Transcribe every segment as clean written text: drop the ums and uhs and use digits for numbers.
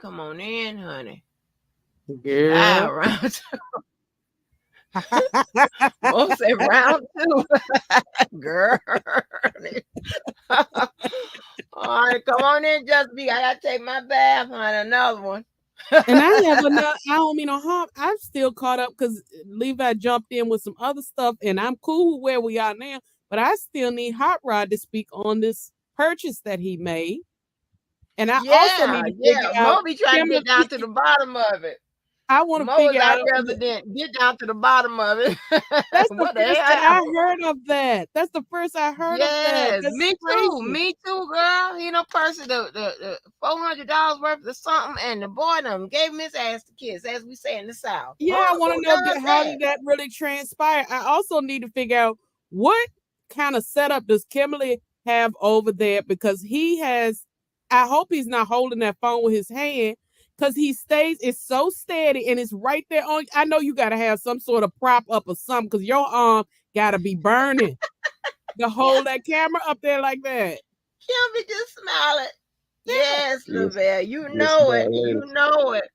Come on in, honey. Yeah. Round two. Most say round two. Girl. All right, come on in, Just Be. I gotta take my bath, honey. Another one. And I have another. I don't mean no harm. I'm still caught up because Levi jumped in with some other stuff, and I'm cool with where we are now. But I still need Hot Rod to speak on this purchase that he made, and I also need to figure out. Moby trying to get down to the bottom of it. I want to figure out. Resident, get down to the bottom of it. That's the first I heard of that. That's the first I heard of that. That's me crazy. too. Me too, girl. You know, person the $400 worth of something, and the boy them gave him his ass to kiss, as we say in the South. Yeah, I want to know how did that really transpire. I also need to figure out what kind of setup does Kimberly have over there, because he has. I hope he's not holding that phone with his hand. Because he stays, it's so steady and it's right there on. I know you got to have some sort of prop up or something because your arm got to be burning to hold that camera up there like that. Kimberly just smiling. Yes, Lavelle, you know it. You know it.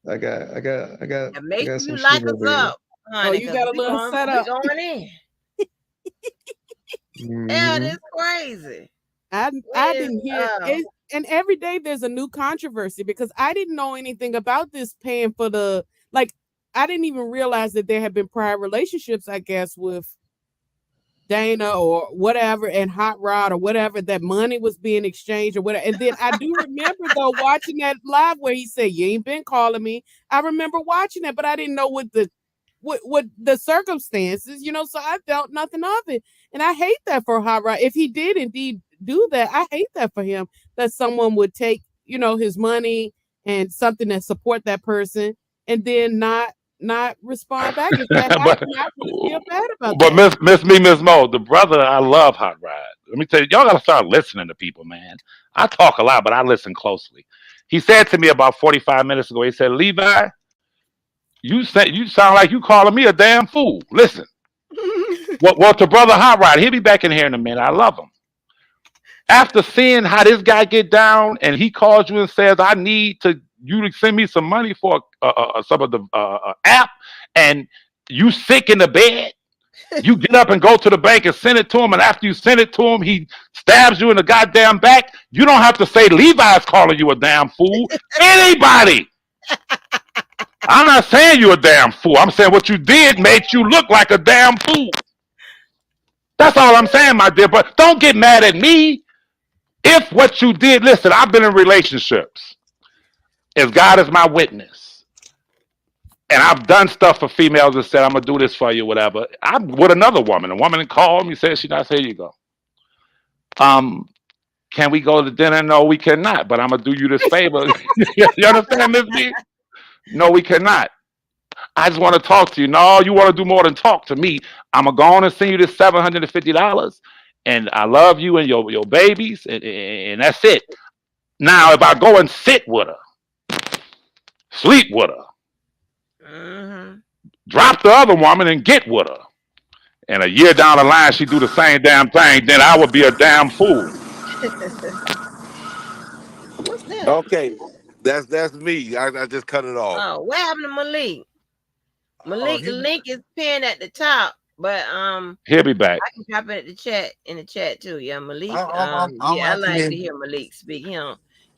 I got. Make sure you like us up, honey. Oh, you got a little setup. We going in. Yeah, it's crazy. I didn't hear it. And every day there's a new controversy because I didn't know anything about this paying for the, like, I didn't even realize that there had been prior relationships, I guess, with Dana or whatever and Hot Rod or whatever, that money was being exchanged or whatever. And then I do remember, though, watching that live where he said, you ain't been calling me. I remember watching that, but I didn't know what the circumstances, you know, so I felt nothing of it. And I hate that for Hot Rod. If he did indeed do that, I hate that for him, that someone would take, you know, his money and something that support that person and then not respond back. If that happened, I really feel bad about that. But Miss Mo, the brother, I love Hot Rod. Let me tell you, y'all gotta start listening to people, man. I talk a lot, but I listen closely. He said to me about 45 minutes ago, he said, Levi, you sound like you calling me a damn fool. Listen. Well, to brother Hot Rod, he'll be back in here in a minute. I love him. After seeing how this guy get down, and he calls you and says, "I need you to send me some money for some of the app," and you sick in the bed, you get up and go to the bank and send it to him, and after you send it to him, he stabs you in the goddamn back. You don't have to say Levi's calling you a damn fool. Anybody. I'm not saying you're a damn fool. I'm saying what you did made you look like a damn fool. That's all I'm saying, my dear. But don't get mad at me. If what you did, listen, I've been in relationships. If God is my witness, and I've done stuff for females and said, I'm going to do this for you, whatever. I'm with another woman. A woman called me, said, here you go. Can we go to dinner? No, we cannot. But I'm going to do you this favor. You understand, Miss B? No, we cannot. I just want to talk to you. No, you want to do more than talk to me. I'm going to go on and send you this $750. And I love you and your babies. And that's it. Now, if I go and sit with her, sleep with her, drop the other woman and get with her, and a year down the line, she do the same damn thing, then I would be a damn fool. What's that? Okay. That's me. I just cut it off. Oh, what happened to Malik? Malik, the link is pinned at the top, but he'll be back. I can drop it in the chat too. Yeah, Malik. I like to hear Malik speak. He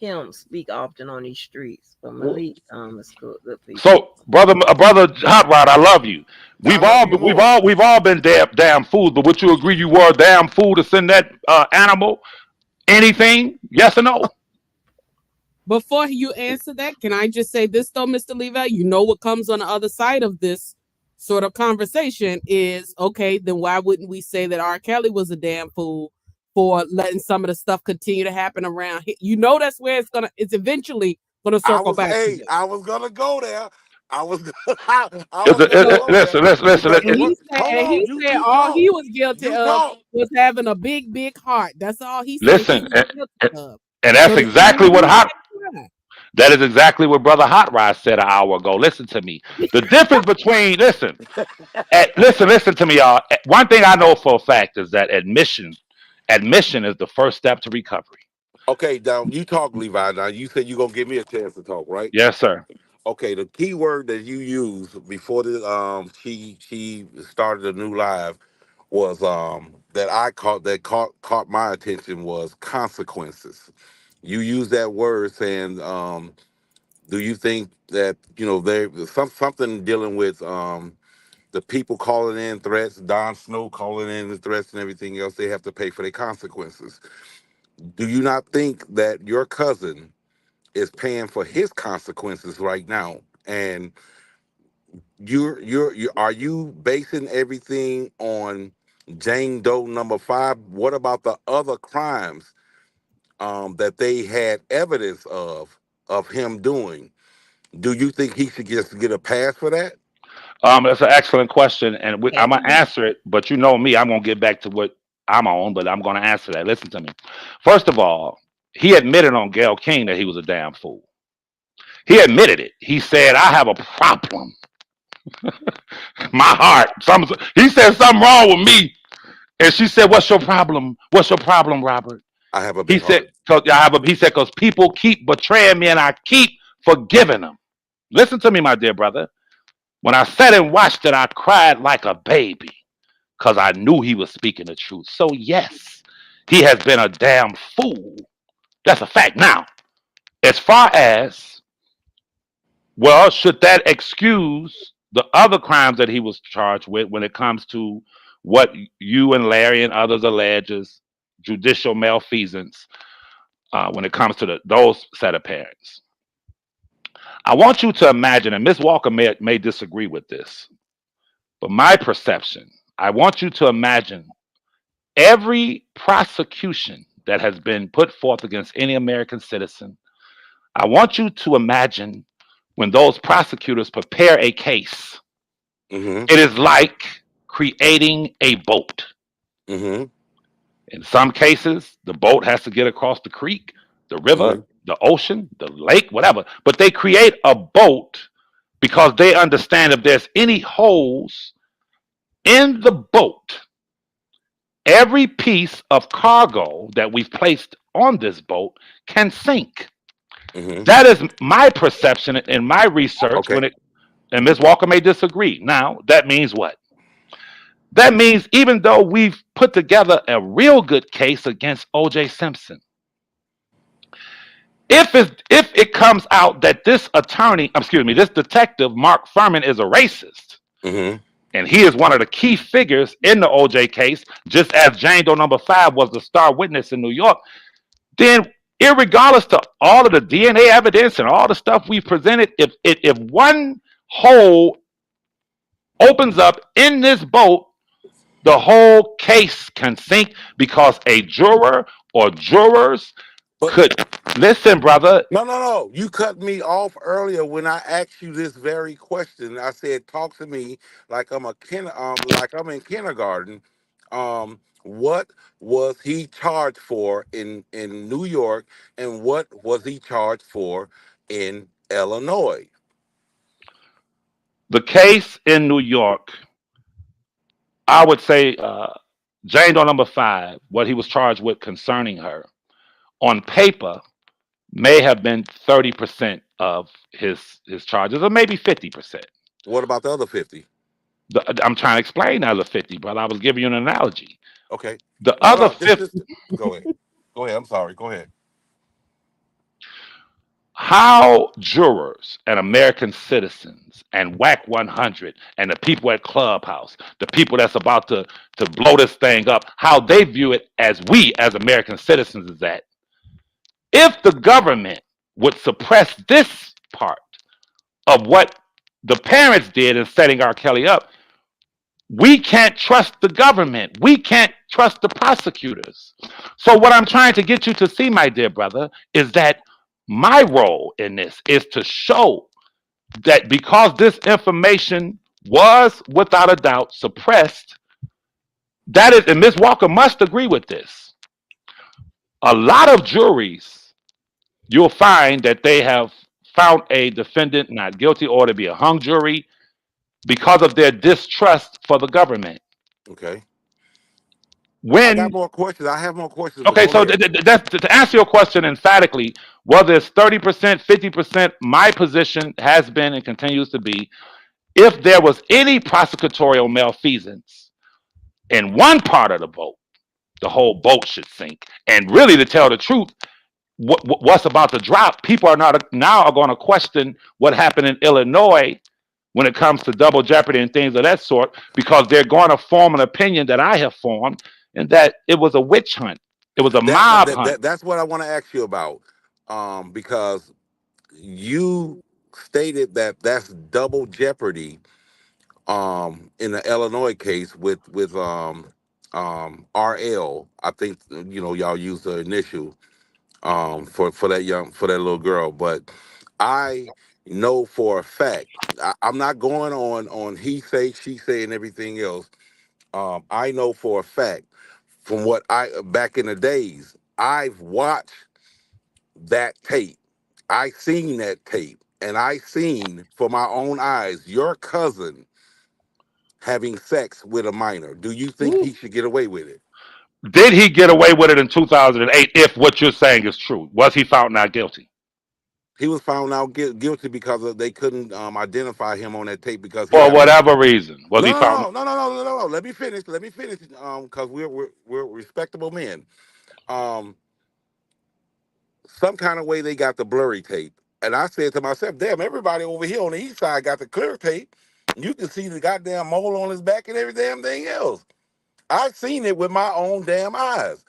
don't speak often on these streets, but Malik is good people. So, brother Hot Rod, I love you. We've all been damn fools, but would you agree you were a damn fool to send that animal anything? Yes or no? Before you answer that, can I just say this though, Mr. Levi? You know what comes on the other side of this sort of conversation is, okay, then why wouldn't we say that R. Kelly was a damn fool for letting some of the stuff continue to happen around here? You know that's where it's eventually gonna circle back. Hey, I was gonna go there. Listen. He said all he was guilty of was having a big heart. That's all he said. Listen, and that's exactly what that is exactly what Brother Hot Rod said an hour ago. Listen to me. The difference between listen to me, y'all. One thing I know for a fact is that admission is the first step to recovery. Okay, now you talk, Levi. Now you said you're gonna give me a chance to talk, right? Yes, sir. Okay, the key word that you used before the she started a new live was that I caught my attention was consequences. You used that word saying, do you think that there's something dealing with the people calling in threats, Don Snow calling in the threats and everything else, they have to pay for their consequences. Do you not think that your cousin is paying for his consequences right now? And you are you basing everything on Jane Doe number 5? What about the other crimes that they had evidence of him doing? Do you think he should just get a pass for that? That's an excellent question, and I'm gonna Happy. answer it. But you know me, I'm gonna get back to what I'm on, but I'm gonna answer that. Listen to me. First of all, he admitted on Gayle King that he was a damn fool. He admitted it. He said, "I have a problem. My heart. He said something wrong with me." And she said, "What's your problem? What's your problem, Robert?" I have a He big said, heart. "Cause He said, because people keep betraying me, and I keep forgiving them." Listen to me, my dear brother. When I sat and watched it, I cried like a baby because I knew he was speaking the truth. So yes, he has been a damn fool. That's a fact. Now, as far as well, should that excuse the other crimes that he was charged with when it comes to what you and Larry and others allege is judicial malfeasance when it comes to those set of parents? I want you to imagine, and Ms. Walker may disagree with this, but my perception, I want you to imagine every prosecution that has been put forth against any American citizen. I want you to imagine when those prosecutors prepare a case. Mm-hmm. It is like creating a boat. Mm-hmm. In some cases, the boat has to get across the creek, the river, Mm-hmm. the ocean, the lake, whatever. But they create a boat because they understand if there's any holes in the boat, every piece of cargo that we've placed on this boat can sink. Mm-hmm. That is my perception in my research Okay. and Ms. Walker may disagree. Now, that means what? That means even though we've put together a real good case against O.J. Simpson, if it comes out that this this detective, Mark Furman, is a racist, Mm-hmm. and he is one of the key figures in the O.J. case, just as Jane Doe number 5 was the star witness in New York, then irregardless to all of the DNA evidence and all the stuff we presented, if one hole opens up in this boat, the whole case can sink because a juror or jurors But could listen, brother. no. You cut me off earlier when I asked you this very question. I said, "Talk to me like like I'm in kindergarten." What was he charged for in New York, and what was he charged for in Illinois? The case in New York, I would say Jane Doe number 5, what he was charged with concerning her, on paper may have been 30% of his charges, or maybe 50%. What about the other 50? I'm trying to explain the other 50, brother. I was giving you an analogy. Okay. The No, other no. Just 50, just go ahead. Go ahead. I'm sorry. Go ahead. how jurors and American citizens and WAC 100 and the people at Clubhouse, the people that's about to blow this thing up, how they view it as we as American citizens is that if the government would suppress this part of what the parents did in setting R. Kelly up, we can't trust the government. We can't trust the prosecutors. So, what I'm trying to get you to see, my dear brother, is that my role in this is to show that because this information was without a doubt suppressed, that is, and Ms. Walker must agree with this. A lot of juries, you'll find that they have found a defendant not guilty or to be a hung jury because of their distrust for the government. Okay. I got When more questions. I have more questions, but okay, go so ahead. that's to answer your question emphatically, whether it's 30%, 50%, my position has been and continues to be if there was any prosecutorial malfeasance in one part of the boat, the whole boat should sink. And really, to tell the truth, what's about to drop, people are not now are going to question what happened in Illinois when it comes to double jeopardy and things of that sort, because they're going to form an opinion that I have formed, and that it was a witch hunt, it was a mob hunt. That's what I want to ask you about, because you stated that that's double jeopardy, in the Illinois case with RL. I think y'all use the initial for that little girl, but I know for a fact, I'm not going on he say she say and everything else. I know for a fact from what I back in the days, I've watched that tape. I seen that tape, and I seen for my own eyes your cousin having sex with a minor. Do you think Ooh. he should get away with it? Did he get away with it in 2008? If what you're saying is true, was he found not guilty He was found out guilty because they couldn't identify him on that tape because he for had a whatever reason? Was no, he no, found? no, no, no, no, no, no, no. Let me finish. Let me finish. Because we're respectable men. Um, some kind of way they got the blurry tape, and I said to myself, "Damn, everybody over here on the east side got the clear tape. You can see the goddamn mole on his back and every damn thing else. I've seen it with my own damn eyes.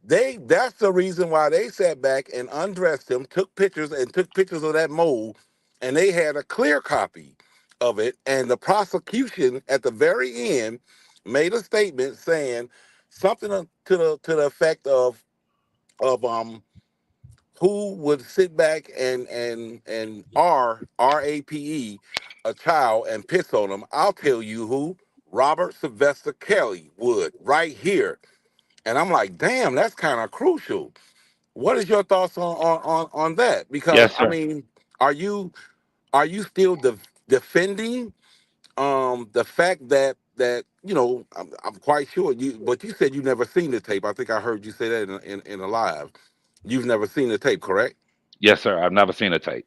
That's the reason why they sat back and undressed him, took pictures of that mole, and they had a clear copy of it. And the prosecution at the very end made a statement saying something to the effect of who would sit back and rape a child and piss on him. I'll tell you who. Robert Sylvester Kelly would right here. And I'm like, damn, that's kind of crucial. What is your thoughts on that? Because Yes, I sir. mean, are you still defending the fact that I'm quite sure but you said you never seen the tape. I think I heard you say that in a live. You've never seen the tape, correct? Yes, sir. I've never seen a tape.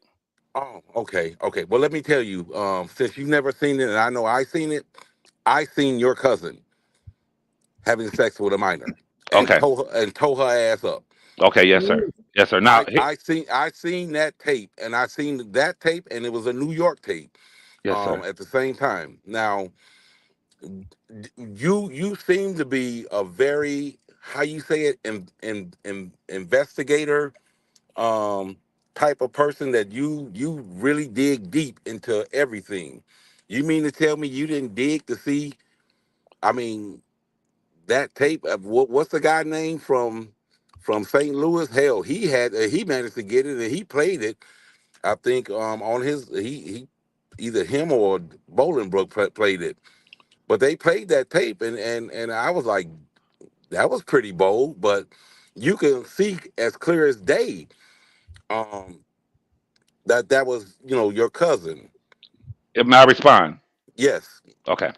Oh, okay, okay. Well, let me tell you, since you've never seen it, and I know I seen it, I seen your cousin having sex with a minor and Okay. tow her ass up. Okay. Yes, sir. Ooh. Yes, sir. Now, I seen that tape, and I seen that tape, and it was a New York tape. yes, sir. At the same time. Now, you seem to be a very, how you say it, investigator, um type of person, that you really dig deep into everything. You mean to tell me you didn't dig to see? I mean, that tape. What's the guy name from St. Louis? Hell, he managed to get it and he played it. I think on his he either him or Bolingbrook played it, but they played that tape and I was like, that was pretty bold, but you can see as clear as day um that was your cousin. May I respond? Yes. Okay.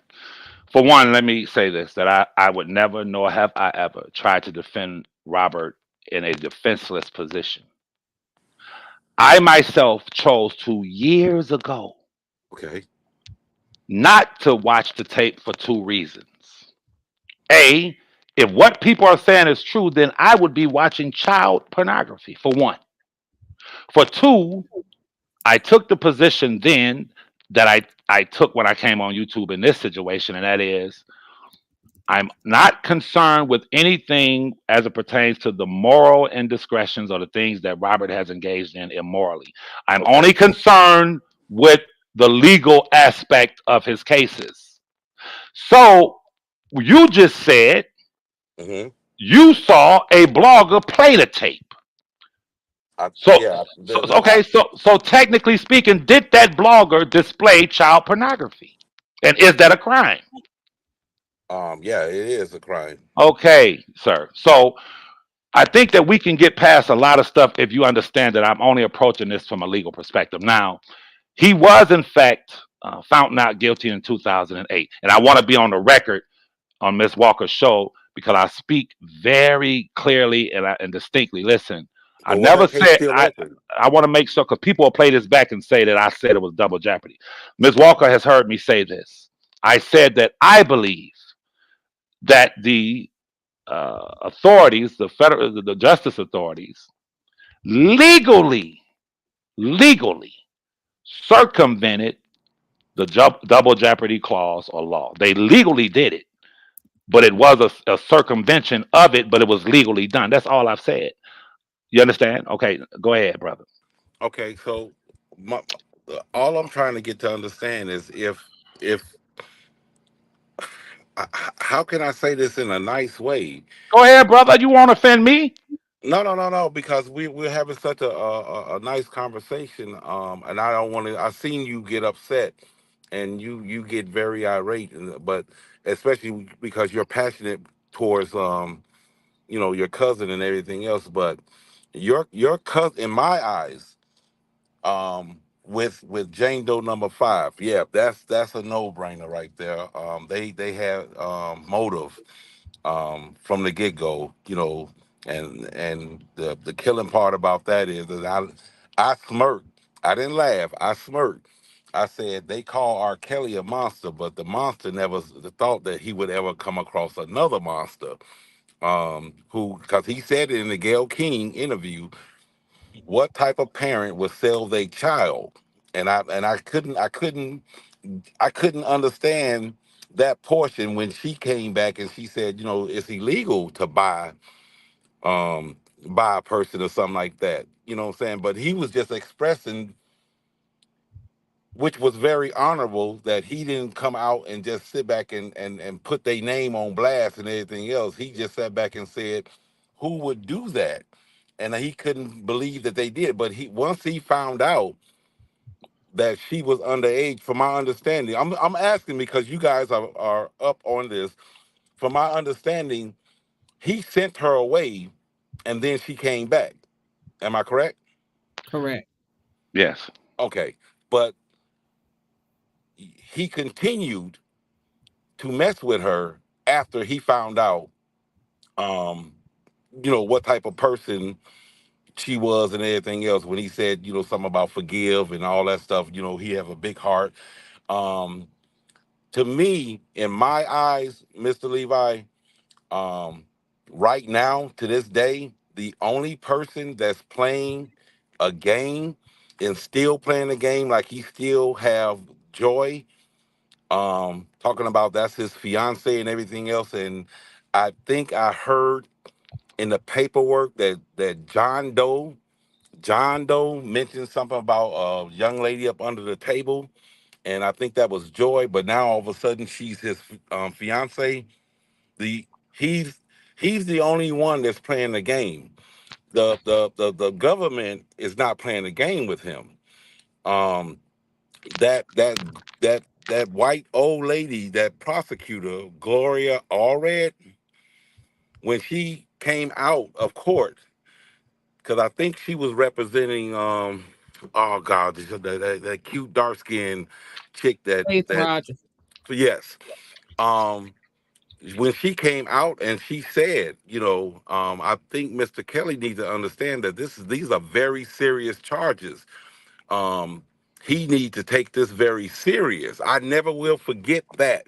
For one, let me say this: that I would never, nor have I ever, tried to defend Robert in a defenseless position. I myself chose to years ago Okay. not to watch the tape for two reasons. A, if what people are saying is true, then I would be watching child pornography, for one. For two, I took the position then that I took when I came on YouTube in this situation, and that is I'm not concerned with anything as it pertains to the moral indiscretions or the things that Robert has engaged in immorally. I'm Okay. only concerned with the legal aspect of his cases. So you just said Hmm. you saw a blogger play the tape. So, Yeah. so technically speaking, did that blogger display child pornography? And is that a crime? Yeah, it is a crime. Okay, sir. So I think that we can get past a lot of stuff if you understand that I'm only approaching this from a legal perspective. Now, he was, in fact, found not guilty in 2008. And I want to be on the record on Miss Walker's show because I speak very clearly and distinctly. Listen, I But was never that case said still open? I want to make sure because people will play this back and say that I said it was double jeopardy. Ms. Walker has heard me say this. I said that I believe that the authorities, the justice authorities, legally, legally circumvented the double jeopardy clause or law. They legally did it, but it was a circumvention of it, but it was legally done. That's all I've said. You understand? Okay, go ahead, brother. Okay, so all I'm trying to get to understand is if how can I say this in a nice way? Go ahead, brother. You won't offend me. No, because we're having such a nice conversation. And I don't want to. I seen you get upset, and you get very irate, but especially because you're passionate towards your cousin and everything else. But your cousin, in my eyes, with Jane Doe number 5, yeah, that's a no brainer right there. They had motive from the get go, and the killing part about that is that I smirked. I didn't laugh. I smirked. I said they call R. Kelly a monster, but the monster never thought that he would ever come across another monster. Who, because he said it in the Gayle King interview, what type of parent would sell their child? And I couldn't understand that portion when she came back and she said, it's illegal to buy a person or something like that. You know what I'm saying? But he was just expressing, which was very honorable, that he didn't come out and just sit back and put their name on blast and everything else. He just sat back and said, who would do that? And he couldn't believe that they did. But once he found out that she was underage, from my understanding, I'm asking because you guys are up on this. From my understanding, he sent her away and then she came back. Am I correct? Correct. Yes. Okay. But he continued to mess with her after he found out um what type of person she was and everything else, when he said, something about forgive and all that stuff. He have a big heart. um to me, in my eyes, Mr. Levi, um right now, to this day, the only person that's playing a game and still playing the game like he still have joy, talking about that's his fiance and everything else. And I think I heard in the paperwork that John Doe mentioned something about a young lady up under the table, and I think that was Joy. But now all of a sudden she's his fiance. The he's the only one that's playing the game. The government is not playing the game with him. Um, that that that white old lady, that prosecutor Gloria Allred, when she came out of court, because I think she was representing oh god, that cute dark skinned chick Faith that Rogers. yes. um when she came out and she said, I think Mr. Kelly needs to understand that these are very serious charges. um he needs to take this very serious. I never will forget that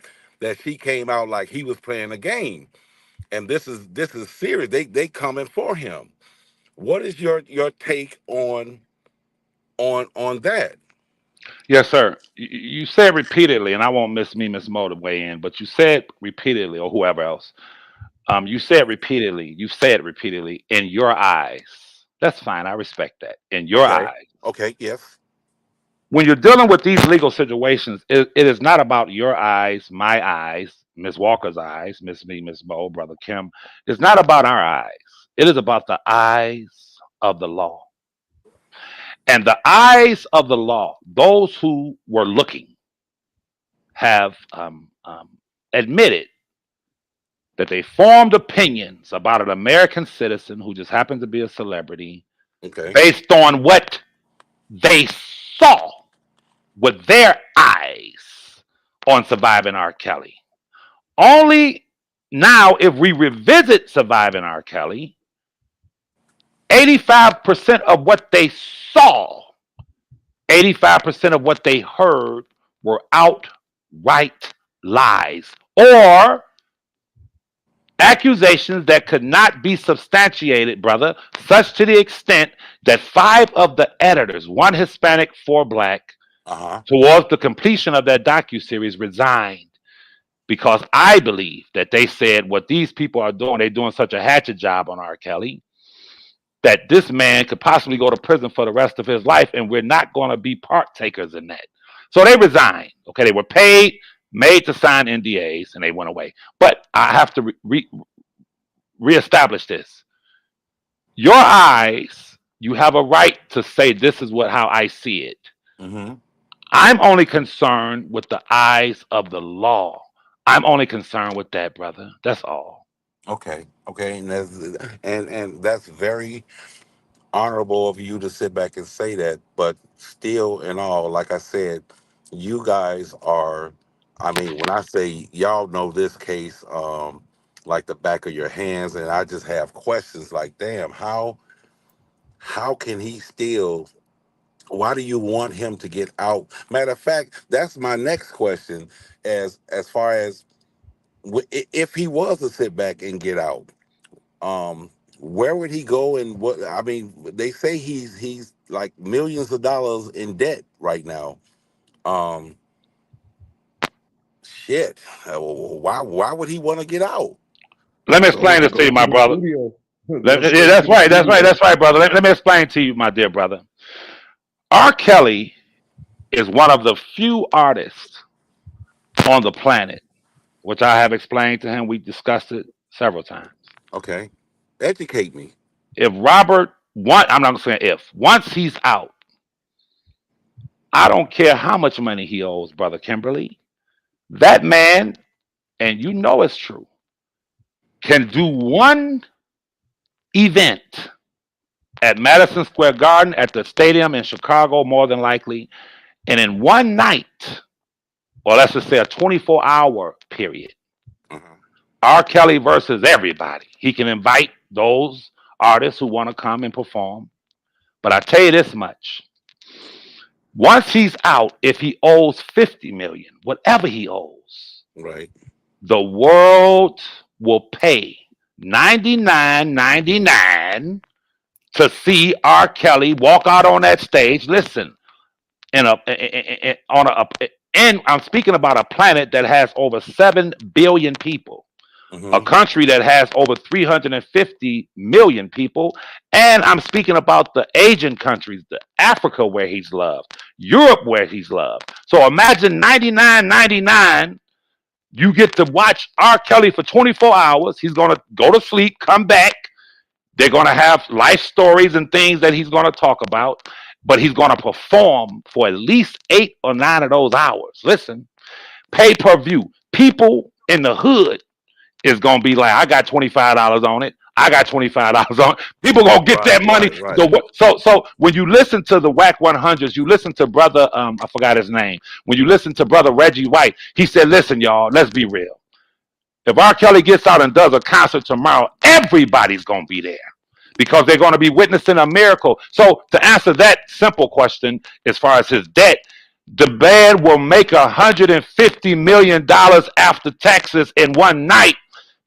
she came out like he was playing a game, and this is serious. They coming for him. What is your take on that? Yes, sir. You said repeatedly, and I won't miss me, Miss Mo, to weigh in, but you said repeatedly, or whoever else, you said repeatedly, in your eyes. That's fine. I respect that. In your Okay. eyes. Okay. Yes. When you're dealing with these legal situations, it is not about your eyes, my eyes, Miss Walker's eyes, Miss Me, Miss Mo, Brother Kim. It's not about our eyes. It is about the eyes of the law. And the eyes of the law, those who were looking, have admitted that they formed opinions about an American citizen who just happened to be a celebrity Okay. based on what they saw with their eyes on Surviving R. Kelly. Only Now, if we revisit Surviving R. Kelly, 85% of what they saw, 85% of what they heard were outright lies or accusations that could not be substantiated, brother, such to the extent that 5 of the editors, 1 Hispanic, 4 black, towards the completion of that docuseries resigned because I believe that they said what these people are doing, they're doing such a hatchet job on R. Kelly that this man could possibly go to prison for the rest of his life, and we're not going to be partakers in that. So they resigned. Okay, they were paid, made to sign NDAs, and they went away. But I have to reestablish this. Your eyes, you have a right to say this is how I see it. Mm-hmm. I'm only concerned with the eyes of the law. I'm only concerned with that, brother. That's all. Okay, and that's very honorable of you to sit back and say that. But still, in all, like I said, you guys are. I mean, when I say y'all know this case, like the back of your hands, and I just have questions like, damn, how can he still? Why do you want him to get out? Matter of fact, that's my next question. As far as if he was to sit back and get out, where would he go? And what I mean, they say he's like millions of dollars in debt right now. Um, shit. Why would he want to get out? Let me explain this Go to you, to my the brother. studio. Yeah, Go to that's the right. That's right. studio. That's right, brother. Let me explain to you, my dear brother. R. Kelly is one of the few artists on the planet, which I have explained to him. We discussed it several times. Okay, educate me. If I'm not saying if, once he's out, I don't care how much money he owes, brother Kimberly. That man, and you know it's true, can do one event at Madison Square Garden at the stadium in Chicago, more than likely, and in one night, or let's just say a 24-hour period, Uh-huh. R. Kelly versus everybody. He can invite those artists who want to come and perform. But I tell you this much. Once he's out, if he owes 50 million, whatever he owes, Right. the world will pay 99.99 to see R. Kelly walk out on that stage. Listen, and I'm speaking about a planet that has over 7 billion people, a Mm-hmm. country that has over 350 million people, and I'm speaking about the Asian countries, the Africa where he's loved, Europe where he's loved. So imagine 99.99. You get to watch R. Kelly for 24 hours. He's gonna go to sleep, come back. They're gonna have life stories and things that he's gonna talk about, but he's gonna perform for at least 8 or 9 of those hours. Listen, pay per view. People in the hood is gonna be like, I got $25 on it. I got $25 on it. People gonna get Right. that money. Right. Right. So when you listen to the Whack 100s, you listen to brother I forgot his name. When you listen to brother Reggie White, he said, "Listen, y'all, let's be real. If R. Kelly gets out and does a concert tomorrow, everybody's gonna be there because they're gonna be witnessing a miracle." So to answer that simple question, as far as his debt, the man will make $150 million after taxes in one night,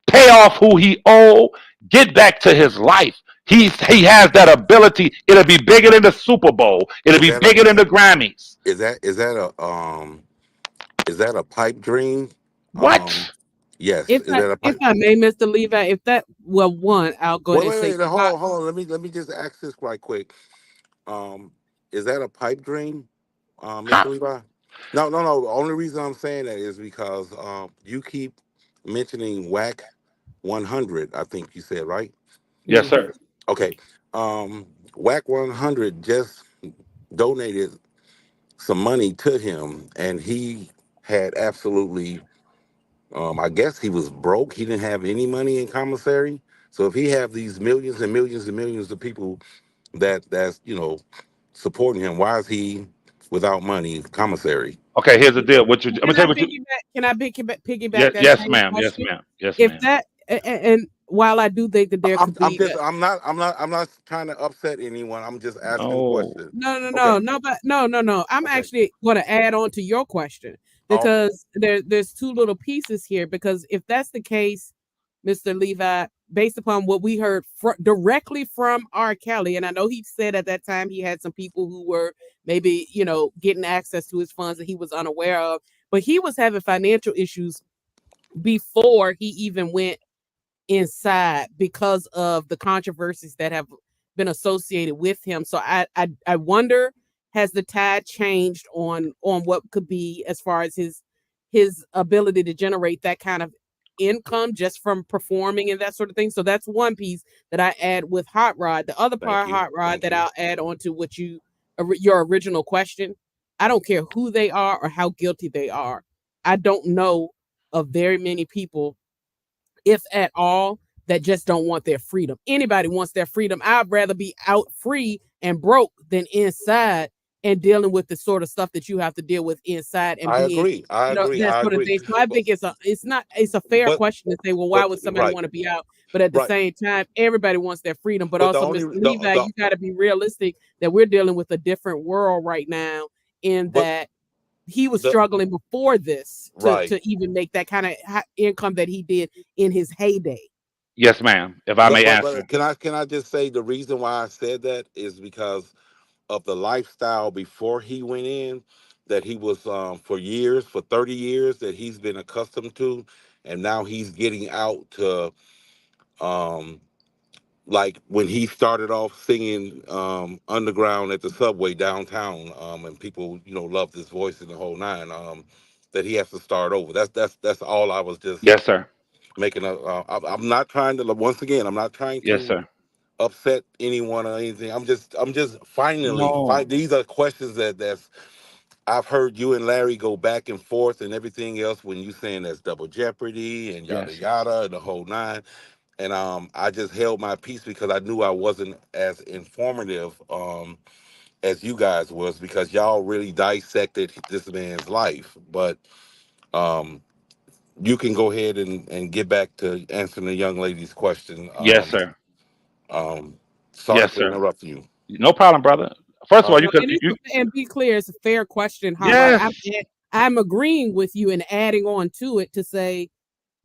pay off who he owe, get back to his life. He has that ability. It'll be bigger than the Super Bowl. It'll Is be that a bigger than the Grammys. is that a pipe dream? Um, What? yes. Is that a If pipe? I may, Mr. Levi, if that well one, I'll go ahead and say Wait. Hold on. Let me just ask this right quick. Um, is that a pipe dream, Huh? Mr. Levi? No. The only reason I'm saying that is because you keep mentioning WAC 100. I think you said right. Yes, mm-hmm. sir. Okay. WAC 100 just donated some money to him, and he had absolutely. I guess he was broke. He didn't have any money in commissary. So if he have these millions and millions and millions of people that's supporting him, why is he without money commissary? Okay, here's the deal. What you? I'm gonna Can tell I you what you. piggyback Yes, that yes, same ma'am. Yes, question? ma'am. Yes, If ma'am. that and while I do think that there could I'm be just I'm not trying to upset anyone. I'm just asking a No. question. Okay. no. I'm Okay. actually going to add on to your question Okay. because there's two little pieces here. Because if that's the case, Mr. Levi, based upon what we heard directly from R. Kelly, and I know he said at that time he had some people who were maybe getting access to his funds that he was unaware of, but he was having financial issues before he even went inside because of the controversies that have been associated with him. So I wonder, has the tide changed on what could be as far as his ability to generate that kind of income just from performing and that sort of thing. So that's one piece that I add with Hot Rod. The other Thank part you. Hot Rod Thank that you. I'll add on to what your original question. I don't care who they are or how guilty they are. I don't know of very many people, if at all, that just don't want their freedom. Anybody wants their freedom. I'd rather be out free and broke than inside and dealing with the sort of stuff that you have to deal with inside and I being, agree. I agree. that I sort of agree. thing. So I But think it's a fair but question to say, well, why but would somebody right. want to be out? But at the Right. same time, everybody wants their freedom. But But the also, only Mr. Levi, the you got to be realistic that we're dealing with a different world right now, in but that he was the struggling before this to right. even make that kind of income that he did in his heyday. Yes, ma'am. If I may But answer. can I just say the reason why I said that is because of the lifestyle before he went in, that he was for years, for 30 years, that he's been accustomed to, and now he's getting out to um like when he started off singing underground at the subway downtown, and people loved his voice and the whole nine, that he has to start over. That's all I was just Yes, sir. making I'm not trying to, once again, I'm not trying Yes, to sir. upset anyone or anything. I'm just finally No. these are questions that's I've heard you and Larry go back and forth and everything else when you saying that's double jeopardy and yada Yes, sir. yada and the whole nine. And I just held my peace because I knew I wasn't as informative as you guys was, because y'all really dissected this man's life. But um you can go ahead and get back to answering the young lady's question. Yes, sir. Um, Sorry Yes, for sir. interrupting you. No problem, brother. First of all, Uh, you No, could. and You. and be clear, it's a fair question, Hot Rod. Yes. I'm agreeing with you and adding on to it to say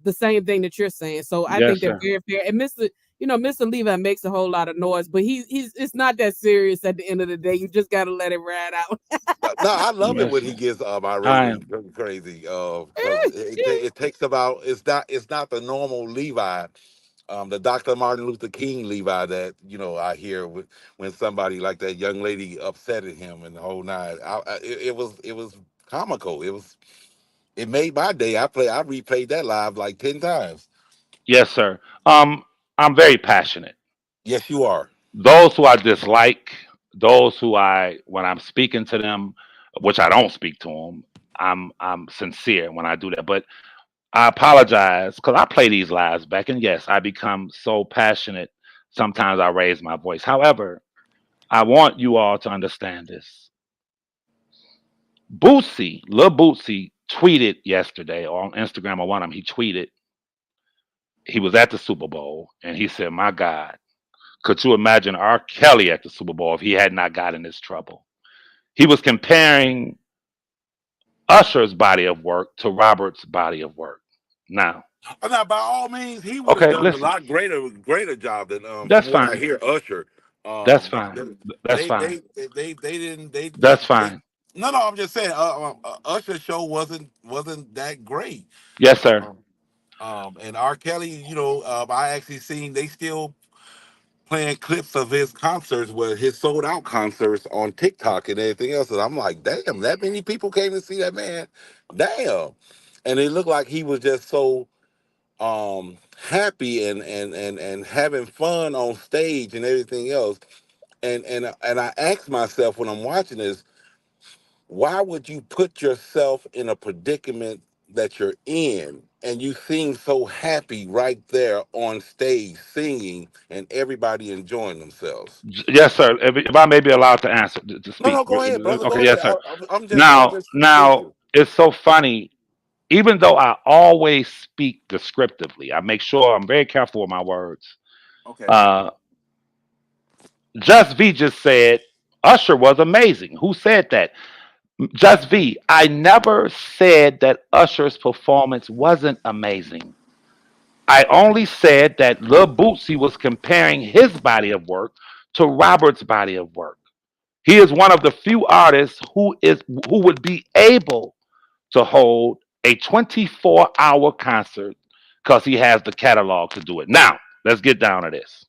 the same thing that you're saying. So I Yes, think they're sir. very fair. And Mr. Levi makes a whole lot of noise, but he's it's not that serious at the end of the day. You just gotta let it ride out. no, I love it Yes, when he sir. gets irate I and am. crazy, because it takes about, it's not the normal Levi, the Dr. Martin Luther King Levi that I hear when somebody like that young lady upsetting him and the whole nine. It was comical. It made my day. I replayed that live like 10 times. Yes, sir. I'm very passionate. Yes, you are. Those who I dislike, those who when I'm speaking to them, which I don't speak to them, I'm sincere when I do that. But I apologize because I play these lives back, and yes, I become so passionate. Sometimes I raise my voice. However, I want you all to understand this. Lil Bootsy tweeted yesterday or on Instagram or one of them. He tweeted he was at the Super Bowl and he said, "My God, could you imagine R. Kelly at the Super Bowl if he had not gotten this trouble?" He was comparing Usher's body of work to Robert's body of work. Now, Now, by all means, he would have okay, done a listen, lot greater job than that's from what I fine. hear Usher. That's Um, fine. they That's they fine. they they didn't That's they fine. no, no. I'm just saying, Usher show wasn't that great. Yes, sir. Um, and R. Kelly, I actually seen they still playing clips of his concerts, where his sold out concerts on TikTok and everything else. And I'm like, damn, that many people came to see that man. Damn. And it looked like he was just so happy and having fun on stage and everything else. And I ask myself when I'm watching this, why would you put yourself in a predicament that you're in, and you seem so happy right there on stage singing and everybody enjoying themselves. Yes, sir. If I may be allowed to answer to No, speak. no, go ahead, brother. Okay, Go yes, ahead. sir. I'm Now, just now listening. it's so funny. Even though I always speak descriptively, I make sure I'm very careful with my words. Okay. Uh, Just V just said Usher was amazing. Who said that? Just V. I never said that Usher's performance wasn't amazing. I only said that Lil Bootsy was comparing his body of work to Robert's body of work. He is one of the few artists who would be able to hold a 24-hour concert because he has the catalog to do it. Now, let's get down to this.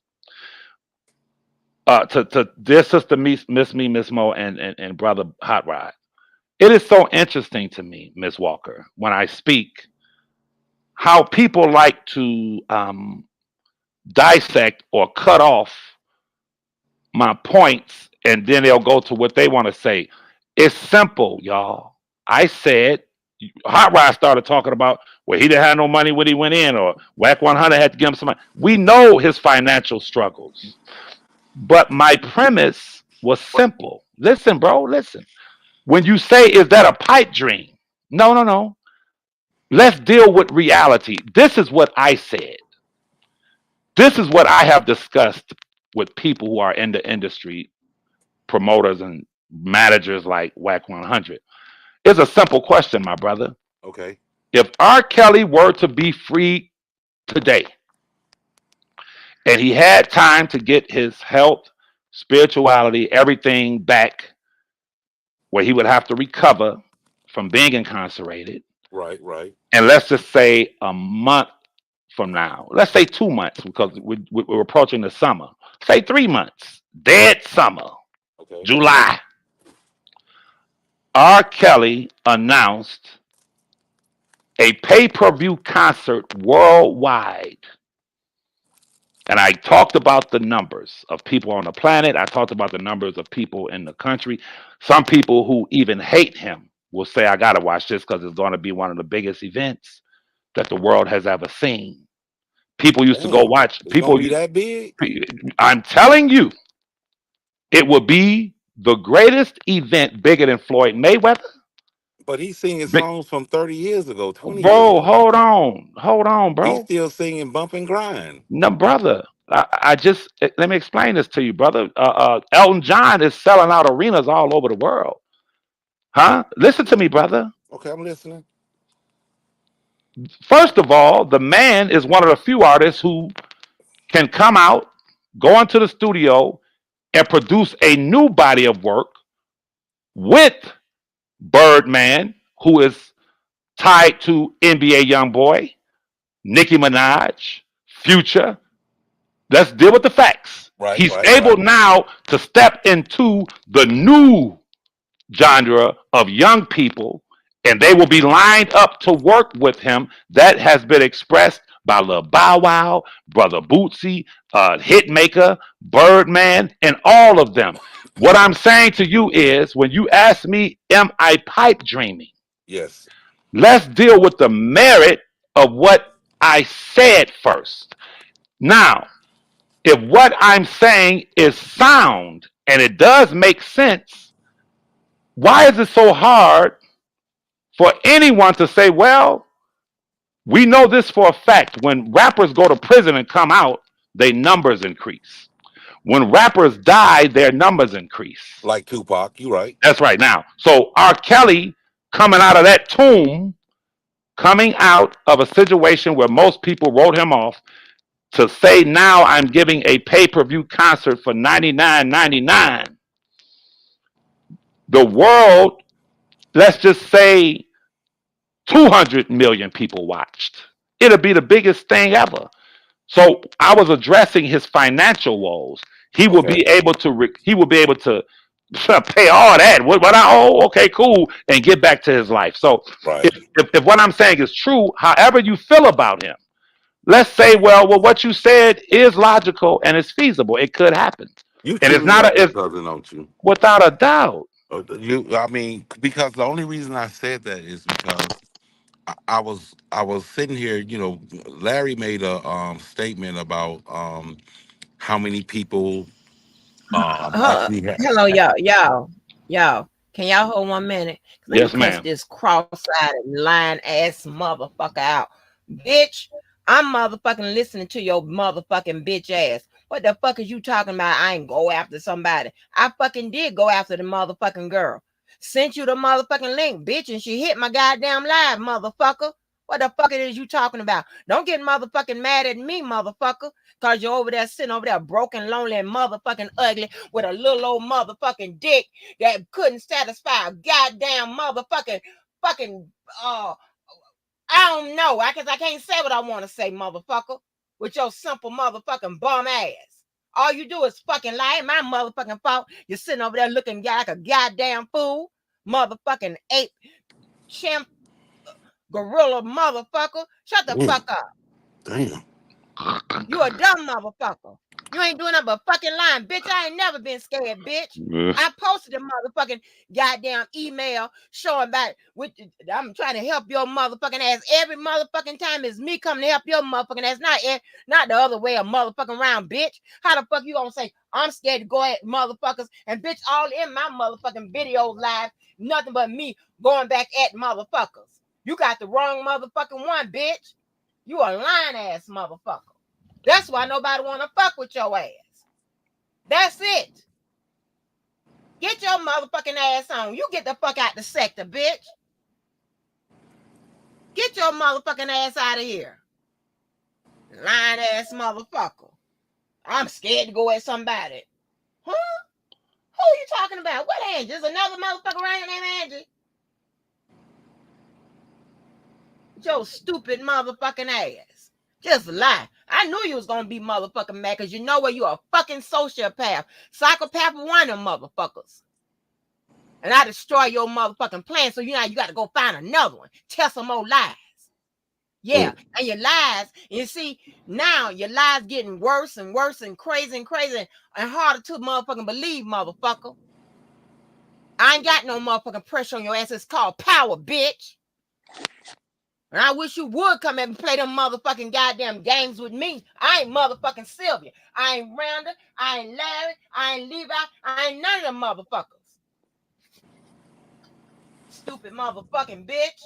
To dear sister Miss Me, Miss Mo, and brother Hot Rod. It is so interesting to me, Miss Walker, when I speak, how people like to dissect or cut off my points and then they'll go to what they want to say. It's simple, y'all. I said Hot Rod started talking about well, he didn't have no money when he went in, or Whack 100 had to give him some money. We know his financial struggles. But my premise was simple. Listen, bro, listen. When you say, is that a pipe dream? No, no, no. Let's deal with reality. This is what I said. This is what I have discussed with people who are in the industry, promoters and managers like Whack 100. It's a simple question, my brother. Okay. If R. Kelly were to be free today and he had time to get his health, spirituality, everything back where he would have to recover from being incarcerated, Right, right. and let's just say a month from now, let's say 2 months because we're approaching the summer, say 3 months, dead summer, Okay. July, R. Kelly announced a pay-per-view concert worldwide. And I talked about the numbers of people on the planet. I talked about the numbers of people in the country. Some people who even hate him will say, I got to watch this because it's going to be one of the biggest events that the world has ever seen. People used to go Damn. watch. It's gonna be that big? I'm telling you, it will be the greatest event, bigger than Floyd Mayweather. But he's singing Big, songs from 30 years ago, 20 years bro, ago. hold on, He's bro. still singing Bump and Grind. No, brother. I just let me explain this to you, brother. Elton John is selling out arenas all over the world. Huh? Listen to me, brother. Okay, I'm listening. First of all, the man is one of the few artists who can come out, go into the studio, and produce a new body of work with Birdman, who is tied to NBA YoungBoy, Nicki Minaj, Future. Let's deal with the facts. Right, He's right, able right. now to step into the new genre of young people, and they will be lined up to work with him. That has been expressed by Lil Bow Wow, Brother Bootsy, Hitmaker, Birdman, and all of them. What I'm saying to you is, when you ask me, am I pipe dreaming? Yes. Let's deal with the merit of what I said first. Now, if what I'm saying is sound and it does make sense, why is it so hard for anyone to say, well, we know this for a fact. When rappers go to prison and come out, their numbers increase. When rappers die, their numbers increase. Like Tupac, you right. That's right. Now, so R. Kelly coming out of that tomb, coming out of a situation where most people wrote him off, to say now I'm giving a pay-per-view concert for $99.99. The world, let's just say 200 million people watched. It'll be the biggest thing ever. So I was addressing his financial woes. He will Okay. be able to. He will be able to pay all that. What I owe? Okay, cool, and get back to his life. So Right. if what I'm saying is true, however you feel about him, let's say, well, what you said is logical and it's feasible. It could happen, You and it's truly not love a. your It's cousin, don't you? without a doubt. I mean, because the only reason I said that is because I was sitting here, Larry made a statement about how many people actually Hello, y'all. Can y'all hold 1 minute? Let me Yes, cuss ma'am. this cross-eyed lying ass motherfucker out, bitch. I'm motherfucking listening to your motherfucking bitch ass. What the fuck is you talking about? I ain't go after somebody. I fucking did go after the motherfucking girl. Sent you the motherfucking link, bitch, and she hit my goddamn live, motherfucker. What the fuck it is you talking about? Don't get motherfucking mad at me, motherfucker. Cause you're over there sitting over there broken, lonely, and motherfucking ugly with a little old motherfucking dick that couldn't satisfy a goddamn motherfucking fucking I don't know. I can't say what I want to say, motherfucker. With your simple motherfucking bum ass. All you do is fucking lie. My motherfucking fault. You're sitting over there looking like a goddamn fool. Motherfucking ape, chimp, gorilla motherfucker. Shut the fuck up. damn. You a dumb motherfucker. You ain't doing nothing but fucking lying, bitch. I ain't never been scared, bitch. I posted a motherfucking goddamn email showing about I'm trying to help your motherfucking ass. Every motherfucking time is me coming to help your motherfucking ass, not the other way of motherfucking around, bitch. How the fuck you gonna say I'm scared to go at motherfuckers and bitch all in my motherfucking videos live, nothing but me going back at motherfuckers. You got the wrong motherfucking one, bitch. You a lying ass motherfucker. That's why nobody want to fuck with your ass. That's it. Get your motherfucking ass on. You get the fuck out the sector, bitch. Get your motherfucking ass out of here. Lying ass motherfucker. I'm scared to go at somebody. Huh? Who are you talking about? What Angie? There's another motherfucker around here named Angie. Your stupid motherfucking ass. Just lie. I knew you was gonna be motherfucking mad because you know what? You a fucking sociopath. Psychopath one of them motherfuckers. And I destroy your motherfucking plan. So you got to go find another one. Tell some more lies. Yeah. And your lies, you see, now your lies getting worse and worse and crazy and harder to motherfucking believe, motherfucker. I ain't got no motherfucking pressure on your ass. It's called power, bitch. And I wish you would come and play them motherfucking goddamn games with me. I ain't motherfucking Sylvia. I ain't Randa. I ain't Larry. I ain't Levi. I ain't none of them motherfuckers. Stupid motherfucking bitch.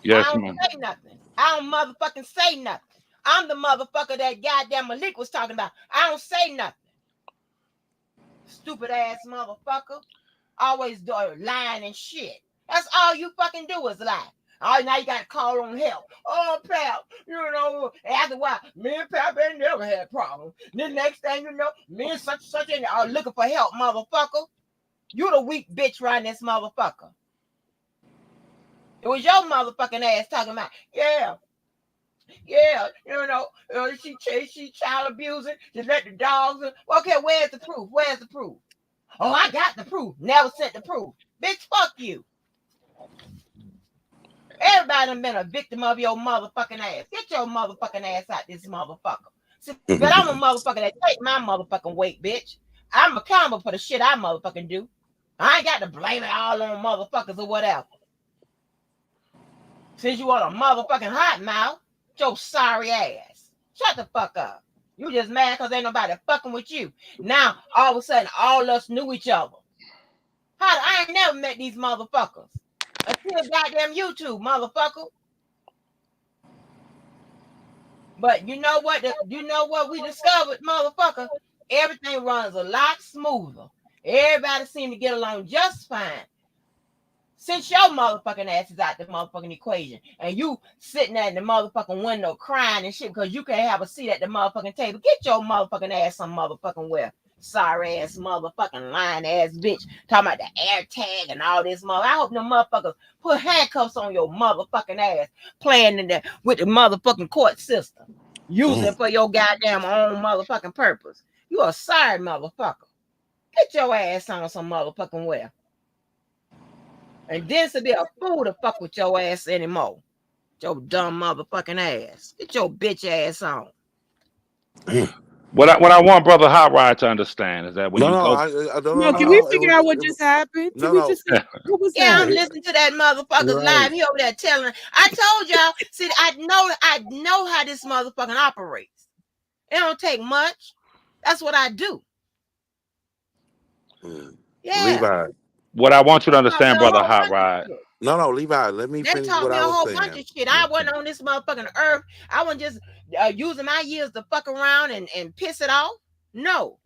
Yes, I don't ma'am. say nothing. I don't motherfucking say nothing. I'm the motherfucker that goddamn Malik was talking about. I don't say nothing. Stupid ass motherfucker. Always lying and shit. That's all you fucking do is lie. Oh, now you got to call on help. Oh, pal, after a while, me and Pap ain't never had problems. The next thing you know, me and such and are looking for help, motherfucker. You the weak bitch running this motherfucker. It was your motherfucking ass talking about, yeah, she child abusing, just let the dogs. Okay, where's the proof? Where's the proof? Oh, I got the proof. Never sent the proof. Bitch, fuck you. Everybody done been a victim of your motherfucking ass. Get your motherfucking ass out this motherfucker. See, but I'm a motherfucker that take my motherfucking weight, bitch. I'm accountable for the shit I motherfucking do. I ain't got to blame it all on motherfuckers or whatever. Since you want a motherfucking hot mouth, your sorry ass. Shut the fuck up. You just mad because ain't nobody fucking with you. Now, all of a sudden, all us knew each other. I ain't never met these motherfuckers. Until goddamn YouTube, motherfucker. But you know what? We discovered, motherfucker? Everything runs a lot smoother. Everybody seem to get along just fine. Since your motherfucking ass is out the motherfucking equation and you sitting at the motherfucking window crying and shit because you can't have a seat at the motherfucking table, get your motherfucking ass some motherfucking where. Sorry ass motherfucking lying ass bitch talking about the air tag and all this mother. I hope them motherfuckers put handcuffs on your motherfucking ass playing in there with the motherfucking court system. Using it for your goddamn own motherfucking purpose. You a sorry motherfucker. Get your ass on some motherfucking where. And this will be a fool to fuck with your ass anymore. Your dumb motherfucking ass. Get your bitch ass on. Damn. What I want Brother Hot Rod to understand is that when No, you no, go, no, No, no, can we no. figure out what just happened? Can No, we no. just see what was Yeah, that? I'm listening to that motherfucker's Right. live. He over there telling. I told y'all. See, I know how this motherfucking operates. It don't take much. That's what I do. Yeah. Levi. what I want you to That taught me understand, a Brother whole Hot bunch of Rod. shit. No, Levi. Let me That finish taught what me I a was whole bunch saying. of shit. I wasn't on this motherfucking earth. I wasn't just using my years to fuck around and piss it off. No.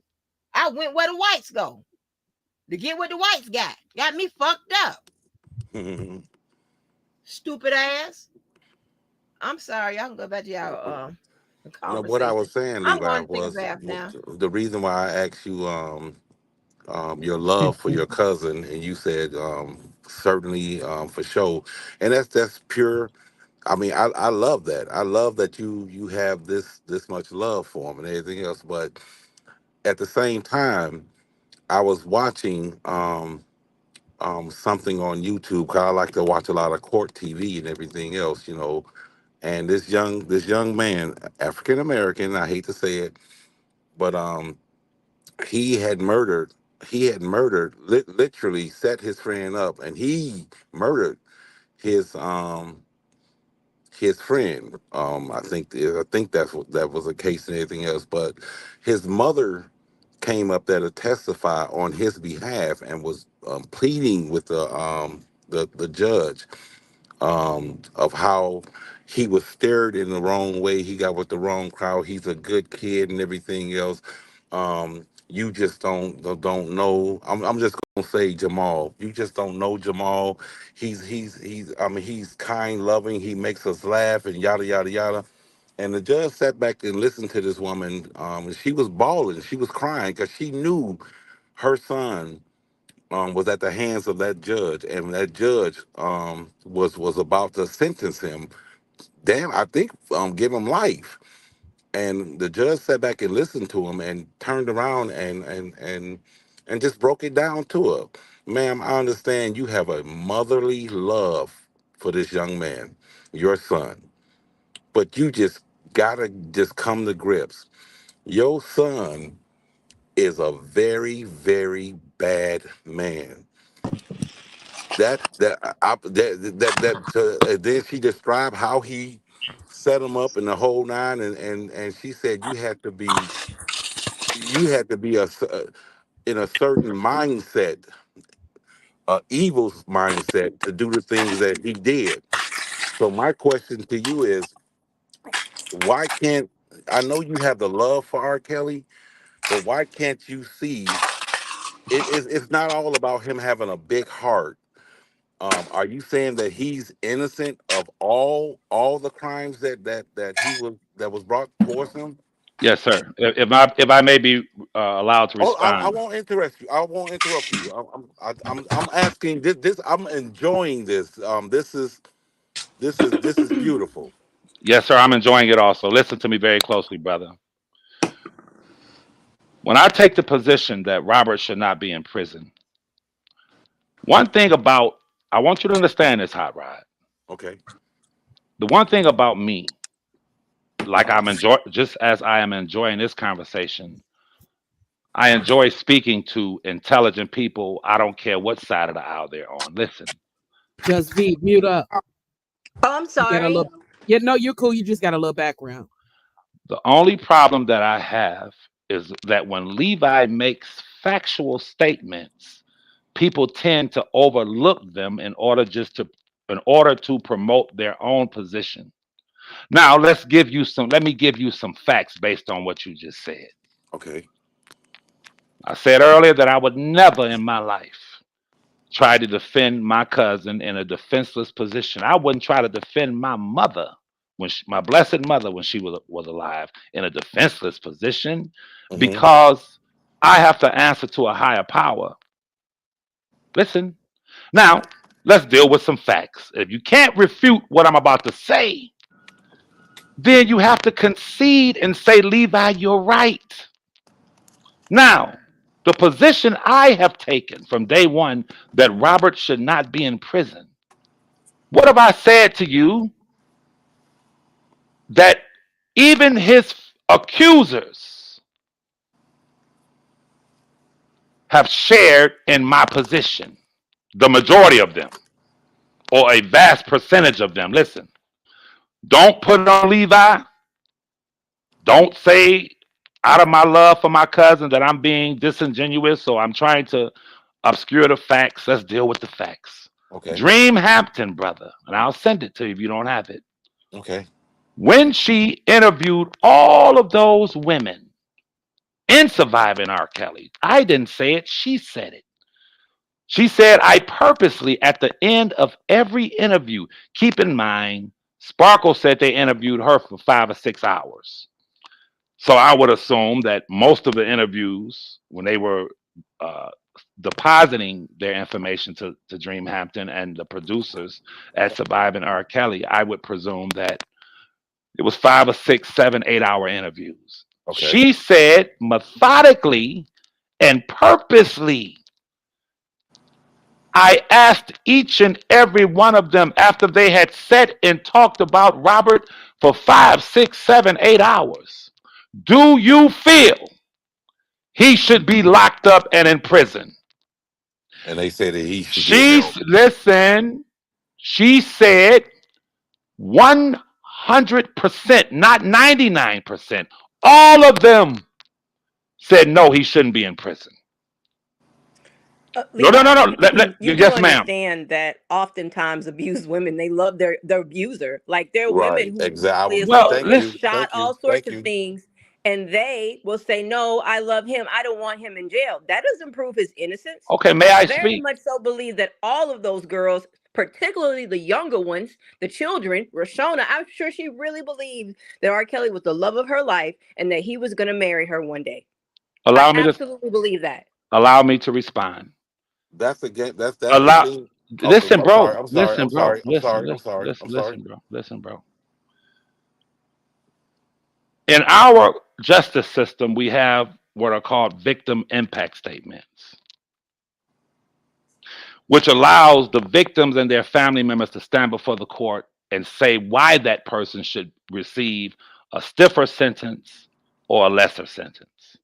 I went where the whites go to get what the whites got. Got me fucked up. Stupid ass. I'm sorry. Y'all can go back to y'all No, what I conversation. was saying, I'm Levi, going to take a was bath now. the reason why I asked you your love for your cousin, and you said certainly for sure, and that's pure. I mean, I love that. I love that you have this much love for him and everything else. But at the same time, I was watching something on YouTube. 'Cause I like to watch a lot of court TV and everything else, And this young man, African American, I hate to say it, but he had murdered. He had murdered, literally set his friend up, and he murdered his his friend. I think that was the case and everything else. But his mother came up there to testify on his behalf and was pleading with the judge of how he was steered in the wrong way. He got with the wrong crowd. He's a good kid and everything else. You just don't know. I'm just gonna say Jamal. You just don't know Jamal. He's. I mean, he's kind, loving. He makes us laugh and yada yada yada. And the judge sat back and listened to this woman. And she was bawling. She was crying because she knew her son was at the hands of that judge, and that judge was about to sentence him. Damn, I think give him life. And the judge sat back and listened to him and turned around and just broke it down to her. Ma'am, I understand you have a motherly love for this young man, your son, but you just gotta just come to grips. Your son is a very, very bad man. Then she described how he set him up in the whole nine, and she said you had to be in a certain mindset, evil mindset, to do the things that he did. So my question to you is, why can't I know you have the love for R. Kelly, but why can't you see it's not all about him having a big heart. Are you saying that he's innocent of all the crimes that was brought towards him? Yes, sir. If I may be allowed to Oh, I respond. won't interrupt you. I won't interrupt you. I'm asking this. I'm enjoying this. This is beautiful. Yes, sir. I'm enjoying it also. Listen to me very closely, brother. When I take the position that Robert should not be in prison, one thing about I want you to understand this, Hot Rod. Okay. The one thing about me, like just as I am enjoying this conversation, I enjoy speaking to intelligent people. I don't care what side of the aisle they're on. Listen, Just V, mute up. Oh, I'm You got a sorry. little. Yeah, no, you're cool. You just got a little background. the only problem that I have is that when Levi makes factual statements, people tend to overlook them in order to promote their own position. Now, let me give you some facts based on what you just said. Okay. I said earlier that I would never in my life try to defend my cousin in a defenseless position. I wouldn't try to defend my mother my blessed mother when she was alive in a defenseless position Hmm. because I have to answer to a higher power. Listen, now let's deal with some facts. If you can't refute what I'm about to say, then you have to concede and say, Levi, you're right. Now, the position I have taken from day one that Robert should not be in prison. What have I said to you that even his accusers have shared in my position. The majority of them, or a vast percentage of them. Listen, don't put it on Levi. Don't say out of my love for my cousin that I'm being disingenuous or I'm trying to obscure the facts. Let's deal with the facts. Okay. Dream Hampton, brother, and I'll send it to you if you don't have it. Okay. When she interviewed all of those women in Surviving R. Kelly, I didn't say it, she said it. She said, I purposely, at the end of every interview, keep in mind, Sparkle said they interviewed her for 5 or 6 hours. So I would assume that most of the interviews, when they were uh, depositing their information to Dream Hampton and the producers at Surviving R. Kelly, I would presume that it was 5 or 6, 7, 8 hour interviews. Okay. She said methodically and purposely, I asked each and every one of them after they had sat and talked about Robert for 5, 6, 7, 8 hours. Do you feel he should be locked up and in prison? And they said that he should get She help. listen. She said 100%, not 99%. All of them said no, he shouldn't be in prison. No, no, Levi, no, no. you do Yes, ma'am. understand that oftentimes abused women, they love their abuser. Like there are Right. women who Exactly. sexually Well, assaulted, Thank get you. listen. shot, Thank you. all sorts Thank of you. things, and they will say, "No, I love him. I don't want him in jail." That doesn't prove his innocence. Okay, may I I very speak? much so believe that all of those girls, particularly the younger ones, the children, Rashona, I'm sure she really believed that R. Kelly was the love of her life and that he was going to marry her one day. I Allow me to absolutely believe that. respond. That's again. That's the Allow. thing. Okay. Listen, I'm sorry. bro. I'm sorry. Listen, I'm bro. sorry. I'm Listen, sorry. I'm listen, sorry. I'm listen, sorry. listen, bro. Listen, bro. In our justice system, we have what are called victim impact statements, which allows the victims and their family members to stand before the court and say why that person should receive a stiffer sentence or a lesser sentence.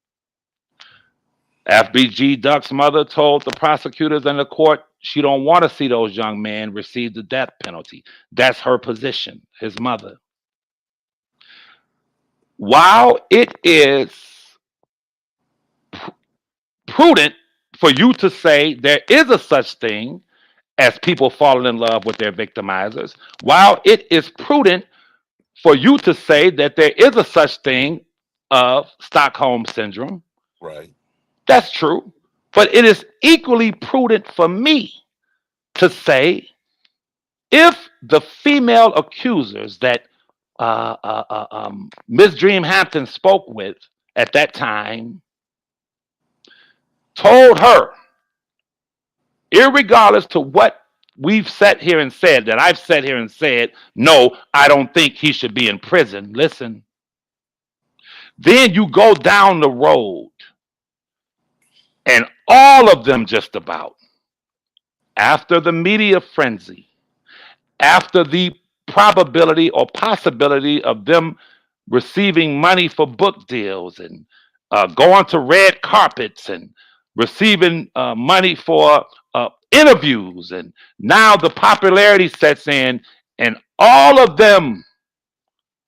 FBG Duck's mother told the prosecutors and the court she don't want to see those young men receive the death penalty. That's her position, his mother. While it is prudent for you to say there is a such thing as people falling in love with their victimizers, while it is prudent for you to say that there is a such thing of Stockholm syndrome, Right. that's true. But it is equally prudent for me to say if the female accusers that Ms. Dream Hampton spoke with at that time told her, irregardless to what we've sat here and said, that I've sat here and said, no, I don't think he should be in prison. Listen, then you go down the road and all of them just about, after the media frenzy, after the probability or possibility of them receiving money for book deals and going to red carpets and receiving money for interviews. And now the popularity sets in, and all of them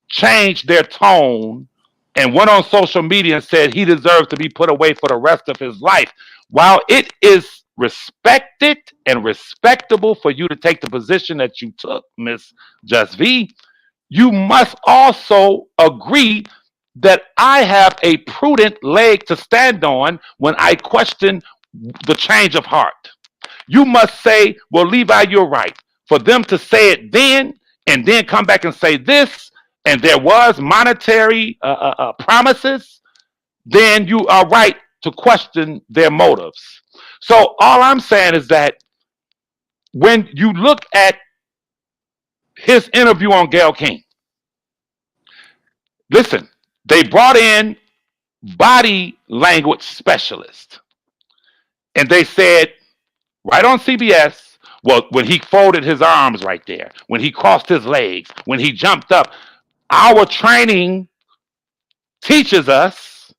changed their tone and went on social media and said he deserves to be put away for the rest of his life. While it is respected and respectable for you to take the position that you took, Miss Just V, you must also agree that I have a prudent leg to stand on when I question the change of heart. You must say, well, Levi, you're right. For them to say it then and then come back and say this, and there was monetary promises, then you are right to question their motives. So all I'm saying is that when you look at his interview on Gayle King, listen, they brought in body language specialists, and they said right on CBS, well, when he folded his arms right there, when he crossed his legs, when he jumped up, our training teaches us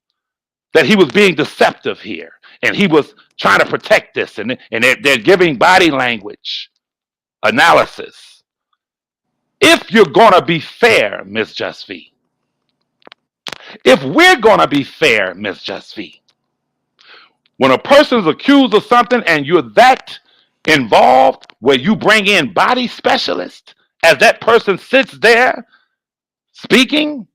that he was being deceptive here. and he was trying to protect this, and they're giving body language analysis. If you're gonna be fair, Miss Just V, if we're gonna be fair, Miss Just V, when a person's accused of something and you're that involved where you bring in body specialists as that person sits there speaking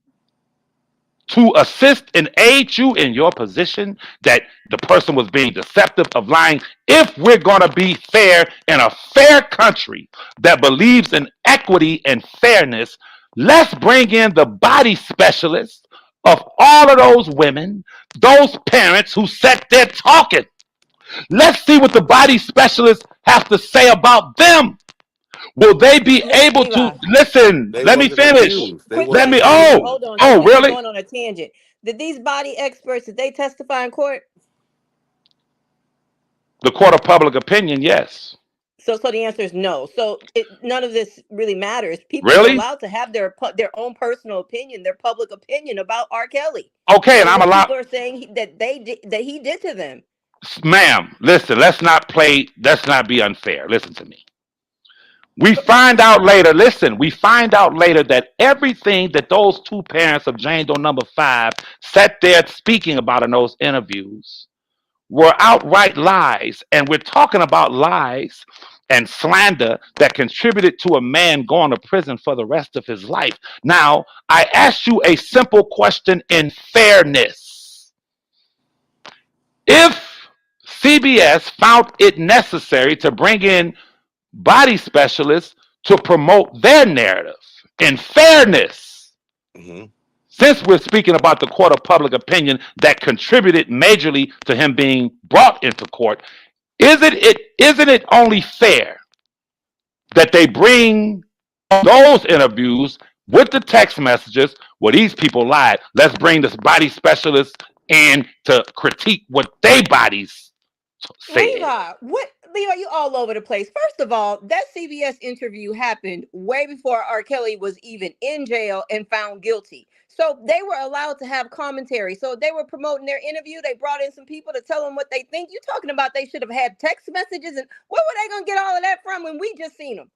to assist and aid you in your position that the person was being deceptive of lying. If we're going to be fair in a fair country that believes in equity and fairness, let's bring in the body specialists of all of those women, those parents who sat there talking. Let's see what the body specialists have to say about them. Will they be able to listen? They Let me wasn't finish. accused. They Quick Let wasn't me. question. accused. Hold on. Oh, So really? going on a tangent. Did these body experts, did they testify in court? The court of public opinion, yes. So the answer is no. So none of this really matters. People are Really? allowed to have their own personal opinion, their public opinion about R. Kelly. Okay, and I'm what allowed. people are saying that he did to them. Ma'am, listen. Let's not play. Let's not be unfair. Listen to me. We find out later. Listen. We find out later that everything that those two parents of Jane Doe number 5 sat there speaking about in those interviews were outright lies, and we're talking about lies and slander that contributed to a man going to prison for the rest of his life. Now, I asked you a simple question in fairness. If CBS found it necessary to bring in body specialists to promote their narrative in fairness, since we're speaking about the court of public opinion that contributed majorly to him being brought into court, isn't it only fair that they bring those interviews with the text messages where these people lied? Let's bring this body specialist in to critique what they bodies said. Levi, you all over the place. First of all, that CBS interview happened way before R. Kelly was even in jail and found guilty. So they were allowed to have commentary. So they were promoting their interview. They brought in some people to tell them what they think. You talking about they should have had text messages, and where were they going to get all of that from when we just seen them?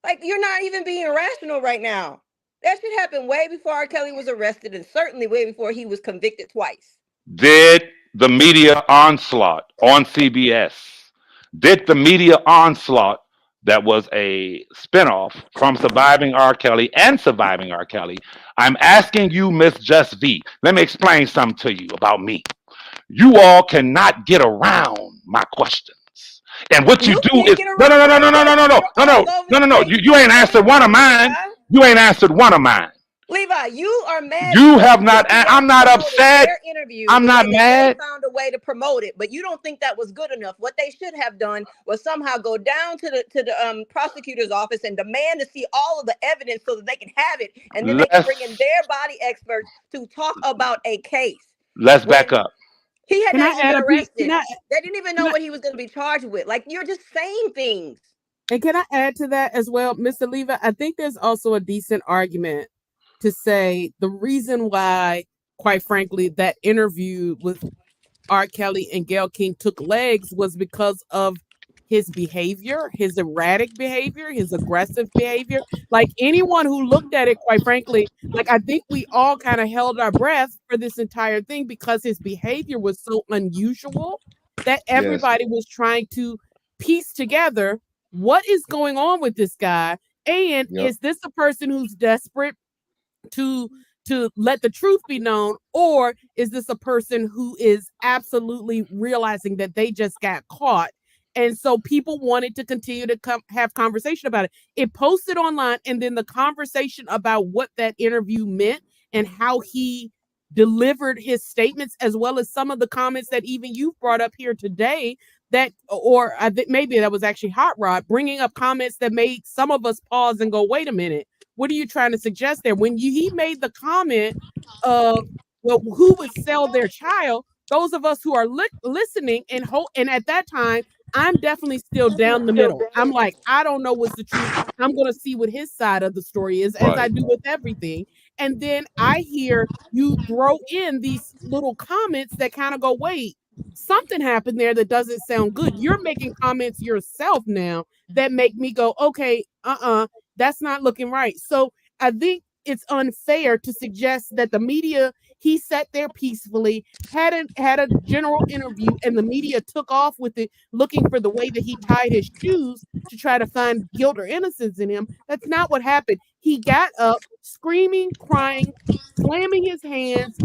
Like, you're not even being rational right now. That should happen way before R. Kelly was arrested, and certainly way before he was convicted twice. Did the media onslaught on CBS, did the media onslaught that was a spinoff from Surviving R. Kelly and Surviving R. Kelly, I'm asking you, Miss Just V, let me explain something to you about me. You all cannot get around my questions. And what you do is no. You ain't answered one of mine. You ain't answered one of mine. Levi, you are mad. You have not. I'm not upset. I'm not mad. They found a way to promote it, but you don't think that was good enough. What they should have done was somehow go down to the prosecutor's office and demand to see all of the evidence so that they can have it, and then they can bring in their body experts to talk about a case. Let's back up. He had not been arrested. They didn't even know what he was going to be charged with. Like, you're just saying things. And can I add to that as well, Mr. Levi? I think there's also a decent argument to say the reason why, quite frankly, that interview with R. Kelly and Gayle King took legs was because of his behavior, his erratic behavior, his aggressive behavior. Like, anyone who looked at it, quite frankly, like, I think we all kind of held our breath for this entire thing because his behavior was so unusual that everybody was trying to piece together what is going on with this guy, and is this a person who's desperate to let the truth be known, or is this a person who is absolutely realizing that they just got caught? And so people wanted to continue to have conversation about it. It posted online, and then the conversation about what that interview meant and how he delivered his statements, as well as some of the comments that even you brought up here today, that, or I think maybe that was actually Hot Rod bringing up comments that made some of us pause and go, wait a minute, what are you trying to suggest there? When he made the comment of, well, who would sell their child? Those of us who are listening and at that time, I'm definitely still down the middle. I'm like, I don't know what's the truth. I'm going to see what his side of the story is, as I do with everything. And then I hear you throw in these little comments that kind of go, wait, something happened there that doesn't sound good. You're making comments yourself now that make me go, okay, that's not looking right. So I think it's unfair to suggest that the media, he sat there peacefully, had a general interview, and the media took off with it, looking for the way that he tied his shoes to try to find guilt or innocence in him. That's not what happened. He got up, screaming, crying, slamming his hands.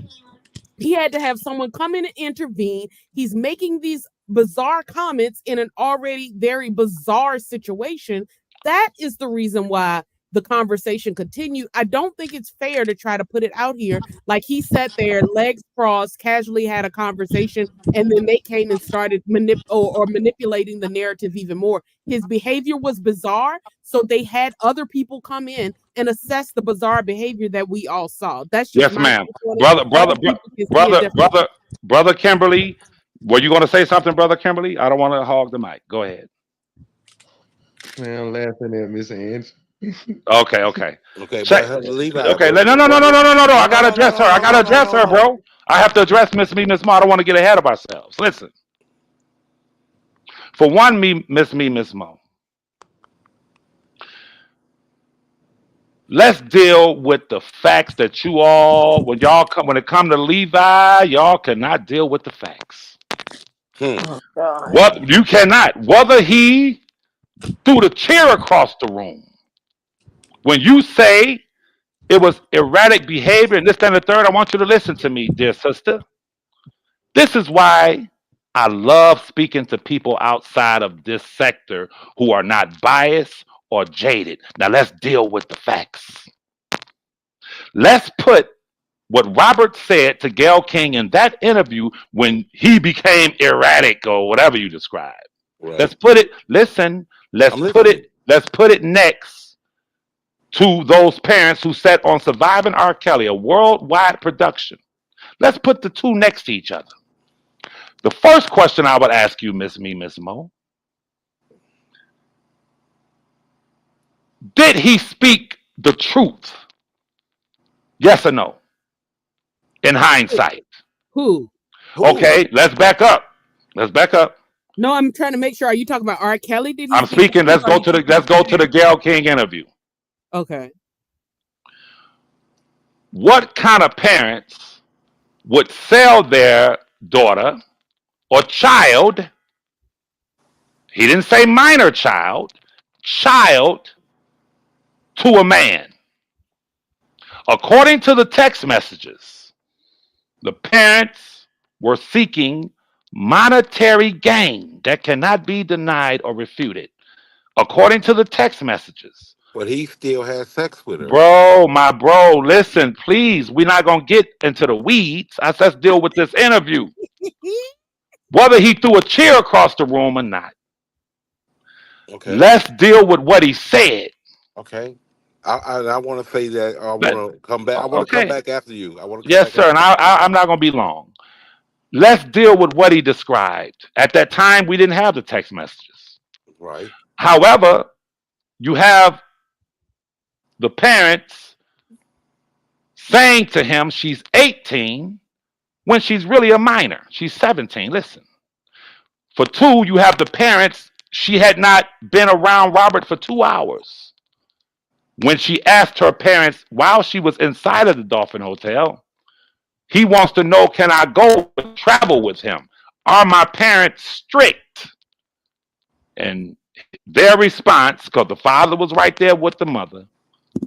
He had to have someone come in and intervene. He's making these bizarre comments in an already very bizarre situation. That is the reason why the conversation continued. I don't think it's fair to try to put it out here like he sat there, legs crossed, casually had a conversation, and then they came and started manipulating the narrative even more. His behavior was bizarre, so they had other people come in and assess the bizarre behavior that we all saw. That's just Yes, my ma'am. take on it. Brother, Other brother, people can see it brother, differently. brother Kimberly. Were you going to say something, brother Kimberly? I don't want to hog the mic. Go ahead. Man, I'm laughing at Miss Ange. Okay, okay. Okay, Check. but Levi, Okay, but no, no, no, no, brother, no, no, no, no. no, I no, gotta no, no, address her. no, I no, gotta no, no, address no, her, no. bro. I have to address Miss Mo. I don't want to get ahead of ourselves. Listen. For one, Miss Mo. Let's deal with the facts that you all, when it come to Levi, y'all cannot deal with the facts. Oh God. What you cannot. Whether he threw the chair across the room. When you say it was erratic behavior and this, that, and the third, I want you to listen to me, dear sister. This is why I love speaking to people outside of this sector who are not biased or jaded. Now let's deal with the facts. Let's put what Robert said to Gayle King in that interview when he became erratic or whatever you described. Right. Let's put it, listen, I'm listening. let's put it next to those parents who sat on Surviving R. Kelly, a worldwide production. Let's put the two next to each other. The first question I would ask you, Miss Mo, did he speak the truth? Yes or no? In hindsight. Who? Okay, let's back up. Let's back up. No, I'm trying to make sure. Are you talking about R. Kelly? Did he I'm speak? speaking. Let's go to the Gayle King interview. Okay. What kind of parents would sell their daughter or child? He didn't say minor child to a man. According to the text messages, the parents were seeking monetary gain that cannot be denied or refuted. According to the text messages. But he still had sex with her. My bro, listen, please. We're not going to get into the weeds. Let's deal with this interview. Whether he threw a chair across the room or not. Okay. Let's deal with what he said. Okay. I want to say that I want to come back. I want to Okay. come back after you. I want to come Yes, back sir. And I'm not going to be long. Let's deal with what he described. At that time, we didn't have the text messages. Right. However, you have the parents saying to him she's 18 when she's really a minor. She's 17. Listen. For two, you have the parents. She had not been around Robert for 2 hours. When she asked her parents while she was inside of the Dolphin Hotel, he wants to know, can I go and travel with him? Are my parents strict? And their response, because the father was right there with the mother,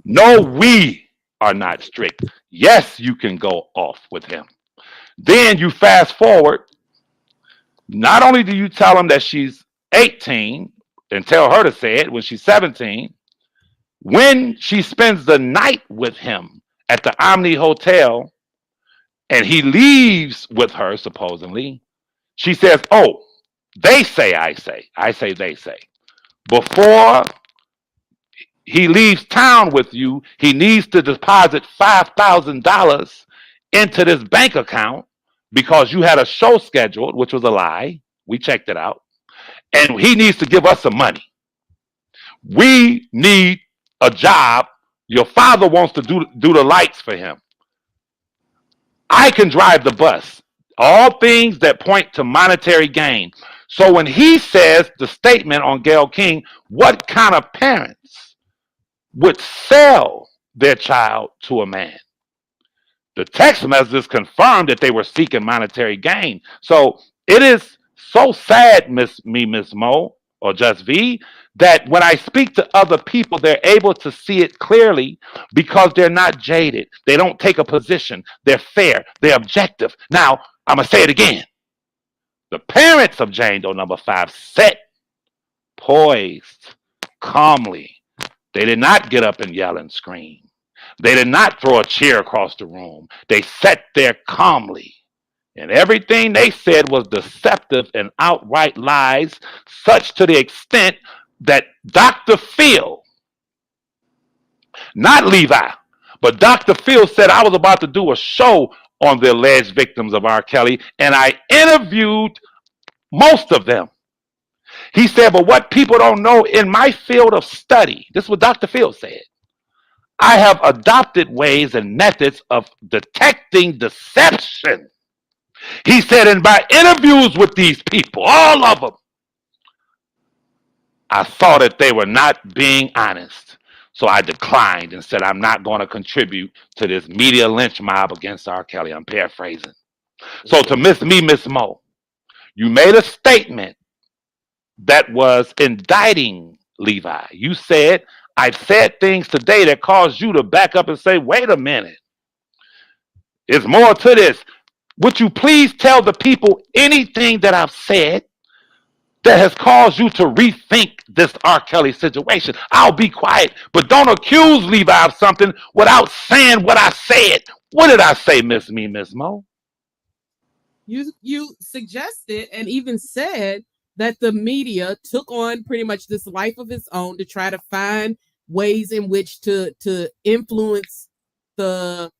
no, we are not strict. Yes, you can go off with him. Then you fast forward. Not only do you tell him that she's 18 and tell her to say it when she's 17, when she spends the night with him at the Omni Hotel and he leaves with her, supposedly, she says, oh, they say, I say, they say. Before he leaves town with you, he needs to deposit $5,000 into this bank account because you had a show scheduled, which was a lie. We checked it out. And he needs to give us some money. We need a job. Your father wants to do the lights for him. I can drive the bus. All things that point to monetary gain. So when he says the statement on Gayle King, what kind of parents would sell their child to a man? The text messages confirmed that they were seeking monetary gain. So it is so sad, Miss Mo, or Just V, that when I speak to other people, they're able to see it clearly because they're not jaded. They don't take a position. They're fair. They're objective. Now, I'm going to say it again. The parents of Jane Doe number 5 sat poised, calmly. They did not get up and yell and scream. They did not throw a chair across the room. They sat there calmly. And everything they said was deceptive and outright lies, such to the extent that Dr. Phil, not Levi, but Dr. Phil said I was about to do a show on the alleged victims of R. Kelly, and I interviewed most of them. He said, but what people don't know in my field of study, this is what Dr. Phil said, I have adopted ways and methods of detecting deception. He said, and by interviews with these people, all of them, I saw that they were not being honest. So I declined and said, I'm not going to contribute to this media lynch mob against R. Kelly. I'm paraphrasing. So to Miss Mo, you made a statement that was indicting Levi. You said, I've said things today that caused you to back up and say, wait a minute. There's more to this. Would you please tell the people anything that I've said that has caused you to rethink this R. Kelly situation? I'll be quiet, but don't accuse Levi of something without saying what I said. What did I say, Miss Mo? You suggested and even said that the media took on pretty much this life of its own to try to find ways in which to influence the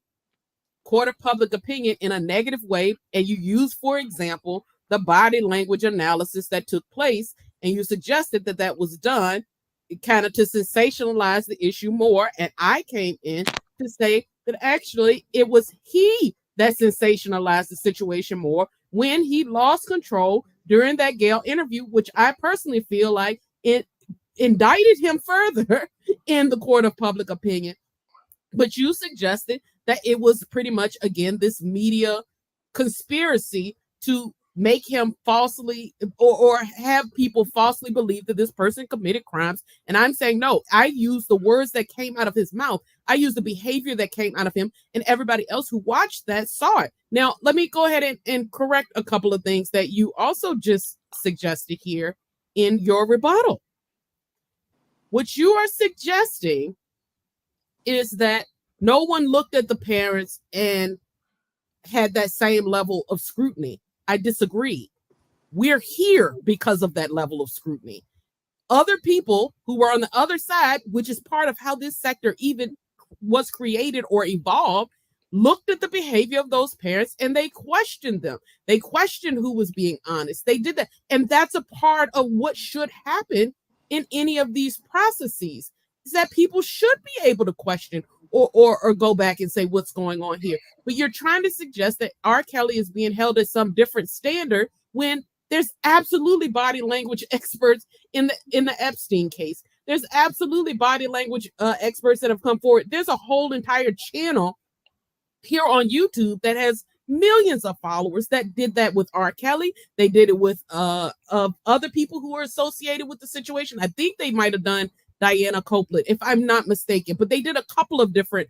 court of public opinion in a negative way. And you used, for example, the body language analysis that took place, and you suggested that that was done kind of to sensationalize the issue more. And I came in to say that actually it was he that sensationalized the situation more when he lost control during that Gayle interview, which I personally feel like it indicted him further in the court of public opinion. But you suggested that it was pretty much, again, this media conspiracy to make him falsely or have people falsely believe that this person committed crimes. And I'm saying, no, I use the words that came out of his mouth. I use the behavior that came out of him, and everybody else who watched that saw it. Now, let me go ahead and correct a couple of things that you also just suggested here in your rebuttal. What you are suggesting is that no one looked at the parents and had that same level of scrutiny. I disagree. We're here because of that level of scrutiny. Other people who were on the other side, which is part of how this sector even was created or evolved, looked at the behavior of those parents and they questioned them. They questioned who was being honest. They did that. And that's a part of what should happen in any of these processes, is that people should be able to question or go back and say what's going on here. But you're trying to suggest that R. Kelly is being held at some different standard when there's absolutely body language experts in the Epstein case. There's absolutely body language experts that have come forward. There's a whole entire channel here on YouTube that has millions of followers that did that with R. Kelly. They did it with other people who were associated with the situation. I think they might have done Diana Copeland, if I'm not mistaken, but they did a couple of different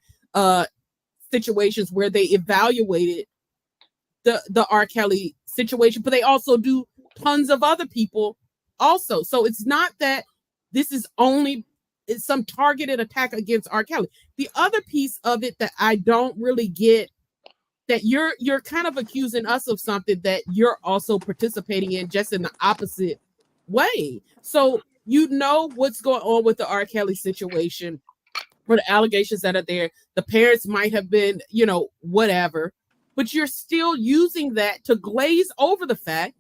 situations where they evaluated the R. Kelly situation, but they also do tons of other people also. So it's not that this is only some targeted attack against R. Kelly. The other piece of it that I don't really get, that you're kind of accusing us of something that you're also participating in just in the opposite way. So you know what's going on with the R. Kelly situation, or the allegations that are there. The parents might have been, whatever, but you're still using that to glaze over the fact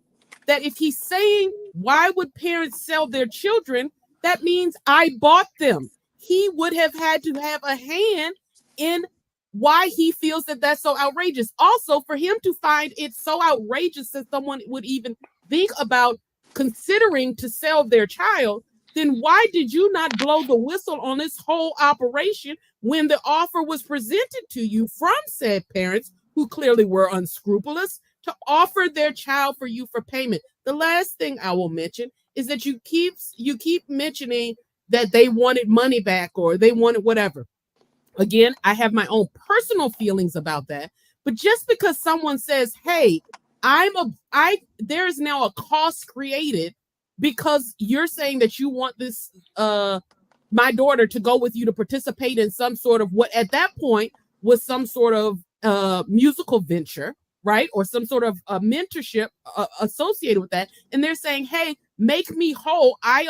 that if he's saying, why would parents sell their children? That means I bought them. He would have had to have a hand in why he feels that that's so outrageous. Also, for him to find it so outrageous that someone would even think about considering to sell their child, then why did you not blow the whistle on this whole operation when the offer was presented to you from said parents who clearly were unscrupulous to offer their child for you for payment? The last thing I will mention is that you keep mentioning that they wanted money back or they wanted whatever. Again, I have my own personal feelings about that, but just because someone says, "Hey, there is now a cost created because you're saying that you want this my daughter to go with you to participate in some sort of what at that point was some sort of musical venture, right? Or some sort of mentorship associated with that. And they're saying, hey, make me whole. I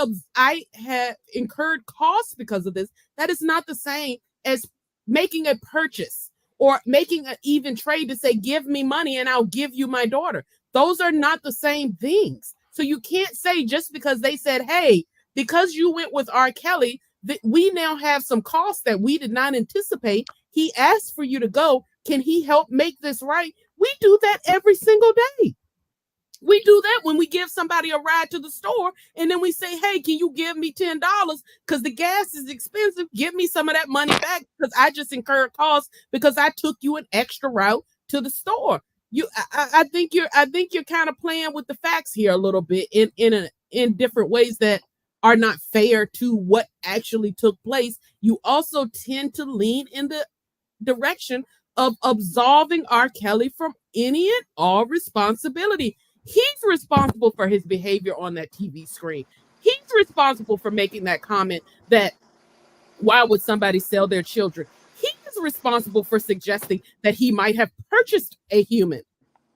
have incurred costs because of this. That is not the same as making a purchase or making an even trade to say, give me money and I'll give you my daughter. Those are not the same things. So you can't say just because they said, hey, because you went with R. Kelly, that we now have some costs that we did not anticipate. He asked for you to go. Can he help make this right? We do that every single day. We do that when we give somebody a ride to the store and then we say, hey, can you give me $10 because the gas is expensive? Give me some of that money back because I just incurred costs because I took you an extra route to the store. I think you're kind of playing with the facts here a little bit in different ways that are not fair to what actually took place. You also tend to lean in the direction of absolving R. Kelly from any and all responsibility. He's responsible for his behavior on that TV screen. He's responsible for making that comment that why would somebody sell their children? He is responsible for suggesting that he might have purchased a human,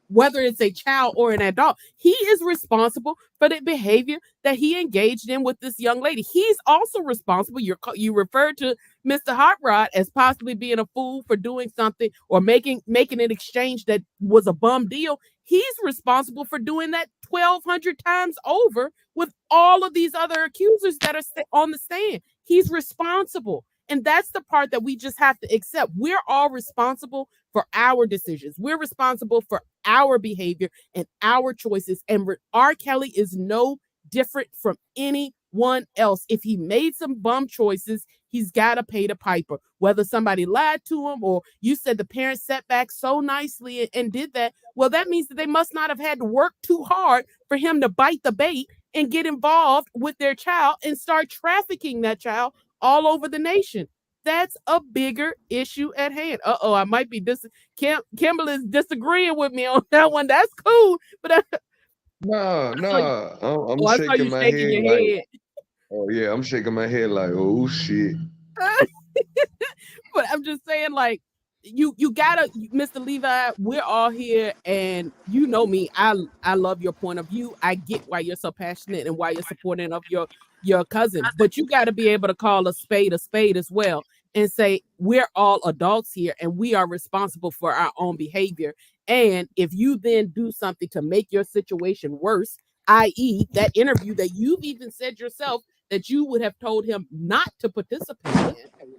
whether it's a child or an adult. He is responsible for the behavior that he engaged in with this young lady. He's also responsible. You referred to Mr. Hot Rod as possibly being a fool for doing something or making an exchange that was a bum deal. He's responsible for doing that 1,200 times over with all of these other accusers that are on the stand. He's responsible. And that's the part that we just have to accept. We're all responsible for our decisions. We're responsible for our behavior and our choices. And R. Kelly is no different from anyone else. If he made some bum choices, he's got to pay the piper. Whether somebody lied to him or you said the parents sat back so nicely and did that, well, that means that they must not have had to work too hard for him to bite the bait and get involved with their child and start trafficking that child all over the nation. That's a bigger issue at hand. I might be Kimberly's disagreeing with me on that one. That's cool, but I'm I saw shaking you my shaking head your like, head. oh yeah, I'm shaking my head like, oh shit. But I'm just saying, like, you gotta, Mr. Levi, we're all here, and you know me. I love your point of view. I get why you're so passionate and why you're supporting of your cousin, but you got to be able to call a spade as well and say we're all adults here and we are responsible for our own behavior. And if you then do something to make your situation worse, i.e. that interview that you've even said yourself that you would have told him not to participate in,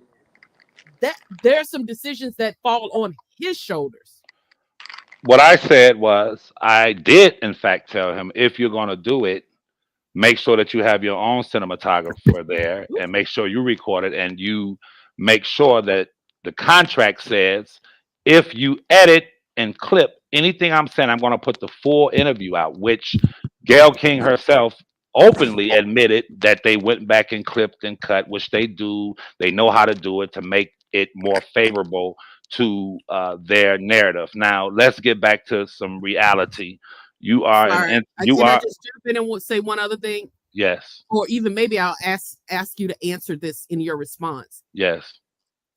that there are some decisions that fall on his shoulders. What I said was, I did in fact tell him, if you're going to do it, make sure that you have your own cinematographer there and make sure you record it and you make sure that the contract says if you edit and clip anything I'm saying, I'm going to put the full interview out, which Gail King herself openly admitted that they went back and clipped and cut, which they do. They know how to do it to make it more favorable to their narrative. Now, let's get back to some reality. You are Sorry, you can I are just jump in and say one other thing? yes. Or even maybe I'll ask you to answer this in your response. Yes.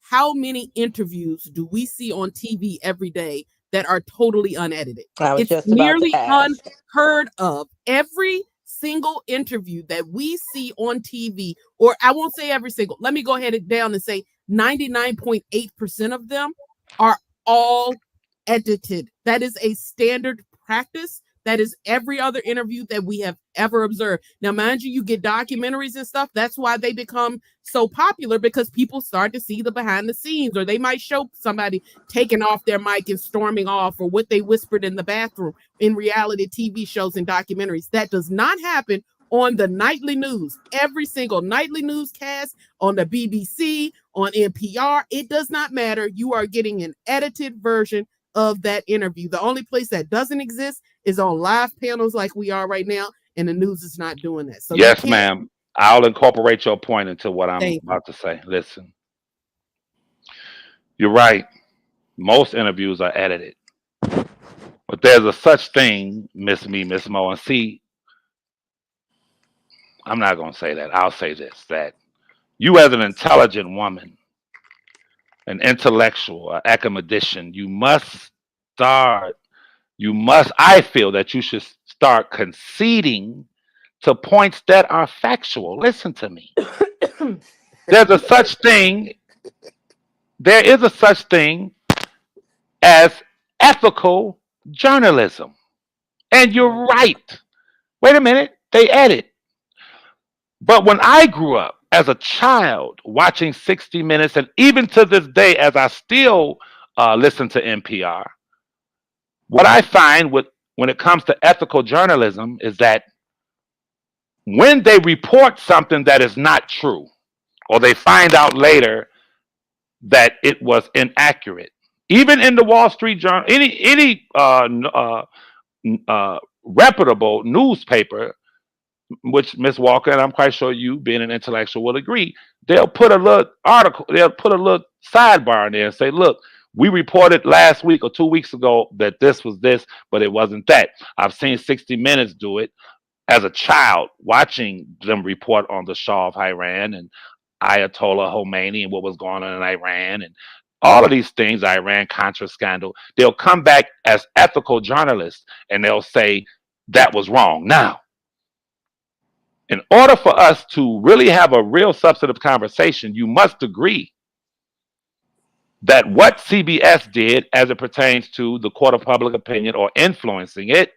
How many interviews do we see on TV every day that are totally unedited? I was It's just about to nearly ask. unheard of. Every single interview that we see on TV, or I won't say every single, let me go ahead and down and say 99.8% of them are all edited. That is a standard practice That is every other interview that we have ever observed. Now, mind you, you get documentaries and stuff. That's why they become so popular, because people start to see the behind the scenes, or they might show somebody taking off their mic and storming off, or what they whispered in the bathroom in reality TV shows and documentaries. That does not happen on the nightly news. Every single nightly newscast on the BBC, on NPR, it does not matter. You are getting an edited version of that interview. The only place that doesn't exist is on live panels like we are right now, and the news is not doing that. So yes, ma'am. I'll incorporate your point into what I'm about to say. Listen, you're right. Most interviews are edited, but there's a such thing, Miss Mo, and see, I'm not going to say that. I'll say this: that you, as an intelligent woman, an intellectual, an academician, I feel that you should start conceding to points that are factual. Listen to me. There is a such thing as ethical journalism. And you're right. Wait a minute, they edit. But when I grew up as a child watching 60 Minutes, and even to this day, as I still listen to NPR, what I find when it comes to ethical journalism is that when they report something that is not true, or they find out later that it was inaccurate, even in the Wall Street Journal, any reputable newspaper, which Miss Walker, and I'm quite sure you, being an intellectual, will agree, they'll put a little article, they'll put a little sidebar in there and say, look, we reported last week or 2 weeks ago that this was this, but it wasn't that. I've seen 60 Minutes do it as a child, watching them report on the Shah of Iran and Ayatollah Khomeini and what was going on in Iran and all of these things, Iran-Contra scandal. They'll come back as ethical journalists and they'll say that was wrong. Now, in order for us to really have a real substantive conversation, you must agree that what CBS did as it pertains to the court of public opinion or influencing it,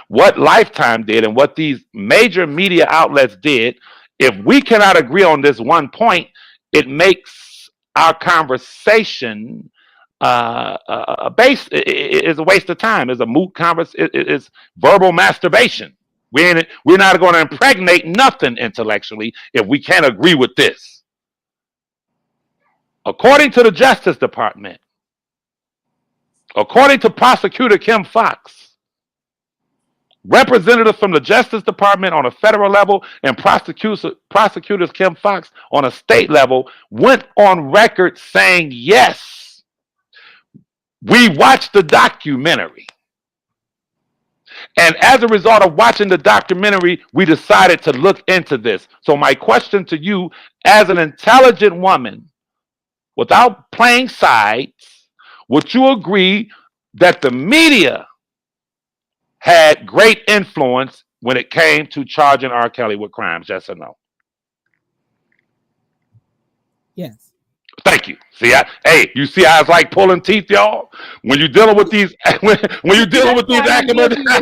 what Lifetime did, and what these major media outlets did, if we cannot agree on this one point, it makes our conversation is a waste of time. It's a moot conversation. It's verbal masturbation. We're not going to impregnate nothing intellectually if we can't agree with this. According to the Justice Department, according to Prosecutor Kim Foxx, representatives from the Justice Department on a federal level and prosecutors Kim Foxx on a state level went on record saying, yes, we watched the documentary. And as a result of watching the documentary, we decided to look into this. So my question to you, as an intelligent woman, without playing sides, would you agree that the media had great influence when it came to charging R. Kelly with crimes? Yes or no? Yes. Thank you. See, you see how it's like pulling teeth, y'all? When you're dealing with these, when you're dealing with these academics. Because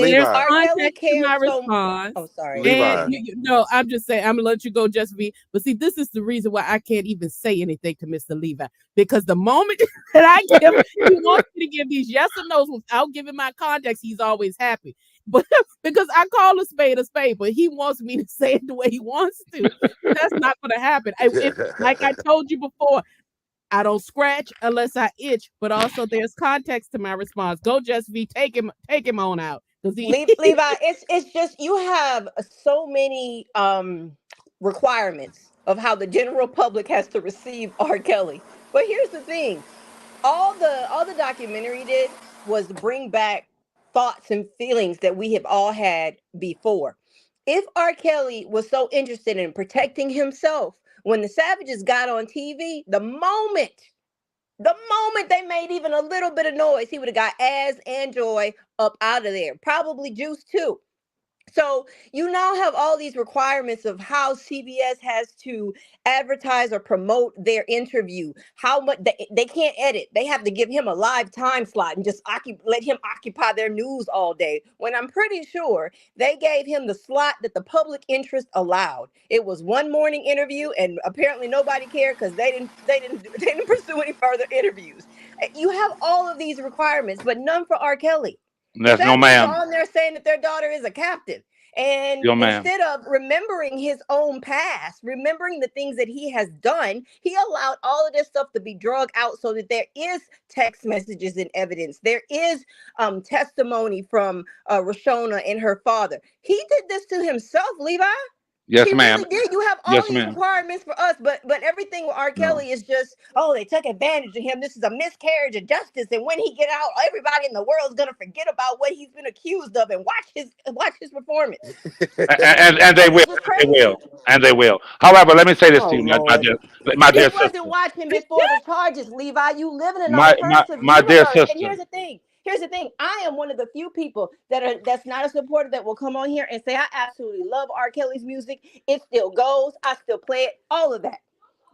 there's context to my response. Oh, sorry. And no, I'm just saying, I'm gonna let you go, just be. But see, this is the reason why I can't even say anything to Mr. Levi, because the moment that I give, he wants me to give these yes or no's without giving my context, he's always happy. But because I call a spade, but he wants me to say it the way he wants to. That's not going to happen. Like I told you before, I don't scratch unless I itch. But also, there's context to my response. Go, Just V, take him on out. Levi, it's just you have so many requirements of how the general public has to receive R. Kelly. But here's the thing: all the documentary did was bring back thoughts and feelings that we have all had before. If R. Kelly was so interested in protecting himself, when the Savages got on TV, the moment they made even a little bit of noise, he would have got Az and Joy up out of there. Probably Juice too. So you now have all these requirements of how CBS has to advertise or promote their interview. How much they can't edit. They have to give him a live time slot and just let him occupy their news all day. When I'm pretty sure they gave him the slot that the public interest allowed. It was one morning interview, and apparently nobody cared because they didn't pursue any further interviews. You have all of these requirements, but none for R. Kelly. The That's no savages ma'am. are on there saying that their daughter is a captive. And Yo, ma'am. instead of remembering his own past, remembering the things that he has done, he allowed all of this stuff to be drug out so that there is text messages and evidence. There is testimony from Rashona and her father. He did this to himself, Levi. Yes, He ma'am. really did. You have all Yes, these ma'am. requirements for us, but everything with R. No. Kelly is just, oh, they took advantage of him. This is a miscarriage of justice, and when he get out, everybody in the world is gonna forget about what he's been accused of and watch his performance. And they Like, will. it's just They will. crazy. And they will. However, let me say this Oh to you, Lord. my He dear wasn't sister. watching before the charges, Levi. You live in an My alternative my dear universe. And sister. here's the thing. Here's the thing. I am one of the few people that's not a supporter that will come on here and say I absolutely love R. Kelly's music. It still goes. I still play it. All of that.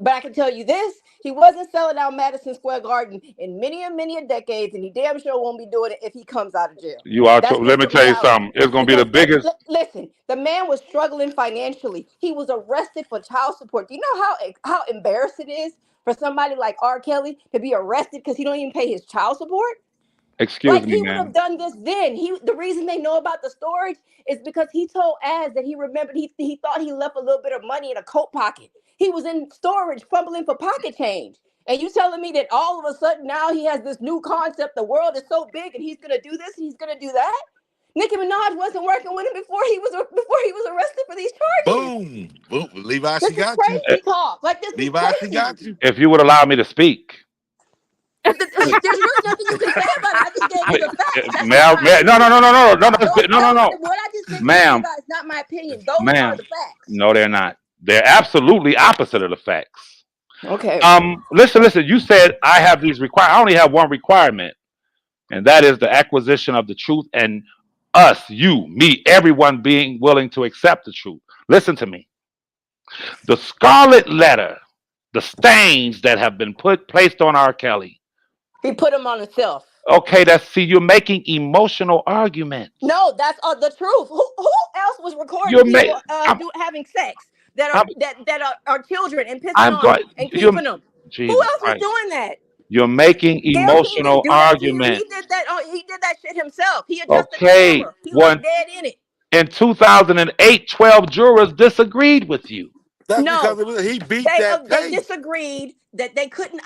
But I can tell you this: he wasn't selling out Madison Square Garden in many a decades, and he damn sure won't be doing it if he comes out of jail. You are. That's Let just me the tell you reality. something. It's gonna be the Because biggest. listen, the man was struggling financially. He was arrested for child support. Do you know how embarrassed it is for somebody like R. Kelly to be arrested because he don't even pay his child support? Excuse Like, me, he would have ma'am. done this then. The reason they know about the storage is because he told Az that he remembered he thought he left a little bit of money in a coat pocket. He was in storage fumbling for pocket change. And you telling me that all of a sudden now he has this new concept, the world is so big and he's gonna do this and he's gonna do that? Nicki Minaj wasn't working with him before he was arrested for these charges. Boom. Boom. Levi, she This is got you. Eh, crazy talk. Like, this is Levi, she crazy. got you. If you would allow me to speak. There's really nothing you can say about it. I just gave you the facts. That's not Ma'am, my no, no, opinion. no, no, no, no, no, no, What I just said to you, ma'am, Levi, is not my opinion. Those are ma'am. the facts. No, they're not. They're absolutely opposite of the facts. Okay. Listen. You said I have these I only have one requirement, and that is the acquisition of the truth, and us, you, me, everyone being willing to accept the truth. Listen to me. The scarlet letter, the stains that have been placed on R. Kelly. He put him on himself. Okay, you're making emotional arguments. No, that's the truth. Who else was recording You're ma- people I'm, having sex that I'm, are children and pissing I'm on them going. and You're keeping them? Who Jesus else was Christ. doing that? You're making Gail King didn't emotional do that to you. He arguments. did that. Oh, he did that shit himself. He adjusted the Okay. camera. He One looked dead in it. in 2008, 12 jurors disagreed with you. That's because No, he beat that they case. disagreed that they couldn't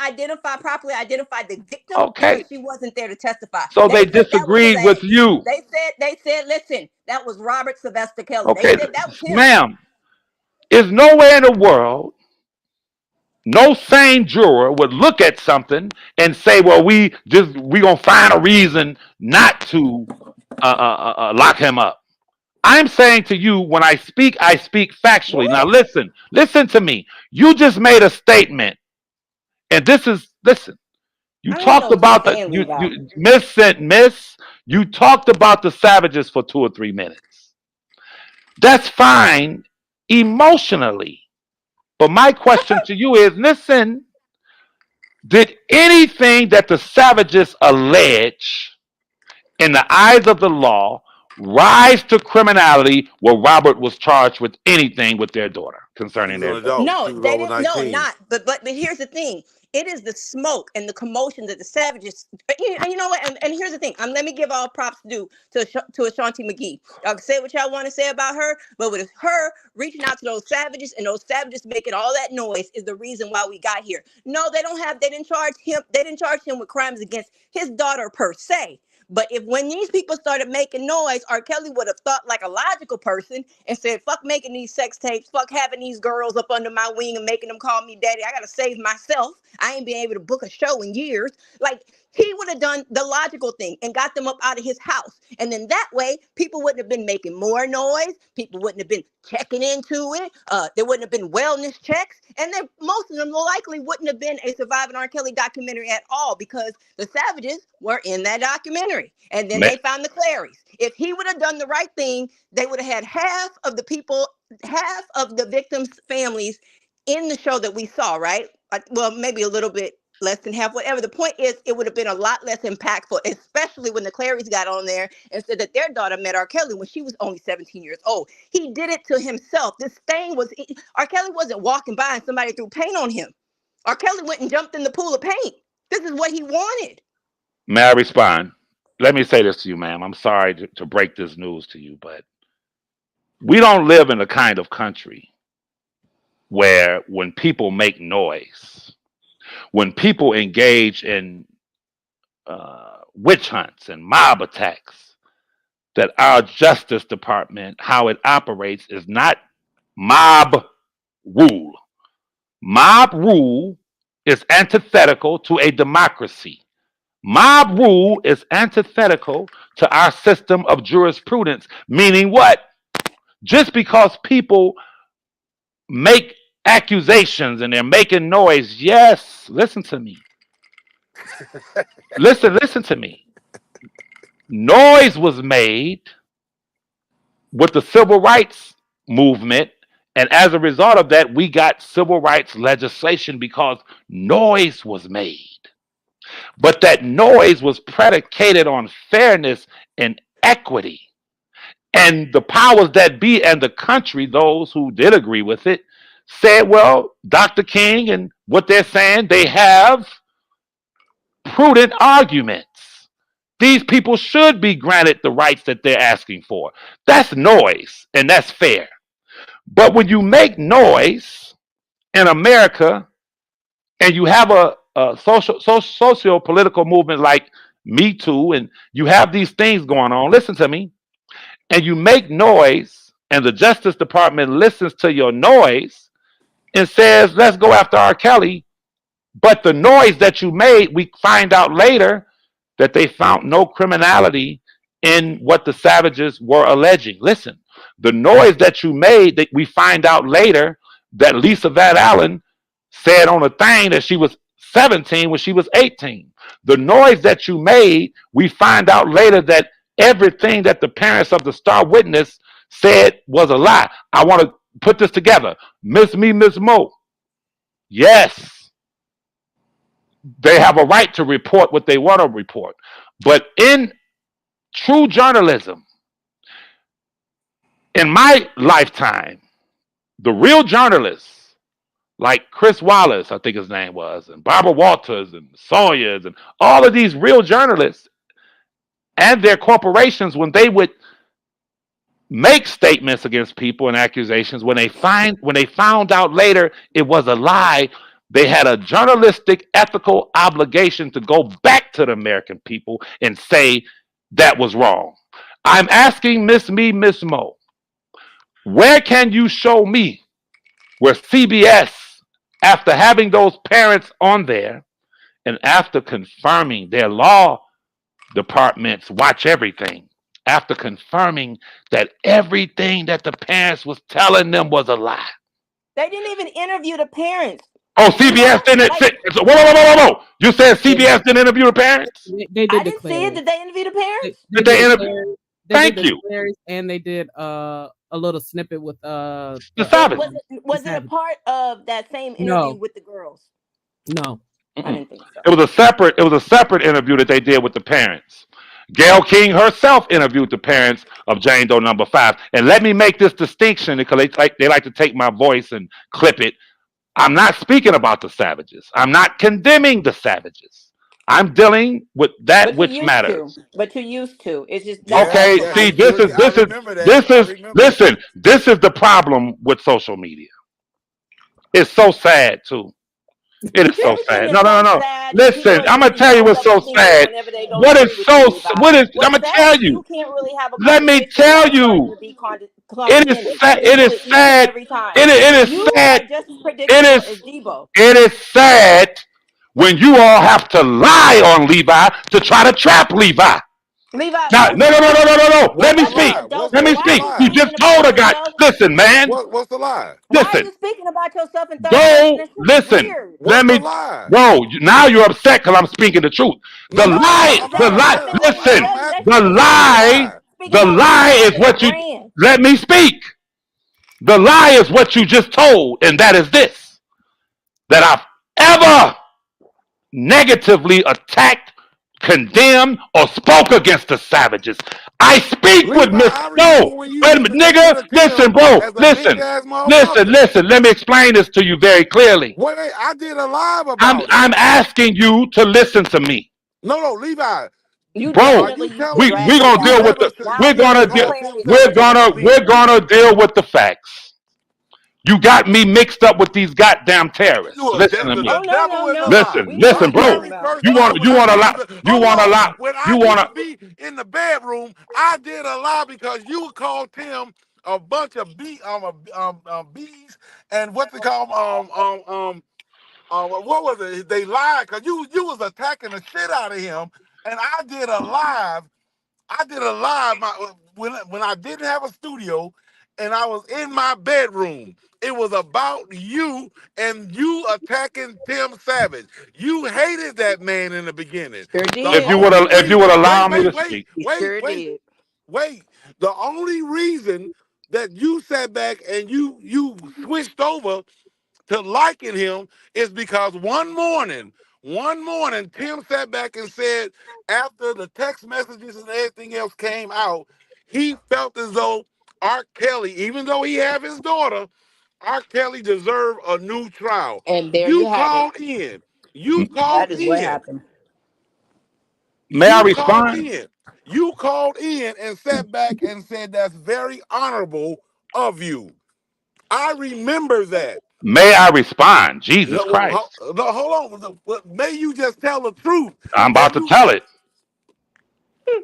properly identify the victim because Okay. she wasn't there to testify. So They they said that was his disagreed with ex. you. They said, listen, that was Robert Sylvester Kelly. They Okay, said that was him. ma'am, is nowhere in the world no sane juror would look at something and say, "Well, we gonna find a reason not to lock him up." I'm saying to you, when I speak factually. Now, What? listen to me. You just made a statement, and listen. You I don't even know talked what you're about saying, Levi. Miss. You talked about the savages for 2 or 3 minutes. That's fine emotionally. But my question to you is, listen, did anything that the savages allege in the eyes of the law rise to criminality where Robert was charged with anything with their daughter, She concerning was their an daughter? adult. She No, was they over didn't. No, 19. not. But here's the thing. It is the smoke and the commotion that the savages. And you know what? And here's the thing. Let me give all props to Ashanti McGee. Y'all can say what y'all want to say about her, but with her reaching out to those savages and those savages making all that noise is the reason why we got here. No, they don't have. They didn't charge him. They didn't charge him with crimes against his daughter per se. But if when these people started making noise, R. Kelly would have thought like a logical person and said, fuck making these sex tapes, fuck having these girls up under my wing and making them call me daddy. I gotta save myself. I ain't been able to book a show in years. Like, he would have done the logical thing and got them up out of his house. And then that way, people wouldn't have been making more noise. People wouldn't have been checking into it. There wouldn't have been wellness checks. And then most of them likely wouldn't have been a Surviving R. Kelly documentary at all, because the Savages were in that documentary. And then they found the Clary's. If he would have done the right thing, they would have had half of the victims' families in the show that we saw, right? Well, maybe a little bit less than half, whatever. The point is, it would have been a lot less impactful, especially when the Clarys got on there and said that their daughter met R. Kelly when she was only 17 years old. He did it to himself. This thing was, R. Kelly wasn't walking by and somebody threw paint on him. R. Kelly went and jumped in the pool of paint. This is what he wanted. May I respond? Let me say this to you, ma'am. I'm sorry to break this news to you, but we don't live in a kind of country where when people make noise, when people engage in witch hunts and mob attacks, that our Justice Department, how it operates, is not mob rule. Mob rule is antithetical to a democracy. Mob rule is antithetical to our system of jurisprudence, meaning what? Just because people make accusations and they're making noise, yes, listen to me. Listen to me. Noise was made with the civil rights movement, and as a result of that, we got civil rights legislation because noise was made. But that noise was predicated on fairness and equity. And the powers that be and the country, those who did agree with it, said, well, Dr. King and what they're saying, they have prudent arguments. These people should be granted the rights that they're asking for. That's noise, and that's fair. But when you make noise in America and you have a socio-political movement like Me Too, and you have these things going on, listen to me, and you make noise, and the Justice Department listens to your noise and says, let's go after R. Kelly, but the noise that you made, we find out later that they found no criminality in what the Savages were alleging. Listen, the noise that you made, that we find out later that Lisa Van Allen said on a thing that she was 17 when she was 18. The noise that you made, we find out later that everything that the parents of the star witness said was a lie. I want to put this together. Miss Me, Miss Mo. Yes, they have a right to report what they want to report. But in true journalism, in my lifetime, the real journalists, like Chris Wallace, I think his name was, and Barbara Walters and Sawyers and all of these real journalists and their corporations, when they would make statements against people and accusations, when they found out later it was a lie, they had a journalistic ethical obligation to go back to the American people and say that was wrong. I'm asking Miss Me, Miss Mo, where can you show me where CBS, after having those parents on there and after confirming their law departments watch everything, after confirming that everything that the parents was telling them was a lie? They didn't even interview the parents. Oh, CBS didn't. Whoa. You said CBS didn't interview the parents? They did. I didn't see it. Did they interview the parents? Did they interview? Thank you. And they did a little snippet with the Savage. Was it a part of that same interview with the girls? No. I didn't think so. It was a separate interview that they did with the parents. Gayle King herself interviewed the parents of Jane Doe number 5. And let me make this distinction, because they like to take my voice and clip it. I'm not speaking about the Savages. I'm not condemning the Savages. I'm dealing with that which matters. But you used to. It's just okay. See, this is the problem with social media. It's so sad too. It is so sad. No. Listen, I'm gonna tell you what's so sad. I'm gonna tell you. You can't really have a. Let me tell you. It is sad. It is sad. It is sad. It is sad when you all have to lie on Levi to try to trap Levi. Levi, Now, first no, of no, no, all, no, no, no. What's Let me the why are you speak. lie? indulging? Let me Why are speak. you You just speaking told about a guy, yourself? listen, man, What's the lie? Why are listen. you speaking about yourself in third person? Go This is listen. weird. Let What's the me, lie? bro. Now you're upset because I'm speaking the truth. The No, No, lie, that the ain't lie. nothing. Listen, That's the just what's the ignorant. lie, lie? Speaking the about lie is Levi as a what you. brand. Let me speak. The lie is what you just told, and that is this: that I've ever negatively attacked, condemned, or spoke against the savages. I speak with Levi, Miss. I No, remember when you wait a used minute, to consider nigga. Listen, Tim bro. as a bitch Listen, ass listen, motherfucker. listen. Let me explain this to you very clearly. Wait, I did a live I'm about it. I'm asking you to listen to me, No, Levi. You bro. Are you definitely used to telling drag We me this that gonna you deal out. with never the. Now you We're I'm getting never gonna you deal. called declaring Tim yourself We're Savage a gonna innocent. we're policeman? gonna deal with the facts. You got me mixed up with these goddamn terrorists. You a Listen to the me. Oh no, devil no, is a no. lie. Listen, We know what My listen, you're bro. talking very about. first time when You I want to used lie? to You hold want to on, lie? when I You want used to? to be in the bedroom, I did a lie because you called Tim a bunch of bees and what they call 'em, what was it? They lied because you was attacking the shit out of him, and I did a live. I did a live when I didn't have a studio and I was in my bedroom. It was about you and you attacking Tim Savage. You hated that man in the beginning. Sure The did. only If you would reason, allow me to speak, He sure did. wait. The only reason that you sat back and you switched over to liking him is because one morning, Tim sat back and said, after the text messages and everything else came out, he felt as though R. Kelly, even though he have his daughter, R. Kelly deserved a new trial. And there you You have it. called in. You That called is what in. happened. may I You called respond? in. You called in and sat back and said that's very honorable of you. I remember that. May I respond? Jesus No, Christ! no, hold on. May you just tell the truth. I'm about And to you, tell it.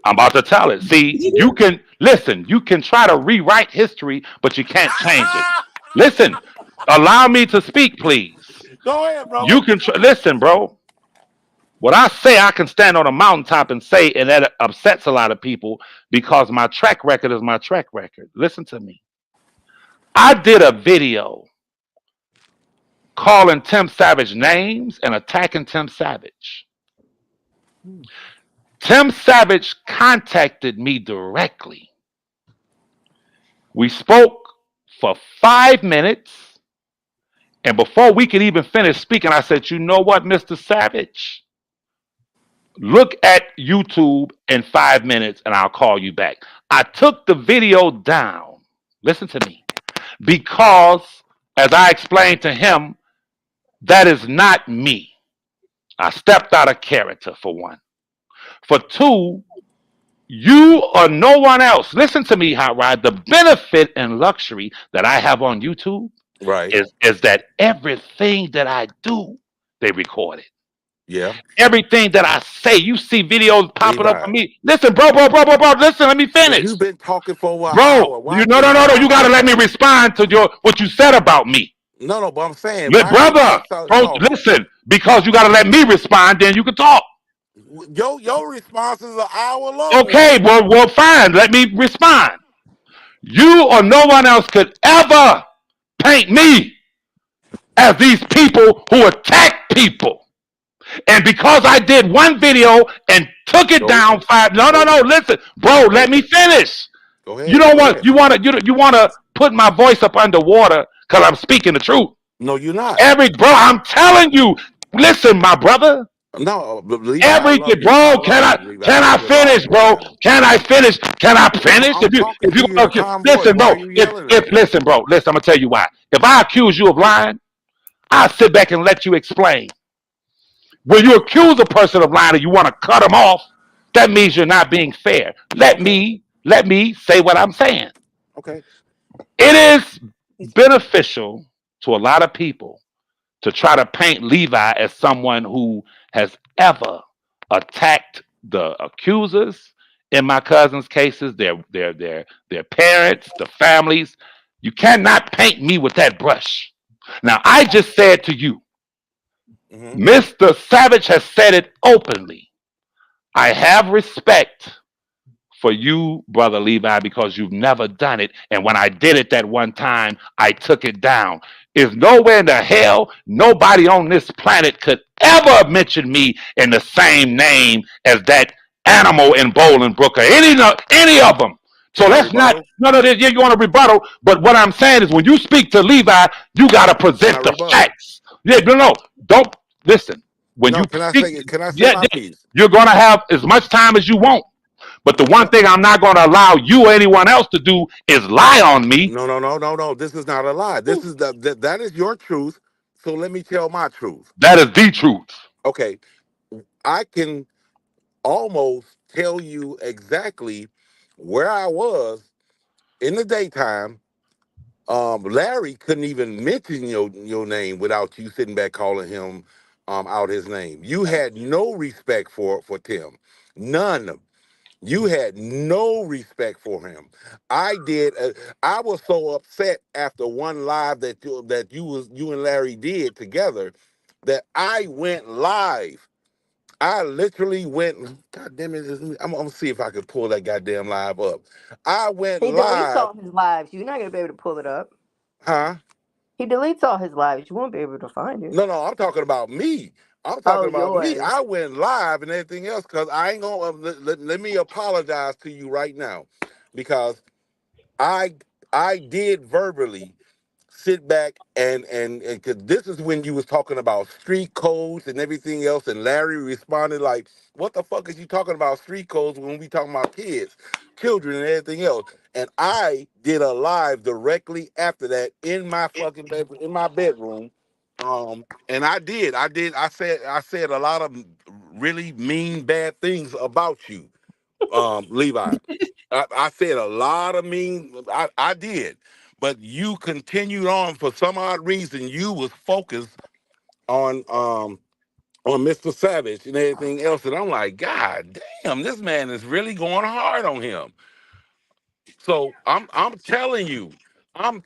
I'm about to tell it. See, you can listen. You can try to rewrite history, but you can't change it. Listen. Allow me to speak, please. go ahead, brother. You can listen, bro. What I say, I can stand on a mountaintop and say, and that upsets a lot of people because my track record is my track record. Listen to me. I did a video calling Tim Savage names and attacking Tim Savage. Tim Savage contacted me directly. We spoke for 5 minutes. And before we could even finish speaking, I said, you know what, Mr. Savage? Look at YouTube in 5 minutes and I'll call you back. I took the video down. Listen to me. Because, as I explained to him, that is not me. I stepped out of character, for one. For two, you or no one else, listen to me, Hot Rod. The benefit and luxury that I have on YouTube Right. is that everything that I do, they record it. Yeah. Everything that I say, you see videos popping up Levi, for me. Listen, bro. Listen, let me finish, you've been talking for over an bro. hour. Why You no, can't no, I no, no. You talk gotta let me over? respond to your what you said about me, No, but I'm saying, why can't I brother. talk? Listen, because you gotta let me respond, then you can talk. Your response is an hour long. Okay, well, fine. Let me respond. You or no one else could ever paint me as these people who attack people. And because I did one video and took it Go, down five, no, no, go, no. Listen, bro, let go, me finish. go You ahead. don't Go want ahead. you want to put my voice up underwater because I'm speaking the truth. No, you're not. Every bro, I'm telling you. Listen, my brother. No, Levi, I Everything, love you. I bro. love you, Levi, Can I with all finish, that I bro? have. Can I finish? Can I finish? I'm talking If to you you in a calm voice. listen, Why bro. are you yelling at If me? listen, bro. Listen, I'm gonna tell you why. If I accuse you of lying, I'll sit back and let you explain. When you accuse a person of lying and you want to cut them off, that means you're not being fair. Okay, Let me say what I'm saying. okay. It is beneficial to a lot of people to try to paint Levi as someone who has ever attacked the accusers in my cousin's cases, their parents, the families. You cannot paint me with that brush. Now, I just said to you, Mm-hmm. Mr. Savage has said it openly. I have respect for you, brother Levi, because you've never done it. And when I did it that one time, I took it down. Is nowhere in the hell nobody on this planet could ever mention me in the same name as that animal in Bolingbrook or any of them. So Can I let's not. rebuttal? No, you want to rebuttal. But what I'm saying is, when you speak to Levi, you got to Can I present the rebuttal? facts. Yeah, no, don't listen. When you No. Can I speak, say? Can I say yeah, my yeah, piece? you're gonna have as much time as you want. But the one No. thing I'm not going to allow you or anyone else to do is lie on me. No. No. No. No. No. This is not a lie. This is that is your truth. So let me tell my truth. That is the truth. Okay. I can almost tell you exactly where I was in the daytime. Larry couldn't even mention your name without you sitting back calling him out his name. You had no respect for Tim, none. You had no respect for him. I did. I was so upset after one live that you and Larry did together that I went live. I literally went. God damn it! I'm gonna see if I can pull that goddamn live up. I went He deletes live, all his lives. You're not gonna be able to pull it up. huh? He deletes all his lives. You won't be able to find it. No, no, I'm talking about me. I'm Oh, talking about me. yours. I went live and everything else because I ain't gonna let me apologize to you right now because I I did verbally sit back and cause this is when you was talking about street codes and everything else, and Larry responded like, "What the fuck is you talking about street codes when we talking about kids, children, and everything else?" And I did a live directly after that in my fucking in my bedroom. And I said a lot of really mean, bad things about you, Levi. I said a lot of mean. I did, but you continued on for some odd reason. You was focused on Mr. Savage and everything else, and I'm like, God damn, this man is really going hard on him. So I'm telling you, I'm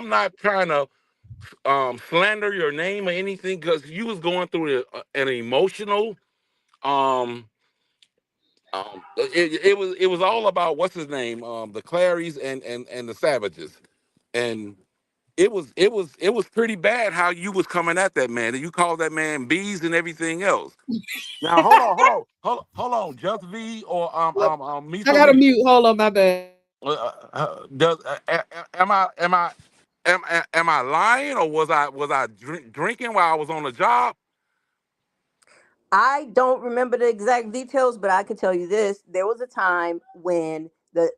not trying to slander your name or anything because you was going through an emotional it was all about what's his name, the Clary's and the Savages, and it was pretty bad how you was coming at that man. You called that man bees and everything else. Now hold on, just V or I Misa got to V. mute. Hold on, my bad. Am I lying or was I drinking while I was on the job? I don't remember the exact details, but I can tell you this: there was a time when the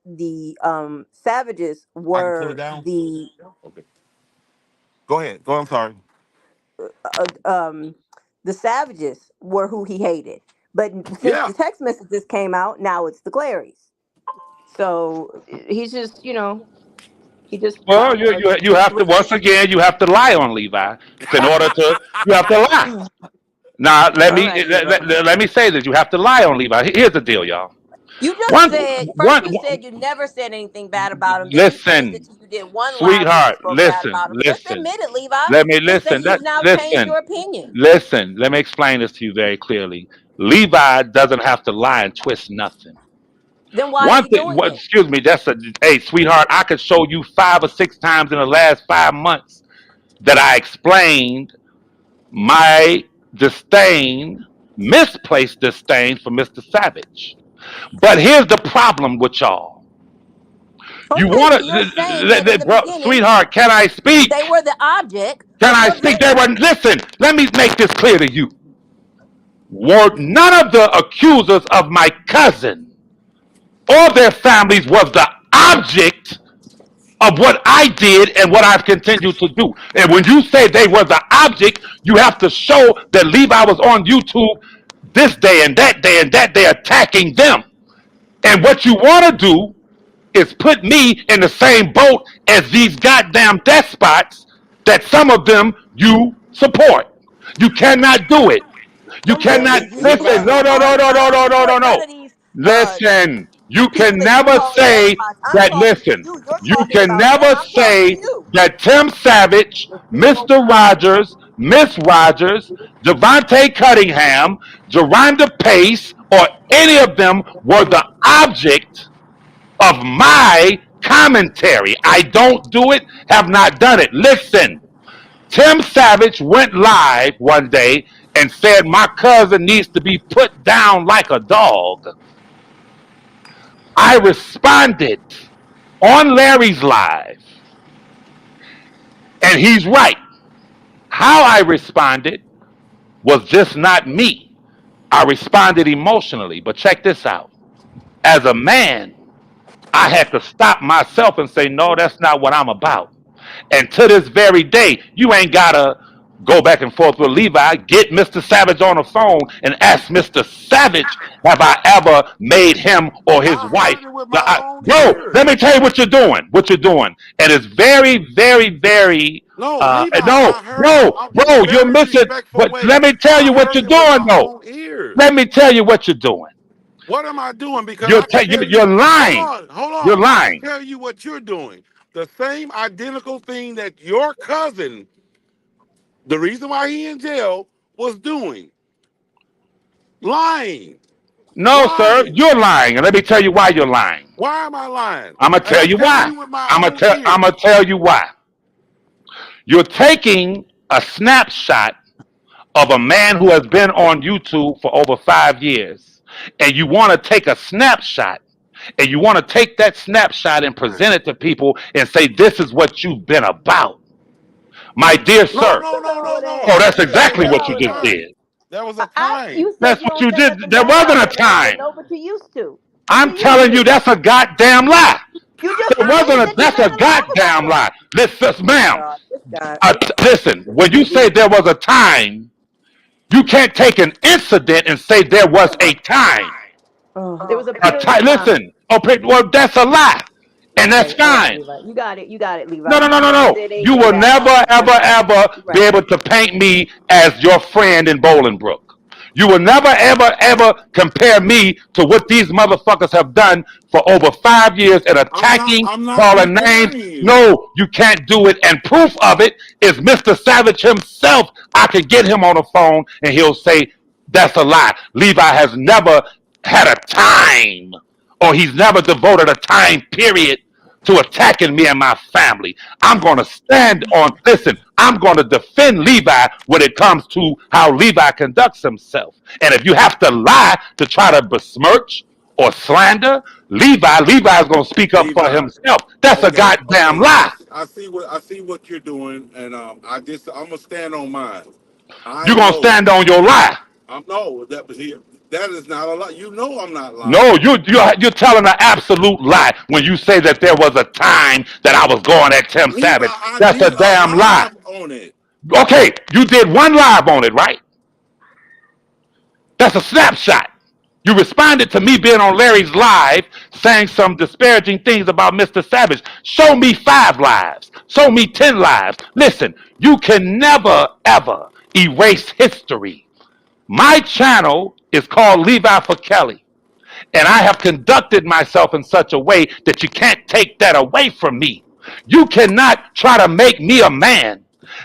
savages I can pull it were down. Okay, go ahead. Go. I'm sorry. uh, um the savages were who he hated. But since Yeah. the text messages came out, now it's the Clarys. So he's just, he just Well, you have to, once switches. again, you have to lie on Levi in order to, you have to lie. Now All right, Levi. let me say this: you have to lie on Levi. Here's the deal, y'all. You just One said first one, you said you never said anything bad about him. Then you changed it listen, to you did one live where you sweetheart, spoke bad about him. Just listen. admit it, Levi. Let me Just say listen. you've now changed Listen, your opinion. listen. Let me explain this to you very clearly. Levi doesn't have to lie and twist nothing. Then why are One you thing, doing what, it? excuse me, that's a, hey, sweetheart, I could show you 5 or 6 times in the last 5 months that I explained my disdain, misplaced disdain for Mr. Savage. But here's the problem with y'all. You Okay, want so you're saying that in to, the bro, beginning sweetheart, can I they speak? were the object Can of I your speak? They were, vengeance. listen, let me make this clear to you. Were none of the accusers of my cousin or their families was the object of what I did and what I've continued to do. And when you say they were the object, you have to show that Levi was on YouTube this day and that day attacking them. And what you want to do is put me in the same boat as these goddamn despots that some of them you support. You cannot do it. You So cannot maybe you should listen. Levi. listen No, to no, our no, no, no, side and no, no, no, support none no. of these Listen. You people can that you never calling say despots. I'm that. talking to Listen. you. You're You talking can about them. never I'm talking to say you. that Tim Savage, Mr. Rogers, Miss Rogers, Javante Cunningham, Jerronda Pace, or any of them were the object of my commentary. I don't do it, have not done it. Listen, Tim Savage went live one day and said my cousin needs to be put down like a dog. I responded on Larry's live, and he's right. How I responded was just not me. I responded emotionally, but check this out. As a man, I had to stop myself and say, no, that's not what I'm about. And to this very day, you ain't gotta go back and forth with Levi. Get Mr. Savage on the phone and ask Mr. Savage, have I ever made him or his I wife? heard it with my own Bro, ears. let me tell you what you're doing. What you're doing. And it's very, very, very No, Levi, no, I heard it bro, in bro, a you're very missing. respectful But way. let me tell I you what heard you're it with doing my though. own ears. Let me tell you what you're doing. What am I doing? Because You're I can tell you're you. lying. Hold You're on. I can lying. tell you what you're doing. The same identical thing that your cousin, the reason why he in jail, was doing. Lying. No, sir, Lying. you're lying, and let me tell you why you're lying. Why am I lying? I'm gonna And tell I'm you telling why. you with my I'm gonna own tell. I'm ears. gonna tell you why. You're taking a snapshot of a man who has been on YouTube for over 5 years, and you want to take a snapshot, and you want to take that snapshot and present it to people and say, "This is what you've been about." My dear No, sir. no, What's no, wrong no, with no. Oh, that? I that's didn't say exactly there What's what was wrong you a with just that? time. did. There was a You time. said That's you what don't you say did. nothing There bad wasn't about a him, and I said time. no, but you used to. You I'm used telling you, to. that's a goddamn lie. You just There said wasn't a. that you That's a never laugh goddamn about him. lie. Listen, Oh ma'am. God, this guy. Listen. When you say there was a time, you can't take an incident and say there was a time. Oh, there was a A period of time. time. Listen. Okay. Well, that's a lie, and that's Okay, all right, fine. Levi. You got it. You got it, No, Levi. no, no, no, But no. it ain't You been will that never, long. You're ever, right. ever You're be right. able to paint me as your friend in Bolingbrook. You will never, ever, ever compare me to what these motherfuckers have done for over 5 years and attacking, I'm not calling names. comparing you. No, you can't do it. And proof of it is Mr. Savage himself. I could get him on the phone and he'll say, that's a lie. Levi has never had a time, or he's never devoted a time period to attacking me and my family. I'm going to stand on, listen, I'm going to defend Levi when it comes to how Levi conducts himself. And if you have to lie to try to besmirch or slander Levi is going to speak up for Levi. himself. That's a Okay, goddamn okay. lie. I see what you're doing, and I'm gonna stand on mine. I You're going to know. stand on your lie. I'm no that was here. That is not a lie. You know I'm not No, lying. you're telling an absolute lie when you say that there was a time that I was going at Tim Levi, Savage. I That's a did a damn lie. live on it. Okay, you did one live on it, right? That's a snapshot. You responded to me being on Larry's live saying some disparaging things about Mr. Savage. Show me 5 lives. Show me 10 lives. Listen, you can never, ever erase history. My channel is called Levi for Kelly. And I have conducted myself in such a way that you can't take that away from me. You cannot try to make me a man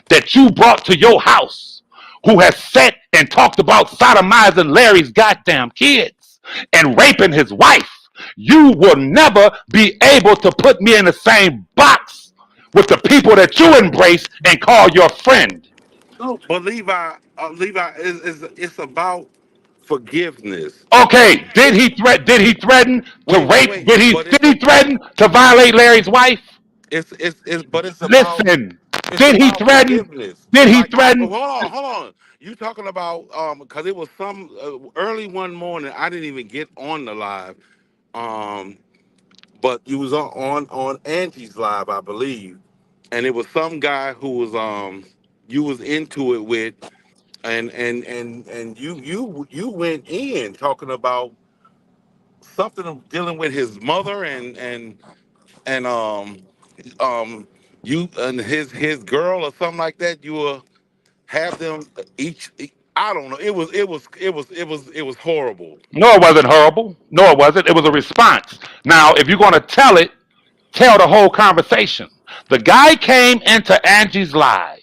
that you brought to your house who has sat and talked about sodomizing Larry's goddamn kids and raping his wife. You will never be able to put me in the same box with the people that you embrace and call your friend. No, but Levi is it's about forgiveness. Okay, did he threaten to rape? Wait. But Did he threaten to violate Larry's wife? it's Listen, it's did he about threaten? forgiveness. Did he Like, threaten? hold on. You talking about because it was some early one morning. I didn't even get on the live. Um, but you was on Angie's live, I believe, and it was some guy who was you was into it with, and you went in talking about something dealing with his mother and you and his girl or something like that. You will have them each. I don't know. It was horrible. No, it wasn't horrible. No, it wasn't. It was a response. Now, if you're going to tell it, tell the whole conversation. The guy came into Angie's live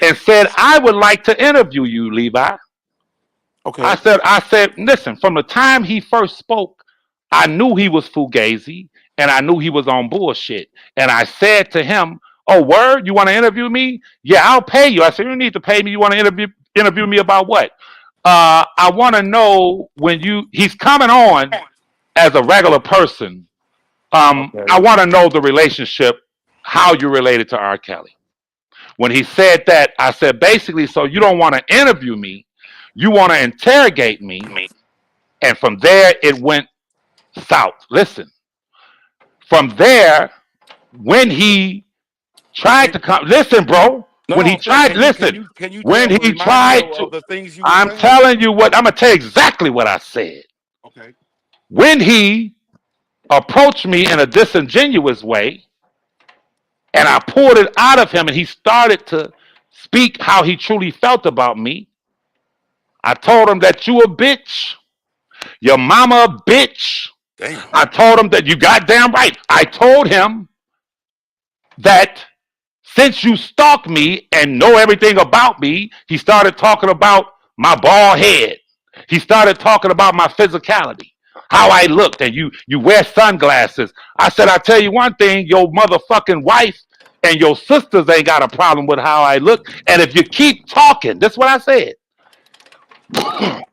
and said, I would like to interview you, Levi. Okay. I said, listen, from the time he first spoke, I knew he was fugazi and I knew he was on bullshit. And I said to him, oh, word, you want to interview me? Yeah, I'll pay you. I said, you need to pay me. You want to interview me about what? I want to know when he's coming on as a regular person. Okay. I want to know the relationship, how you related to R. Kelly. When he said that, I said, basically, so you don't want to interview me, you want to interrogate me. And from there, it went south. Listen, from there, when he tried to come, listen, bro, No, when he I'm saying, tried, listen, can you when he remind me tried of to, the things you were I'm saying? telling you what, I'm going to tell you exactly what I said. Okay. When he approached me in a disingenuous way, and I pulled it out of him, and he started to speak how he truly felt about me. I told him that you a bitch, your mama a bitch. Damn. I told him that you goddamn right. I told him that since you stalk me and know everything about me, he started talking about my bald head. He started talking about my physicality, how I looked, and you wear sunglasses. I said, I tell you one thing, your motherfucking wife and your sisters ain't got a problem with how I look. And if you keep talking, this is what I said.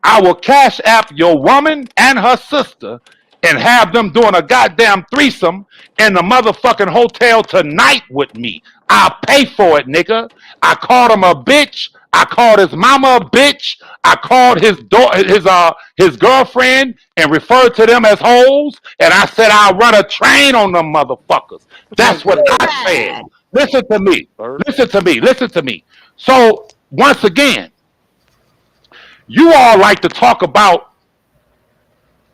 I will cash app your woman and her sister and have them doing a goddamn threesome in the motherfucking hotel tonight with me. I'll pay for it, nigga. I called him a bitch. I called his mama a bitch. I called his girlfriend and referred to them as hoes. And I said I'll run a train on them motherfuckers. That's what I said. Levi. Listen to me. Sir. Listen to me. Listen to me. So once again, you all like to talk about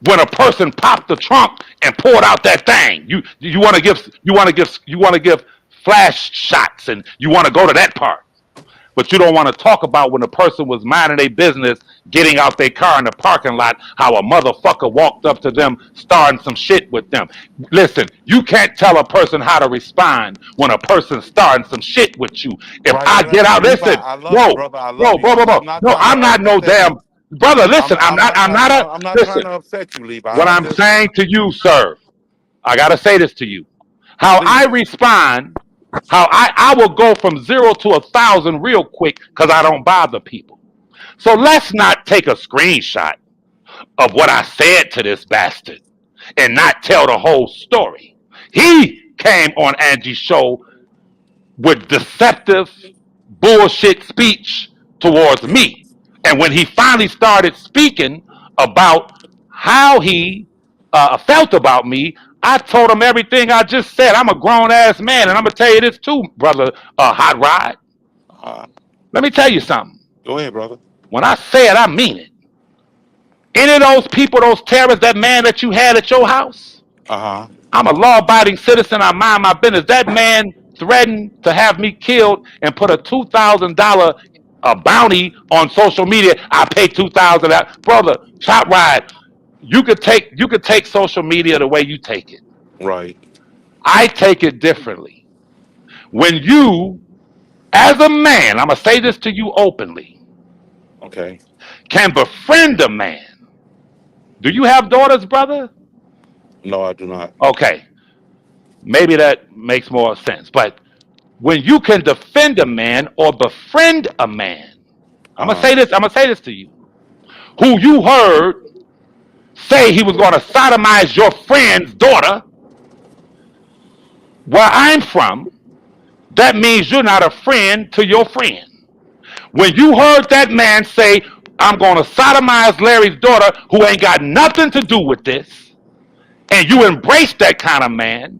when a person popped the trunk and poured out that thing. You want to give flash shots and you want to go to that part. But you don't want to talk about when a person was minding their business, getting out their car in the parking lot, how a motherfucker walked up to them, starting some shit with them. Listen, you can't tell a person how to respond when a person's starting some shit with you. If Right. I get out, Levi, listen, I love you, brother. I love you. bro. I'm not No, trying I'm to not no upset damn you. brother. Listen, I'm not trying listen. to upset you, Levi. What I'm I'm just saying to you, sir, I gotta say this to you. How I please. respond, how I will go from 0 to 1,000 real quick because I don't bother people. So let's not take a screenshot of what I said to this bastard and not tell the whole story. He came on Angie's show with deceptive bullshit speech towards me. And when he finally started speaking about how he felt about me, I told him everything I just said. I'm a grown ass man, and I'm gonna tell you this too, brother. Hot Rod. Uh, Let me tell you something. Go ahead, brother. When I say it, I mean it. Any of those people, those terrorists, that man that you had at your house, Uh-huh. I'm a law-abiding citizen. I mind my business. That man threatened to have me killed and put a $2,000 bounty on social media. I paid $2,000. Brother, Chop Ride. You could take social media the way you take it. Right. I take it differently. When you, as a man, I'm gonna say this to you openly, Okay. can befriend a man. Do you have daughters, brother? No, I do not. Okay, maybe that makes more sense. But when you can defend a man or befriend a man, Uh-huh. I'm gonna say this to you, who you heard say he was gonna sodomize your friend's daughter, where I'm from, that means you're not a friend to your friend. When you heard that man say, I'm gonna sodomize Larry's daughter, who ain't got nothing to do with this, and you embrace that kind of man,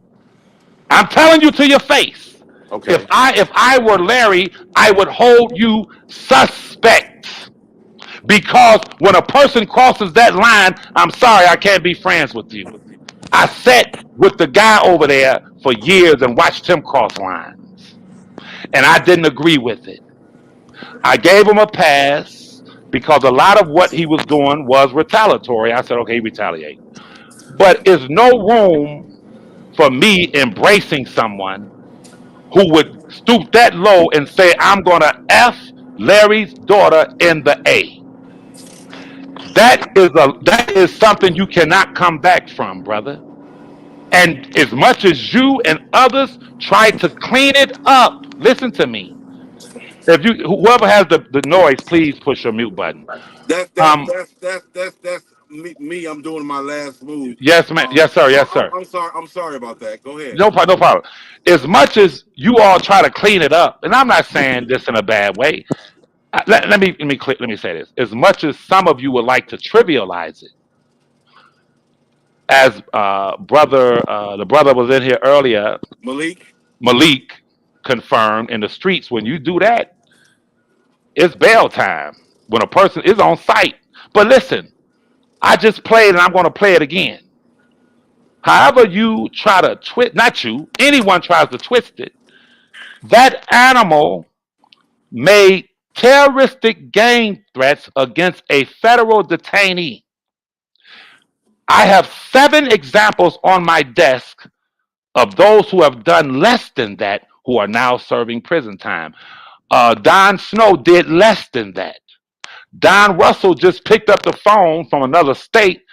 I'm telling you to your face. Okay. If I were Larry, I would hold you suspect. Because when a person crosses that line, I'm sorry, I can't be friends with you. I sat with the guy over there for years and watched him cross lines. And I didn't agree with it. I gave him a pass because a lot of what he was doing was retaliatory. I said, okay, retaliate. But there's no room for me embracing someone who would stoop that low and say, I'm going to F Larry's daughter in the A. That is something you cannot come back from, brother. And as much as you and others try to clean it up, listen to me. If you whoever has the noise, please push your mute button. That's that's Um, that's that's that's that's me. I'm doing my last move. yes, man. Yes, sir. Yes, sir. I'm sorry. I'm sorry about that. Go ahead. No problem. No problem. As much as you all try to clean it up, and I'm not saying this in a bad way. Let me say this. As much as some of you would like to trivialize it, as the brother was in here earlier, Malik. Malik confirmed in the streets. When you do that, it's bail time. When a person is on site. But listen, I just played and I'm going to play it again. However, you try to twist, not you, anyone tries to twist it, that animal made terroristic gang threats against a federal detainee. I have 7 examples on my desk of those who have done less than that who are now serving prison time. Don Snow did less than that. Don Russell just picked up the phone from another state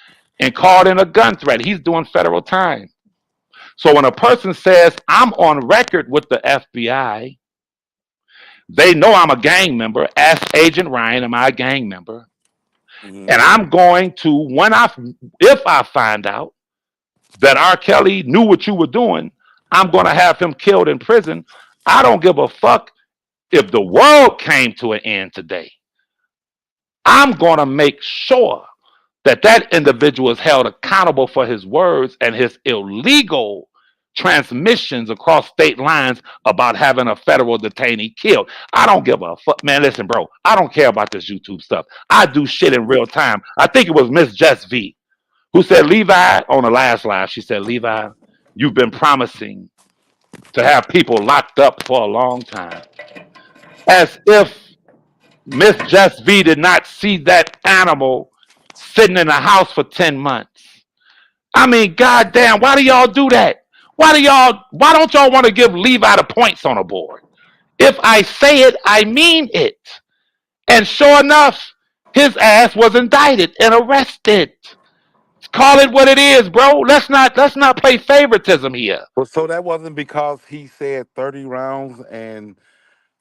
and called in a gun threat. He's doing federal time. So when a person says, I'm on record with the FBI, they know I'm a gang member. Ask Agent Ryan, am I a gang member? Mm-hmm. And I'm going to, if I find out that R. Kelly knew what you were doing, I'm going to have him killed in prison. I don't give a fuck if the world came to an end today. I'm going to make sure that individual is held accountable for his words and his illegal transmissions across state lines about having a federal detainee killed. I don't give a fuck. Man, listen, bro, I don't care about this YouTube stuff. I do shit in real time. I think it was Miss Jess V who said, Levi, on the last live, she said, Levi, you've been promising to have people locked up for a long time. As if Miss Jess V did not see that animal sitting in a house for 10 months. I mean, goddamn, why do y'all do that? Why don't y'all want to give Levi the points on the board? If I say it, I mean it. And sure enough, his ass was indicted and arrested. Call it what it is, bro. Let's not play favoritism here. Well, so that wasn't because he said 30 rounds, and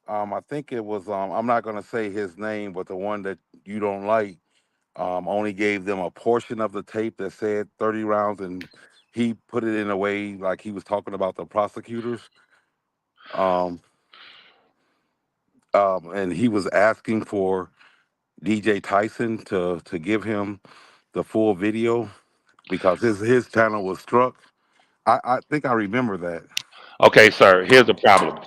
I think it was I'm not gonna say his name, but the one that you don't like only gave them a portion of the tape that said 30 rounds, and he put it in a way like he was talking about the prosecutors. Um, and he was asking for DJ Tyson to give him the full video because his channel was struck. I think I remember that. Okay, sir, here's the problem.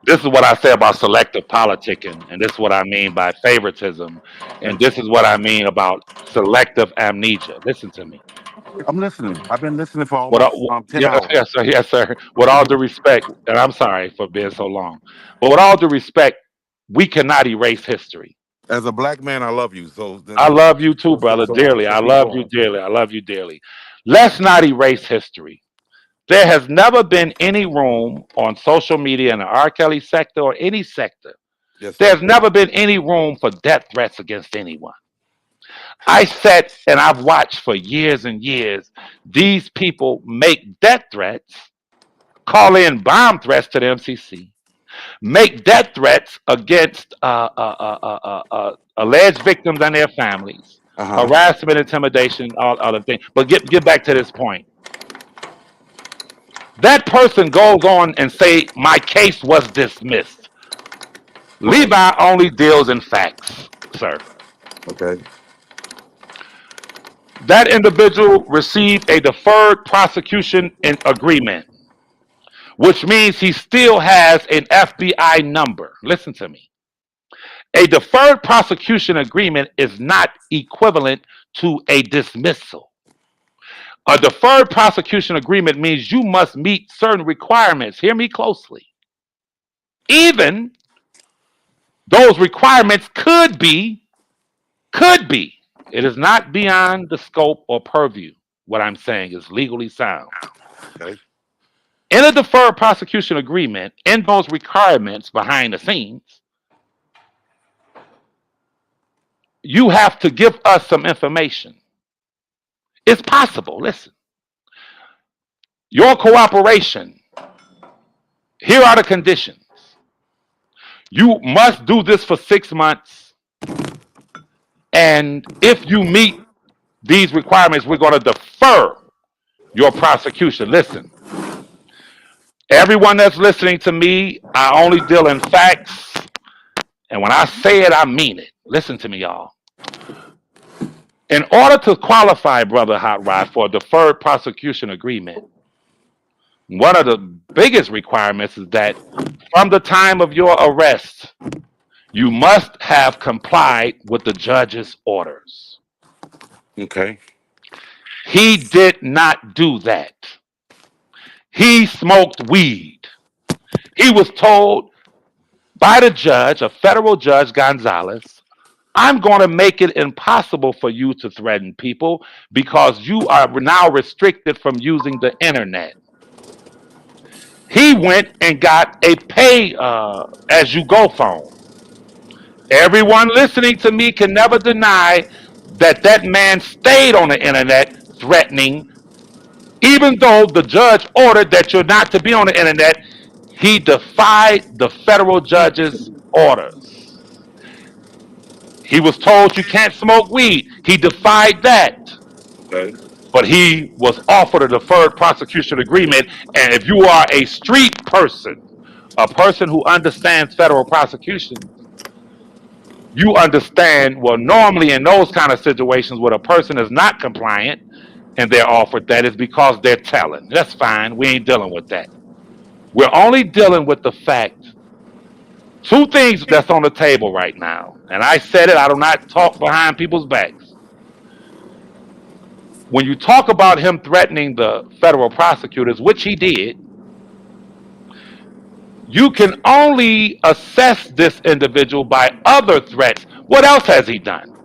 This is what I say about selective politicking, and this is what I mean by favoritism, and this is what I mean about selective amnesia. Listen to me. I'm listening. I've been listening for What, almost 10 yeah, hours. yes, sir, yes, sir. With all due respect, and I'm sorry for being so long, but with all due respect, we cannot erase history. As a black man, I love you. So I then, love you too, so, brother, so, dearly. so I keep love you going. dearly. I love you dearly. Let's not erase history. There has never been any room on social media in the R. Kelly sector or any sector. Yes, sir. There's never been any room for death threats against anyone. I sat and I've watched for years and years these people make death threats, call in bomb threats to the MCC, make death threats against alleged victims and their families, Uh huh. harassment, intimidation, all other things. But get back to this point. That person goes on and say, my case was dismissed. Right. Levi only deals in facts, sir. Okay. That individual received a deferred prosecution agreement, which means he still has an FBI number. Listen to me. A deferred prosecution agreement is not equivalent to a dismissal. A deferred prosecution agreement means you must meet certain requirements. Hear me closely. Even those requirements could be. It is not beyond the scope or purview. What I'm saying is legally sound. Okay. In a deferred prosecution agreement, in those requirements behind the scenes, you have to give us some information. It's possible. Listen, your cooperation, here are the conditions. You must do this for 6 months. And if you meet these requirements, we're going to defer your prosecution. Listen, everyone that's listening to me, I only deal in facts. And when I say it, I mean it. Listen to me, y'all. In order to qualify, Brother Hot Rod, for a deferred prosecution agreement, one of the biggest requirements is that from the time of your arrest, you must have complied with the judge's orders. Okay. He did not do that. He smoked weed. He was told by the judge, a federal judge, Gonzalez, I'm going to make it impossible for you to threaten people because you are now restricted from using the internet. He went and got a pay as you go phone. Everyone listening to me can never deny that that man stayed on the internet threatening, even though the judge ordered that you're not to be on the internet. He defied the federal judge's orders. He was told you can't smoke weed. He defied that. Okay. But he was offered a deferred prosecution agreement. And if you are a street person, a person who understands federal prosecution, you understand, well, normally in those kind of situations where a person is not compliant and they're offered that is because they're telling. That's fine. We ain't dealing with that. We're only dealing with the fact, two things that's on the table right now. And I said it, I do not talk behind people's backs. When you talk about him threatening the federal prosecutors, which he did, you can only assess this individual by other threats. What else has he done?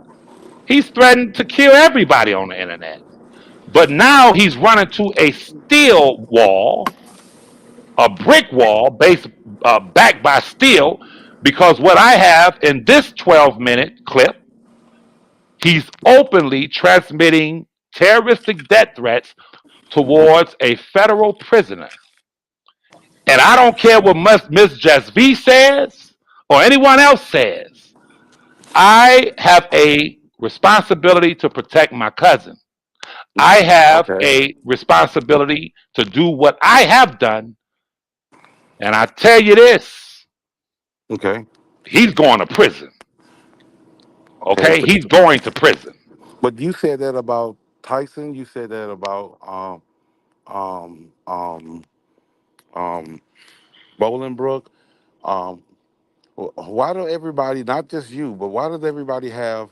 He's threatened to kill everybody on the internet. But now he's running to a steel wall, a brick wall based backed by steel, because what I have in this 12-minute clip, he's openly transmitting terroristic death threats towards a federal prisoner. And I don't care what Miss Jasvi says or anyone else says. I have a responsibility to protect my cousin. I have a responsibility to do what I have done. And I tell you this. Okay. He's going to prison. Okay? He's going to prison. But you said that about Tyson. You said that about um, um, um, Bolingbrook. Um, why do everybody, not just you, but why does everybody have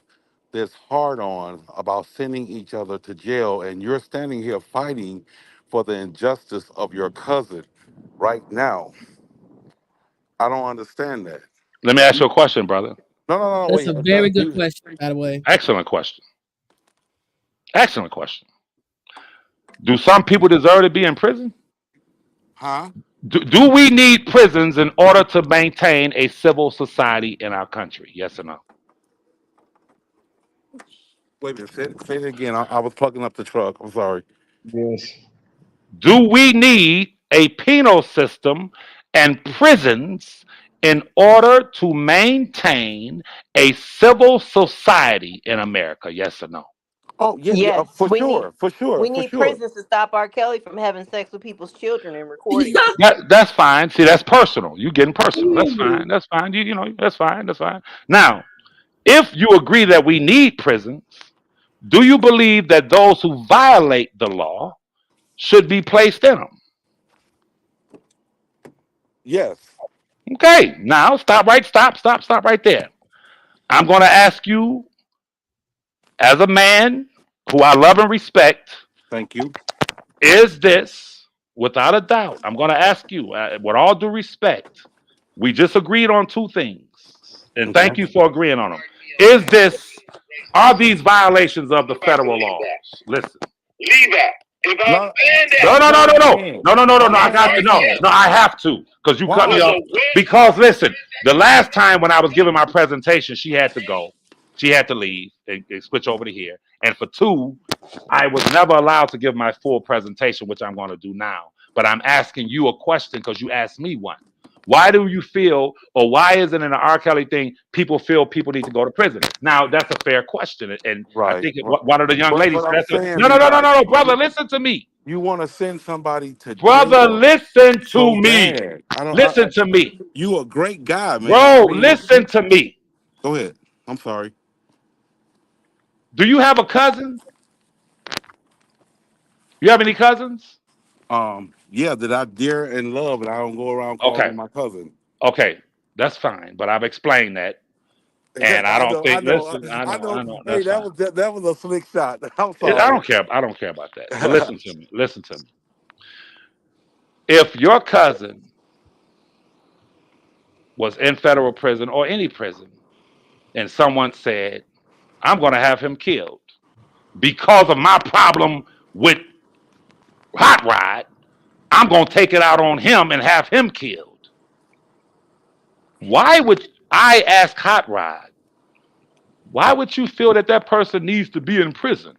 this hard on about sending each other to jail, and you're standing here fighting for the injustice of your cousin right now? I don't understand that. Let me ask you a question, brother. No, That's wait. a very good question, by the way. Excellent question. Excellent question. Do some people deserve to be in prison? Huh? Do we need prisons in order to maintain a civil society in our country? Yes or no? Wait a minute. Say it again. I was plugging up the truck. I'm sorry. Yes. Do we need a penal system and prisons in order to maintain a civil society in America? Yes or no? Oh yeah, Yes, for sure, we for need sure. prisons to stop R. Kelly from having sex with people's children and recording. That's fine. See, that's personal. You getting personal. That's fine. That's fine. You know, that's fine. That's fine. Now, if you agree that we need prisons, do you believe that those who violate the law should be placed in them? Yes. Okay, now stop right there. I'm going to ask you, as a man who I love and respect, Thank you. is this, without a doubt, I'm going to ask you, with all due respect, we just agreed on two things, and Okay. thank you for agreeing on them. Are these violations of the federal laws? Listen, If I'm no. I got to no. I have to because you cut me off. Because listen, the last time when I was giving my presentation, she had to go. She had to leave and switch over to here. And for two, I was never allowed to give my full presentation, which I'm going to do now. But I'm asking you a question because you asked me one. Why do you feel, or why is it in the R. Kelly thing, people feel people need to go to prison? Now, that's a fair question. And I think one of the young ladies said, no, brother, listen to me. You want to send somebody to Brother, jail listen so to me. bad. Listen to me. You a great guy, man. Bro, listen to me. Go ahead. I'm sorry. Do you have a cousin? You have any cousins? Yeah, that I dear and love, and I don't go around calling Okay. them my cousin. Okay, that's fine. But I've explained that. And I don't think, I know. listen, I know, Hey, that's fine. that was a slick shot. I'm I sorry. don't care. I don't care about that. But listen to me. Listen to me. If your cousin was in federal prison or any prison, and someone said, I'm going to have him killed because of my problem with Hot Rod, I'm going to take it out on him and have him killed. Why would I ask Hot Rod, why would you feel that that person needs to be in prison?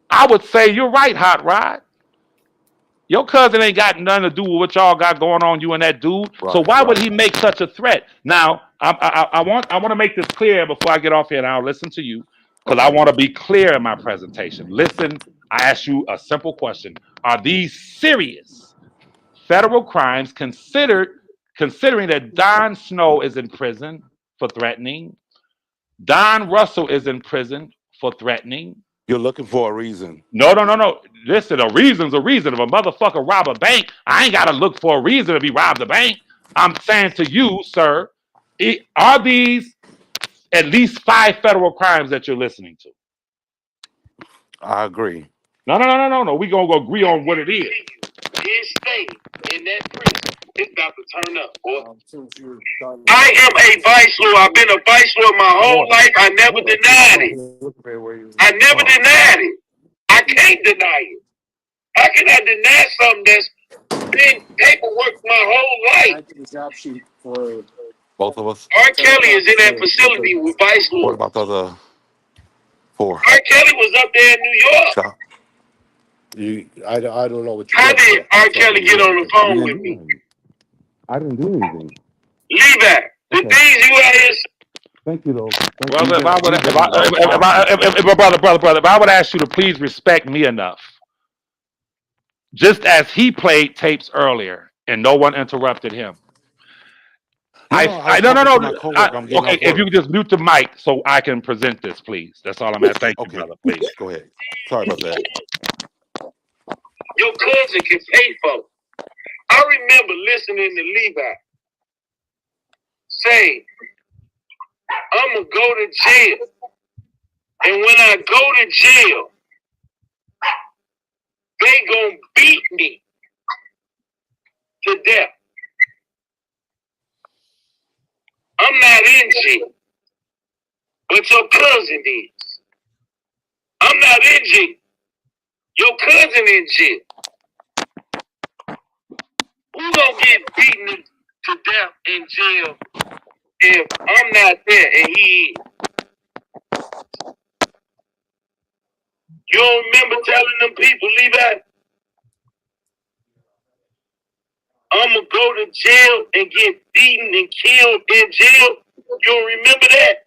I would say, you're right, Hot Rod. Your cousin ain't got nothing to do with what y'all got going on, you and that dude. So why would he make such a threat? Now, I want to make this clear before I get off here, and I'll listen to you because I want to be clear in my presentation. Listen, I ask you a simple question: are these serious federal crimes considering that Don Snow is in prison for threatening, Don Russell is in prison for threatening? You're looking for a reason. No. Listen, a reason's a reason. If a motherfucker rob a bank, I ain't got to look for a reason if he robbed the bank. I'm saying to you, sir, are these at least 5 federal crimes that you're listening to? I agree. No. We're going to agree on what it is. His stay in that prison is about to turn up, boy. I am a vice lord. I've been a vice lord my whole life. I never denied it. I never denied it. I can't deny it. How can I deny something that's been paperwork my whole life? Both of us. R. Kelly is in that facility with vice lord. What about the other 4? R. Kelly was up there in New York. I don't know what you. How did R. Kelly get on the phone with me? I didn't do anything. Leave that. The things you out here. Thank you, though. Brother, if I would ask you to please respect me enough, just as he played tapes earlier and no one interrupted him. No. Okay, if you could just mute the mic so I can present this, please. That's all I'm asking. Thank you, brother. Please. Go ahead. Sorry about that. Your cousin can pay for it. I remember listening to Levi say, I'm going to go to jail. And when I go to jail, they going to beat me to death. I'm not in jail, but your cousin is. I'm not in jail. Your cousin in jail. Who gonna get beaten to death in jail if I'm not there and he is? You don't remember telling them people, Levi, I'm gonna go to jail and get beaten and killed in jail? You don't remember that?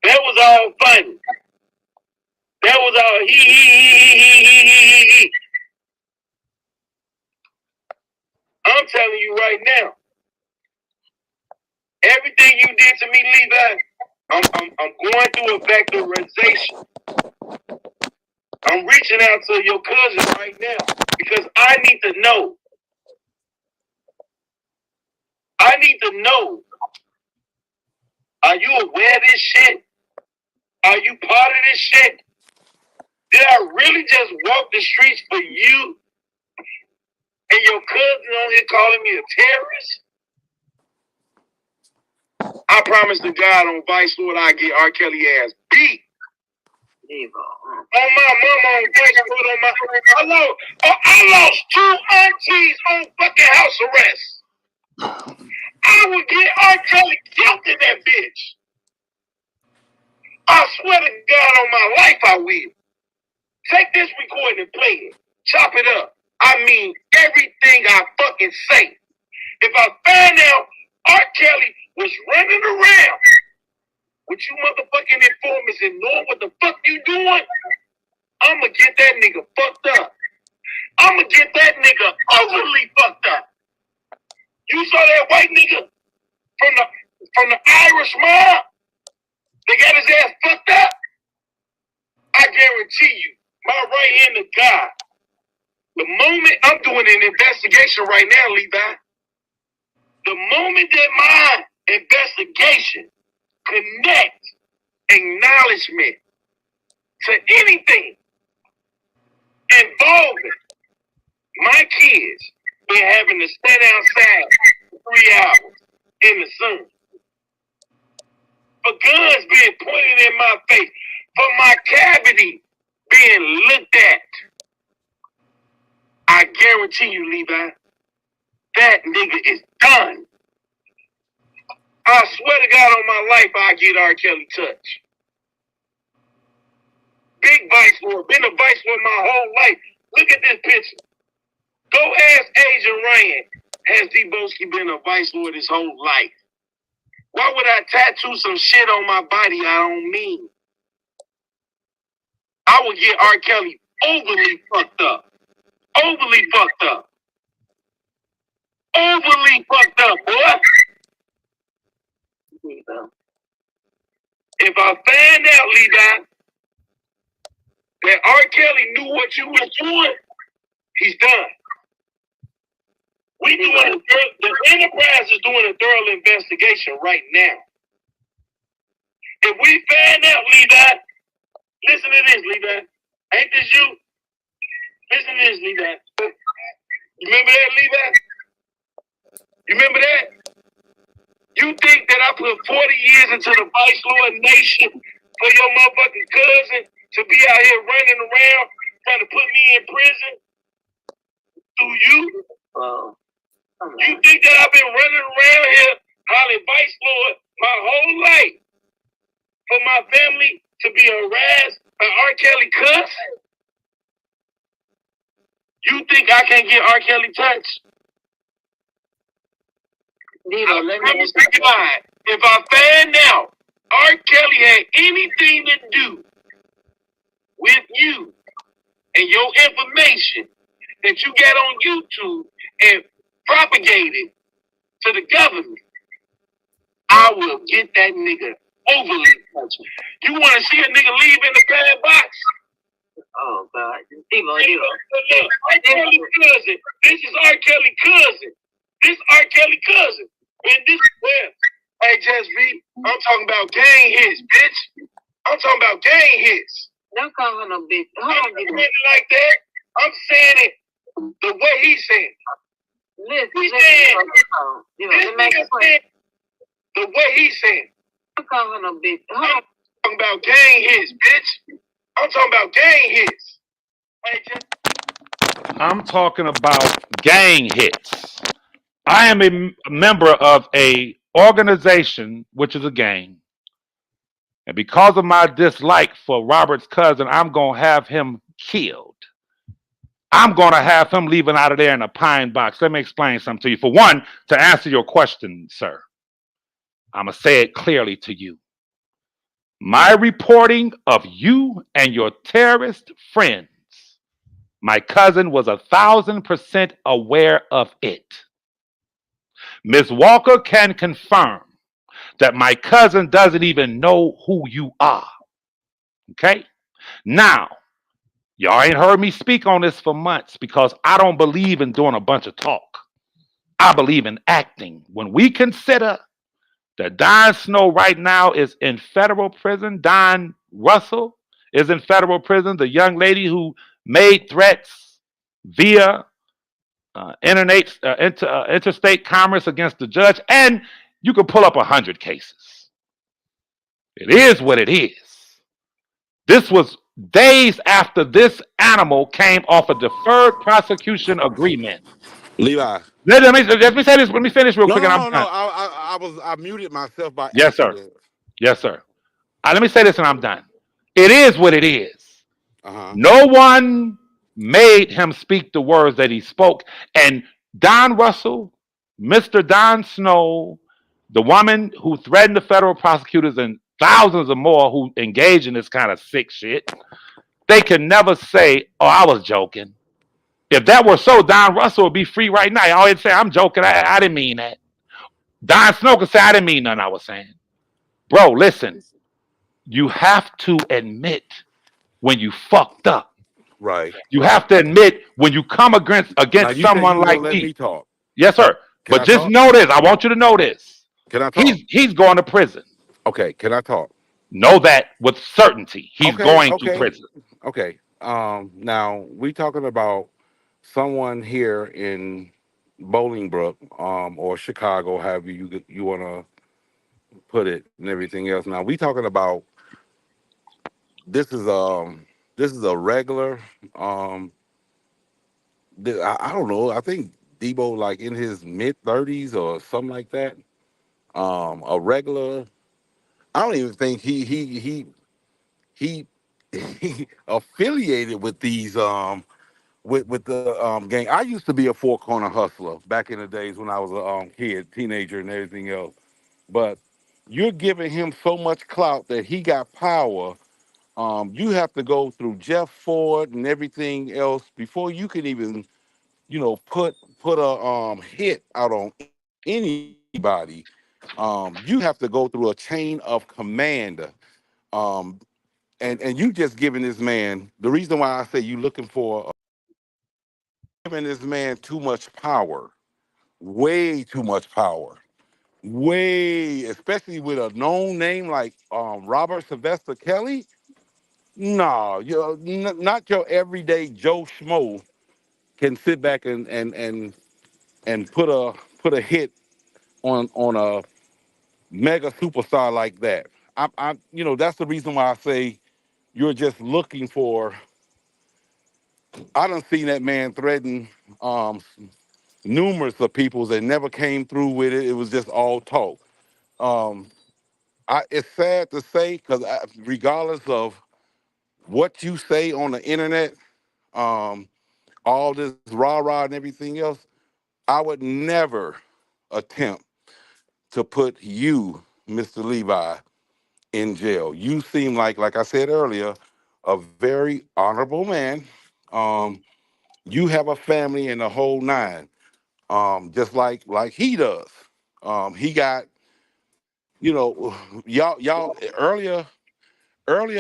That was all funny. That was all he. I'm telling you right now, everything you did to me, Levi, I'm going through a vectorization. I'm reaching out to your cousin right now because I need to know. I need to know. Are you aware of this shit? Are you part of this shit? Did I really just walk the streets for you and your cousin on here calling me a terrorist? I promise to God on Vice Lord I get R. Kelly ass beat. On my mama on dashboard on my I lost 2 aunties on fucking house arrest. I would get R. Kelly killed in that bitch. I swear to God on my life I will. Take this recording and play it. Chop it up. I mean everything I fucking say. If I find out R. Kelly was running around with you motherfucking informants and knowing what the fuck you doing, I'ma get that nigga fucked up. I'ma get that nigga overly fucked up. You saw that white nigga from the Irish mob? They got his ass fucked up? I guarantee you, my right hand to God, the moment I'm doing an investigation right now, Levi, the moment that my investigation connects acknowledgement to anything involving my kids been having to stand outside for 3 hours in the sun, for guns being pointed in my face, for my cavity being looked at, I guarantee you, Levi, that nigga is done. I swear to God on my life, I get R. Kelly touch. Big vice lord, been a vice lord my whole life. Look at this picture. Go ask Agent Ryan, has D. Boski been a vice lord his whole life? Why would I tattoo some shit on my body I don't mean? I would get R. Kelly overly fucked up. Overly fucked up. Overly fucked up, boy. If I find out, Levi, that R. Kelly knew what you was doing, he's done. The Enterprise is doing a thorough investigation right now. If we find out, Levi, listen to this, Levi. Ain't this you? Listen to this, Levi. You remember that, Levi? You remember that? You think that I put 40 years into the Vice Lord Nation for your motherfucking cousin to be out here running around trying to put me in prison? Do you? You think that I've been running around here hollering Vice Lord my whole life for my family to be harassed by R. Kelly cousin? You think I can't get R. Kelly touched? I promise to God, if I find out R. Kelly had anything to do with you and your information that you got on YouTube and propagated to the government, I will get that nigga overly touched. You want to see a nigga leave in the bad box? Oh, God. Look, R. Kelly cousin. This is R. Kelly cousin. This R. Kelly cousin. And this is where, hey, Just B, I'm talking about gang hits, bitch. I'm talking about gang hits. Don't call her no bitch. I'm not saying it like that. I'm saying it the way he's saying it. Listen, he's saying the way he's saying it. Don't call her no bitch. I'm talking about gang hits, bitch. I'm talking about gang hits. Hey, I'm talking about gang hits. I am a member of a organization, which is a gang. And because of my dislike for Robert's cousin, I'm going to have him killed. I'm going to have him leaving out of there in a pine box. Let me explain something to you. For one, to answer your question, sir, I'm going to say it clearly to you. My reporting of you and your terrorist friends, my cousin was 1,000% aware of it. Ms. Walker can confirm that my cousin doesn't even know who you are. Okay? Now, y'all ain't heard me speak on this for months because I don't believe in doing a bunch of talk. I believe in acting. When we consider that Don Snow right now is in federal prison, Don Russell is in federal prison, the young lady who made threats via interstate commerce against the judge, and you can pull up 100 cases. It is what it is. This was days after this animal came off a deferred prosecution agreement. Levi. Let me say this. Let me finish real No, quick, no, and I'm no, no. done. I muted myself by Yes, sir. accident. Yes, sir. Let me say this, and I'm done. It is what it is. Uh-huh. No one made him speak the words that he spoke. And Don Russell, Mr. Don Snow, the woman who threatened the federal prosecutors and thousands of more who engage in this kind of sick shit, they can never say, "Oh, I was joking." If that were so, Don Russell would be free right now. I always say, "I'm joking. I didn't mean that." Don Snow can say, "I didn't mean nothing I was saying." Bro, listen, you have to admit when you fucked up. Right, You right. have to admit when you come Now against you said you someone was gonna like let me. me talk. Yes, sir. Can But I just talk? know this. I want you to know this. Can I talk? He's going to prison. Okay, can I talk? Know that with certainty. He's Okay, going to okay, prison. okay. Now we talking about someone here in Bolingbrook, or Chicago, however you wanna put it, and everything else. Now we talking about this is um this is a regular um I don't know. I think Debo like in his mid 30s or something like that. A regular. I don't even think he he affiliated with these with the gang. I used to be a four corner hustler back in the days when I was a kid, teenager, and everything else. But you're giving him so much clout that he got power. You have to go through Jeff Ford and everything else before you can even, put a hit out on anybody. You have to go through a chain of command. Um, and you just giving this man the reason why I say you looking for giving this man too much power, way too much power, way, especially with a known name like Robert Sylvester Kelly. No, not your everyday Joe Schmo can sit back and put a hit on a mega superstar like that. That's the reason why I say you're just looking for. I done seen that man threaten um, numerous of peoples that never came through with it. It was just all talk. Um, it's sad to say because regardless of what you say on the internet, um, all this rah rah and everything else, I would never attempt to put you, Mr. Levi, in jail. You seem like I said earlier, a very honorable man. Um, you have a family and the whole nine, just like he does. He got, y'all earlier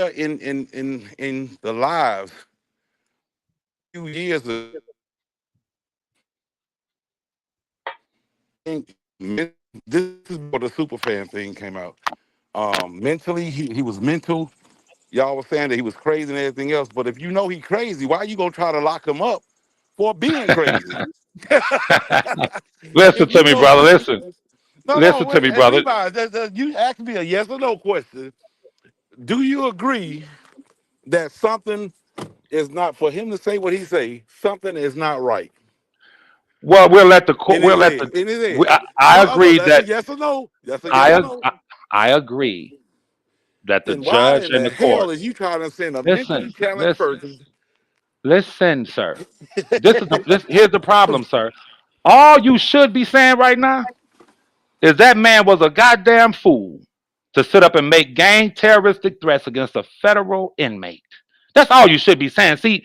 in the lives few years ago, this is before the super fan thing came out. Mentally, he was mental. Y'all were saying that he was crazy and everything else. But if you know he crazy, why you gonna try to lock him up for being crazy? Listen If to you me, know, brother. Listen. no, Listen to wait, me, hey, brother. Levi, you asked me a yes or no question. Do you agree that something is not for him to say what he say? Something is not right Well, we'll let the in court. We'll his let the. head. In his head. I No, agree that's a that yes or no. That's a yes or I, no. I I agree that the Then why judge in and the the hell court. is you trying to send a mentally Listen, challenged listen, person? listen, sir. Here's the problem, sir. All you should be saying right now is that man was a goddamn fool to sit up and make gang terroristic threats against a federal inmate. That's all you should be saying. See,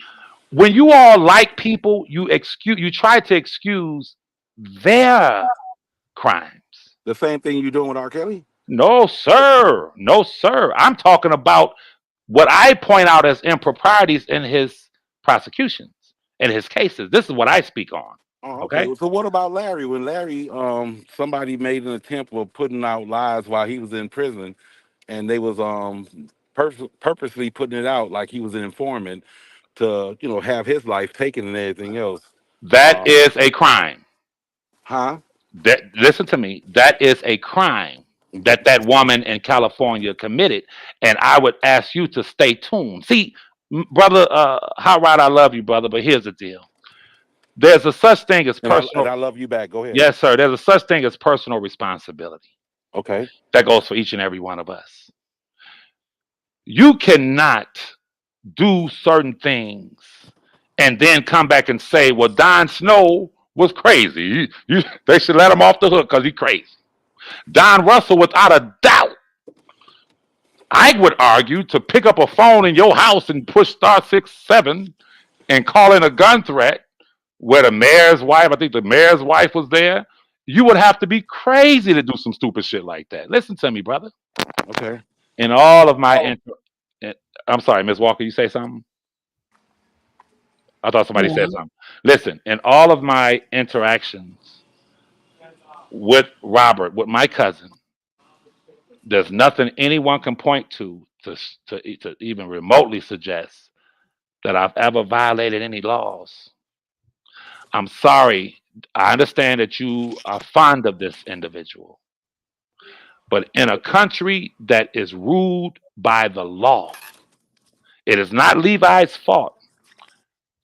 when you all like people, you try to excuse their crimes. The same thing you doing with R. Kelly? No, sir. No, sir. I'm talking about what I point out as improprieties in his prosecutions, in his cases. This is what I speak on. Oh, okay. Okay. So what about Larry? When Larry, somebody made an attempt of putting out lies while he was in prison, and they was purposely putting it out like he was an informant to, have his life taken and everything else. That Um, is a crime. huh? That listen to me. That is a crime. that that woman in California committed. And I would ask you to stay tuned. See, brother, Hot Rod, I love you, brother, but here's the deal. There's a such thing as And personal. I love you back. Go ahead. Yes, sir. There's a such thing as personal responsibility. Okay. That goes for each and every one of us. You cannot do certain things and then come back and say, well, Don Snow was crazy. They should let him off the hook because he's crazy. Don Russell, without a doubt, I would argue to pick up a phone in your house and push *67 and call in a gun threat where the mayor's wife, I think the mayor's wife was there. You would have to be crazy to do some stupid shit like that. Listen to me, brother. Okay. In all of my, I'm sorry, Miss Walker, you say something? I thought somebody Yeah. said something. Listen, in all of my interactions with Robert, with my cousin, there's nothing anyone can point to even remotely suggest that I've ever violated any laws. I'm sorry. I understand that you are fond of this individual, but in a country that is ruled by the law, it is not Levi's fault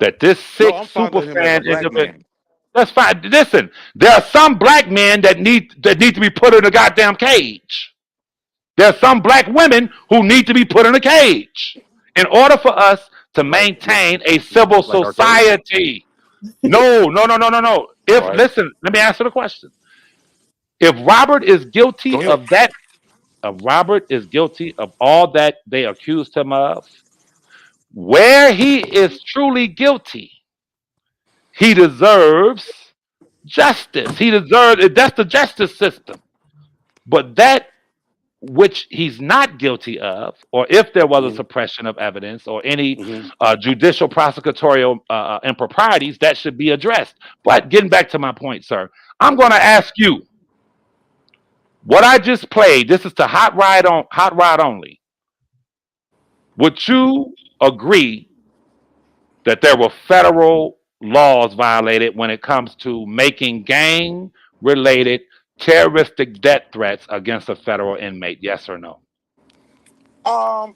that this No, sick I'm fond super of him as a fan black individual. man. That's fine. Listen, there are some black men that need to be put in a goddamn cage. There are some black women who need to be put in a cage in order for us to Like maintain a civil R. Kelly. society. No, no, no, no, no, no. If Right. listen, let me answer the question. If Robert is Go guilty ahead. of that, if Robert is guilty of all that they accused him of, where he is truly guilty, he deserves justice. He deserves that's the justice system. But that which he's not guilty of, or if there was a Hmm. suppression of evidence or any Hmm. judicial prosecutorial improprieties, that should be addressed. But getting back to my point, sir, I'm going to ask you what I just played. This is to hot rod only. Would you agree that there were federal laws violated when it comes to making gang related terroristic death threats against a federal inmate? Yes or no? Um,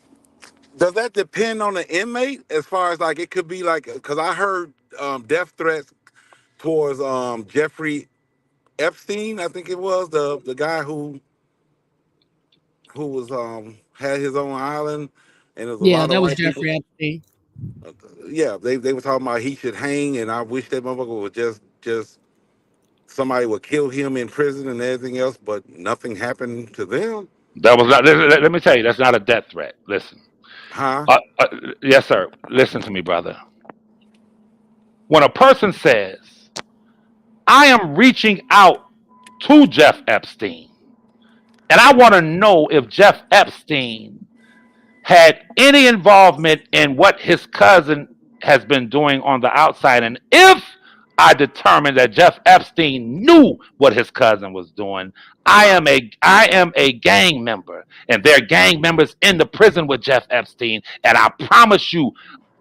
does that depend on the inmate? As far as like it could be like, because I heard death threats towards Jeffrey Epstein. I think it was the guy who was had his own island, and there's a Yeah, lot of that was white people. Jeffrey Epstein. Yeah, they were talking about he should hang, and I wish that motherfucker would just somebody would kill him in prison and everything else, but nothing happened to them. That was not. Let me tell you, that's not a death threat. Listen, Huh? uh, uh, yes, sir. Listen to me, brother. When a person says, "I am reaching out to Jeff Epstein, and I want to know if Jeff Epstein had any involvement in what his cousin has been doing on the outside. And if I determine that Jeff Epstein knew what his cousin was doing, Right. I am a gang member, and there are gang members in the prison with Jeff Epstein. And I promise you,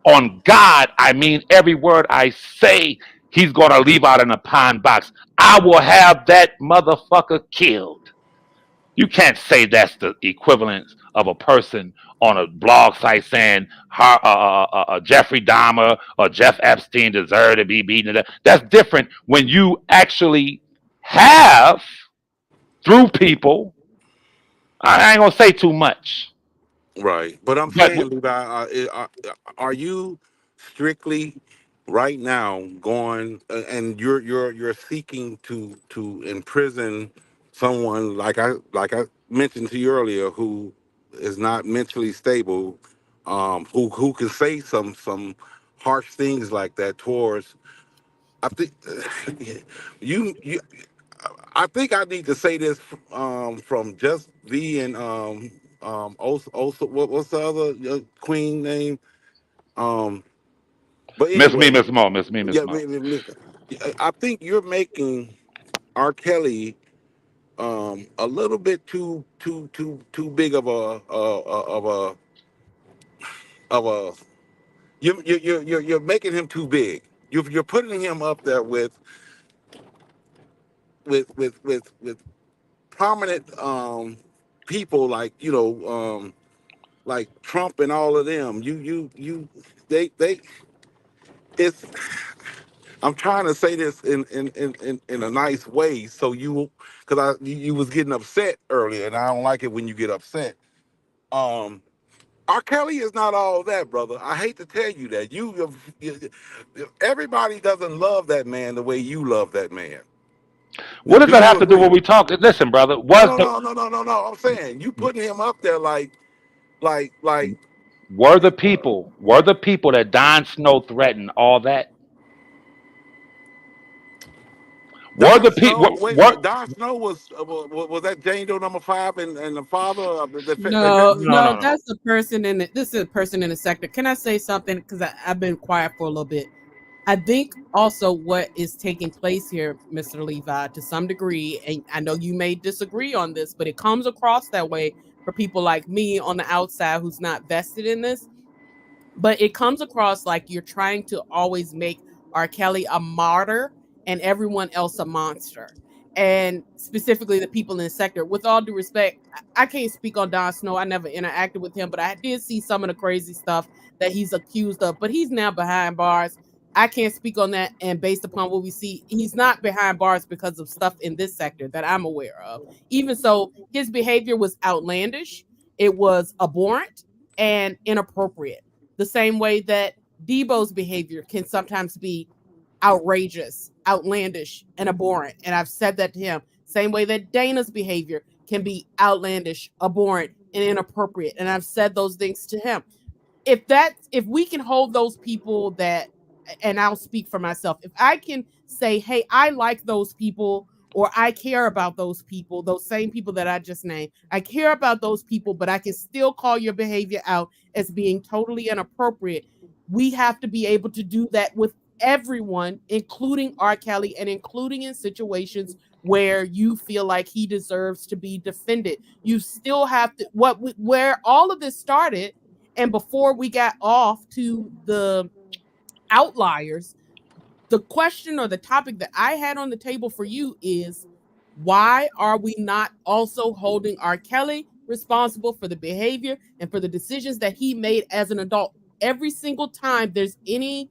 on God, I mean every word I say, he's gonna leave out in a pine box. I will have that motherfucker killed. You can't say that's the equivalent of a person on a blog site saying Jeffrey Dahmer or Jeff Epstein deserve to be beaten to death. That's different when you actually have, through people, I ain't gonna say too much, Right. But I'm but saying, Levi, are you strictly right now going and you're seeking to imprison someone like I mentioned to you earlier who is not mentally stable, who can say some harsh things like that towards. I think you I think I need to say this from just being also what's the other queen name? Um, but Miss Me, anyway, Miss Mo, Miss Me, Miss yeah, Mo. I think you're making R. Kelly a little bit too big of a you're making him too big. You're putting him up there with prominent people like like Trump and all of them. They it's I'm trying to say this in a nice way, so because you was getting upset earlier, and I don't like it when you get upset. Um, R. Kelly is not all that, brother. I hate to tell you that. Everybody doesn't love that man the way you love that man. What Now, does do that you have to do agree? when we talk? Listen, brother, No, was no, the no, no, no, no, no. I'm saying you putting him up there like were the people that Don Snow threatened all that? Were Don the Snow. people Wait a were minute. Don Snow was that Jane Doe number 5 and the father of the No, defendant? no no, no no. that's the person in the, this is a person in the sector. Can I say something? Because I've been quiet for a little bit. I think also what is taking place here, Mr. Levi, to some degree, and I know you may disagree on this, but it comes across that way for people like me on the outside who's not vested in this, but it comes across like you're trying to always make R. Kelly a martyr and everyone else a monster. And specifically the people in the sector. With all due respect, I can't speak on Don Snow. I never interacted with him, but I did see some of the crazy stuff that he's accused of. But he's now behind bars. I can't speak on that. And based upon what we see, he's not behind bars because of stuff in this sector that I'm aware of. Even so, his behavior was outlandish, it was abhorrent and inappropriate, the same way that Debo's behavior can sometimes be outrageous, outlandish, and abhorrent. And I've said that to him. Same way that Dana's behavior can be outlandish, abhorrent, and inappropriate. And I've said those things to him. If we can hold those people that, and I'll speak for myself, if I can say, hey, I like those people, or I care about those people, those same people that I just named, I care about those people, but I can still call your behavior out as being totally inappropriate. We have to be able to do that with everyone, including R. Kelly, and including in situations where you feel like he deserves to be defended. You still have to, where all of this started, and before we got off to the outliers, the question or the topic that I had on the table for you is, why are we not also holding R. Kelly responsible for the behavior and for the decisions that he made as an adult? Every single time there's any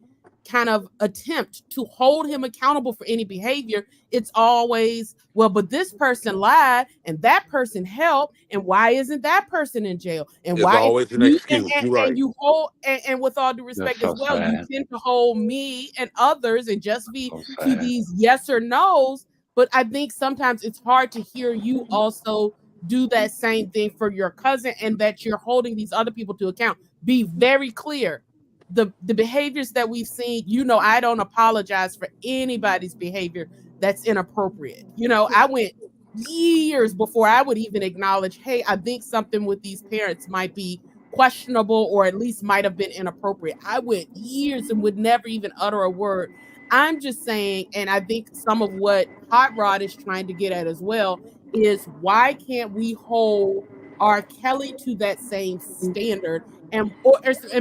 kind of attempt to hold him accountable for any behavior, it's always, well, but this person lied and that person helped, and why isn't that person in jail? And It's why always an you excuse. You're and right. you hold, and with all due That's respect as so well, you sad. tend to hold me and others and just be So to sad. these yes or no's. But I think sometimes it's hard to hear you also do that same thing for your cousin, and that you're holding these other people to account. Be very clear. The behaviors that we've seen, I don't apologize for anybody's behavior that's inappropriate. I went years before I would even acknowledge, hey, I think something with these parents might be questionable, or at least might have been inappropriate. I went years and would never even utter a word. I'm just saying, and I think some of what Hot Rod is trying to get at as well is, why can't we hold R. Kelly to that same standard? And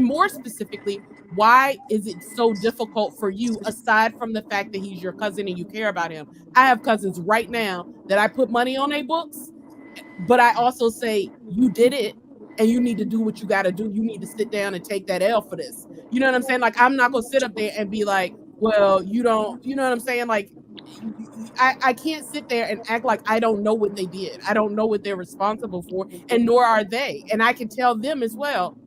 more specifically, why is it so difficult for you, aside from the fact that he's your cousin and you care about him? I have cousins right now that I put money on their books, but I also say, you did it and you need to do what you got to do. You need to sit down and take that L for this. You know what I'm saying? Like, I'm not going to sit up there and be like, well, you don't, you know what I'm saying? Like, I can't sit there and act like I don't know what they did. I don't know what they're responsible for, and nor are they. And I can tell them as well,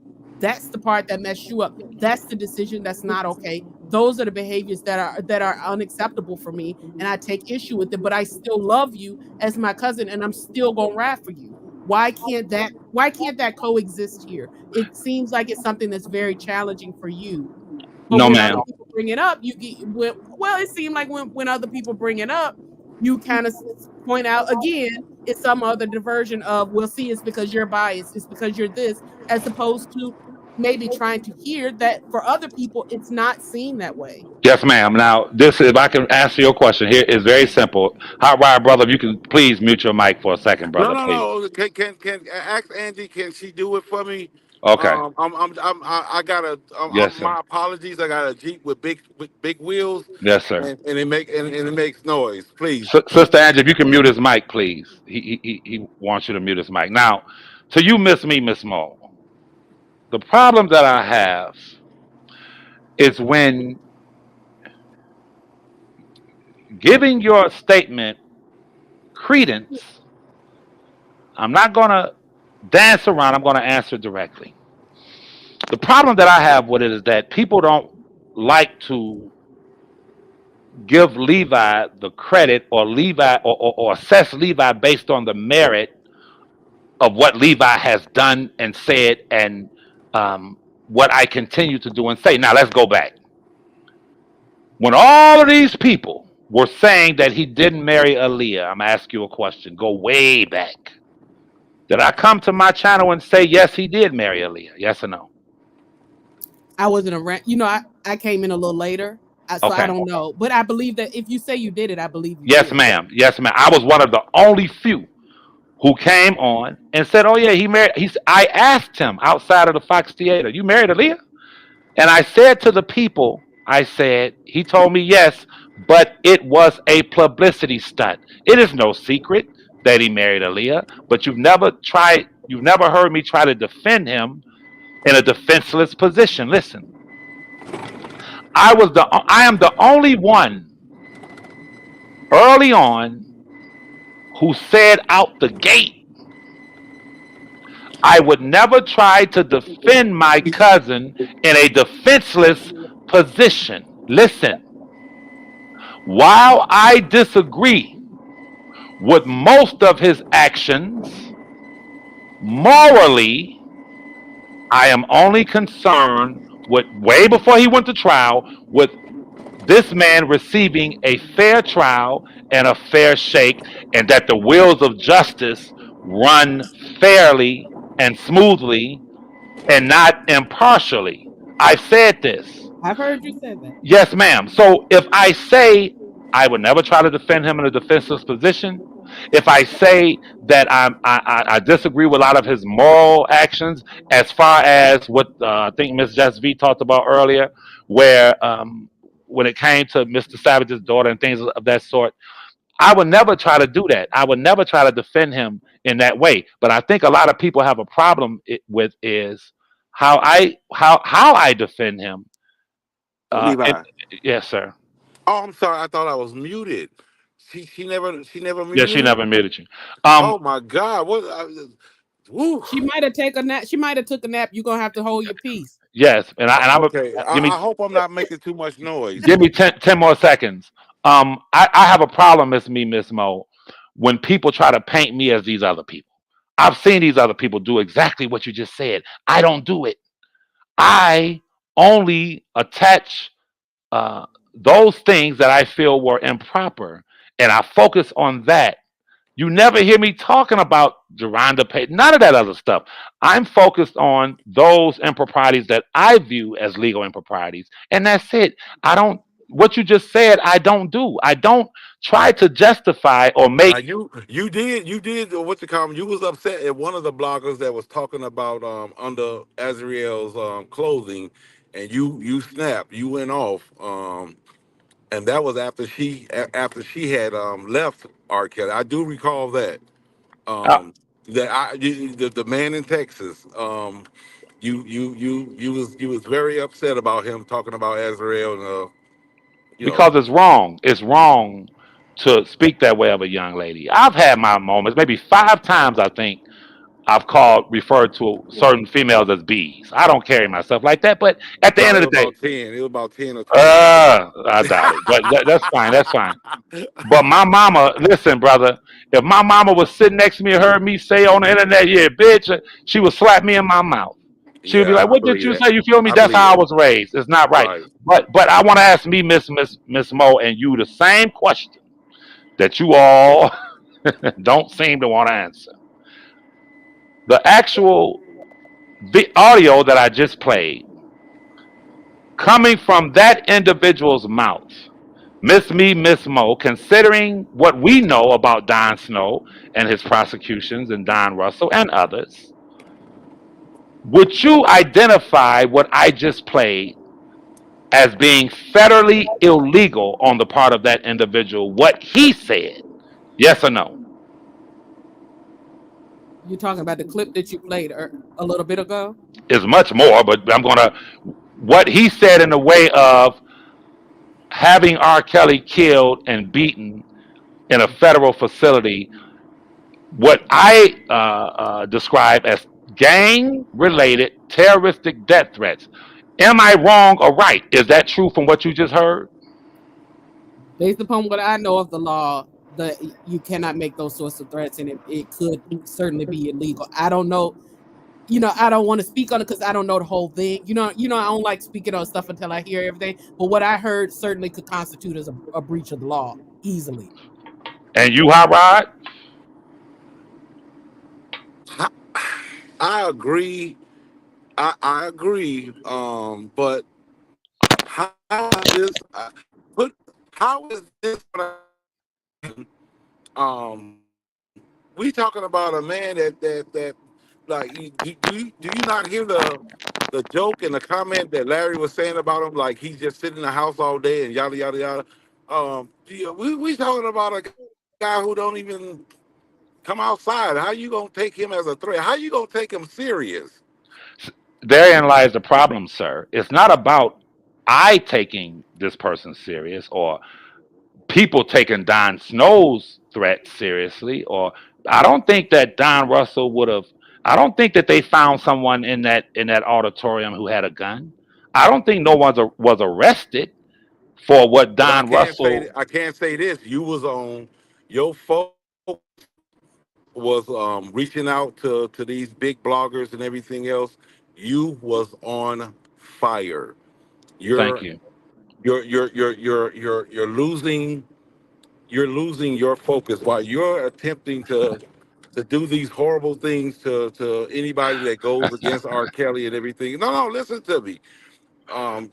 that's the part that messed you up. That's the decision that's not okay. Those are the behaviors that are unacceptable for me, and I take issue with it. But I still love you as my cousin, and I'm still gonna ride for you. Why can't that coexist here? It seems like it's something that's very challenging for you. But No, when other ma'am. people bring it up, you get, well, it seemed like when other people bring it up, you kind of point out again, it's some other diversion of, well, see, it's because you're biased, it's because you're this, as opposed to maybe trying to hear that for other people, it's not seen that way. Yes, ma'am. Now, this, if I can answer your question here, is very simple. Hot Rod, brother, if you can please mute your mic for a second, No, brother, no, please. no. Can ask Angie? Can she do it for me? Okay. I got a. Yes, sir. My apologies. I got a Jeep with big wheels, Yes, sir. and it makes noise. Please. Sister Angie, if you can mute his mic, please. He wants you to mute his mic. Now, to you, Miss Mo, the problem that I have is when giving your statement credence, I'm not going to dance around, I'm going to answer directly. The problem that I have with it is that people don't like to give Levi the credit or Levi or assess Levi based on the merit of what Levi has done and said and what I continue to do and say. Now, let's go back. When all of these people were saying that he didn't marry Aaliyah, I'm going to ask you a question. Go way back. Did I come to my channel and say, yes, he did marry Aaliyah? Yes or no? I wasn't around. I came in a little later, so I don't know. But I believe that if you say you did it, I believe you Yes, did. ma'am. Yes, ma'am. I was one of the only few who came on and said, oh, yeah, he married. I asked him outside of the Fox Theater, you married Aaliyah? And I said to the people, I said, he told me yes, but it was a publicity stunt. It is no secret that he married Aaliyah, but you've never heard me try to defend him in a defenseless position. Listen, I am the only one early on who said out the gate, I would never try to defend my cousin in a defenseless position. Listen, while I disagree with most of his actions, morally, I am only concerned with way before he went to trial with this man receiving a fair trial and a fair shake, and that the wheels of justice run fairly and smoothly and not impartially. I've said this. I've heard you say that. Yes, ma'am. So if I say I would never try to defend him in a defenseless position, if I say that I disagree with a lot of his moral actions, as far as what I think Miss Jess V talked about earlier, where when it came to Mr. Savage's daughter and things of that sort, I would never try to do that. I would never try to defend him in that way. But I think a lot of people have a problem with is how I defend him. Levi. Yes, sir. Oh, I'm sorry. I thought I was muted. She never Yeah, muted she me. never admitted you. Oh my God! Woo. She might have taken a nap. She might have took a nap. You're gonna have to hold your peace. Yes, and I'm Okay. give me I hope I'm not making too much noise. 10 more seconds. I have a problem, Miss Mo, when people try to paint me as these other people. I've seen these other people do exactly what you just said. I don't do it. I only attach those things that I feel were improper, and I focus on that. You never hear me talking about Geronda Payton, none of that other stuff. I'm focused on those improprieties that I view as legal improprieties, and that's it. I don't. What you just said, I don't do. I don't try to justify or make. You did what you call you was upset at one of the bloggers that was talking about under Azriel's clothing, and you snapped, you went off, and that was after she had left R. Kelly. I do recall that. Uh, The man in Texas. You was very upset about him talking about Azriel and you know. because it's wrong. It's wrong to speak that way of a young lady. I've had my moments, maybe 5 times, I think, referred to certain females as bees. I don't carry myself like that, but at the No, end it of was the day, about 10. It was about 10 or 12. I doubt it. But that's fine. That's fine. But my mama, listen, brother, if my mama was sitting next to me and heard me say on the internet, yeah, bitch, she would slap me in my mouth. She would be like, Yeah, I "What did believe you that. say?" You feel me? I That's believe how I that. was raised. It's not right. Right. But I want to ask me, Miss Mo, and you the same question that you all don't seem to want to answer. The actual audio that I just played, coming from that individual's mouth, Miss Mo, considering what we know about Don Snow and his prosecutions and Don Russell and others, Would you identify what I just played as being federally illegal on the part of that individual? What he said? Yes or no? You're talking about the clip that you played a little bit ago? Is much more, but I'm gonna what he said in the way of having R. Kelly killed and beaten in a federal facility, what I describe as gang related terroristic death threats. Am I wrong or right? Is that true from what you just heard? Based upon what I know of the law, that you cannot make those sorts of threats, and it could certainly be illegal. I don't know. I don't want to speak on it because I don't know the whole thing. I don't like speaking on stuff until I hear everything. But what I heard certainly could constitute as a breach of the law easily. And you, Hot Rod? I agree. I agree. But how is this? Put how is this? We talking about a man that like do you not hear the joke and the comment that Larry was saying about him? Like he's just sitting in the house all day and yada yada yada. Yeah, we talking about a guy who don't even come outside. How you gonna take him as a threat? How you gonna take him serious? Therein lies the problem, sir. It's not about I taking this person serious or people taking Don Snow's threat seriously, or I don't think that Don Russell would have. I don't think that they found someone in that auditorium who had a gun. I don't think no one was arrested for what But Don Russell. I can't say this. You was on your focus was reaching out to these big bloggers and everything else. You was on fire. Thank You're you. you're losing your focus while you're attempting to do these horrible things to anybody that goes against R. Kelly and everything. No, no, listen to me.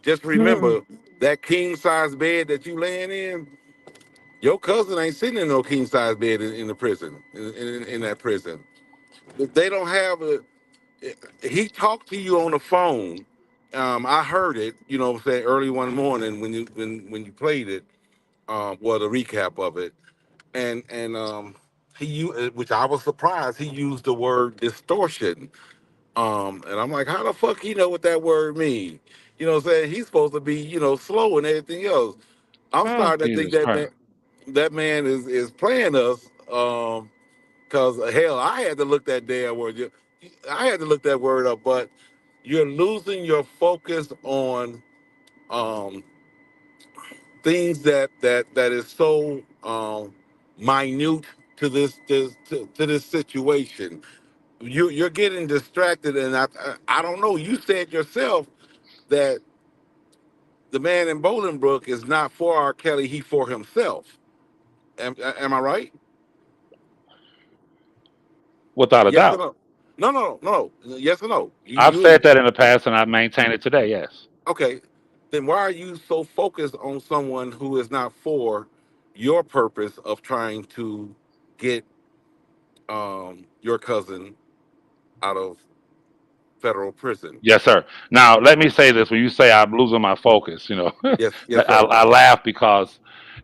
Just remember that king size bed that you laying in. Your cousin ain't sitting in no king size bed in the prison in that prison. If they don't have a, he talked to you on the phone. I heard it. You know, what I'm saying early one morning when you played it. Well, the recap of it, and he used, which I was surprised he used the word distortion. And I'm like, how the fuck he know what that word mean? You know what I'm saying? He's supposed to be, slow and everything else. I'm Oh, starting to think Jesus Christ. that man is playing us. Cause hell, I had to look that damn word. I had to look that word up, but you're losing your focus on um things that is so minute to this situation. You're getting distracted, and I don't know. You said yourself that the man in Bolingbrook is not for R. Kelly; he for himself. Am I right? Without a Yes or doubt. no? No, no, no. Yes or no? I've said that in the past and I maintain it today, yes. Okay. Then why are you so focused on someone who is not for your purpose of trying to get your cousin out of federal prison? Yes, sir. Now, let me say this. When you say I'm losing my focus, Yes, yes, I, sir. I laugh because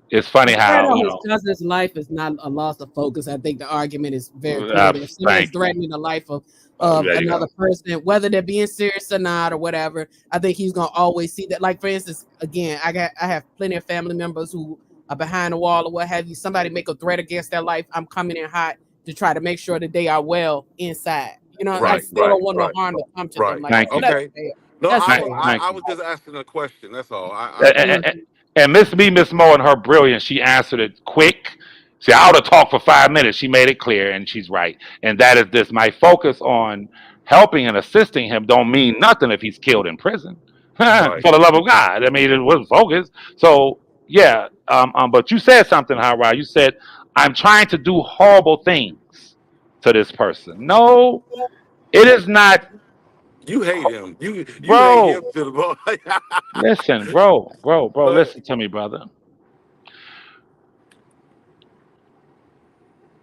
it's A funny threat how, on his cousin's life is not a loss of focus. I think the argument is very clear that if someone's thank you. threatening the life of There you another go. person, whether they're being serious or not or whatever, I think he's gonna always see that. Like for instance, again, I have plenty of family members who are behind the wall or what have you. Somebody make a threat against their life, I'm coming in hot to try to make sure that they are well inside. I Right, still right, don't want no right, harm to come to them right. like that. Thank So you. that's Okay. fair. No, That's I, Thank, fair. I, thank I you. was just asking a question. That's all. Mhm. And Miss Mo and her brilliance, she answered it quick. See, I ought to talk for 5 minutes. She made it clear, and she's right. And that is this: my focus on helping and assisting him don't mean nothing if he's killed in prison. For right. the love of God, I mean, it was focus. So yeah, but you said something, Howard. You said I'm trying to do horrible things to this person. No, it is not, You hate him. You hate him bro. to the bone. Listen, bro. But Listen to me, brother.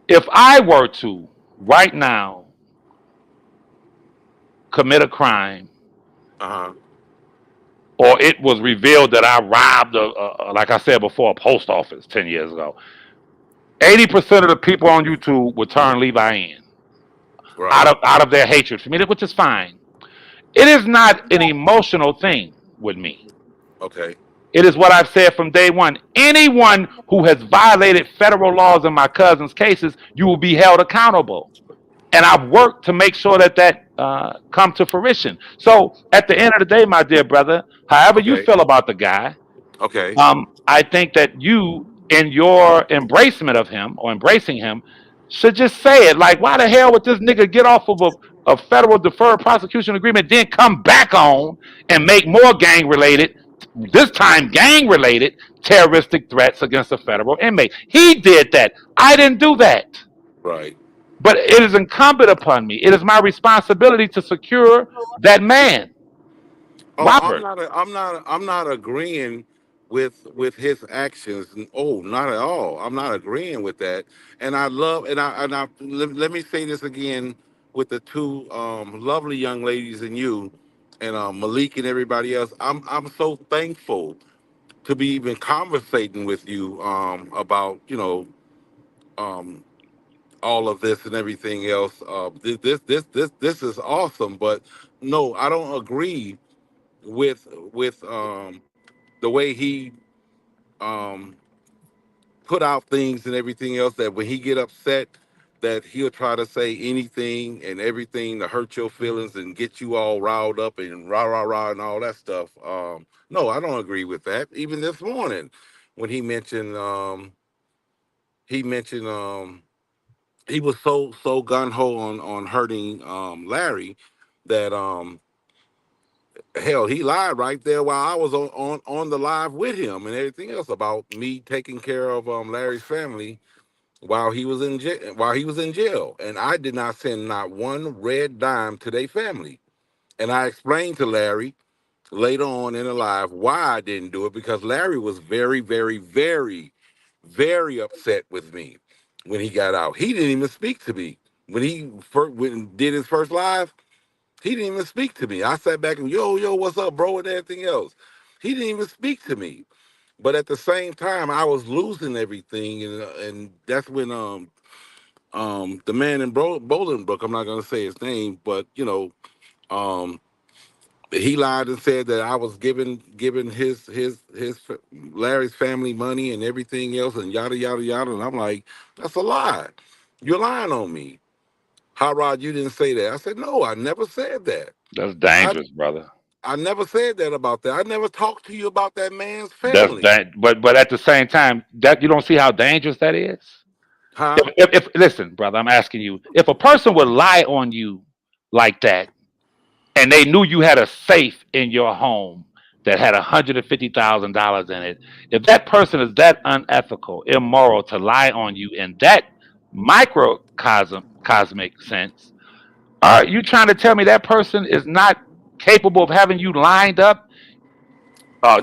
If I were to right now commit a crime, Uh-huh. or it was revealed that I robbed, like I said before, a post office 10 years ago, 80% of the people on YouTube would turn Levi in Right. out of their hatred for me, which is fine. It is not an emotional thing with me. Okay. It is what I've said from day one. Anyone who has violated federal laws in my cousin's cases, you will be held accountable. And I've worked to make sure that come to fruition. So at the end of the day, my dear brother, however you Okay. feel about the guy, Okay. I think that you, in your embracement of him or embracing him, should just say it. Like, why the hell would this nigga get off of a federal deferred prosecution agreement, then come back on and make more gang related, this time gang related, terroristic threats against a federal inmate? He did that. I didn't do that. Right. But it is incumbent upon me. It is my responsibility to secure that man, Oh, Robert. I'm not agreeing with his actions. Oh, not at all. I'm not agreeing with that. And I love let me say this again with the two lovely young ladies and you and Malik and everybody else. I'm so thankful to be even conversating with you about um all of this and everything else. This is awesome. But no, I don't agree with the way he um put out things and everything else, that when he get upset that he'll try to say anything and everything to hurt your feelings and get you all riled up and rah rah rah and all that stuff. No, I don't agree with that. Even this morning when he mentioned he was so gun ho on hurting Larry that hell, he lied right there while I was on the live with him and everything else about me taking care of Larry's family while he was in jail. While he was in jail, and I did not send not one red dime to their family. And I explained to Larry later on in the live why I didn't do it, because Larry was very, very, very, very upset with me when he got out. He didn't even speak to me when he first did his first live. He didn't even speak to me. I sat back and yo, what's up, bro, and everything else. He didn't even speak to me. But at the same time, I was losing everything, and that's when the man in Bolingbrook, I'm not gonna say his name, but um he lied and said that I was giving his Larry's family money and everything else and yada yada yada, and I'm like, that's a lie. You're lying on me. How, Rod, you didn't say that? I said, no, I never said that. That's I dangerous, brother. I never said that about that. I never talked to you about that man's That's family. that. But at the same time, that you don't see how dangerous that is. Huh? If listen, brother, I'm asking you, if a person would lie on you like that, and they knew you had a safe in your home that had $150,000 in it, if that person is that unethical, immoral to lie on you in that cosmic sense, are you trying to tell me that person is not capable of having you lined up,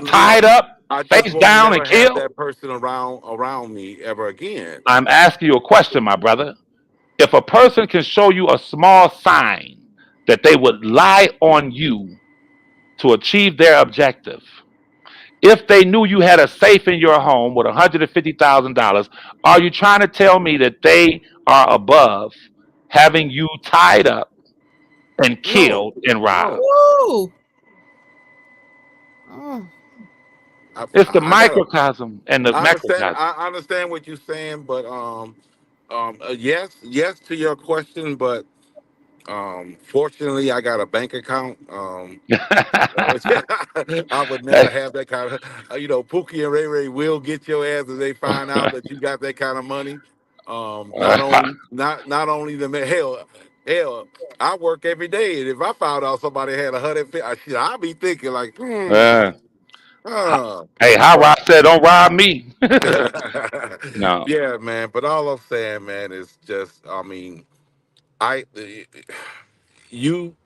No, tied up, I just face won't down, and never have killed? that person around me ever again. I'm asking you a question, my brother. If a person can show you a small sign that they would lie on you to achieve their objective, if they knew you had a safe in your home with $150,000, are you trying to tell me that they are above having you tied up and No, killed and robbed? no. Woo! Oh, It's the I got. microcosm and the macrocosm. I understand what you're saying, but yes to your question, but fortunately, I got a bank account. I would never Hey, have that kind of, Pookie and Ray Ray will get your ass if they find out that you got that kind of money. Not only the hell, I work every day, and if I found out somebody had 150, I'd be thinking like, uh, uh. hey, how But Rob said, don't rob me. No, yeah, man. But all I'm saying, man, is just, I mean, I you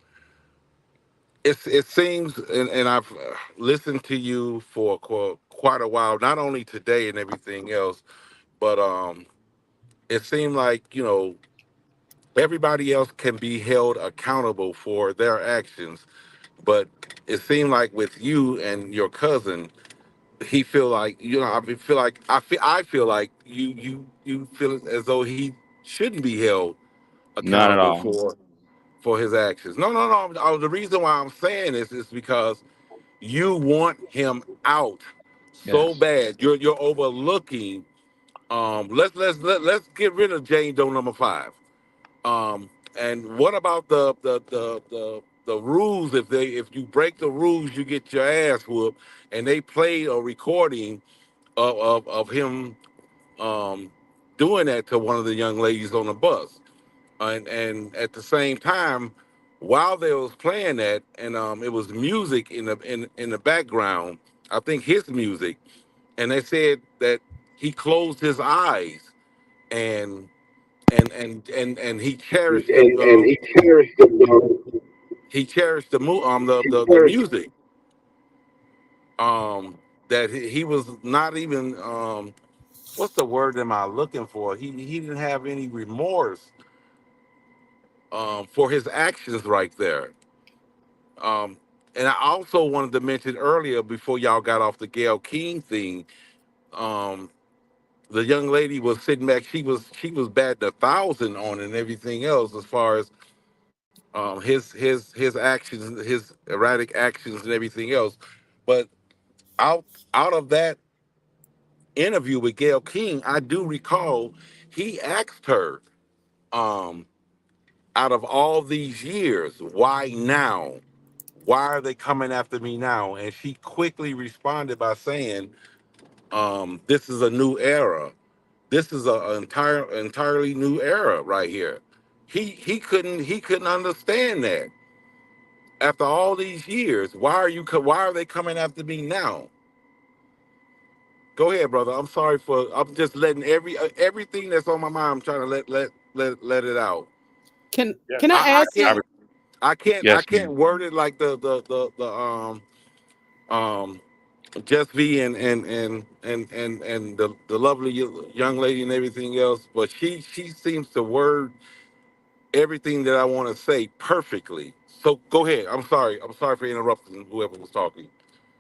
it seems, and I've listened to you for quite a while, not only today and everything else, but it seemed like everybody else can be held accountable for their actions, but it seemed like with you and your cousin, he feel like, I feel like you feel as though he shouldn't be held Not at accountable all. for his actions. No, no, no. The reason why I'm saying this is because you want him out so Yes. bad. You're overlooking. Let's get rid of Jane Doe number 5. And what about the rules? If you break the rules, you get your ass whooped. And they played a recording of him um, doing that to one of the young ladies on the bus. And at the same time, while they was playing that, and it was music in the background. I think his music, and they said that he closed his eyes and and he cherished And he cherished he cherished the cherished music. That he was not even what's the word am I looking for? He didn't have any remorse for his actions right there. Um, and I also wanted to mention earlier before y'all got off the Gail King thing. Um, the young lady was sitting back. She was batting 1,000 on it and everything else as far as his actions, his erratic actions and everything else. But out out of that interview with Gail King, I do recall he asked her, um, out of all these years, why now? Why are they coming after me now? And she quickly responded by saying, this is a new era. This is an entirely new era right here. He couldn't understand that after all these years. Why are they coming after me now? Go ahead, brother. I'm just letting everything that's on my mind. I'm trying to let it out. Can I I ask I you? can't I Yes, can't ma'am. word it like um Just V and the lovely young lady and everything else, but she seems to word everything that I want to say perfectly. So go ahead. I'm sorry for interrupting whoever was talking.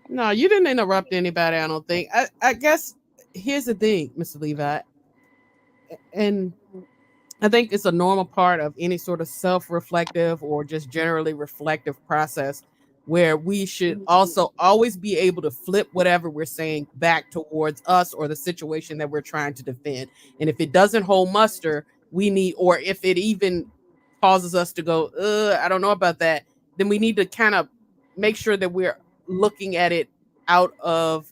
No, you didn't interrupt anybody. I don't think. I guess here's the thing, Mr. Levi, and I think it's a normal part of any sort of self reflective or just generally reflective process where we should also always be able to flip whatever we're saying back towards us or the situation that we're trying to defend. And if it doesn't hold muster, we need, or if it even causes us to go, I don't know about that, then we need to kind of make sure that we're looking at it out of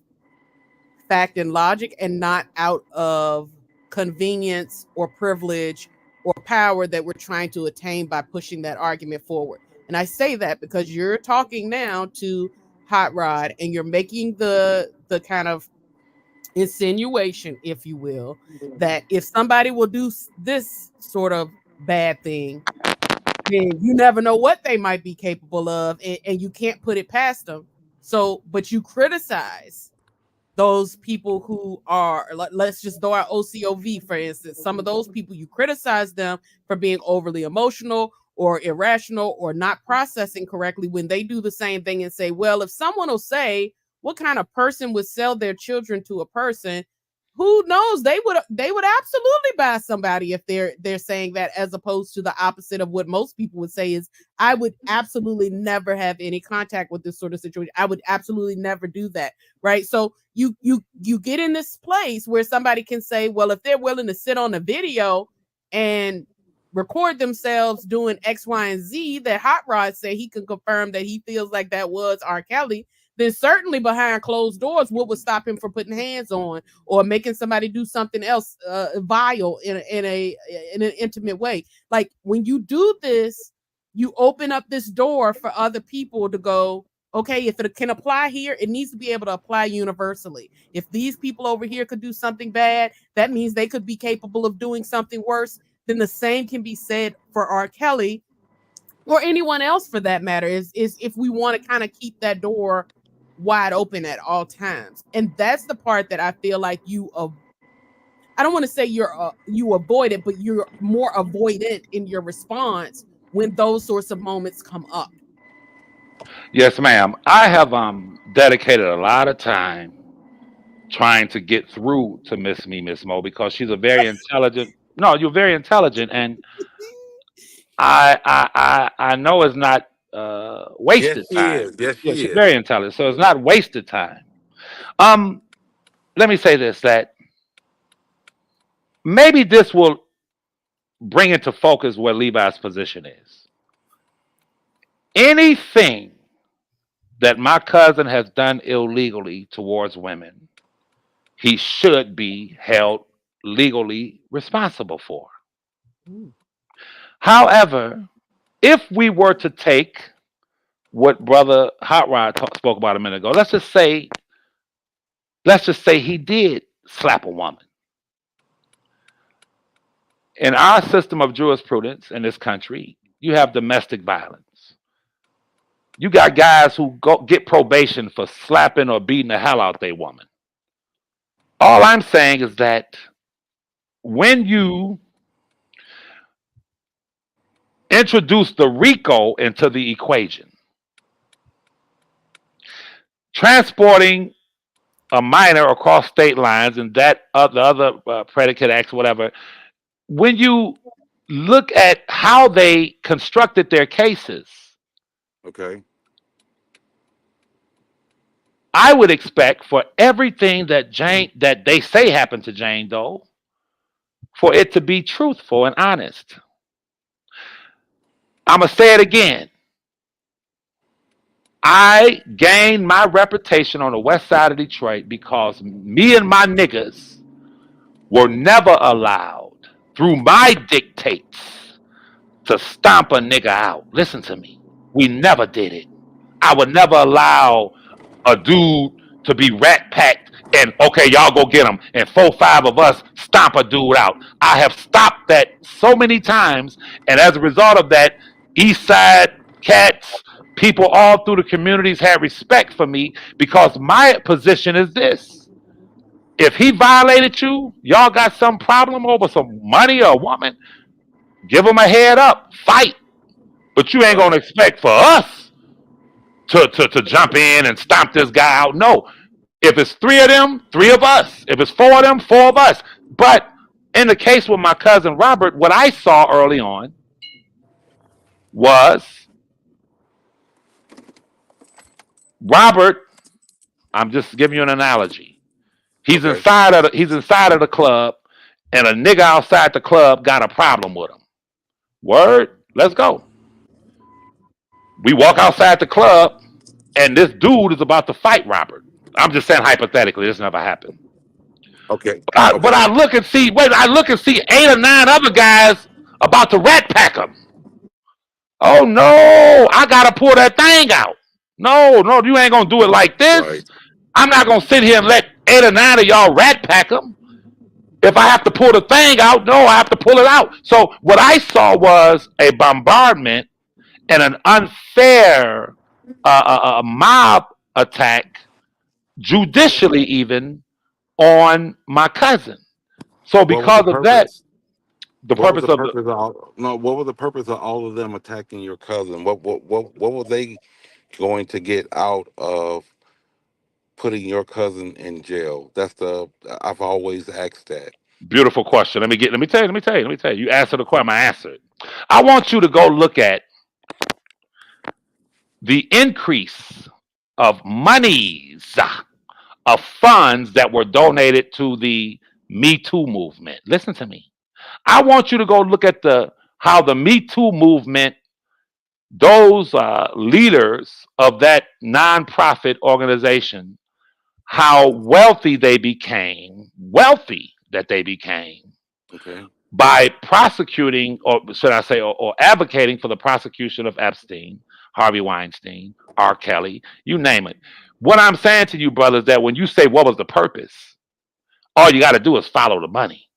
fact and logic and not out of convenience or privilege or power that we're trying to attain by pushing that argument forward. And I say that because you're talking now to Hot Rod and you're making the kind of insinuation, if you will, that if somebody will do this sort of bad thing, then you never know what they might be capable of, and you can't put it past them. So, but you criticize those people who are, let's just throw out OCOV for instance. Some of those people, you criticize them for being overly emotional or irrational or not processing correctly when they do the same thing and say, well, if someone will say, what kind of person would sell their children to a person, who knows, they would absolutely buy somebody if they're saying that, as opposed to the opposite of what most people would say is, I would absolutely never have any contact with this sort of situation, I would absolutely never do that, right? So you get in this place where somebody can say, well, if they're willing to sit on a video and record themselves doing X, Y, and Z that Hot Rod said he can confirm that he feels like that was R. Kelly, then certainly behind closed doors, what would stop him from putting hands on or making somebody do something else vile in an intimate way? Like when you do this, you open up this door for other people to go, okay, if it can apply here, it needs to be able to apply universally. If these people over here could do something bad, that means they could be capable of doing something worse. Then the same can be said for R. Kelly or anyone else for that matter, is if we want to kind of keep that door wide open at all times. And that's the part that I feel like I don't want to say you avoid it, but you're more avoidant in your response when those sorts of moments come up. Yes, ma'am. I have dedicated a lot of time trying to get through to Miss Mo, because she's a very intelligent. No, you're very intelligent, and I know it's not Yes, wasted she time. is. Yes, Yeah, she she's is. very intelligent, so it's not wasted time. Um, Let me say this: that maybe this will bring into focus where Levi's position is. Anything that my cousin has done illegally towards women, he should be held legally responsible for. Mm. However, if we were to take what Brother Hot Rod spoke about a minute ago, let's just say he did slap a woman. In our system of jurisprudence in this country, you have domestic violence. You got guys who get probation for slapping or beating the hell out their woman. All I'm saying is that when you introduce the RICO into the equation, transporting a minor across state lines and that the other predicate acts, whatever, when you look at how they constructed their cases, Okay. I would expect for everything that they say happened to Jane Doe, for it to be truthful and honest. I'm gonna say it again. I gained my reputation on the west side of Detroit because me and my niggas were never allowed, through my dictates, to stomp a nigga out. Listen to me. We never did it. I would never allow a dude to be rat packed and okay, y'all go get him, and 4, 5 of us stomp a dude out. I have stopped that so many times, and as a result of that, East Side cats, people all through the communities had respect for me because my position is this: if he violated you, y'all got some problem over some money or a woman, give him a head up, fight. But you ain't Right. gonna expect for us to jump in and stomp this guy out. No. If it's 3 of them, 3 of us. If it's 4 of them, 4 of us. But in the case with my cousin Robert, what I saw early on was Robert. I'm just giving you an analogy. Okay. He's inside of the club, and a nigga outside the club got a problem with him. Word, let's go. We walk outside the club, and this dude is about to fight Robert. I'm just saying hypothetically, this never happened. Okay. But Okay. I look and see, 8 or 9 other guys about to rat pack him. Oh no, I gotta pull that thing out. No, no, you ain't gonna do it like Right. this. I'm not gonna sit here and let 8 or 9 of y'all rat pack him. If I have to pull the thing out, no, I have to pull it out. So what I saw was a bombardment and an unfair mob attack, judicially even, on my cousin. So What was the because of that, purpose? the What was purpose the of the purpose of all? No. What was the purpose of all of them attacking your cousin? What were they going to get out of putting your cousin in jail? That's the I've always asked that. beautiful question. Let me tell you. You answered the question. I answered. I want you to go look at the increase of monies, of funds that were donated to the Me Too movement. Listen to me. I want you to go look at the how the Me Too movement, those leaders of that nonprofit organization, how wealthy that they became Okay. by prosecuting, or should I say, or advocating for the prosecution of Epstein, Harvey Weinstein, R. Kelly, you name it. What I'm saying to you, brothers, that when you say what was the purpose, all you got to do is follow the money.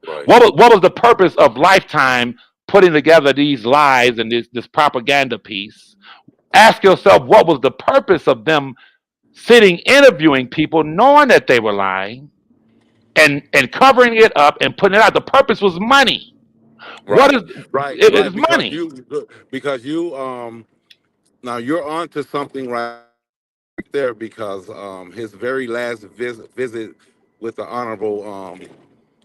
Right. What was the purpose of Lifetime putting together these lies and this propaganda piece? Ask yourself, what was the purpose of them sitting interviewing people knowing that they were lying and covering it up and putting it out. The purpose was money. What Right, is right, it right. is money. Because you now you're on to something right there because his very last visit with the Honorable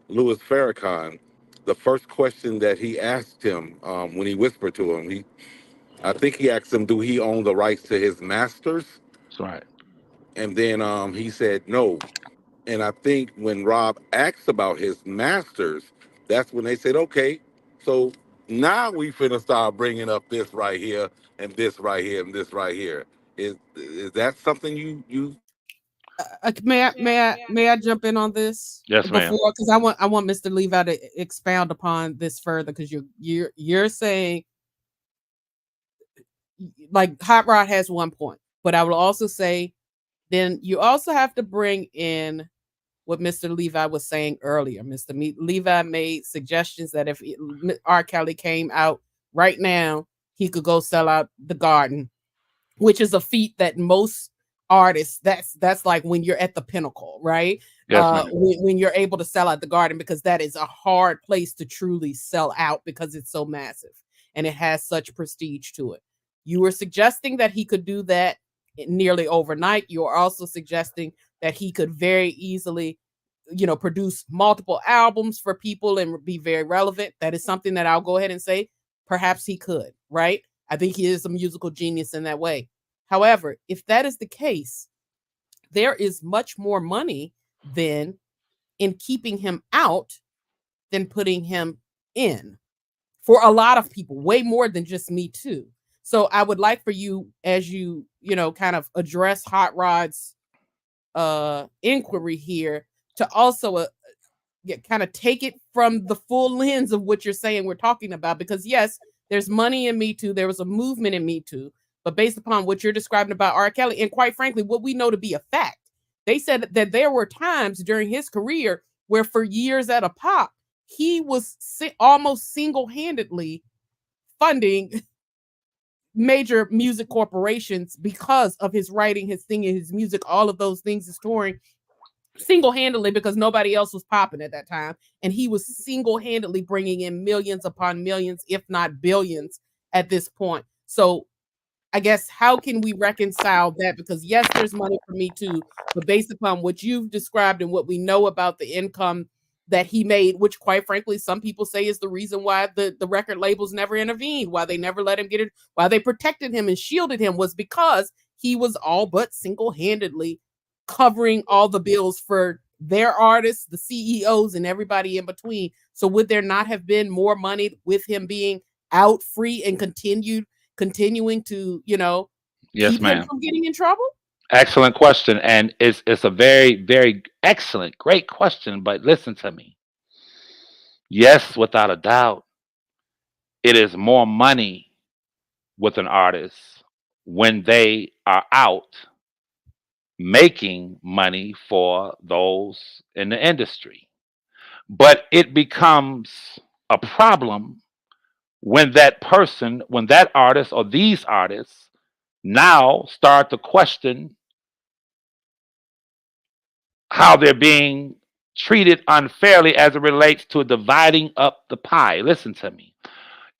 Louis Farrakhan, the first question that he asked him when he whispered to him, I think he asked him, "Do he own the rights to his masters?" That's right. And then he said no. And I think when Rob asked about his masters, that's when they said, "Okay, so now we finna start bringing up this right here and this right here and this right here." Is that something you? May I jump in on this Yes, ma'am. before, because I want Mr. Levi to expound upon this further, because you're saying, like, Hot Rod has one point, but I will also say then you also have to bring in what Mr. Levi was saying earlier. Levi made suggestions that if R. Kelly came out right now, he could go sell out the Garden, which is a feat that most artists, that's like when you're at the pinnacle, right? Yes, ma'am. When you're able to sell out the Garden, because that is a hard place to truly sell out because it's so massive and it has such prestige to it. You were suggesting that he could do that nearly overnight. You are also suggesting that he could very easily, produce multiple albums for people and be very relevant. That is something that I'll go ahead and say perhaps he could, right? I think he is a musical genius in that way. However, if that is the case, there is much more money then in keeping him out than putting him in, for a lot of people, way more than just Me Too. So I would like for you, as kind of address Hot Rod's inquiry here, to also kind of take it from the full lens of what you're saying we're talking about. Because yes, there's money in Me Too. There was a movement in Me Too. But based upon what you're describing about R. Kelly, and quite frankly, what we know to be a fact, they said that there were times during his career where for years at a pop, he was almost single-handedly funding major music corporations because of his writing, his singing, his music, all of those things, his touring, single-handedly, because nobody else was popping at that time. And he was single-handedly bringing in millions upon millions, if not billions at this point. So I guess, how can we reconcile that? Because yes, there's money for Me Too, but based upon what you've described and what we know about the income that he made, which quite frankly, some people say is the reason why the record labels never intervened, why they never let him get it, why they protected him and shielded him, was because he was all but single-handedly covering all the bills for their artists, the CEOs, and everybody in between. So would there not have been more money with him being out free and continuing to, Yes, keep him ma'am. from getting in trouble? Excellent question, and it's a very very excellent, great question. But listen to me. Yes, without a doubt, it is more money with an artist when they are out making money for those in the industry. But it becomes a problem when when that artist or these artists now start to question how they're being treated unfairly as it relates to dividing up the pie. Listen to me.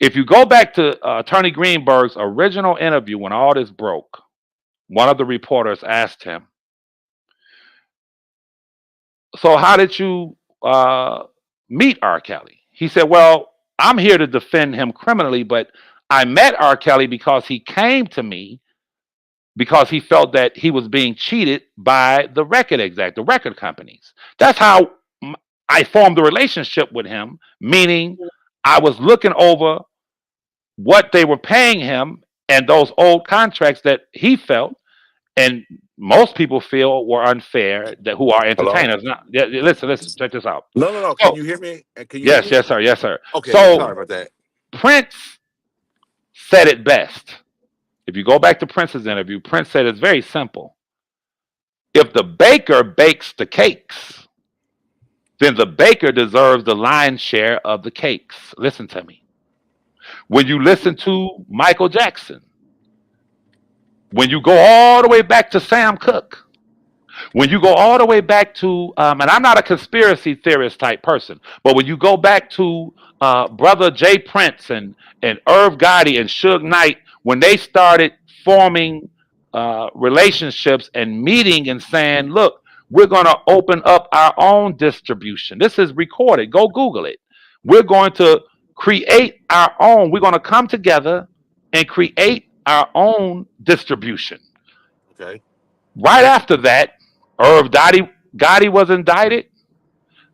If you go back to Attorney Greenberg's original interview when all this broke, one of the reporters asked him, "So, how did you meet R. Kelly?" He said, "Well, I'm here to defend him criminally, but I met R. Kelly because he came to me because he felt that he was being cheated by the record companies. That's how I formed a relationship with him, meaning I was looking over what they were paying him and those old contracts that he felt and most people feel were unfair, that who are Hello? entertainers. Now, listen, check this out. No, no, no. Can So, you hear me? Can you hear yes, me? yes, sir, yes, sir. Okay, sorry So about that. Prince said it best. If you go back to Prince's interview, Prince said it's very simple. If the baker bakes the cakes, then the baker deserves the lion's share of the cakes. Listen to me. When you listen to Michael Jackson, when you go all the way back to Sam Cooke, When you go all the way back to, and I'm not a conspiracy theorist type person, but when you go back to brother Jay Prince and Irv Gotti and Suge Knight, when they started forming relationships and meeting and saying, look, we're going to open up our own distribution. This is recorded. Go Google it. We're going to create our own. We're going to come together and create our own distribution. Okay. Right after that, Gotti was indicted,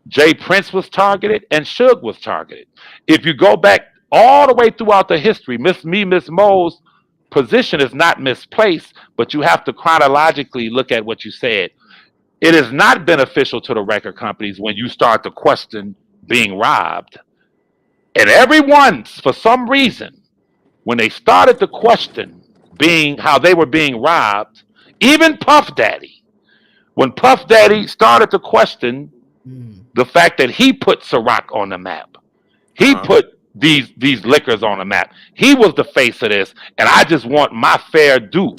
Jay Prince was targeted, and Suge was targeted. If you go back all the way throughout the history, Miss Mo's position is not misplaced, but you have to chronologically look at what you said. It is not beneficial to the record companies when you start to question being robbed. And everyone, for some reason, when they started to question being how they were being robbed, even Puff Daddy, when Puff Daddy started to question the fact that he put Ciroc on the map, he put these liquors on the map. He was the face of this, and I just want my fair due.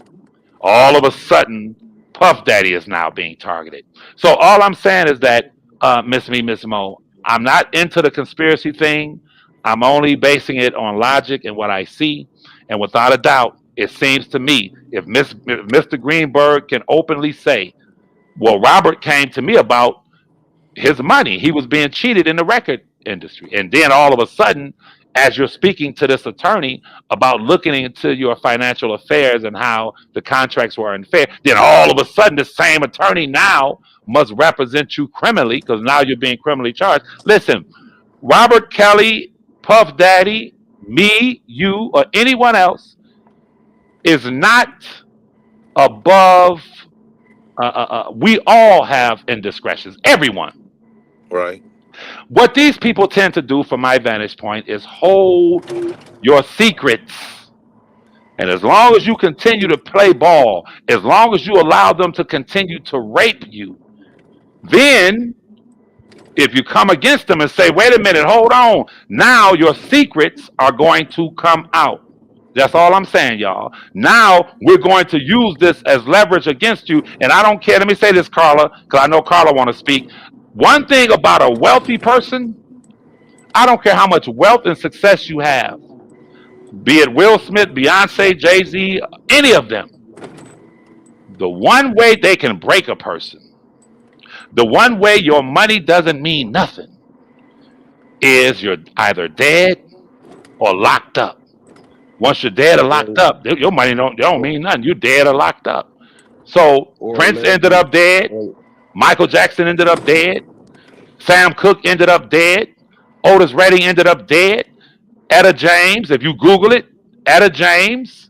All of a sudden, Puff Daddy is now being targeted. So all I'm saying is that, Miss Mo, I'm not into the conspiracy thing. I'm only basing it on logic and what I see. And without a doubt, it seems to me if Mr. Greenberg can openly say, well, Robert came to me about his money. He was being cheated in the record industry. And then all of a sudden, as you're speaking to this attorney about looking into your financial affairs and how the contracts were unfair, then all of a sudden the same attorney now must represent you criminally because now you're being criminally charged. Listen, Robert Kelly, Puff Daddy, me, you, or anyone else is not above. We all have indiscretions. Everyone. Right. What these people tend to do, from my vantage point, is hold your secrets. And as long as you continue to play ball, as long as you allow them to continue to rape you, then if you come against them and say, wait a minute, hold on, now your secrets are going to come out. That's all I'm saying, y'all. Now we're going to use this as leverage against you. And I don't care. Let me say this, Carla, because I know Carla want to speak. One thing about a wealthy person, I don't care how much wealth and success you have, be it Will Smith, Beyonce, Jay-Z, any of them. The one way they can break a person, the one way your money doesn't mean nothing, is you're either dead or locked up. Once you're dead or locked up, your money don't mean nothing. You're dead or locked up. So Prince ended up dead. Michael Jackson ended up dead. Sam Cooke ended up dead. Otis Redding ended up dead. Etta James, if you Google it, Etta James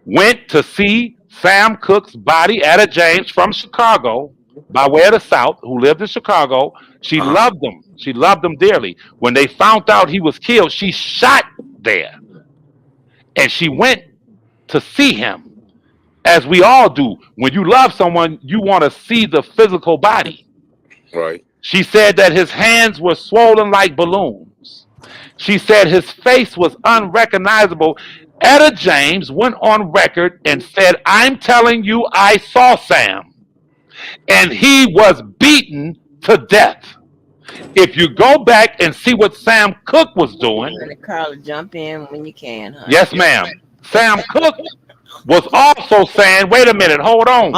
went to see Sam Cooke's body. Etta James from Chicago, by way of the South, who lived in Chicago. She loved him. She loved him dearly. When they found out he was killed, she shot there. And she went to see him, as we all do. When you love someone, you want to see the physical body. Right. She said that his hands were swollen like balloons. She said his face was unrecognizable. Etta James went on record and said, I'm telling you, I saw Sam, and he was beaten to death. If you go back and see what Sam Cooke was doing. Carla, jump in when you can, honey. Yes, ma'am. Sam Cooke was also saying, wait a minute, hold on.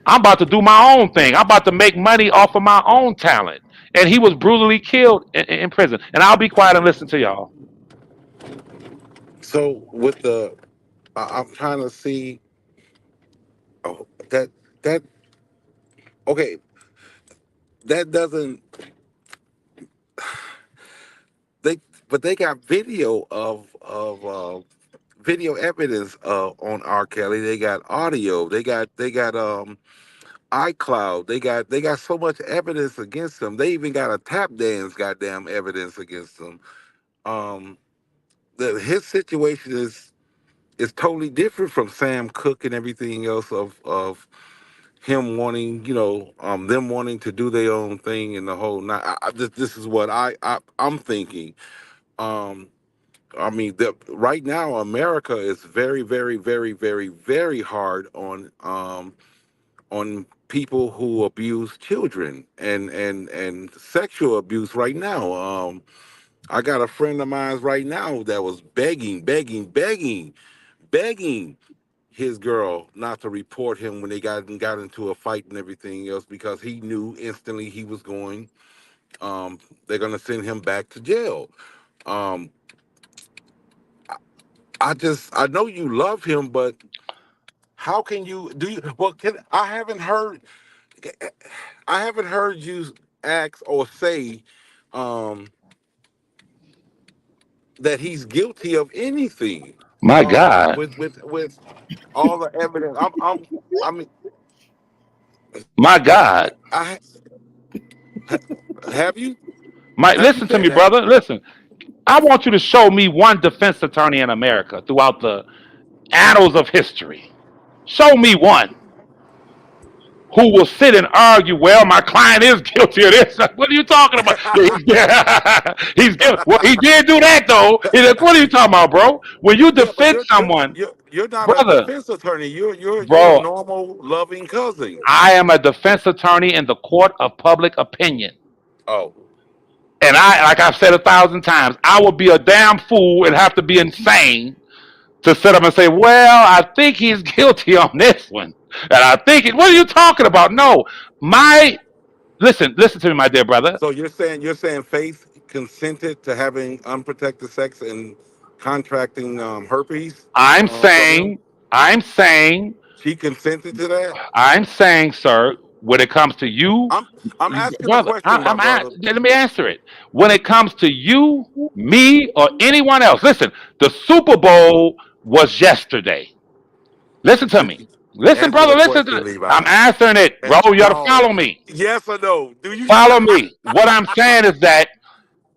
I'm about to do my own thing. I'm about to make money off of my own talent. And he was brutally killed in prison. And I'll be quiet and listen to y'all. So with I'm trying to see. Oh, that okay. That doesn't. But they got video of video evidence on R. Kelly. They got audio. They got iCloud. They got so much evidence against them. They even got a tap dance goddamn evidence against them. Um, his situation is totally different from Sam Cooke and everything else of him wanting, them wanting to do their own thing and the whole. Not, this is what I'm thinking. Um, I mean, right now America is very, very, very, very, very hard on people who abuse children and sexual abuse right now. I got a friend of mine right now that was begging his girl not to report him when they got into a fight and everything else because he knew instantly he was going. They're gonna send him back to jail. Um, I know you love him, but how can you do you? Well, I haven't heard you ask or say um, that he's guilty of anything. My God. With all the evidence, I mean, My God. I ha- have you My have you listen to said me, that? brother. Listen. I want you to show me one defense attorney in America throughout the annals of history. Show me one who will sit and argue, well, my client is guilty of this. What are you talking about? He's guilty. Well, he did do that, though. He's like, what are you talking about, bro? When you Yeah, but defend someone, you're not a brother, defense attorney. You're a bro, normal loving cousin. I am a defense attorney in the court of public opinion. Oh, And like I've said 1,000 times, I would be a damn fool and have to be insane to sit up and say, well, I think he's guilty on this one. And I think what are you talking about? No. My listen to me, my dear brother. so you're saying Faith consented to having unprotected sex and contracting herpes I'm from him? saying, I'm saying, She consented to that. I'm saying, sir, when it comes to you, I'm I'm asking a brother, question, my brother. let me answer it. When it comes to you, me, or anyone else, listen, the Super Bowl was yesterday. Listen to me. Listen, Answer brother, the listen. question, I'm Levi. answering it, bro. You got to No. follow me. Yes or no? Do you? Follow me. What I'm saying is that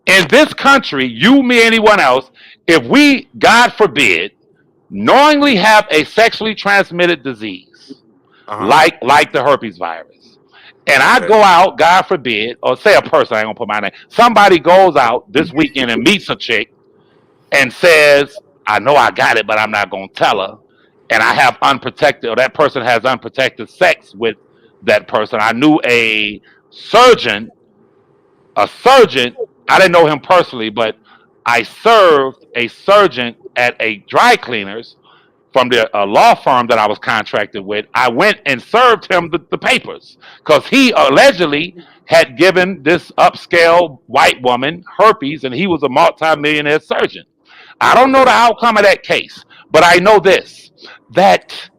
in this country, you, me, anyone else, if we, God forbid, knowingly have a sexually transmitted disease, Uh huh. like the herpes virus, and I Okay. go out, God forbid, or say a person, I ain't gonna put my name, somebody goes out this weekend and meets a chick and says, I know I got it, but I'm not gonna tell her, and I have unprotected, or that person has unprotected sex with that person. I knew surgeon surgeon. I didn't know him personally, but I served a surgeon at a dry cleaners from the law firm that I was contracted with. I went and served him the papers because he allegedly had given this upscale white woman herpes, and he was a multimillionaire surgeon. I don't know the Okay. outcome of that case, but I know this that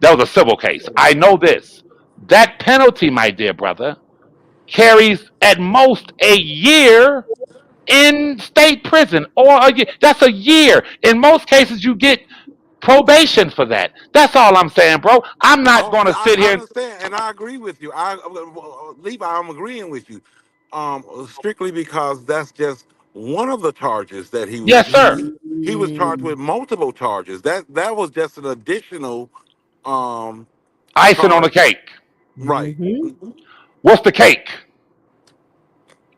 that was a civil case. I know this that penalty, my dear brother, carries at most a year in state prison or a year. That's a year. In most cases, you get probation for that. That's all I'm saying, bro. I'm not Oh, going to sit I here. understand, and I agree with you. Levi, I'm agreeing with you. Strictly because that's just one of the charges that he was Yes, he sir. was he was charged with multiple charges. That was just an additional um Icing on the charge. cake. Right. Mm-hmm. What's the cake?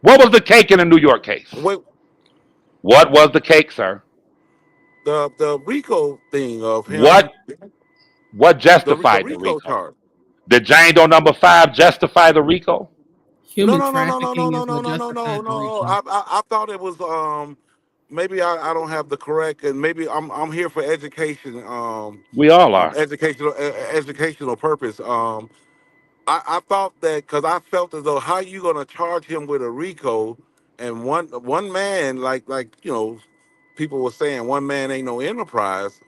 What was the cake in the New York case? Wait, What was the cake, sir? the RICO thing of him, What what the justified the RICO RICO? charge. Did Jane Doe number 5 justify the RICO? No, Human no, no, no, no, no, trafficking no, is no, what no, no, no, justified the no. RICO. I thought it was maybe I don't have the correct, and maybe I'm here for education We all are. educational purpose. I thought that because I felt as though how you gonna charge him with a RICO and one man like people were saying one man ain't no enterprise.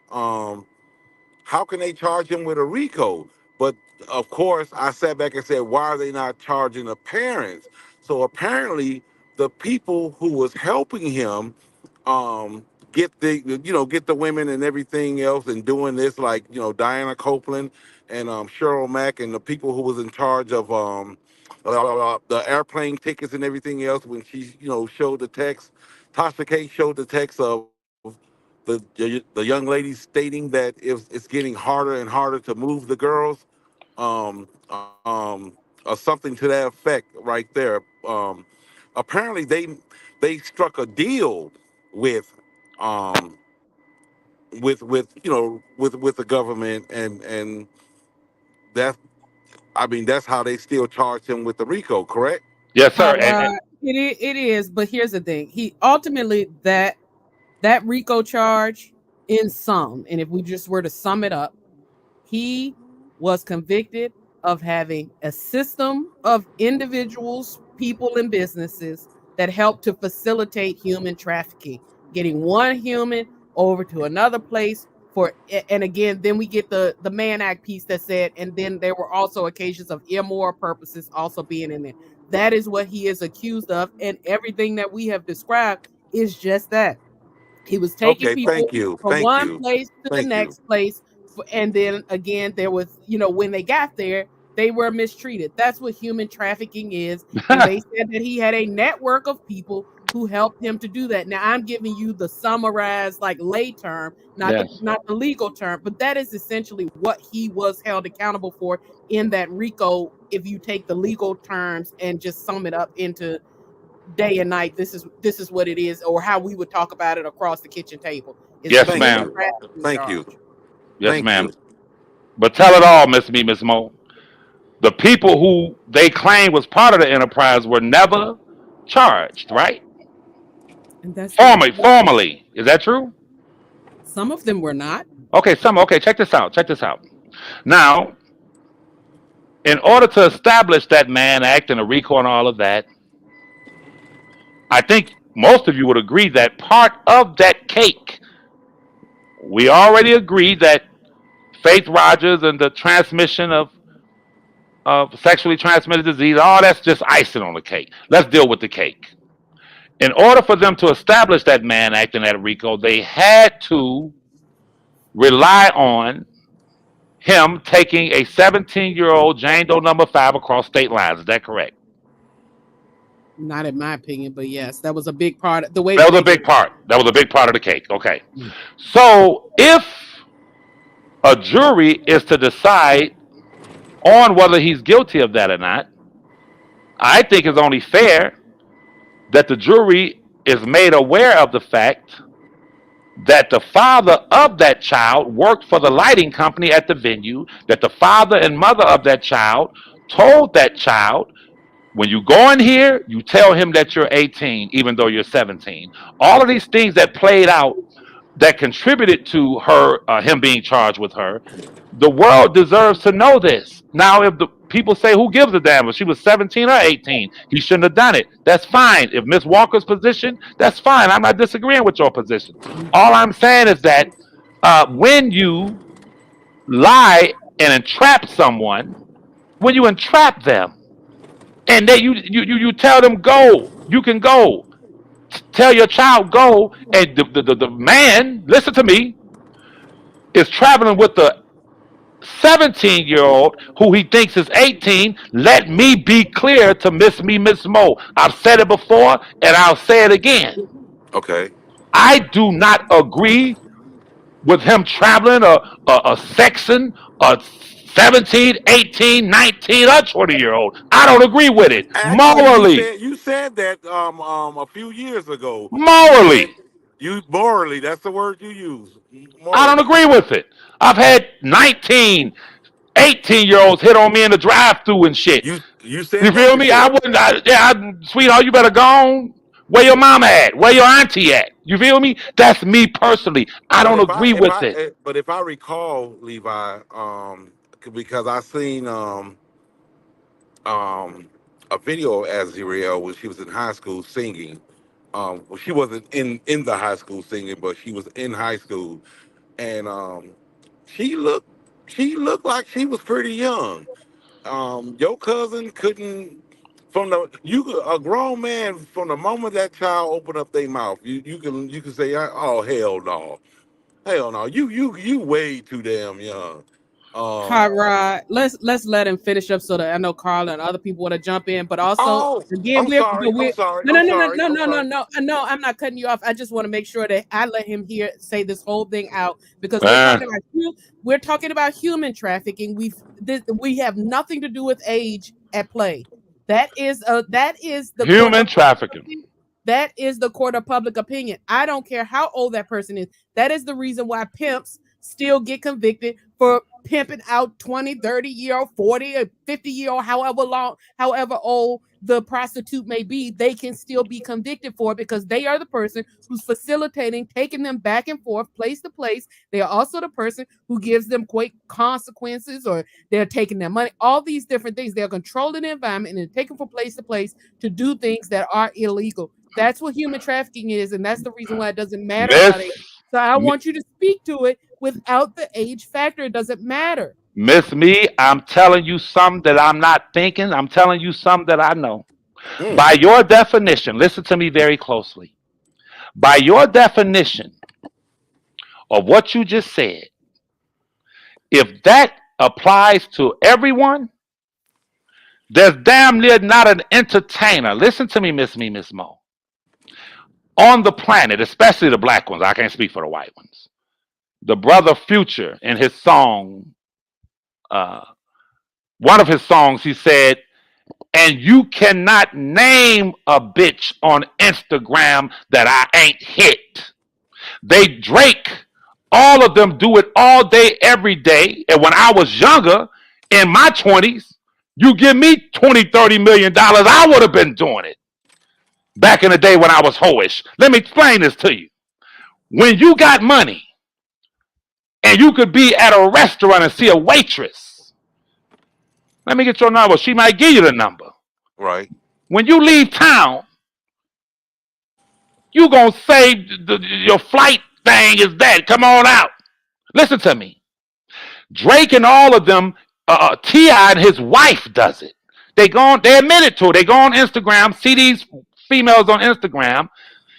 How can they charge him with a RICO? But of course, I sat back and said, why are they not charging the parents? So apparently, the people who was helping him get the women and everything else and doing this, like Diana Copeland and Cheryl Mack and the people who was in charge of the airplane tickets and everything else when she showed the text. Tasha K showed the text of the young lady stating that it's getting harder and harder to move the girls, um, or something to that effect right there. Apparently, they struck a deal with um, with the government, and that I mean, that's how they still charge him with the RICO, correct? Yes, sir. Hot Rod, it is, but here's the thing. He ultimately that RICO charge in sum, and if we just were to sum it up, he was convicted of having a system of individuals, people, and businesses that helped to facilitate human trafficking, getting one human over to another place for, and again, then we get the Mann Act piece that said, and then there were also occasions of immoral purposes also being in there. That is what he is accused of, and everything that we have described is just that. He was taking Okay, people thank you, from thank one you, place to the thank you. next place. And then again, there was, when they got there, they were mistreated. That's what human trafficking is. And they said that he had a network of people who helped him to do that. Now I'm giving you the summarized like lay term, Yes. not the legal term, but that is essentially what he was held accountable for in that RICO. If you take the legal terms and just sum it up into day and night, this is what it is, or how we would talk about it across the kitchen table, is a Yes, Thank human ma'am. you, trafficking thank you, charge. Yes, thank ma'am. you. But tell it all, Miss Mo. The people who they claim was part of the enterprise were never charged, right? And that's the Formally. Is that true? some of them were not. Okay, check this out. Check this out. Now, in order to establish that Mann Act and the RICO and all of that, I think most of you would agree that part of that cake, we already agreed that Faith Rogers and the transmission of sexually transmitted disease, all that's just icing on the cake. Let's deal with the cake. In order for them to establish that Mann Act and that RICO, they had to rely on him taking a 17-year-old Jane Doe number five across state lines. Is that correct? Not in my opinion, but yes, that was a big part of the way That that was a they did big part. That was a big part of the cake. Okay. it. So if a jury is to decide on whether he's guilty of that or not, I think it's only fair that the jury is made aware of the fact that the father of that child worked for the lighting company at the venue, that the father and mother of that child told that child, when you go in here, you tell him that you're 18, even though you're 17. All of these things that played out that contributed to him being charged with her. The world deserves to know this. Now, if the people say, who gives a damn if she was 17 or 18, he shouldn't have done it. That's fine. If Miss Walker's position, that's fine. I'm not disagreeing with your position. All I'm saying is that when you lie and entrap someone, when you entrap them, and you tell them go, you can go. Tell your child go, and the man, listen to me, is traveling with the 17-year-old who he thinks is 18. Let me be clear to Miss Mo. I've said it before and I'll say it again. Okay. I do not agree with him traveling a sexing a 17, 18, 19, or 20-year-old. I don't agree with it. Actually, Morally. you said that a few years ago. You said Morally. you morally. That's the word you use. I don't Morally. agree with it. I've had 19, 18-year-olds hit on me in the drive-through and shit. You You said that feel me? I before. wouldn't. Sweetheart, you better go on. Where your mama at? Where your auntie at? You feel me? That's me personally. I But don't agree with it. if I recall, Levi, because I seen um a video of Azriel when she was in high school singing. Well, she wasn't in the high school singing, but she was in high school, and she looked she looked like she was pretty young. Your cousin couldn't from the a grown man from the moment that child opened up their mouth, you can say, oh hell no, you way too damn young. Hot Um, Rod, let's let him finish up so that I know Carla and other people want to jump in. But also, oh, again, I'm sorry, I'm sorry, no, I'm no, no, no, sorry, no, I'm no, no, sorry. no, no. I'm not cutting you off. I just want to make sure that I let him say this whole thing out, because Uh, we're talking about human trafficking. We have nothing to do with age at play. That is the court Human of trafficking. that is the court of public opinion. I don't care how old that person is. That is the reason why pimps still get convicted for pimping out 20, 30-year-old, 40 or 50-year-old, however old the prostitute may be, they can still be convicted for it because they are the person who's facilitating, taking them back and forth, place to place. They are also the person who gives them quick consequences, or they're taking their money, all these different things. They're controlling the environment and taking from place to place to do things that are illegal. That's what human trafficking is, and that's the reason why it doesn't matter about it. So I want you to speak to it without the age factor. It doesn't matter. Miss Me, I'm telling you something that I'm not thinking. I'm telling you something that I know. By your definition, listen to me very closely. By your definition of what you just said, if that applies to everyone, there's damn near not an entertainer. Listen to me, Miss Me, Miss Mo. On the planet, especially the black ones, I can't speak for the white ones. The brother Future in his song, one of his songs, he said, and you cannot name a bitch on Instagram that I ain't hit. They Drake, all of them do it all day, every day. And when I was younger, in my 20s, you give me $20, $30 million, I would have been doing it. Back in the day when I was hoish. Let me explain this to you. When you got money and you could be at a restaurant and see a waitress, let me get your number. She might give you the number. Right. When you leave town, you going to say your flight thing is that. Come on out. Listen to me. Drake and all of them, T.I. and his wife does it. They admit it to it. They go on Instagram, see these females on Instagram,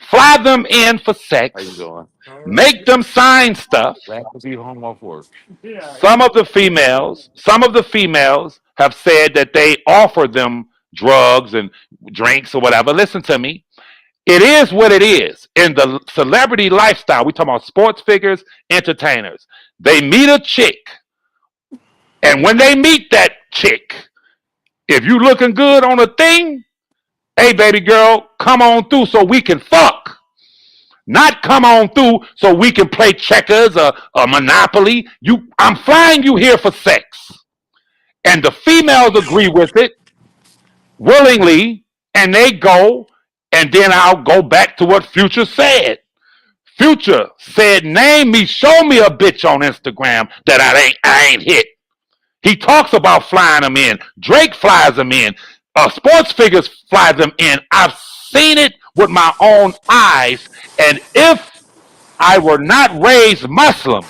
fly them in for sex, How you doing? make them sign stuff. Glad to be home off work. Some of the females have said that they offer them drugs and drinks or whatever. Listen to me. It is what it is. In the celebrity lifestyle, we talk about sports figures, entertainers. They meet a chick. And when they meet that chick, if you looking good on a thing, hey, baby girl, come on through so we can fuck. Not come on through so we can play checkers or Monopoly. I'm flying you here for sex. And the females agree with it willingly, and they go, and then I'll go back to what Future said. Future said, name me, show me a bitch on Instagram that I ain't hit. He talks about flying them in. Drake flies them in. Sports figures fly them in. I've seen it with my own eyes. And if I were not raised Muslim,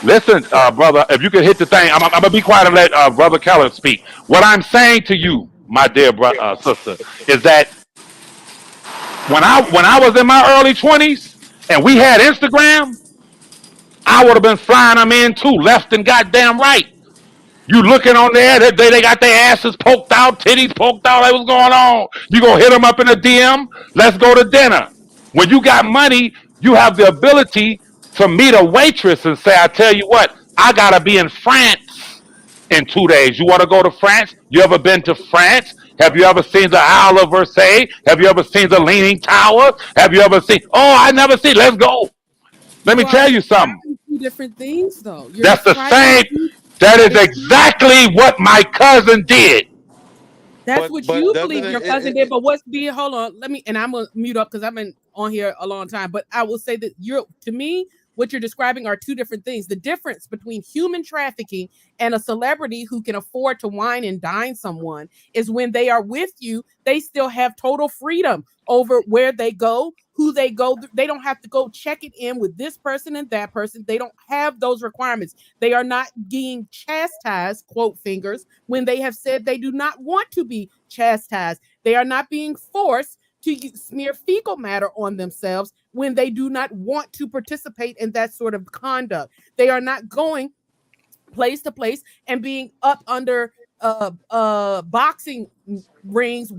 listen, brother, if you could hit the thing, I'm going to be quiet and let Brother Keller speak. What I'm saying to you, my dear sister, is that when I was in my early 20s and we had Instagram, I would have been flying them in too, left and goddamn right. You looking on there, they got their asses poked out, titties poked out, like what's going on? You gonna hit them up in a DM? Let's go to dinner. When you got money, you have the ability to meet a waitress and say, I tell you what, I gotta be in France in 2 days. You wanna go to France? You ever been to France? Have you ever seen the Isle of Versailles? Have you ever seen the Leaning Tower? Have you ever seen, I never seen, let's go. Let me tell you something. Two different things though. That's the same. That is exactly what my cousin did. That's what you believe your cousin did. But hold on, and I'm gonna mute up because I've been on here a long time. But I will say that to me, what you're describing are two different things. The difference between human trafficking and a celebrity who can afford to wine and dine someone is when they are with you, they still have total freedom over where they go, who they go. They don't have to go check it in with this person and that person. They don't have those requirements. They are not being chastised, quote fingers, when they have said they do not want to be chastised. They are not being forced to smear fecal matter on themselves when they do not want to participate in that sort of conduct. They are not going place to place and being up under boxing rings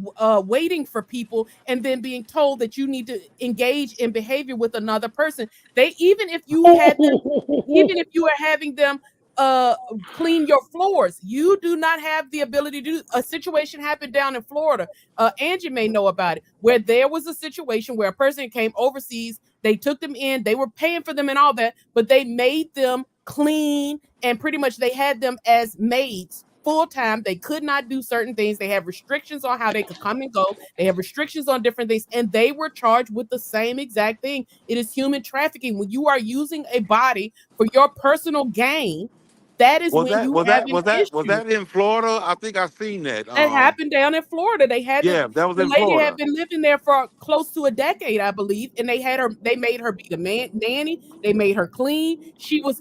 waiting for people and then being told that you need to engage in behavior with another person. Even if you are having them clean your floors. You do not have the ability to do. A situation happened down in Florida. Angie may know about it, where there was a situation where a person came overseas. They took them in. They were paying for them and all that, but they made them clean, and pretty much they had them as maids full time. They could not do certain things. They have restrictions on how they could come and go. They have restrictions on different things, and they were charged with the same exact thing. It is human trafficking. When you are using a body for your personal gain, that is when you have an issue. Was that in Florida? I think I seen that. That happened down in Florida. They had that was the in lady Florida. had been living there for close to a decade, I believe, and they made her be the nanny. They made her clean.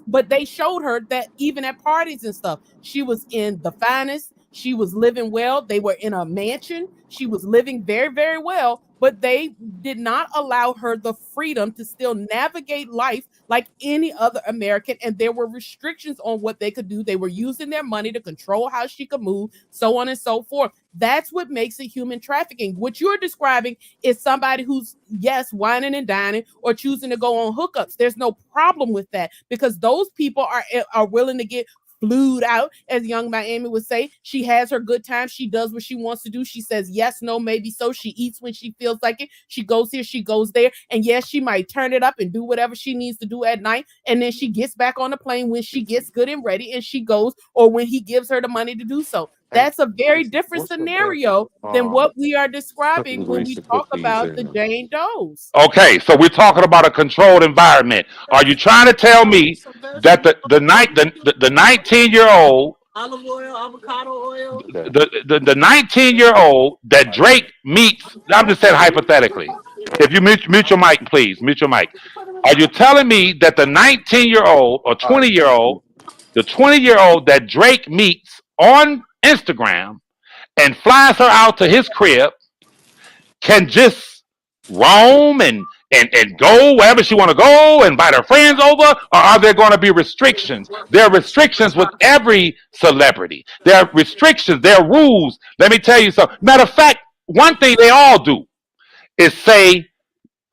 But they showed her that even at parties and stuff, she was in the finest. She was living well. They were in a mansion. She was living very, very well, but they did not allow her the freedom to still navigate life like any other American. And there were restrictions on what they could do. They were using their money to control how she could move, so on and so forth. That's what makes it human trafficking. What you're describing is somebody who's, yes, whining and dining or choosing to go on hookups. There's no problem with that, because those people are willing to get flued out, as young Miami would say. She has her good time. She does what she wants to do. She says yes, no, maybe so. She eats when she feels like it. She goes here, she goes there. And yes, she might turn it up and do whatever she needs to do at night. And then she gets back on the plane when she gets good and ready, and she goes, or when he gives her the money to do so. That's a very different scenario than what we are describing when we talk about the Jane Does. Okay, so we're talking about a controlled environment. Are you trying to tell me that the 19-year-old olive oil, avocado oil, the 19-year-old that Drake meets? I'm just saying hypothetically. If you mute your mic, please mute your mic. Are you telling me that the 19-year-old or 20-year-old, the 20-year-old that Drake meets on Instagram and flies her out to his crib can just roam and go wherever she want to go, invite her friends over, or are there going to be restrictions? There are restrictions with every celebrity. There are restrictions, there are rules. Let me tell you something. Matter of fact, one thing they all do is say,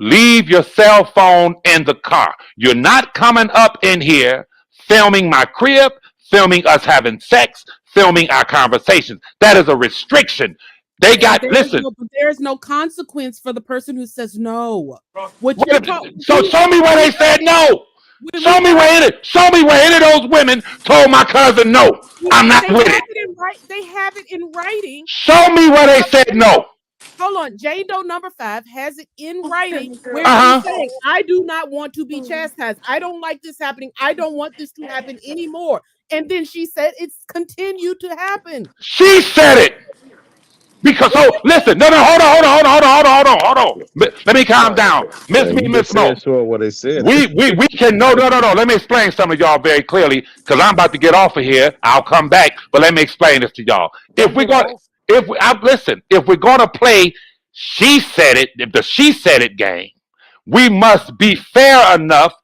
leave your cell phone in the car. You're not coming up in here filming my crib, filming us having sex, filming our conversations. That is a restriction. They got listen. But there's no consequence for the person who says no. So show me where they said no. Show me where any of those women told my cousin no. I'm not with it. They have it in writing. Show me where they said no. Hold on, Jane Doe number 5 has it in writing where he's saying, I do not want to be chastised. I don't like this happening. I don't want this to happen anymore. And then she said it's continued to happen. She said it. Because listen, no, hold on. Let me calm down. Miss Mo. Sure what they said. We can no. Let me explain something to y'all very clearly, because I'm about to get off of here. I'll come back, but let me explain this to y'all. If we're gonna play she said it, the she said it game, we must be fair enough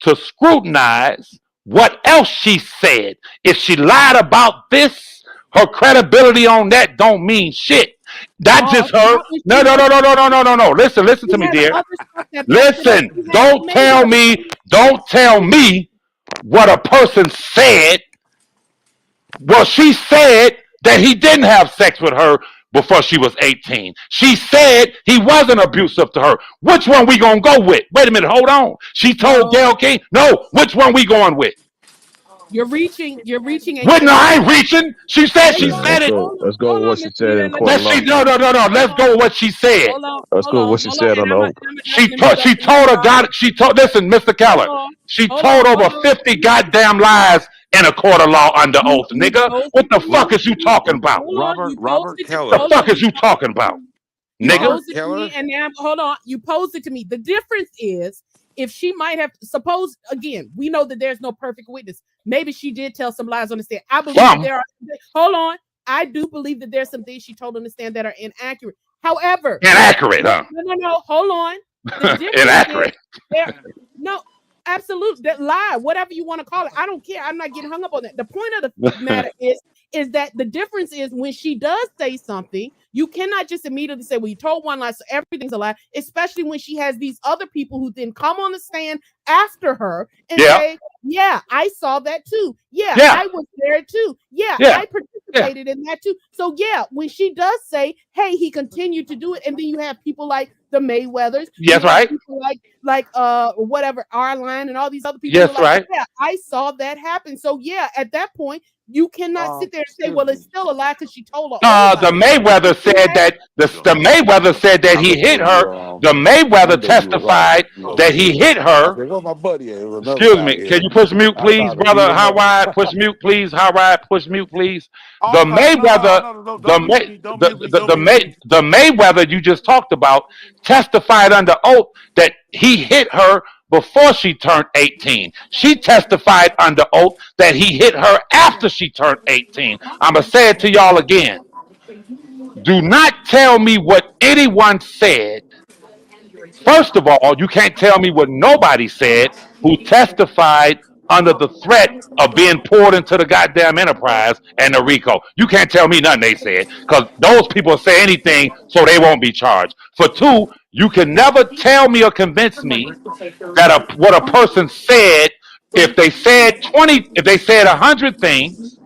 to scrutinize what else she said. If she lied about this, her credibility on that don't mean shit. Not just her. No. Listen to me, dear. Listen. Don't tell me what a person said. Well, she said that he didn't have sex with her before she was 18. She said he wasn't abusive to her. Which one we gonna go with? Wait a minute, hold on. She told Gayle King. No, which one we going with? You're reaching. Well, no, I ain't reaching. She said it. Let's go with what she said in court. No. Let's go with what she said. Let's go with what she said on the oath. She told, listen, Mr. Keller, she told over 50 goddamn lies in a court of law under oath, nigga. What the fuck is you talking about? Robert Keller. What the fuck is you talking about, nigga? And now, hold on. You posed it to me. The difference is, if she might have, suppose, again, we know that there's no perfect witness. Maybe she did tell some lies on the stand. I believe there are. Hold on. I do believe that there's some things she told on the stand that are inaccurate. However, inaccurate, huh? No. Hold on. Inaccurate. No, absolute. That lie, whatever you want to call it. I don't care. I'm not getting hung up on that. The point of the matter is that the difference is when she does say something, You cannot just immediately say, well, you told one lie, so everything's a lie, especially when she has these other people who then come on the stand after her and Yeah. say, yeah, I saw that too. Yeah, Yeah. I was there too. Yeah, Yeah. I participated in that too. So yeah, when she does say, hey, he continued to do it, and then you have people like the Mayweathers, Yes, you have right. people like whatever, R-Line and all these other people who are Yes, like, right. yeah, I saw that happen. So yeah, at that point, you cannot sit there and say, well, it's still a lie because she told a whole lie. The Mayweather said that the Mayweather said that I he looked hit for her. you The Mayweather Monday. You was off. testified You over that he here. hit I her. said, "Where my buddy at?" It was another Excuse guy me. here. Can you push mute, I please, tried to beat brother? him Hot up. ride. Push mute, please. Hot ride. Push mute, please. Oh The no, no, no, no, Mayweather. no, no! The Don't mute May. me! Don't mute me! Don't The mute me! The Mayweather you just talked about testified under oath that he hit her before she turned 18. She testified under oath that he hit her after she turned 18. I'm going to say it to y'all again. Do not tell me what anyone said. First of all, you can't tell me what nobody said who testified under the threat of being poured into the goddamn enterprise and the RICO. You can't tell me nothing they said because those people say anything so they won't be charged. For two, you can never tell me or convince me that what a person said, if they said 20, if they said 100 things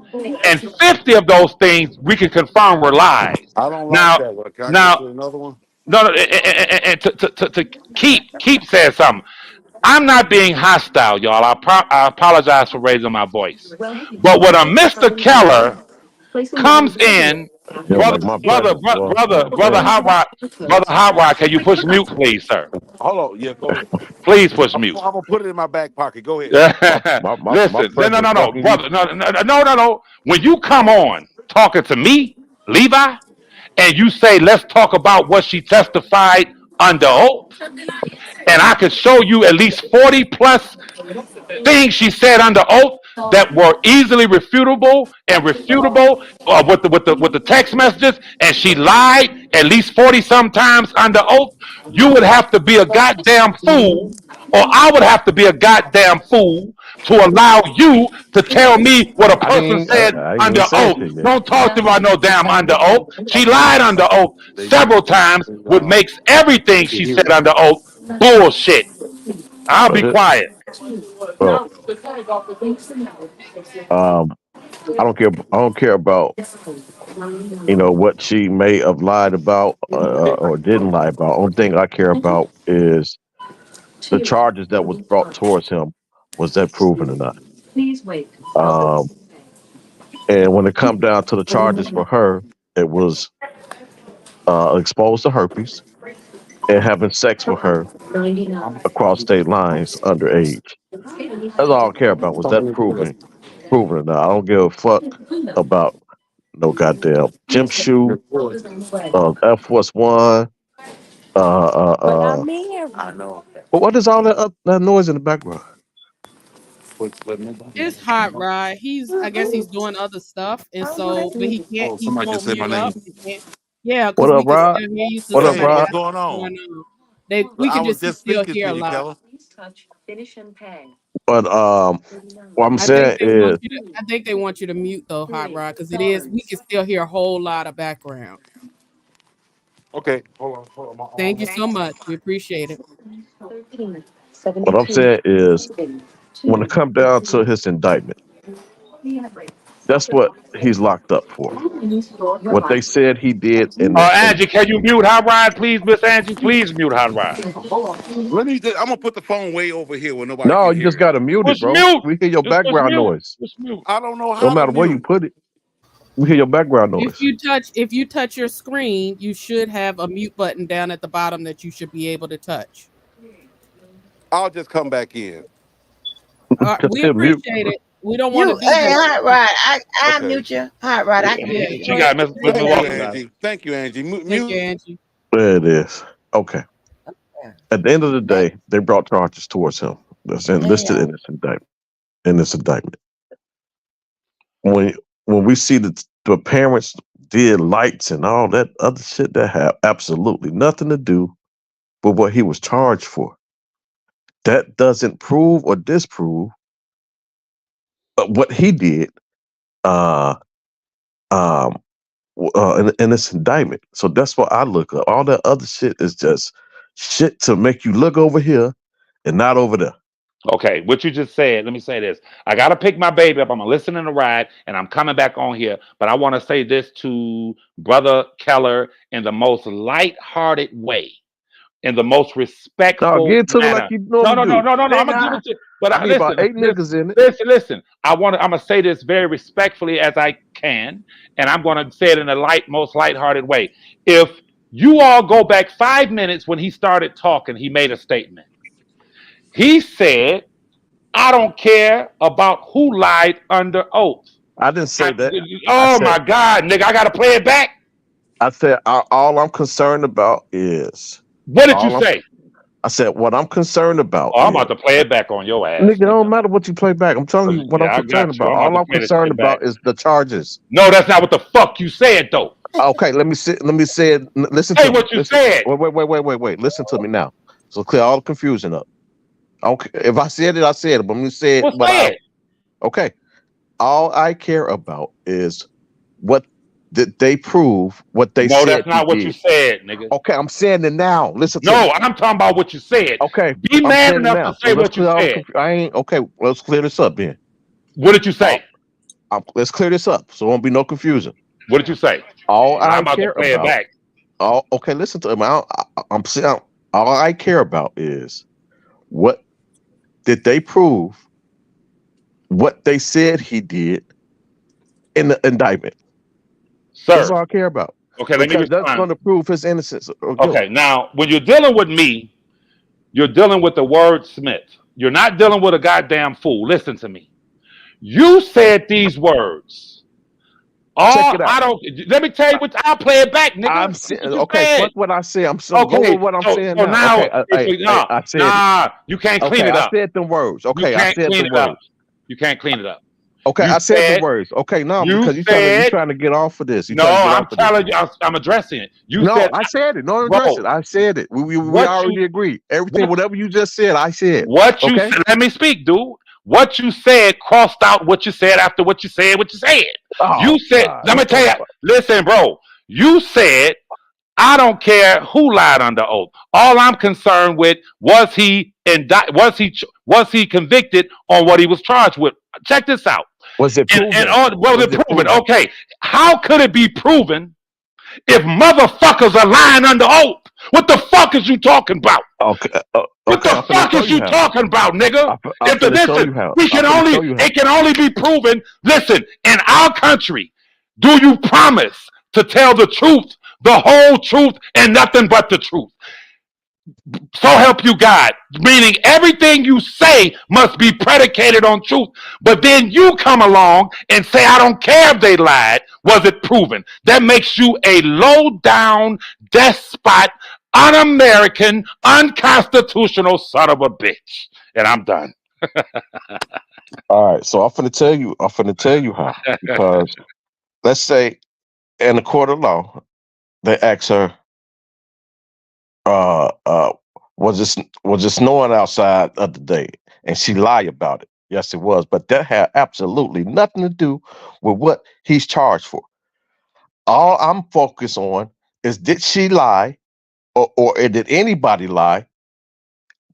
and 50 of those things we can confirm were lies. I don't like Now, that one. Can I get now, you another one? no, no, and to keep saying something. I'm not being hostile, y'all. I apologize for raising my voice. But when a Mr. Keller comes in, You know, like my presence, well, you know what I'm saying? brother Hot Rod, can you push mute, please, sir? Hold on. Yeah, go ahead. Please push mute. I'm gonna put it in my back pocket. Go ahead. My Listen, presence no, welcome you. brother, no. When you come on talking to me, Levi, and you say, let's talk about what she testified under oath, and I could show you at least 40 plus things she said under oath that were easily refutable with the text messages, and she lied at least 40 sometimes under oath. You would have to be a goddamn fool, or I would have to be a goddamn fool to allow you to tell me what a person said I ain't even under said oath. shit yet. Don't talk to me about no damn under oath. She lied under oath several times, which makes everything she said under oath bullshit. I'll But be it, quiet. well, um, I don't care. I don't care about what she may have lied about or didn't lie about. Only thing I care about is the charges that was brought towards him. Was that proven or not? Um, and when it come down to the charges for her, it was exposed to herpes and having sex with her across state lines underage. That's all I care about. Was that proven or not? I don't give a fuck about no goddamn gym shoe, Air Force One. I know. But what is all that noise in the background? It's Hot Rod. I guess he's doing other stuff, and so, but he can't. Oh, He somebody just won't said my mute up. name. He can't. Yeah, What because up, we can Rod? still hear you. So What up, Hey, somebody Rod? what's else going is on? going on. We I can was just just still speaking hear to a you, lot. Keller. But what I'm I think saying they want is, you to. I think they want you to mute though, Hot Rod, because it is. We can still hear a whole lot of background. Okay, hold on, hold on. My Thank arm. you so much. We appreciate it. when it come down to his indictment, that's what he's locked up for. What they said he did in the. Angie, can you mute Hot Rod, please, Miss Angie? Please mute Hot Rod. Let me. I'm gonna put the phone way over here where nobody No, can you just hear it. gotta mute it, Push bro. mute. We hear your Just push background mute. noise. Push mute. I don't know No how to matter where you mute. put it, we hear your background If noise. you touch your screen, you should have a mute button down at the bottom that you should be able to touch. I'll just come back in. Just We hit mute. appreciate it. We don't want to You, do hey, this. Hot Rod, I Okay. mute you. Hot Rod, I can Yeah, mute you. go She ahead. got Miss Go Mr. ahead, Thank you, Walker Angie. got it. Angie. Thank you, Angie. Thank you, Mute. Angie. There it is. Okay. Yeah. At the end of the day, they brought charges towards him. That's listed Yeah. in this indictment. In this indictment, when when we see that the parents did lights and all that other shit that have absolutely nothing to do with what he was charged for, that doesn't prove or disprove what he did. Uh, um, in this indictment. So that's what I look up. All that other shit is just shit to make you look over here and not over there. Okay, what you just said, let me say this. I got to pick my baby up. I'm going to listen in the ride, and I'm coming back on here. But I want to say this to Brother Keller in the most light-hearted way, in the most No, respectful get to it like manner. you No, normally no, no, do. no, no, no. I'm going to give Nigga, it to you. But I need about listen, 8 niggas in it. listen. I'm going to say this very respectfully as I can, and I'm going to say it in the most light-hearted way. If you all go back 5 minutes when he started talking, he made a statement. He said, I don't care about who lied under oath. I didn't say that. I Oh said my God, nigga, I gotta play it back. all I'm concerned about is What did you all I'm. say? I said what I'm concerned about Oh, I'm is about to play it back on your ass, nigga. It don't nigga. matter what you play back. I'm telling you what I'm Yeah, I concerned got you. about. I'm about All to I'm play this concerned shit back. about is the charges. No, that's not what the fuck you said, though. Okay, let me say. Listen Say to me. what you Listen. said. Wait. Listen to me now. So clear all the confusion up. Okay, if I said it, I said it. But when you said Well, what say I it. okay, all I care about is what did they prove what they No, said that's he not what you did. said, nigga. Okay, I'm saying it now. Listen to me. No, I'm talking about what you said. Okay, Be I'm man saying it enough to now. So say let's what you clear all the said. I ain't okay. Let's clear this up, then. What did you say? Let's clear this up, so there won't be no confusion. What did you say? All And I'm I about to care play it about. back. Okay. Listen to me. I'm saying all I care about is what did they prove? What they said he did in the indictment. That's Sir. all I care about Okay, let me because that's respond. going to prove his innocence or guilt. Okay, now when you're dealing with me, you're dealing with the wordsmith. You're not dealing with a goddamn fool. Listen to me. You said these words. Check Oh, it out. I don't. Let me tell you what. I'll play it back, nigga. I'm This saying what you okay. said. Fuck what I say. I'm so go Okay, with what I'm so saying so now. now, Okay. nah, I said it. nah, you can't clean Okay, it I up. said the words. You Okay, I can't said clean the it up. words. You can't clean it up. Okay, You I said the said. words. Okay, no, You because you said. trying to get off of this. You No, trying to get I'm off of this. telling you. I'm addressing it. You No, said, I said it. No, address it. bro. I said it. We What you already agreed. Everything, what whatever you just said, I said. What you Okay. said, let me speak, dude. What you said crossed out what you said after what you said, what you said. You Oh said, God, let me what the tell you, fuck? listen, bro. You said, I don't care who lied under oath. All I'm concerned with was was he convicted on what he was charged with. Check this out. Was it And proven? on was Was it it proven? proven? Okay. How could it be proven if motherfuckers are lying under oath? What the fuck is you talking about? Okay. What Okay. I'm the finna fuck show is you you how. talking about, nigga? I'm If the finna show listen, you how. we I'm can finna only show you how. it can only be proven. Listen, in our country, do you promise to tell the truth, the whole truth, and nothing but the truth? So help you God. Meaning everything you say must be predicated on truth. But then you come along and say, I don't care if they lied. Was it proven? That makes you a low down despot, un-American, unconstitutional son of a bitch. And I'm done. All right. So I'm finna tell you. I'm finna tell you how. Because let's say in the court of law, they ask her, uh, uh, was it snowing outside the other day? And she lied about it. Yes, it was. But that had absolutely nothing to do with what he's charged for. All I'm focused on is did she lie or did anybody lie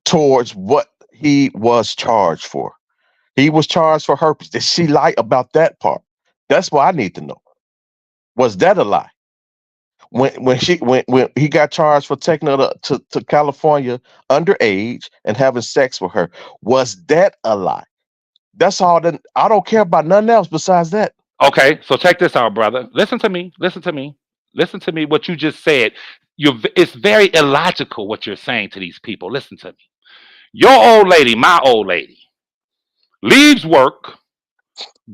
towards what he was charged for? He was charged for herpes. Did she lie about that part? That's what I need to know. Was that a lie? When he got charged for taking her to California underage and having sex with her, was that a lie? That's all. That I don't care about nothing else besides that. Okay, so check this out, brother. Listen to me. Listen to me. Listen to me. What you just said. It's very illogical what you're saying to these people. Listen to me. Your old lady, my old lady, leaves work,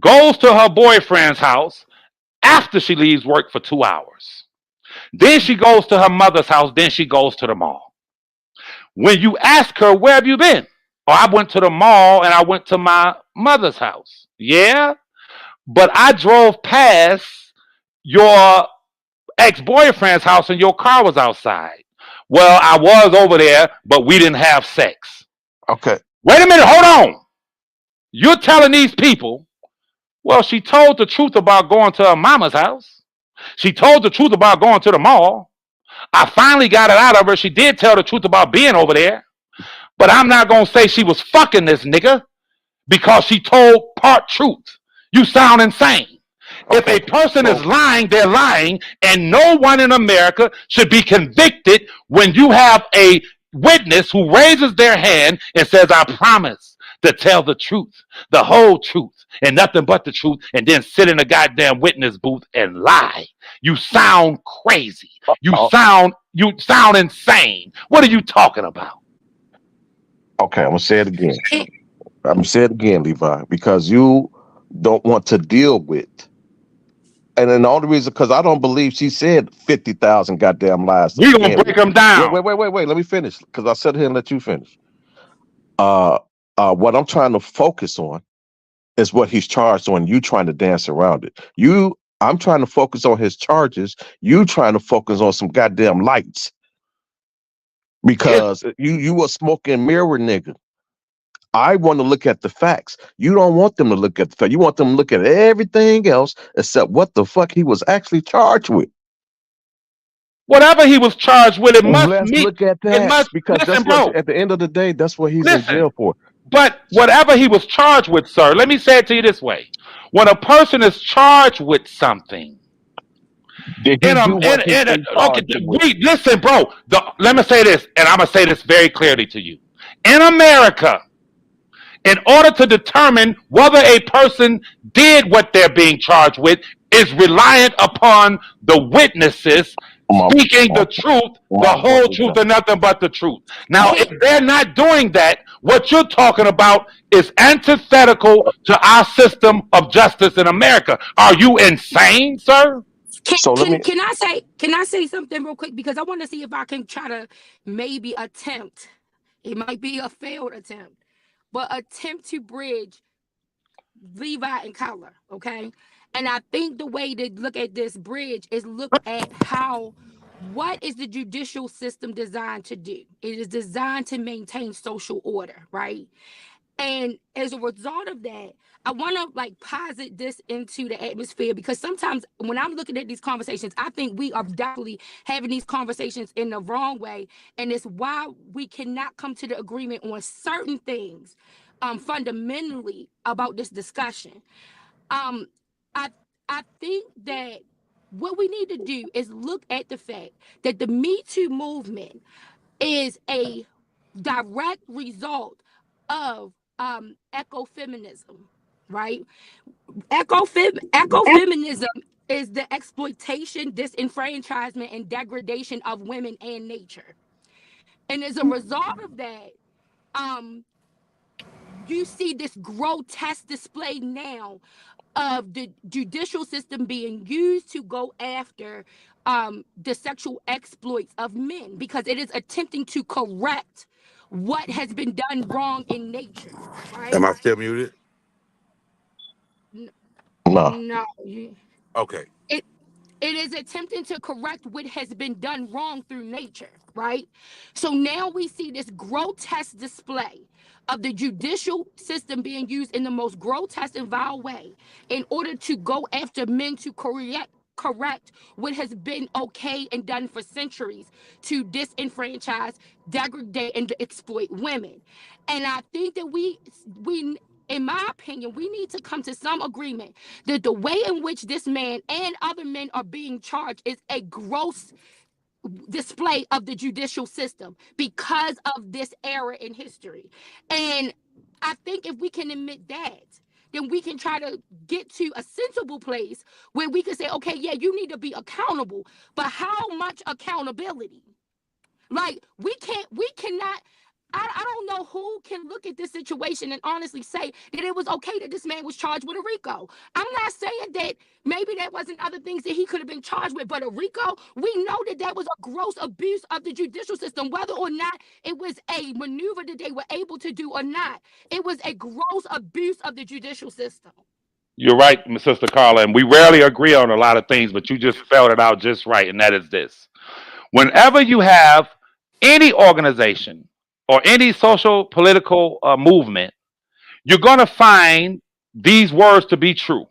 goes to her boyfriend's house after she leaves work for 2 hours. Then she goes to her mother's house. Then she goes to the mall. When you ask her, where have you been? Oh, I went to the mall and I went to my mother's house. Yeah, but I drove past your ex-boyfriend's house and your car was outside. Well, I was over there, but we didn't have sex. Okay. Wait a minute, hold on. You're telling these people, well, she told the truth about going to her mama's house. She told the truth about going to the mall. I finally got it out of her. She did tell the truth about being over there. But I'm not going to say she was fucking this nigga because she told part truth. You sound insane. If a person is lying, they're lying, and no one in America should be convicted when you have a witness who raises their hand and says, I promise to tell the truth, the whole truth, and nothing but the truth, and then sit in a goddamn witness booth and lie. You sound crazy. You sound insane. What are you talking about? Okay, I'm gonna say it again. I'm gonna say it again, Levi, because you don't want to deal with. And then the only reason, because I don't believe she said 50,000 goddamn lies. We're gonna break them down. Wait. Let me finish, because I sit here and let you finish. What I'm trying to focus on is what he's charged on. You trying to dance around it. I'm trying to focus on his charges. You trying to focus on some goddamn lights. Because you a smoking mirror nigga. I want to look at the facts. You don't want them to look at the facts. You want them to look at everything else except what the fuck he was actually charged with. Whatever he was charged with, Let's look at that, because that's what, at the end of the day, that's what he's in jail for. But whatever he was charged with, sir, let me say it to you this way. When a person is charged with something, listen, bro, let me say this, and I'm going to say this very clearly to you. In America, in order to determine whether a person did what they're being charged with is reliant upon the witnesses speaking the truth, the whole truth, and nothing but the truth. Now, if they're not doing that, what you're talking about is antithetical to our system of justice in America. Are you insane, sir? Can I say something real quick? Because I want to see if I can try to maybe attempt. It might be a failed attempt, but attempt to bridge Levi and Carla, okay? And I think the way to look at this bridge is look at what is the judicial system designed to do? It is designed to maintain social order, right? And as a result of that, I want to posit this into the atmosphere, because sometimes when I'm looking at these conversations, I think we are definitely having these conversations in the wrong way. And it's why we cannot come to the agreement on certain things fundamentally about this discussion. I think that what we need to do is look at the fact that the Me Too movement is a direct result of ecofeminism, right? Ecofeminism is the exploitation, disenfranchisement, and degradation of women and nature. And as a result of that, you see this grotesque display now of the judicial system being used to go after the sexual exploits of men, because it is attempting to correct what has been done wrong in nature, right? Am I still muted? No. Okay. It is attempting to correct what has been done wrong through nature, right? So now we see this grotesque display of the judicial system being used in the most grotesque and vile way in order to go after men to correct what has been okay and done for centuries to disenfranchise, degrade, and exploit women. And I think that we in my opinion, we need to come to some agreement that the way in which this man and other men are being charged is a gross display of the judicial system because of this era in history. And I think if we can admit that, then we can try to get to a sensible place where we can say, okay, yeah, you need to be accountable, but how much accountability? We cannot. I don't know who can look at this situation and honestly say that it was okay that this man was charged with a RICO. I'm not saying that maybe there wasn't other things that he could have been charged with, but a RICO, we know that was a gross abuse of the judicial system, whether or not it was a maneuver that they were able to do or not. It was a gross abuse of the judicial system. You're right, Sister Carla, and we rarely agree on a lot of things, but you just spelled it out just right, and that is this. Whenever you have any organization or any social political movement, you're going to find these words to be true.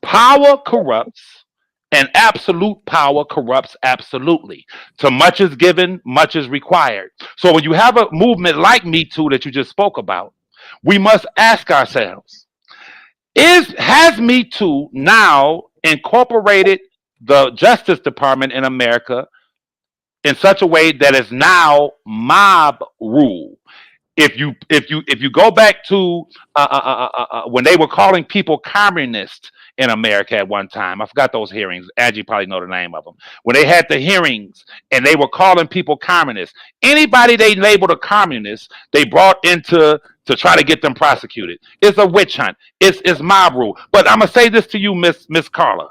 Power corrupts And absolute power corrupts absolutely. To much is given, much is required. So when you have a movement like Me Too that you just spoke about, we must ask ourselves, has Me Too now incorporated the Justice Department in America in such a way that is now mob rule? If you go back to when they were calling people communists in America at one time, I forgot those hearings. Angie probably know the name of them. When they had the hearings and they were calling people communists, anybody they labeled a communist, they brought into to try to get them prosecuted. It's a witch hunt. It's mob rule. But I'm gonna say this to you, Miss Carla.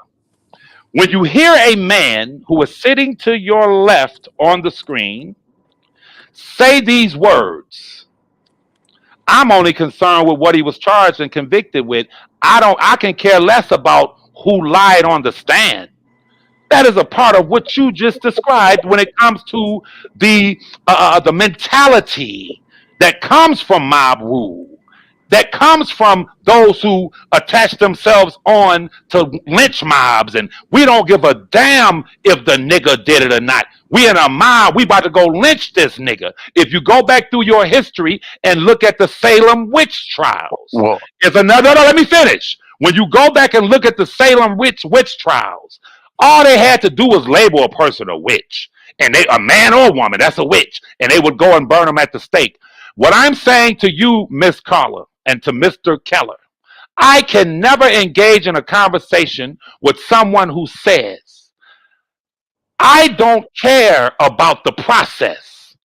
When you hear a man who is sitting to your left on the screen say these words, I'm only concerned with what he was charged and convicted with. I can care less about who lied on the stand. That is a part of what you just described when it comes to the mentality that comes from mob rule, that comes from those who attach themselves on to lynch mobs, and we don't give a damn if the nigga did it or not. We in a mob, we about to go lynch this nigga. If you go back through your history and look at the Salem witch trials, Well, it's another. No, let me finish. When you go back and look at the Salem witch trials, all they had to do was label a person a witch, and a man or woman, that's a witch, and they would go and burn them at the stake. What I'm saying to you, Miss Carla, and to Mr. Keller, I can never engage in a conversation with someone who says, I don't care about the process.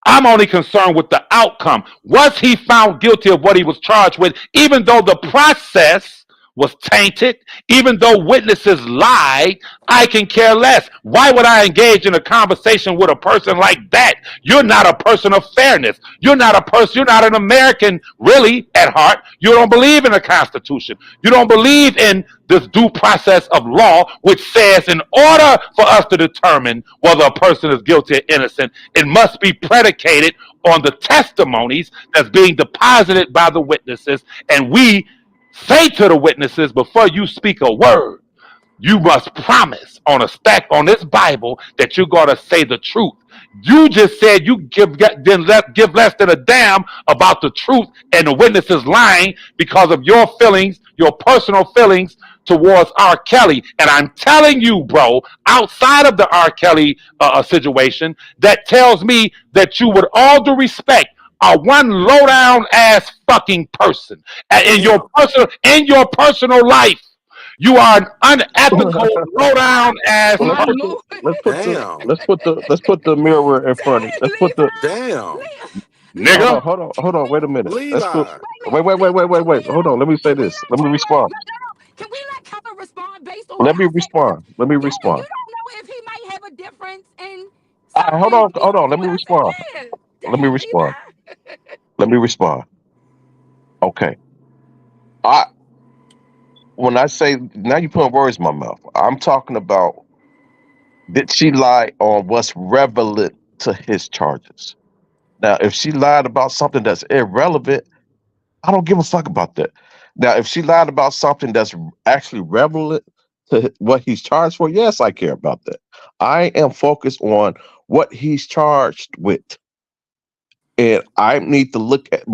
I'm only concerned with the outcome. Was he found guilty of what he was charged with, even though the process was tainted, even though witnesses lied? I can care less. Why would I engage in a conversation with a person like that? You're not a person of fairness. You're not a person, you're not an American really at heart. You don't believe in the Constitution. You don't believe in this due process of law, which says in order for us to determine whether a person is guilty or innocent, it must be predicated on the testimonies that's being deposited by the witnesses. And we say to the witnesses, before you speak a word, you must promise on a stack on this Bible that you're going to say the truth. You just said you give less than a damn about the truth, and the witnesses lying because of your feelings, your personal feelings towards R. Kelly. And I'm telling you, bro, outside of the R. Kelly situation, that tells me that you, with all due respect, are one low down ass fucking person. And in your personal life, you are an unethical, low down ass. Well, My Lord. Damn. let's put the mirror in front of you. Let's put the Damn. Nigga. hold on. Wait a minute. Let's put. Levi. Wait. Hold on. Let me say this. Let me respond. Can we let Keller respond based on Let what me I said? respond. Let me You don't respond. know if he might have a difference in All right, something. hold on. Let me What I respond. said. Let me Damn, respond. Levi. Let me respond. Okay. I When I say, now you putting words in my mouth. I'm talking about, did she lie on what's relevant to his charges? Now, if she lied about something that's irrelevant, I don't give a fuck about that. Now, if she lied about something that's actually relevant to what he's charged for, yes, I care about that. I am focused on what he's charged with, and I need to look at.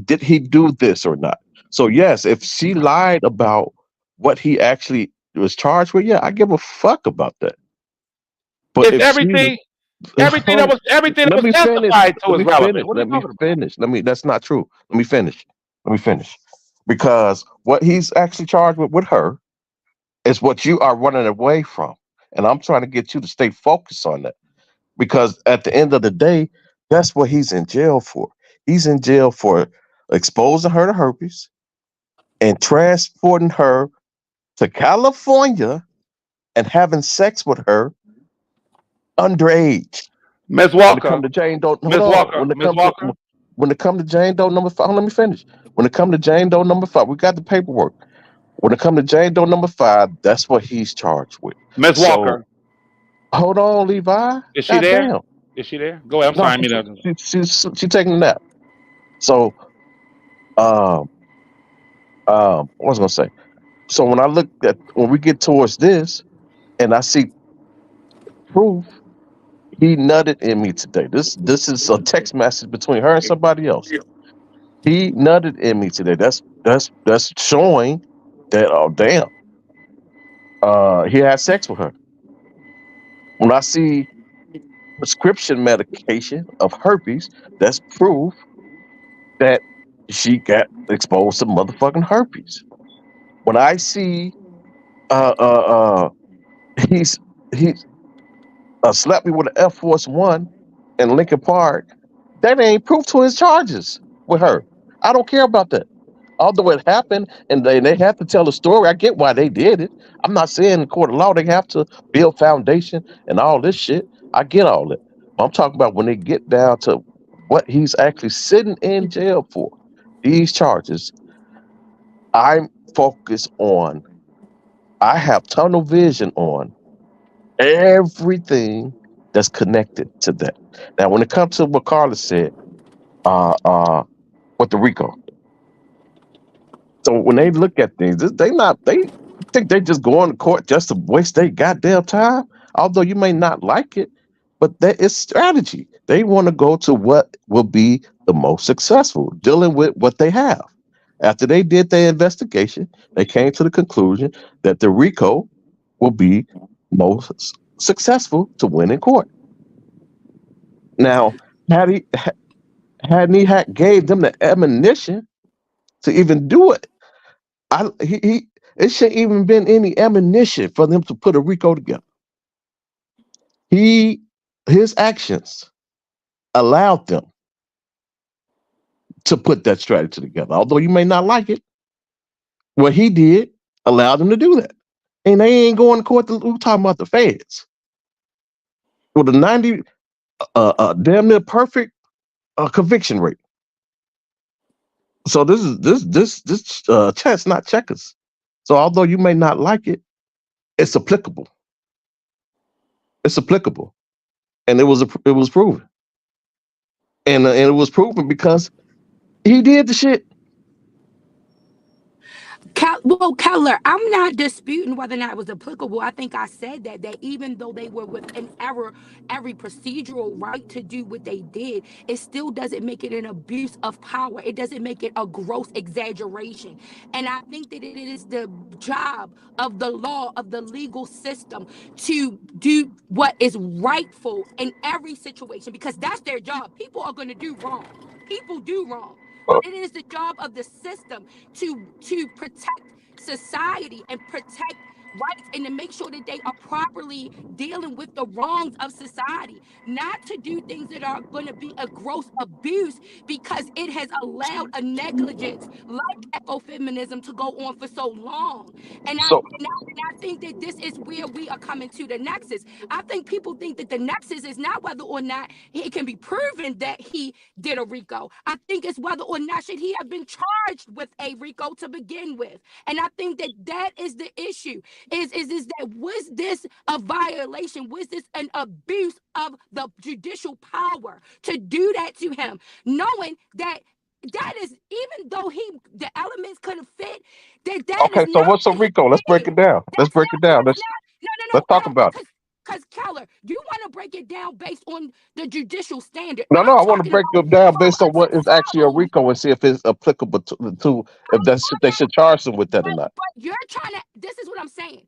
Did he do this or not? So yes, if she lied about what he actually was charged with, yeah, I give a fuck about that. But It's if she everything that let was me finish. testified to Let is me relevant. finish. What are you Let me talking about? finish. That's not true. Let me finish. Let me finish. Because what he's actually charged with her is what you are running away from. And I'm trying to get you to stay focused on that. Because at the end of the day, that's what he's in jail for. He's in jail for exposing her to herpes and transporting her to California and having sex with her underage. Ms. When it come Walker, to Jane Doe, hold Ms. on. Walker, Ms. Walker. When it come to Jane Doe number 5, let me finish. When it come to Jane Doe number 5, we got the paperwork. When it come to Jane Doe number 5, that's what he's charged with. Ms. So Walker. hold on, Levi. Is she God there? damn. Is she there? Go ahead. I'm No, sorry. I mean, she's taking a nap. So what was I gonna say? So when we get towards this, and I see proof, he nutted in me today. This is a text message between her and somebody else. He nutted in me today. That's showing that, oh damn, he had sex with her. When I see prescription medication of herpes, that's proof that she got exposed to motherfucking herpes. When I see uh uh uh he's he's slapped me with an F Force One in Lincoln Park, that ain't proof to his charges with her. I don't care about that. Although it happened and they have to tell a story, I get why they did it. I'm not saying in the court of law they have to build foundation and all this shit. I get all that. But I'm talking about when they get down to what he's actually sitting in jail for, these charges, I'm focused on, I have tunnel vision on everything that's connected to that. Now, when it comes to what Carla said, uh, uh, with the RICO, so when they look at things, they think they just go on to court just to waste their goddamn time. Although you may not like it, but that is strategy. They want to go to what will be the most successful, dealing with what they have. After they did their investigation, they came to the conclusion that the RICO will be most successful to win in court. Now, had he hadn't he had gave them the ammunition to even do it, he it shouldn't even been any ammunition for them to put a RICO together. He his actions allowed them to put that strategy together. Although you may not like it, what he did allowed them to do that. And they ain't going to court. We're talking about the feds with a 90 damn near perfect conviction rate. So this chess, not checkers. So although you may not like it, it's applicable. It's applicable, and it was proven, and it was proven because he did the shit. Well, Keller, I'm not disputing whether or not it was applicable. I think I said that even though they were within every procedural right to do what they did, it still doesn't make it an abuse of power. It doesn't make it a gross exaggeration. And I think that it is the job of the law, of the legal system, to do what is rightful in every situation, because that's their job. People are going to do wrong. People do wrong. But it is the job of the system to protect society and protect rights and to make sure that they are properly dealing with the wrongs of society, not to do things that are going to be a gross abuse because it has allowed a negligence like ecofeminism to go on for so long. So And I think that this is where we are coming to the nexus. I think people think that the nexus is not whether or not it can be proven that he did a RICO. I think it's whether or not should he have been charged with a RICO to begin with. And I think that that is the issue. Is that was this a violation? Was this an abuse of the judicial power to do that to him, knowing that that is, even though the elements couldn't fit, that is okay, so not what's a what he RICO? Let's break did. it down. Let's That's break it not. down. That's not. No. Let's talk about it. Because Keller, you want to break it down based on the judicial standard. No, I'm I want to talking break about them down from based on a what is actually a societal. RICO and see if it's applicable to if that's they should charge them with that or not. But you're trying to, this is what I'm saying.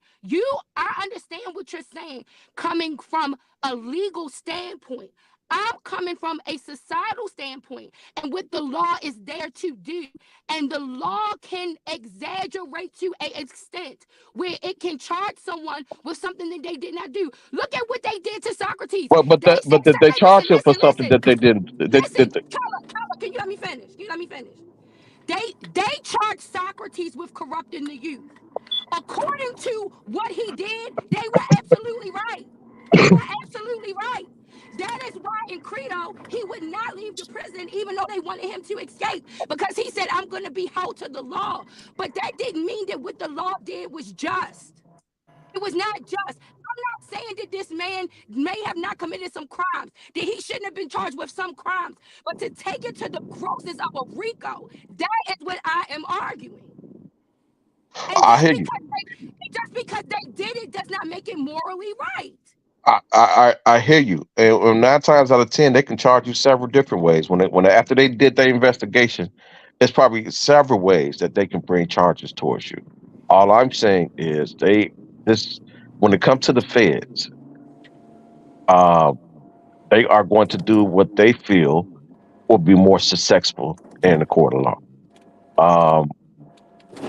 I understand what you're saying coming from a legal standpoint. I'm coming from a societal standpoint and what the law is there to do. And the law can exaggerate to an extent where it can charge someone with something that they did not do. Look at what they did to Socrates. Well, They said, but did they charge him for something listen, that they didn't? listen. Kyla, can you let me finish? They charged Socrates with corrupting the youth. According to what he did, they were absolutely right. They were absolutely right. That is why in Credo, he would not leave the prison, even though they wanted him to escape, because he said, I'm going to be held to the law. But that didn't mean that what the law did was just. It was not just. I'm not saying that this man may have not committed some crimes, that he shouldn't have been charged with some crimes, but to take it to the grossness of a RICO, that is what I am arguing. And I hear you. just because they did it does not make it morally right. I hear you. And 9 times out of 10, they can charge you several different ways. After they did their investigation, it's probably several ways that they can bring charges towards you. All I'm saying is this when it comes to the feds, uh, they are going to do what they feel will be more successful in the court of law.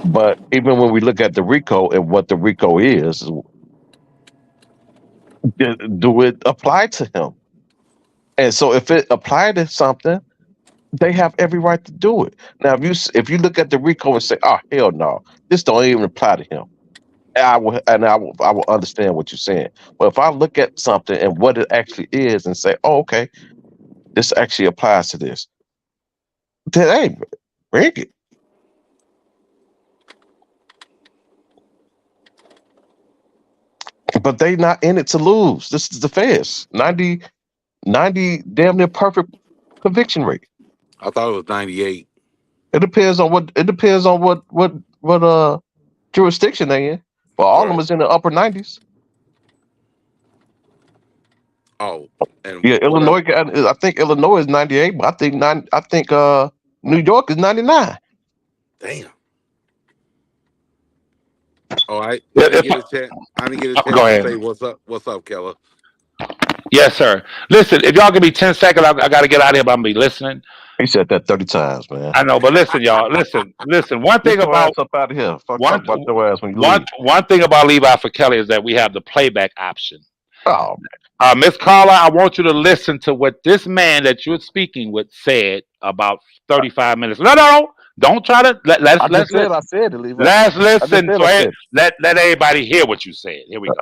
But even when we look at the RICO and what the RICO is, do it apply to him? And so if it applied to something, they have every right to do it. Now, if you look at the RICO and say, "Oh hell no, this don't even apply to him," I will understand what you're saying. But if I look at something and what it actually is and say, "Oh, okay, this actually applies to this," then hey, bring it. But they not in it to lose. This is the feds. 90 damn near perfect conviction rate. I thought it was 98. It depends on what jurisdiction they in. But all of them Right. is in the upper 90s. Oh, and Yeah, what else? I think Illinois is 98, but I think New York is 99. Damn. All right. Yeah, I didn't get a chance. I didn't get a go chance to ahead. say what's up. What's up, Keller? Yes, sir. Listen, if y'all give me 10 seconds, I got to get out of here, but I'm going to be listening. He said that 30 times, man. I know, but listen, y'all. Listen. One Get thing your about ass up out of here. Fuck one talk about your ass when you one leave. one thing about Levi for Kelly is that we have the playback option. Oh, Miss Carla, I want you to listen to what this man that you're speaking with said about 35 minutes. No, don't try to let's I listen. said it, Levi. Let's I just listen. said So I said it. let everybody hear what you said. Here we go.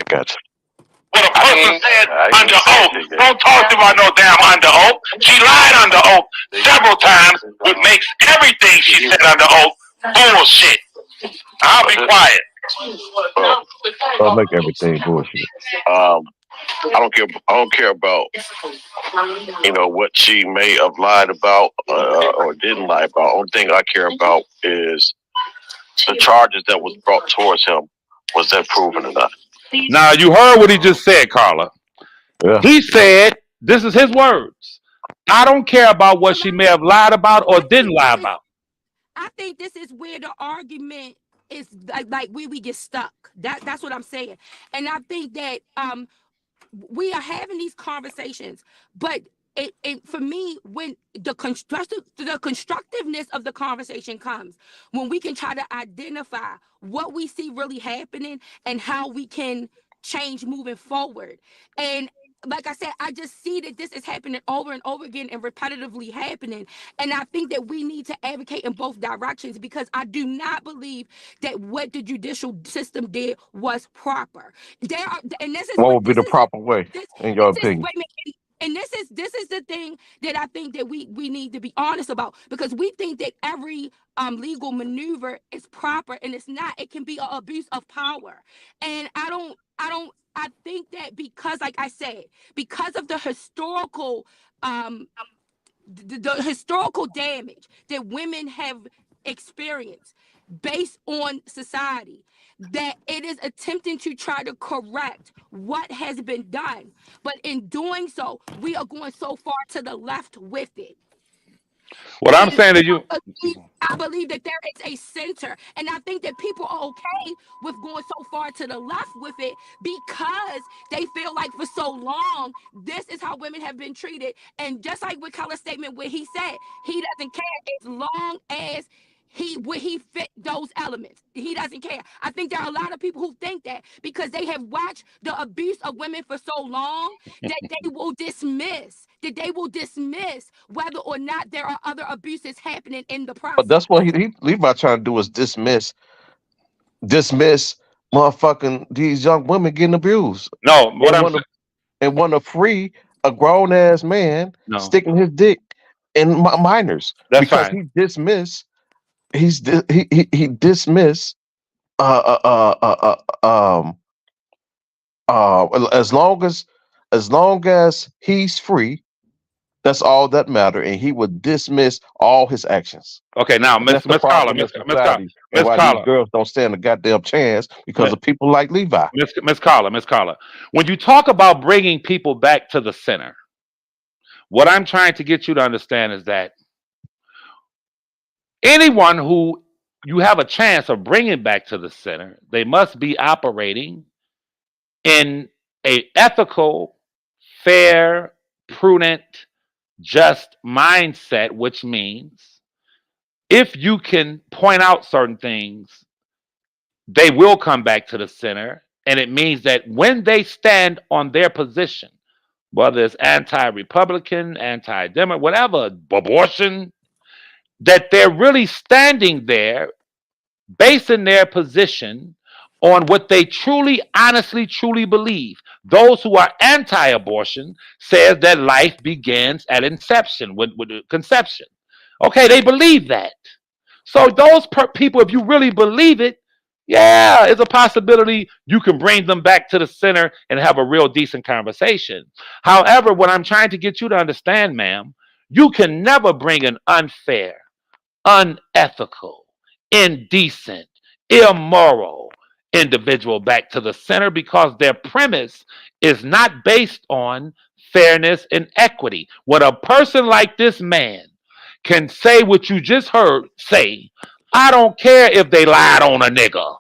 Gotcha. What a person said under oath. Don't talk to her no damn under oath. She lied under oath several times, which makes everything she said under oath bullshit. I'll be quiet. Don't make everything bullshit. I don't care about what she may have lied about or didn't lie about. Only thing I care about is the charges that was brought towards him. Was that proven enough? Now you heard what he just said, Carla. Yeah. He said, "This is his words. I don't care about what she may have lied about or didn't lie about." I think this is where the argument is like where we get stuck. That's what I'm saying. And I think that we are having these conversations, but it for me, when the constructiveness of the conversation comes, when we can try to identify what we see really happening and how we can change moving forward. And like I said, I just see that this is happening over and over again and repetitively happening. And I think that we need to advocate in both directions, because I do not believe that what the judicial system did was proper. There are, and this is What would be the proper way, in your opinion? wait a minute. And this is the thing that I think that we need to be honest about, because we think that every legal maneuver is proper, and it's not. It can be an abuse of power. And I think that because, like I said, because of the historical the historical damage that women have experienced based on society, that it is attempting to try to correct what has been done. But in doing so, we are going so far to the left with it. What I'm saying to you, I believe that there is a center, and I think that people are okay with going so far to the left with it because they feel like for so long this is how women have been treated. And just like with Carla'S statement where he said he doesn't care as long as he fit those elements. He doesn't care. I think there are a lot of people who think that because they have watched the abuse of women for so long that they will dismiss whether or not there are other abuses happening in the process. But that's what Levi trying to do is dismiss motherfucking these young women getting abused. no, what I'm saying, And want to free a grown ass man no, sticking his dick in minors that's because fine. he dismissed as long as he's free, That's all that matter, and he would dismiss all his actions. Okay, now And that's the Miss Carla, problem in society, and Miss why these Carla, girls don't stand a goddamn chance because of people like Levi. Miss Carla. When you talk about bringing people back to the center, what I'm trying to get you to understand is that anyone who you have a chance of bringing back to the center, they must be operating in a ethical, fair, prudent, just mindset, which means if you can point out certain things, they will come back to the center. And it means that when they stand on their position, whether it's anti-Republican, anti-Democrat, whatever, abortion, that they're really standing there basing their position on what they truly, honestly, truly believe. Those who are anti-abortion says that life begins at inception, with conception. Okay, they believe that. So those people, if you really believe it, yeah, it's a possibility you can bring them back to the center and have a real decent conversation. However, what I'm trying to get you to understand, ma'am, you can never bring an unfair, unethical, indecent, immoral individual back to the center because their premise is not based on fairness and equity. When a person like this man can say what you just heard say, I don't care if they lied on a nigga.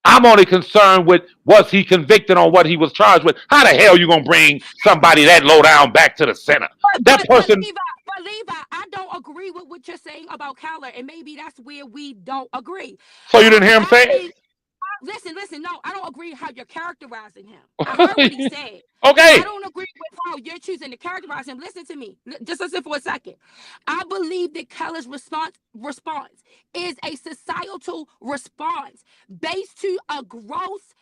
I'm only concerned with was he convicted on what he was charged with. How the hell you gonna bring somebody that low down back to the center? That person. Levi, I don't agree with what you're saying about Carla, and maybe that's where we don't agree. So you didn't hear him say it? Listen. No, I don't agree how you're characterizing him. I heard what he said. Okay. I don't agree with how you're choosing to characterize him. Listen to me. Just listen for a second. I believe that Carla's response is a societal response based to a gross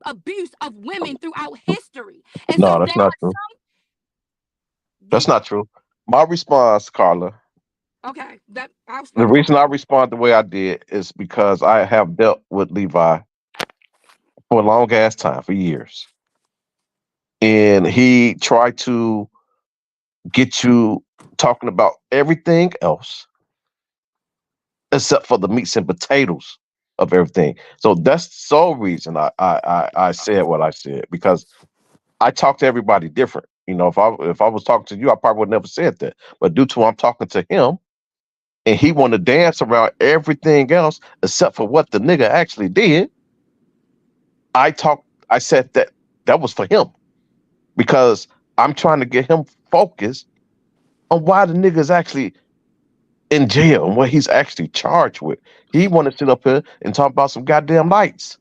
abuse of women throughout history. And No, so that's there not are true. some. That's not true. My response, Carla, Okay, that I'll the speak for reason I respond the way I did is because I have dealt with Levi for a long ass time, for years. And he tried to get you talking about everything else except for the meats and potatoes of everything. So that's the sole reason I said what I said, because I talk to everybody different. You know, if I was talking to you, I probably would never said that. But due to I'm talking to him, and he want to dance around everything else except for what the nigga actually did, I said that was for him, because I'm trying to get him focused on why the nigga's actually in jail and what he's actually charged with. He want to sit up here and talk about some goddamn lights.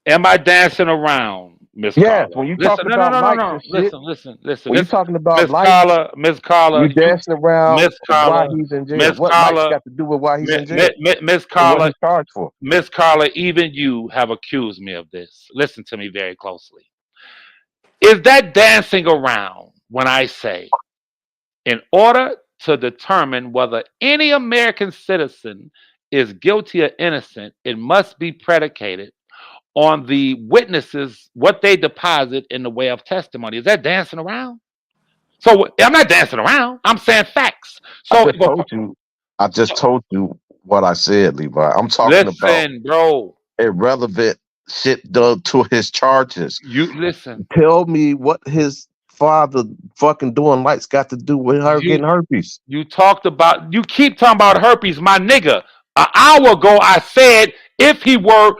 Am I dancing around, Miss Yes, Carla? when you Listen, talking about lights no. and shit, Listen. when you talking about Miss lights, Carla, you dancing around Miss why Carla, he's in jail. Miss What lights Carla, got to do with why he's in jail Miss and what Carla, he's charged for? Miss Carla, even you have accused me of this. Listen to me very closely. Is that dancing around when I say, in order to determine whether any American citizen is guilty or innocent, it must be predicated on the witnesses, what they deposit in the way of testimony? Is that dancing around? So I'm not dancing around. I'm saying facts. So I just told you what I said, Levi. I'm talking about listen, bro. irrelevant shit done to his charges. You listen. Tell me what his father fucking doing lights got to do with her getting herpes. You keep talking about herpes, my nigga. An hour ago, I said if he were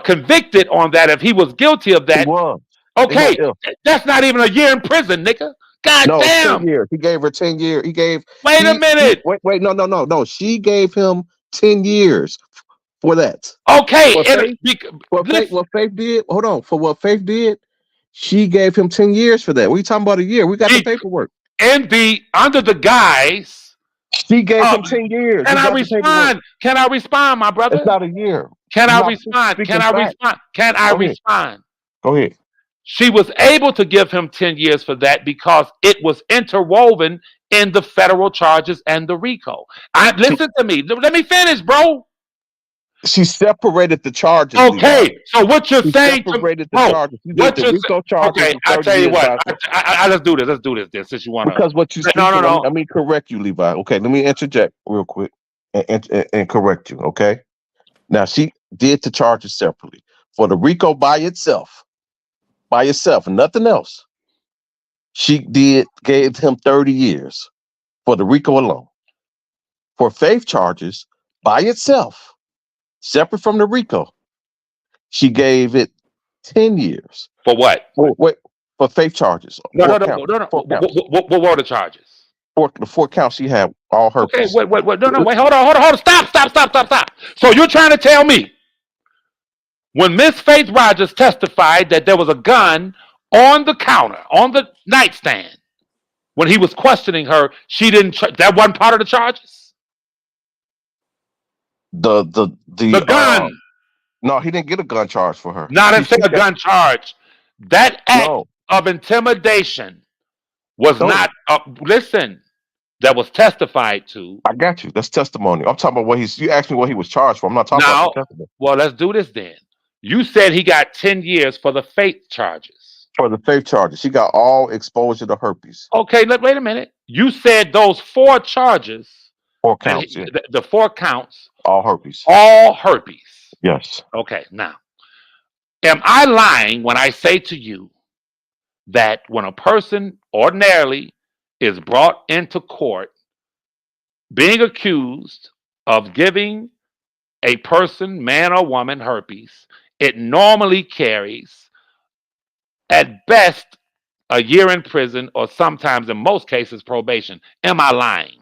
convicted on that, if he was guilty of that, he was. Okay, that's not even a year in prison, nigga. God damn. 10 years. He gave her 10 years. Wait a minute. Wait, no. She gave him 10 years for that. Okay. What Faith did, hold on. For what Faith did, she gave him 10 years for that. We talking about a year. We got the paperwork. Under the guys. She gave him 10 years. Can I respond? Can I respond, my brother? It's not a year. Can I respond? Can I respond? Go ahead. She was able to give him 10 years for that because it was interwoven in the federal charges and the RICO. Listen to me. Let me finish, bro. She separated the charges. Okay, Levi. so what you're She saying to separated the bro? charges. You did What the you're RICO charges okay? for I 30 tell you years what. by Let's do this. Let's do this. Then, since you want to. because what you No, speaking. no, no. Let me correct you, Levi. Okay, let me interject real quick and correct you. Okay. Now she did the charges separately for the RICO by itself, and nothing else. She gave him 30 years for the RICO alone. For faith charges by itself, separate from the RICO, she gave it 10 years. For what? Wait, for faith charges. No. Four counts. What were the charges? The 4 counts she had all herpes. Okay, wait. No, wait. Hold on. Stop. So you're trying to tell me when Miss Faith Rogers testified that there was a gun on the counter, on the nightstand, when he was questioning her, she didn't. That wasn't part of the charges. The gun. No, he didn't get a gun charge for her. Not instead a gun charge. That act of intimidation was not. Listen, that was testified to. I got you. That's testimony. I'm talking about what you asked me what he was charged for. I'm not talking about the testimony. Well, let's do this then. You said he got 10 years for the faith charges. For the faith charges. She got all exposure to herpes. Okay, wait a minute. You said those 4 charges. 4 counts. The 4 counts. All herpes. All herpes. Yes. Okay, now, am I lying when I say to you that when a person ordinarily is brought into court being accused of giving a person, man or woman, herpes, it normally carries at best a year in prison or sometimes in most cases probation? Am I lying?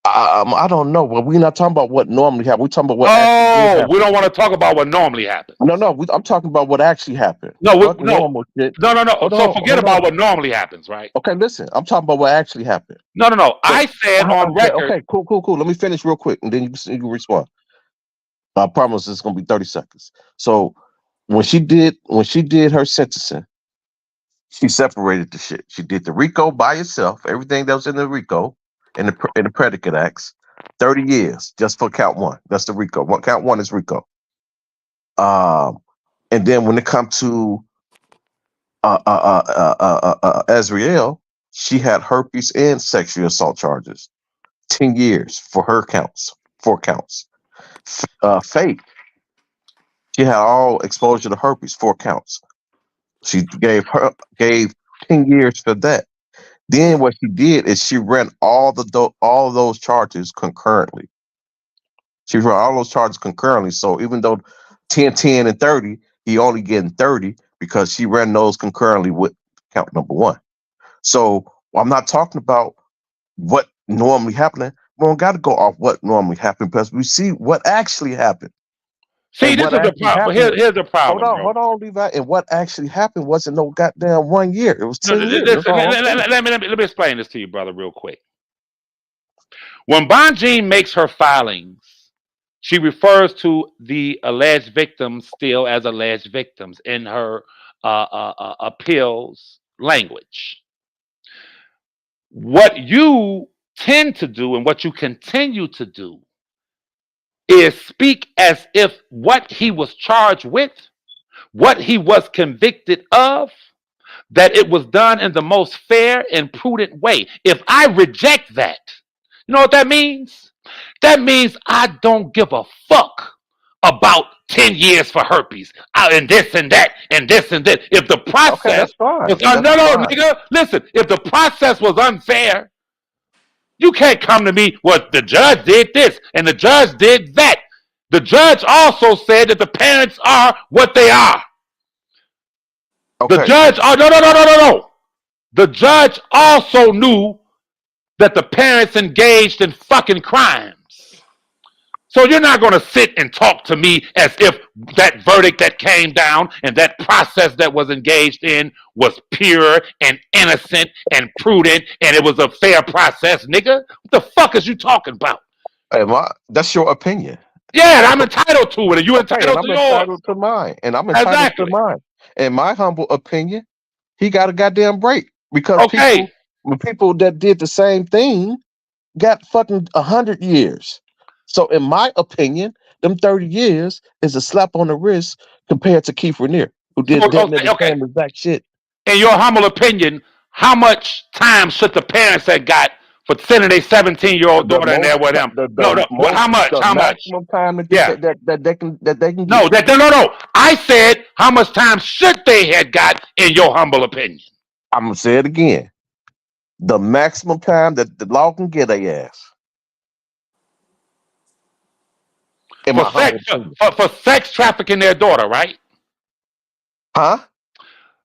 I don't know. Well, we're not talking about what normally happened. We're talking about what actually happened. We don't want to talk about what normally happens. No. I'm talking about what actually happened. No. So forget about what normally happens, right? Okay, listen. I'm talking about what actually happened. No. I said on record. Okay, cool. Let me finish real quick, and then you can respond. I promise it's going to be 30 seconds. So when she did her sentencing, she separated the shit. She did the RICO by itself, everything that was in the RICO. In the predicate acts, 30 years just for count 1. That's the RICO. Count 1 is RICO. And then when it comes to Azriel, she had herpes and sexual assault charges. 10 years for her counts. 4 counts. Faith, she had all exposure to herpes. 4 counts. She gave 10 years for that. Then what she did is she ran all those charges concurrently. She ran all those charges concurrently. So even though 10, 10, and 30, he only getting 30 because she ran those concurrently with count number 1. So I'm not talking about what normally happened. We don't got to go off what normally happened because we see what actually happened. See, this is the problem. Here's the problem. Hold on, Levi. And what actually happened wasn't no goddamn 1 year. It was 10 years. Let me explain this to you, brother, real quick. When Bonjean makes her filings, she refers to the alleged victims still as alleged victims in her appeals language. What you tend to do and what you continue to do is speak as if what he was charged with, what he was convicted of, that it was done in the most fair and prudent way. If I reject that, you know what that means? That means I don't give a fuck about 10 years for herpes and this and that and this and that. If the process, nigga, listen, if the process was unfair, you can't come to me, well, the judge did this and the judge did that. The judge also said that the parents are what they are. Okay. The judge, no. The judge also knew that the parents engaged in fucking crimes. So you're not going to sit and talk to me as if that verdict that came down and that process that was engaged in was pure and innocent and prudent and it was a fair process, nigga. What the fuck is you talking about? Hey, that's your opinion. Yeah, and I'm entitled to it, and you're entitled to yours. I'm entitled to mine, and I'm entitled to mine. In my humble opinion, he got a goddamn break because people that did the same thing got fucking 100 years. So in my opinion, them 30 years is a slap on the wrist compared to Keith Raniere, who So, did damn near the okay. same exact shit. In your humble opinion, how much time should the parents have got for sending a 17-year-old The daughter in most, there with them? No. most, How much? the How much? maximum time that Yeah. they can No. get. No. I said, how much time should they have got in your humble opinion? I'm gonna say it again. The maximum time that the law can get a ass. In my humble opinion. For sex trafficking their daughter, right? Huh?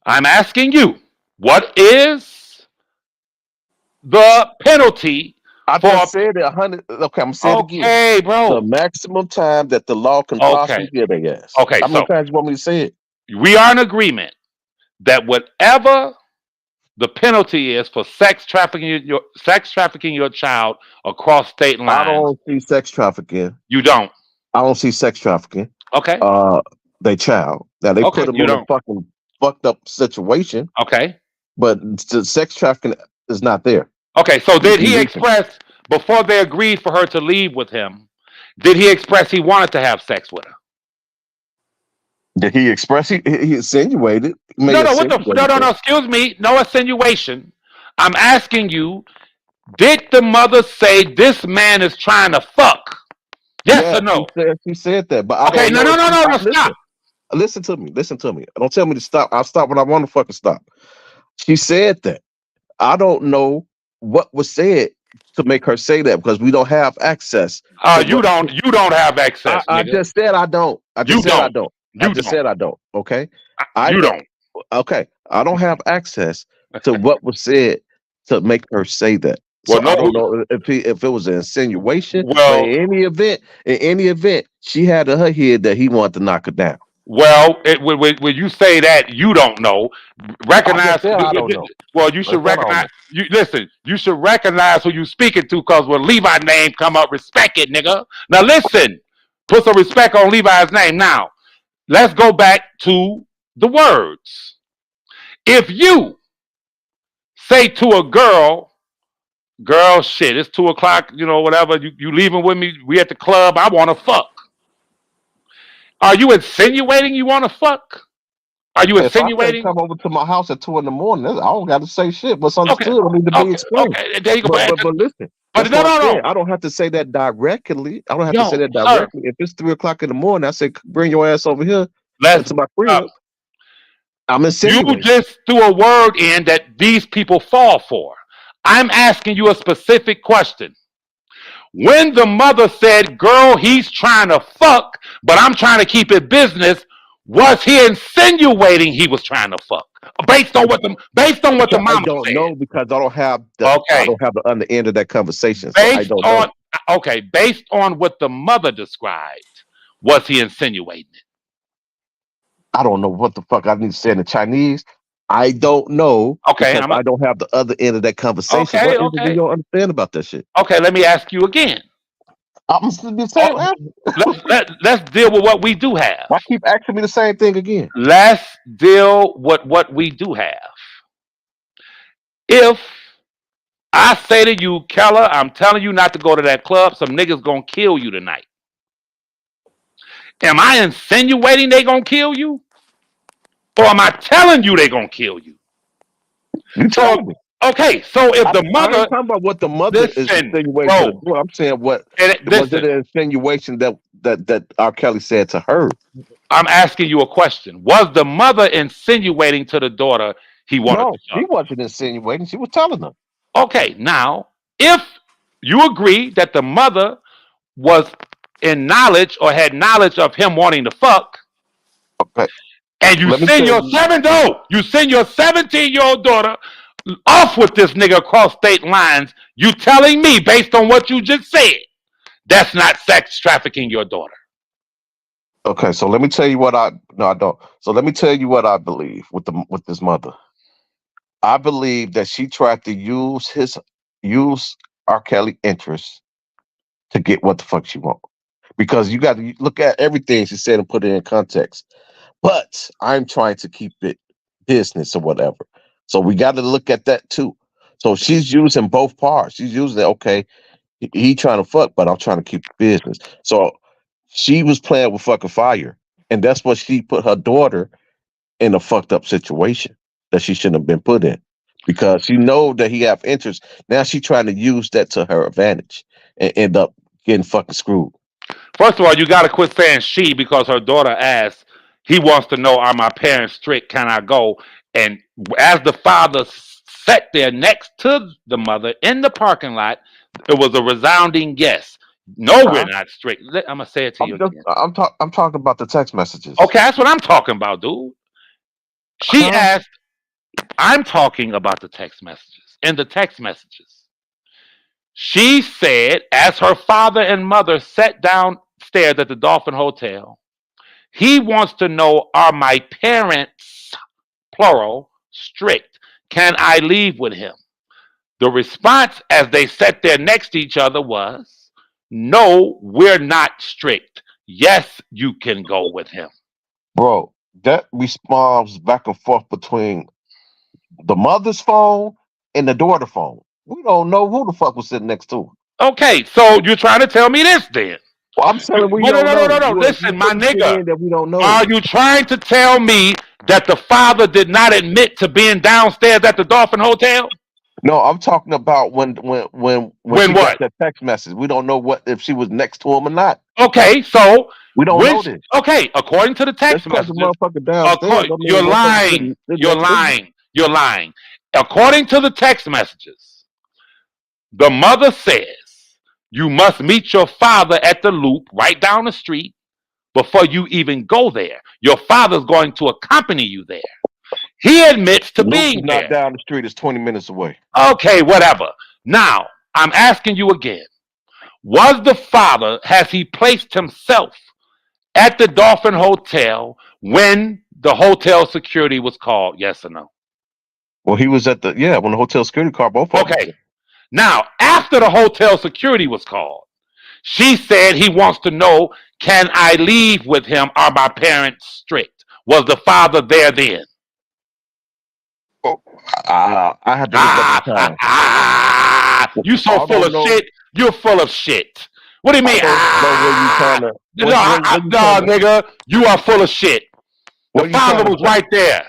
I'm asking you, what is the penalty? I just said it 100. Okay, I'm gonna say it again. Okay, bro. The maximum time that the law can possibly get a ass. Okay, how many times you want me to say it? We are in agreement that whatever the penalty is for sex trafficking your child across state lines. I don't see sex trafficking. You don't. I don't see sex trafficking. Okay. They child. Now they put them in a fucking fucked up situation. Okay. But the sex trafficking is not there. Okay. So did he express before they agreed for her to leave with him? Did he express he wanted to have sex with her? Did he express? He insinuated. No. Excuse me. No insinuation. I'm asking you. Did the mother say this man is trying to fuck? Yes or no? She said that, but okay. No. Stop. Listen to me. Don't tell me to stop. I'll stop when I want to fucking stop. She said that. I don't know what was said to make her say that because we don't have access. You don't have access. I just said I don't. I just said I don't. Okay. You don't. Okay. I don't have access to what was said to make her say that. So I don't know if it was an insinuation. Well, in any event, she had in her head that he wanted to knock her down. Well, when you say that, you don't know. Recognize. I don't know. Well, you should recognize. You should recognize who you speaking to, because when Levi's name come up, respect it, nigga. Now listen, put some respect on Levi's name. Now, let's go back to the words. If you say to a girl, shit, it's 2:00, whatever, you leaving with me, we at the club, I want to fuck. Are you insinuating you want to fuck? Are you insinuating? If I come over to my house at 2 a.m, I don't got to say shit. What's understood? I need to be explained. Okay, there you go. But listen. No. I don't have to say that directly. If it's 3:00 in the morning, I say, bring your ass over here to my crib. I'm insinuating. You just threw a word in that these people fall for. I'm asking you a specific question. When the mother said, girl, he's trying to fuck, but I'm trying to keep it business, was he insinuating he was trying to fuck? Based on what the mama I don't said. know, because I don't have the other end of that conversation. So I don't know. Okay, based on what the mother described, was he insinuating it? I don't know what the fuck I need to say in the Chinese. I don't know. Okay, I don't have the other end of that conversation. Okay, what do you don't understand about that shit? Okay, let me ask you again. I'm still the same answer. Let's deal with what we do have. Why keep asking me the same thing again? Let's deal with what we do have. If I say to you, Keller, I'm telling you not to go to that club, some niggas gonna kill you tonight. Am I insinuating they gonna kill you? Or am I telling you they gonna kill you? You told me. Okay, so if the mother, I'm talking about what the mother is insinuating. I'm saying was it an insinuation that R. Kelly said to her? I'm asking you a question. Was the mother insinuating to the daughter he wanted to fuck? She wasn't insinuating. She was telling her. Okay, now, if you agree that the mother was in knowledge or had knowledge of him wanting to fuck, okay, and you send your 17-year-old daughter off with this nigga across state lines, you telling me, based on what you just said, that's not sex trafficking your daughter? Okay, so let me tell you what I don't. So let me tell you what I believe with this mother. I believe that she tried to use R. Kelly interests to get what the fuck she want. Because you got to look at everything she said and put it in context. But I'm trying to keep it business or whatever. So we got to look at that too. So she's using both parts. She's using it, okay, he trying to fuck, but I'm trying to keep business. So she was playing with fucking fire, and that's what she put her daughter in a fucked up situation that she shouldn't have been put in, because she know that he have interest. Now she trying to use that to her advantage and end up getting fucking screwed. First of all, you got to quit saying she, because her daughter asked, he wants to know, are my parents strict? Can I go? And as the father sat there next to the mother in the parking lot, it was a resounding yes. No, we're not strict. I'm going to say it to you again. I'm talking about the text messages. Okay, that's what I'm talking about, dude. She asked, I'm talking about the text messages. In the text messages, she said, as her father and mother sat downstairs at the Dolphin Hotel, he wants to know, are my parents, plural, strict? Can I leave with him? The response as they sat there next to each other was, no, we're not strict. Yes, you can go with him. Bro, that responds back and forth between the mother's phone and the daughter phone. We don't know who the fuck was sitting next to her. Okay, so you're trying to tell me this then? Well, I'm saying we don't know. No. Listen, my nigga. That we don't know. Are you trying to tell me that the father did not admit to being downstairs at the Dolphin Hotel? No, I'm talking about when she got that text message. We don't know what if she was next to him or not. Okay, so we don't know this. Okay, according to the text message, you're lying. You're lying. According to the text messages, the mother says you must meet your father at the Loop right down the street before you even go there. Your father's going to accompany you there. He admits to being there. Not down the street, it's 20 minutes away. Okay, whatever. Now, I'm asking you again. Was the father, has he placed himself at the Dolphin Hotel when the hotel security was called? Yes or no? Well, he was at when the hotel security called both of them. Okay. Now, after the hotel security was called, she said he wants to know, can I leave with him? Are my parents strict? Was the father there then? I had to look up the time. You so full of shit. You're full of shit. What do you mean? No, nigga, you are full of shit. The father was right there.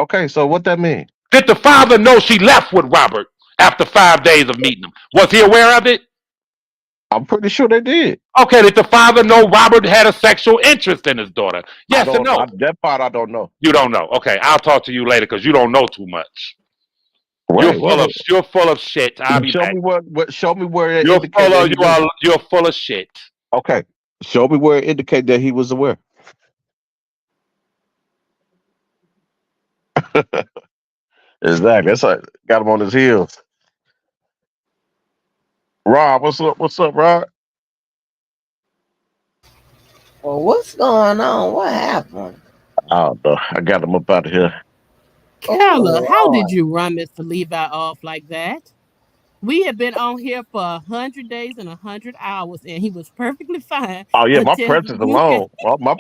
Okay, so what that mean? Did the father know she left with Robert after 5 days of meeting him? Was he aware of it? I'm pretty sure they did. Okay, did the father know Robert had a sexual interest in his daughter? Yes or no? That part I don't know. You don't know. Okay, I'll talk to you later because you don't know too much. Right, you're full of shit. I'll be back. Show me where it you're full of shit. Okay, show me where it indicated that he was aware. Exactly. That's like got him on his heels. Rob, what's up? What's up, Rob? Well, what's going on? What happened? I don't know. I got him up out of here. Carla, how did you run Mr. Levi off like that? We have been on here for 100 days and 100 hours, and he was perfectly fine. Oh yeah, my presence alone. My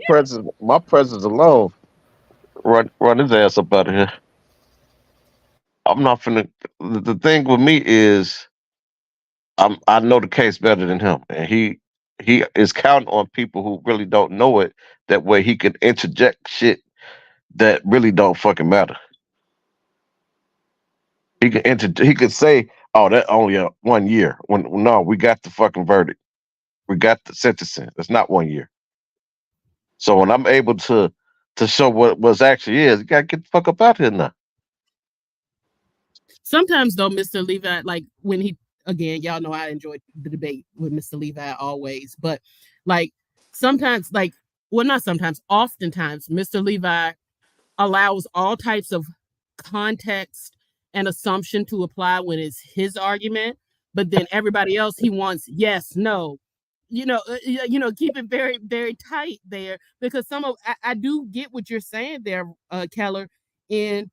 presence alone. Run his ass up out of here. I'm not finna. The thing with me is, I know the case better than him, and he is counting on people who really don't know it. That way, he can interject shit that really don't fucking matter. He could say, "Oh, that only 1 year." When no, we got the fucking verdict. We got the sentencing. It's not 1 year. So when I'm able to show what actually is, you gotta get the fuck up out here now. Sometimes though, Mr. Levi, like when he again, y'all know I enjoy the debate with Mr. Levi always, but like sometimes, oftentimes, Mr. Levi allows all types of context and assumption to apply when it's his argument, but then everybody else he wants yes, no, keep it very, very tight there, because I do get what you're saying there, Keller, in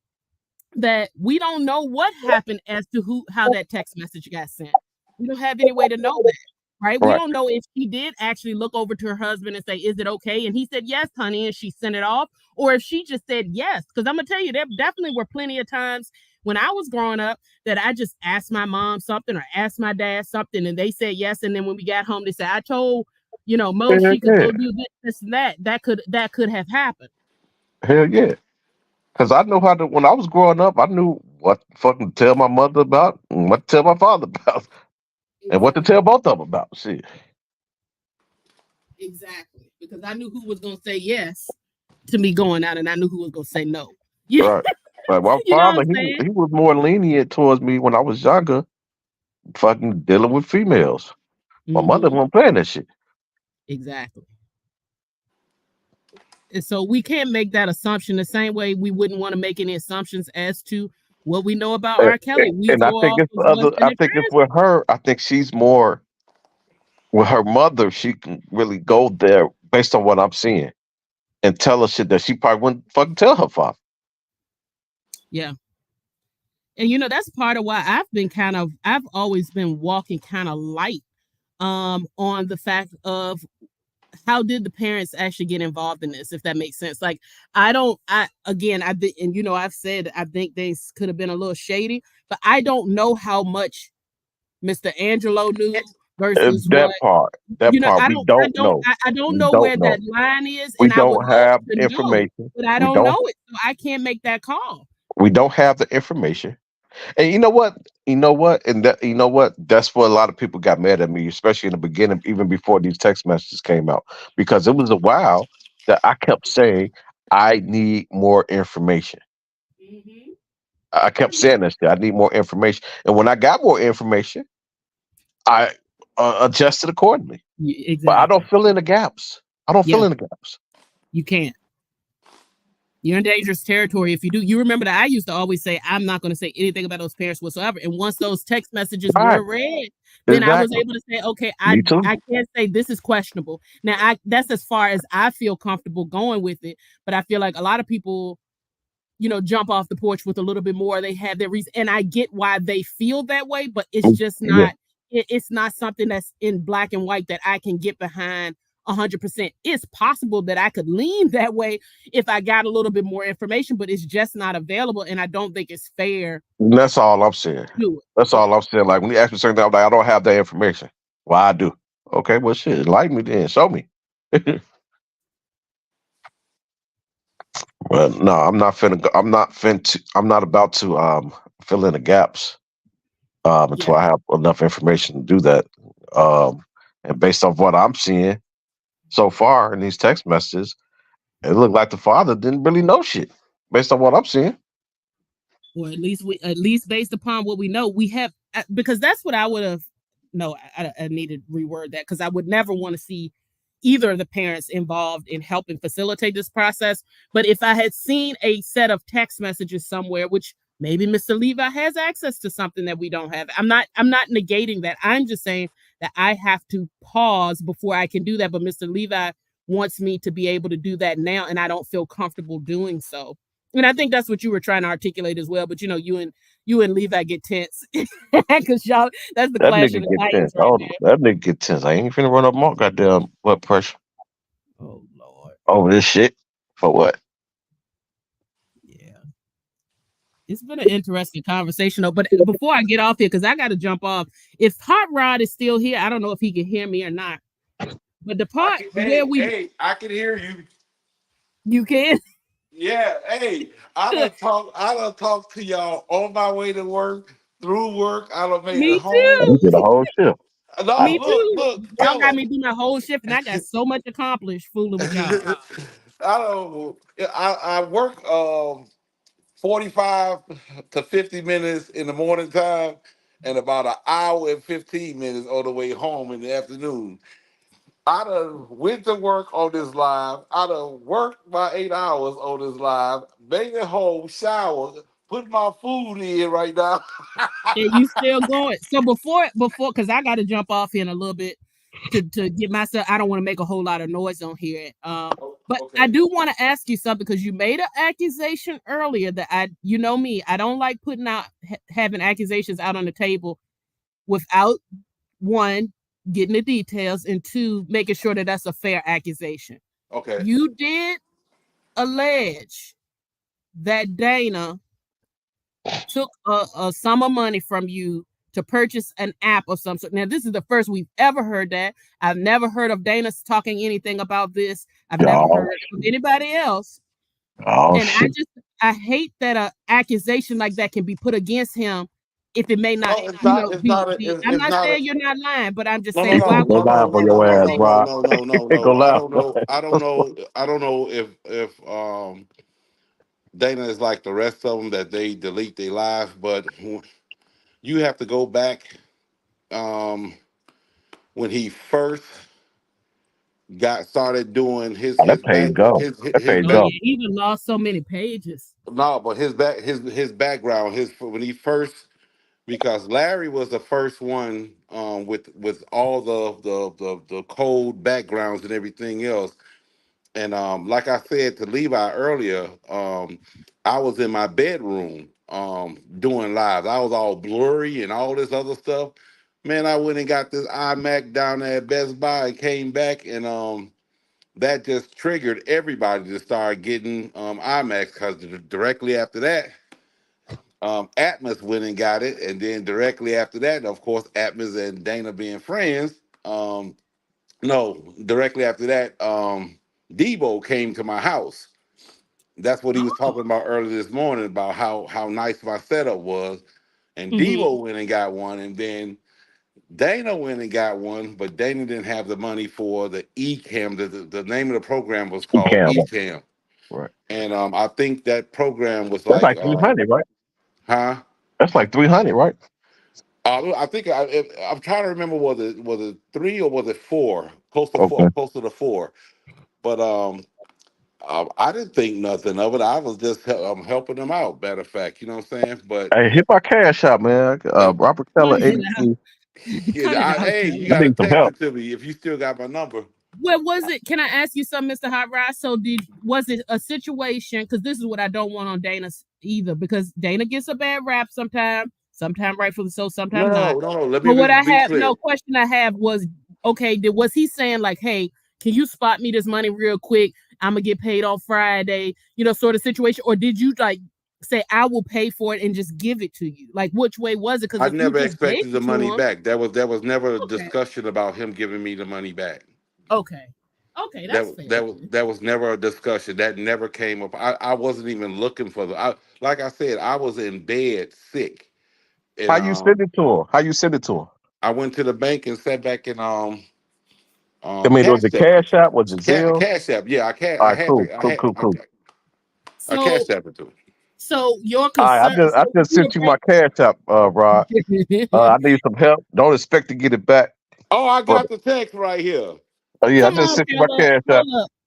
that we don't know what happened as to how that text message got sent. We don't have any way to know that, right? We don't know if she did actually look over to her husband and say, "Is it okay?" And he said, "Yes, honey," and she sent it off, or if she just said yes. Because I'm gonna tell you, there definitely were plenty of times when I was growing up that I just asked my mom something or asked my dad something, and they said yes, and then when we got home, they said, "I told Mo, she could go do this and that could have happened. Hell yeah. Because I know how to, when I was growing up, I knew what to fucking tell my mother about and what to tell my father about and what to tell both of them about. Shit. Exactly. Because I knew who was going to say yes to me going out and I knew who was going to say no. Yeah. Right. Like my You know what father, I'm saying? he was more lenient towards me when I was younger, fucking dealing with females. My mother wasn't playing that shit. Exactly. And so we can't make that assumption the same way we wouldn't want to make any assumptions as to what we know about R. Kelly. We And I go think off it's of what's in I the think it's transcript. with her. I think she's more with her mother. She can really go there based on what I'm seeing and tell her shit that she probably wouldn't fucking tell her father. Yeah. And that's part of why I've always been walking kind of light on the fact of how did the parents actually get involved in this, if that makes sense. Like I think, and I've said I think things could have been a little shady, but I don't know how much Mr. Angelo knew versus That what part, we don't know. I don't We know don't where know. that line is, We and I would don't love have to know, information. but I We don't don't. know it, so I can't make that call. We don't have the information. And you know what? And that that's what a lot of people got mad at me, especially in the beginning, even before these text messages came out, because it was a while that I kept saying I need more information. Mm-hmm. I kept saying this. I need more information, and when I got more information, I adjusted accordingly. But I don't Exactly. fill in the gaps. I don't fill Yeah, in the gaps. you can't. You're in dangerous territory if you do. You remember that I used to always say, I'm not going to say anything about those parents whatsoever. And once those text messages Right. were read, then I was Exactly. able to say, okay, Me too. I can't say this is questionable. Now, that's as far as I feel comfortable going with it. But I feel like a lot of people, jump off the porch with a little bit more. They have their reason. And I get why they feel that way, but it's just Yeah. not, it's not something that's in black and white that I can get behind 100%. It's possible that I could lean that way if I got a little bit more information, but it's just not available. And I don't think it's fair That's all I'm saying. to do it. That's Yeah. all I'm saying. Like when you ask me certain things, I'm like, I don't have that information. Well, I do. Okay, well, shit, enlighten me then. Show me. Well, no, I'm not finna. I'm not about to fill in the gaps Yeah. until I have enough information to do that. And based off what I'm seeing so far in these text messages, it looked like the father didn't really know shit. Based on what I'm seeing. Or at least based upon what we know, we have, because that's what I would have. No, I need to reword that, because I would never want to see either of the parents involved in helping facilitate this process. But if I had seen a set of text messages somewhere, which maybe Mr. Levi has access to something that we don't have. I'm not negating that. I'm just saying that I have to pause before I can do that. But Mr. Levi wants me to be able to do that now, and I don't feel comfortable doing so. And I think that's what you were trying to articulate as well. But you and Levi get tense because y'all, that's the That clash of nigga the get titans tense. right Oh, there. that nigga get tense. I ain't finna run up more goddamn blood pressure Oh Lord. over this shit. For what? Yeah. It's been an interesting conversation though. But before I get off here, because I got to jump off, if Hot Rod is still here, I don't know if he can hear me or not. But the part where I can hear you. you can. Yeah, hey, I done talked to y'all on my way to work, through work. I done made it Me home. You too. did a whole shift. No, Me too. look, Y'all got Killer. me do my whole shift, and I got so much accomplished fooling with y'all. I don't. I work 45 to 50 minutes in the morning time, and about an hour and 15 minutes on the way home in the afternoon. I done went to work on this live. I done worked my 8 hours on this live, made it home, showered, put my food in right now. And you still going. So before, because I got to jump off here in a little bit to get myself. I don't want to make a whole lot of noise on here. But I Okay. do want to ask you something, because you made an accusation earlier that you know me, I don't like putting out having accusations out on the table without, one, getting the details, and two, making sure that that's a fair accusation. Okay. You did allege that Dana took a sum of money from you to purchase an app of some sort. Now, this is the first we've ever heard that. I've never heard of Dana talking anything about this. I've never Oh, heard of anybody else. oh And shit. I hate that a accusation like that can be put against him if it may not, No, it's not. It's not. I'm It's not not. saying you're not lying, but I'm just No, no, saying, no, why Go would no, you no, live no, on put no, your no, ass, no, accusation? no, Rob. no, no, no, Go no. I live. don't know. I don't know. I don't know if Dana is like the rest of them that they delete their lives, but you have to go back um, when he first got started doing Oh, that page go. That his page Oh back. go. yeah, he even lost so many pages. No, but his background, his when he first, because Larry was the first one with all the code backgrounds and everything else. And like I said to Levi earlier, I was in my bedroom doing live. I was all blurry and all this other stuff. Man, I went and got this iMac down there at Best Buy and came back, and that just triggered everybody to start getting iMacs, because directly after that, Atmos went and got it, and then directly after that, of course, Atmos and Dana being friends. No, directly after that, Debo came to my house. That's what he was Oh. talking about earlier this morning, about how nice my setup was. And Mm-hmm. Debo went and got one, and then Dana went and got one, but Dana didn't have the money for the eCam. The name of the program was You called can. eCam, Right. and I think that program was That's like, like 300, right? huh? That's like 300, right? I think I'm trying to remember, was it three or was it four? Close to Okay. four, close to the four. But I didn't think nothing of it. I was just helping them out. Matter of fact, you know what I'm saying? But Hey, hit my cash out, man. Robert Cut Keller, it out. 82. Cut it out, hey, you Kelly. I gotta need some text help. it to me if you still got my number. What was it? Can I ask you something, Mr. Hot Rod? So was it a situation? Because this is what I don't want on Dana's either. Because Dana gets a bad rap sometimes rightfully so, sometimes not. No. Let me But what I be have, clear. no question I have was, okay, was he saying like, hey, can you spot me this money real quick? I'm gonna get paid on Friday, sort of situation, or did you like say I will pay for it and just give it to you? Like, which way was it? Because I if you never just gave expected the it to money him, back. There was never a okay, discussion about him giving me the money back. okay, okay, that's fair. That was never a discussion. That never came up. I wasn't even looking for the. Like I said, I was in bed sick, and How you send it to her? How you send it to her? I went to the bank and sat back and I mean, was cash it app, Cash App? Was it Zelle? cash app. Yeah, All I right, had cool, to cool, cool, cool. I So cash app it to him. your All right, concern, I so just you sent you my Cash App, Rod. agree. I need some help. Don't expect to get it back, Oh, I but got the text right here. yeah, I Come just on, sent you my Kayla. Cash App.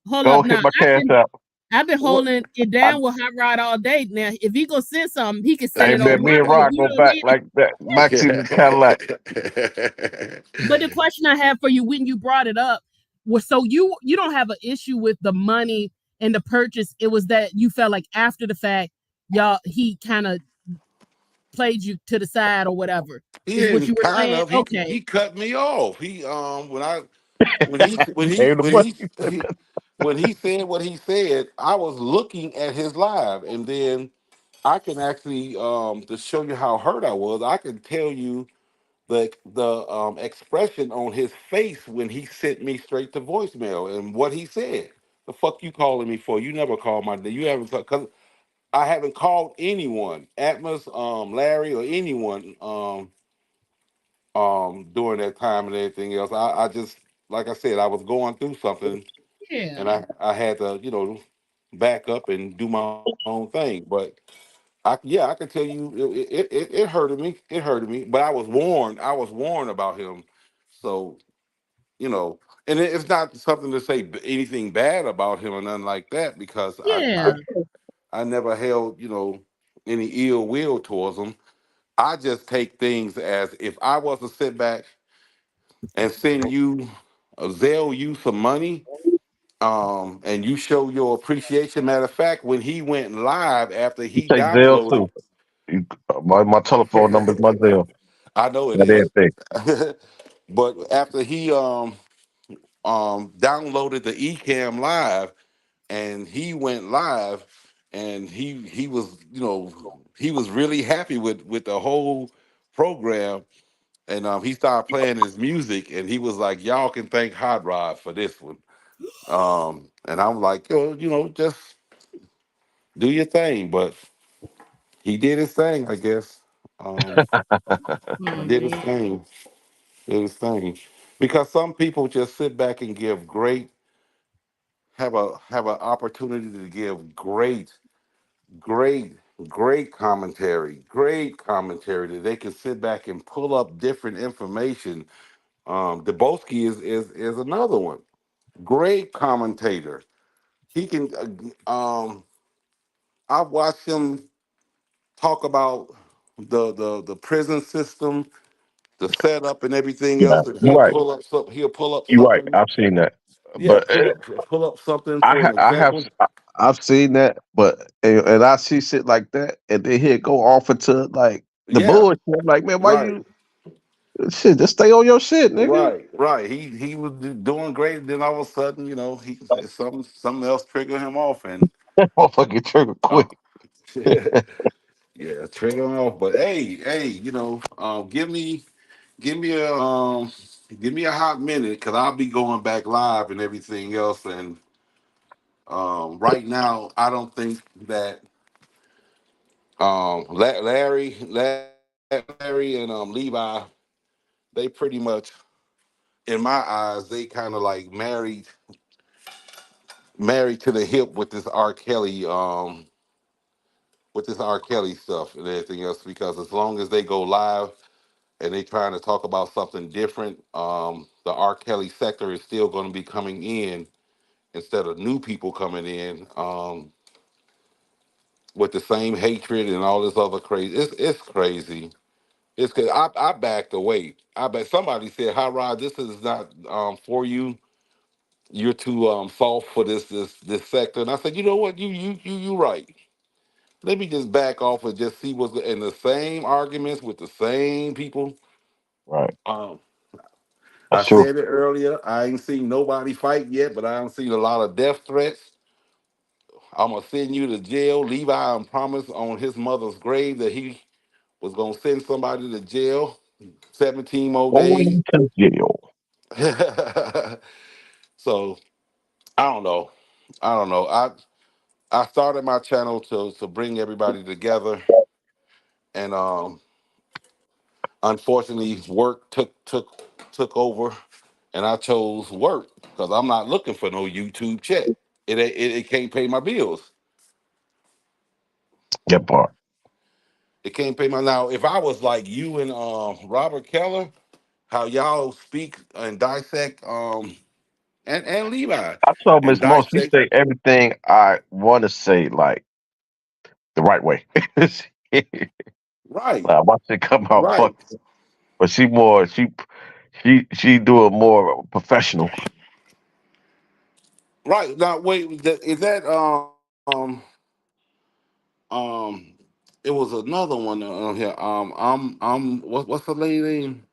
Hold up. Go hit Now my Cash App. I've been What? holding it I, down with Hot Rod all day. Now, if he gonna send something, he can send hey it on man, me my and end. Rod You go know what I back mean? like that. Maxine and Cadillac. But the question I have for you when you brought it up was, so you don't have an issue with the money and the purchase. It was that you felt like after the fact, he kind of played you to the side or whatever. He Is what didn't you were kind saying? of Okay. he cut me off. He Gave the money. when he said what he said, I was looking at his live, and then I can actually to show you how hurt I was. I can tell you the expression on his face when he sent me straight to voicemail and what he said. The fuck you calling me for? You never called my name. You haven't, because I haven't called anyone, Atmos, Larry, or anyone during that time and everything else. I just, like I said, I was going through something, and Yeah. I had to back up and do my own thing. But I can tell you it hurted me. It hurted me. But I was warned. I was warned about him. So you know, and it's not something to say anything bad about him or nothing like that, because Yeah. I never held any ill will towards him. I just take things as, if I was to sit back and send you, Zelle you some money, and you show your appreciation. Matter of fact, when he went live after You he take Zelle downloaded, too. My telephone number is my Zelle. I know it That is, everything. but after he downloaded the Ecamm Live, and he went live, and he was he was really happy with the whole program, and he started playing his music, and he was like, "Y'all can thank Hot Rod for this one." And I'm like, "Yo, just do your thing." But he did his thing, I guess. Um, did his Mhm. thing, did his thing, because some people just sit back and give have an opportunity to give great, great commentary that they can sit back and pull up different information. Debosky is another one. Great commentator. He can. I've watched him talk about the prison system, the setup, and everything Yeah, else. And you're he'll right. pull up something. He'll pull up You're right. something. I've seen that, Yeah, but pull up something for an I have example. I've seen that, but and I see shit like that, and then he'll go off into like the Yeah, bullshit. I'm like, man, why right. you shit? Just stay on your shit, nigga. Right. He was doing great. Then all of a sudden, he something else triggered him off, and Motherfucking trigger uh, quick. yeah, trigger him off. But hey, give me a hot minute, because I'll be going back live and everything else. And right now, I don't think that Larry and Levi, they pretty much, in my eyes, they kind of like married to the hip with this R. Kelly stuff and everything else, because as long as they go live and they trying to talk about something different, the R. Kelly sector is still going to be coming in instead of new people coming in, with the same hatred and all this other crazy. It's crazy. It's cause I backed away. I bet somebody said, "Hi, Rod, this is not for you. You're too soft for this sector." And I said, "You know what? You right. Let me just back off and just see what's in the same arguments with the same people." Right. Um, I That's true. said it earlier. I ain't seen nobody fight yet, but I done seen a lot of death threats. I'm gonna send you to jail. Levi promised on his mother's grave that he was gonna send somebody to jail. 17 more days. Going to jail. So I don't know. I don't know. I started my channel to bring everybody together, and unfortunately, work took over, and I chose work because I'm not looking for no YouTube check. It can't pay my bills. That part. It can't pay my. Now, if I was like you and Robert Keller, how y'all speak and dissect, and Levi I told and Miss Mo, she dissect. say everything I want to say like the right way. Right, Like, my shit come out right, fucked, but she do it more professional. right. Now, wait, is that um? It was another one on here. What's the lady name?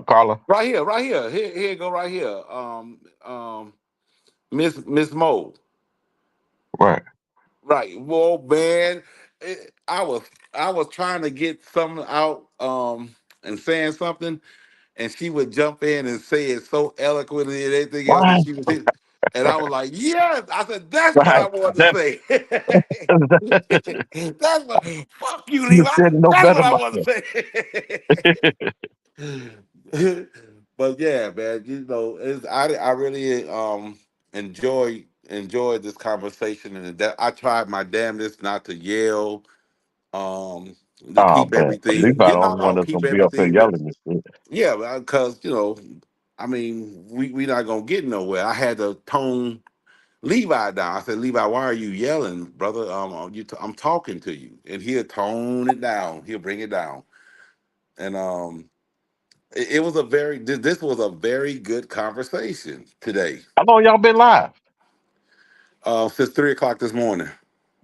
Carla. Here, go right here. Miss Mo. Right. Right. Well, man, I was trying to get something out, and saying something, and she would jump in and say it so eloquently and everything else, and Right. she was, and I was like, yes. I said, that's what I Right. wanted to That say. That's what. Fuck you, you Levi. said no That's better what I wanted myself. to say. But yeah, man, I really enjoyed this conversation, and that I tried my damnedest not to yell, um, to Oh keep man. At least everything. I You don't know, want I'll us keep gonna be up here everything. yelling and shit. Yeah, because I mean, we not gonna get nowhere. I had to tone Levi down. I said, Levi, why are you yelling, brother? I'm talking to you, and he'll tone it down. He'll bring it down, and it was a very this was a very good conversation today. How long y'all been live? Since 3 o'clock this morning.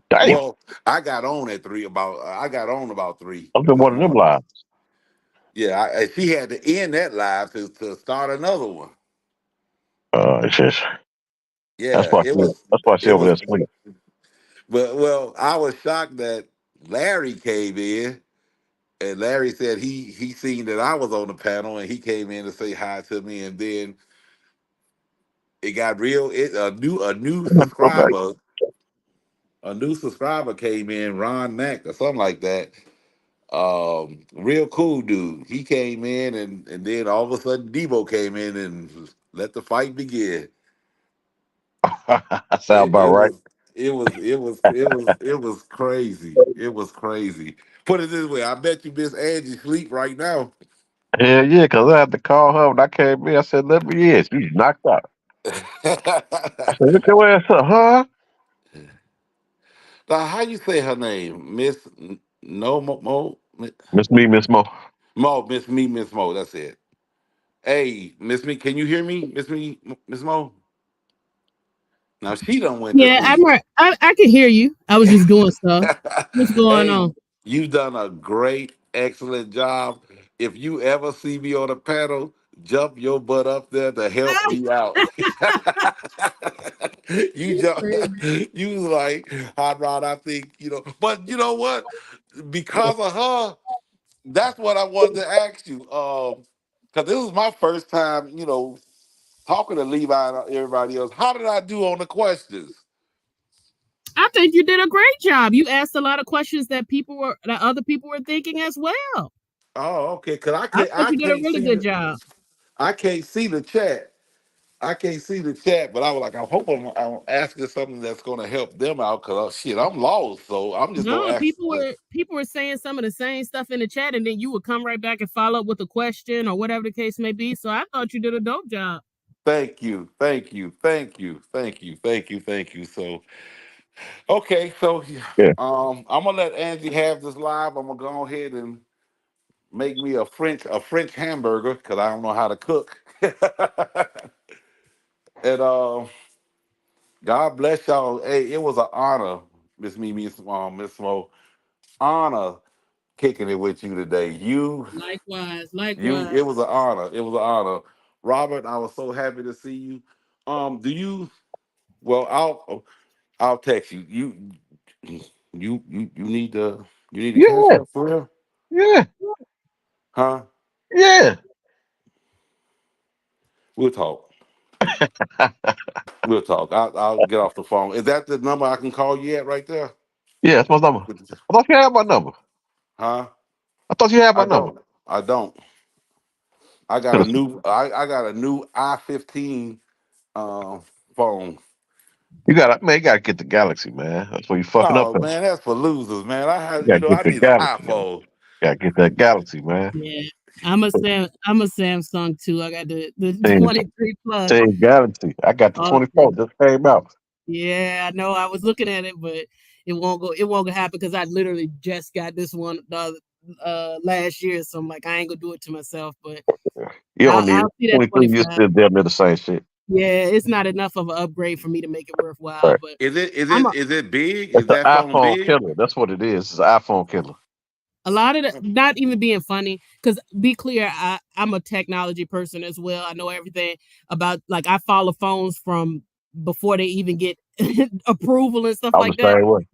Damn. Well, I got on at three about. I got on about three I've been this one of them morning. live. Yeah, she had to end that live to start another one. It's just Yeah, that's why she it over was. there asleep. But well, I was shocked that Larry came in And Larry said he seen that I was on the panel and he came in to say hi to me, and then it got real. A new subscriber came in, Ron Mack or something like that. Real cool dude. He came in, and then all of a sudden Debo came in and let the fight begin. That sound It, about it right. was it was crazy. It was crazy. Put it this way, I bet you Miss Angie sleep right now. Hell yeah, because I had to call her when I came in. I said, let me in. She was knocked out. I said, look your ass up, huh? Now, how you say her name? No Miss Me, Miss Mo. Miss Mo. That's it. Hey, Miss Me, can you hear me, Miss Mo? Now she done went to Yeah, I'm sleep. right. I can hear you. I was just doing stuff. What's going Hey, on? you've done a great, excellent job. If you ever see me on a panel, jump your butt up there to help me out. you jump, you was like, Hot Rod, I think, but you know what? Because of her, that's what I wanted to ask you. Because this was my first time, talking to Levi and everybody else. How did I do on the questions? I think you did a great job. You asked a lot of questions that other people were thinking as well. Oh, okay. Cause I thought you did a really good job. I can't see the chat. I can't see the chat, but I was like, I hope I'm asking something that's gonna help them out. Cause shit, I'm lost, so I'm just gonna No, ask. people were saying some of the same stuff in the chat, and then you would come right back and follow up with a question or whatever the case may be. So I thought you did a dope job. Thank you, thank you, thank you, thank you, thank you, thank you. So okay, so Yeah. I'm gonna let Angie have this live. I'm gonna go ahead and make me a French hamburger because I don't know how to cook. And God bless y'all. Hey, it was an honor, Miss Mimi, Miss Mo, honor kicking it with you today. Likewise, It likewise. was an honor. It was an honor. Robert, I was so happy to see you. Do you? Well, I'll text you. You need the cash Yeah. up for real, Yeah. huh? Yeah. We'll talk. We'll talk. I'll get off the phone. Is that the number I can call you at right there? Yeah, that's my number. I thought you had my number. Huh? I thought you had my I number. don't. I don't. I got a new. I got a new i15 uh, phone. You gotta get the Galaxy, man. That's where you fucking up Oh at. man, that's for losers, man. You gotta get I the need an Galaxy, man. iPhone. Gotta get that Galaxy, man. Yeah, I'm a Samsung too. I got the Same, 23 plus. same Galaxy. I got the Oh, 24. Just came out. yeah, I know. I was looking at it, but it won't go. It won't happen because I literally just got this one last year. So I'm like, I ain't gonna do it to myself. But You don't need I'll it. see that 23, you 25. still damn near the same shit. Yeah, it's not enough of an upgrade for me to make it worthwhile. Right. But Is it is I'm it a, is it big? It's Is the that phone iPhone big? killer. That's what it is. It's an iPhone killer. a lot of the, not even being funny, because be clear, I'm a technology person as well. I know everything about, like, I follow phones from before they even get approval and stuff I'm the like that. same way.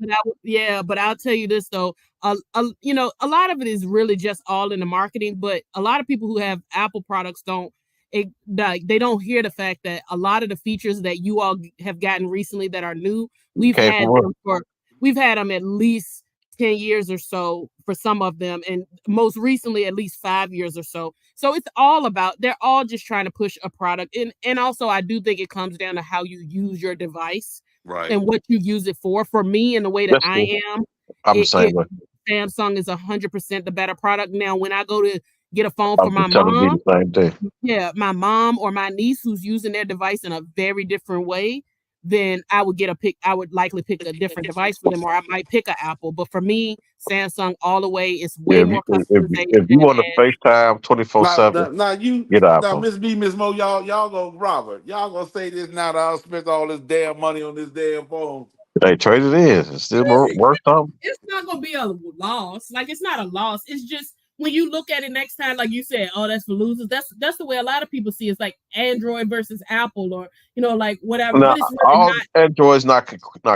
Yeah, but I'll tell you this though, a lot of it is really just all in the marketing. But a lot of people who have Apple products don't, like, they don't hear the fact that a lot of the features that you all have gotten recently that are new, You we've came from had work. them for we've had them at least 10 years or so for some of them, and most recently at least 5 years or so. So it's all about, they're all just trying to push a product. And also I do think it comes down to how you use your device Right. and what you use it for me, and the way that That's true. I am, I'm the it, same it way. Samsung is 100% the better product. Now when I go to get a phone I for was my just telling me mom, the same thing. yeah, my mom or my niece who's using their device in a very different way, then I would likely pick a different device for them, or I might pick an Apple. But for me, Samsung all the way. It's Yeah, way more customization, if you want to and FaceTime 24/7, get an Now iPhone. Miss Mo, y'all go Robert. Y'all gonna say this now that I spent all this damn money on this damn phone. Hey, trade it in. It's still worth something. it's not gonna be a loss. Like, it's not a loss. It's just when you look at it next time, like you said, oh, that's for losers. That's the way a lot of people see it. It's like Android versus Apple, or like whatever. Now, But it's really all not. Androids not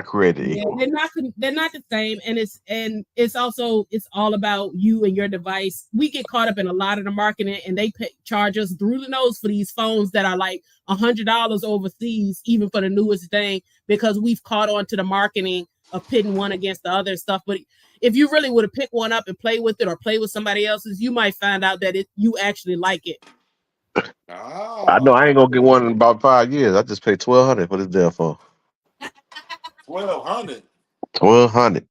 created Yeah, equal. they're not the same, and it's also it's all about you and your device. We get caught up in a lot of the marketing, and they charge us through the nose for these phones that are like $100 overseas, even for the newest thing, because we've caught on to the marketing of pitting one against the other and stuff. But if you really would have picked one up and play with it, or play with somebody else's, you might find out that you actually like it. I know Oh, I ain't gonna get one in about 5 years. I just paid $1,200 for this damn phone. 1,200. 1,200.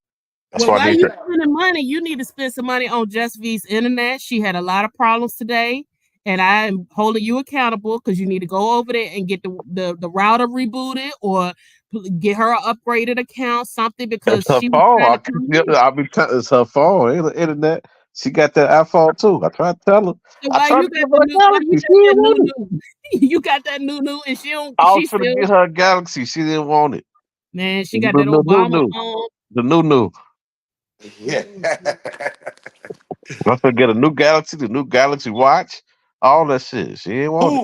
That's Well, why I while need you that. spending money, you need to spend some money on Just V's internet. She had a lot of problems today, and I'm holding you accountable because you need to go over there and get the router rebooted, or get her an upgraded account, something, It's because her she was phone. trying to come in. I'll be telling it's her phone. Ain't the internet. She got that iPhone too. I tried to tell her. So I tried to give her a why you Galaxy. She got that didn't want it. new, you got that new, and I was she gonna still, get her a Galaxy. She didn't want it. man, she The got that new, new, Obama new. phone. The new. Yeah. I could get a new Galaxy, the new Galaxy Watch, all that shit. She ain't want it.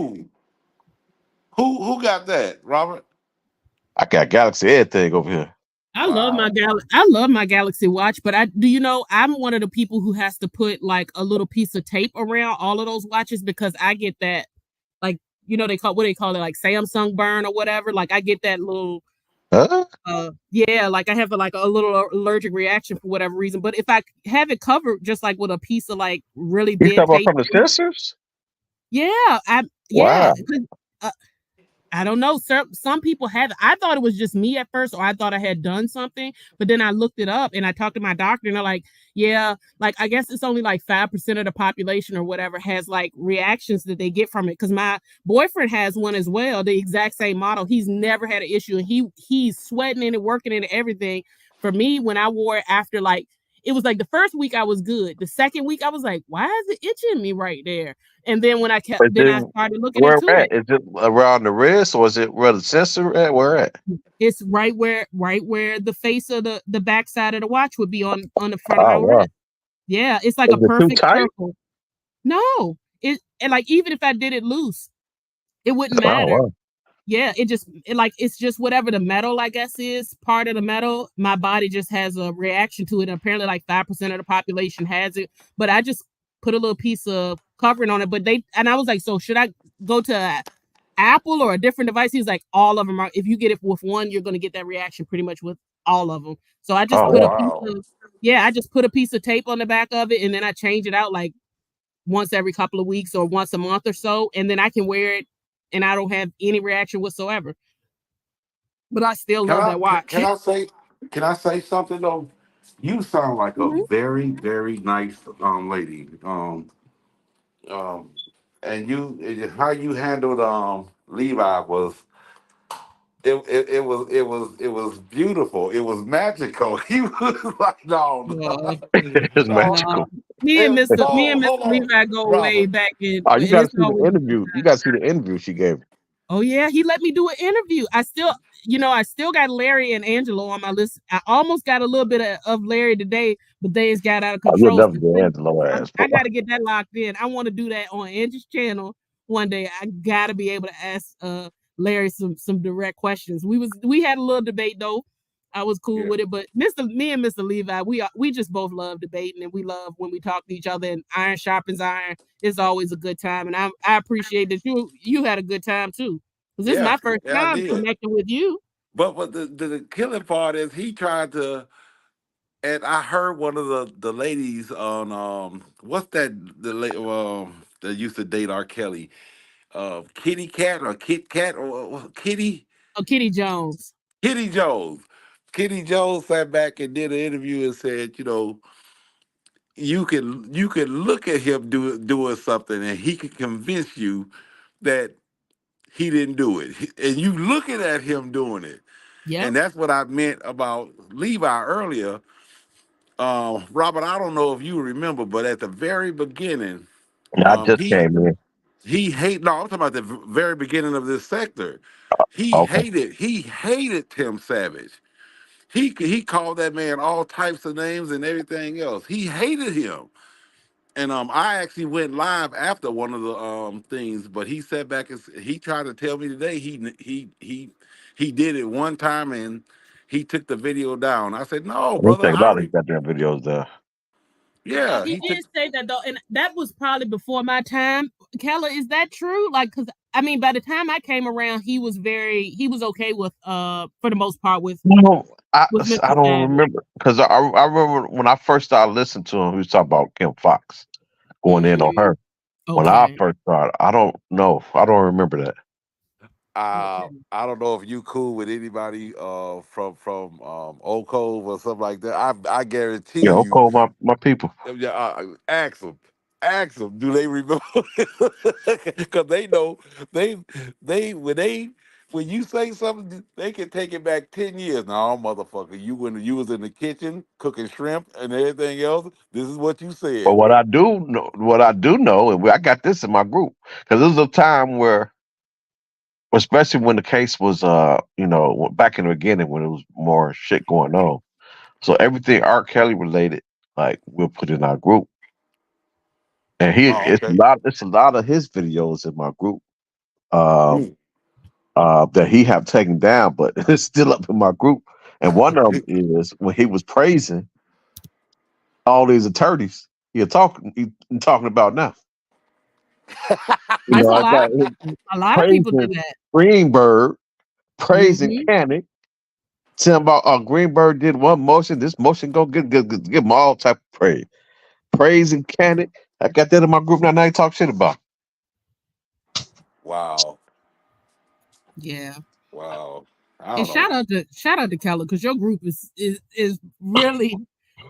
who? Who got that, Robert? I got Galaxy everything over here. Wow. I love my Galaxy Watch, but I'm one of the people who has to put like a little piece of tape around all of those watches, because I get that, like, they call it, like Samsung burn or whatever. Like I get that little Huh? yeah, like I have like a little allergic reaction for whatever reason. But if I have it covered just like with a piece of like really You talking thin about tape, from the sensors? yeah, yeah. Wow. 'Cause, I don't know. Some people have it. I thought it was just me at first, or I thought I had done something. But then I looked it up and I talked to my doctor, and they're like, yeah, like I guess it's only like 5% of the population or whatever has like reactions that they get from it. Because my boyfriend has one as well, the exact same model. He's never had an issue, and he's sweating in it, working in it, everything. For me, when I wore it after, like, it was like the first week I was good. The second week I was like, why is it itching me right there? And then Is then I it started looking where into at? it. Is it around the wrist or is it where the sensor at? Where at? It's right where the face of the back side of the watch would be on the front of my Oh wow. wrist. Yeah, it's like Is a it too perfect tight? circle. No, and like even if I did it loose, it wouldn't Oh matter. wow. Yeah, it's just whatever the metal, I guess, is part of the metal. My body just has a reaction to it. And apparently, like 5% of the population has it. But I just put a little piece of covering on it. I was like, so should I go to Apple or a different device? He's like, all of them are. If you get it with one, you're going to get that reaction pretty much with all of them. So I just Oh put Oh a wow. piece wow. of yeah, I just put a piece of tape on the back of it, and then I change it out like once every couple of weeks or once a month or so, and then I can wear it and I don't have any reaction whatsoever. But I still Can love I that can, watch. can I say can I say something though? You sound like a Mhm. very very nice lady. Um and how you handled Levi was it was beautiful. It was magical. He was like, no, Uh, It's no, no, magical. me and hold Mr. on, Levi go way Robert. back in, Oh, but you gotta it's see the always a good interview. You time. gotta see the interview she gave. Oh yeah, he let me do an interview. I still got Larry and Angelo on my list. I almost got a little bit of Larry today, but things got out of Oh, you'll control. never So get Angelo ass. I got to get that locked in. I want to do that on Angie's channel one day. I got to be able to ask Larry some direct questions. We had a little debate though. I was cool Yeah, with it, but me and Mr. Levi, we just both love debating, and we love when we talk to each other, and iron sharpens iron. It's always a good time, and I appreciate that you had a good time too. Because this is yeah, my first yeah, I time did. connecting with you. But the killing part is he tried to, and I heard one of the ladies on what's that that used to date R. Kelly, Kitty Cat or Kit Cat or Kitty Oh, Kitty Jones. Kitty Jones. Kitty Jones sat back and did an interview and said, you can look at him doing something and he can convince you that he didn't do it, and you looking at him doing it, Yep. and that's what I meant about Levi earlier. Robert, I don't know if you remember, but at the very beginning, I just he came in. he hate. No, I'm talking about the very beginning of this sector. He Okay. hated. He hated Tim Savage. He called that man all types of names and everything else. He hated him. And I actually went live after one of the things, but he sat back and he tried to tell me today he did it one time and he took the video down. I said, no, I don't brother, think a I lot of already these goddamn videos there. Yeah, yeah he he took. did say that though, and that was probably before my time. Keller, is that true? Like, because I mean, by the time I came around, he was okay with for the most part No, with I Mr. don't Savage. remember because I remember when I first started listening to him, he was talking about Kim Fox going in on Mm, her. When I okay, first started, I don't know. I don't remember that. okay. I don't know if you cool with anybody from Oak Cove or something like that. I guarantee You know, you. call my people. Yeah, ask them. Ask them. Do they remember? Because they know they when you say something, they can take it back 10 years. No, motherfucker, you when you was in the kitchen cooking shrimp and everything else. This is what you But said. what I do know, and I got this in my group because there was a time where, especially when the case was, back in the beginning when it was more shit going on. So everything R. Kelly related, like we'll put in our group, and Oh, okay. it's a lot of his videos in my group. Um, Mm. that he have taken down, but it's still up in my group. And one of them is when he was praising all these attorneys he talking about now. You That's know, I got him a lot of people do praising that. Greenberg, praising Hmm. Cannick, telling about Greenberg did one motion, this motion go give him all type of praise. Praising Cannick. I got that in my group now. Now you talk shit about. Wow. Yeah. Wow. I And don't know. shout out to Keller because your group is really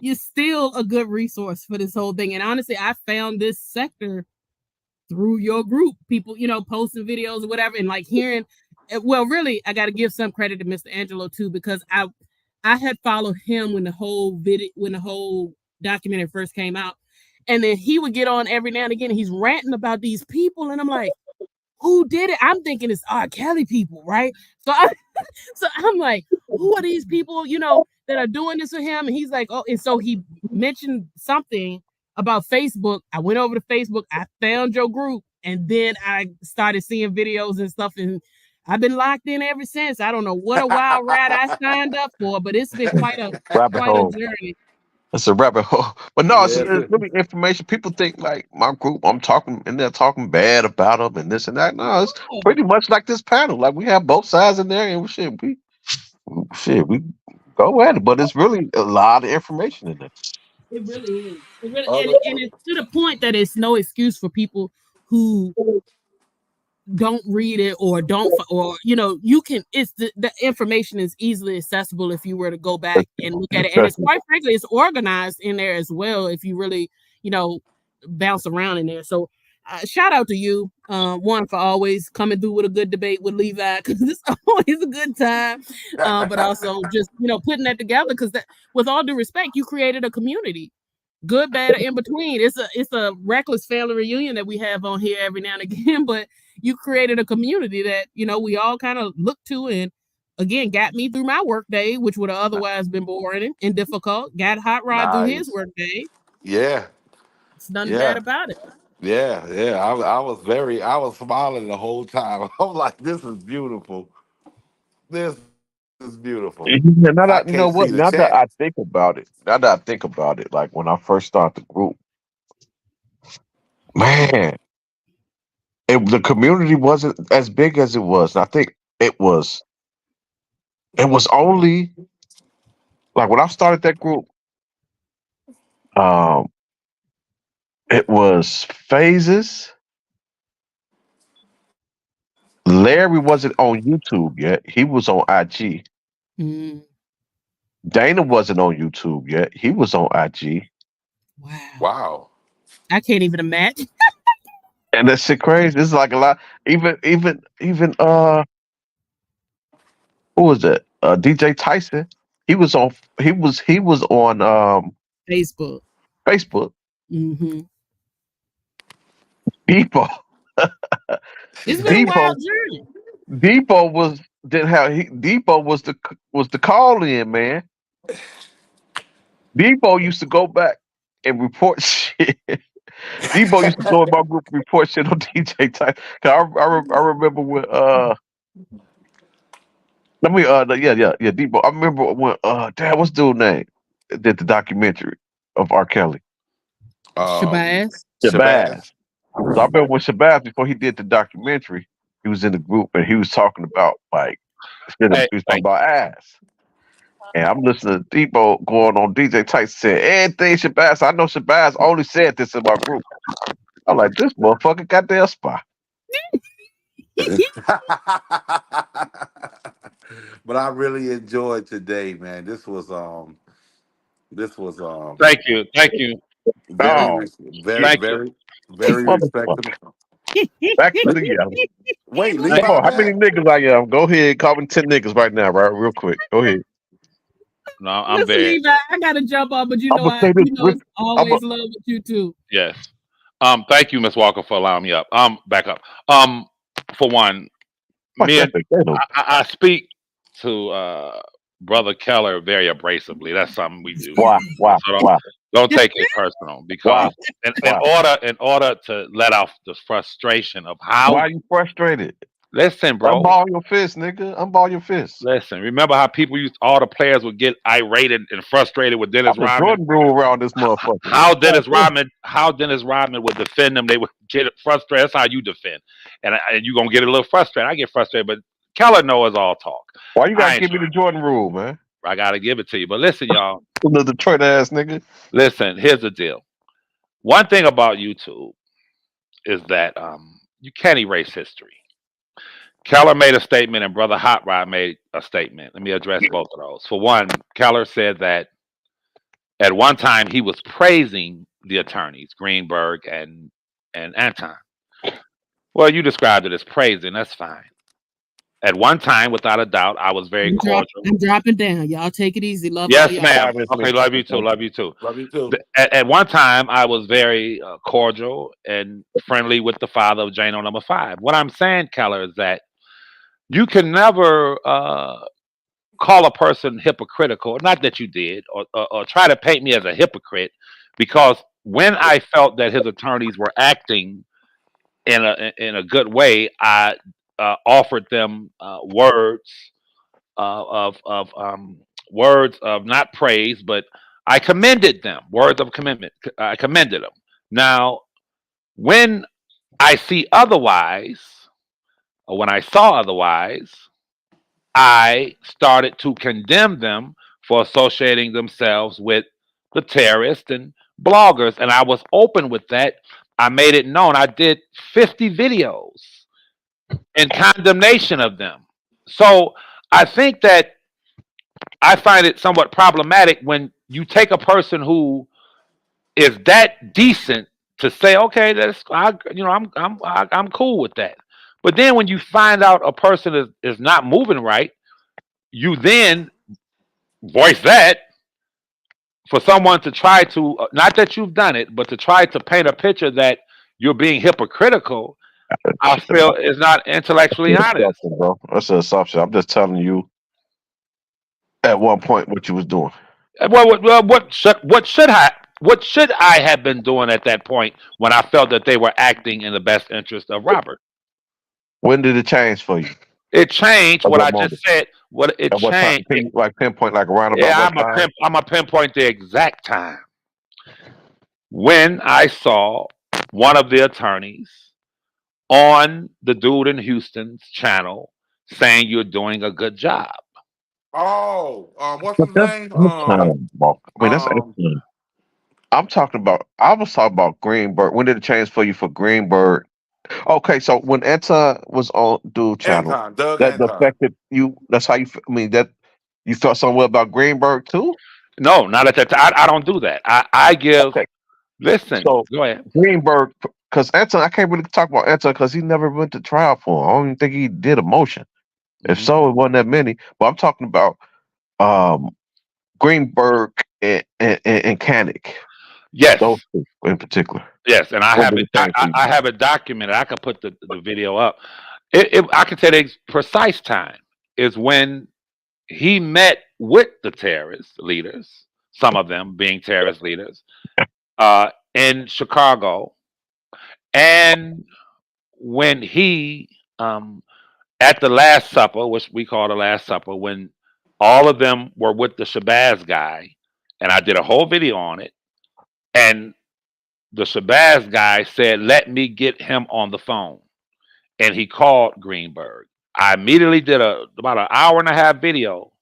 you're still a good resource for this whole thing. And honestly, I found this sector through your group, people, posting videos or whatever, and like hearing. Well, really, I got to give some credit to Mr. Angelo too because I had followed him when the whole documentary first came out, and then he would get on every now and again. And he's ranting about these people, and I'm like, who did it? I'm thinking it's R. Kelly people, right? So I'm like, who are these people, that are doing this with him? And he's like, oh, and so he mentioned something about Facebook. I went over to Facebook, I found your group, and then I started seeing videos and stuff. And I've been locked in ever since. I don't know what a wild ride I signed up for, but it's been Rabbit quite a hole. journey. It's a rabbit hole. But no, Yes. it's really information. People think like my group, I'm talking and they're talking bad about them and this and that. No, it's pretty much like this panel. Like we have both sides in there and we go at it. But it's really a lot of information in there. It really is. It really Other, and it's to the point that it's no excuse for people who don't read it or you can it's the information is easily accessible if you were to go back and look at it, and it's Especially quite frankly it's organized in there as well if you really you know bounce around in there. So shout out to you, one, for always coming through with a good debate with Levi because it's always a good time, but also just putting that together because that, with all due respect, you created a community, good, bad, or in between. It's a reckless family reunion that we have on here every now and again, but you created a community that we all kind of look to, and again got me through my work day, which would have otherwise been boring and difficult. Got Hot Rod through his nice. work day. Yeah. It's nothing bad Yeah. about it. Yeah. Yeah. I was smiling the whole time. I'm like, this is beautiful. This is beautiful. yeah, I can't you see know the what? chat. Now that I think about it, like when I first started the group, man, the community wasn't as big as it was. And I think it was it was only like when I started that group, um, it was phases. Larry wasn't on YouTube yet. He was on IG. Mm, Dana wasn't on YouTube yet. He was on IG. wow. Wow. I can't even imagine. And that shit crazy. It's like a lot. Even who was that? DJ Tyson. He was on. He was on Facebook. Facebook. Hmm. Depot. It's been a Depot. wild journey. Depot was didn't have. Depot was the call in man. Depot used to go back and report shit. Debo used to go in my group and report shit on DJ Type. I remember when Debo. I remember when damn, what's dude's name? Did the documentary of R. Kelly. Shabazz. Shabazz. Shabazz. So I remember when Shabazz, before he did the documentary, he was in the group and he was talking about like he was talking about ass. And I'm listening to Debo going on DJ Type said, everything Shabazz. I know Shabazz only said this in my group. I'm like, this motherfucker goddamn spy. But I really enjoyed today, man. This was Thank you. very Oh, very Thank you. very very motherfucker. respectable. Back to the Wait, Come Levi on, how back? many niggas I am? Go ahead, call me 10 niggas right now, right? Real quick. Go ahead. No, I'm Listen, very Levi, I gotta jump off, but I'm gonna say this. it's I'm always love with you too. yes. Thank you, Miss Walker, for allowing me up. Back up. For one, me and I speak to Brother Keller very abrasively. That's something we do. Why? So don't take it personal because in order to let off the frustration of how Why are you frustrated? listen, bro. Unball your fist, nigga. Unball your fist. Listen, remember how people all the players would get irate and frustrated with Dennis I'm the Rodman? Jordan rule around this motherfucker. How Dennis Rodman would defend them, they would get frustrated. That's how you defend. And you're gonna get a little frustrated. I get frustrated, but Keller knows all talk. Why you gotta give me the Jordan rule, man? I gotta give it to you. But listen, y'all. The Detroit ass nigga. Listen, here's the deal. One thing about YouTube is that you can't erase history. Keller made a statement and Brother Hot Rod made a statement. Let me address both of those. For one, Keller said that at one time he was praising the attorneys, Greenberg and Anton. Well, you described it as praising. That's fine. At one time, without a doubt, I was very cordial. I'm dropping down. Y'all take it easy. Love yes, y'all. ma'am. Okay, love you too. Love you too. Love you too. At one time, I was very cordial and friendly with the father of Jano number 5. What I'm saying, Keller, is that you can never call a person hypocritical. Not that you did, or try to paint me as a hypocrite, because when I felt that his attorneys were acting in a good way, I offered them words of words of not praise, but I commended them. Words of commitment. I commended them. Now, when I see otherwise, or when I saw otherwise, I started to condemn them for associating themselves with the terrorists and bloggers, and I was open with that. I made it known. I did 50 videos in condemnation of them. So I think that I find it somewhat problematic when you take a person who is that decent to say, okay, I'm cool with that. But then when you find out a person is not moving right, you then voice that for someone to try to, not that you've done it, but to try to paint a picture that you're being hypocritical, I feel is not intellectually honest. Bro. That's an assumption. I'm just telling you at one point what you was doing. Well, what should I have been doing at that point when I felt that they were acting in the best interest of Robert? When did it change for you? It changed what I just said. What it changed? Can you like pinpoint like around about? Yeah, I'm a pinpoint the exact time when I saw one of the attorneys on the dude in Houston's channel saying you're doing a good job. Oh, what's his name? That's excellent. I'm talking about. I was talking about Greenberg. When did it change for you for Greenberg? Okay, so when Anton was on dude channel, Doug that Anton. affected you. That's how you. I mean, that you felt somewhere about Greenberg too. No, not at that time. I don't do that. I give. Okay. Listen. So go ahead. Greenberg, because Anton, I can't really talk about Anton because he never went to trial for him. I don't even think he did a motion. If so, it wasn't that many. But I'm talking about Greenberg and Kanik. Yes, those two in particular. Yes, and I have it. I have it documented. I could put the video up. I can tell the precise time is when he met with the terrorist leaders. Some of them being terrorist leaders in Chicago, and when he at the Last Supper, which we call the Last Supper, when all of them were with the Shabazz guy, and I did a whole video on it, and the Shabazz guy said, "Let me get him on the phone," and he called Greenberg. I immediately did about an hour and a half video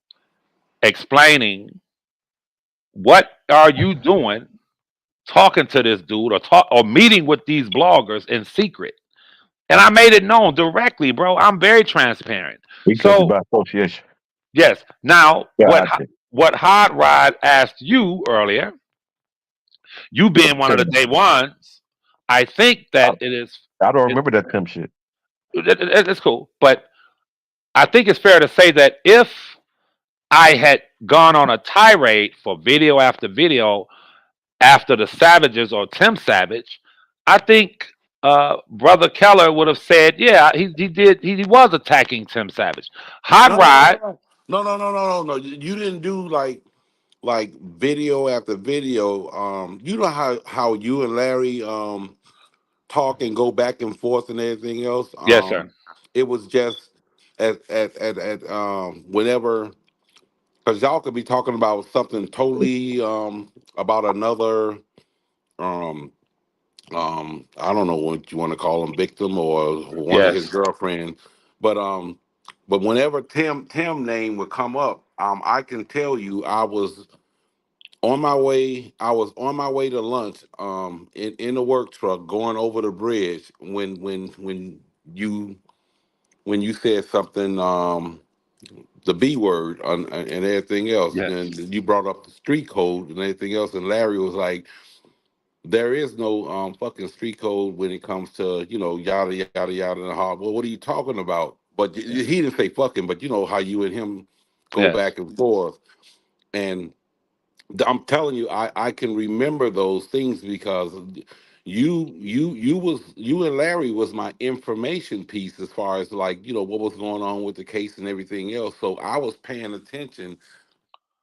explaining what are you doing talking to this dude or meeting with these bloggers in secret. And I made it known directly, bro. I'm very transparent. He cut you So by association. yes. Now, Gotcha. what Hot Rod asked you earlier, you being one of the day ones, I think I, that it is. I don't remember that Tim shit. It's cool, but I think it's fair to say that if I had gone on a tirade for video after video after the Savages or Tim Savage, I think Brother Keller would have said, yeah, he was attacking Tim Savage. Hot No, no, no, Rod, no, no, no, no, no, no, no. You didn't do like video after video. You know how you and Larry talk and go back and forth and everything else. yes, sir. It was just at whenever, because y'all could be talking about something totally about another um I don't know what you want to call him, victim or one of his Yes, girlfriends, but whenever Tim name would come up, I can tell you I was on my way to lunch in the work truck going over the bridge you when you said something the B word and everything else, yes, and you brought up the street code and everything else, and Larry was like, there is no fucking street code when it comes to, yada yada yada and hard. Well, what are you talking about? But he didn't say fucking, but you know how you and him go yes. back and forth. And I'm telling you, I can remember those things because you and Larry was my information piece as far as, like, what was going on with the case and everything else. So I was paying attention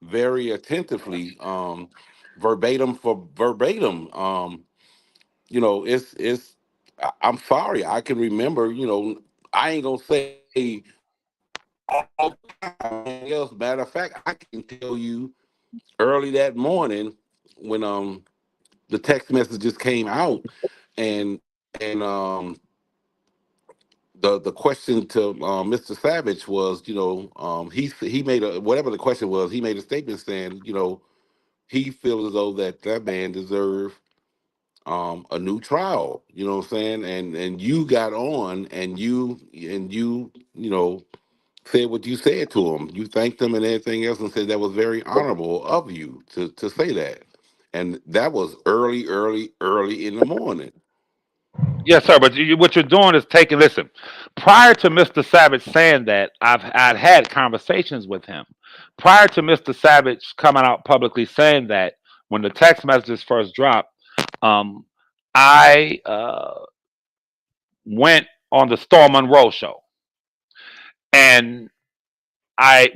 very attentively, verbatim for verbatim. It's I'm sorry, I can remember, I ain't gonna say all the time anything else. Matter of fact, I can tell you early that morning when the text messages came out, and the question to Mr. Savage was, he made a, whatever the question was, he made a statement saying, he feels as though that man deserved a new trial. You know what I'm saying? And you got on and you said what you said to him. You thanked him and everything else, and said that was very honorable of you to say that. And that was early, early, early in the morning. Yes, sir. But what you're doing is taking. Listen, prior to Mr. Savage saying that, I'd had conversations with him. Prior to Mr. Savage coming out publicly saying that, when the text messages first dropped, um, I went on the Storm Monroe show, and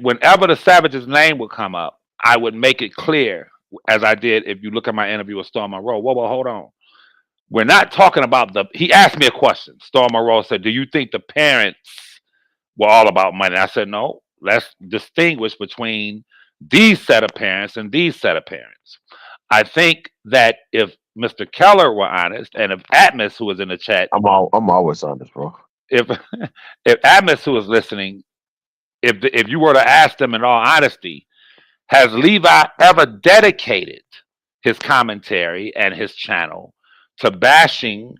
whenever the Savage's name would come up, I would make it clear, as I did. If you look at my interview with Storm Monroe, whoa, hold on. We're not talking about he asked me a question. Storm Monroe said, "Do you think the parents were all about money?" I said, "No. Let's distinguish between these set of parents and these set of parents." I think that if Mr. Keller were honest, and if Atmos, who was in the chat, I'm always honest, bro. if if Atmos, who was listening, if you were to ask them in all honesty, has Levi ever dedicated his commentary and his channel to bashing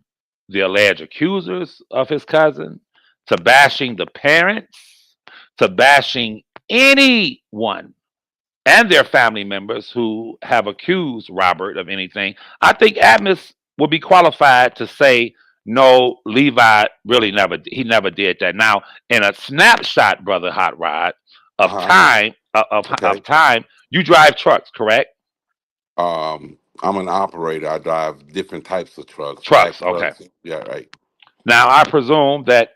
the alleged accusers of his cousin, to bashing the parents, to bashing anyone and their family members who have accused Robert of anything? I think Atmos would be qualified to say, no, Levi really never did that. Now, in a snapshot, brother Hot Rod, of Uh-huh. time of Okay. time, you drive trucks, correct? I'm an operator. I drive different types of trucks, Trucks, black okay. trucks. Yeah, right. Now, I presume that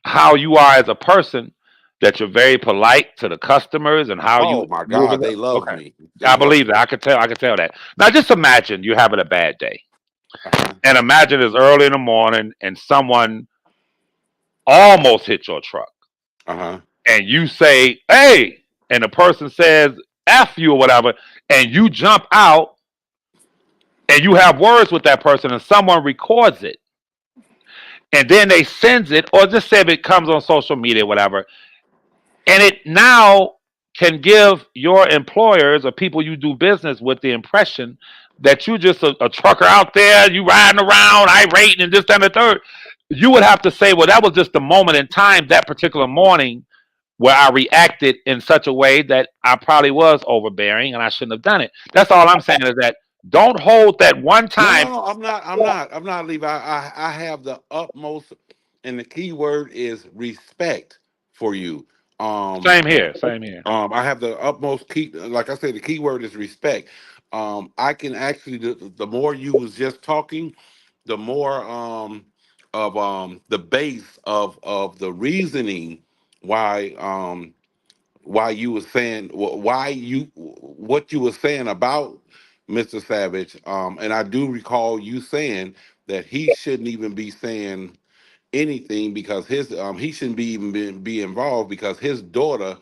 how you are as a person, that you're very polite to the customers and how Oh you my move. God, they love Okay, me. They I love believe me. that. I can tell that. Now, just imagine you're having a bad day. Uh-huh. And imagine it's early in the morning and someone almost hit your truck. Uh-huh. And you say, hey, and the person says F you or whatever, and you jump out and you have words with that person and someone records it and then they sends it, or just say if it comes on social media or whatever, and it now can give your employers or people you do business with the impression that you just a trucker out there, you riding around, irate and this, that, and the third. You would have to say, well, that was just the moment in time that particular morning where I reacted in such a way that I probably was overbearing and I shouldn't have done it. That's all I'm saying is that don't hold that one No, no, time. no. I'm not, Levi. I have the utmost, and the key word is respect for you. Um, Same here. Same here. I have the utmost key. Like I said, the key word is respect. I can actually, the more you was just talking, the more of the base of the reasoning why why you were saying why you what you were saying about Mr. Savage. And I do recall you saying that he shouldn't even be saying anything because his he shouldn't be even be involved because his daughter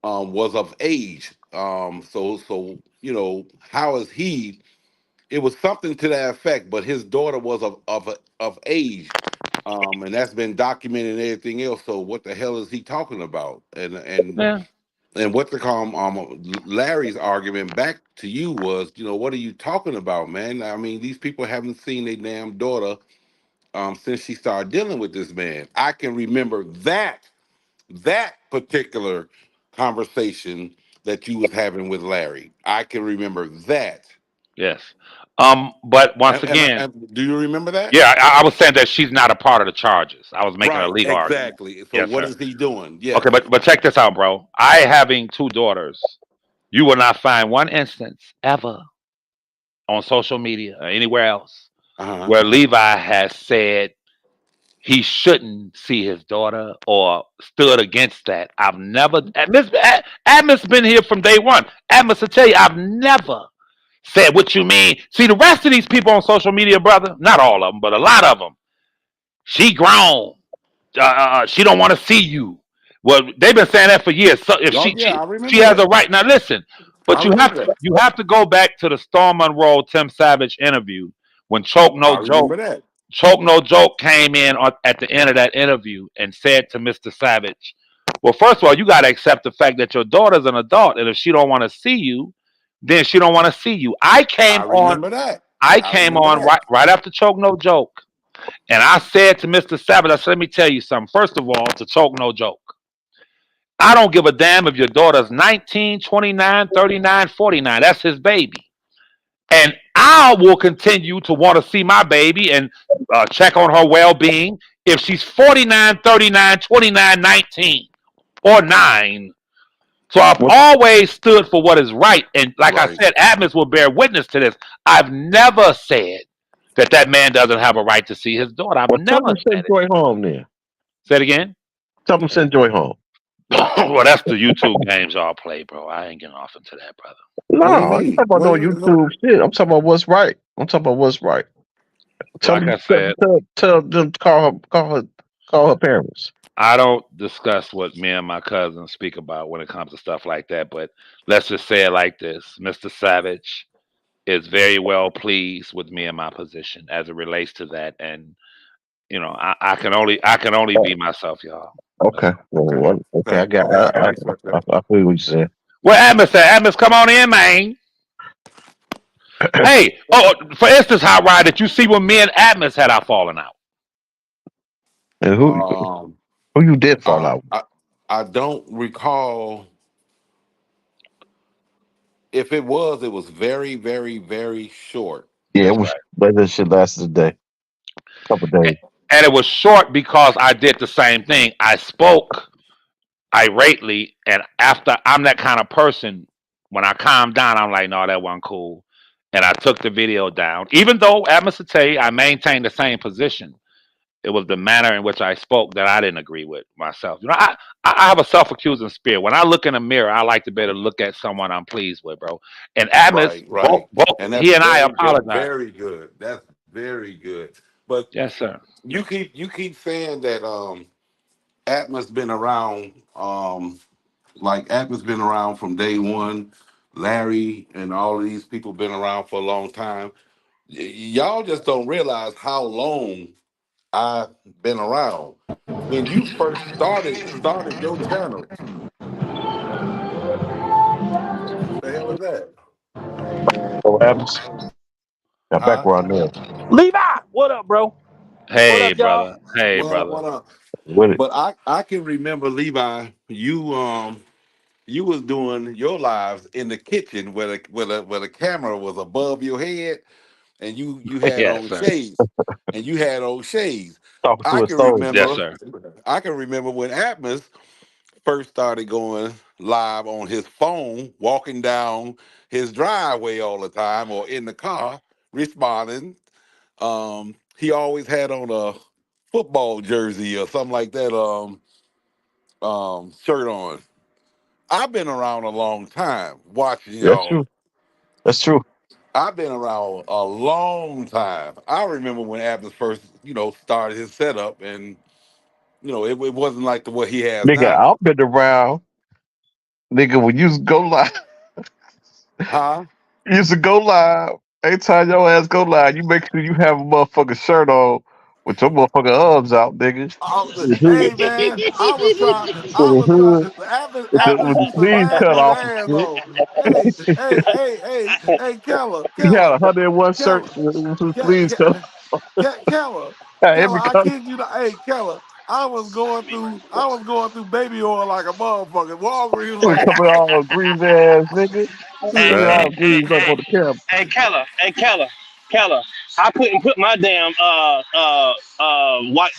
was of age. So how is he? It was something to that effect, but his daughter was of age. And that's been documented and everything else. So what the hell is he talking about? Yeah. And what to call Larry's argument back to you was, what are you talking about, man? I mean, these people haven't seen their damn daughter since she started dealing with this man. I can remember that particular conversation that you was having with Larry. I can remember that. Yes. But once And, and, again, and do you remember that? yeah, I was saying that she's not a part of the charges. I was making a Right, legal argument. exactly. So Yes, what sir. is he doing? Okay, Yes. but check this out, bro. I having two daughters, you will not find one instance ever on social media or anywhere else Uh-huh. where Levi has said he shouldn't see his daughter or stood against that. I've never. Adam's been here from day one. Adams will tell you, I've never said what you mean. See, the rest of these people on social media, brother, not all of them, but a lot of them, she grown. She don't want to see you. Well, they've been saying that for years. So if Oh she yeah, she I she remember has a that. right now, listen. But I remember that. you have to go back to the Storm Monroe Tim Savage interview when I remember that. Choke No Joke came in at the end of that interview and said to Mr. Savage, "Well, first of all, you got to accept the fact that your daughter's an adult, and if she don't want to see you, then she don't want to see you." I remember that. I I came remember on that. right after Choke No Joke, and I said to Mr. Savage, I said, "Let me tell you something. First of all, to Choke No Joke, I don't give a damn if your daughter's 19, 29, 39, 49. That's his baby. And I will continue to want to see my baby and check on her well-being if she's 49, 39, 29, 19, or 9. So I've What always stood for what is right. And like I Right. said, Adams will bear witness to this. I've never said that man doesn't have a right to see his daughter. I've well tell never them to said send it. Joy home then. Say it again. Tell them to send Joy home. Well, that's the YouTube games y'all play, bro. I ain't getting off into that, brother. What do you No, I ain't talking mean? about What no do you no, YouTube shit. I'm talking about what's right. I'm talking about what's right. Tell Like them I said, tell them to call her parents. I don't discuss what me and my cousins speak about when it comes to stuff like that, but let's just say it like this. Mr. Savage is very well pleased with me and my position as it relates to that. And I can only be myself, y'all. That's Okay. all. okay. Okay, I got I respect that. I feel what you're saying. Well, Amos said, Amos, come on in, man. Hey, for instance, Hot Rod, did you see when me and Atmos had our falling out? And Um who you did fall uh out with? I I don't recall if it was very, very, very short. Yeah, it That's was right. but that shit lasted a day. Couple A- days. And it was short because I did the same thing. I spoke irately, and after I'm that kind of person, when I calm down, I'm like, no, that wasn't cool, and I took the video down. Even though, I must tell you, I maintained the same position. It was the manner in which I spoke that I didn't agree with myself. I have a self-accusing spirit. When I look in the mirror, I like to be able to look at someone I'm pleased with, bro. And Amos, Right, right. both And he and I apologize. very good. That's Very good. But Yes, sir. you keep saying that Atmos been around like Atmos been around from day one. Larry and all of these people been around for a long time. Y'all just don't realize how long I've been around. When you first started your channel, the hell is that? What happens? Now Huh? background there. Levi, what up, bro? What Hey, up, y'all? brother. Hey, What up? brother. What up? With it. But I can remember Levi, you was doing your lives in the kitchen where the camera was above your head and you had Yes, on sir. shades and you had on shades. Talking I to a can soul. Yes, remember sir. I can remember when Atmos first started going live on his phone, walking down his driveway all the time or in the car responding. He always had on a football jersey or something like that shirt on. I've been around a long time watching That's y'all. true. That's true. I've been around a long time. I remember when Abner first, started his setup, and it wasn't like the what he has Nigga, now. I've been around. Nigga, when you used to go live, Huh? you used to go live. Anytime your ass go live, you make sure you have a motherfucking shirt on with your motherfucking arms out, nigga. With the hood, Hey man, I was trying. I with was the hood, trying. Abner with the used to sleeves laugh cut his off and ass shit. off. Hey, Keller, He had Keller, 101 shirts Keller, with his sleeves Ke- cut Keller, off. Keller. Every I color. kid you not. Hey, Keller, I was going through baby oil like a motherfucker. Walgreens He was like, coming all greasy ass nigga. He Hey, was man. hey, all hey, greased up hey, on the camera. hey, Keller. I couldn't put my damn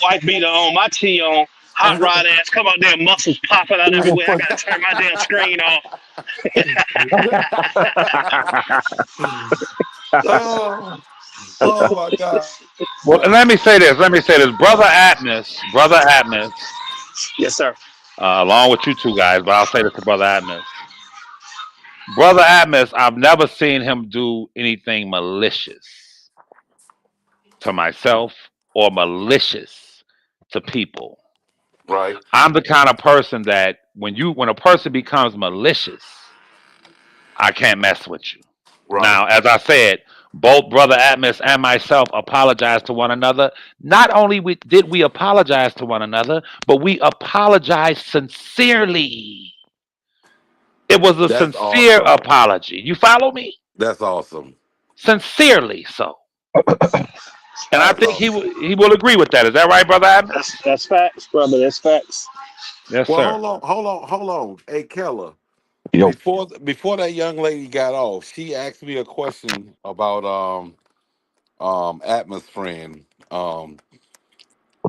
white beater on, my tee on, hot rod ass. Come out there, muscles popping out everywhere. I gotta turn my damn screen off. oh, oh my god. Well, let me say this. Let me say this. Brother Atmos, Yes, sir. along with you two guys, but I'll say this to Brother Atmos. Brother Atmos, I've never seen him do anything malicious to myself or malicious to people. Right, I'm the kind of person that when a person becomes malicious, I can't mess with you. right. Now, as I said, both Brother Atmos and myself apologized to one another. Not only did we apologize to one another, but we apologized sincerely. It was a That's sincere awesome. apology. You follow me? That's awesome. Sincerely so. And I That's think awesome. he will agree with that. Is that right, Brother Atmos? That's facts, brother. That's facts. Yes, Well, sir. hold on. Hey, Keller. Yo, Before that young lady got off, she asked me a question about Atmos friend. Um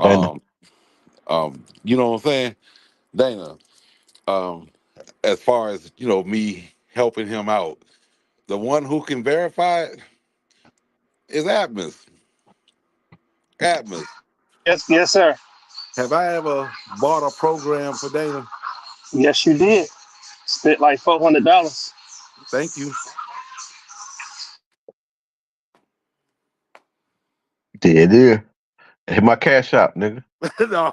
Dana. um you know what I'm saying? Dana. Um as far as, me helping him out. The one who can verify it is Atmos. Atmos. Yes, sir. Have I ever bought a program for Dana? Yes, you did. Spent like $400. Thank you. There it is. Hit my cash out, nigga. No.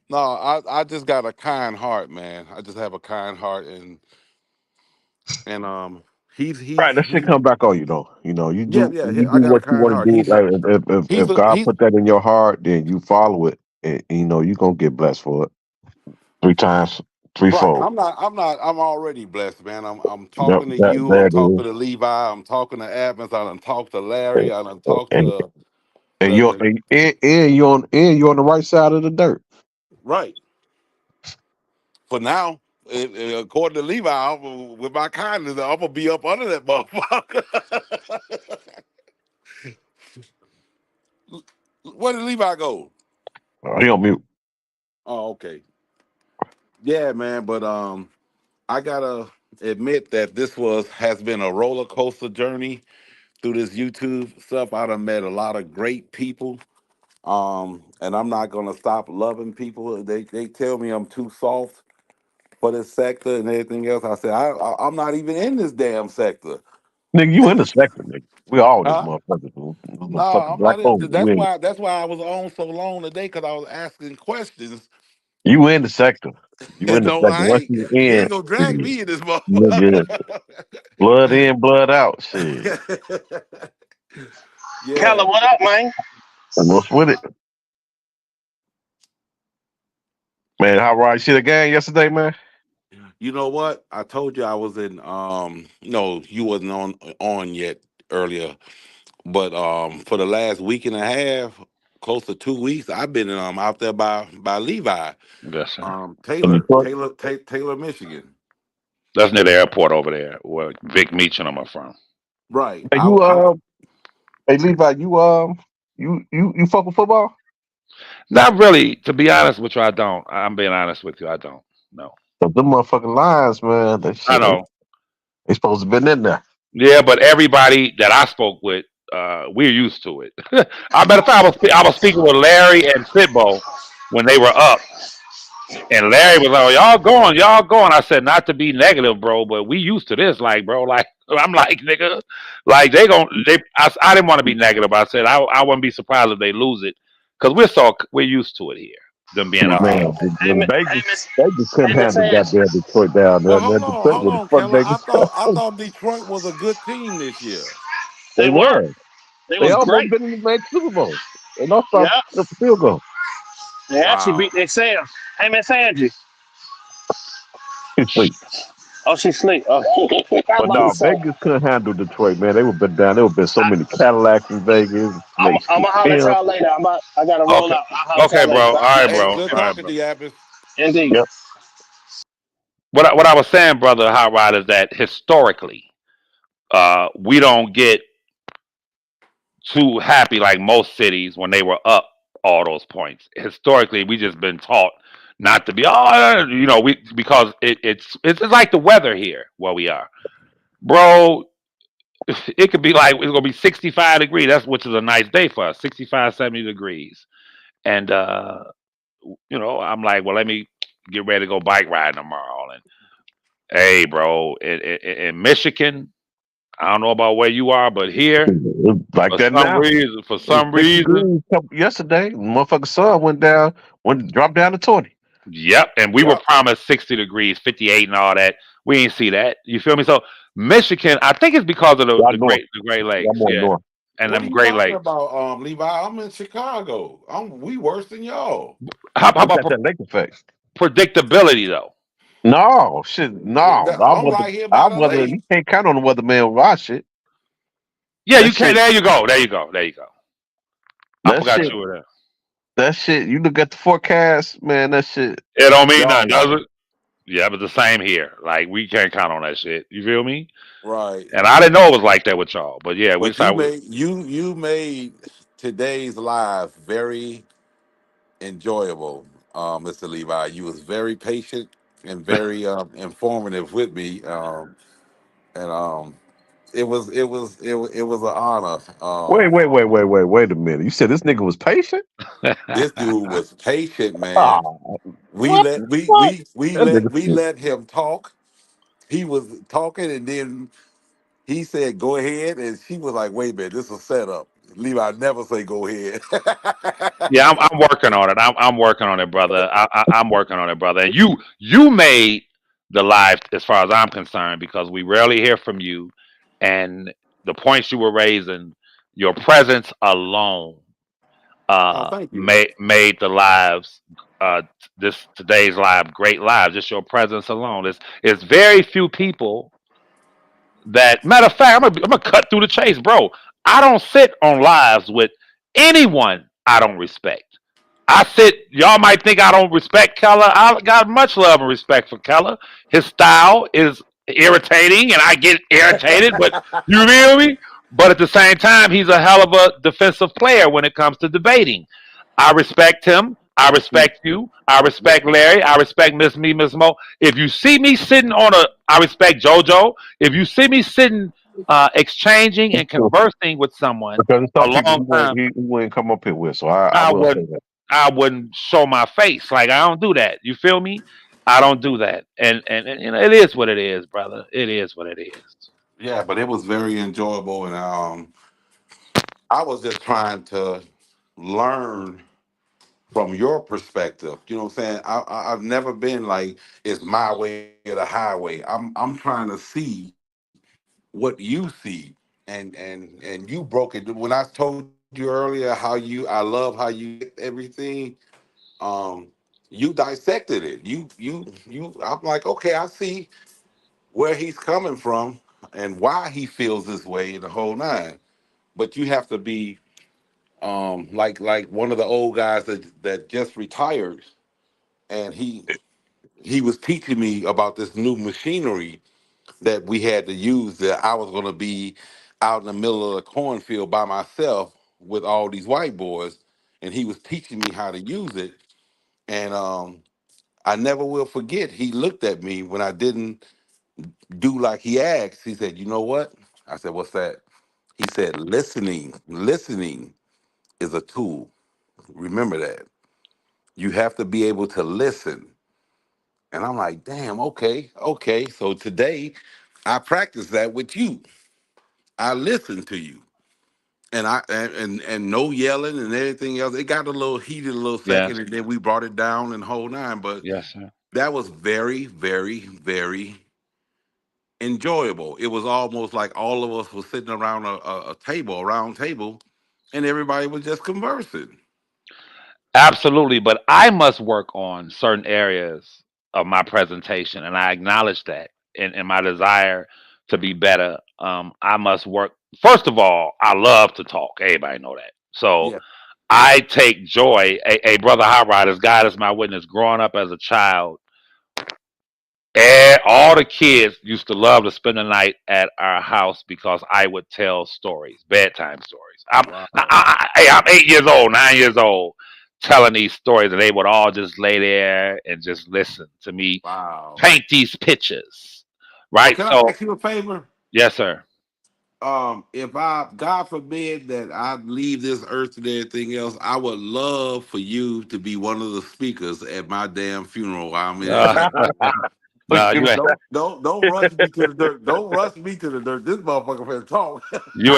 No, I just got a kind heart, man. I just have a kind heart, and he's Right, he's that shit he come back on you though. yeah, You I do got a what you kind want to heart. do. He's Like, he's if a God he's put that in your heart, then you follow it, and you gonna get blessed for it three times, right. threefold. I'm already blessed, man. I'm Yep, talking to that you. I'm that talking is, to Levi. I'm talking to Evans. I done talked to Larry. I done talked and to and the, you're the you on the right side of the dirt. right for now. According to Levi, with my kindness, I'm gonna be up under that motherfucker. Where did Levi go? He on mute. Oh, okay. Yeah, man. But I gotta admit that this has been a roller coaster journey through this YouTube stuff. I done met a lot of great people. And I'm not gonna stop loving people. They tell me I'm too soft for this sector and everything else. I said I'm not even in this damn sector. Nigga, you in the sector, nigga. We all this Huh? motherfucker. No, Motherfucking I'm black not in. hole. That's why. That's why I was on so long today because I was asking questions. You in the sector. You in the No, sector. I Once ain't. you You in, ain't gonna drag shit, me in this motherfucker. nigga, blood in, blood out. Shit. Keller, Yeah. what up, man? And what's with it? Man, how right shit again yesterday, man? You know what? I told you I was in. No, you wasn't on yet earlier, but for the last week and a half, close to 2 weeks, I've been out there by Levi, Yes, sir. In Detroit? Taylor, Michigan. That's near the airport over there where Vic Meach and them are from. Right. Hey, you hey Levi, you fuck with football? Not really. To be honest with you, I don't. I'm being honest with you. I don't. No. 'Cause them motherfucking Lions, man, that I shit, know. they supposed to been in there. Yeah, but everybody that I spoke with, we're used to it. I matter of fact, I was speaking with Larry and Fitbo when they were up, and Larry was like, "Y'all going, y'all going." I said, "Not to be negative, bro, but we used to this, like, bro, like." I'm like, nigga, like I didn't want to be negative. I said I wouldn't be surprised if they lose it because we're used to it here. Them being up here. Man, Hey, when Vegas couldn't hey, Miss handle Angie. goddamn Detroit down there, Well, man. Detroit hold would have on, fucked Keller. Vegas I up. thought Detroit was a good team this year. They They were. were. They They was almost great. been in the made Super Bowl. They lost off Yeah. the field goal. They actually beat Wow. themselves. Hey, Miss Angie. It's like, Oh, she sleep. Oh, I'm but about to no, say. Vegas couldn't handle Detroit, man. They would been down. There would been so many Cadillacs in Vegas. Snakes I'm and gonna holler at him. y'all later. I gotta roll Okay, out. I'll holler at okay, y'all later. bro. All right, Hey, bro. All good right, talking bro. to you, Appis. Indeed. Yep. What I was saying, brother Hot Rod, is that historically, we don't get too happy like most cities when they were up all those points. Historically, we just been taught not to be. Oh, we because it's like the weather here where we are, bro. It could be like it's gonna be 65 degrees. That's which is a nice day for us, 65, 70 degrees. And I'm like, well, let me get ready to go bike riding tomorrow. And hey, bro, in Michigan, I don't know about where you are, but here, It's like for that some now. reason, It was 50 degrees yesterday. Motherfucking sun dropped down to 20. yep. And we were Yep. promised 60 degrees, 58 and all that. We ain't see that. You feel me? So Michigan, I think it's because of the, Y'all the north. great the Great Y'all Lakes, more yeah, north. and What are them you Great talking Lakes. about, Levi? I'm in Chicago. We worse than y'all. How You about got that lake effect. predictability though? No, shit, no. I'm right here by Our the weather, lake. you can't count on the weatherman with our shit. Yeah, That you can. shit, There you go. There you go. There you go. I that forgot shit, you were there. that shit, you look at the forecast, man, that shit, It don't mean y'all nothing, like, does it? Yeah, but the same here. Like we can't count on that shit. You feel me? Right. And I didn't know it was like that with y'all. But yeah, we But saw. you made today's live very enjoyable, Mr. Levi. You was very patient and very informative with me. And it was an honor. wait a minute. You said this nigga was patient? This dude was patient, Ah, man. We what? let we What? we we That let nigga we shit. let him talk. He was talking, and then he said, "Go ahead," and she was like, "Wait a minute, this is a setup." Levi never say, "Go ahead." Yeah, I'm working on it. I'm working on it, brother. I'm working on it, brother. And you made the live as far as I'm concerned because we rarely hear from you, and the points you were raising, your presence alone Oh, thank you. made the lives this today's live great lives. Just your presence alone. It's very few people that matter of fact, I'm gonna cut through the chase, bro. I don't sit on lives with anyone I don't respect. I sit. Y'all might think I don't respect Keller. I got much love and respect for Keller. His style is irritating, and I get irritated. But you feel me? But at the same time, he's a hell of a defensive player when it comes to debating. I respect him. I respect you. I Yeah. respect Larry. I respect Miss Mo. If you see me sitting I respect JoJo. If you see me sitting, exchanging and conversing with someone Because there's a some people long time, he wouldn't come up here with, so I I will would say that. I wouldn't show my face. Like I don't do that. You feel me? I don't do that. And it is what it is, brother. It is what it is. Yeah, but it was very enjoyable, and I was just trying to learn from your perspective. You know what I'm saying? I've never been like it's my way or the highway. I'm trying to see what you see, and you broke it when I told you earlier how I love how you everything. Um, you dissected it. You. I'm like, okay, I see where he's coming from and why he feels this way and the whole nine. But you have to be like one of the old guys that just retired, and he was teaching me about this new machinery that we had to use, that I was going to be out in the middle of the cornfield by myself with all these white boys, and he was teaching me how to use it. And I never will forget, he looked at me when I didn't do like he asked. He said, "You know what?" I said, "What's that?" He said, listening is a tool. Remember that. You have to be able to listen." And I'm like, damn, okay, okay. So today I practice that with you. I listen to you. And and no yelling and everything else. It got a little heated a little Yes, second, and then we brought it down and whole nine. But yes, sir. that was very, very, very enjoyable. It was almost like all of us were sitting around a table, a round table, and everybody was just conversing. Absolutely, but I must work on certain areas of my presentation, and I acknowledge that in my desire to be better. I must work. First of all, I love to talk. Everybody know that. So Yeah. I take joy. A brother Hot Riders, God is my witness. Growing up as a child, all the kids used to love to spend the night at our house because I would tell stories, bedtime stories. Wow. I'm 8 years old, 9 years old, telling these stories, and they would all just lay there and just listen to me Wow. paint these pictures. Well, Right? can I So, ask you a favor? yes, sir. If I, God forbid, that I leave this earth and everything else, I would love for you to be one of the speakers at my damn funeral while I'm in Uh, heaven. no, you ain't. Don't rush me to the dirt. Don't rush me to the dirt. This motherfucker finna talk. Yeah,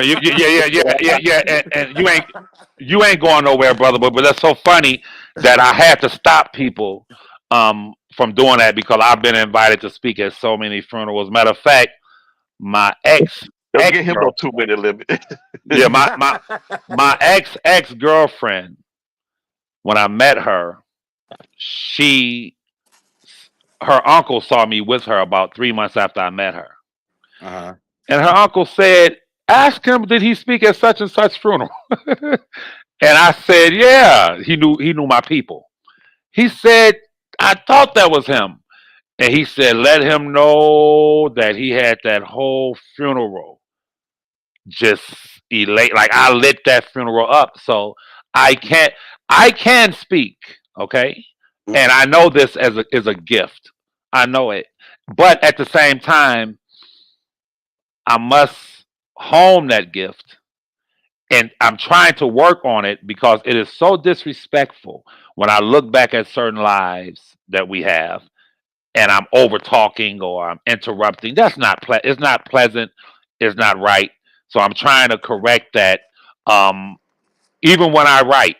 and you ain't going nowhere, brother. But that's so funny that I had to stop people from doing that because I've been invited to speak at so many funerals. Matter of fact, my Don't ex get him no girl, 2 minute limit. yeah, my ex girlfriend. When I met her, she her uncle saw me with her about 3 months after I met her, Uh-huh. and her uncle said, "Ask him, did he speak at such and such funeral?" And I said, "Yeah." He knew my people. He said, "I thought that was him." And he said, "Let him know that he had that whole funeral just elate. Like I lit that funeral up. So I can't I can speak, okay? And I know this as a is a gift. I know it. But at the same time, I must hone that gift, and I'm trying to work on it because it is so disrespectful when I look back at certain lives that we have, and I'm over talking or I'm interrupting. That's not it's not pleasant. It's not right. So I'm trying to correct that. Um, Even when I write,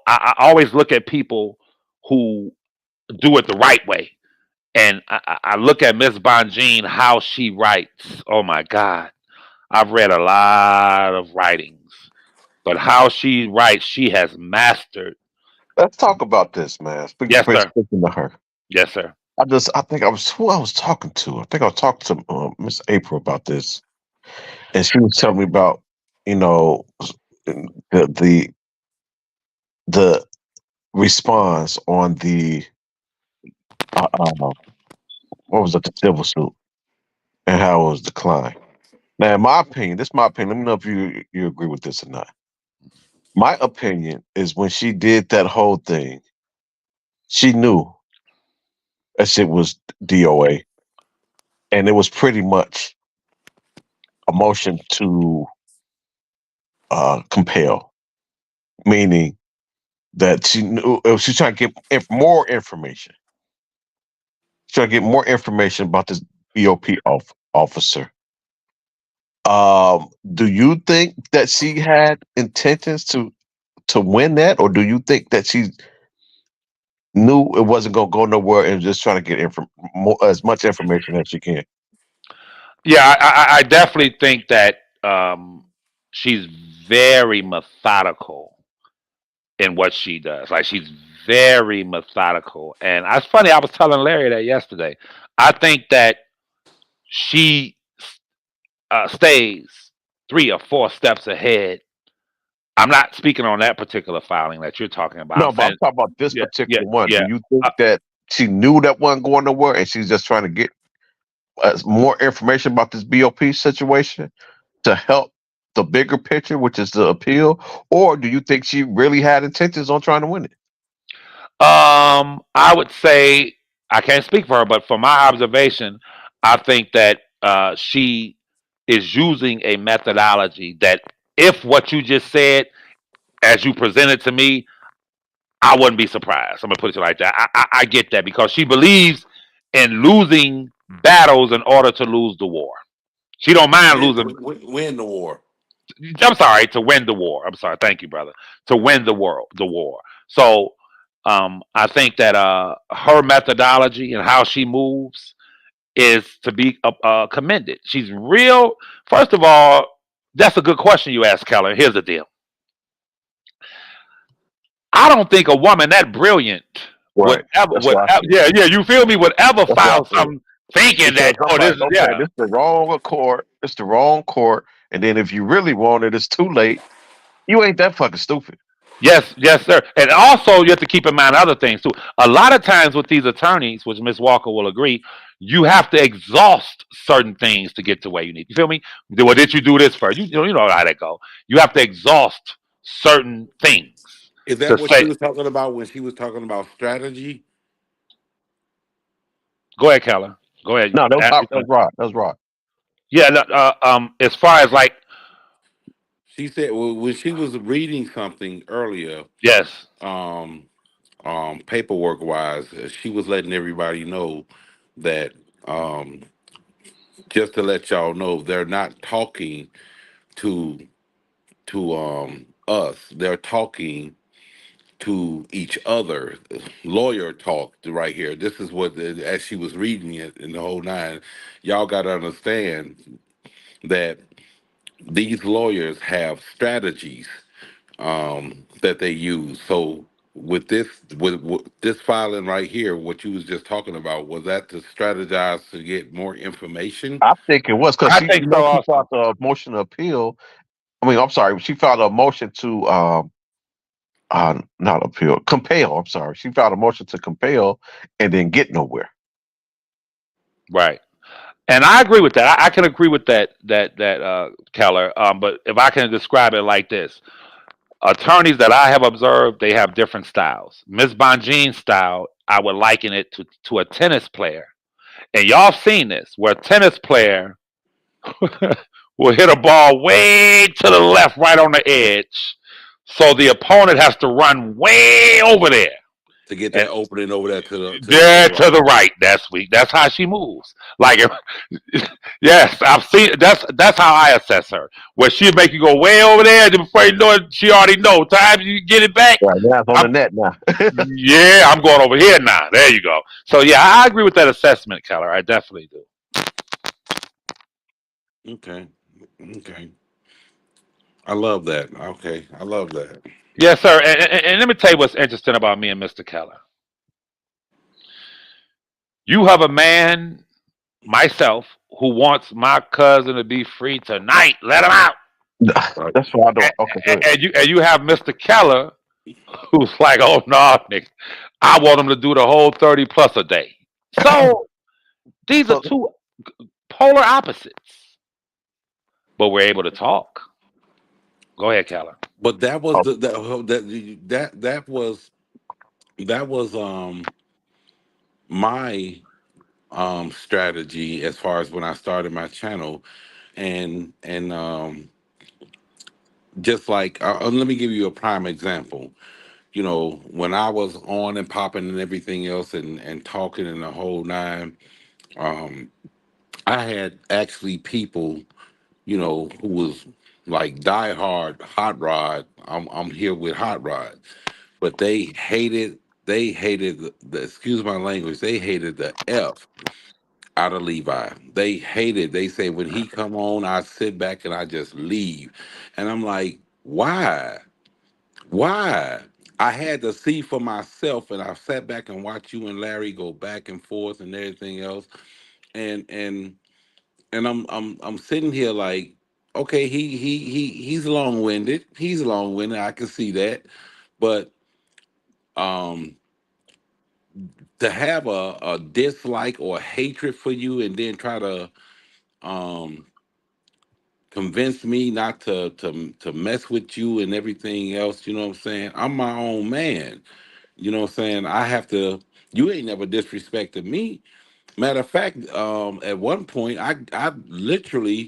I always look at people who do it the right way, and I look at Miss Bonjean how she writes. Oh my God, I've read a lot of writings, but how she writes, she has mastered. Let's talk about this, man. Yes, sir. Speaking to her. Yes, sir. I think I was who I was talking to. I think I was talking to Miss April about this, and she was telling me about you know the the the response on the what was it, the civil suit, and how it was declined. Now, in my opinion, this is my opinion. Let me know if you agree with this or not. My opinion is when she did that whole thing, she knew that shit was DOA, and it was pretty much a motion to compel, meaning that she knew she's trying to get more information. She's trying to get more information about this BOP officer, Do you think that she had intentions to win that, or do you think that she knew it wasn't gonna go nowhere and just trying to get as much information as she can? Yeah, I definitely think that she's very methodical in what she does. Like she's very methodical, and it's funny. I was telling Larry that yesterday. I think that she stays 3 or 4 steps ahead. I'm not speaking on that particular filing that you're talking about. No, I'm but I'm saying, talking about this yeah, yeah, particular one. Do yeah. you think Uh, that she knew that wasn't going nowhere and she's just trying to get more information about this BOP situation to help the bigger picture, which is the appeal, or do you think she really had intentions on trying to win it? I would say I can't speak for her, but from my observation, I think that she is using a methodology that, if what you just said, as you presented to me, I wouldn't be surprised. I'm gonna put it like that. I get that because she believes in losing battles in order to lose the war. She don't mind losing. Win the war. I'm sorry, to win the war. I'm sorry. Thank you, brother. To win the war. So, I think that her methodology and how she moves is to be commended. She's real. First of all, that's a good question you asked, Keller. Here's the deal. I don't think a woman that brilliant would Right. ever, That's what I said. yeah, you feel me, would ever That's what I file said. something thinking Because that, I'm oh, this like, is, okay, yeah. this is the wrong court. It's the wrong court. And then if you really want it, it's too late. You ain't that fucking stupid. Yes, yes, sir. And also, you have to keep in mind other things too. A lot of times with these attorneys, which Miss Walker will agree, you have to exhaust certain things to get to where you need. You feel me? Well, did you do this first? You know how that go. You have to exhaust certain things Is that to what she say. was talking about when she was talking about strategy? Go ahead, Keller. Go ahead. No, that was right. That was right. Yeah. As far as like, She said, well, when she was reading something earlier, yes, um, paperwork wise, she was letting everybody know that, um, just to let y'all know, they're not talking to us. They're talking to each other. Lawyer talk right here. This is what, as she was reading it in the whole nine, y'all got to understand that these lawyers have strategies that they use. So with this filing right here, what you was just talking about, was that to strategize to get more information? I think it was because I think so she also. filed a motion to appeal. I mean, I'm sorry, she filed a motion to not appeal, compel. I'm sorry, she filed a motion to compel and then get nowhere. Right. And I agree with that. I can agree with that, Keller. But if I can describe it like this, attorneys that I have observed, they have different styles. Miss Bonjean's style, I would liken it to a tennis player. And y'all seen this, where a tennis player will hit a ball way to the left, right on the edge. So the opponent has to run way over there. To get And that opening over there to the there to right. the right. That's weak. That's how she moves. Like, yes, I've seen. That's how I assess her. Where she make you go way over there, and before you know it, she already know. Time you get it back, Right now, it's on I'm, the net now. yeah, I'm going over here now. There you go. So yeah, I agree with that assessment, Keller. I definitely do. Okay. Okay. I love that. Okay. I love that. Yes, sir. And let me tell you what's interesting about me and Mr. Keller. You have a man, myself, who wants my cousin to be free tonight. Let him out. Right. That's why I don't. And, Okay, go ahead. and you have Mr. Keller, who's like, oh no, nigga, I want him to do the whole 30 plus a day. So these are So two polar opposites, but we're able to talk. Go ahead, Keller. But that was oh, that was my strategy as far as when I started my channel, and just like, let me give you a prime example. You know, when I was on and popping and everything else, and talking in the whole nine, um, I had actually people who was like diehard Hot Rod. I'm here with Hot Rod, but they hated the excuse my language. They hated the F out of Levi. They hated. They say when he come on, I sit back and I just leave, and I'm like, why? Why? I had to see for myself, and I sat back and watched you and Larry go back and forth and everything else, and and I'm sitting here like, okay, he's long winded. He's long winded. I can see that, but um, to have a dislike or hatred for you, and then try to um convince me not to mess with you and everything else. You know what I'm saying? I'm my own man. You know what I'm saying? I have to. You ain't never disrespected me. Matter of fact, at one point, I literally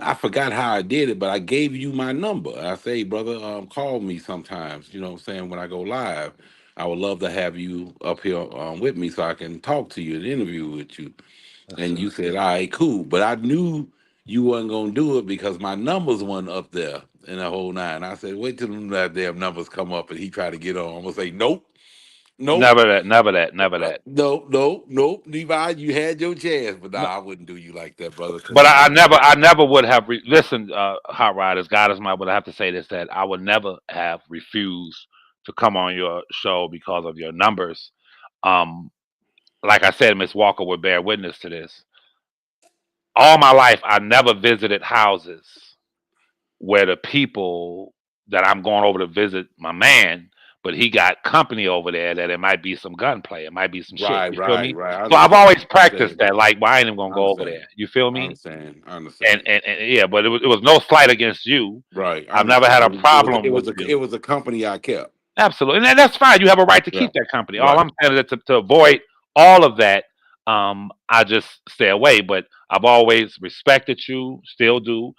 I forgot how I did it, but I gave you my number. I say, brother, call me sometimes. You know what I'm saying? When I go live, I would love to have you up here with me so I can talk to you and interview with you. Yes, And sir. you said, all right, cool. But I knew you wasn't gonna do it because my numbers wasn't up there in the whole nine. I said, wait till them damn numbers come up and he try to get on. I'm gonna say, nope, nope. Never that. Never that. Never that. No, no, nope, Levi, you had your chance, but nah, No, I wouldn't do you like that, brother, because but you know. I never would have listened. Hot Riders, God is my. But I have to say this: that I would never have refused to come on your show because of your numbers. Um, like I said, Miss Walker would bear witness to this. All my life, I never visited houses where the people that I'm going over to visit my man, but he got company over there that it might be some gunplay, it might be some shit. Right, You feel right, me? right. I So I've understand. always I practiced understand. that. Like, well, I ain't even gonna I go over understand. there. You feel I me? understand. I And understand. yeah, but it was no slight against you. Right, I I've never had understand. a It problem with was a it you. was a company I kept. Absolutely, and that's fine. You have a right to Yeah. keep that company. All Right. I'm saying is that to avoid all of that, I just stay away. But I've always respected you, still do.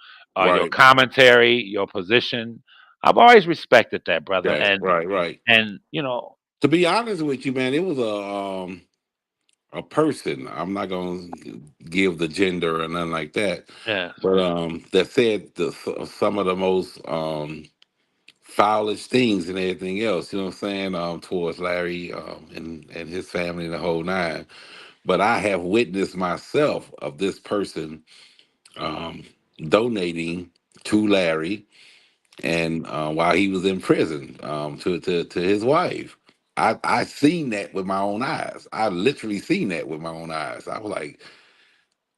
Your Right. commentary, your position. I've always respected that, brother. Right. And Right. Right. and To be honest with you, man, it was a person. I'm not gonna give the gender or nothing like that, yeah, but that said some of the most foulest things and everything else. You know what I'm saying? Towards Larry and his family and the whole nine. But I have witnessed myself of this person um, donating to Larry, and while he was in prison, to his wife. I seen that with my own eyes. I literally seen that with my own eyes. I was like,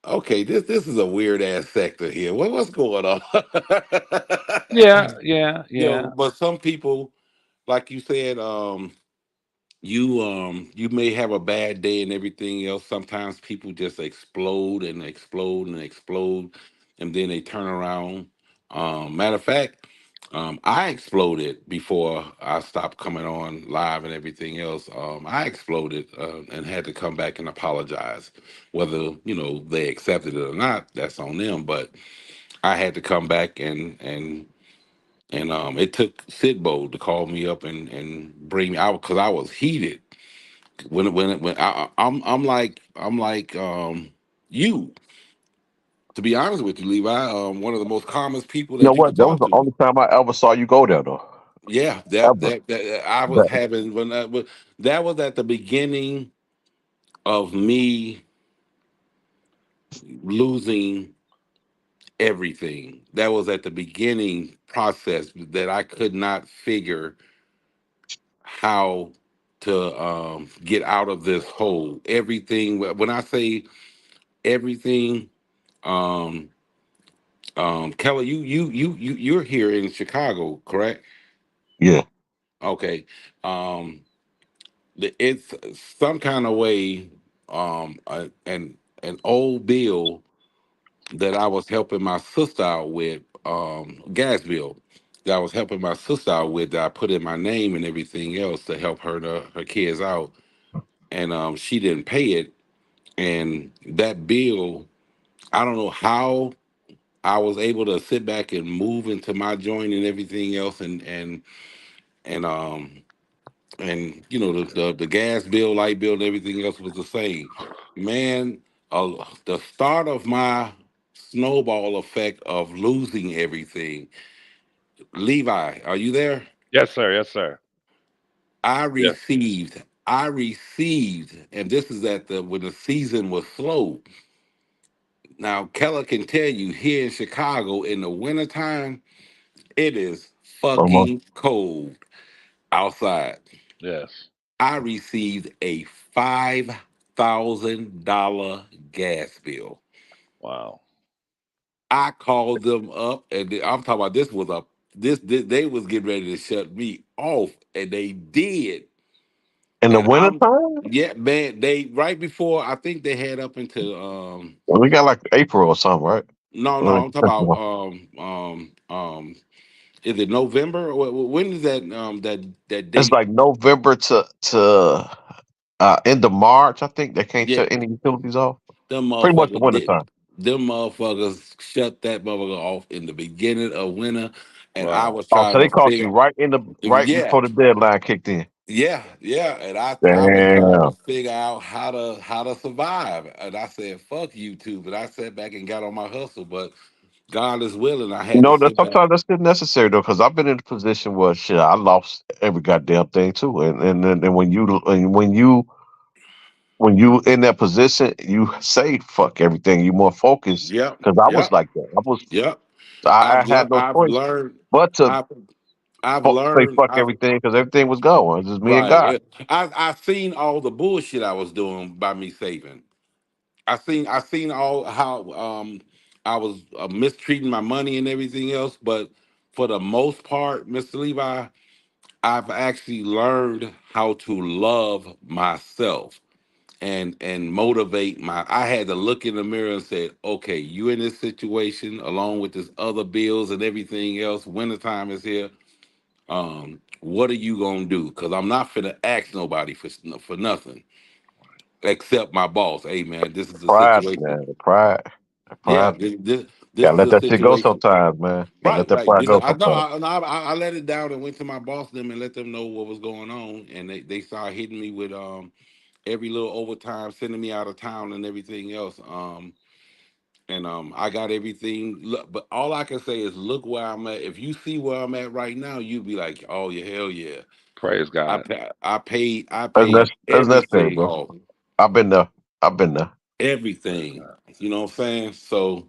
okay, this is a weird ass sector here. What's going on? yeah, yeah, yeah. But some people, like you said, you may have a bad day and everything else. Sometimes people just explode and explode and explode, and then they turn around. Matter of fact, I exploded before I stopped coming on live and everything else. I exploded and had to come back and apologize. Whether they accepted it or not, that's on them. But I had to come back and it took Sidbo to call me up and bring me out because I was heated I'm like you. To be honest with you, Levi, one of the most calmest people You know that you what? could That was talk the to. only time I ever saw you go there, though. Yeah, Ever. that I was That, having that was at the beginning of me losing everything. That was at the beginning process that I could not figure how to get out of this hole. Everything. When I say everything, um, Kelly, you're here in Chicago, correct? yeah. Okay. Um, it's some kind of way, an old bill that I was helping my sister out with, gas bill that I was helping my sister out with that I put in my name and everything else to help her kids out, and she didn't pay it, and that bill, I don't know how I was able to sit back and move into my joint and everything else, and the gas bill, light bill, and everything else was the same. Man, the start of my snowball effect of losing everything. Levi, are you there? Yes, sir. Yes, sir. Yes. I received, and this is at the when the season was slow. Now, Keller can tell you here in Chicago in the wintertime, it is Almost. fucking cold outside. Yes. I received a $5,000 gas bill. Wow. I called them up, and I'm talking about this they was getting ready to shut me off, and they did. In the And I'm wintertime? yeah, man. They right before I think they had up into Well, we got like April or something, right? no, Like, I'm talking about is it November? When is that that it's date? like November to end of March. I think they can't Yeah, shut any utilities off. them Pretty much the motherfuckers did. wintertime. Them motherfuckers shut that motherfucker off in the beginning of winter, and I Wow. was Oh, so trying they to caught you figure. right Yeah, before the deadline kicked in. yeah, yeah. And I was trying to Damn. figure out how to survive. And I said, fuck YouTube. And I sat back and got on my hustle. But God is willing. I You had to know that sit back. sometimes that's still necessary though, because I've been in a position where shit, I lost every goddamn thing too, and when you in that position, you say fuck everything. You more focused Yep, because I was yep, like that. yep. I had no I've choice learned but to I've I've say learned fuck everything because everything was going. It's just me and right. God. I seen all the bullshit I was doing by me saving. I seen all how I was mistreating my money and everything else, but for the most part, Mr. Levi, I've actually learned how to love myself and motivate my I had to look in the mirror and say, okay, you in this situation along with this other bills and everything else, wintertime is here. What are you gonna do? Because I'm not finna ask nobody for nothing except my boss. Hey man, this is the Pride, situation. man, the pride, the Yeah, pride. this Gotta is let a that shit go situation. sometimes, man. Gotta let Right, that right. pride go I know. sometimes. I let it down and went to my boss them and let them know what was going on, and they started hitting me with every little overtime, sending me out of town and everything else. And I got everything. Look, but all I can say is look where I'm at. If you see where I'm at right now, you'd be like, oh yeah, hell yeah. Praise God. I That's paid that's necessary, everything bro. off, I've been there. I've been there. Praise everything. God. You know what I'm saying? So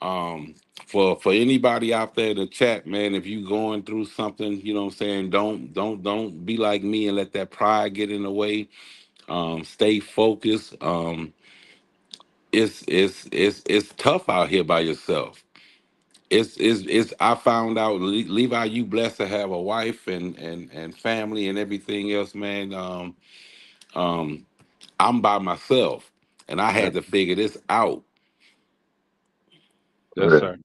um for anybody out there to chat, man, if you going through something, you know what I'm saying, don't be like me and let that pride get in the way. Stay focused. It's tough out here by yourself. It's I found out, Levi, you blessed to have a wife and family and everything else, man. Um I'm by myself and I Yes, had to figure this out. yes, sir.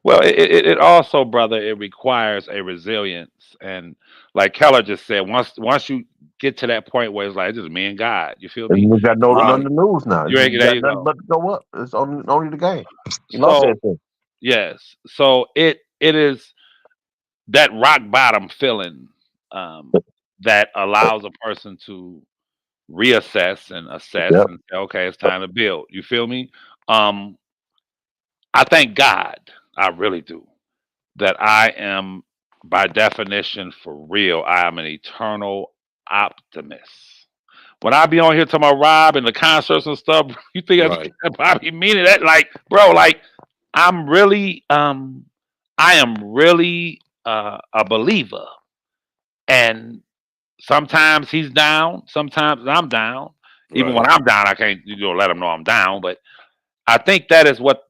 Well, it also, brother, it requires a resilience, and like Keller just said, once you get to that point where it's like it's just me and God, you feel And me? you got nothing on Right. the news now. You ain't You there. got You nothing go. but to go up. It's only the game. You lost So everything. yes, so it is that rock bottom feeling um, that allows a person to reassess and assess Yep. and say, okay, it's time to build. You feel me? Um, I thank God, I really do, that I am, by definition, for real, I am an eternal optimist. When I be on here talking about Rob and the concerts and stuff, you think Right. that's probably meaning that, like, bro, like, I'm really, I am really a believer, and sometimes he's down, sometimes I'm down. Even when Right. I'm down, I can't, let him know I'm down. But I think that is what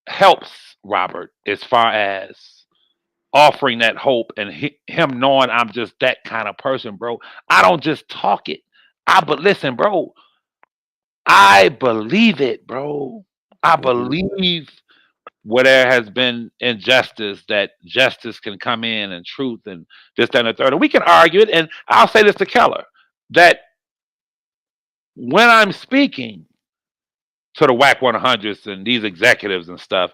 helps Robert as far as offering that hope and him knowing I'm just that kind of person, bro. I don't just talk it. But listen, bro, I believe it, bro. I Mhm. believe where there has been injustice, that justice can come in and truth and this, that, and the third. And we can argue it. And I'll say this to Keller that when I'm speaking to the WAC 100s and these executives and stuff,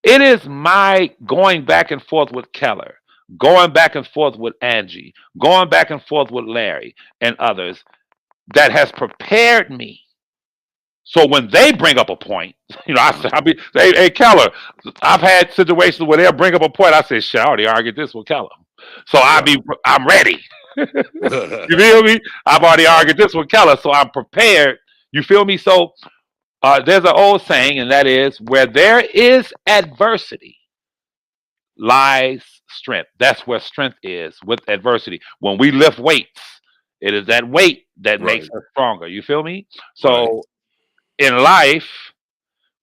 it is my going back and forth with Keller, going back and forth with Angie, going back and forth with Larry and others that has prepared me So when they bring up a point, I be, hey Keller, I've had situations where they'll bring up a point. I say, shit, I already argued this with Keller. So I'm ready. You feel me? I've already argued this with Keller, so I'm prepared. You feel me? So there's an old saying, and that is, where there is adversity lies strength. That's where strength is, with adversity. When we lift weights, it is that weight that makes us stronger. You feel me? So in life,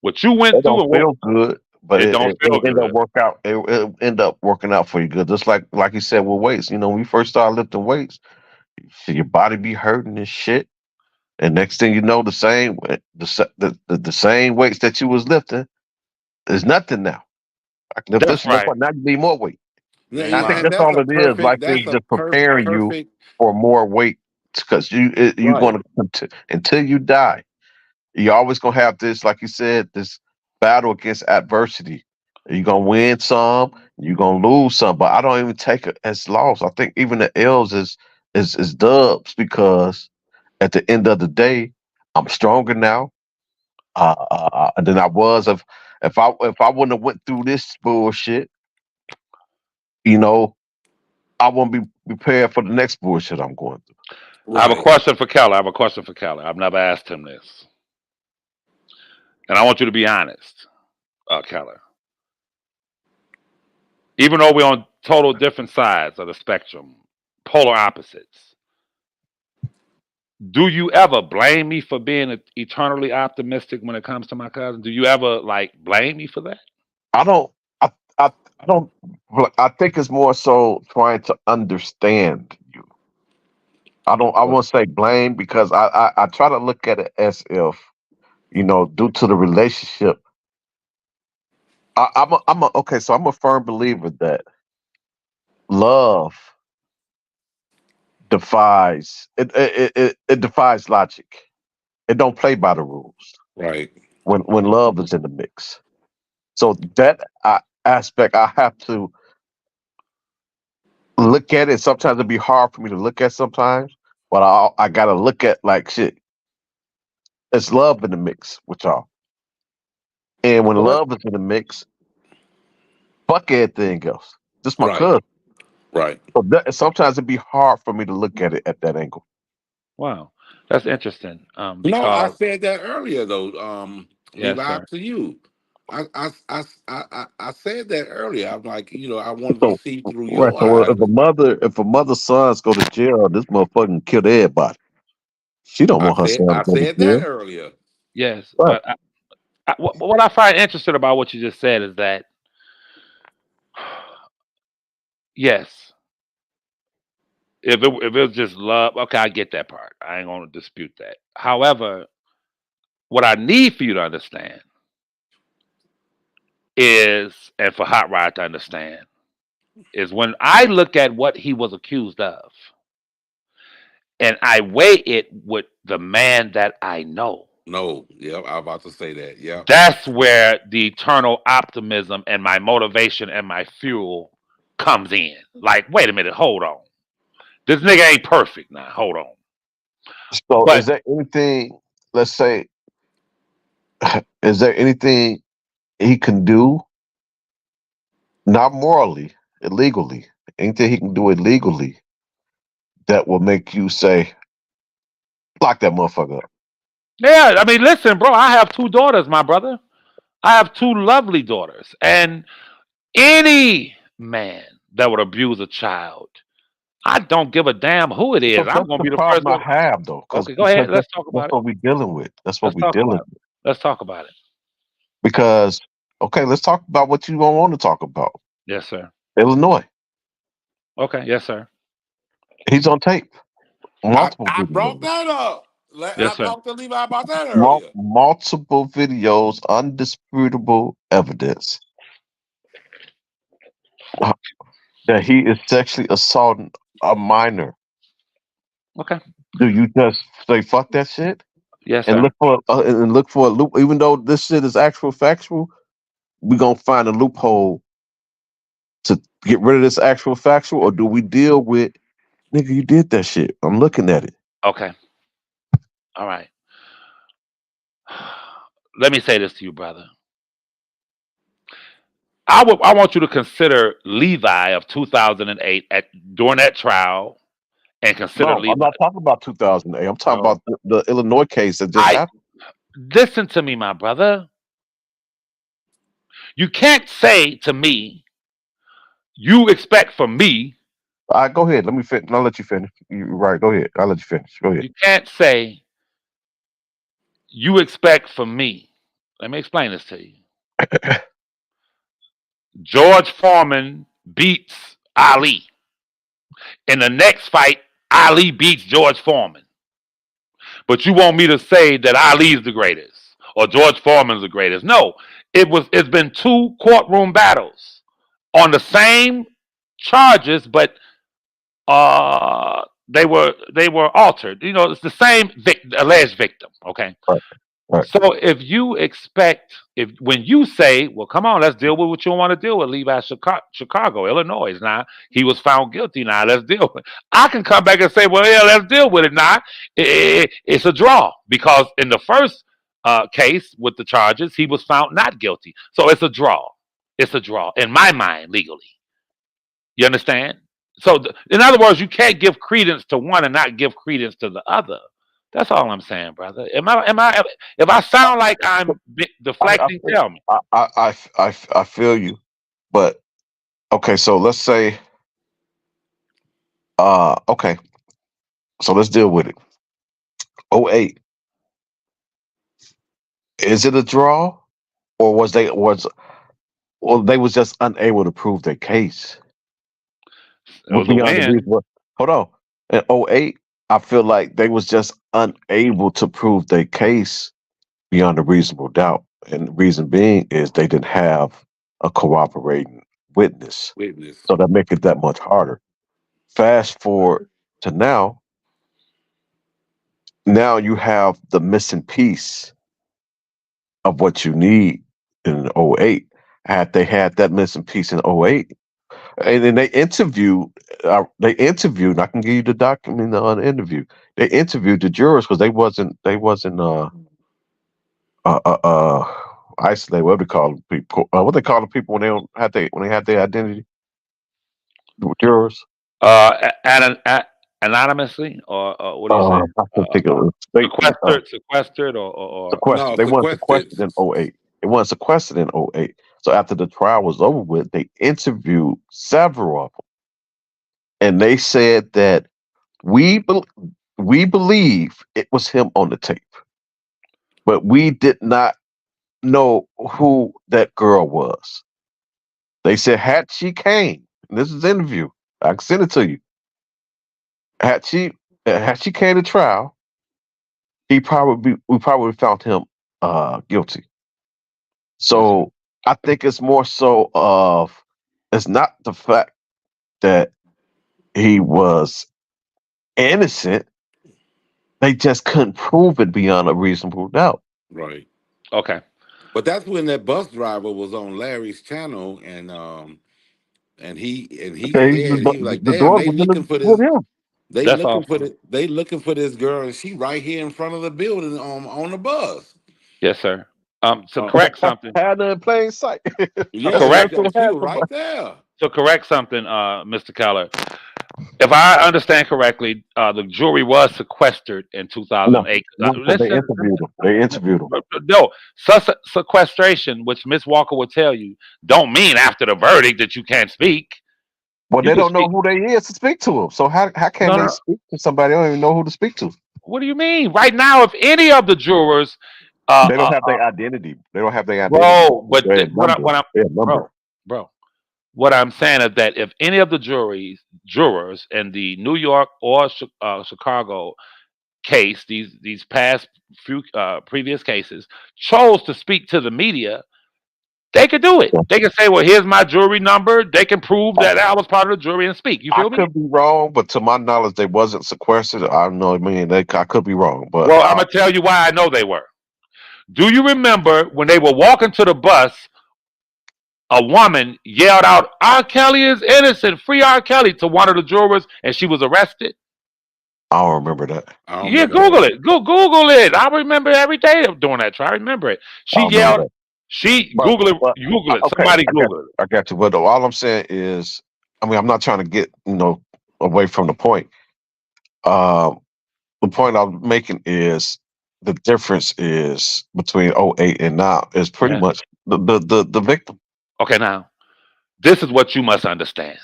what you went It don't through and what feel good, but it don't feel it end up good. work out. It end up working out for you good. Just like you said with weights. When we first started lifting weights, your body be hurting and shit. And next thing you know, the same weights that you was lifting is nothing now. I can lift That's this much, right. but now you need more weight. That's And I think right. that's all it is. Like it's just preparing you for more weight because you're going to until you die. You're always gonna have this, like you said, this battle against adversity. You're gonna win some, you're gonna lose some, but I don't even take it as loss. I think even the L's is dubs because at the end of the day, I'm stronger now than I was if I wouldn't have went through this bullshit. You know, I won't be prepared for the next bullshit I'm going through. I have a question for Keller. I've never asked him this, and I want you to be honest, Keller. Even though we're on total different sides of the spectrum, polar opposites, do you ever blame me for being eternally optimistic when it comes to my cousin? Do you ever blame me for that? I don't. I don't. I think it's more so trying to understand you. I don't. I won't say blame because I try to look at it as if due to the relationship. Okay. So I'm a firm believer that love defies it defies logic. It don't play by the rules. Right. When love is in the mix, so that aspect I have to look at it. Sometimes it'd be hard for me to look at sometimes, but I gotta look at like shit. It's love in the mix with y'all, and when What? love is in the mix, fuck everything else. This my Right. cousin. Right. So sometimes it'd be hard for me to look at it at that angle. Wow, that's interesting. No, I Because said that earlier though. yes, Levi, sir. to you. I said that earlier. I'm like, I wanted to So see through right, your so eyes. if a mother's sons go to jail, this motherfucking kill everybody. She don't want her son to I go to said that jail. earlier. Yes, Right. but what I find interesting about what you just said is that yes, if it was just love, okay, I get that part. I ain't gonna dispute that. However, what I need for you to understand is, and for Hot Rod to understand, is when I look at what he was accused of, and I weigh it with the man that I know. No, yeah, I was about to say that. Yeah. That's where the eternal optimism and my motivation and my fuel comes in. Like, wait a minute, hold on. This nigga ain't perfect now. Hold on. So is But there anything? Let's say, is there anything he can do? Not morally, illegally. Anything he can do illegally that will make you say, lock that motherfucker up. yeah, I mean, listen, bro, I have two daughters, my brother. I have two lovely daughters. And any man that would abuse a child, I don't give a damn who it is. So I'm that's gonna the be the first problem I one. have though, Okay, go because ahead. Let's talk that's about it. what we're dealing with. That's what Let's we're talk dealing about it. with. Let's talk about it. Because okay, let's talk about what you don't want to talk about. Yes, sir. Illinois. Okay, yes, sir. He's on tape. Multiple I brought videos. that up. I Yes, sir. talked to Levi about that earlier. Multiple videos, undisputable evidence uh, that he is sexually assaulting a minor. Okay. Do you just say fuck that shit Yes, and sir. look for a loop? Even though this shit is actual factual, we gonna find a loophole to get rid of this actual factual, or do we deal with nigga? You did that shit. I'm looking at it. Okay. All right. Let me say this to you, brother. I want you to consider Levi of 2008 during that trial, and consider No, I'm Levi. not talking about 2008. I'm talking No, about the Illinois case that just I happened. listen to me, my brother. You can't say to me, you expect from me. All right, go ahead. Let me finish. I'll let you finish. You're right. Go ahead. I'll let you finish. Go ahead. You can't say you expect from me. Let me explain this to you. George Foreman beats Ali. In the next fight, Ali beats George Foreman. But you want me to say that Ali's the greatest or George Foreman's the greatest? No, it's been two courtroom battles on the same charges, but they were altered. You know, it's the same alleged victim. Okay, Right. Right. so if you expect, if when you say, well, come on, let's deal with what you want to deal with, Levi, Chicago, Illinois. Now he was found guilty. Now let's deal with it. I can come back and say, well, yeah, let's deal with it. Now it's a draw because in the first case with the charges, he was found not guilty. So it's a draw. It's a draw in my mind legally. You understand? So, in other words, you can't give credence to one and not give credence to the other. That's all I'm saying, brother. If I sound like I'm I, deflecting, tell me. I feel you, but okay. So let's say, okay. So let's deal with it. '08. Is it a draw, or or they was just unable to prove their case? It was a Beyond the win. reasonable. Hold on. In '08, I feel like they was just unable to prove their case beyond a reasonable doubt. And the reason being is they didn't have a cooperating witness. Witness. So that make it that much harder. Fast forward to now. Now you have the missing piece of what you need in '08. Had they had that missing piece in '08, and then they interviewed. I can give you the document on the interview. They interviewed the jurors because they wasn't uh uh uh isolated. What do they call them people? What they call the people when they had their identity? The jurors. Anonymously, or what do you say? I can think of it. Sequestered, or Sequestered. No, They weren't sequestered. sequestered in '08. It wasn't sequestered in '08. So after the trial was over with, they interviewed several of them, and they said that we bel we believe it was him on the tape, but we did not know who that girl was. They said had she came, and this is an interview. I can send it to you. Had she came to trial, we probably found him guilty. yes, sir. So I think it's more so of it's not the fact that he was innocent. They just couldn't prove it beyond a reasonable doubt. Right. Okay. But that's when that bus driver was on Larry's channel, and he Okay, said he was like, the "Damn, daughter they was in looking the, for with this. him. That's awesome. They looking for this girl, and she right here in front of the building on the bus. Yes, sir. To Uh, correct something. Had her in plain sight. I yeah, said she that's Correct. what she was happened. right there. To correct something, Mr. Keller. If I understand correctly, the jury was sequestered in No, 2008. no, because they Listen, interviewed him. They interviewed him. no, sequestration, which Miss Walker will tell you, don't mean after the verdict that you can't speak. Well, You they can don't know speak. who they is to speak to them. So how can No, they no. speak to somebody they don't even know who to speak to? What do you mean? Right now, if any of the jurors, They don't have their identity. They don't have their identity. bro, but Their number. Their number. bro, what I'm saying is that if any of the jurors in the New York or Chicago case, these past few previous cases, chose to speak to the media, they could do it. They can say, "Well, here's my jury number." They can prove that I was part of the jury and speak. You I feel me? could be wrong, but to my knowledge, they wasn't sequestered. I don't know. I mean, I could be wrong, but Well, I'm gonna tell you why I know they were. Do you remember when they were walking to the bus? A woman yelled out, "R. Kelly is innocent. Free R. Kelly," to one of the jurors, and she was arrested. I don't remember that. I don't Yeah, remember Google that. it. Google it. I remember every day of doing that. I remember it. I She don't remember yelled. that. She But Google it. but Google it. okay, Somebody Google it. I got you. But all I'm saying is, I mean, I'm not trying to get away from the point. Um, the point I'm making is the difference is between '08 and now is pretty Yeah. much the victim. Okay. Now, this is what you must understand.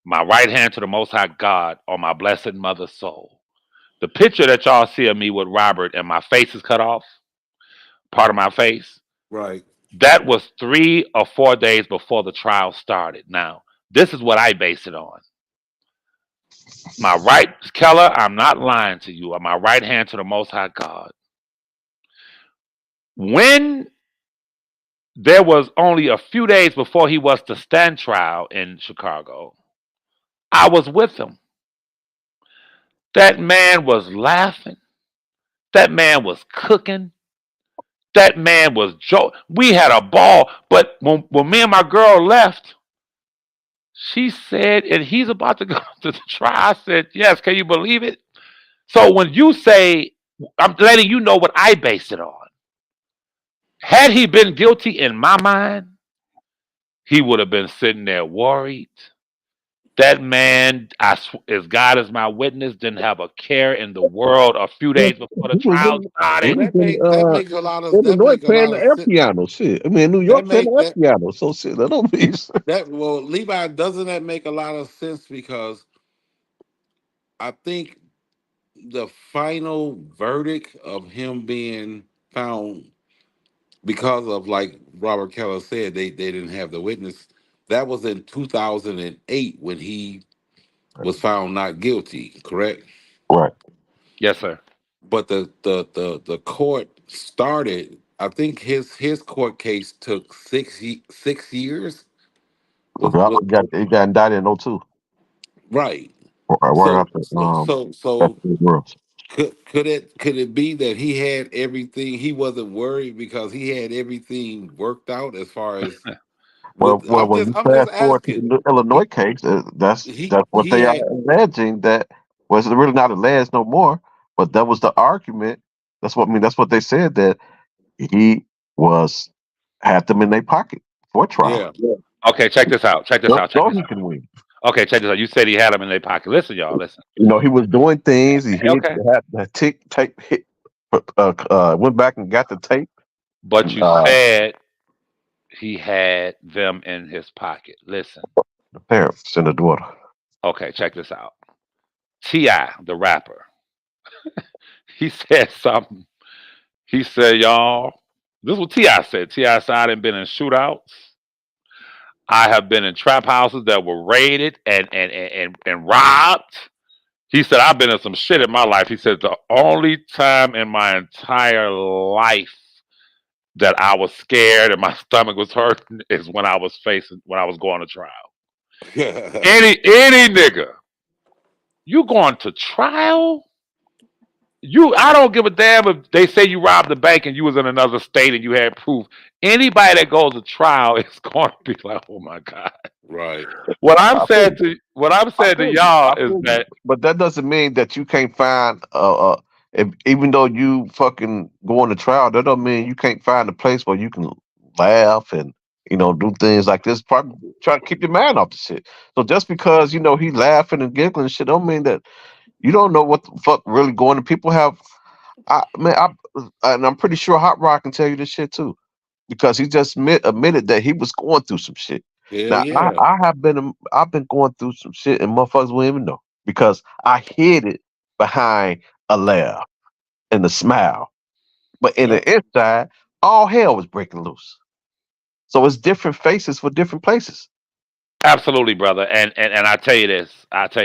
My right hand to the Most High God on my blessed mother's soul. The picture that y'all see of me with Robert and my face is cut off, part of my face, Right. that was 3 or 4 days before the trial started. Now, this is what I base it on. My right, Keller, I'm not lying to you. On my right hand to the Most High God. When there was only a few days before he was to stand trial in Chicago, I was with him. That man was laughing. That man was cooking. That man was we had a ball. But when me and my girl left, she said, and he's about to go to the trial. I said, yes, can you believe it? So when you say, I'm letting you know what I base it on. Had he been guilty in my mind, he would have been sitting there worried. That man, as God is my witness, didn't have a care in the world a few He days before the was trial started. That makes a lot of Illinois playing the air sense. piano. Shit, I mean New That York playing the make air that piano. So shit, that don't mean. that well, Levi, doesn't that make a lot of sense? Because I think the final verdict of him being found, because of, like Robert Keller said, they didn't have the witness. That was in 2008 when he was found not guilty, correct? Right. Yes, sir. But the court started. I think his court case took 6 years. Well, he got indicted in '02. Right. Right So after so so after so the world. could it be that he had everything? He wasn't worried because he had everything worked out as far as with. Well, when you I'm just fast forward to asking. the Illinois He case, that's what he they are had alleging. That was really not alleged no more, but that was the argument. That's what they said, that he was had them in their pocket for trial. yeah Okay, check this out. Check this out. Check So this he out. can win. Okay, check this out. You said he had them in their pocket. Listen, y'all. Listen. He was doing things. He Okay. had the tape hit. Went back and got the tape. But you Uh, said he had them in his pocket. Listen. the parents and the daughter. Okay, check this out. T.I., the rapper, he said something. He said, y'all, this is what T.I. said. T.I. said, I done been in shootouts. I have been in trap houses that were raided and robbed. He said, I've been in some shit in my life. He said, the only time in my entire life that I was scared and my stomach was hurting is when I was going to trial. Any nigga, you going to trial? I don't give a damn if they say you robbed the bank and you was in another state and you had proof. Anybody that goes to trial is going to be like, oh my God. right. I feel you. What I'm I saying to feel you. y'all I is feel you. that But that doesn't mean that you can't find if, even though you fucking going to trial, that don't mean you can't find a place where you can laugh and do things like this. Probably try to keep your mind off the shit. So just because he laughing and giggling and shit, don't mean that you don't know what the fuck really going on. People have, and I'm pretty sure Hot Rod can tell you this shit too, because he just admitted that he was going through some shit. Hell Now yeah. I've been going through some shit and motherfuckers won't even know because I hid it behind a laugh and a smile, but in Yep. the inside, all hell was breaking loose. So it's different faces for different places. absolutely, brother. And I tell you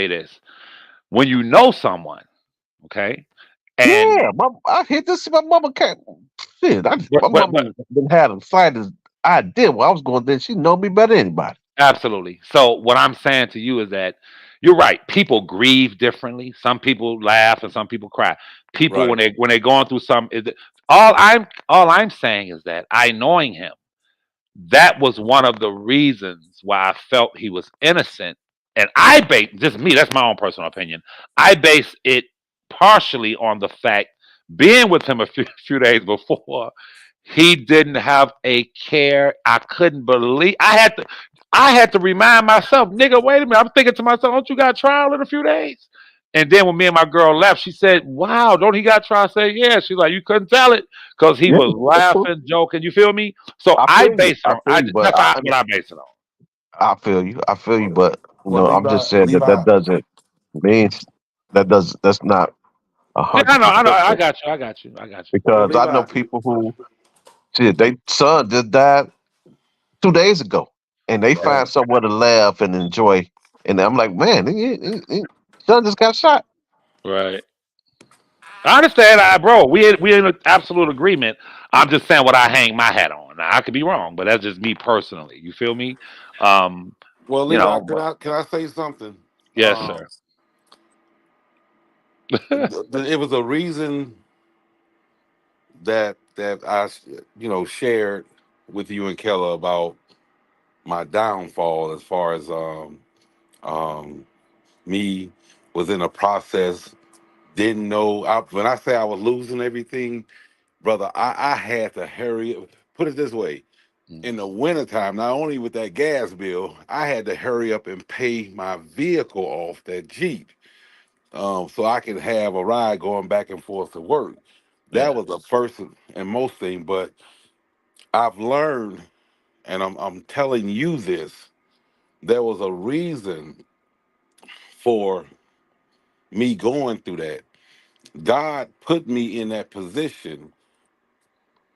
this. When you know someone, okay, and Yeah, I hit this. My mama can't. Shit, but my but, mama but didn't have the slightest idea where I was going. Then she know me better than anybody. absolutely. So what I'm saying to you is that you're right. People grieve differently. Some people laugh and some people cry. People Right. when they're going through some all I'm saying is that I knowing him, that was one of the reasons why I felt he was innocent and I base just me. That's my own personal opinion. I base it partially on the fact being with him a few days before, he didn't have a care. I couldn't believe. I had to remind myself, nigga. Wait a minute. I'm thinking to myself, don't you got trial in a few days? And then when me and my girl left, she said, "Wow, don't he got trial?" I said, "Yeah." She's like, "You couldn't tell it because he Yeah, was of course. laughing, joking." You feel me? So I I feel you. base it I on. feel you, but That's what I base it on. I feel you. I feel you, Well, but well, I'm just saying that Levi, that doesn't mean that's not Yeah, I know, 100% I true. got you, I got you, I got you. well, Because I know Levi, people who shit, they son just died 2 days ago, and they right. find somewhere to laugh and enjoy. And I'm like, man, son just got shot. Right. I understand, bro. We in absolute agreement. I'm just saying what I hang my hat on. Now I could be wrong, but that's just me personally. You feel me? Um, Well, you Levi, know, can I say something? yes, sir. It was a reason that I shared with you and Kella about my downfall as far as um me was in a process, didn't know. When I say I was losing everything, brother, I had to hurry up. Put it this way: in the wintertime, not only with that gas bill, I had to hurry up and pay my vehicle off, that Jeep, so I could have a ride going back and forth to work. That Yeah, was the first and most thing. But I've learned, and I'm telling you this: there was a reason for me going through that. God put me in that position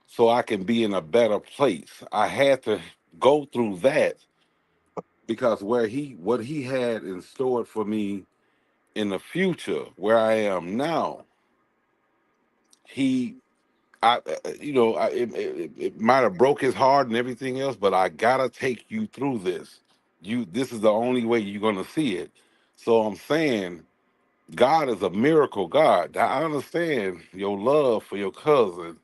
so I can be in a better place. I had to go through that because what he had in store for me in the future, where I am now, he it might have broke his heart and everything else, but I gotta take you through this. This is the only way you're gonna see it. So I'm saying God is a miracle God. I understand your love for your cousin,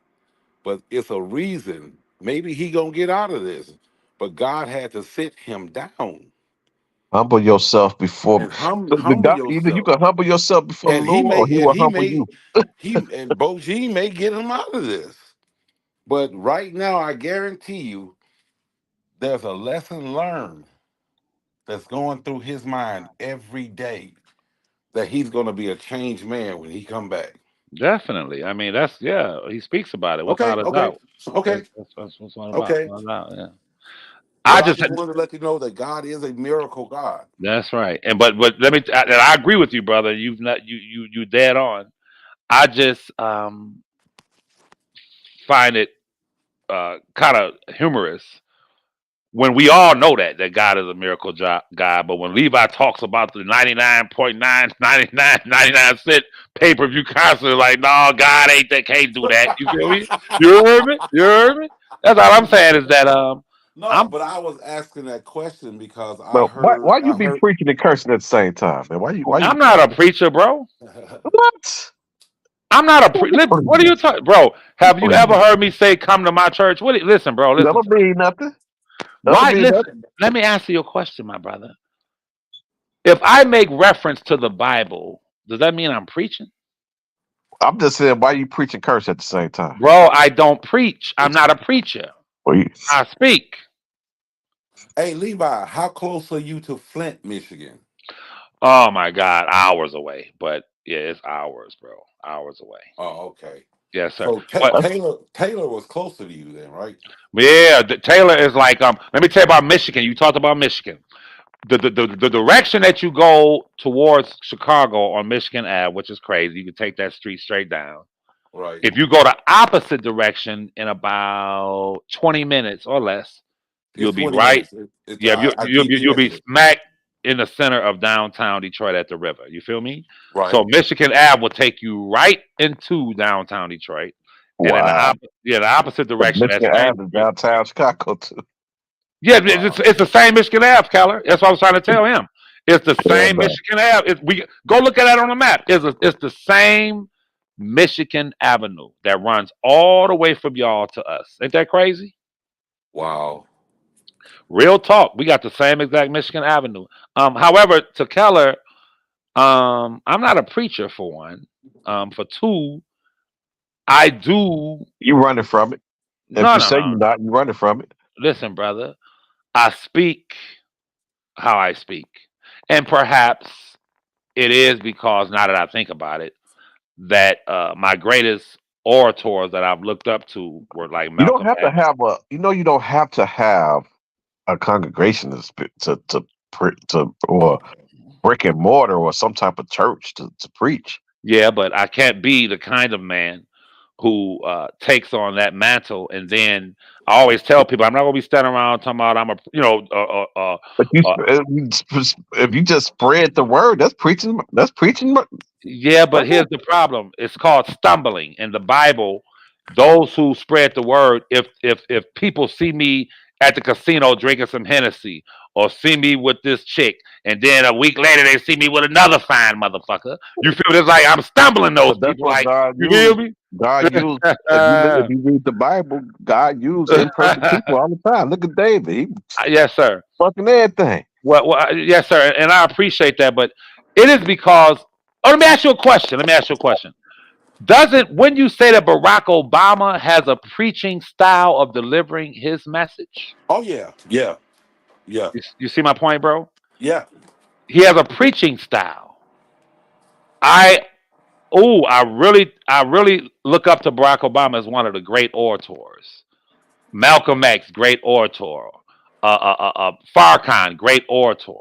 but it's a reason. Maybe he gonna get out of this, but God had to sit him down Humble yourself before and the humble God. Either you yourself, can humble yourself before the and Lord, or He will humble you. he and Bo G may get him out of this. But right now, I guarantee you, there's a lesson learned that's going through his mind every day that he's gonna be a changed man when he come back. definitely. I mean, that's yeah. He speaks about it Okay, without a okay, doubt. okay, That's what's all about. okay. Without a doubt, yeah. I Well, I just just wanted to let you know that God is a miracle God. that's right. And let me. And I agree with you, brother. You've not you dead on. I just find it kind of humorous when we all know that God is a miracle God, but when Levi talks about the 99.99999 cent pay-per-view concert, like, no, God ain't that, can't do that. You feel me? You heard me? You heard me? That's all I'm saying is that No, I'm but I was asking that question because But why you be preaching and cursing at the same time, man? Why you I'm not a preacher, bro. what? I'm not a what are you talking, bro? Have you ever heard me say, "Come to my church"? Listen, bro. That Listen don't to me. mean nothing. That don't Why? mean nothing. Listen. Let me answer your question, my brother. If I make reference to the Bible, does that mean I'm preaching? I'm just saying, why you preaching curse at the same time? Bro, I don't preach. I'm not a preacher. Well, you, I speak. Hey, Levi, how close are you to Flint, Michigan? Oh my God, hours away. But yeah, it's hours, bro. Hours away. Oh, okay. Yes, sir. So But Taylor was closer to you then, right? yeah, Taylor is like let me tell you about Michigan. You talked about Michigan. The direction that you go towards Chicago on Michigan Ave, which is crazy, you can take that street straight down. Right. If you go the opposite direction in about 20 minutes or less, you'll It's be 20 right. minutes. It's Yeah, I you'll GPS be it. smack in the center of downtown Detroit at the river. You feel me? Right. So Michigan Ave will take you right into downtown Detroit, and in wow. the opposite But direction, that Michigan same Ave is street. downtown Chicago too. Yeah, Wow. it's the same Michigan Ave, Keller. That's what I was trying to tell him. It's the Yeah, same man. Michigan Ave. We go look at that on the map. It's the same Michigan Avenue that runs all the way from y'all to us. Ain't that crazy? Wow. Real talk. We got the same exact Michigan Avenue. However, to Keller, I'm not a preacher for one. For two, I do. You running from it. If No, you no, say no, you're no. not, you running from it. Listen, brother. I speak how I speak, and perhaps it is because now that I think about it, that my greatest orators that I've looked up to were like You don't Malcolm have to X. have a. You don't have to have a congregation to or brick and mortar or some type of church to preach. Yeah, but I can't be the kind of man who takes on that mantle, and then I always tell people I'm not gonna be standing around talking about I'm a But you, uh, if you just spread the word, that's preaching. That's preaching. yeah, but Right there. here's the problem. It's called stumbling in the Bible. Those who spread the word, if people see me at the casino drinking some Hennessy or see me with this chick, and then a week later they see me with another fine motherfucker, you feel it's like I'm stumbling those But that's people. what Like, God you feel used. me? God used. If you read the Bible, God used imperfect people all the time. Look at David. He Yes, sir. fucking everything. Yes, sir, and I appreciate that, but it is because. Oh, let me ask you a question. Let me ask you a question. Doesn't when you say that Barack Obama has a preaching style of delivering his message? Oh yeah, yeah, yeah, You see my point, bro? yeah. He has a preaching style. I I really look up to Barack Obama as one of the great orators. Malcolm X, great orator. Farrakhan, great orator.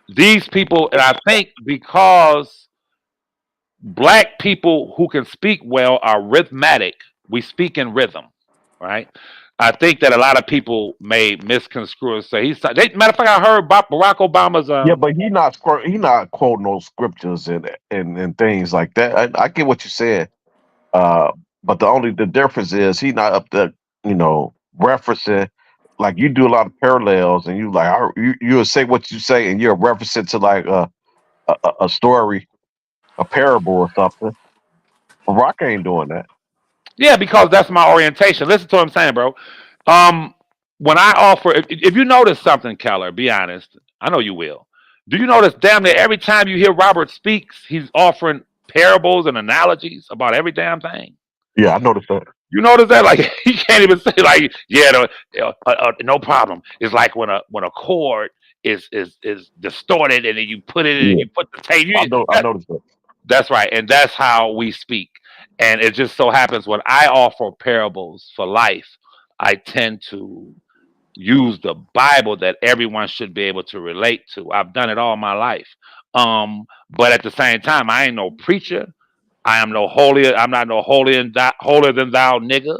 These people, and I think because black people who can speak well are rhythmatic. We speak in rhythm, right? I think that a lot of people may misconstrue and say matter of fact, I heard Barack Obama's Yeah, but he not quoting those scriptures and things like that. I get what you said. Uh, but the difference is he not up there, referencing like you do a lot of parallels, and you like you'll say what you say, and you're referencing to like a story, a parable or something. Rock ain't doing that. yeah, because that's my orientation. Listen to what I'm saying, bro. Um, when I offer, if you notice something, Keller, be honest. I know you will. Do you notice damn near every time you hear Robert speaks, he's offering parables and analogies about every damn thing? Yeah, I noticed that. You notice that? Like he can't even say like, yeah, no problem. It's like when a chord is distorted and then you put it in and Yeah, you put the tape. I noticed that. That's right, and that's how we speak. And it just so happens when I offer parables for life, I tend to use the Bible that everyone should be able to relate to. I've done it all my life. But at the same time, I ain't no preacher. I am no holier. I'm not no holier than thou nigga.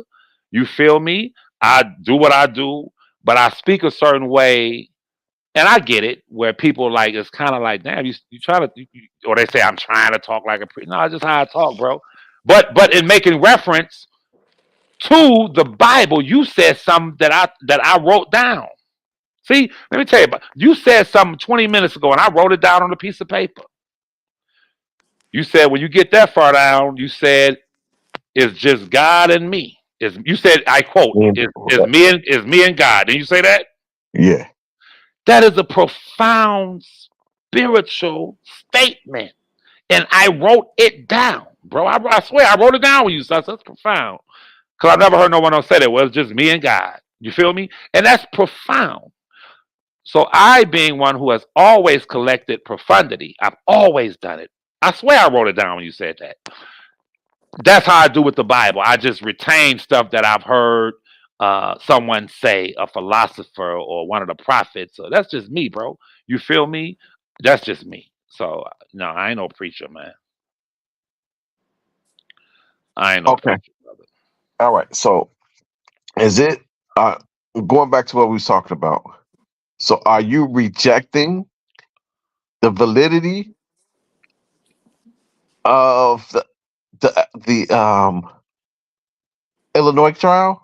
You feel me? I do what I do, but I speak a certain way, and I get it. Where people like it's kind of like, damn, you try to, or they say I'm trying to talk like a priest. No, it's just how I talk, bro. But in making reference to the Bible, you said something that I wrote down. See, let me tell you about. You said something 20 minutes ago, and I wrote it down on a piece of paper. You said when you get that far down, you said it's just God and me. Is you said I quote And, is me and God. Did you say that? yeah. That is a profound spiritual statement, and I wrote it down, bro. I swear I wrote it down with you. So that's profound because I never heard no one else say that. Well, it's just me and God. You feel me? And that's profound. So I, being one who has always collected profundity, I've always done it. I swear I wrote it down when you said that. That's how I do with the Bible. I just retain stuff that I've heard someone say, a philosopher or one of the prophets. So that's just me, bro. You feel me? That's just me. So no, I ain't no preacher, man. I ain't no Okay. preacher, brother. All right. So is it going back to what we was talking about? So are you rejecting the validity of the Illinois trial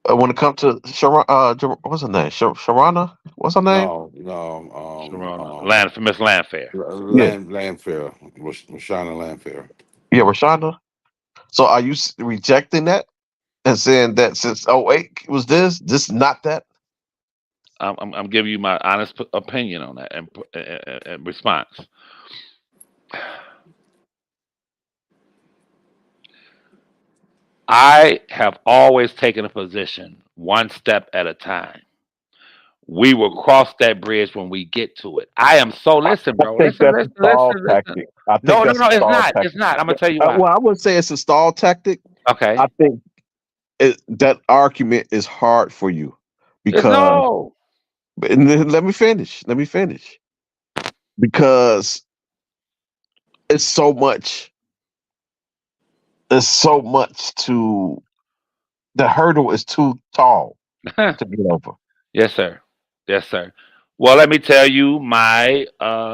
when it comes to what's her name? Sharana? What's her name? No, no. Sharona. Land for Miss Landfair. Yeah, Landfair, Rashana Landfair. yeah, Rashonda. So are you rejecting that and saying that since oh wait was this not that? I'm giving you my honest opinion on that and response. I have always taken a position one step at a time. We will cross that bridge when we get to it. I am so listen, I bro. think Listen, that's a listen, stall listen, listen. tactic. I think No, no, that's no. a It's stall not. It's tactic. not. I'm gonna tell you why. Well, I wouldn't say it's a stall tactic. I Okay. think that argument is hard for you It's because, no. and then let me finish. Let me finish because it's so much. There's so much to the hurdle is too tall to get over. Yes, sir. Yes, sir. Well, let me tell you my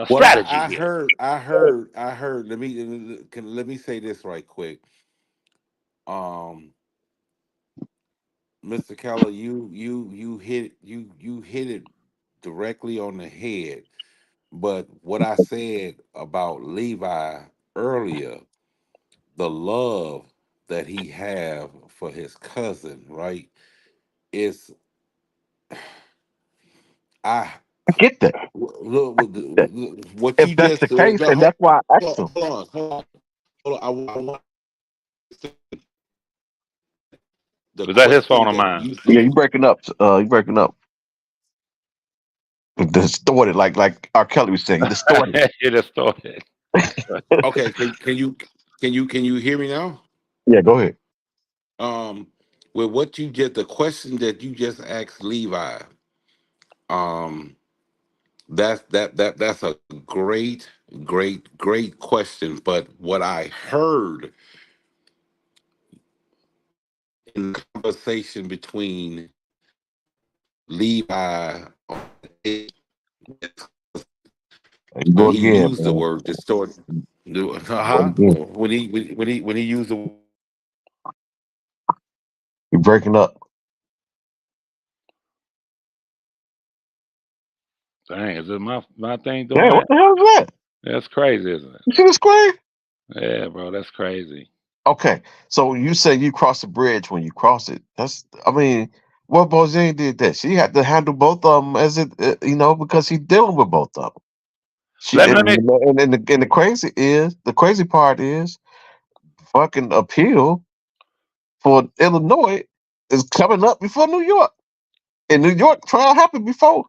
What strategy I here. heard, I heard. Let me say this right quick. Um, Mr. Keller, you hit it directly on the head. But what I said about Levi earlier, the love that he have for his cousin, right? Is I I get that. look That what if you that's the just case, no, and that's why I asked him. hold on. I want the Was that his phone question or that mine? you Yeah, you breaking up. You breaking up. Distorted, like R. Kelly was saying, distorted. You just started. okay. Can you hear me now? Yeah, go ahead. Um, with what you just the question that you just asked Levi, um, that's a great question. But what I heard in the conversation between Levi You when go he again, used the man. word distort, Go again. when he used the You breaking up. Dang, is it my thing doing Damn, what that? the hell is that? That's crazy, isn't it? You see the screen? Yeah, bro, that's crazy. Okay, so you say you cross the bridge when you cross it. I mean, well, Bozine did that. She had to handle both of them as because he's dealing with both of them. She Let me let me and the crazy part is fucking appeal for Illinois is coming up before New York. And New York trial happened before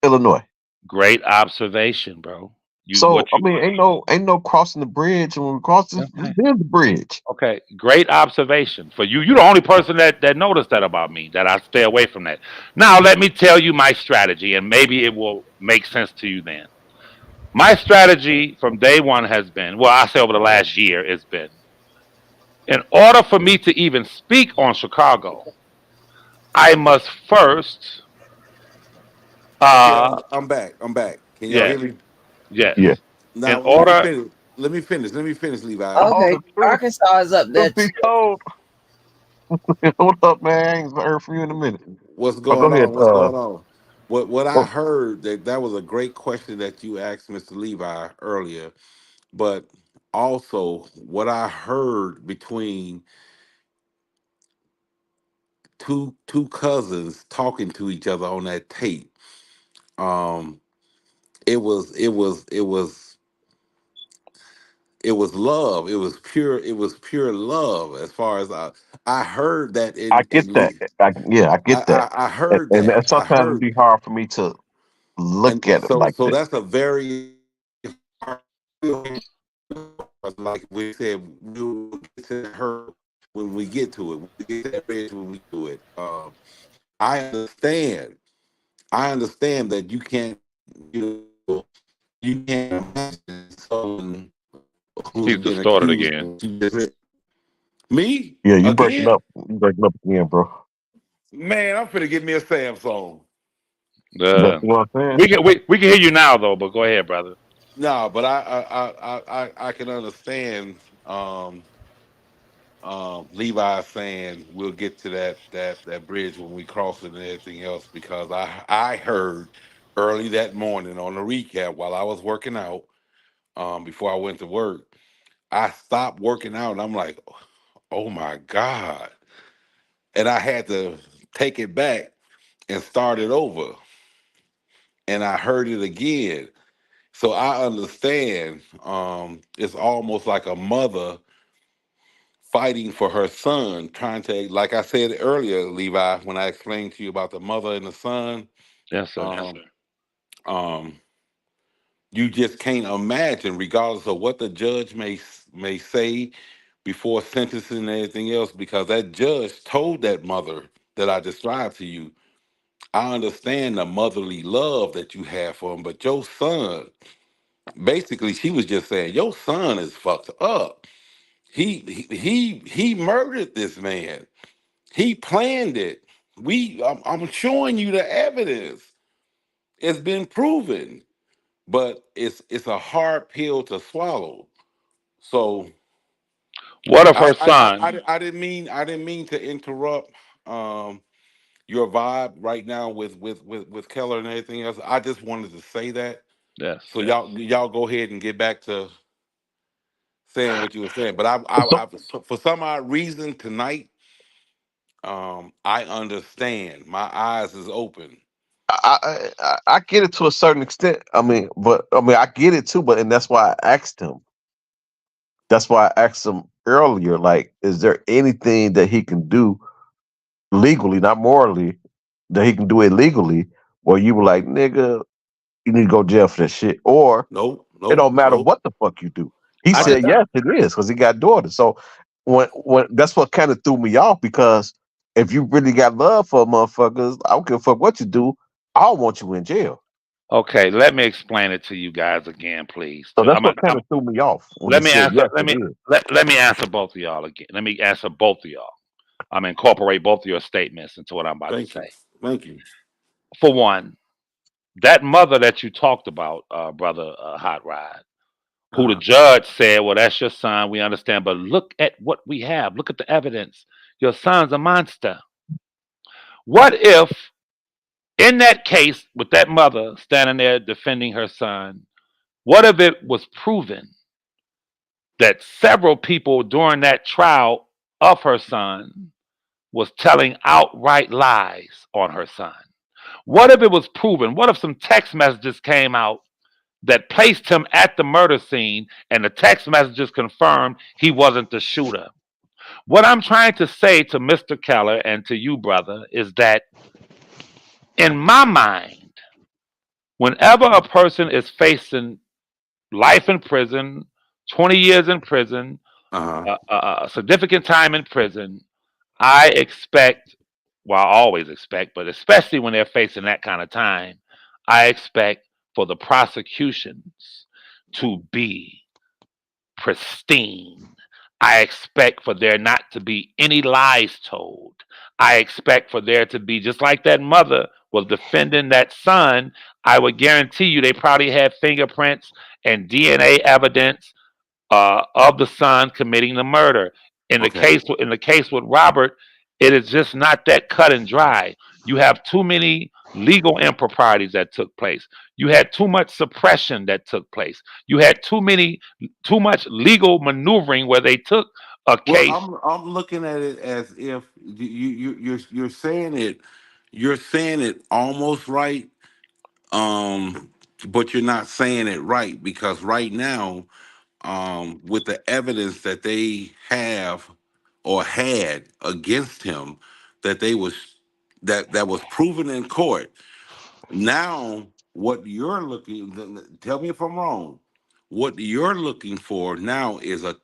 Illinois. great observation, bro. You what So I you mean, ain't no crossing the bridge, and when we cross this okay. is the bridge. Okay, great observation for you. You're the only person that noticed that about me. That I stay away from that. Now let me tell you my strategy, and maybe it will make sense to you then. My strategy from day one has been, well, I say over the last year, it's been in order for me to even speak on Chicago, I must first, okay, uh, I'm back. I'm back. Can y'all hear yes, me? yes. Yeah. In Now let me order, finish. Let me finish, Levi. Oh, Okay, the truth, Arkansas is up truth there be too. told, hold up, man. I ain't heard from you in a minute. What's Oh, go going ahead. on? What's going on? What I Oh, heard that was a great question that you asked Mr. Levi earlier, but also what I heard between two cousins talking to each other on that tape. Um, it was love. It was pure love. As far as I heard that I in get that. I get that. I And, heard and that. that I sometimes it'd heard be hard for me to and look at it so like so that. that's a very like we said, we'll get to her when we get to it. We get to that bridge when we do it. I understand. I understand that you can't imagine someone who's he's been distorted accused. again. Me Yeah, you breaking again? up. You breaking up again, bro. Man, I'm finna get me a Samsung. That's Uh, what I'm saying. we can hear you now though, but go ahead, brother. No, but I can understand. Levi saying we'll get to that bridge when we cross it and everything else because I heard early that morning on the recap while I was working out before I went to work. I stopped working out and I'm like, oh my God, and I had to take it back and start it over. and I heard it again. So I understand. It's almost like a mother fighting for her son, trying to, like I said earlier, Levi, when I explained to you about the mother and the son. Yes, sir. Um, you just can't imagine, regardless of what the judge may say before sentencing and everything else, because that judge told that mother that I described to you. I understand the motherly love that you have for him, but your son, basically, she was just saying, your son is fucked up. He murdered this man. He planned it. I'm showing you the evidence. It's been proven, but it's a hard pill to swallow. So What of her son? I didn't mean to interrupt your vibe right now with Keller and everything else. I just wanted to say that. Yes. So y'all go ahead and get back to saying what you were saying. But So for some odd reason tonight, I understand. My eyes is open. I get it to a certain extent. I get it too. But and that's why I asked him. That's why I asked him earlier. Like, is there anything that he can do legally, not morally, that he can do illegally? Where you were like, nigga, you need to go to jail for that shit, or Nope, it nope, don't matter nope. what the fuck you do. He I said did yes, not. it is because he got daughters. So when that's what kind of threw me off because if you really got love for motherfuckers, I don't give a fuck what you do. I don't want you in jail. Okay, let me explain it to you guys again, please. So that's what kind of threw me off when he Let me said answer. yes, it is. Let me answer both of y'all again. Let me answer both of y'all. I'm incorporate both of your statements into what I'm about to Thank you. say. Thank you. For one, that mother that you talked about, brother Hot Rod, who the Uh-huh. judge said, "Well, that's your son. We understand, but look at what we have. Look at the evidence. Your son's a monster." What if, in that case, with that mother standing there defending her son, what if it was proven that several people during that trial of her son was telling outright lies on her son? What if it was proven? What if some text messages came out that placed him at the murder scene and the text messages confirmed he wasn't the shooter? What I'm trying to say to Mr. Keller and to you, brother, is that in my mind, whenever a person is facing life in prison, 20 years in prison, Uh-huh. significant time in prison, I expect, well, I always expect, but especially when they're facing that kind of time, I expect for the prosecutions to be pristine. I expect for there not to be any lies told. I expect for there to be, just like that mother was defending that son, I would guarantee you they probably had fingerprints and DNA evidence of the son committing the murder. Okay. In the case with Robert, it is just not that cut and dry. You have too many legal improprieties that took place. You had too much suppression that took place. You had too much legal maneuvering where they took a Well, case. I'm looking at it as if you're saying it, you're saying it almost right, um, but you're not saying it right because right now, with the evidence that they have or had against him, that they was that was proven in court. Now, what you're looking, tell me if I'm wrong. What you're looking for now is a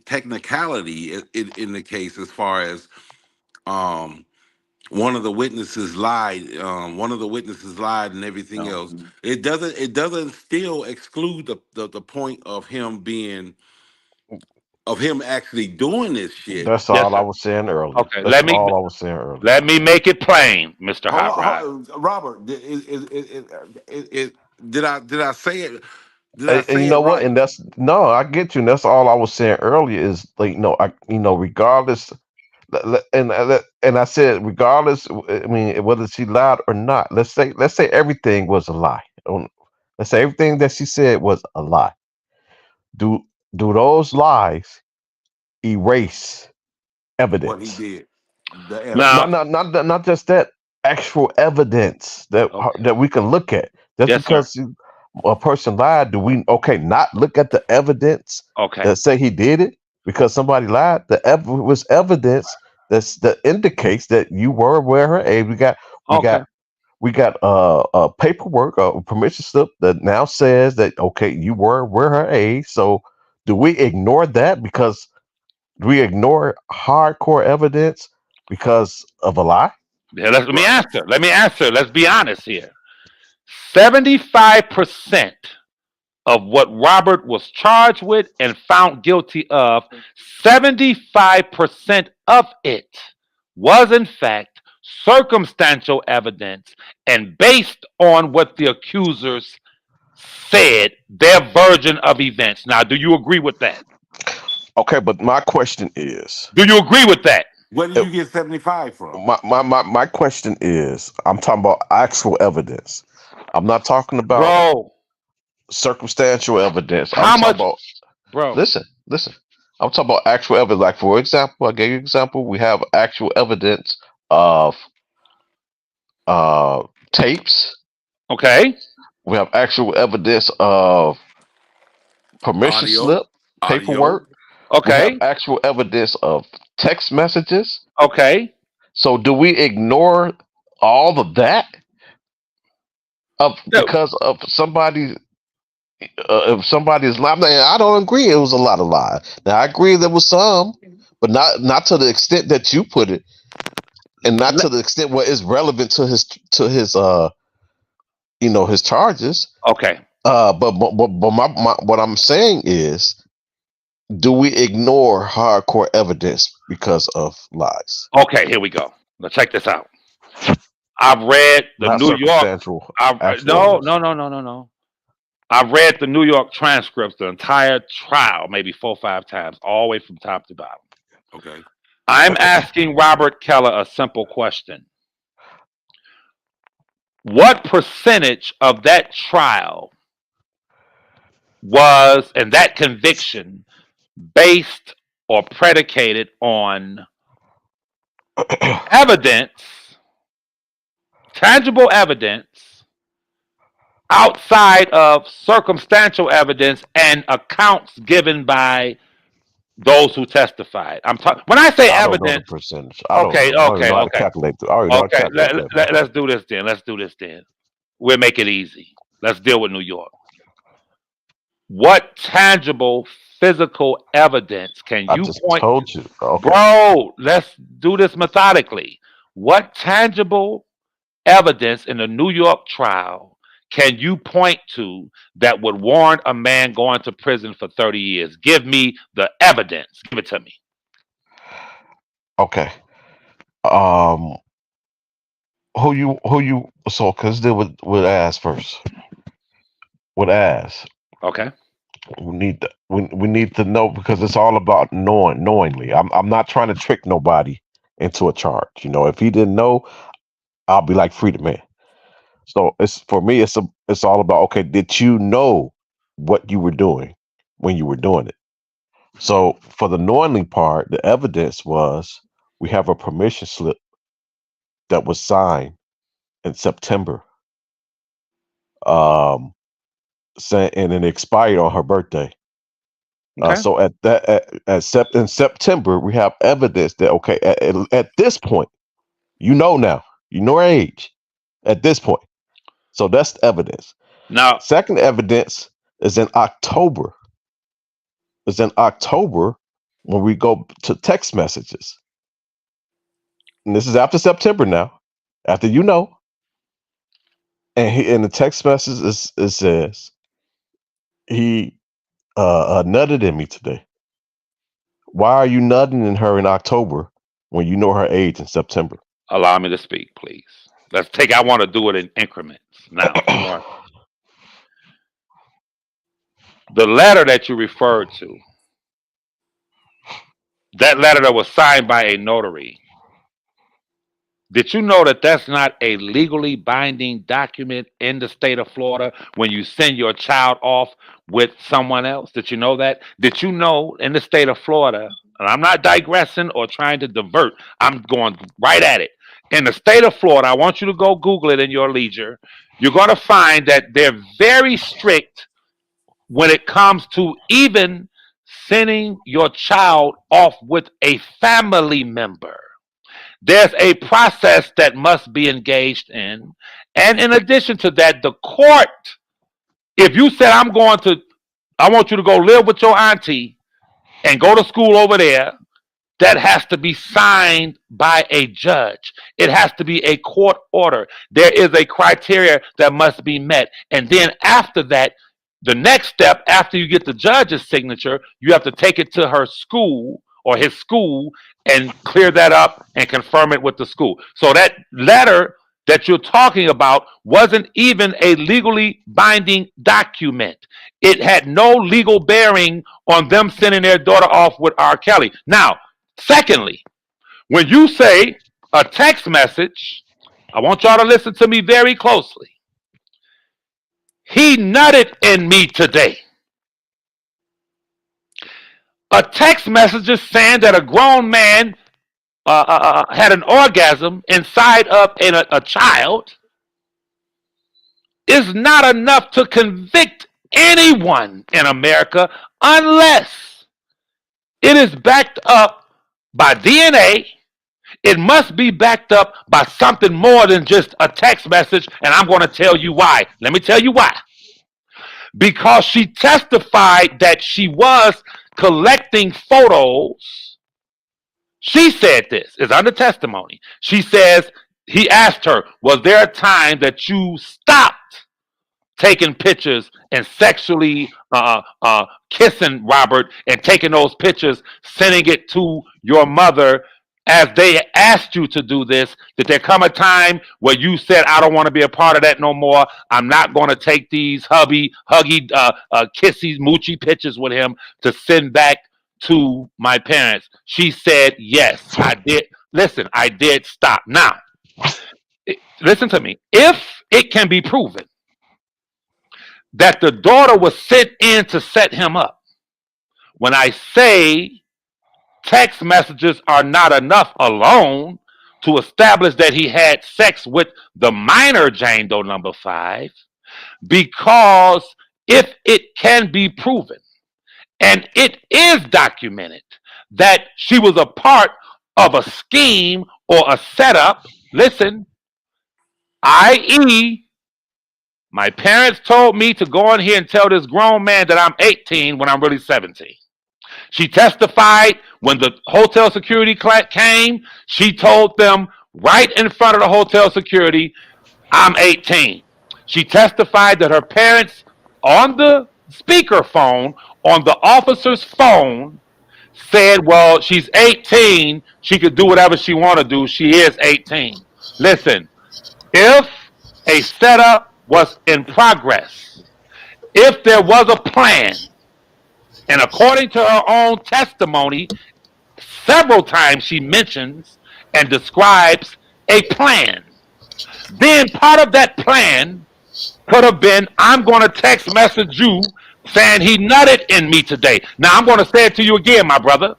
technicality in the case, as far as um, one of the witnesses lied. One of the witnesses lied, and everything No. else. It doesn't still exclude the point of him actually doing this shit. That's Yes, all I sir. was saying earlier. Okay, That's all I was saying earlier. let me make it plain, Mr. Hold Hot on, Rod. Robert. Did I say it? Did I And you say it know what? right? And that's no, I get you. And that's all I was saying earlier is like, regardless, and I said regardless. I mean, whether she lied or not, let's say everything was a lie. Let's say everything that she said was a lie. Do do those lies erase What he evidence? did, the Not Now, evidence. not not not not just that actual evidence that okay. that we can look at. Just Yes, sir. because a person lied, do we not look at the evidence Okay. that say he did it because somebody lied? Was evidence that indicates that you were aware of her age. We Okay. got we got paperwork, a permission slip that now says that you were aware of her age. So do we ignore that because do we ignore hardcore evidence because of a lie? Yeah, let me Right. answer. Let me answer. Let's be honest here. 75% of what Robert was charged with and found guilty of, 75% of it was in fact circumstantial evidence and based on what the accusers said, their version of events. Now, do you agree with that? Okay, but my question is, Do you agree with that? Where do uh, you get 75 from? my question is, I'm talking about actual evidence. I'm not talking about Bro, circumstantial evidence. I'm how talking much, about bro? listen. I'm talking about actual evidence. Like for example, I gave you an example. We have actual evidence of uh tapes. Okay, We have actual evidence of permission Audio, slip, audio. paperwork. We have okay, actual evidence of text messages. okay. So do we ignore all of that of No, because of somebody if somebody's lying? I don't agree. It was a lot of lies. Now I agree there was some, but not to the extent that you put it, and not to the extent where it's relevant to his his charges. okay, But my what I'm saying is, do we ignore hardcore evidence because of lies? okay. Here we go. Now check this out. I've read the Not New York. circumstantial, I've actual no, evidence. no, no, no, no, no. I've read the New York transcripts, the entire trial, maybe 4 or 5 times, all the way from top to bottom. Okay. I'm asking Robert Keller a simple question. What percentage of that trial was and that conviction based or predicated on evidence, tangible evidence, outside of circumstantial evidence and accounts given by those who testified? I'm talking when I say I don't know the evidence. percentage. I don't Okay, know. I don't even okay, know how to okay, calculate. I already know how to okay. calculate that, man. Let's do this then. Let's do this then. We'll make it easy. Let's deal with New York. What tangible physical evidence can I you just point? told you. Okay. Bro, let's do this methodically. What tangible evidence in the New York trial can you point to that would warrant a man going to prison for 30 years? Give me the evidence. Give it to me. Okay. Um. Who you? So, cause deal with ass first. With ass, Okay. we need to know because it's all about knowingly. I'm not trying to trick nobody into a charge. If he didn't know, I'll be like free the man. So it's for me. It's all about okay. Did you know what you were doing when you were doing it? So for the knowingly part, the evidence was we have a permission slip that was signed in September, um, and it expired on her birthday. Okay. So in September, we have evidence that okay, at this point, now, her age at this point. So that's the evidence. Now, Second evidence is in October. Is in October when we go to text messages. And this is after September now. After and he in the text message it says he nutted in me today. Why are you nutting in her in October when you know her age in September? allow me to speak, please. I want to do it in increments. Now, one, the letter that you referred to, that letter that was signed by a notary, did you know that that's not a legally binding document in the state of Florida when you send your child off with someone else? Did you know that? Did you know in the state of Florida, and I'm not digressing or trying to divert, I'm going right at it. in the state of Florida, I want you to go Google it in your leisure. You're going to find that they're very strict when it comes to even sending your child off with a family member. There's a process that must be engaged in. And in addition to that, the court, if you said, I want you to go live with your auntie and go to school over there, that has to be signed by a judge. It has to be a court order. There is a criteria that must be met. And then after that, the next step, after you get the judge's signature, you have to take it to her school or his school and clear that up and confirm it with the school. So that letter that you're talking about wasn't even a legally binding document. It had no legal bearing on them sending their daughter off with R. Kelly. Now, secondly, when you say a text message, I want y'all to listen to me very closely. He nutted in me today. A text message is saying that a grown man had an orgasm inside of a child is not enough to convict anyone in America unless it is backed up by DNA. It must be backed up by something more than just a text message, and I'm going to tell you why. Let me tell you why. Because she testified that she was collecting photos. She said this is under testimony. She says, he asked her, was there a time that you stopped taking pictures and sexually kissing Robert and taking those pictures, sending it to your mother as they asked you to do this? Did there come a time where you said, I don't want to be a part of that no more? I'm not going to take these huggy, kissy, moochy pictures with him to send back to my parents? She said, yes, I did. Listen, I did stop. Now, listen to me. If it can be proven that the daughter was sent in to set him up, when I say text messages are not enough alone to establish that he had sex with the minor Jane Doe number 5, because if it can be proven, and it is documented, that she was a part of a scheme or a setup, listen, i.e., my parents told me to go in here and tell this grown man that I'm 18 when I'm really 17. She testified when the hotel security came, she told them right in front of the hotel security, I'm 18. She testified that her parents on the speakerphone, on the officer's phone, said, well, she's 18. She could do whatever she want to do. She is 18. Listen, if a setup was in progress, if there was a plan, and according to her own testimony, several times she mentions and describes a plan, then part of that plan could have been, I'm going to text message you saying he nutted in me today. Now, I'm going to say it to you again, my brother.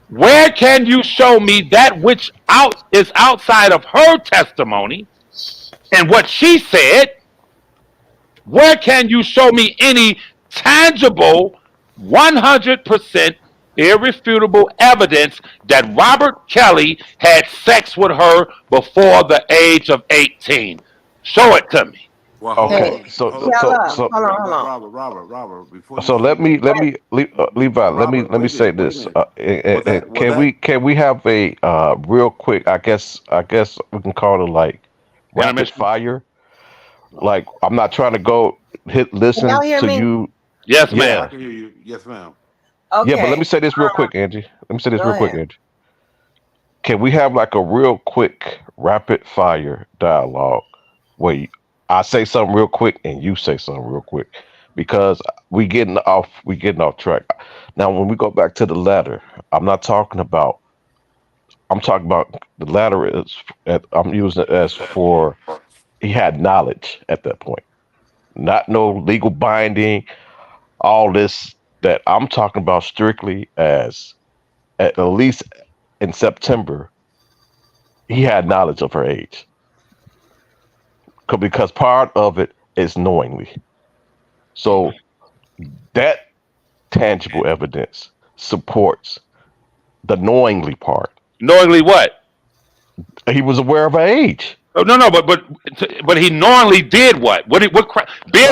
Where can you show me that which is outside of her testimony and what she said? Where can you show me any tangible, 100% irrefutable evidence that Robert Kelly had sex with her before the age of 18? Show it to me. Well, Okay, Hey, so hold on. Robert, before so you let me Levi, let me say wait a this. minute. Was that Can we have a real quick? I guess we can call it like rapid Intermission? fire. Like, I'm not trying to go Can listen y'all hear to me? you. Yes, Yeah, I ma'am. can hear you. Yes, ma'am. yeah, but let Okay, me say this real quick, Angie. Let me say this go real quick, ahead. Angie. Can we have like a real quick rapid fire dialogue where I say something real quick and you say something real quick, because we getting off track. Now, when we go back to the letter, I'm not talking about. I'm talking about the letter is. I'm using it as for he had knowledge at that point, not no legal binding. All this that I'm talking about strictly as at least in September he had knowledge of her age. Because part of it is knowingly. So that tangible evidence supports the knowingly part. Knowingly what? He was aware of her age. Oh, no, but he knowingly did what? Being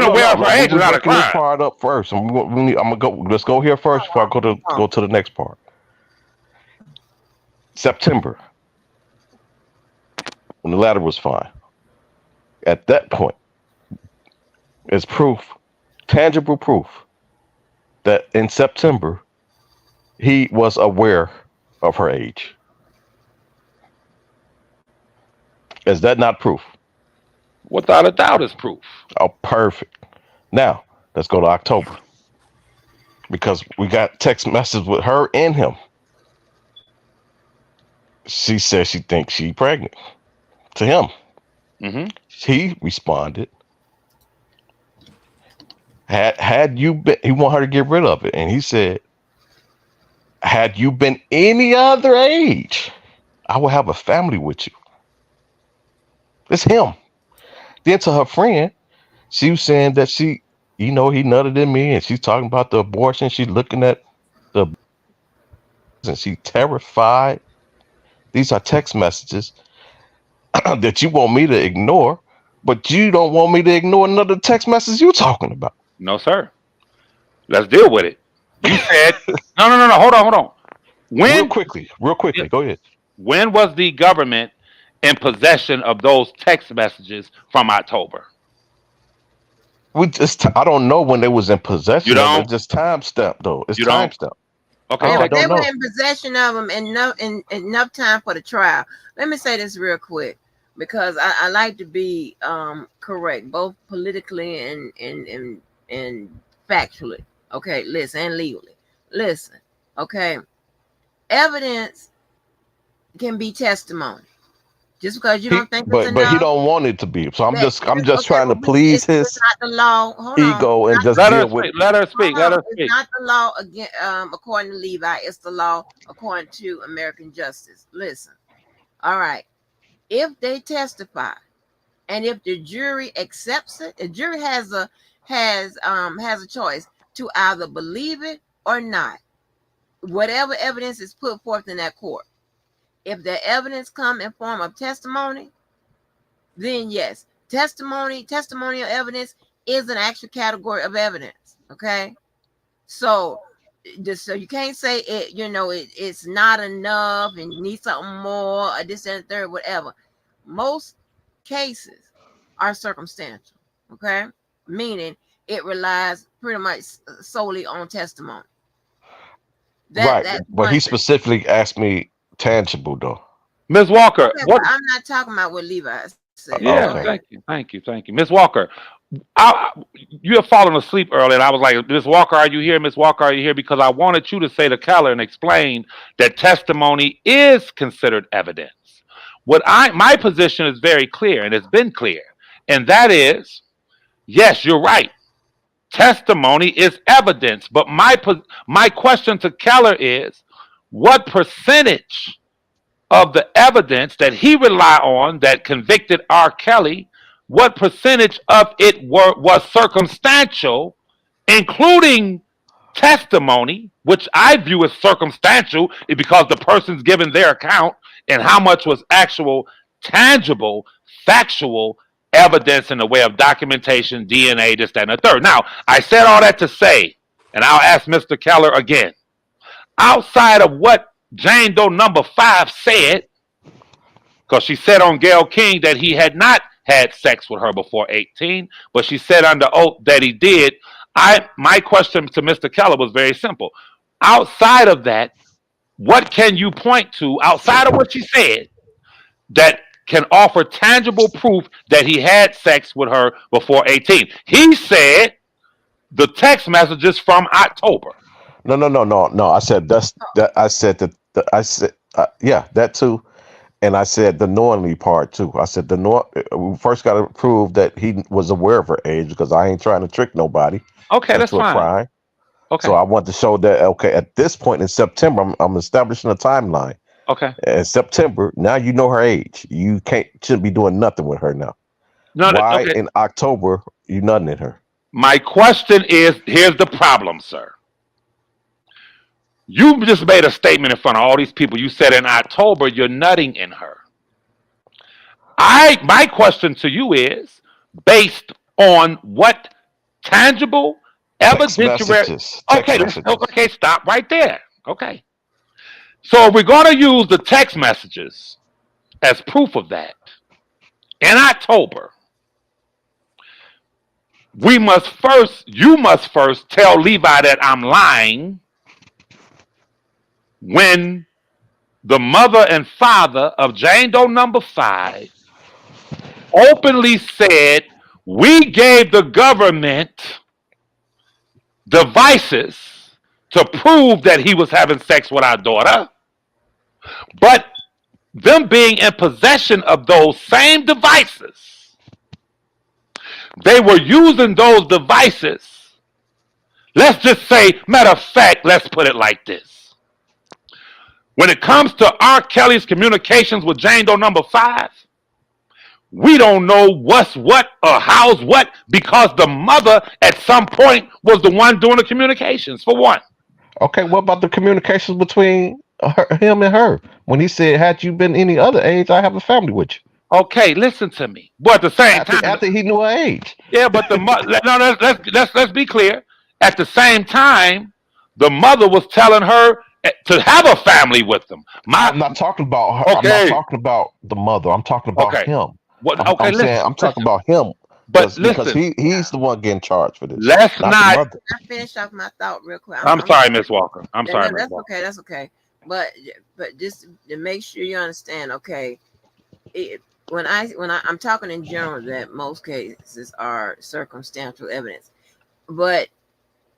aware of her age is not a We're breaking this crime. part up first. I'm gonna go. Let's go here first before I go to the next part. September, when the ladder was fine. At that point, it's proof, tangible proof, that in September he was aware of her age. Is that not proof? Without a doubt, it's proof. Oh, perfect. Now let's go to October, because we got text messages with her and him. She says she thinks she's pregnant to him. Mm-hmm. He responded, had you been, he want her to get rid of it, and he said, had you been any other age, I would have a family with you. It's him. Then to her friend, she was saying that she, he nutted in me, and she's talking about the abortion. She's looking at the, and she's terrified. These are text messages that you want me to ignore, but you don't want me to ignore another text message you're talking about. No, sir. Let's deal with it. You said no. Hold on. Real quickly, go ahead. When was the government in possession of those text messages from October? I don't know when they was in possession. You don't? It's just time stamp though. It's You time don't? stamp. Okay. I They don't were know. in possession of them enough time for the trial. Let me say this real quick, because I like to be correct, both politically and factually. Okay, listen, and legally. Listen, okay. Evidence can be testimony. Just because you don't think it's enough. But he don't want it to be. So I'm just trying to please his it's not the law. Hold ego on. and just Let deal her with. speak. Let her speak. It's not the law again, according to Levi. It's the law according to American justice. Listen. All right. If they testify, and if the jury accepts it, the jury has a choice to either believe it or not. Whatever evidence is put forth in that court. If the evidence come in form of testimony, then yes, testimonial evidence is an actual category of evidence. Okay, so you can't say it. It's not enough and you need something more or this and the third, whatever. Most cases are circumstantial. Okay, meaning it relies pretty much solely on testimony. But he specifically asked me tangible though. Ms. Walker, okay, I'm not talking about what Levi said. Yeah, okay. Thank you. Ms. Walker, you have fallen asleep early, and I was like, Ms. Walker, are you here? Ms. Walker, are you here? Because I wanted you to say to Keller and explain that testimony is considered evidence. My position is very clear, and it's been clear, and that is, yes, you're right. Testimony is evidence, but my question to Keller is, what percentage of the evidence that he relied on that convicted R. Kelly, what percentage of it was circumstantial, including testimony, which I view as circumstantial because the person's given their account, and how much was actual, tangible, factual evidence in the way of documentation, DNA, this, that, and the third. Now, I said all that to say, and I'll ask Mr. Keller again, outside of what Jane Doe number 5 said, because she said on Gayle King that he had not had sex with her before 18, but she said under oath that he did. My question to Mr. Keller was very simple. Outside of that, what can you point to outside of what she said that can offer tangible proof that he had sex with her before 18? He said the text messages from October. No. I said I said that too, and I said the knowingly part too. I said we first got to prove that he was aware of her age, because I ain't trying to trick nobody. Okay, that's fine. Crime. Okay. So I want to show that. Okay, at this point in September, I'm establishing a timeline. Okay. In September, now you know her age. You shouldn't be doing nothing with her now. No. Why Okay. in October you nothing in her? My question is: here's the problem, sir. You just made a statement in front of all these people. You said in October you're nutting in her. My question to you is based on what tangible Text evidentiary. messages. Text messages. Okay, stop right there. Okay. So we're going to use the text messages as proof of that. In October, you must first tell Levi that I'm lying when the mother and father of Jane Doe number 5 openly said we gave the government devices to prove that he was having sex with our daughter, but them being in possession of those same devices, they were using those devices. Let's just say, matter of fact, let's put it like this. When it comes to R. Kelly's communications with Jane Doe number 5, we don't know what's what or how's what because the mother at some point was the one doing the communications, for one. Okay, what about the communications between him and her when he said, "Had you been any other age, I have a family with you." Okay, listen to me. But at the same time, after he knew her age. Yeah, but let's be clear. At the same time, the mother was telling her to have a family with them. I'm not talking about her. Okay. I'm not talking about the mother. I'm talking about him. I'm talking about him. But because he's the one getting charged for this. Let's not the mother. I finish off my thought real quick. I'm sorry, Miss Walker. I'm sorry. That's okay. That's okay. But just to make sure you understand, okay. When I'm talking in general, that most cases are circumstantial evidence, but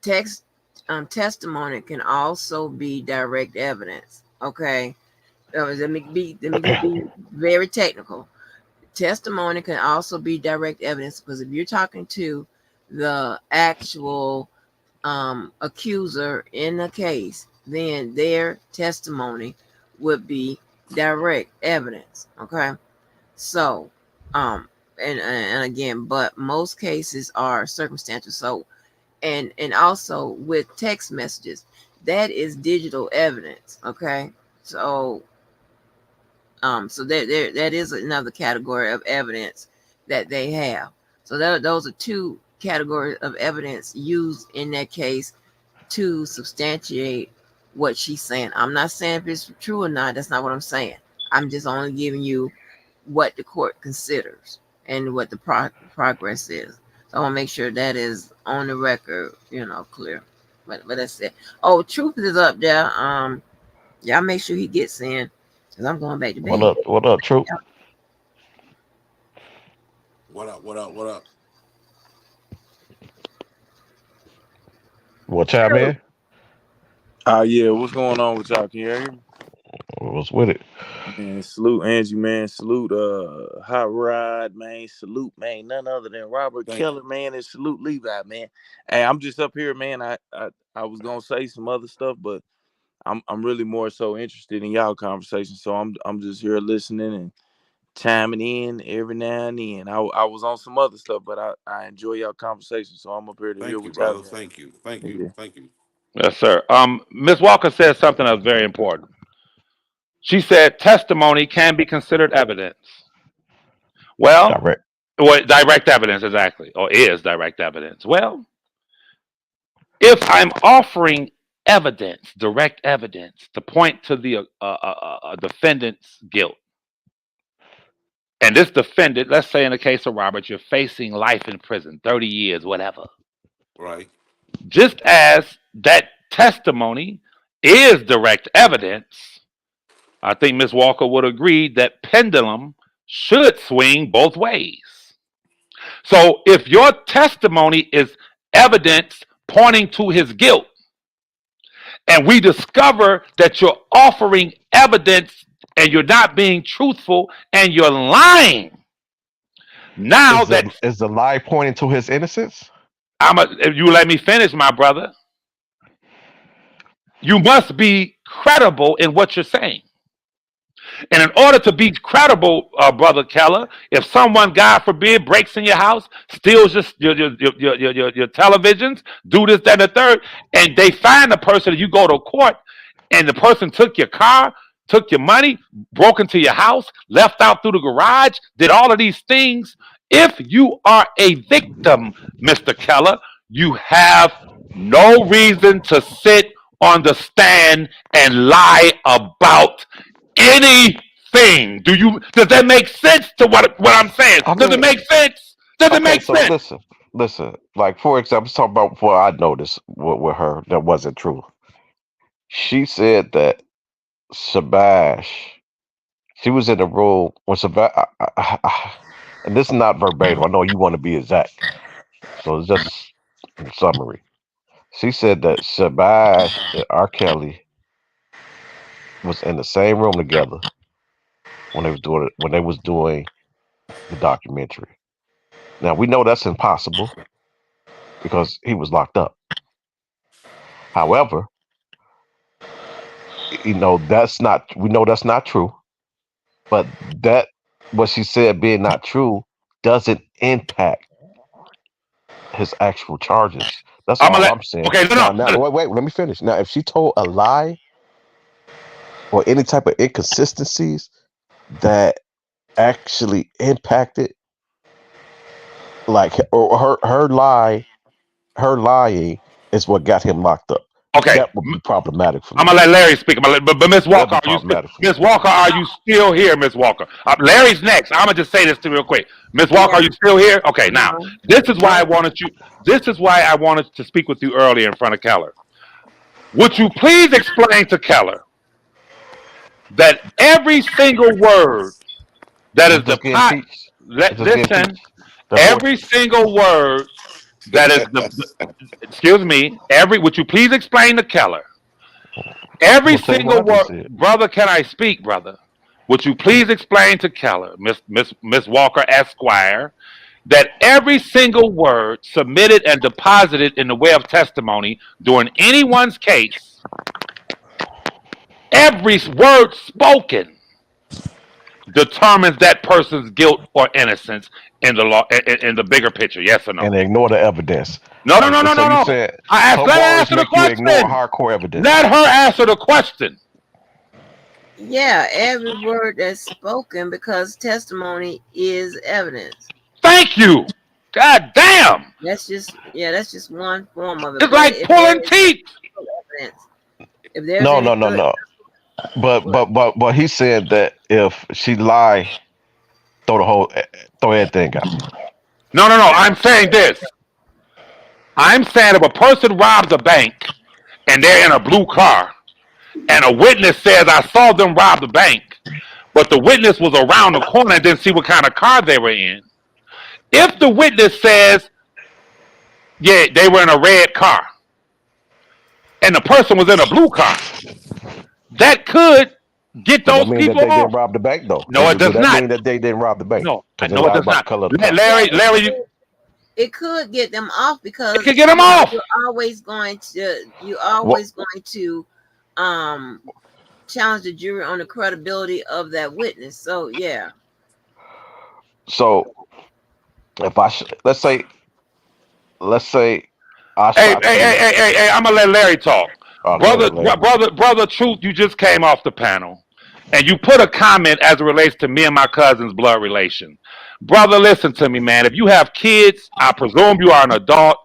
testimony can also be direct evidence. Okay, let me be very technical. Testimony can also be direct evidence because if you're talking to the actual accuser in the case, then their testimony would be direct evidence. Okay. So, and again, but most cases are circumstantial. So, and also with text messages, that is digital evidence. Okay, so so that is another category of evidence that they have. So those are two categories of evidence used in that case to substantiate what she's saying. I'm not saying if it's true or not. That's not what I'm saying. I'm just only giving you what the court considers and what the progress is. So I want to make sure that is on the record, clear. But that's it. Oh, Truth is up there. Y'all make sure he gets in because I'm going back to bed. What up, Truth? Yeah. What up? What y'all, man? Yeah, what's going on with y'all? Can you hear me? What's with it? Man, salute Angie, man. Salute Hot Rod, man. Salute, man. None other than Robert Keller, man. And salute Levi, man. Hey, I'm just up here, man. I was gonna say some other stuff, but I'm really more so interested in y'all conversation. So I'm just here listening and chiming in every now and then. I was on some other stuff, but I enjoy y'all conversation. So I'm up here to hear what y'all got. Thank you. Yes, sir. Ms. Walker said something that was very important. She said testimony can be considered evidence. Well, direct evidence, exactly, or is direct evidence. Well, if I'm offering evidence, direct evidence, to point to the defendant's guilt, and this defendant, let's say in the case of Robert, you're facing life in prison, 30 years, whatever. Right. Just as that testimony is direct evidence, I think Ms. Walker would agree that pendulum should swing both ways. So if your testimony is evidence pointing to his guilt, and we discover that you're offering evidence and you're not being truthful and you're lying, now is the lie pointing to his innocence? If you let me finish, my brother, you must be credible in what you're saying. And in order to be credible, Brother Keller, if someone, God forbid, breaks in your house, steals your televisions, do this, that, and the third, and they find the person, you go to court, and the person took your car, took your money, broke into your house, left out through the garage, did all of these things. If you are a victim, Mr. Keller, you have no reason to sit on the stand and lie about anything. Does that make sense to what I'm saying? Does it make sense? Does it make sense? Listen. Like, for example, talk about what I noticed with her that wasn't true. She said that Shabash, she was in the room when Shabash, and this is not verbatim. I know you want to be exact, so it's just in summary. She said that Shabash and R. Kelly was in the same room together when they was doing the documentary. Now we know that's impossible because he was locked up. However, we know that's not true. But that what she said being not true doesn't impact his actual charges. That's all I'm saying. Okay, Now, wait, let me finish. Now, if she told a lie or any type of inconsistencies that actually impacted, like, or her lying is what got him locked up. Okay, that would be problematic for me. I'm gonna let Larry speak. But Miss Walker, are you still here, Miss Walker? Larry's next. I'm gonna just say this to you real quick. Miss Walker, are you still here? Okay, now this is why I wanted to speak with you earlier in front of Keller. Would you please explain to Keller that every single word that is the pot? Listen, every single word that is the. Excuse me. Would you please explain to Keller? Every single word, brother. Can I speak, brother? Would you please explain to Keller, Miss Walker Esquire, that every single word submitted and deposited in the way of testimony during anyone's case, every word spoken determines that person's guilt or innocence in the law, in the bigger picture? Yes or no? And ignore the evidence. No. I asked. Let her answer the question. Hardcore evidence. Let her answer the question. Yeah, every word that's spoken, because testimony is evidence. Thank you. God damn. That's just one form of it. It's like pulling teeth. If there's no. But he said that if she lie, throw everything out. No. I'm saying this. I'm saying if a person robs a bank and they're in a blue car and a witness says, I saw them rob the bank, but the witness was around the corner and didn't see what kind of car they were in. If the witness says, yeah, they were in a red car and the person was in a blue car, that could get those people that they didn't rob the bank, though. No, it does not mean that they didn't rob the bank. No, it does not. Larry, it could get them off because it could get them off. You're always going to challenge the jury on the credibility of that witness. So yeah. So if let's say hey, I'm gonna let Larry talk. Brother Truth, you just came off the panel and you put a comment as it relates to me and my cousin's blood relation. Brother, listen to me, man. If you have kids, I presume you are an adult.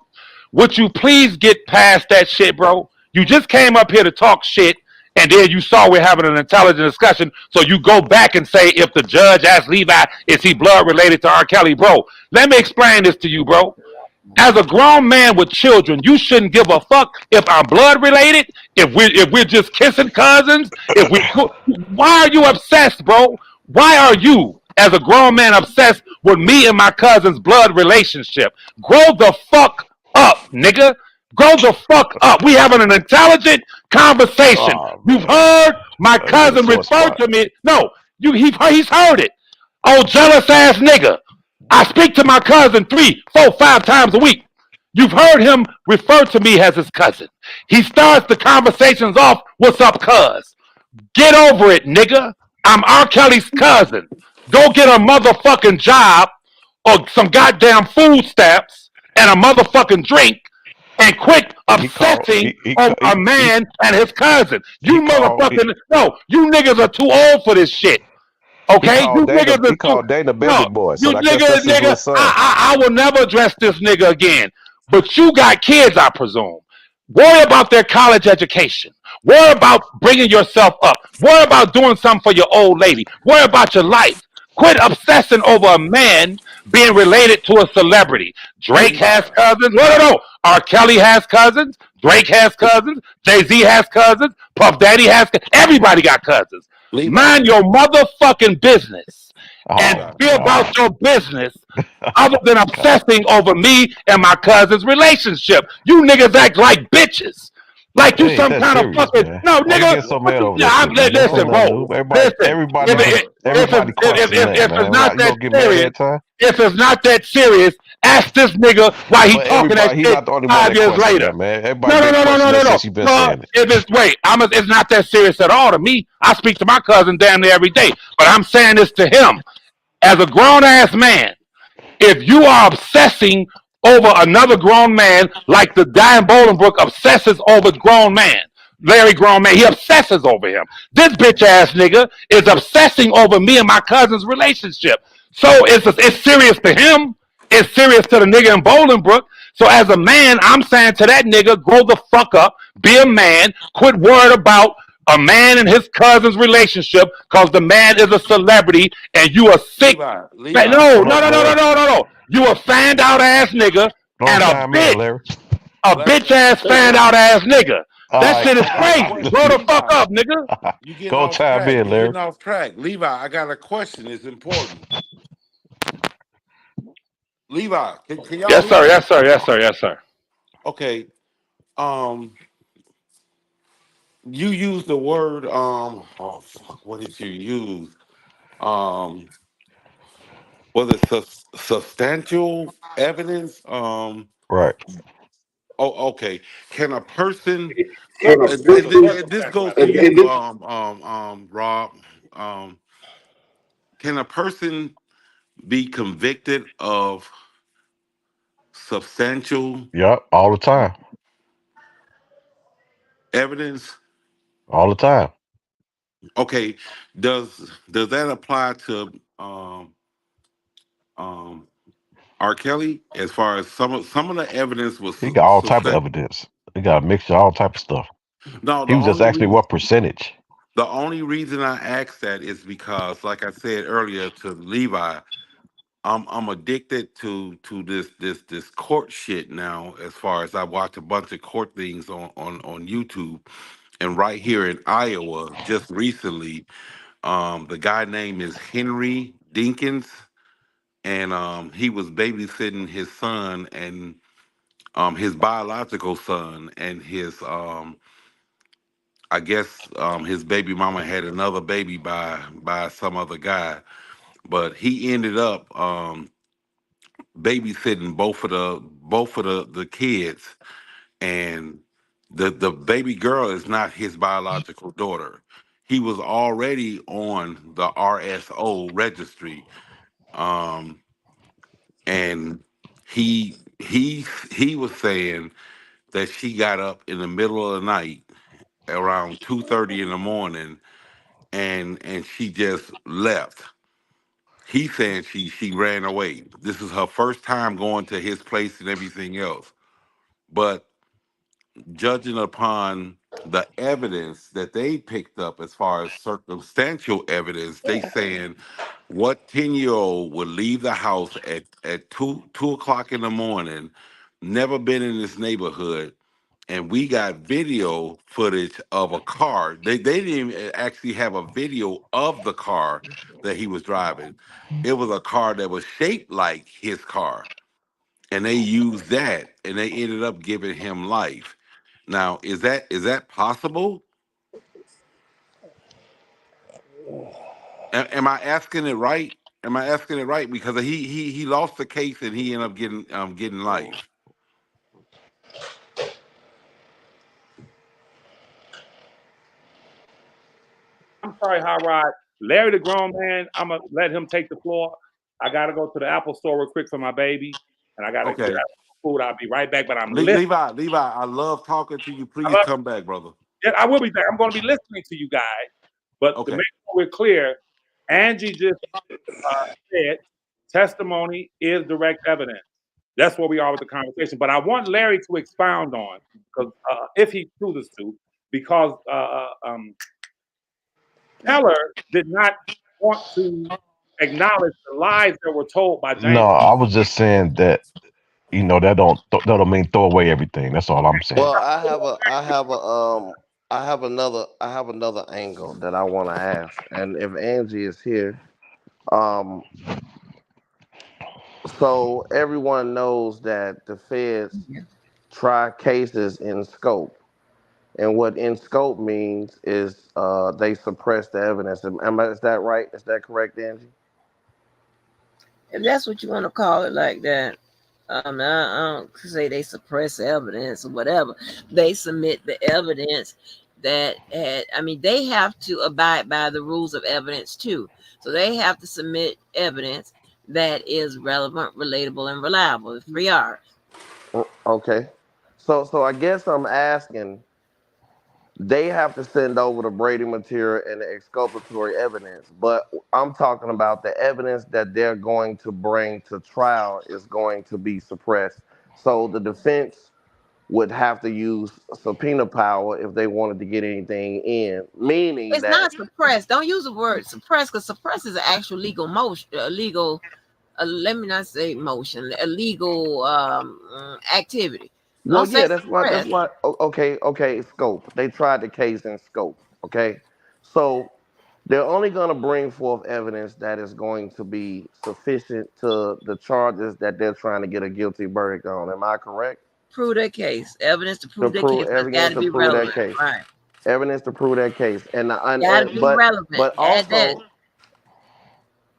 Would you please get past that shit, bro? You just came up here to talk shit, and then you saw we're having an intelligent discussion, so you go back and say, if the judge asked Levi, is he blood related to R. Kelly? Bro, let me explain this to you, bro. As a grown man with children, you shouldn't give a fuck if I'm blood related, if we're just kissing cousins, why are you obsessed, bro? Why are you, as a grown man, obsessed with me and my cousin's blood relationship? Grow the fuck up, nigga. Grow the fuck up. We having an intelligent conversation. You've heard my cousin refer to me. No, he's heard it. Oh, jealous ass nigga. I speak to my cousin 3, 4, 5 times a week. You've heard him refer to me as his cousin. He starts the conversations off, what's up, cuz? Get over it, nigga. I'm R. Kelly's cousin. Go get a motherfucking job or some goddamn food stamps and a motherfucking drink and quit He called. obsessing over a man and his cousin. He You called. motherfucking no, you niggas are too old for this shit. He Okay, called you Dana. niggas He are too called Dana baby no, boy. you So I guess that's his little nigga. son. I will never address this nigga again. But you got kids, I presume. Worry about their college education. Worry about bringing yourself up. Worry about doing something for your old lady. Worry about your life. Quit obsessing over a man being related to a celebrity. Drake has Levi. cousins. No. R. Kelly has cousins. Drake has cousins. Jay-Z has cousins. Puff Daddy has cousins. Everybody got cousins. Levi. Mind your motherfucking business and Oh Levi. be about God. your business other than obsessing over me and my cousin's relationship. You niggas act like bitches. Like It you ain't some that kind of serious, fucking man. no Why you nigga. get so What mad you, over that shit, man? This ain't listen, nothing bro. new. Listen. Everybody, Levi. everybody question that, man. Not You that gonna get mad serious, every time? if it's not that serious, ask this nigga why he But talking that everybody, he shit not the only one 5 that years question later. that, man. Everybody No, no, been no, no, no, questioning no, that no. since you been No, saying it. if it's wait, it's not that serious at all to me. I speak to my cousin damn near every day, but I'm saying this to him as a grown ass man. If you are obsessing over another grown man like the Diane Bolingbrook obsesses over grown man, very grown man, he obsesses over him. This bitch ass nigga is obsessing over me and my cousin's relationship. So it's serious to him. It's serious to the nigga in Bolingbrook. So as a man, I'm saying to that nigga, grow the fuck up, be a man, quit worried about a man and his cousin's relationship because the man is a celebrity and you are sick. Levi. No, Levi. no, Hold no, on, no, no, Larry. no, no, no. You a fanned out ass nigga Don't and chime in, Larry. a Let, bitch ass let, fanned out ass nigga. That All shit is I got a crazy. question, Grow the fuck Levi. up, nigga. right. You getting Go off chime track. in, You Larry. getting off track. Levi, I got a question. It's important. Levi, can y'all Yes, hear sir. me? Yes, sir. Yes, sir. Yes, sir. Okay. Um, you used the word oh fuck, what did you use? Um, was it substantial evidence? Right. Oh, okay. Can a person Can a and person, this goes to and you, this Rob. Um, can a person be convicted of substantial Yep. All the time. evidence? All the time. Okay, does that apply to um R. Kelly as far as some of the evidence was He got all type of evidence. He got a mixture, all type of stuff. no, He was just asking me what percentage. the only reason I asked that is because, like I said earlier to Levi, I'm addicted to this court shit now. As far as I watch a bunch of court things on YouTube, and right here in Iowa, just recently, the guy name is Henry Dinkins, and he was babysitting his son and his biological son and his I guess his baby mama had another baby by some other guy, but he ended up babysitting both of the kids, and the baby girl is not his biological daughter. He was already on the RSO registry, um, and he was saying that she got up in the middle of the night around 2:30 in the morning, and she just left. He's saying she ran away. This is her first time going to his place and everything else. But judging upon the evidence that they picked up as far as circumstantial evidence, they saying what 10-year-old would leave the house at two o'clock in the morning, never been in this neighborhood, and we got video footage of a car. They didn't even actually have a video of the car that he was driving. It was a car that was shaped like his car, and they used that, and they ended up giving him life. Now, is that possible? Am I asking it right? Am I asking it right? Because he lost the case and he ended up getting life. I'm sorry, Hot Rod. Larry, the grown man, I'm gonna let him take the floor. I gotta go to the Apple store real quick for my baby, and I gotta get food. I'll be right back. But I'm listening. Levi, I love talking to you. Please come back, brother. Yeah, I will be back. I'm going to be listening to you guys. But to make sure we're clear, Angie just said testimony is direct evidence. That's where we are with the conversation. But I want Larry to expound on, because if he chooses to, because Keller did not want to acknowledge the lies that were told by James. No, I was just saying that that don't mean throw away everything. That's all I'm saying. Well, I have another angle that I want to ask, and if Angie is here, um, so everyone knows that the feds try cases in scope, and what in scope means is they suppress the evidence. Is that right? Is that correct, Angie? If that's what you want to call it like that. I don't say they suppress evidence or whatever. They submit the evidence that they have to abide by the rules of evidence too. So they have to submit evidence that is relevant, relatable, and reliable. 3 R's. Okay. So I guess I'm asking, they have to send over the Brady material and the exculpatory evidence, but I'm talking about the evidence that they're going to bring to trial is going to be suppressed. So the defense would have to use subpoena power if they wanted to get anything in, meaning it's not suppressed. Don't use the word suppress, because suppress is an actual legal motion, let me not say motion, a legal activity. Well, yeah, that's why. Okay, scope. They tried the case in scope. Okay, so they're only going to bring forth evidence that is going to be sufficient to the charges that they're trying to get a guilty verdict on. Am I correct? Prove that case. Evidence to prove that case. It's got to be relevant. That case. Right. Evidence to prove that case. Relevant. Also,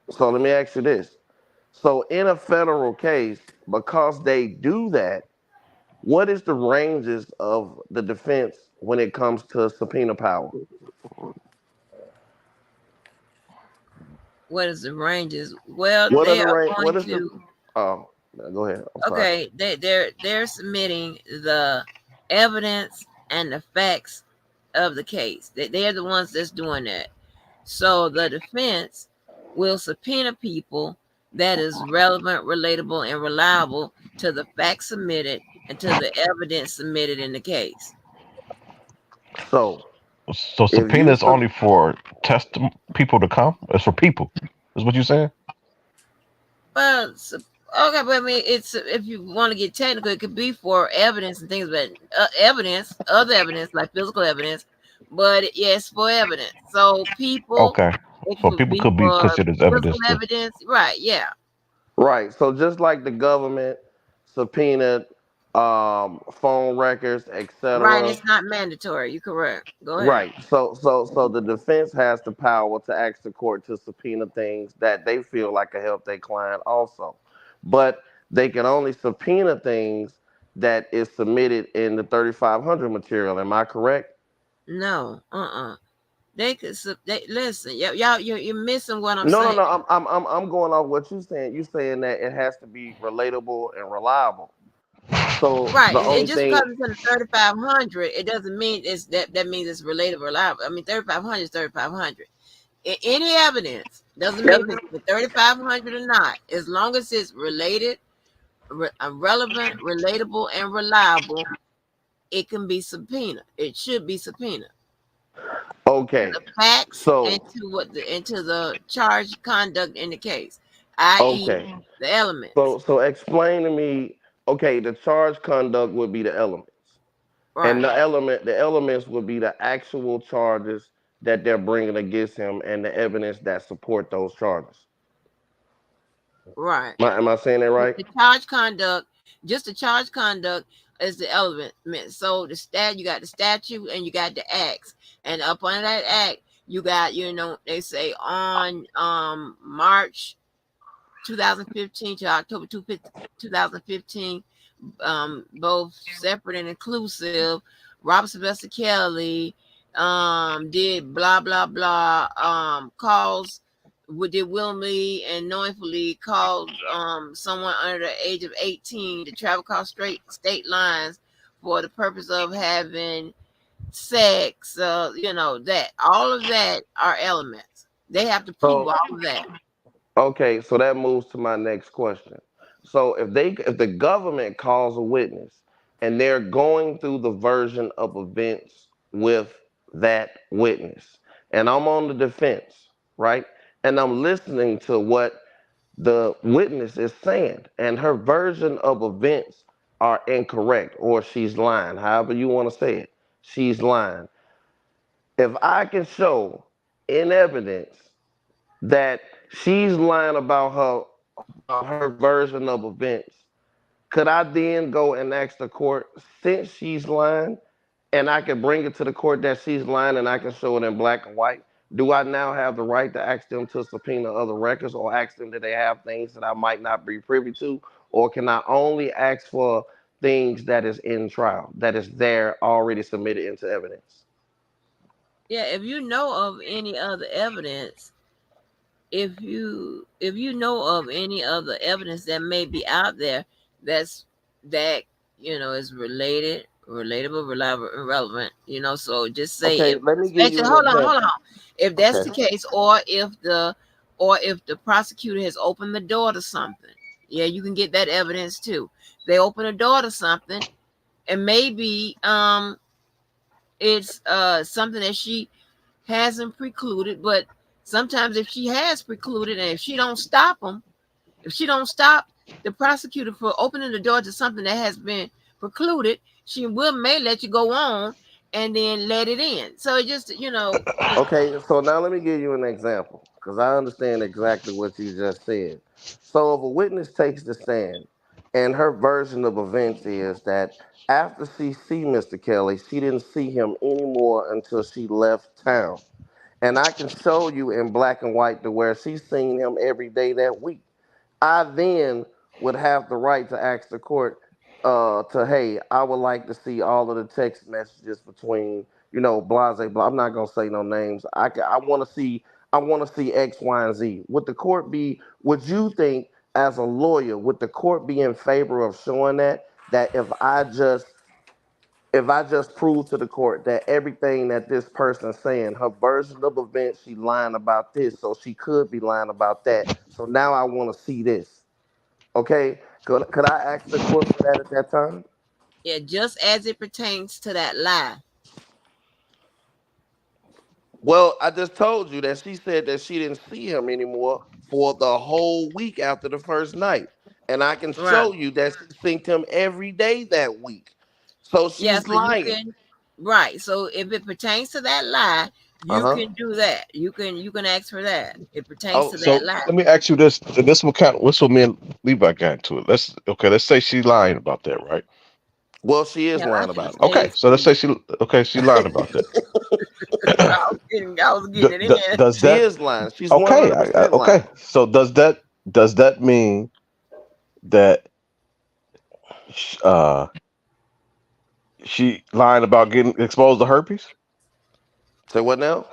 so let me ask you this. So in a federal case, because they do that, what is the ranges of the defense when it comes to subpoena power? What is the ranges? Well, what they are are going to. Oh, go ahead. Okay, they're submitting the evidence and the facts of the case. They're the ones that's doing that. So the defense will subpoena people that is relevant, relatable, and reliable to the facts submitted and to the evidence submitted in the case. So subpoena is only for people to come. It's for people. Is what you're saying? Well, okay, but I mean, it's if you want to get technical, it could be for evidence and things, but other evidence like physical evidence. But yes, for evidence. So people. Okay. So people could be considered evidence too. Evidence, right? Yeah. Right. So just like the government subpoenaed phone records, etc. Right. It's not mandatory. You're correct. Go ahead. Right. So the defense has the power to ask the court to subpoena things that they feel like can help their client also. But they can only subpoena things that is submitted in the 3500 material. Am I correct? No. They could. Listen, y'all. You're missing what I'm saying. No. I'm going off what you're saying. You're saying that it has to be relatable and reliable. So right, and just because it's in the 3500, it doesn't mean it's that means it's relatable, reliable. I mean, 3500 is 3500. Any evidence doesn't mean if it's 3500 or not. As long as it's related, relevant, relatable, and reliable, it can be subpoenaed. It should be subpoenaed. Okay. The facts into the charged conduct in the case, i.e., the elements. So explain to me. Okay, the charged conduct would be the elements, right. And the elements would be the actual charges that they're bringing against him and the evidence that support those charges. Right. Am I saying that right? The charged conduct, just the charged conduct is the element. So you got the statute and you got the acts, and up on that act, you got they say on March 2015 to October 2015, both separate and inclusive, Robert Sylvester Kelly did blah blah blah calls did willingly and knowingly cause someone under the age of 18 to travel across state lines for the purpose of having sex, that all of that are elements. They have to prove So all of that. okay, so that moves to my next question. So if the government calls a witness and they're going through the version of events with that witness, and I'm on the defense, right? And I'm listening to what the witness is saying, and her version of events are incorrect, or she's lying, however you want to say it. She's lying. If I can show in evidence that she's lying about her version of events, could I then go and ask the court, since she's lying, and I can bring it to the court that she's lying and I can show it in black and white? Do I now have the right to ask them to subpoena other records or ask them that they have things that I might not be privy to? Or can I only ask for things that is in trial, that is there already submitted into evidence? Yeah, if you know of any other evidence, if you know of any other evidence that may be out there that is relatable, reliable, and relevant, so just say, Okay, if let me give you especially, an hold on, example. if that's Okay. the case, or if the prosecutor has opened the door to something, yeah, you can get that evidence too. They open a door to something, and maybe it's something that she hasn't precluded, but sometimes if she has precluded, and if she don't stop the prosecutor for opening the door to something that has been precluded, she may let you go on and then let it in. So it just, Okay, so now let me give you an example because I understand exactly what you just said. So, if a witness takes the stand and her version of events is that after she see Mr. Kelly, she didn't see him anymore until she left town. And I can show you in black and white to where she's seen him every day that week. I then would have the right to ask the court hey, I would like to see all of the text messages between, blase blah. I'm not gonna say no names. I want to see X, Y, and Z. Would you think as a lawyer, would the court be in favor of showing that if I just prove to the court that everything that this person's saying, her version of events, she lying about this, so she could be lying about that. So now I want to see this. Okay, could I ask the court for that at that time? yeah, just as it pertains to that lie. Well, I just told you that she said that she didn't see him anymore for the whole week after the first night. And I can Right. show you that she synced him every day that week. So Yeah, she's so you lying. can, right. So if it pertains to that lie, you Uh-huh. can do that. You can ask for that. It pertains Oh, to that So lie. let me ask you this. And this will count. What's what me and Levi got into it. Let's say she's lying about that, right? well, she is Yeah, I lying should about have it. stayed Okay, so let's asleep. say she lying about that. I was getting it in there. Does She that is lying. She's okay? 100% Okay. lying. So does that mean that uh she lying about getting exposed to herpes? Say what now?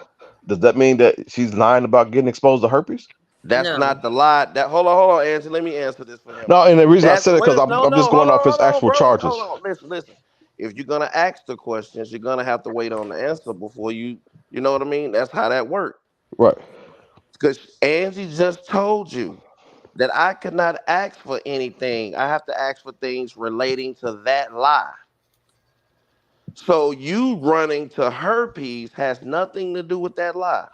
Does that mean that she's lying about getting exposed to herpes? That's No. not the lie. Hold on, Angie. Let me answer this for him. No, and the reason I That's said it wait because a I'm just going off his hold on, actual bro. charges. Hold on. Listen. If you're gonna ask the questions, you're gonna have to wait on the answer before you know what I mean? That's how that works. Right. Because Angie just told you that I could not ask for anything. I have to ask for things relating to that lie. So you running to herpes has nothing to do with that lie.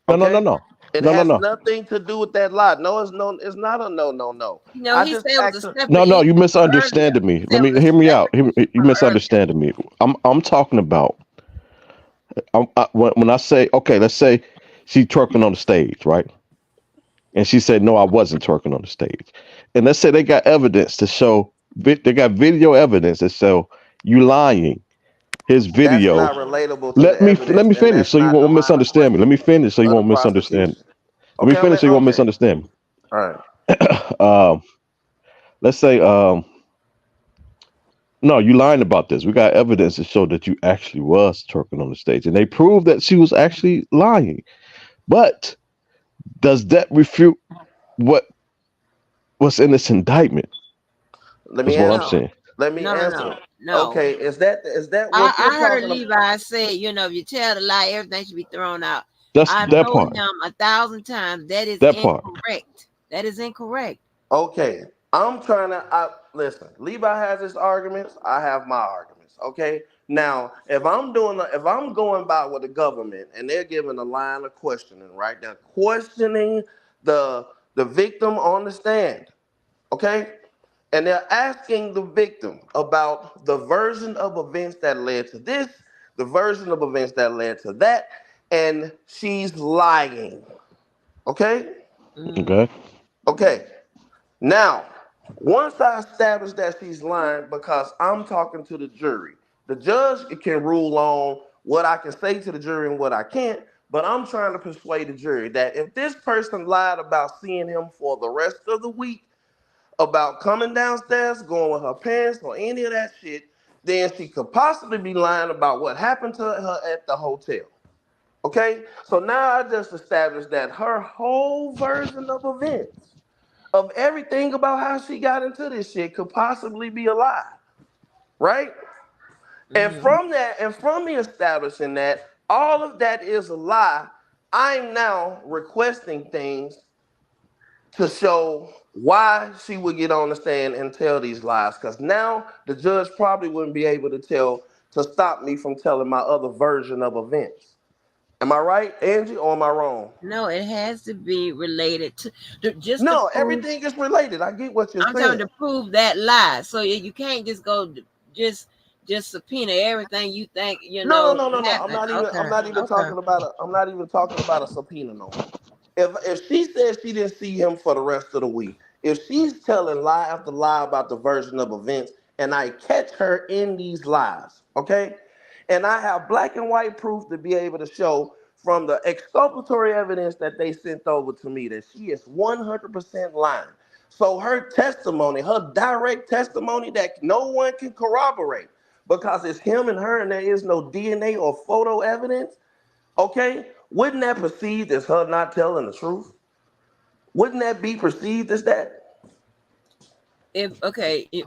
No, no, no, Okay? no, It no, no, has no, nothing to do with that lie. No, it's not a no. I He just said it was a asked her. separate no, no. You issue from earlier. misunderstanding He me. said Let it me was hear a me out. separate issue You from earlier. misunderstanding me. I'm talking about when I say okay, let's say she twerking on the stage, right? And she said no, I wasn't twerking on the stage. And let's say they got evidence to show. They got video evidence to show you lying. His That's video. not relatable to the Let evidence, me and finish that's so you not the won't line of misunderstand me. Let me questioning finish so you of the won't misunderstand. prosecution. Let me Okay, finish so you won't okay. misunderstand me. All right. um, let's say No, you lying about this. We got evidence to show that you actually was twerking on the stage, and they proved that she was actually lying. But does that refute what what's in this indictment? Let Is me what I'm answer. No, saying. Let me no, no, answer. no, no. Okay, is that I, what you're I heard talking about? Levi say, if you tell the lie, everything should be thrown out. That's I've that told part. him 1,000 times that is That part. incorrect. That is incorrect. Okay, I'm trying to listen. Levi has his arguments. I have my arguments. Okay. Now, if I'm going by with the government and they're giving a line of questioning, right? They're questioning the the victim on the stand. Okay, and they're asking the victim about the version of events that led to this, the version of events that led to that, and she's lying. Okay. Mm-hmm. Okay. Okay. Now, once I establish that she's lying, because I'm talking to the jury, the judge can rule on what I can say to the jury and what I can't. But I'm trying to persuade the jury that if this person lied about seeing him for the rest of the week, about coming downstairs, going with her parents, or any of that shit, then she could possibly be lying about what happened to her at the hotel. Okay? So now I just established that her whole version of events of everything about how she got into this shit could possibly be a lie, right? And Mm-hmm. from that, and from me establishing that all of that is a lie, I'm now requesting things to show why she would get on the stand and tell these lies. Because now the judge probably wouldn't be able to stop me from telling my other version of events. Am I right, Angie, or am I wrong? No, it has to be related to just to No, prove. everything is related. I get what you're I'm trying saying. to prove that lie. So you can't just go just just subpoena everything you think No. I'm happened. not even. I'm Okay, not even okay. talking about. I'm not even talking about a subpoena no more. If she says she didn't see him for the rest of the week, if she's telling lie after lie about the version of events, and I catch her in these lies, okay, and I have black and white proof to be able to show from the exculpatory evidence that they sent over to me that she is 100% lying. So her testimony, her direct testimony that no one can corroborate because it's him and her and there is no DNA or photo evidence, okay? Wouldn't that perceived as her not telling the truth? Wouldn't that be perceived as that? If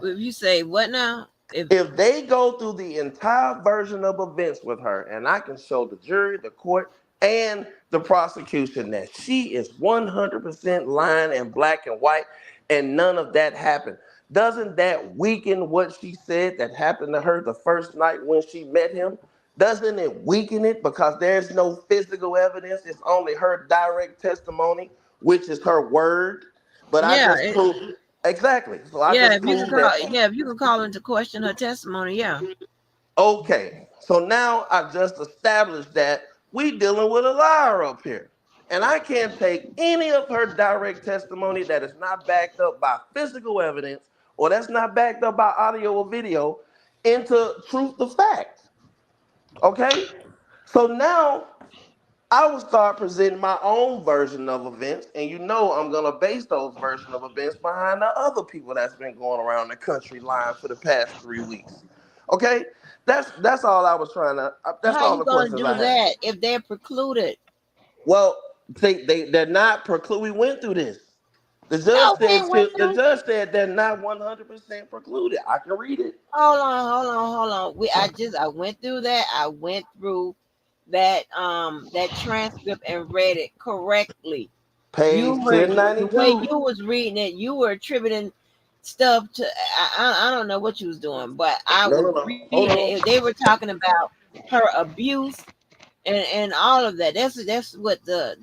you say what now? If If they go through the entire version of events with her, and I can show the jury, the court, and the prosecution that she is 100% lying in black and white, and none of that happened, doesn't that weaken what she said that happened to her the first night when she met him? Doesn't it weaken it because there's no physical evidence? It's only her direct testimony, which is her word. But I yeah, just proved exactly. So I yeah, just proved that. if you can call into question her testimony, yeah. Okay, so now I just established that we dealing with a liar up here. And I can't take any of her direct testimony that is not backed up by physical evidence or that's not backed up by audio or video into truth of fact. Okay? So now I will start presenting my own version of events, and you know I'm gonna base those version of events behind the other people that's been going around the country lying for the past 3 weeks. Okay, that's all I was trying to. That's How all you the gonna questions do I had. that if they're precluded? Well, they're not precluded. We went through this. No, we ain't went The through. judge said they're not 100% precluded. I can read it. Hold on. I went through that. I went through that transcript and read it correctly. Page The way 1092. you was reading it, you were attributing stuff to I don't know what you was doing, but I No, was no, no. reading Hold it. on. They were talking about her abuse and all of that. That's what the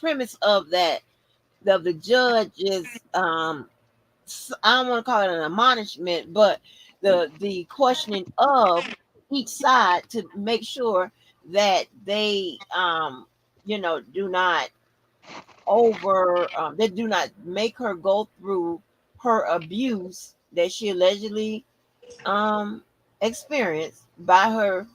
premise of that of the judge is I don't want to call it an admonishment, but the questioning of each side to make sure that they do not they do not make her go through her abuse that she allegedly um experienced by her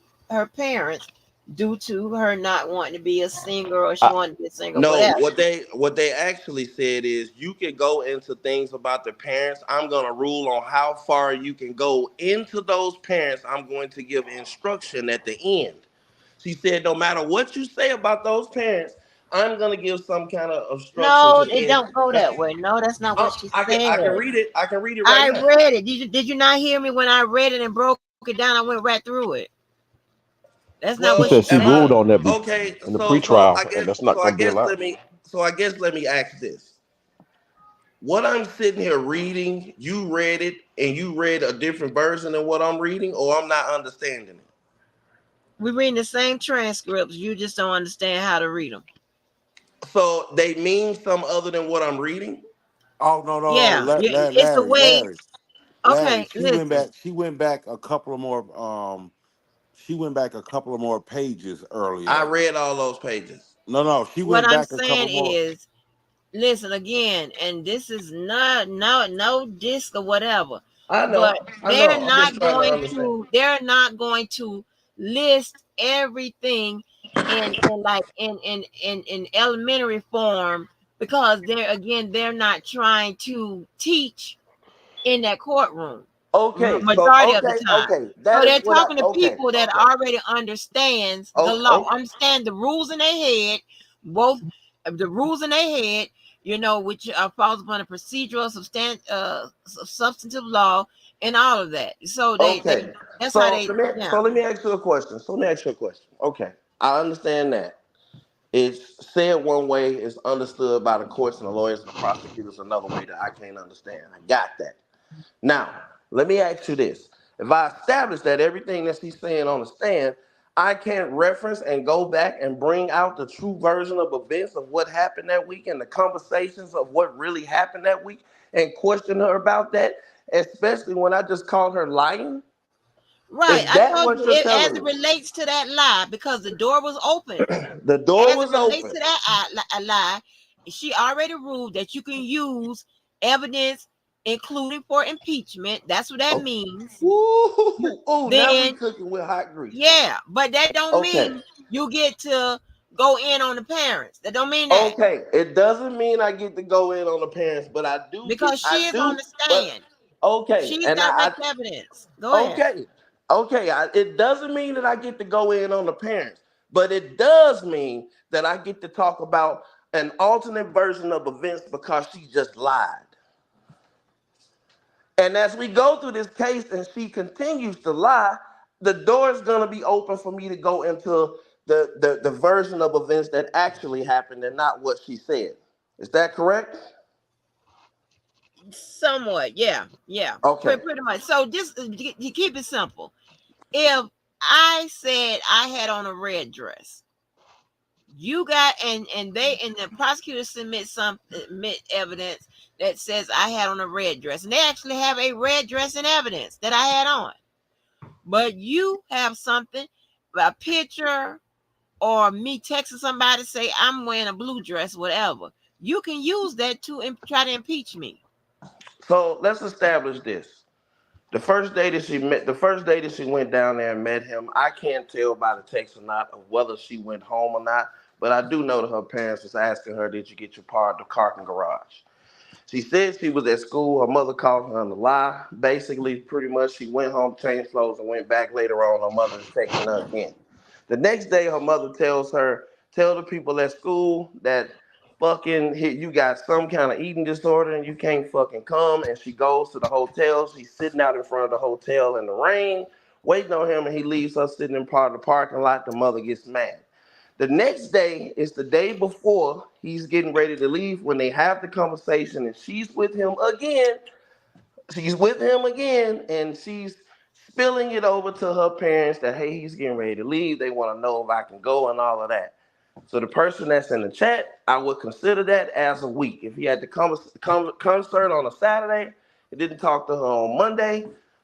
parents due to her not wanting to be a singer or she I, wanted to be a singer, no, whatever. what they actually said is you can go into things about the parents. I'm gonna rule on how far you can go into those parents. I'm going to give instruction at the end. She said, no matter what you say about those parents, I'm gonna give some kind of instruction No, to it the end. don't go that way. No, that's not what she I can said. read it. I can read it right I now. read it. Did you not hear me when I read it and broke it down? I went right through it. That's not what Well, She she said she am said. I ruled on that okay? in the So pretrial, and that's not going to be allowed. I guess let me ask this. What I'm sitting here reading, you read it and you read a different version than what I'm reading, or I'm not understanding it. We're reading the same transcripts. You just don't understand how to read them. So they mean some other than what I'm reading. Oh no no no, Yeah, it's a Larry, way. Larry. Okay, listen. She went back a couple of more. She went back a couple of more pages I earlier. read all those pages. No no, she What went I'm back a saying couple more. is, listen again, and this is not no disc or whatever, but I know. I'm just trying to understand. they're not going to list everything in like in elementary form because they're not trying to teach in that courtroom majority of the time. So That is they're what I talking to people that already understands the law, okay. understand the rules in their head, both the rules in their head, which falls upon the procedural, substantive law, and all of that. So they Okay. that's how they, yeah. So let me ask you a question. Okay. I understand that. It's said one way, it's understood by the courts and the lawyers and the prosecutors another way that I can't understand. I got that. Now, let me ask you this. If I establish that everything that she's saying on the stand, I can't reference and go back and bring out the true version of events of what happened that week and the conversations of what really happened that week and question her about that, especially when I just called her lying? Right. Is I that told what you you're as telling it me? relates to that lie because the door was open. The door As it was relates open. to that lie, she already ruled that you can use evidence, including for impeachment. That's what that Oh, means. now we Then, cooking with hot grease. yeah, but that don't Okay. mean you get to go in on the parents. That don't mean that Okay. It doesn't mean I get to go in on the parents, but because she is on the but stand. okay. She's And direct evidence. Go ahead. okay. Okay. It doesn't mean that I get to go in on the parents, but it does mean that I get to talk about an alternate version of events because she just lied. And as we go through this case and she continues to lie, the door is going to be open for me to go into the version of events that actually happened and not what she said. Is that correct? Somewhat, yeah, Okay. pretty much. So just to keep it simple, if I said I had on a red dress, you got and the prosecutor submit evidence that says I had on a red dress, and they actually have a red dress in evidence that I had on. But you have something, a picture, or me texting somebody say I'm wearing a blue dress, whatever. You can use that to try to impeach me. So let's establish this. The first day that she went down there and met him, I can't tell by the text or not of whether she went home or not, but I do know that her parents was asking her, did you get your part of the parking garage? She said she was at school. Her mother called her on the lie. Basically, pretty much, she went home, changed clothes, and went back later on. Her mother is texting her again. The next day, her mother tells her, tell the people at school that you got some kind of eating disorder and you can't fucking come. And she goes to the hotel. She's sitting out in front of the hotel in the rain, waiting on him, and he leaves her sitting in part of the parking lot. The mother gets mad. The next day is the day before he's getting ready to leave when they have the conversation and she's with him again. She's with him again and she's spilling it over to her parents that, hey, he's getting ready to leave. They want to know if I can go and all of that. So the person that's in the chat, I would consider that as a week. If he had the concert on a Saturday, he didn't talk to her on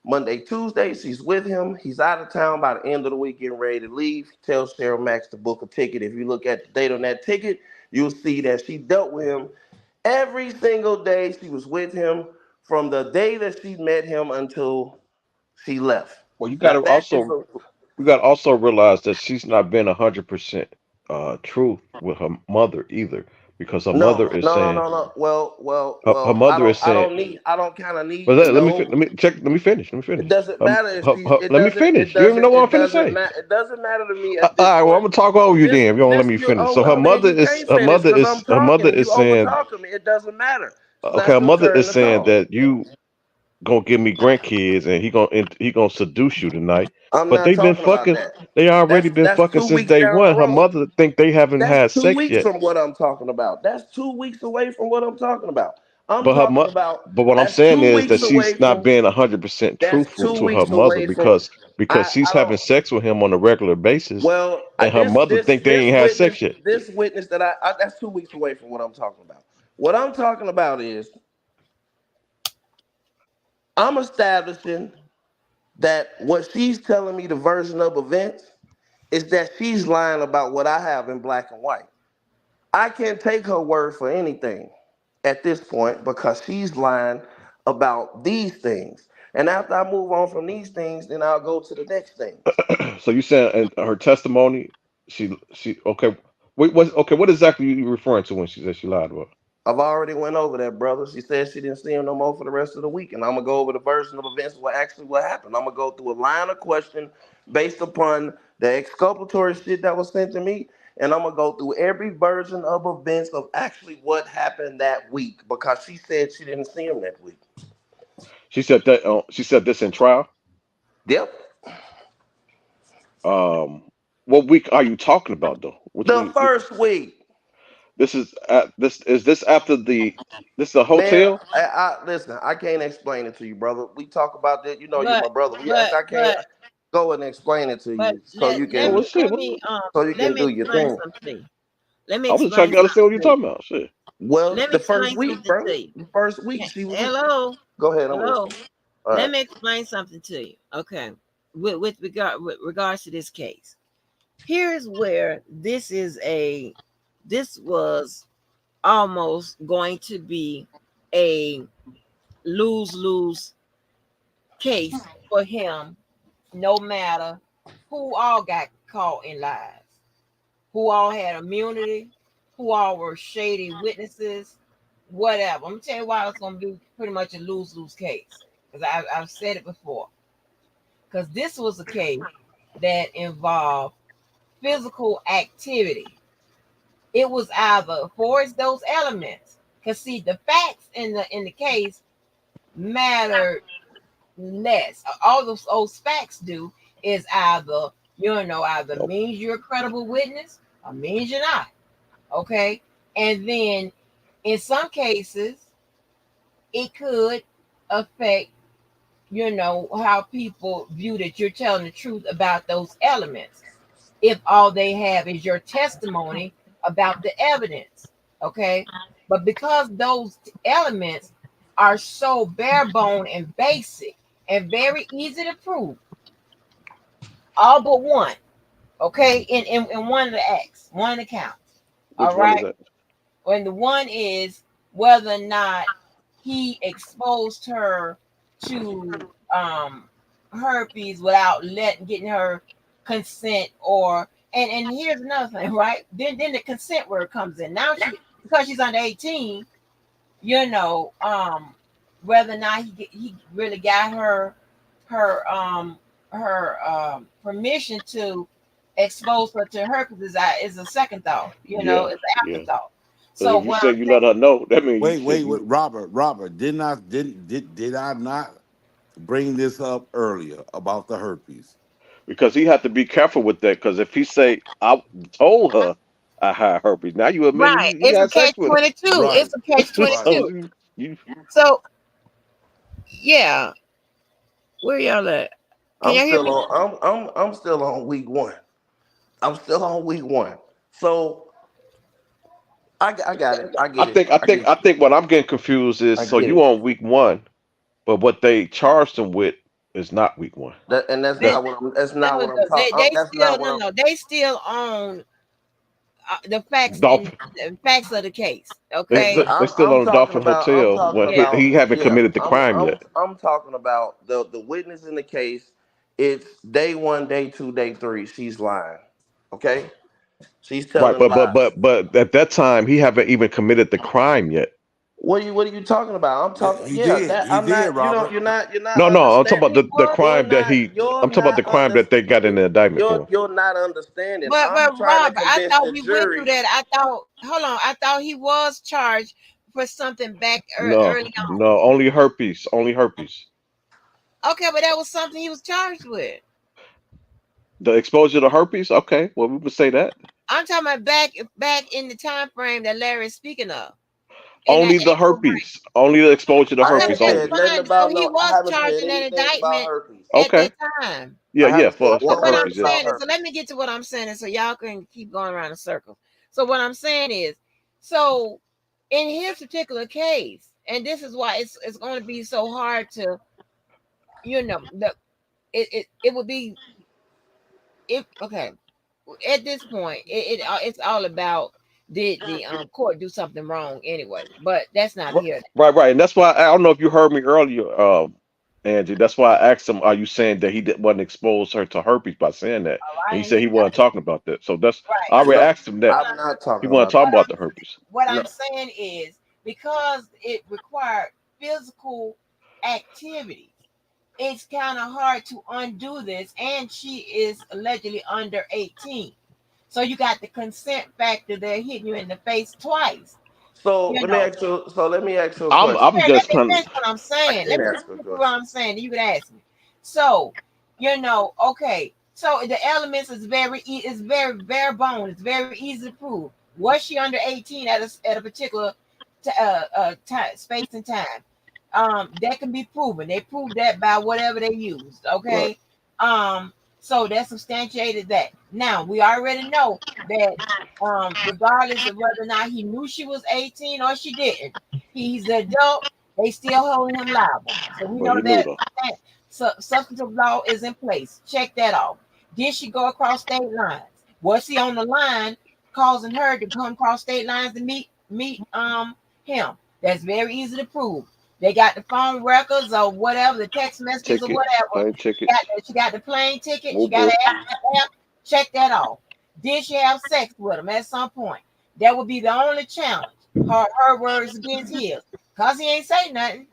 Monday, Tuesday, she's with him. He's out of town by the end of the week, getting ready to leave. He tells Cheryl Max to book a ticket. If you look at the date on that ticket, you'll see that she dealt with him every single day. She was with him from the day that she met him until she left. Well, you got Now to that is also a we got to also realize that she's not been 100% truth with her mother either, because her mother No, is no, no, saying no, no. Well, well, her well. mother is saying. I don't kind of But need to know. let me check. Let me finish. Let me It finish. doesn't matter if she's. It Let me doesn't. It finish. You don't even know doesn't. what I'm It finna doesn't say. matter. It doesn't matter to me All at this right, well, I'm point. gonna talk over you then if you don't let This. me You. finish. Oh So well. Then you can't finish because I'm her mother talking and is you over saying, talking me. It doesn't matter. It's okay, not her your mother turn is to saying talk. that you gonna give me grandkids and he gonna seduce you tonight. I'm But not they've been talking about fucking. that. They already been That's fucking 2 since weeks day down the one. Her road. mother think they haven't That's had two sex weeks yet. from what I'm talking about. That's 2 weeks away from what I'm talking about. I'm But her talking mo- about but what I'm that's saying two is that weeks she's away not from being 100% that's truthful two to her weeks mother away from because she's I don't having sex with him on a regular basis, well and her mother think they ain't had sex yet. this witness that I that's 2 weeks away from what I'm talking about. What I'm talking about is I'm establishing that what she's telling me the version of events is that she's lying about what I have in black and white. I can't take her word for anything at this point because she's lying about these things. And after I move on from these things, then I'll go to the next things. So you saying in her testimony, she okay? Wait, what exactly you referring to when she said she lied about? I've already went over that, brother. She said she didn't see him no more for the rest of the week, and I'm gonna go over the version of events what happened. I'm gonna go through a line of question based upon the exculpatory shit that was sent to me, and I'm gonna go through every version of events of actually what happened that week because she said she didn't see him that week. She said that. She said this in trial. Yep. Um, what week are you talking about though? Which The week? first week. This is this after the this is a Man, hotel. I listen. I can't explain it to you, brother. We talk about that. You know, you're but my brother. but I can't but go and explain it to but you, so you Oh can well, shit. let me do your explain thing. something to you. Let me I was just trying explain to understand something what you're to you. talking about. Shit. Well, Let me the first explain week, something bro. to you. The first week, she was. Hello, Go ahead. I'm listening. hello. All Let right. me explain something to you. Okay, with regards to this case, here is where this was almost going to be a lose lose case for him, no matter who all got caught in lies, who all had immunity, who all were shady witnesses, whatever. I'm gonna tell you why it's gonna be pretty much a lose lose case. Because I've said it before. Because this was a case that involved physical activity. It was either for those elements. Because see, the facts in the case matter less. All those facts do is either Nope. means you're a credible witness or means you're not. Okay. And then in some cases, it could affect, how people view that you're telling the truth about those elements. If all they have is your testimony about the evidence. Okay. But because those elements are so bare bone and basic and very easy to prove, all but one, okay, in one of the acts, one of the counts. Which All one is right. that? When the one is whether or not he exposed her to herpes without getting her consent, or and here's another thing, right? Then the consent word comes in. Now because she's under 18, you know, whether or not he really got her permission to expose her to herpes is a second thought, Yeah, it's an yeah. afterthought. Because So if you what say I'm you saying, let her know, that means you Wait, shit. wait, wait, Robert, did I not bring this up earlier about the herpes? Because he had to be careful with that. Because if he say I told her I had herpes, now you admitting right? he It's a had catch sex with 22. Right, It's a catch her. twenty right. So two. you So yeah, where y'all at? Can I'm y'all hear still me? on. I'm still on week one. I'm still on week one. So I got it. I I get it. think I I get think I it. think what I'm getting confused is I so get you it. on week one, but what they charged him with is not week one. And that's They, not what I'm. That's not no, what I'm talking. they That's still not no what no they still own the facts in Dolphin. the facts of the case. They Okay, they still I'm on the talking Dolphin about. I'm Hotel talking when yeah. about. he haven't Yeah. committed the crime yet. I'm talking about the witness in the case It's day 1, day 2, day 3. She's lying. Okay, she's Right, telling lies. but at that time he haven't even committed the crime yet. What are you talking about? I'm talking. He Yeah, did. that He I'm did, not. Robert. You're not No, I'm talking understanding. about He the was. crime that You're I'm talking about not the crime that they got in the indictment for. You're not understanding. I'm But trying to Robert, I convince thought the we went through jury. that. I thought, hold on, I thought he was charged for something back No, early on. no, only herpes, only herpes. Okay, but that was something he was charged with. The exposure to herpes. Okay, well we would say that I'm talking about back in the time frame that Larry is speaking of. In that only the April frame. herpes, only the exposure to I Okay, but herpes ain't that's said only. nothing fine. So about he no. I was haven't charged said in that anything about indictment herpes. at Okay, that time. yeah, I yeah, haven't said for So one what word I'm herpes, yeah. about saying is, so herpes. let me get to what I'm saying, and so y'all can keep going around in circles. So what I'm saying is, so in his particular case, and this is why it's going to be so hard to, it would be if okay at this point it's all about did the court do something wrong anyway, but that's not here. Right, and that's why I don't know if you heard me earlier, Angie. That's why I asked him, "Are you saying that wasn't exposed her to herpes by saying that?" And I he didn't said hear he wasn't talking about that. So that's right. I already No, asked him that. What I'm not He talking wasn't about talking that. about the herpes. what No. I'm saying is because it required physical activity, it's kind of hard to undo this, and she is allegedly under 18. So you got the consent factor there hitting you in the face twice. So You let me know, ask you. So let me ask you a I'm question. yeah, let just me kind finish what I'm I saying. Let can't me just ask a finish what question. I'm saying. You can ask me. So, okay. So the elements is it's very bare bone. It's very easy to prove. Was she under 18 at a particular time, space and time? That can be proven. They proved that by whatever they used. Right. Okay. So that substantiated that. Now we already know that regardless of whether or not he knew she was 18 or she didn't, he's an adult. They still holding him liable. So we but know he knew that, though. that substantive law is in place. Check that off. Did she go across state lines? Was he on the line causing her to come across state lines to meet him? That's very easy to prove. They got the phone records or whatever, the text messages or Tickets, whatever. plane tickets. She got the plane ticket. She Whoop got whoop. an app. Check that off. Did she have sex with him at some point? That would be the only challenge. Her words against his. Cause he ain't say nothing.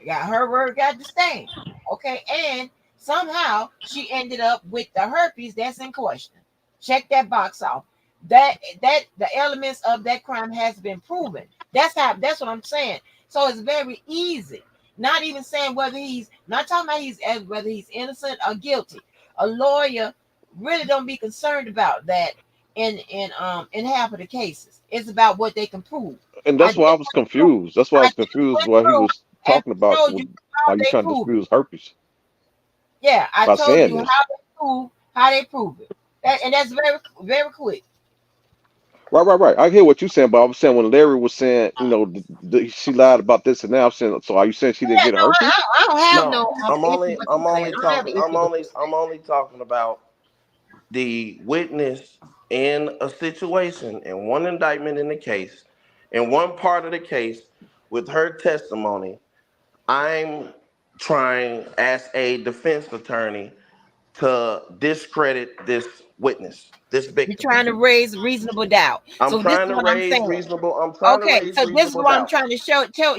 Got her word got to stand. Okay. And somehow she ended up with the herpes that's in question. Check that box off. That the elements of that crime has been proven. That's what I'm saying. So it's very easy. Not even saying whether he's not talking about whether he's innocent or guilty. A lawyer really don't be concerned about that in half of the cases. It's about what they can prove. And I that's why I just was confused. That's why I I was just confused went what he through was and talking about. showed you how Are you they trying to prove it. dispute herpes Yeah, I by told saying you this? how they prove it. And that's very very quick. Right. I hear what you're saying, but I was saying when Larry was saying, she lied about this and now I'm saying, so are you saying she didn't Yeah, get no, herpes? I don't have No, no I'm issue only with what I'm you saying. only I don't have talking an issue with what you I'm only talking about the witness in a situation in one indictment in the case, in one part of the case with her testimony. I'm trying as a defense attorney to discredit this witness, this You're victim. trying to raise reasonable doubt. I'm So this is trying to what I'm raise saying. reasonable. I'm trying to Okay, raise so this is reasonable what I'm doubt. trying to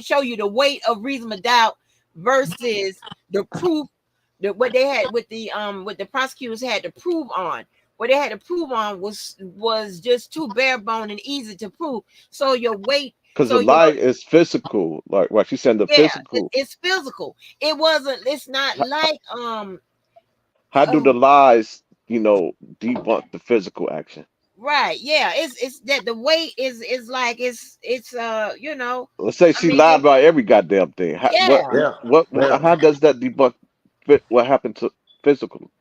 show you the weight of reasonable doubt versus the proof that what they had with the prosecutors had to prove on. What they had to prove on was just too bare bone and easy to prove. So your weight, Because so the your lie is physical. Like she said, the yeah, physical. it's physical. It wasn't. It's not How, like how do uh, the lies, debunk the physical action? right. Yeah, it's that the weight is like it's. Let's say I she mean, lied about every goddamn thing. How, what, yeah. Yeah, yeah. how does that debunk what happened to physical?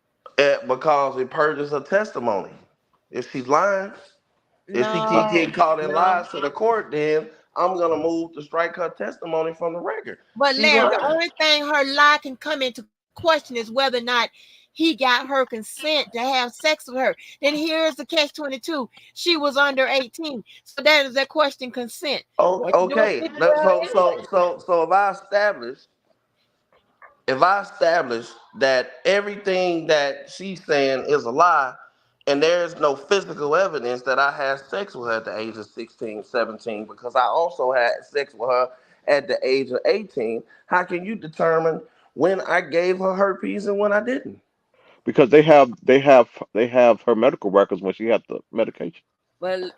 Because it purges her testimony. If she's lying, if she keep No, getting caught in no. lies to the court, then I'm gonna move to strike her testimony from the record. But She's Larry, the lying. only thing her lie can come into question is whether or not he got her consent to have sex with her. Then here's the catch 22. She was under 18. So that is that question consent. Oh, What you doing okay. sleeping with her anyway? So if I establish if I establish that everything that she's saying is a lie, and there's no physical evidence that I had sex with her at the age of 16, 17, because I also had sex with her at the age of 18, how can you determine when I gave her herpes and when I didn't? Because they have her medical records when she had the medication,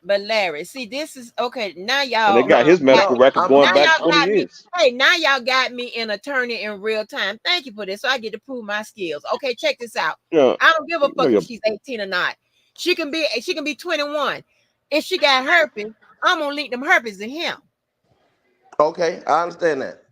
But Larry, see, this is okay. Now and they y'all got his medical No, records I'm going now I'm back y'all I'm 20 got me. years. Hey, now y'all got me an attorney in real time. Thank you for this. So I get to prove my skills. Okay, check this out. Yeah, I don't give a you know, fuck if she's 18 or not. She can be 21. If she got herpes, I'm gonna link them herpes to him. okay. I understand that.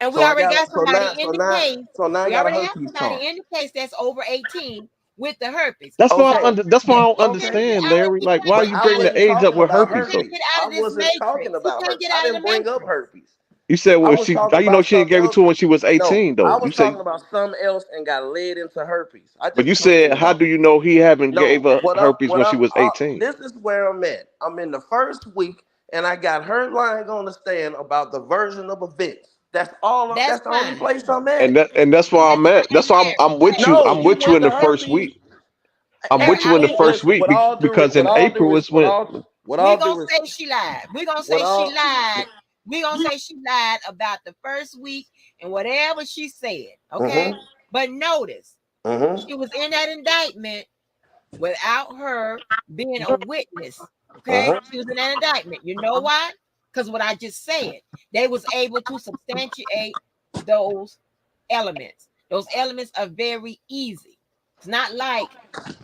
And we So I already got got somebody in the case. so now I We got a already have herpes charge. somebody in the case that's over 18 with the herpes. Okay, that's why Yeah, I don't he can't get understand, out of Larry. he Like, why can't but you I bring get the wasn't age up talking with about he herpes can't though? herpes. get out I of this wasn't talking matrix. He about can't herpes. get I out of didn't the bring up matrix. herpes. You said, I well, was she, talking you know, about she didn't something gave it else. to her when she was No, 18 I though. You was say, talking about something else and got led into herpes. I but you just told said, you how about do you know he haven't gave no. her herpes when she was 18? This is where I'm at. I'm in the first week, and I got her lying on the stand about the version of events. That's That's the only fine. place I'm at. And that's why That's I'm fine. at. That's And why Larry, I'm with you. No, I'm you with you went in to the first herpes. week. I'm with you in the Everything. first Listen, week because with in all due April res- is when. with we all due gonna res- say she lied. We gonna with say she all lied. We gonna say she lied about the first week and whatever she said. Okay, mhm, but notice mhm, she was in that indictment without her being a witness. Okay, mhm. she was in that indictment. You know why? Because what I just said, they was able to substantiate those elements. Those elements are very easy. It's not like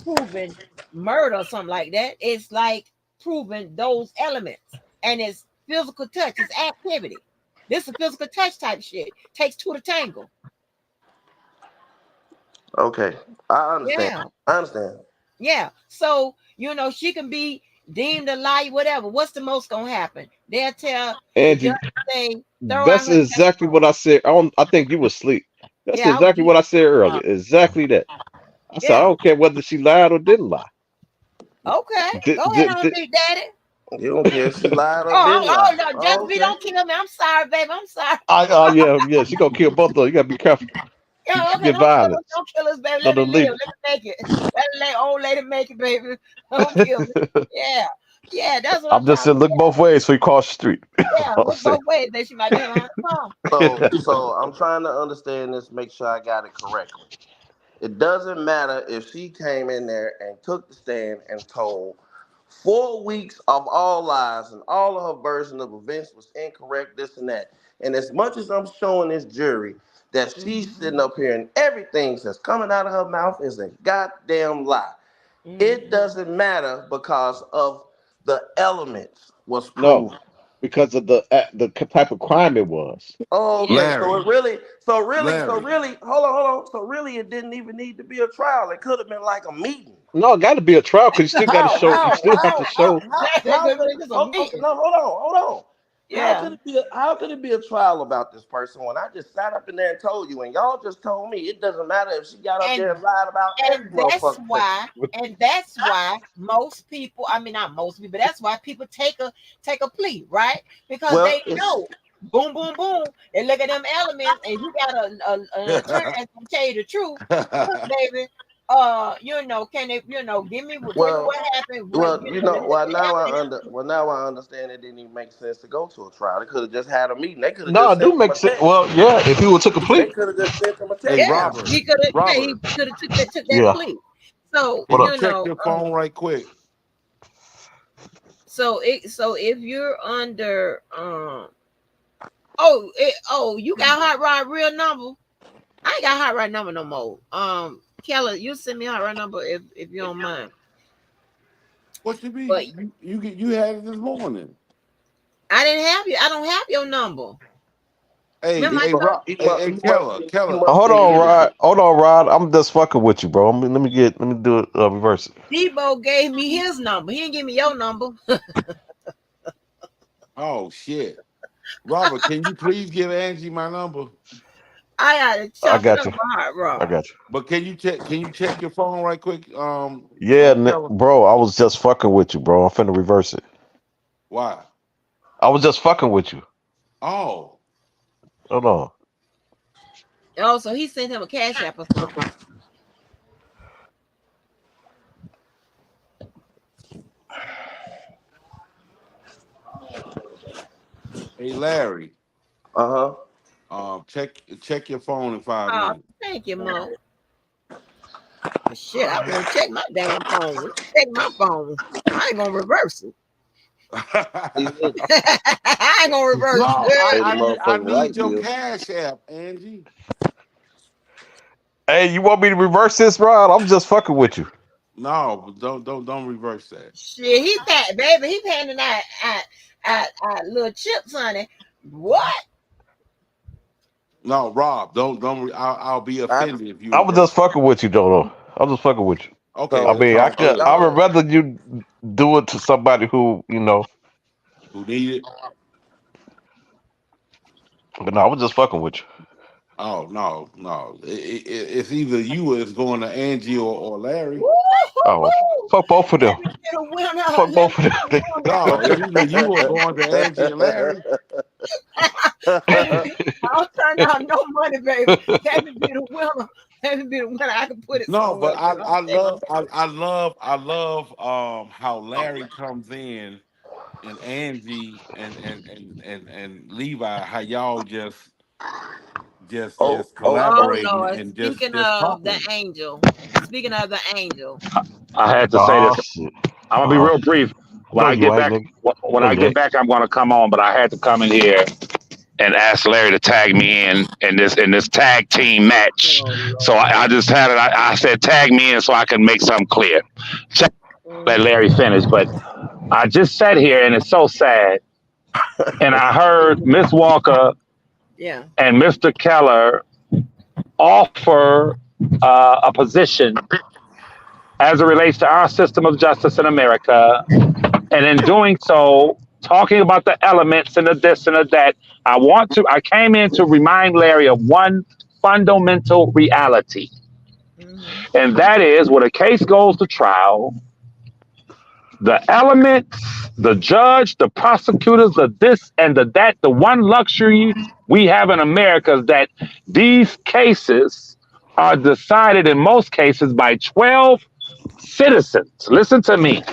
proving murder or something like that. It's like proving those elements. And it's physical touch, it's activity. This is physical touch type shit. Takes two to tangle. Okay, I understand. Yeah. I understand. Yeah. So, she can be deemed a lie, whatever. What's the most gonna happen? They'll tell the judge, Angie, say, throw out that's her exactly testimony. what I said. I think you were asleep. That's Yeah, I was exactly what I said earlier. Exactly that. I said, I yeah. don't care whether she lied or didn't lie. Okay. Did, Go ahead did, on, did, Big Daddy. You don't care if she lied or Oh, didn't oh, lie. no, Oh, just be okay. don't kill me. I'm sorry, baby. I'm sorry. yeah, she gonna kill both of them. You gotta be careful. Yeah, She okay, get don't kill us. violence. Don't kill us, baby. No, Let me don't live. leave Let me make it. Let the old lady make it, baby. Don't kill me. it. Yeah. Yeah, that's what I'm I'm just talking saying, look about. both ways so you cross the street. Yeah, I'm look saying. both ways. Then she might be behind the car. So I'm trying to understand this, make sure I got it correctly. It doesn't matter if she came in there and took the stand and told 4 weeks of all lies and all of her version of events was incorrect, this and that. And as much as I'm showing this jury that she's Mm-hmm. sitting up here and everything that's coming out of her mouth is a goddamn lie, it Mm-hmm. doesn't matter because of the elements was No, proven. because of the type of crime it was. Oh, Yeah. okay. So Larry, it really, Larry. hold on. So really, it didn't even need to be a trial. It could have been like a meeting. No, it got to be a trial because you still got to show. You still have to show. How could it? It's a Oh, okay, meeting. no, hold on. Yeah. How could it be a trial about this person when I just sat up in there and told you, and y'all just told me it doesn't matter if she got up there And and lied about every and that's motherfucking thing. why and that's why most people, I mean not most people, but that's why people take a plea, right? Because Well, they know, boom boom boom, they look at them elements, and you got an attorney that's gonna tell you the truth. Look, baby, can they, tell me well, what happened, what, let me look at the evidence. now I understand it didn't even make sense to go to a trial. They could have just had a meeting. They could have No, just it do sent them make a sense. text. Well, yeah, if he would took a They plea. could have just sent them a Hey, text Yeah, message. Robert, he Robert, could have took that Yeah. plea. So can What you up? check your phone right quick? so if you're under you got hot rod real number. I ain't got hot rod number no more. Keller, you send me hot rod number if you don't mind. What you But mean? You had it this morning. I didn't have you. I don't have your number. Hey, Remember I hey, told Rob, hey, Keller. Hold on, Rod. Hold on, Rod. I'm just fucking with you, bro. Let me do it. Reverse it. Debo gave me his number. He didn't give me your number. Oh shit, Robert, can you please give Angie my number? I gotta I chop it got up you. with hot I rod. got you. But can you check your phone right quick? Yeah, Keller. bro. I was just fucking with you, bro. I'm finna reverse it. Why? I was just fucking with you. Oh, Hold on. Oh, so he sent him a cash app or something. Hey Larry, check your phone in 5 minutes. Thank you, Mo. Shit, I won't check my damn phone. Let me check my phone. I ain't gonna reverse it. I ain't gonna reverse No, it. I need your cash app, Angie. Hey, you want me to reverse this, Rod? I'm just fucking with you. No, don't reverse that. Shit, baby, he handing out little chips, honey. What? No, Rob, don't. I'll be offended if you I was reverse. just fucking with you, Dono. I'm just fucking with you. Okay, I mean, I would rather you do it to somebody who who need it. But no, I was just fucking with you. Oh no! It's either you or it's going to Angie or Larry. Oh, fuck both of them. Fuck both of them. No, it's either you or going to Angie and Larry. I'll turn out no money, baby. Let me be the winner. Let me be the winner. I can put it No, somewhere. but I love how Larry comes in and Angie and Levi, how y'all just collaborate Lord. and Speaking just of the talking. angel. Speaking of the angel. I had to say Oh this. shit. I'm gonna be real brief. When No, I you get ain't, back, nigga. when No, I you get ain't. back, I'm gonna come on. But I had to come in here and ask Larry to tag me in this tag team match. Oh, So Lord. I just had it. I said tag me in so I can make something clear. Let Larry finish, but I just sat here and it's so sad. And I heard Miss Walker Yeah. and Mr. Keller offer a position as it relates to our system of justice in America. And in doing so, talking about the elements and the this and the that, I came in to remind Larry of one fundamental reality. And that is when a case goes to trial, the elements, the judge, the prosecutors, the this and the that, the one luxury we have in America is that these cases are decided in most cases by 12 citizens. Listen to me.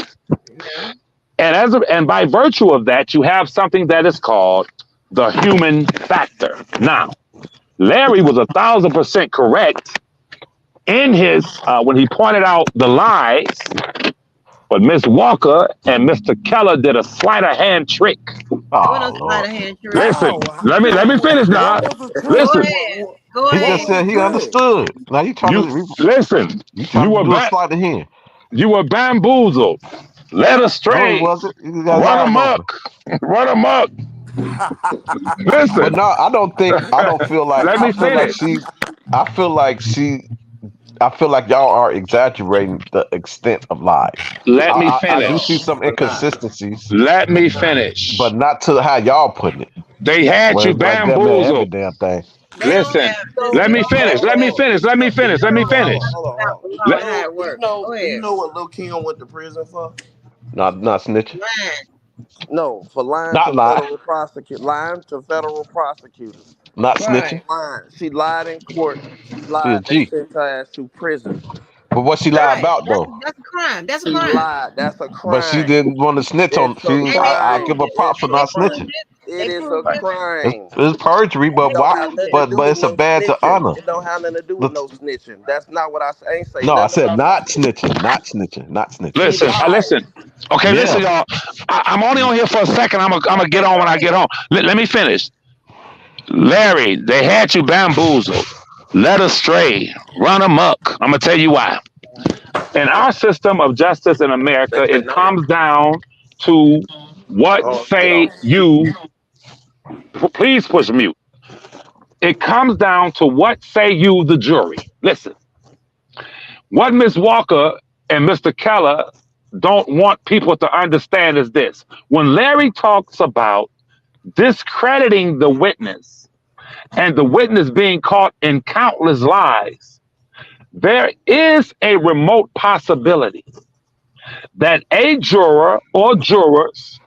Yeah. And by virtue of that, you have something that is called the human factor. Now, Larry was 1,000% correct in his when he pointed out the lies, but Miss Walker and Mr. Keller did a sleight of hand trick. What Oh else sleight Lord. of hand trick? Listen, How? let me finish What now. was the Go trick? Listen, ahead. Go He What just ahead. was said the he trick? understood. Now you listen. you You trying to were do a sleight of hand. you were bamboozled, led No, he astray, wasn't. He got his run eyes open. amok, run amok. But Listen, no, I don't feel like let me finish. I feel like I feel like y'all are exaggerating the extent of lies. Let me I do see finish. some We're not. inconsistencies, Let me finish. but not to how y'all putting it. They had Where you it's like damn man, every bamboozled. damn thing. They don't Listen, have No, let listen. me finish. Let me finish. Let me finish. Let me finish. About the law Let, and how it works. Go Do you ahead. know what Lil Kim went to prison for? Not snitching. Lying. No, for Not lie. lying to federal prosecutors. Not snitching. Right. Lying. She lied in court. She She a lied. They G. sent her ass to prison. But what she lie Right. about though? That's a crime. That's a She crime. lied. That's a But she crime. didn't want to snitch on. It's a And they I proved give crime. her it. props It's for a They not proved snitching. crime. it. It They is a proved it. crime. It's perjury, It but don't why? have nothing to But do with it's a no badge of snitching. honor. It don't have nothing to do with Look, no snitching. That's not what I ain't say no, I nothing said about no not snitching. snitching, not snitching, not snitching. She listen. lied. Listen. Okay, Yeah. listen, y'all. I'm only on here for a second. I'm gonna get Okay, on go when I get ahead. home. Let me finish. Larry, they had you bamboozled, led astray, run amok. I'm gonna tell you why. In our system of justice in America, They say it no. comes down to what Oh, they say lost. you. Please push mute. It comes down to what say you, the jury. Listen, what Miss Walker and Mr. Keller don't want people to understand is this. When Larry talks about discrediting the witness and the witness being caught in countless lies, there is a remote possibility that a juror or jurors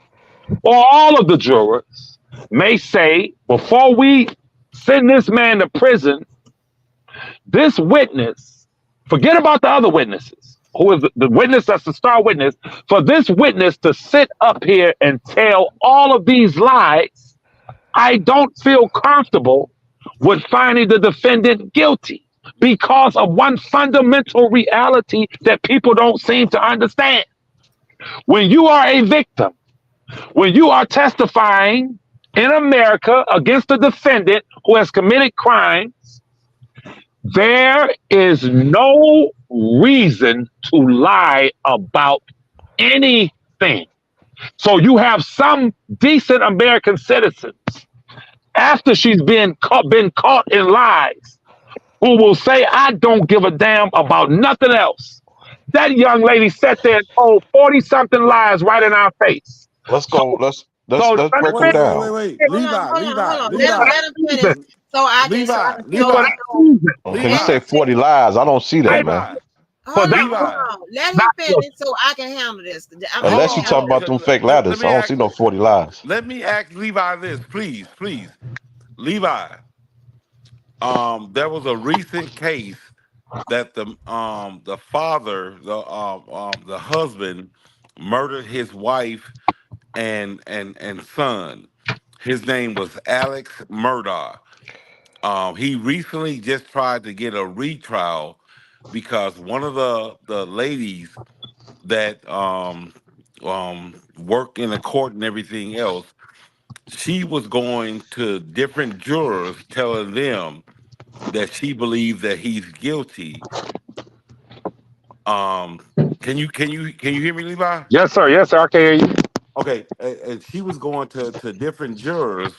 or all of the jurors may say, before we send this man to prison, This witness, forget about the other witnesses, who is the witness that's the star witness, for this witness to sit up here and tell all of these lies, I don't feel comfortable with finding the defendant guilty because of one fundamental reality that people don't seem to understand. When you are a victim, when you are testifying in America against a defendant who has committed crimes, there is no reason to lie about anything. So you have some decent American citizens, after she's been caught in lies, who will say, I don't give a damn about nothing else. That young lady sat there and told 40 something lies right in our face. Let's So, go. Let's so break them Wait, wait, down. wait, wait. Hold on. Levi, Let him finish so I can show Levi, Okay, he let him said Levi, 40 finish. lies. I don't see that, man. Levi, for that, Hold Levi. on. Let him not, finish so I can handle this. I'm Hold Unless gonna he on, talk handle hold this. about on. them fake Let ladders. I me don't ask. see no 40 lies. Let me ask Levi this, please, please. Levi, there was a recent case that the father, the husband, murdered his wife and son. His name was Alex Murdaugh. He recently just tried to get a retrial because one of the ladies that worked in the court and everything else, she was going to different jurors telling them that she believed that he's guilty. Um, can you hear me, Levi? yes, sir, I can hear you. Okay, and she was going to different jurors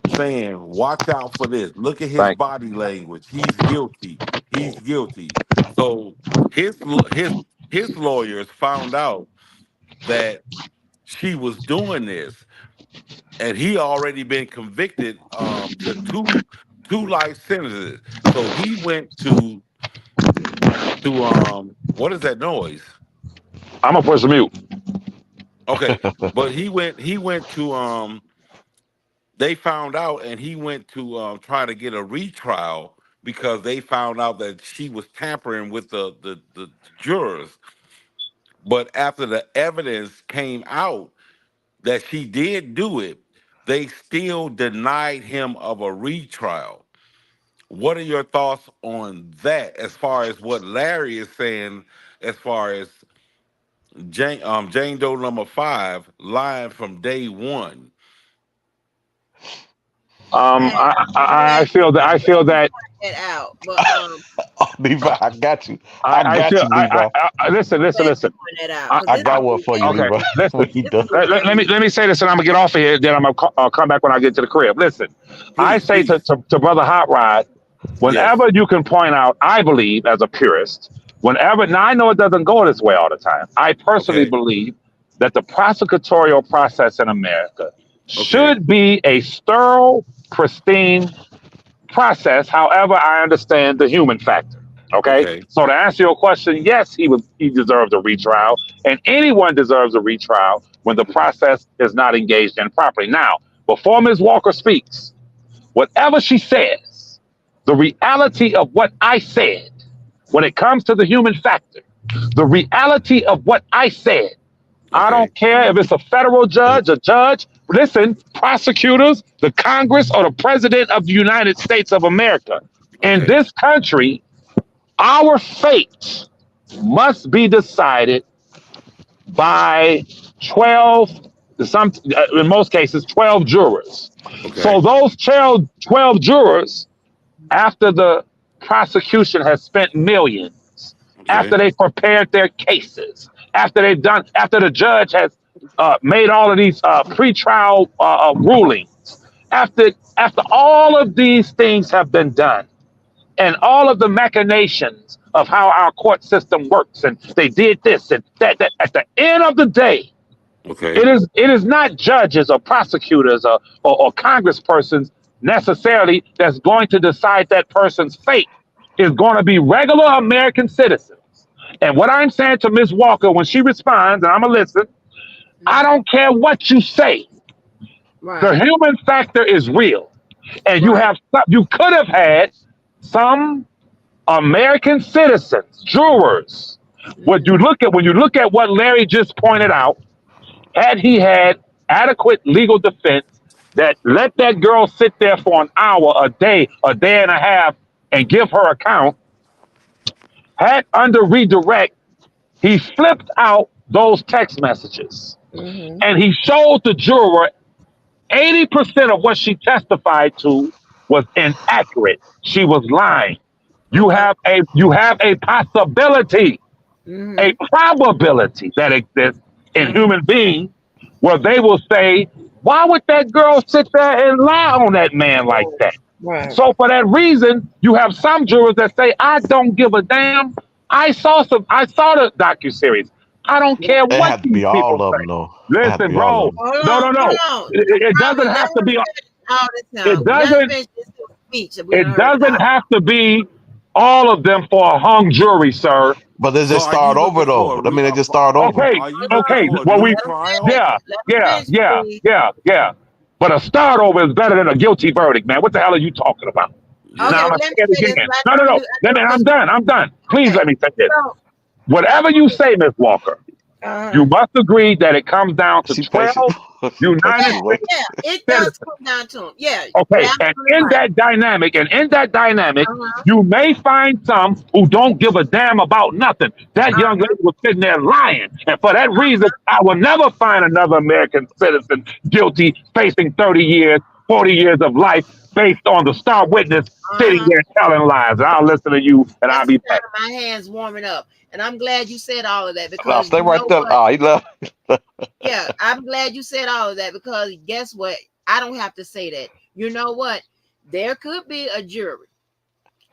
saying, "Watch out for this. Look at his Thank body language. He's guilty. He's guilty." So his lawyers found out that she was doing this, and he already been convicted to two life sentences. So he went to what is that noise? I'm gonna push mute. Okay, but he went to they found out, and he went to try to get a retrial because they found out that she was tampering with the jurors. But after the evidence came out that she did do it, they still denied him of a retrial. What are your thoughts on that, as far as what Larry is saying, as far as Jane Doe number 5 lying from day one? Man, I man, feel that. I feel let him that. point that out. But Oh, Levi, I got you. I I got feel. you, Levi. Listen, let him listen. point that out I, because I this is got one what for you, Larry. okay, Levi. listen. When he This done. is what Larry. Let me say this, and I'm gonna get off of here. Then I'm gonna come back when I get to the crib. Listen, I Please, say please. to brother Hot Rod, Yes. whenever you can point out, I believe as a purist, whenever now I know it doesn't go this way all the time. I personally Okay. believe that the prosecutorial process in America Okay. should be a sterile, pristine process. However, I understand the human factor. Okay, Okay. so to answer your question, yes, he deserves a retrial, and anyone deserves a retrial when the process is not engaged in properly. Now, before Ms. Walker speaks, whatever she says, the reality of what I said, when it comes to the human factor, the reality of what I said, I Okay. don't care if it's a federal judge, a judge, listen, prosecutors, the Congress, or the President of the United States of America. In Okay. this country, our fate must be decided by 12, some in most cases, 12 jurors. So Okay. those 12 jurors, after the prosecution has spent millions, after Okay. they prepared their cases, after the judge has made all of these pretrial rulings, after all of these things have been done, and all of the machinations of how our court system works, and they did this and that. At the end of the day, Okay. it is not judges or prosecutors or congresspersons necessarily that's going to decide that person's fate. It's going to be regular American citizens. And what I'm saying to Ms. Walker when she responds, and I'm gonna listen, I don't care what you say. The Right. human factor is real, and Right. you could have had some American citizens, jurors, when you look at what Larry just pointed out, had he had adequate legal defense that let that girl sit there for an hour, a day and a half, and give her account, had under redirect, he flipped out those text messages and he showed the juror 80% of what she testified to was inaccurate. She was lying. You have a possibility, a probability that exists in human beings where they will say, why would that girl sit there and lie on that man like that? Right. So for that reason, you have some jurors that say, I don't give a damn. I saw the docuseries. I don't care It what had to these be all people of say. them, though. It had to Listen, be all bro. of them. Hold No, on, no, no. hold on. It Probably doesn't let have to him be. finish all this It time. Let him doesn't. finish this speech that we It done heard doesn't about. have to be all of them for a hung jury, sir. But they So just are you start over, looking for though. I mean, they just start over. Okay, are you Hold looking on. okay. for a Well, new we, Let him finish. trial? yeah, Let him yeah, finish, yeah, please. yeah, yeah. But a start over is better than a guilty verdict, man. What the hell are you talking about? Now Okay, I'm Yeah. gonna let me say it say this. again. I No, no, know no. you. I Let know me, because I'm done. I'm done. Please okay. let me say this. So, Whatever you say, Miss Walker, you uh, must agree that it comes down to She patient. 12 She United patiently yeah, wait. States yeah, it does citizens. come down to him. Yeah, you're Okay, and absolutely right. in that dynamic, Uh-huh. you may find some who don't give a damn about nothing. That young Uh-huh. lady was sitting there lying, and for that reason, I will never find another American citizen guilty, facing 30 years, 40 years of life, based on the star witness sitting Uh-huh. there telling lies. And I'll listen to you, and That's I'll the be sound back. of my hands warming up. And I'm glad you said all of that Now, because stay you right know there. what? Oh, he left. Yeah, I'm glad you said all of that because guess what? I don't have to say that. You know what? There could be a jury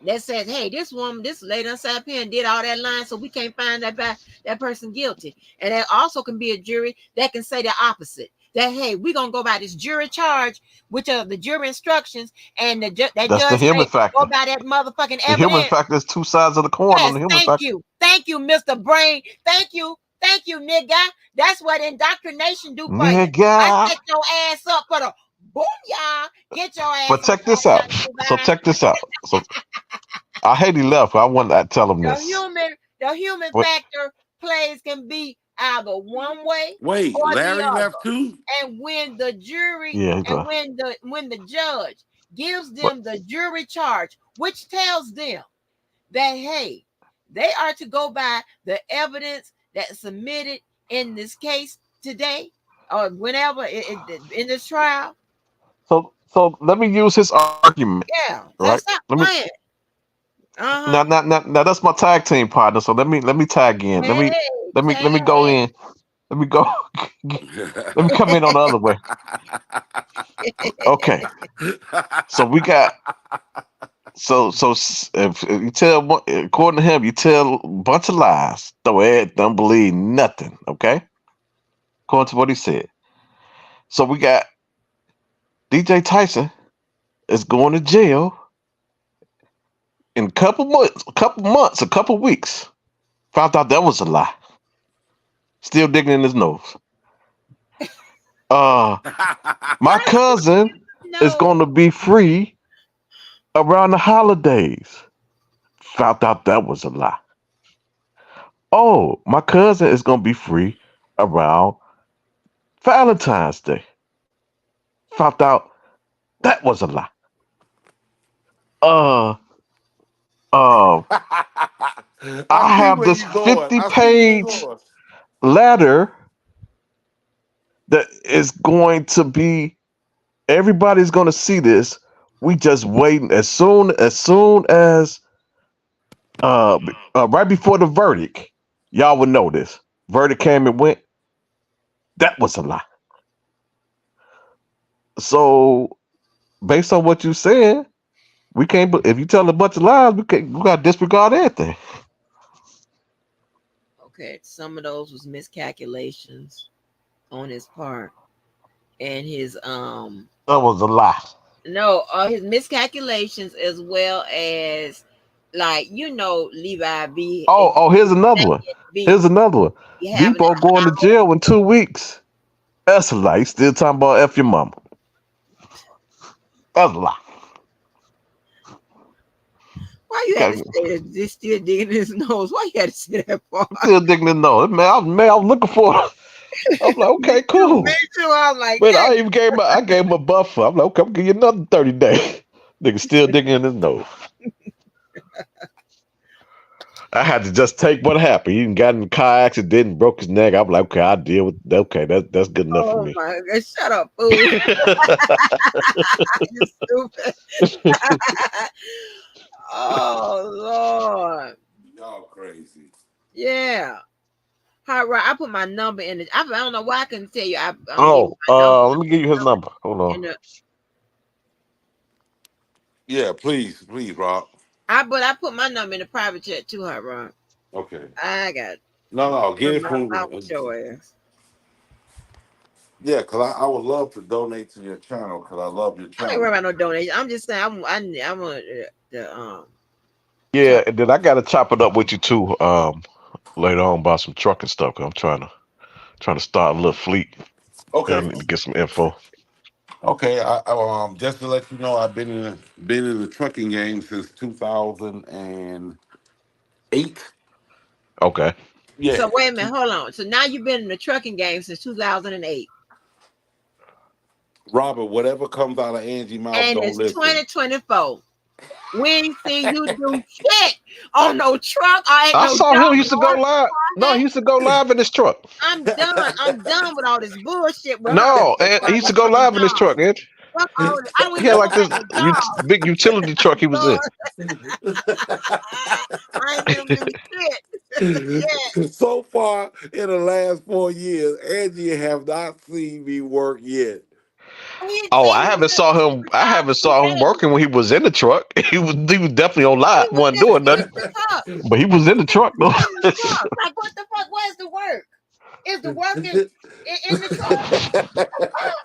that says, hey, this woman, this lady on sat up here and did all that lying, so we can't find that person guilty. And there also can be a jury that can say the opposite. That hey, we're gonna go by this jury charge, which are the jury instructions, and that That's the judge human say go factor. by that motherfucking The human evidence. factor is two sides of the coin on Yes, the human factor. thank you, Mr. Brain, thank you, nigga. That's what indoctrination do for you. I Nigga. set your ass up for the boom, y'all. Get your ass But on check this out. So down, check this out. So I hate he left. I wanted to tell him the this. human What? factor plays can be either one way Wait, or the Larry left other. too? And when the jury Yeah, he and left. when the judge gives But them the jury charge, which tells them that hey, they are to go by the evidence that's submitted in this case today or whenever in this trial. so let me use his argument, Yeah, right? let's stop Let me playing. Uh-huh. now that's my tag team partner. So let me tag in. Let Hey, me let me go Tag. in. Let me go. Let me come in on the other way. Okay. So we got if you tell according to him, you tell a bunch of lies. Don't believe nothing. Okay. According to what he said. So we got DJ Tyson is going to jail in a couple weeks. Found out that was a lie. Still digging in his nose. My cousin is No. going to be free around the holidays. Found out that was a lie. Oh, my cousin is going to be free around Valentine's Day. Found out that was a lie. Uh, uh, I I see have where this you going. 50 I see where you page going. letter that is going to be, everybody's going to see this. We just waiting as right before the verdict, y'all would know this. Verdict came and went. That was a lie. So based on what you said, we can't. If you tell a bunch of lies, we got to disregard everything. Okay, some of those was miscalculations on his part and his That was a lie. no, his miscalculations as well as like Levi Here's another one. be Here's another one. be having Depot that going to power. jail in 2 weeks. That's a lie. You still talking about F your mama. That's a lie. Why you had to say that? This still digging in his nose. Why you had to say that part? Still digging in the nose. Man, I was looking for it. I'm like, okay, cool. Me too. I'm like, Man, I even gave him a buffer. I'm like, okay, I'm gonna give you another 30 days. Nigga still digging in his nose. I had to just take what happened. He got in the car accident and broke his neck. I'm like, okay, I'll deal with that. Okay, that's good enough for oh me. my God, shut up, fool. You stupid. Oh Lord. Y'all crazy. Yeah. All right, I put my number in it. I don't know why I couldn't tell you. I give you my number. Let me give you his number. Hold on. Yeah, please, Rob. I put my number in the private chat too, Hot Rod. Okay. I got No, get it my from. mouth with your ass. Yeah, because I would love to donate to your channel because I love your I ain't worried channel. about no donation. I'm just saying I want the Yeah, and then I gotta chop it up with you too. Later on about some trucking stuff. 'Cause I'm trying to start a little fleet. I Okay. need to get some info. Okay. Just to let you know, I've been in the trucking game since 2008. Okay. Yeah. So wait a minute, hold on. So now you've been in the trucking game since 2008. Robert, whatever comes out of Angie's mouth, And don't it's listen. 2024. We ain't seen you do shit on no truck. I ain't I no saw him. He dog used to go live. No, he used to go live in his truck. I'm done. I'm done with all this bullshit behind No, and he fuck used to go fucking live in his job. truck, man. Fuck all this. I don't He even had know like about this no job. big utility truck he was in. I ain't even do shit. Yeah. So far in the last 4 years, Angie have not seen me work yet. He Oh, said he was just doing the I job haven't every saw him day. working when he was in the truck. He was definitely on live, He was wasn't just doing sitting nothing. in the truck. But he was in the truck He though. was in the truck. Like, what the fuck? Where's the work? Is the work in the truck? What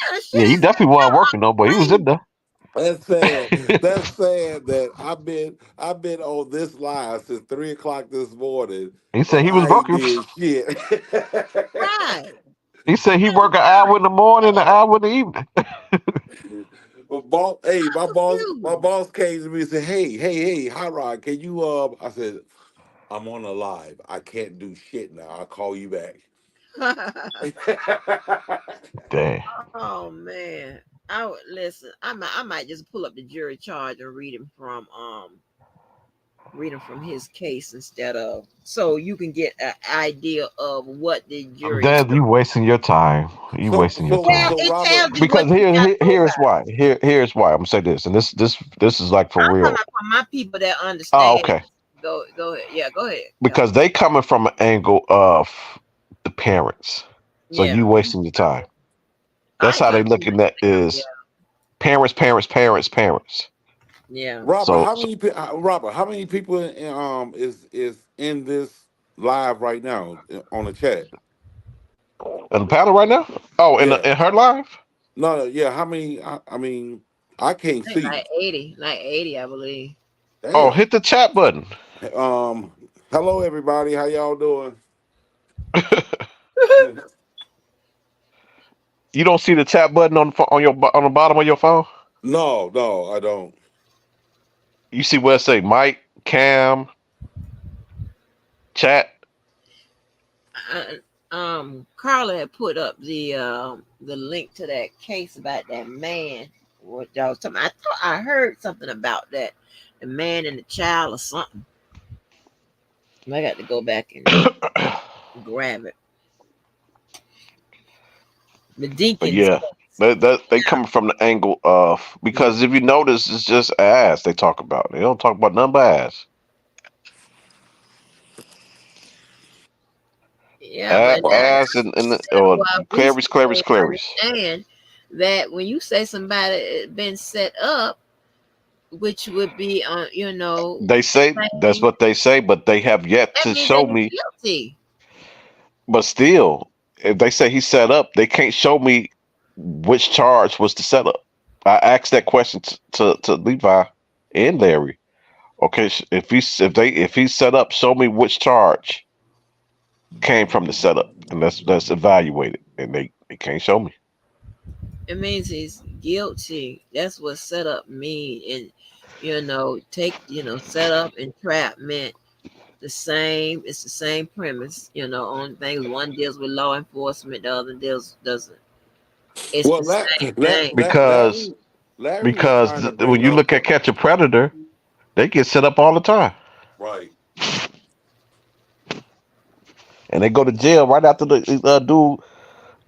kind of shit Yeah, he is definitely wasn't working though, but he was in that? there. That's sad. That's sad that I've been on this live since 3 o'clock this morning He said and he was I ain't working. did shit. Right. He said he That is work an right. hour in the morning, an hour in the evening. But boss, hey, I'm my confused. boss came to me and said, hey, Hot Rod, can you I said, I'm on a live. I can't do shit now. I'll call you back. Dang. Oh man. I would listen. I might just pull up the jury charge and read him from his case instead of so you can get an idea of what the jury. Dad, you wasting your time. You so wasting your so Well, time. so it Robert, tells you what Because you got to go by. here's why. Here's why. I'm gonna say this, and this is like for I'm talking real. about for my people that Oh, understand. okay. Go ahead. Yeah, go ahead, Because Kelly. they coming from an angle of the parents. So Yeah, you wasting your time. That's I how they totally looking at yeah, is parents, parents, parents, parents. yeah. Robert, So, Robert, how many people is in this live right now on the chat? in the panel right now? Oh, Yeah. in her live? No, yeah. How many? I mean, I can't I think see. like 80, I believe. Oh, Damn. hit the chat button. Hello everybody. How y'all doing? You don't see the chat button on the bottom of your phone? No, I don't. You see where it say Mike, Cam, chat. Carla had put up the link to that case about that man. What y'all was talking about. I thought I heard something about that, the man and the child or something. I got to go back and grab it. The But Dinkins yeah, case. they coming from the angle of because if you notice, it's just ass they talk about. They don't talk about nothing but ass. Yeah, but Ass or well, we Clary's, Clary's, still Clary's. understand that when you say somebody been set up, which would be They say that's saying what they say, but they have yet that to means they show was me. guilty. But still, if they say he set up, they can't show me which charge was the setup. I asked that question to Levi and Larry. Okay, if he set up, show me which charge came from the setup, and let's evaluate it. And they can't show me. It means he's guilty. That's what set up mean. And take, set up entrapment. It's the same premise. Only thing is one deals with law enforcement, the other doesn't. It's Well, the same thing. because Larry was trying to when bring you up look at Catch a Predator, they get set up all the time, right. and they go to jail right after the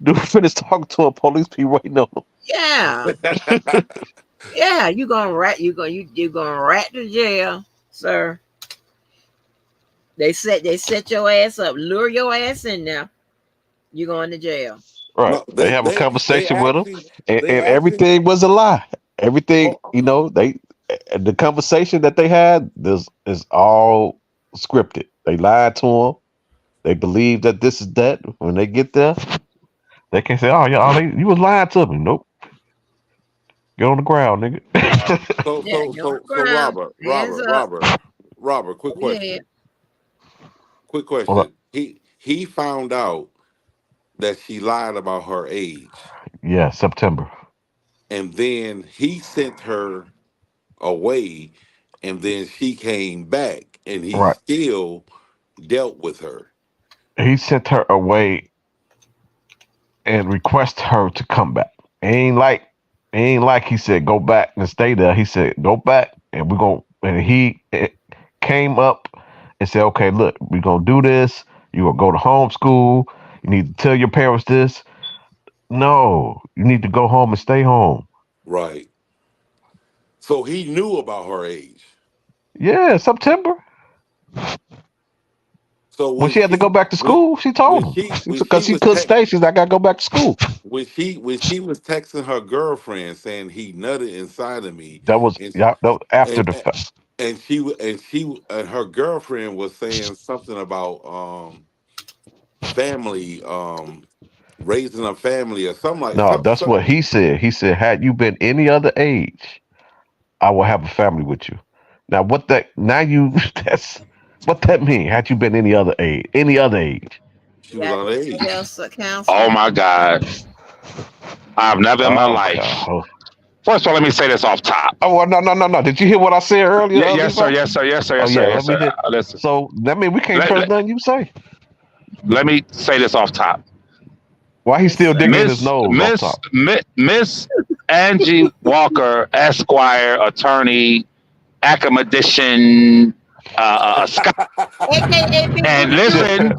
dude finish talking to him. Police be waiting on them. Yeah. Yeah, you gonna rat to jail, sir. They set your ass up, lure your ass in there. You going to jail. Right? No, They have a they conversation with him, actually they and actually everything was a lie. Everything, oh, the conversation that they had is all scripted. They lied to him. They believe that this is that. When they get there, they can say, "Oh, yeah, you was lying to me." Nope. Get on the ground, nigga. Yeah, you're on the so ground, hands up. Robert, quick Go ahead. question. Quick Well, question. He found out that she lied about her age, yeah, September. and then he sent her away, and then she came back, and he Right. still dealt with her. He sent her away and requested her to come back. Ain't like he said go back and stay there. He said go back and we're gonna and he came up and said, okay, look, we're gonna do this. You gonna go to homeschool. You need to tell your parents this. No, you need to go home and stay home. Right. So he knew about her age. Yeah, September. So When she had to go back to school, she told him when because she she was couldn't stay. She's like, I gotta go back to school. when she was texting her girlfriend saying he nutted inside of me, That was and yeah. That was after and the fact. and her girlfriend was saying something about family, raising a family or something like No, that's some what he said. He said, had you been any other age, I will have a family with you. Now, what that now you that's what that mean? Had you been any other age? she You was got on age. counselor. Oh my God. I've never in my Oh life. God. First of all, let me say this off top. Oh well, no. Did you hear what I said earlier, Yeah, yes, sir, Levi? yes, sir, yes, sir, Oh yes, sir, yeah, yes, let me sir. hear. Listen. So that mean we can't Let, trust let, nothing you say. let me say this off top. Why he Yes, still sir. digging in his Miss nose off Miss top? Miss Angie Walker, Esquire, attorney, academician, Scott. AKA Big And Booty Juice. listen,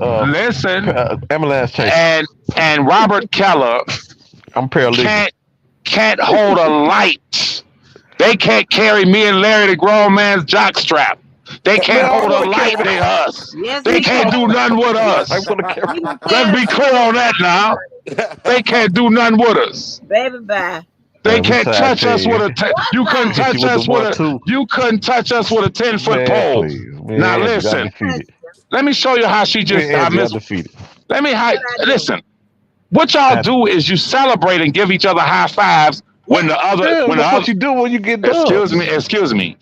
Ambulance chaser. and Robert Keller I'm paralegal. can't hold a light. They can't carry me and Larry the grown man's jock strap. They Man, can't I'm hold a gonna light carry that. to us. Yes, They he can't do can. nothing with I'm us. gonna carry. You Let's can, be clear on that now. They can't do nothing with us. baby. Bye. They Man, we can't tag touch us with team. What you couldn't bye? Hit you touch with the us with 1-2. you couldn't touch us with a 10-foot Man, pole. please. Now Man, you got listen, Touch defeated. let me show you how she Man, just I Angie, miss. undefeated. Let me what I do? listen. What y'all Had, do is you celebrate and give each other high fives Yeah. yeah, that's what you do when you get dubs. excuse me.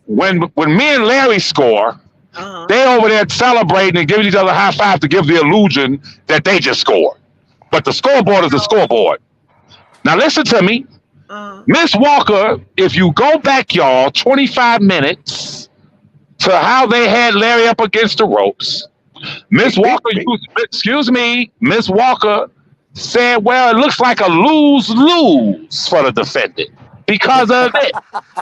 When me and Larry score, Uh-huh. they over there celebrating and giving each other high five to give the illusion that they just scored. But the scoreboard is the scoreboard. Now listen to me. Uh-huh. Miss Walker, if you go back, y'all, 25 minutes to how they had Larry up against the ropes, Miss Beep, beep, Walker, beep. excuse me, Miss Walker said, well, it looks like a lose-lose for the defendant because of it.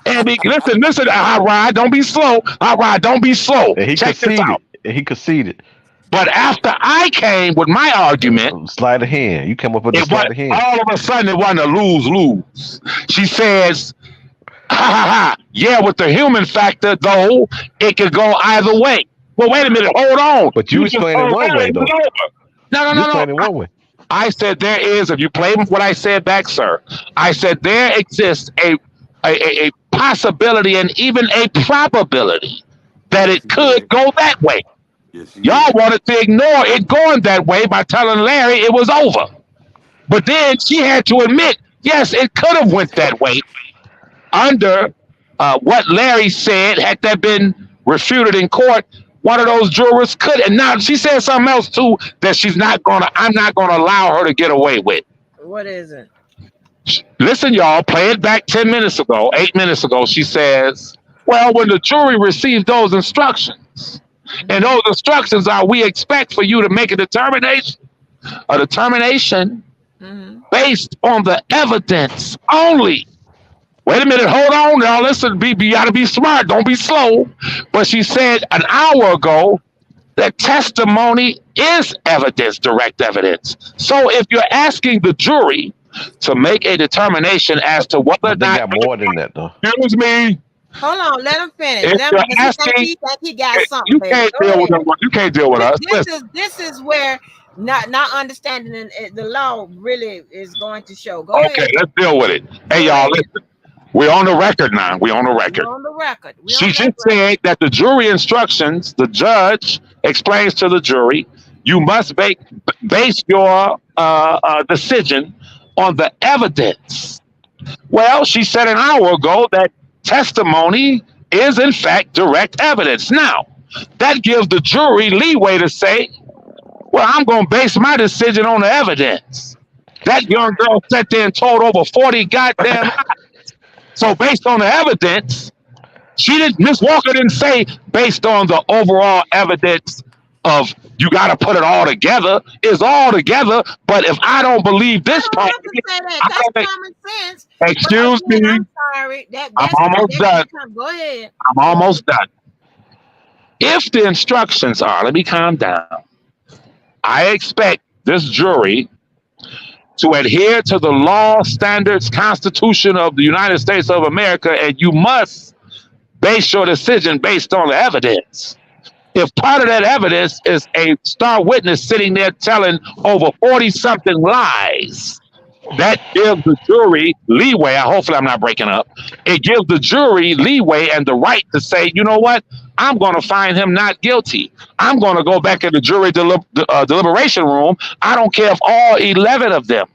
And listen, hot ride, don't be slow. Hot ride, don't be slow. And he Check this conceded. out. And he conceded. But after I came with my argument, Sleight of hand. You came up with the it was sleight of hand. all of a sudden it wasn't a lose-lose. She says, ha ha ha. Yeah, with the human factor, though, it could go either way. Well, wait a minute, hold on. But you just explained it told one Larry way, it was though. over. No. You explained it one way. I said there is, if you play what I said back, sir, I said there exists a possibility and even a probability that Yes, it you could did. go that way. Yes, you Y'all did. wanted to ignore it going that way by telling Larry it was over. But then she had to admit, yes, it could have went that way under what Larry said. Had that been refuted in court, one of those jurors could. And now she said something else too that I'm not gonna allow her to get away with. What is it? Listen, y'all, play it back 10 minutes ago, 8 minutes ago. She says, Well, when the jury receives those instructions, and those instructions are, we expect for you to make a determination based on the evidence only. Wait a minute, hold on now. Listen, you gotta be smart. Don't be slow. But she said an hour ago that testimony is evidence, direct evidence. So if you're asking the jury to make a determination as to whether or But they not, got more than that though. excuse me, Hold on, let him finish. if Let you're him, because asking, he think he got something, you baby. can't Go deal with ahead. them. You can't deal with us. Listen, This is where not understanding the law really is going to show. Go okay, ahead. let's deal with it. Hey, Go y'all, ahead. listen. We're on the record now. We're on the record. We're on the record. We're She on that just said that the jury instructions, the judge explains to the jury, you must base your decision on the evidence. Well, she said an hour ago that testimony is, in fact, direct evidence. Now, that gives the jury leeway to say, well, I'm going to base my decision on the evidence. That young girl sat there and told over 40 goddamn lies. So, based on the evidence, Miss Walker didn't say based on the overall evidence of you got to put it all together. It's all together. But if I don't believe this I don't part, have to say that. That's common sense. excuse But again, me, I'm sorry. I'm almost done. Go ahead. I'm almost done. If the instructions are, let me calm down. I expect this jury to adhere to the law, standards, Constitution of the United States of America, and you must base your decision based on the evidence. If part of that evidence is a star witness sitting there telling over 40 something lies, that gives the jury leeway. Hopefully, I'm not breaking up. It gives the jury leeway and the right to say, you know what? I'm going to find him not guilty. I'm going to go back in the jury deliberation room. I don't care if all 11 of them.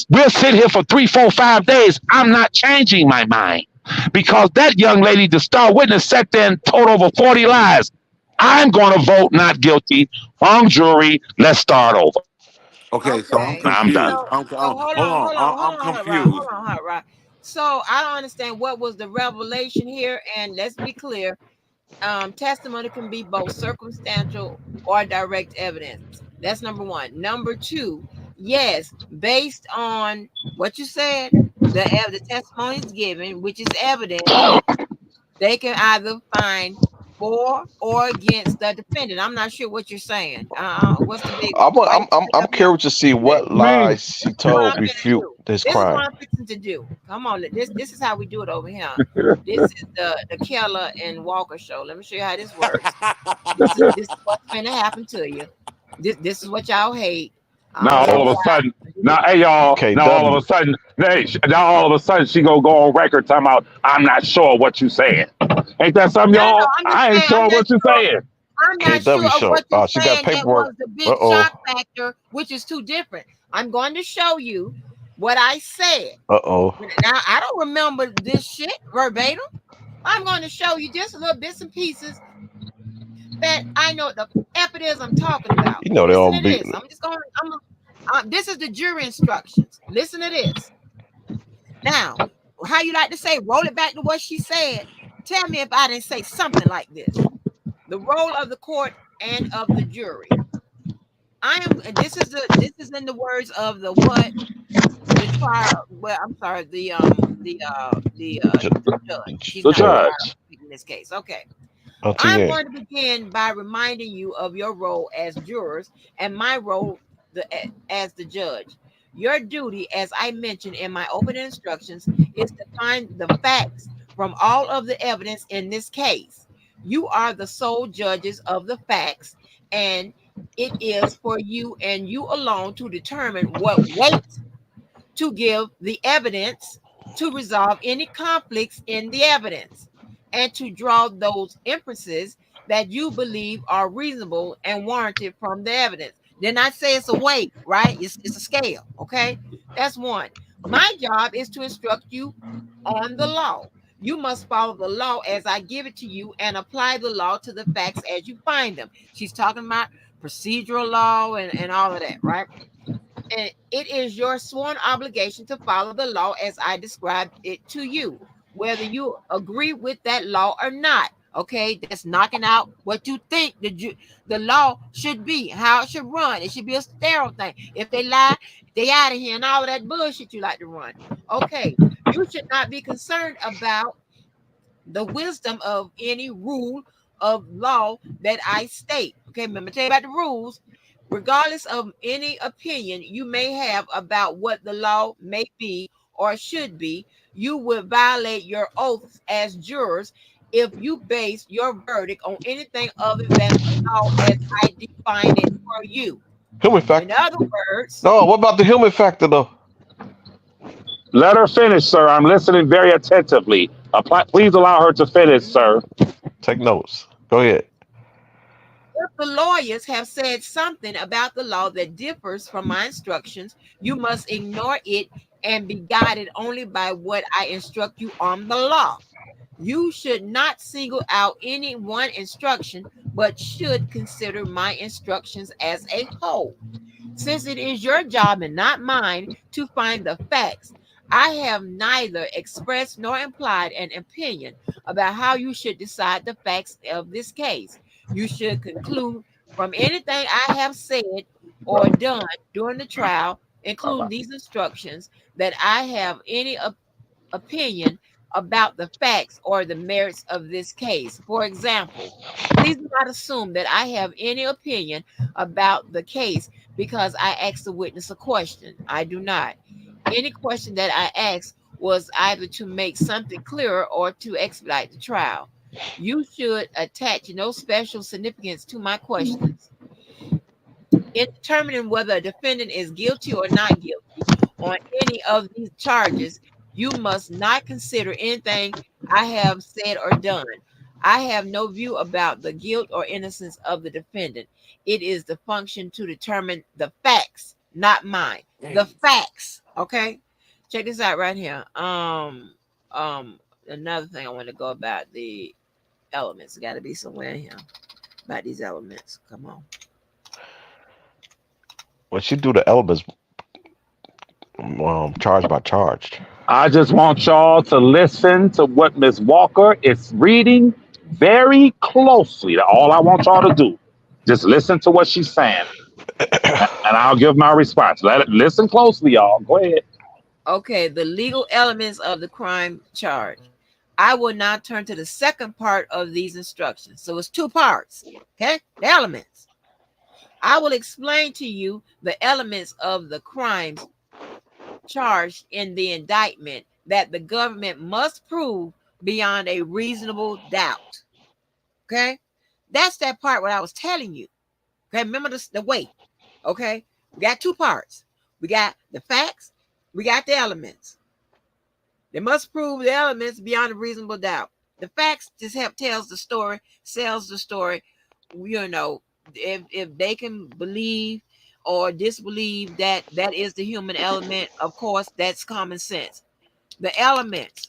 We'll sit here for 3, 4, 5 days. I'm not changing my mind because that young lady, the star witness, sat there and told over 40 lies. I'm going to vote not guilty. Wrong jury. Let's start over. Okay, so I'm I'm confused. done. I'm confused. Hold on, right. So I don't understand what was the revelation here. And let's be clear. Testimony can be both circumstantial or direct evidence. That's number one. Number two, yes, based on what you said, the testimony is given, which is evidence, they can either find for or against the defendant. I'm not sure what you're saying. What's the big? I'm curious to see what lies she told refute this This is crime. what I'm fixing to do. Come on, this is how we do it over here. This is the Keller and Walker show. Let me show you how this works. This is what's going to happen to you. This is what y'all hate. Now all of a sudden, hey y'all, now all of a sudden, she gonna go on record talking about I'm not sure what you saying. Ain't that something, y'all? I ain't sure what you saying. I'm not sure of what you're she saying. got paperwork. That was the big shock factor, which is too different. I'm going to show you what I said. Now I don't remember this shit verbatim. I'm going to show you just a little bits and pieces that I know the F it is I'm talking about. You know they all be. I'm just going. This is the jury instructions. Listen to this. Now, how you like to say, roll it back to what she said. Tell me if I didn't say something like this. The role of the court and of the jury. This is in the words of the what? The trial. Well, I'm sorry. The judge. She's the not judge in this case. Okay. I'm going to begin by reminding you of your role as jurors and my role as the judge. Your duty, as I mentioned in my opening instructions, is to find the facts from all of the evidence in this case. You are the sole judges of the facts, and it is for you and you alone to determine what weight to give the evidence, to resolve any conflicts in the evidence, and to draw those inferences that you believe are reasonable and warranted from the evidence. Then I say it's a weight, right? It's a scale, okay? That's one. My job is to instruct you on the law. You must follow the law as I give it to you and apply the law to the facts as you find them. She's talking about procedural law and all of that, right? And it is your sworn obligation to follow the law as I described it to you. whether you agree with that law or not. Okay, that's knocking out what you think the law should be, how it should run. It should be a sterile thing. If they lie, they out of here, and all of that bullshit you like to run. Okay, you should not be concerned about the wisdom of any rule of law that I state. Okay, remember, tell you about the rules. Regardless of any opinion you may have about what the law may be or should be, you would violate your oaths as jurors if you base your verdict on anything other than the law as I define it for you. Human In factor. other words, No, what about the human factor though? Let her finish, sir. I'm listening very attentively. Please allow her to finish, sir. Take notes. Go ahead. if the lawyers have said something about the law that differs from my instructions, you must ignore it and be guided only by what I instruct you on the law. You should not single out any one instruction, but should consider my instructions as a whole. Since it is your job and not mine to find the facts, I have neither expressed nor implied an opinion about how you should decide the facts of this case. You should conclude from anything I have said or done during the trial, including these instructions, that I have any opinion about the facts or the merits of this case. For example, please do not assume that I have any opinion about the case because I asked the witness a question. I do not. Any question that I asked was either to make something clearer or to expedite the trial. You should attach no special significance to my questions. In determining whether a defendant is guilty or not guilty on any of these charges, you must not consider anything I have said or done. I have no view about the guilt or innocence of the defendant. It is the function to determine the facts, not mine. The facts. Okay. Check this out right here. Another thing I want to go about the elements. Got to be somewhere in here about these elements. Come on. When she do the elements, charge by charged. I just want y'all to listen to what Miss Walker is reading very closely. All I want y'all to do, just listen to what she's saying, and I'll give my response. Listen closely, y'all. Go ahead. Okay, the legal elements of the crime charge. I will now turn to the second part of these instructions. So it's two parts. Okay, the elements. I will explain to you the elements of the crimes charged in the indictment that the government must prove beyond a reasonable doubt. Okay, that's that part what I was telling you. Okay, remember the weight. Okay, we got two parts. We got the facts, we got the elements. They must prove the elements beyond a reasonable doubt. The facts just tells the story, sells the story. You know, if they can believe or disbelieve that that is the human element, of course, that's common sense. The elements,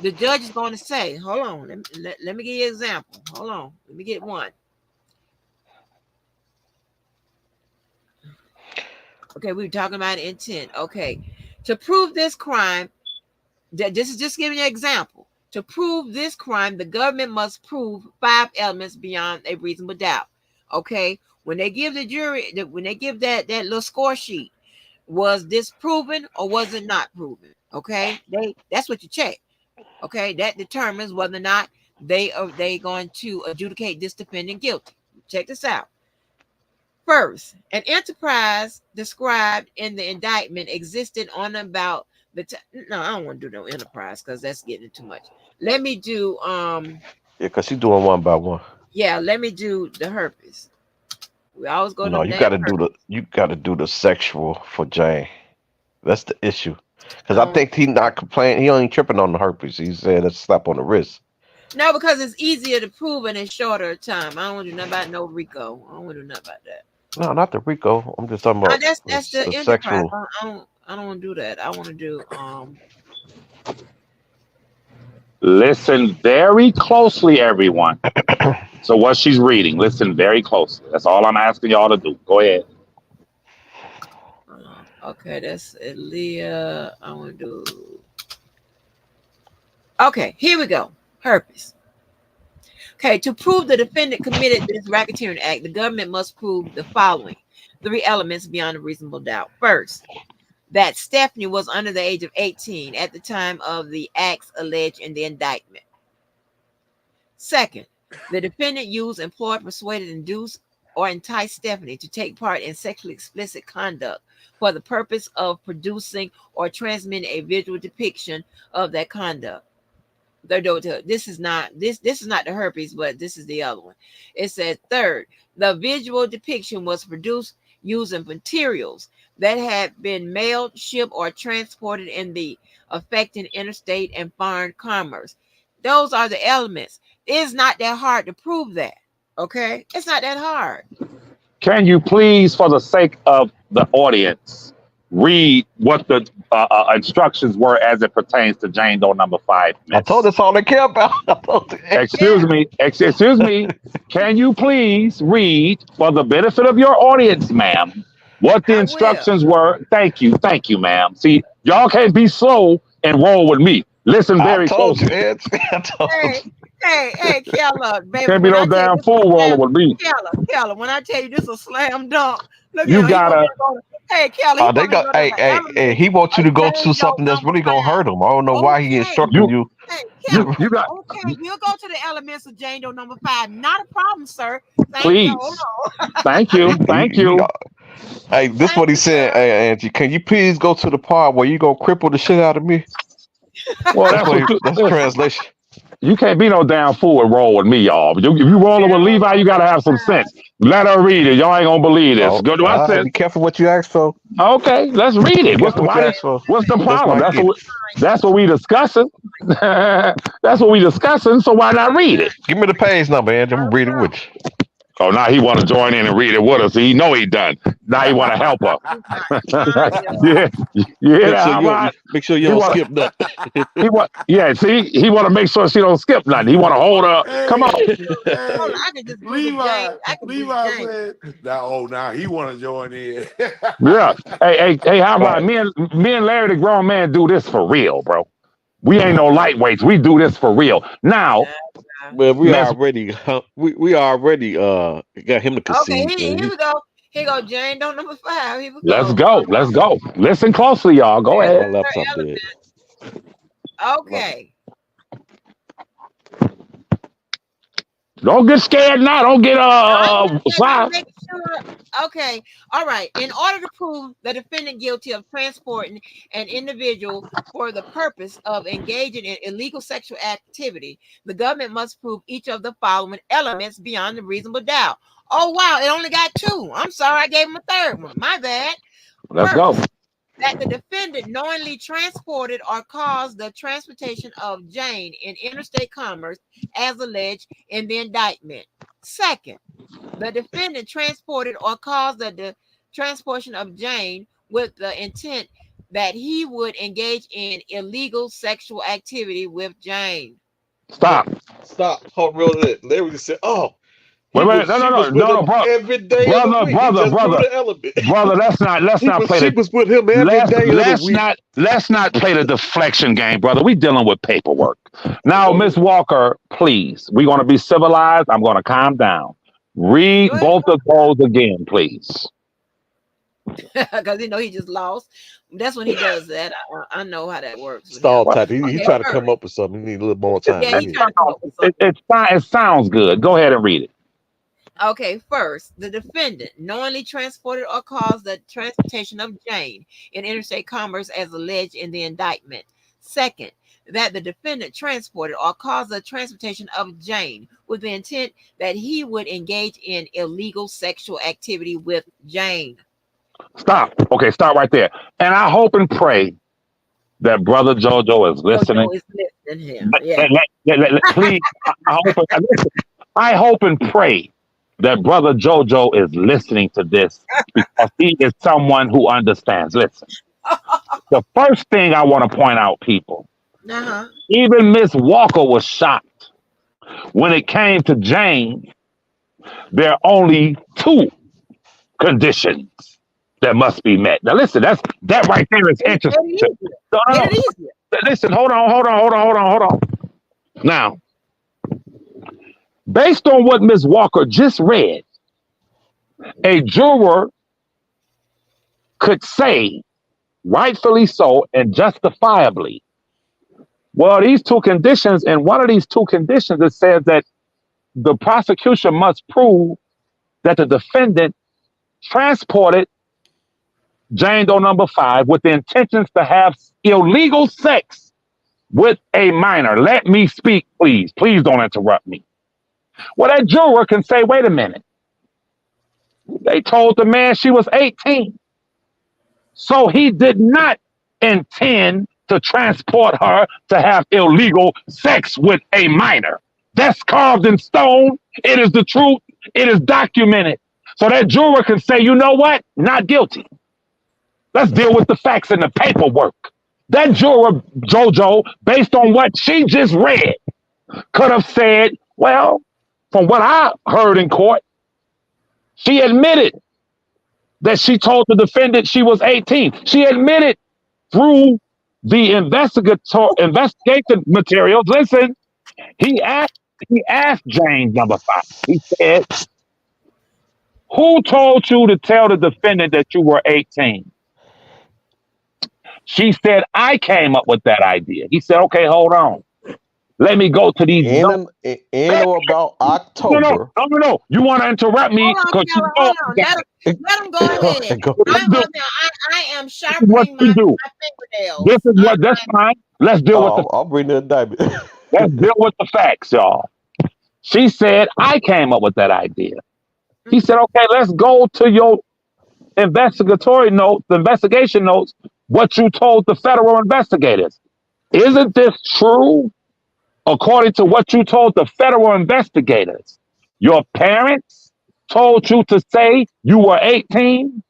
the judge is going to say, hold on, let me give you an example. Hold on, let me get one. Okay, we were talking about intent. Okay, to prove this crime, this is just giving you an example. To prove this crime, the government must prove 5 elements beyond a reasonable doubt. Okay, when they give the jury, when they give that little score sheet, was this proven or was it not proven? Okay, that's what you check. Okay, that determines whether or not they going to adjudicate this defendant guilty. Check this out. First, an enterprise described in the indictment existed on about no, I don't want to do no enterprise because that's getting too much. Let me do Yeah, because she's doing one by one. yeah, let me do the herpes. We always go to No, the damn you gotta do the sexual for Jane. That's the issue. Because I herpes. think he not complaining. He only tripping on the herpes. He said a slap on the wrist. No, because it's easier to prove in a shorter time. I don't want to do nothing about no Rico. I don't want to do nothing about that. No, not the Rico. I'm just talking about That's the the enterprise. sexual. I don't want to do that. I want to do Listen very closely, everyone. So what she's reading, listen very closely. That's all I'm asking y'all to do. Go ahead. okay, that's Leah. I want to do Okay, here we go. Herpes. Okay, to prove the defendant committed this racketeering act, the government must prove the following three elements beyond a reasonable doubt. First, that Stephanie was under the age of 18 at the time of the acts alleged in the indictment. Second, the defendant used, employed, persuaded, induced, or enticed Stephanie to take part in sexually explicit conduct for the purpose of producing or transmitting a visual depiction of that conduct. This is not the herpes, but this is the other one. It says third, the visual depiction was produced using materials that had been mailed, shipped, or transported in the affecting interstate and foreign commerce. Those are the elements. It's not that hard to prove that. Okay, it's not that hard. Can you please, for the sake of the audience, read what the instructions were as it pertains to Jane Doe number 5? I told that's all they care about. Excuse me. Excuse me. Can you please read, for the benefit of your audience, ma'am, what the instructions were? Thank you, ma'am. See, y'all can't be slow and roll with me. Listen very closely. Hey, Keller, baby. Can't be no damn fool rolling with me. Keller, when I tell you this is a slam dunk, look you at gotta. Hey, Keller, he wants you to go to something that's really gonna hurt him. I don't know why he instructing you. Hey, Keller, you got. Okay, we'll go to the elements of Jane Doe number 5. Not a problem, sir. Please. Thank you. Hey, this is what he said. Hey, Angie, can you please go to the part where you gonna cripple the shit out of me? Well, that's translation. You can't be no damn fool and roll with me, y'all. If you rolling with Levi, you gotta have some sense. Let her read it. Y'all ain't gonna believe this. Oh, Go to be careful what you ask for. Okay, let's read it. What's the problem? That's what we discussing. That's what we discussing. So why not read it? Give me the page number, Angie. I'm reading with you. Oh, now he want to join in and read it with us. He know he done. Now he want to help her. Make sure you don't skip nothing. He want to make sure she don't skip nothing. He want to hold her. Come on. I can just Levi said, now he want to join in. Yeah. Hey, how about me and Larry, the grown man, do this for real, bro. We ain't no lightweights. We do this for real. Now, well, we already got him to concede. Okay, here we go. Here go Jane Doe number 5. Here we go. Let's go. Listen closely, y'all. Go ahead. Okay. Don't get scared now. Don't get shy. Okay. All right. In order to prove the defendant guilty of transporting an individual for the purpose of engaging in illegal sexual activity, the government must prove each of the following elements beyond a reasonable doubt. Oh, wow. It only got 2. I'm sorry. I gave him a third one. My bad. Let's go. That the defendant knowingly transported or caused the transportation of Jane in interstate commerce as alleged in the indictment. Second, the defendant transported or caused the transportation of Jane with the intent that he would engage in illegal sexual activity with Jane. Stop. Hold on. Larry just said, "Oh, wait, no, bro. Every day brother, let's not play she was with him every day of the week. Let's not play the deflection game, brother. We dealing with paperwork. Now, Miss Walker, please. We're gonna be civilized. I'm gonna calm down. Read both of those again, please. Because he just lost. That's when he does that. I know how that works. Stall type. He tried to come up with something. He need a little more time. Yeah, it sounds good. Go ahead and read it. Okay, first, the defendant knowingly transported or caused the transportation of Jane in interstate commerce as alleged in the indictment. Second, that the defendant transported or caused the transportation of Jane with the intent that he would engage in illegal sexual activity with Jane. Stop. Okay, stop right there. And I hope and pray that Brother JoJo is listening. Please, I hope and pray that Brother JoJo is listening to this because he is someone who understands. Listen, the first thing I want to point out, people, even Miss Walker was shocked when it came to Jane. There are only 2 conditions that must be met. Now, listen, that right there is interesting. Listen, hold on. Now, based on what Ms. Walker just read, a juror could say, rightfully so and justifiably, well, these two conditions, and one of these two conditions, it says that the prosecution must prove that the defendant transported Jane Doe number 5 with the intentions to have illegal sex with a minor. Let me speak, please. Please don't interrupt me. Well, that juror can say, wait a minute. They told the man she was 18. So he did not intend to transport her to have illegal sex with a minor. That's carved in stone. It is the truth. It is documented. So that juror can say, you know what? Not guilty. Let's deal with the facts and the paperwork. That juror, JoJo, based on what she just read, could have said, well, from what I heard in court, she admitted that she told the defendant she was 18. She admitted through the investigation materials. Listen, he asked James number 5. He said, who told you to tell the defendant that you were 18? She said, I came up with that idea. He said, okay, hold on. Let me go to these. In or about October. No. You want to interrupt me? Hold on. Let him go ahead. I am sharpening my fingernails. This is what, that's fine. Let's deal with I'll bring the indictment. Let's deal with the facts, y'all. She said, I came up with that idea. He said, okay, let's go to your investigation notes, what you told the federal investigators. Isn't this true? According to what you told the federal investigators, your parents told you to say you were 18?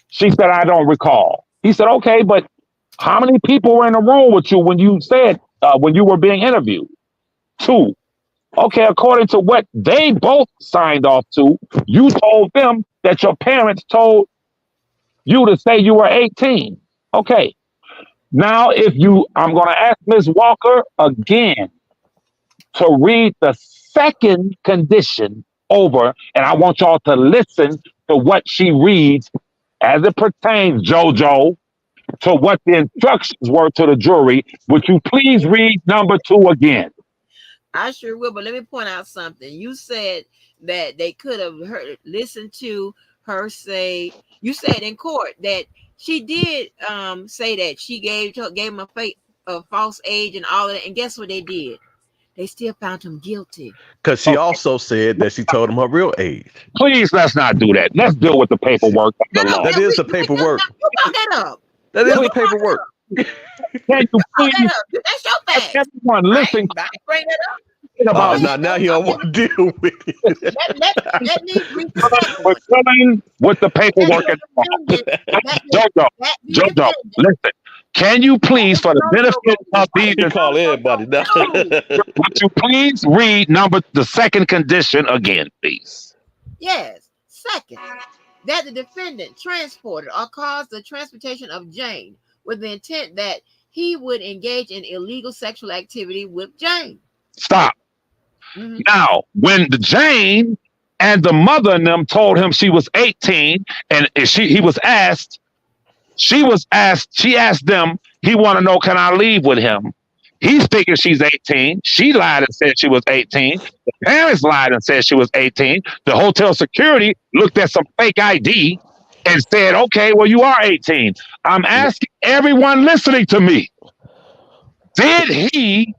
She said, I don't recall. He said, okay, but how many people were in the room with you when you said, when you were being interviewed? 2. Okay, according to what they both signed off to, you told them that your parents told you to say you were 18. Okay. Now, I'm going to ask Ms. Walker again to read the second condition over, and I want y'all to listen to what she reads as it pertains, JoJo, to what the instructions were to the jury. Would you please read number 2 again? I sure will, but let me point out something. You said that they could have listened to her say, you said in court that she did say that she gave him a false age and all of that. And guess what they did? They still found him guilty. Because she also said that she told him her real age. Please, let's not do that. Let's deal with the paperwork. That is the paperwork. You brought that up. That is the paperwork. Can you please? That's your fact. Everyone, listen. Bring it up. Now he don't want to deal with it. Let me read We're dealing with the paperwork. Jojo, listen. Can you please, for the benefit of these, call everybody now. Would you please read the second condition again, please? Yes. Second, that the defendant transported or caused the transportation of Jane with the intent that he would engage in illegal sexual activity with Jane. Stop. Mm-hmm. Now, when the Jane and the mother and them told him she was 18, and she asked them, he want to know, can I leave with him? He's thinking she's 18. She lied and said she was 18. The parents lied and said she was 18. The hotel security looked at some fake ID and said, okay, well, you are 18. I'm asking everyone listening to me, did he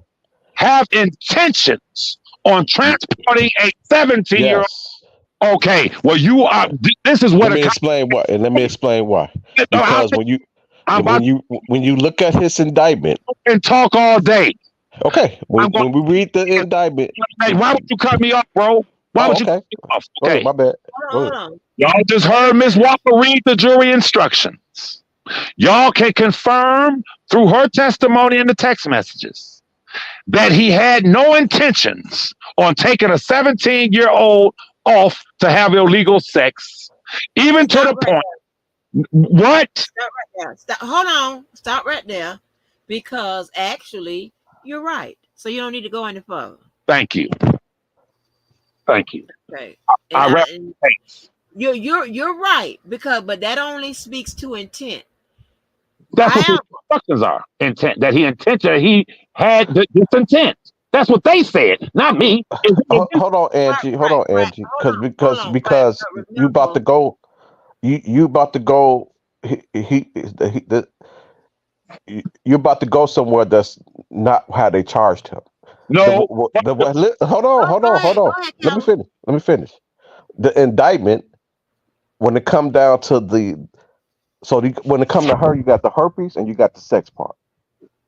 have intentions on transporting a 17-year-old? Yes. Okay, well, you are. This is what. Let me explain why. Because when you look at his indictment and talk all day. Okay, when we read the indictment. Hey, why would you cut me off, bro? Why would you cut me off? Okay, my bad. Y'all just heard Ms. Walker read the jury instructions. Y'all can confirm through her testimony in the text messages that he had no intentions on taking a 17-year-old off to have illegal sex, even to the point. What? Stop right there. Hold on. Stop right there. because actually you're right. So you don't need to go any further. Thank you. Thank you. Okay. I read And you're right, but that only speaks to intent. that's what the However, instructions are. Intent. That he had this intent. That's what they said, not me. Hold on, Angie. Hold on, right. Angie. Hold on. Because But you about to remember, go. You about to go. The, you're about to go somewhere that's not how they charged him. No. Hold on, hold go on, hold ahead, on. Let me Calvin. finish. Let me finish. The indictment, when it come down to when it come to her, you got the herpes and you got the sex part.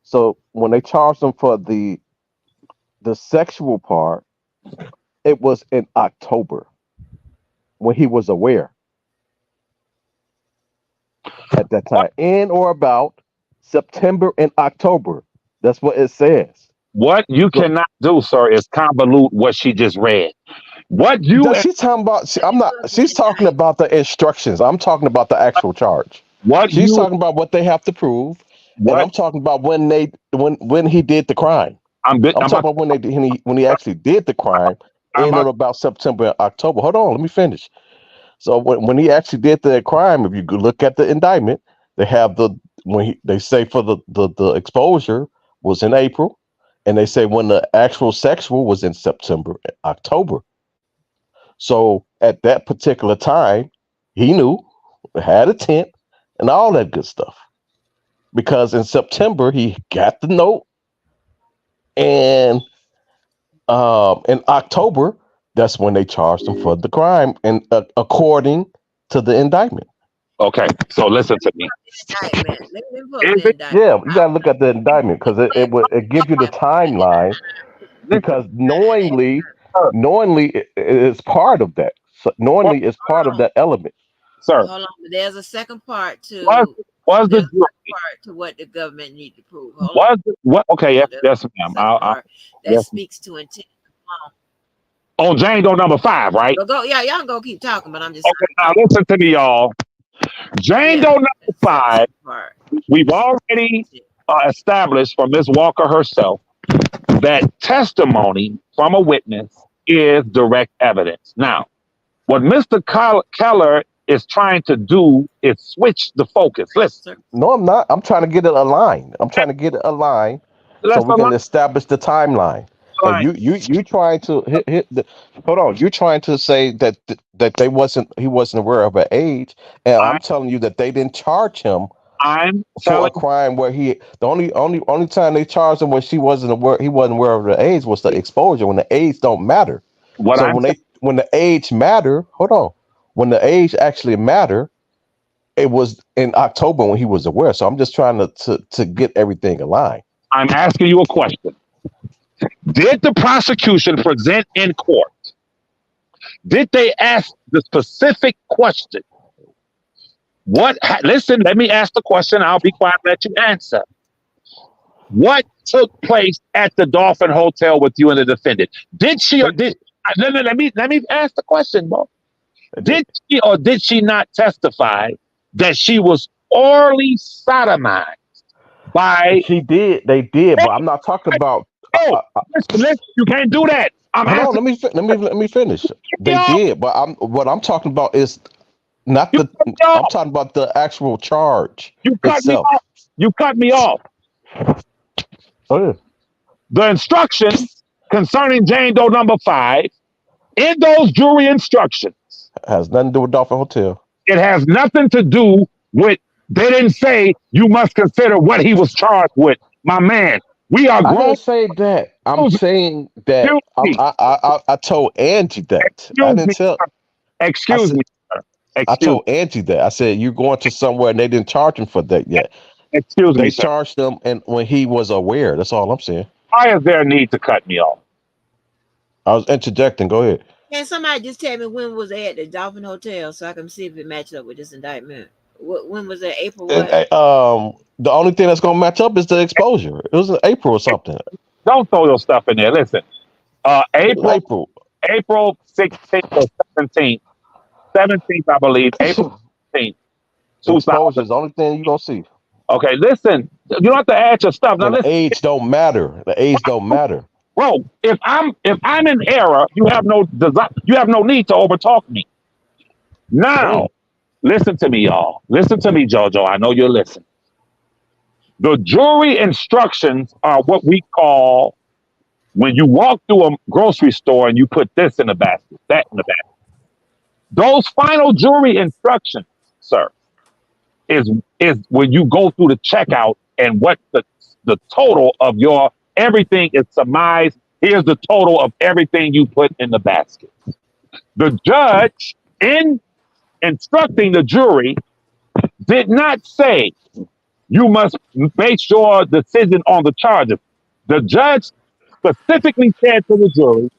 So when they charged him for the sexual part, it was in October when he was aware at that time, in or about September and October. That's what it says. What you So, cannot do, sir, is convolute what she just read. What you does she talking about? I'm not. She's talking about the instructions. I'm talking about the actual charge. what She's you talking about what they have to prove, and what I'm talking about when he did the crime. I'm I'm about talking about when he actually did the crime I'm in about or about September and October. Hold on, let me finish. So when he actually did the crime, if you could look at the indictment, they have they say for the exposure was in April, and they say when the actual sexual was in September, October. So at that particular time, he knew, had a tent, and all that good stuff. Because in September he got the note, and in October that's when they charged him for the crime, and according to the indictment. okay. So listen to me. Indictment. Let me pull up Is the it indictment. Yeah, you gotta look at the indictment because it gives you the timeline. listen, Because knowingly, sir, is part of that. So what, knowingly is part Hold of on. that element. sir, Hold on. There's a second part was to was the there's a second jury part to what the government need to prove. Hold on. was the, what okay, yes, There's yes, a ma'am. second part that Yes. speaks to intent. On Jane Doe number 5, right? But yeah, y'all can go keep talking, but I'm just Okay, now listen to me, y'all. Jane yeah. Doe number It's the 5, second part. we've already established from Ms. Walker herself that testimony from a witness is direct evidence. Now, what Mr. Keller is trying to do is switch the focus. Listen, No, I'm not. I'm trying to get it aligned. I'm trying to get it aligned so let's we can establish the timeline. And align. you trying to hit the hold on. You're trying to say that he wasn't aware of her age, and I'm, I'm telling you that they didn't charge him I'm for telling a crime where the only time they charged him when he wasn't aware of the age was the exposure, when the age don't matter. what So I'm saying. when the age matter, hold on, when the age actually matter, it was in October when he was aware. So I'm just trying to get everything aligned. I'm asking you a question. Did the prosecution present in court? Did they ask the specific question? Listen, let me ask the question. I'll be quiet and let you answer. What took place at the Dolphin Hotel with you and the defendant? Did she or They did let me ask the question, bro. they did. Did she or did she not testify that she was orally sodomized by She did. They did, but I'm not talking about. oh listen, you can't do that. I'm Hold on. asking Let me finish. They y'all. did, but what I'm talking about is not You the. cut me I'm off. talking about the actual charge You cut me itself. off. You cut me off. Oh yeah. The instructions concerning Jane Doe number 5, in those jury instructions, Has nothing to do with Dolphin Hotel. it has nothing to do with, they didn't say you must consider what he was charged with. My man, we are I grown. didn't say that. I'm Excuse saying that excuse me. I told Angie that. I Excuse didn't me. tell. I Excuse said me. Sir. I Excuse told Angie that. I said you're going to somewhere and they didn't charge him for that yet. excuse me, They sir. charged him and when he was aware. That's all I'm saying. Why is there a need to cut me off? I was interjecting. Go ahead. Can somebody just tell me when was they at the Dolphin Hotel so I can see if it matches up with this indictment? When was it? April And what? the only thing that's gonna match up is the exposure. It was in April or something. Don't throw your stuff in there. Listen, April April. April 16th or 17th, 17th, I believe, April 16th, Exposure 2000. is the only thing you're gonna see. Okay, listen. You don't have to add your stuff. Now And the listen, age don't matter. The age don't matter. bro. If I'm in error, you have no desire. You have no need to overtalk me. Now, Okay. listen to me, y'all. Listen to me, JoJo. I know you're listening. The jury instructions are what we call when you walk through a grocery store and you put this in the basket, that in the basket. Those final jury instructions, sir, is when you go through the checkout and what the total of your everything is surmised. Here's the total of everything you put in the basket. The judge, in instructing the jury, did not say you must base your decision on the charges. The judge specifically said to the jury,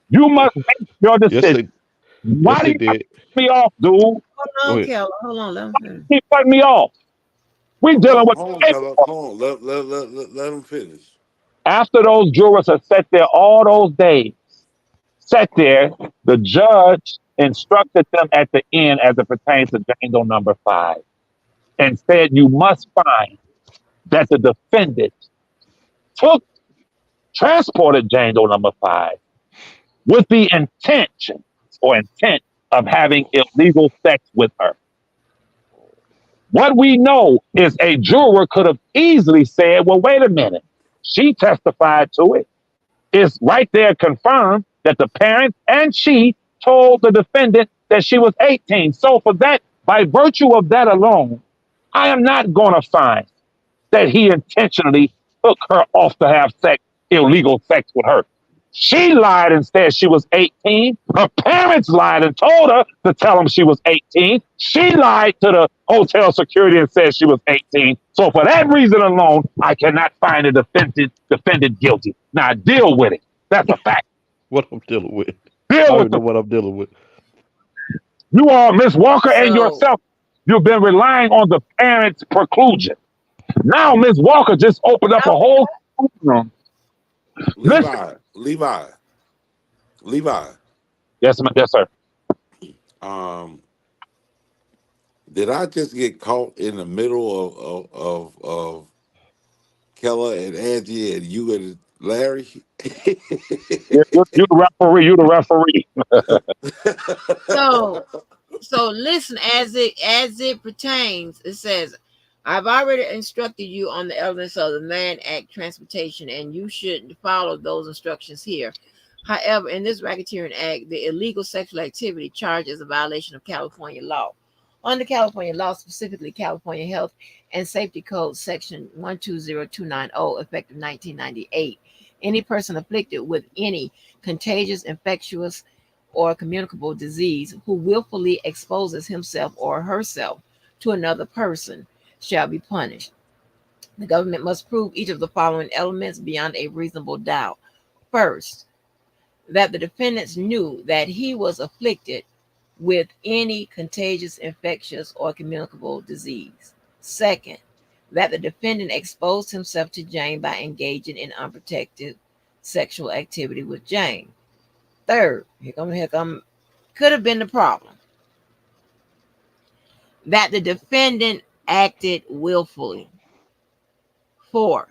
you must base your Yes, decision. they Why yes do they you cut did. me off, dude? Hold Go on, ahead. Keller. Hold on, let him finish. Keep cutting me off. We dealing with Hold on, Keller. Hold on. Let him finish. after those jurors have sat there all those days, sat there, the judge instructed them at the end as it pertains to Django number 5 and said you must find that the defendant took transported Django number 5 with the intention or intent of having illegal sex with her. What we know is a juror could have easily said, well, wait a minute. She testified to it. It's right there confirmed that the parents and she told the defendant that she was 18. So for that, by virtue of that alone, I am not going to find that he intentionally took her off to have sex, illegal sex with her. She lied and said she was 18. Her parents lied and told her to tell them she was 18. She lied to the hotel security and said she was 18. So for that reason alone, I cannot find the defendant guilty. Now deal with it. That's a fact. What I'm dealing with. I Deal don't with even the know what I'm dealing with. you all, Miss Walker and So, yourself. You've been relying on the parents' preclusion. Now Miss Walker just opened up a whole room. Listen. Levi. Yes, sir. Um, did I just get caught in the middle of Keller and Angie and you and Larry? You the referee. You the referee. so, so listen, as it pertains, it says, I've already instructed you on the elements of the Land Act transportation, and you should follow those instructions here. However, in this racketeering act, the illegal sexual activity charge is a violation of California law. Under California law, specifically California Health and Safety Code Section 120290, effective 1998, any person afflicted with any contagious, infectious, or communicable disease who willfully exposes himself or herself to another person shall be punished. The government must prove each of the following elements beyond a reasonable doubt. First, that the defendants knew that he was afflicted with any contagious, infectious, or communicable disease. Second, that the defendant exposed himself to Jane by engaging in unprotected sexual activity with Jane. Third, here come, could have been the problem, that the defendant acted willfully. Four,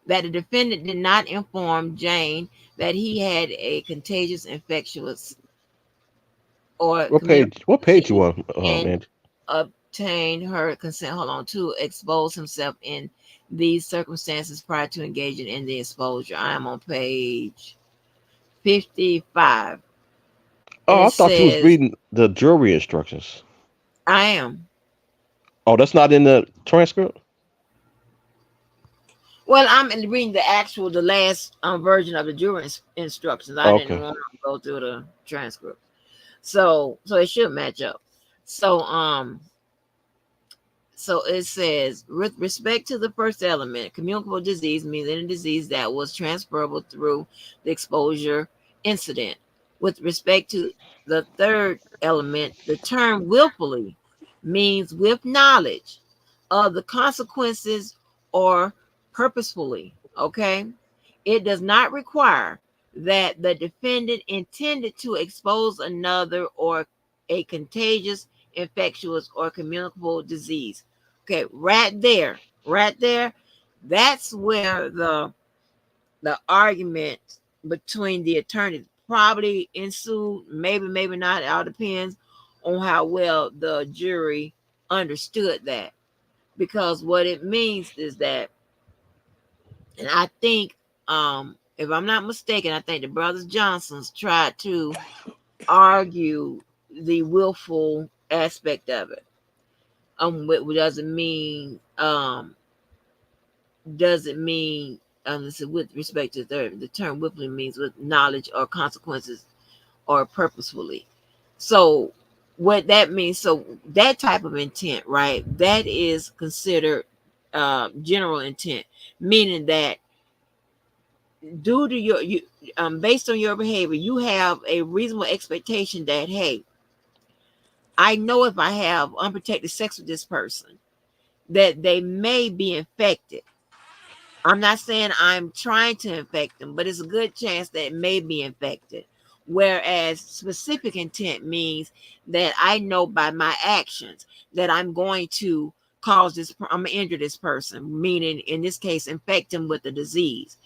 that the defendant did not inform Jane that he had a contagious, infectious, or What page? communicable What page you disease on, and man? obtain her consent, to expose himself in these circumstances prior to engaging in the exposure. I am on page 55. And Oh, it I thought you was says, reading the jury instructions. I am. Oh, that's not in the transcript. Well, I'm reading the last version of the jury instructions. I didn't Okay. want to go through the transcript. So it should match up. So so it says, with respect to the first element, communicable disease means any disease that was transferable through the exposure incident. With respect to the third element, the term willfully means with knowledge of the consequences or purposefully. Okay. It does not require that the defendant intended to expose another or a contagious, infectious, or communicable disease. Okay, right there, that's where the argument between the attorneys probably ensued. Maybe, maybe not. It all depends on how well the jury understood that. Because what it means is that, and I think, if I'm not mistaken, I think the brothers Johnsons tried to argue the willful aspect of it. What doesn't mean doesn't mean this is with respect to the term willfully means with knowledge or consequences or purposefully. So what that means, so that type of intent, right? That is considered general intent, meaning that due to based on your behavior, you have a reasonable expectation that, hey, I know if I have unprotected sex with this person, that they may be infected. I'm not saying I'm trying to infect them, but it's a good chance that it may be infected. Whereas specific intent means that I know by my actions that I'm going to I'm going to injure this person, meaning in this case, infect him with the disease.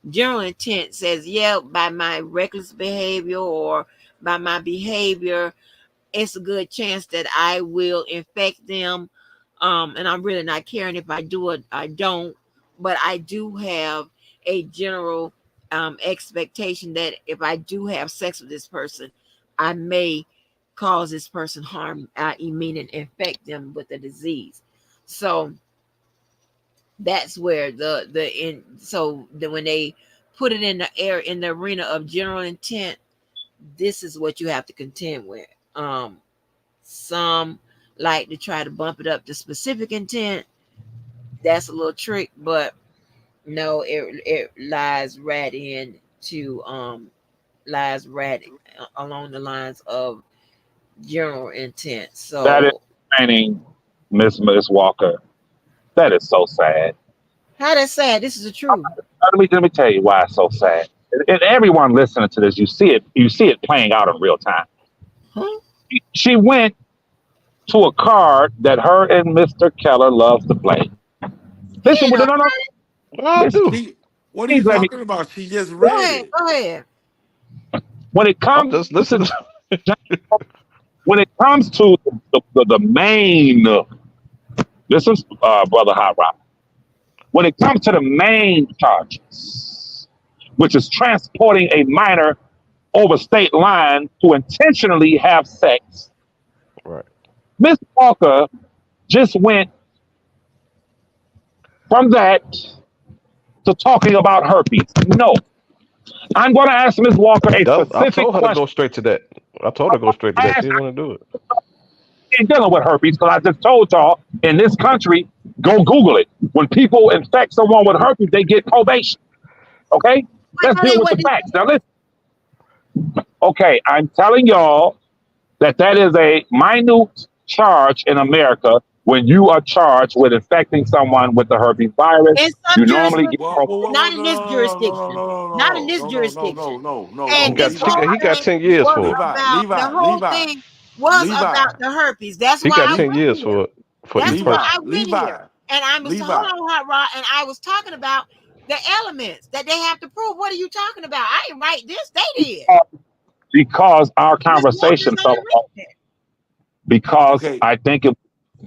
General intent says, yeah, by my reckless behavior or by my behavior, it's a good chance that I will infect them. And I'm really not caring if I do it, I don't. But I do have a general expectation that if I do have sex with this person, I may cause this person harm, i.e., meaning infect them with the disease. So that's where when they put it in the air in the arena of general intent, this is what you have to contend with. Some like to try to bump it up to specific intent. That's a little trick, but no, it lies right along the lines of general intent. That is So training, Miss Walker. That is so sad. how that sad? This is the truth. Let me tell you why it's so sad. And everyone listening to this, you see it playing out in real time. Huh? She went to a card that her and Mr. Keller loves to play. He Listen, ain't no. no. Well, I Listen, do. What are you please let me. talking about? She just Go read ahead. it. Go ahead. When it I'm comes just listening. when it comes to the main, listen, brother Hot Rock. When it comes to the main charges, which is transporting a minor over state line to intentionally have sex, Right. Miss Walker just went from that to talking about herpes. No, I'm going to ask Miss Walker a I specific told her to question. go straight to that. I told her to go straight to that. She didn't want to do it. Ain't dealing with herpes because I just told y'all in this country, go Google it. When people infect someone with herpes, they get probation. Okay, let's deal with the facts. Now listen. Okay, I'm telling y'all that is a minute charge in America when you are charged with infecting someone with the herpes virus. In some You normally get jurisdictions, Well, well, well, not well, in no, this no, jurisdiction, no, not in no, this no, no, no, no, jurisdiction. no, no, no, And no. this Levi, whole He got thing 10 years was for it. Levi, about the Levi, whole Levi, thing was Levi, about the herpes. That's He why got I 10 went years here. for each That's why Levi, person. I went here. Levi, And I was hold Levi. on, Hot Rod, and I was talking about the elements that they have to prove. What are you talking about? I didn't write this. They did. because our Miss Walker's conversation fell only apart. reading it. Because Okay. I think it.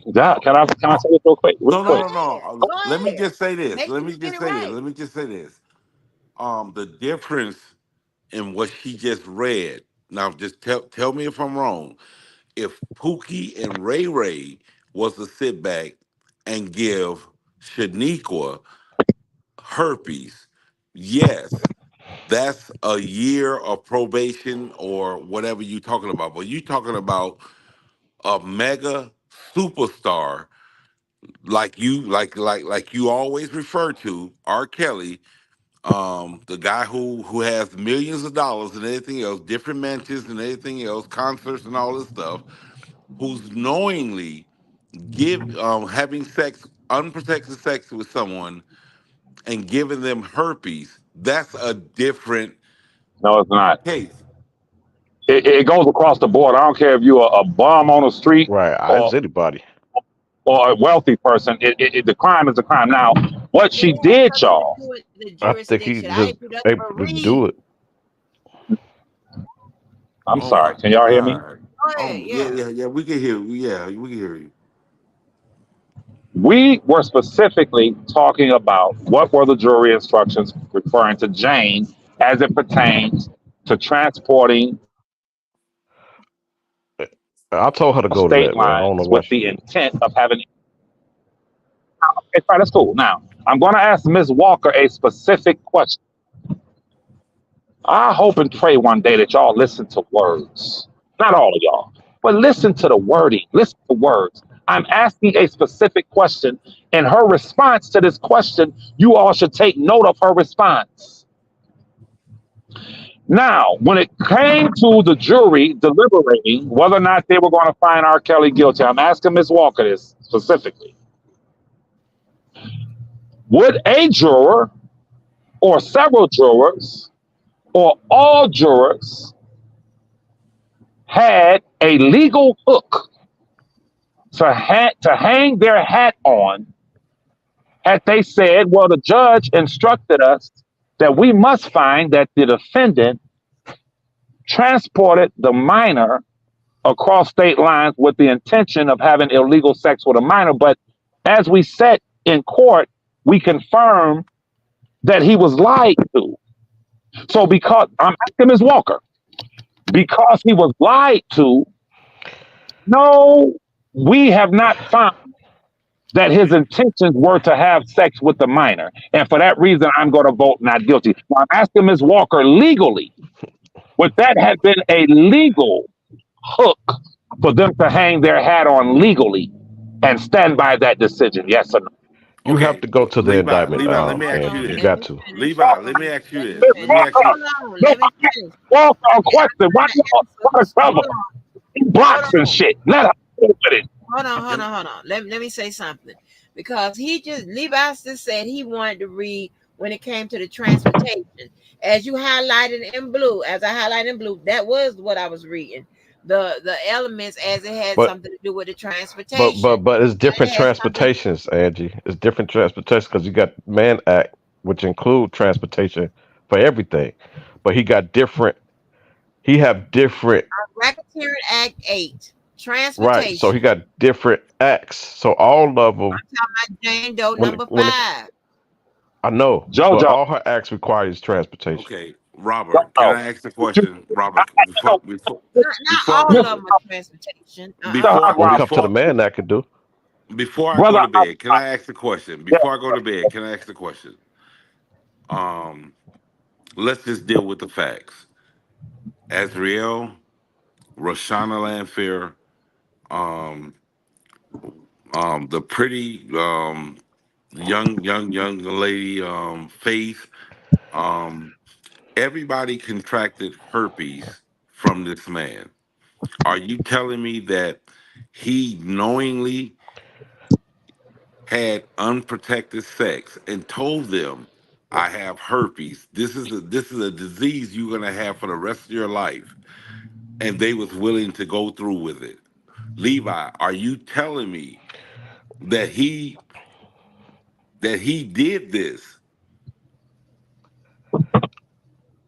Yeah, can I say this real quick? Real No, Go no, quick. no, ahead. no. Go Let me ahead. just say this. Make Let sure me you get just it say this. right. Let me just say this. The difference in what she just read. Now, just tell me if I'm wrong. If Pookie and Ray Ray was to sit back and give Shaniqua herpes, yes, that's a year of probation or whatever you're talking about. But you're talking about a mega superstar like you always refer to R. Kelly, the guy who has millions of dollars and everything else, different mansions and everything else, concerts and all this stuff, who's knowingly having sex, unprotected sex with someone and giving them herpes. That's a different No, it's not. case. It goes across the board. I don't care if you're a bum on the street Right. I was or anybody. or a wealthy person, the crime is a crime. Now, what It she has did, nothing to y'all. do with the I think he jurisdiction. I just ain't do nothing able but to do read. it. I'm Oh my sorry. Can y'all hear me? God. Go ahead, Yeah, yeah. yeah, yeah. We can hear you. Yeah, we can hear you. We were specifically talking about what were the jury instructions referring to Jane as it pertains to transporting I told her to go to state that, man. I don't know lines why with she the didn't. intent of having. It's right, that's cool. Now, I'm going to ask Ms. Walker a specific question. I hope and pray one day that y'all listen to words. Not all of y'all, but listen to the wording. Listen to words. I'm asking a specific question, and her response to this question, you all should take note of her response. Now, when it came to the jury deliberating whether or not they were going to find R. Kelly guilty, I'm asking Ms. Walker this specifically. Would a juror or several jurors or all jurors had a legal hook to hang their hat on had they said, well, the judge instructed us that we must find that the defendant transported the minor across state lines with the intention of having illegal sex with a minor. But as we sat in court, we confirmed that he was lied to. So because I'm asking Ms. Walker, because he was lied to, no, we have not found that his intentions were to have sex with the minor. And for that reason, I'm going to vote not guilty. Now, I'm asking Ms. Walker legally, would that have been a legal hook for them to hang their hat on legally and stand by that decision? Yes or no? You have Okay, to go to the Levi, indictment, Levi, let me Hold ask on, you Angie. You this. let got me to. finish. Levi, Hold let me on, ask you let this. me Ms. Let me finish. ask you. Walker, Hold on, no, let me I finish. Walker a Yeah, I'm question. Why trying you to want answer. to cover? Hold He on, blocks and hold on. shit. Let her deal with it. Hold Can on, hold on. Let me say something. Because Levi just said he wanted to read when it came to the transportation. As you highlighted in blue, as I highlighted in blue, that was what I was reading. The elements as it had But something to do with the but transportation. but but it's different It has something. transportations, Angie. It's different transportation because you got Man Act, which include transportation for everything. But he got different. He have different. Racketeering Act 8, Right. So he transportation. got different acts. So all of them, Jane Doe when number when it, 5. I know, but JoJo, all her acts requires transportation. Okay, Robert, can JoJo. I ask the Would you, question? Robert, I know, Not before I all go of Mr. them are transportation. Hot When it Rod, comes to the Man Act, could do. before I go brother, to bed, can I ask the question? yeah, Before I go to bed, can I ask the question? Um, let's just deal with the facts. Azriel, Roshana Lanfair, um, the pretty young lady, Faith, um, everybody contracted herpes from this man. Are you telling me that he knowingly had unprotected sex and told them, "I have herpes. This is a disease you're gonna have for the rest of your life," and they was willing to go through with it? Levi, are you telling me that he did this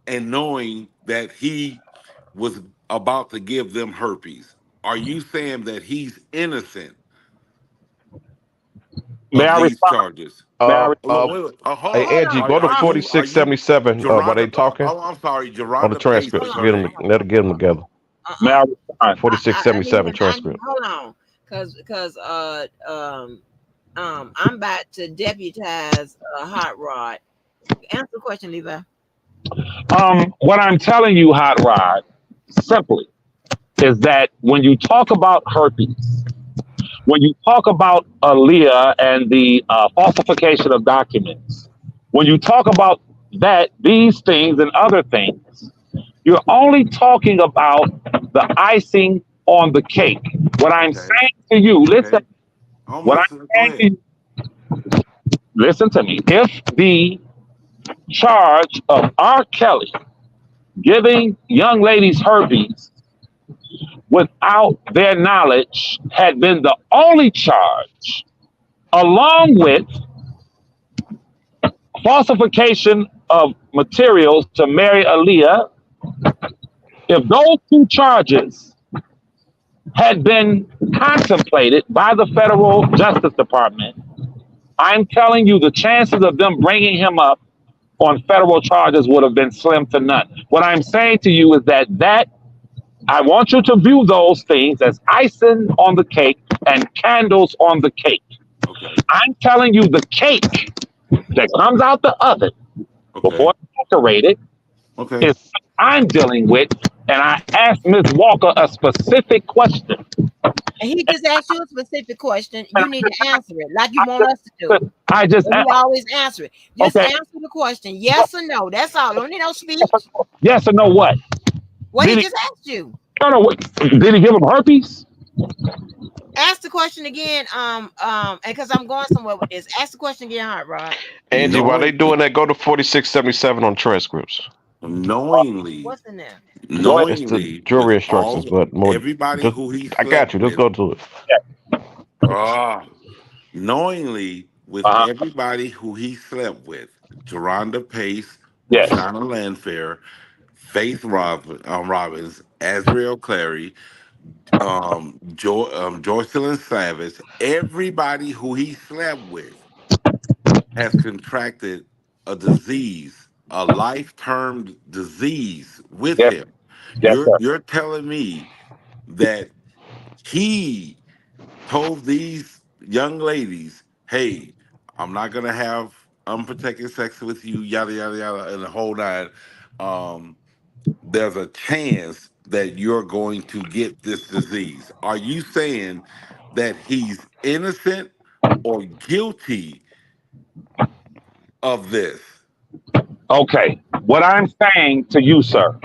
and knowing that he was about to give them herpes? Are you saying that he's innocent may of I these respond? charges? May I Oh, wait, respond? wait, wait. Hold Hey on. Hold Angie, on. Are go to are Hold you are you 4677 while they Geronda? talking Oh, I'm sorry, on the Geronda Pace transcript. on. Get them, attorney. let her get them together. May I respond? I need 4677 him. transcript. Hold on, because I'm about to deputize Hot Rod. Answer the question, Levi. What I'm telling you, Hot Rod, simply is that when you talk about herpes, when you talk about Aaliyah and the falsification of documents, when you talk about that, these things and other things, you're only talking about the icing on the cake. What I'm Okay, saying to you, listen, okay. I'm what listening. I'm Go saying to ahead. you, listen to me. If the charge of R. Kelly giving young ladies herpes without their knowledge had been the only charge, along with falsification of materials to marry Aaliyah, if those two charges had been contemplated by the federal Justice Department, I'm telling you the chances of them bringing him up on federal charges would have been slim to none. What I'm saying to you is that I want you to view those things as icing on the cake and candles on the cake. Okay. I'm telling you the cake that comes out the oven before it's decorated Okay. is what I'm dealing with. And I asked Ms. Walker a specific question. And he just asked you a specific question. You need to answer it like you want us to do. I just And we always answer it. Just okay. answer the question, yes or no. That's all. Don't need no speech. Yes or no what? What Did he just asked you. No, what, did he give him herpes? Ask the question again. And because I'm going somewhere with this. Ask the question again, Hot Rod. Angie, while they doing that, go to 4677 on transcripts. Knowingly, What's in there? It's the knowingly, jury with instructions, all but more. everybody Just, who he I got slept you. Just with, go to it. knowingly with everybody who he slept with, Geronda Pace, Yes. Shauna Landfair, Faith Robbins, Azriel Clary, Joycelyn Savage, everybody who he slept with has contracted a disease, a life-term disease with Yes. him. Yes, sir. You're telling me that he told these young ladies, "Hey, I'm not gonna have unprotected sex with you," yada yada yada, and the whole nine. There's a chance that you're going to get this disease. Are you saying that he's innocent or guilty of this? Okay. What I'm saying to you, sir,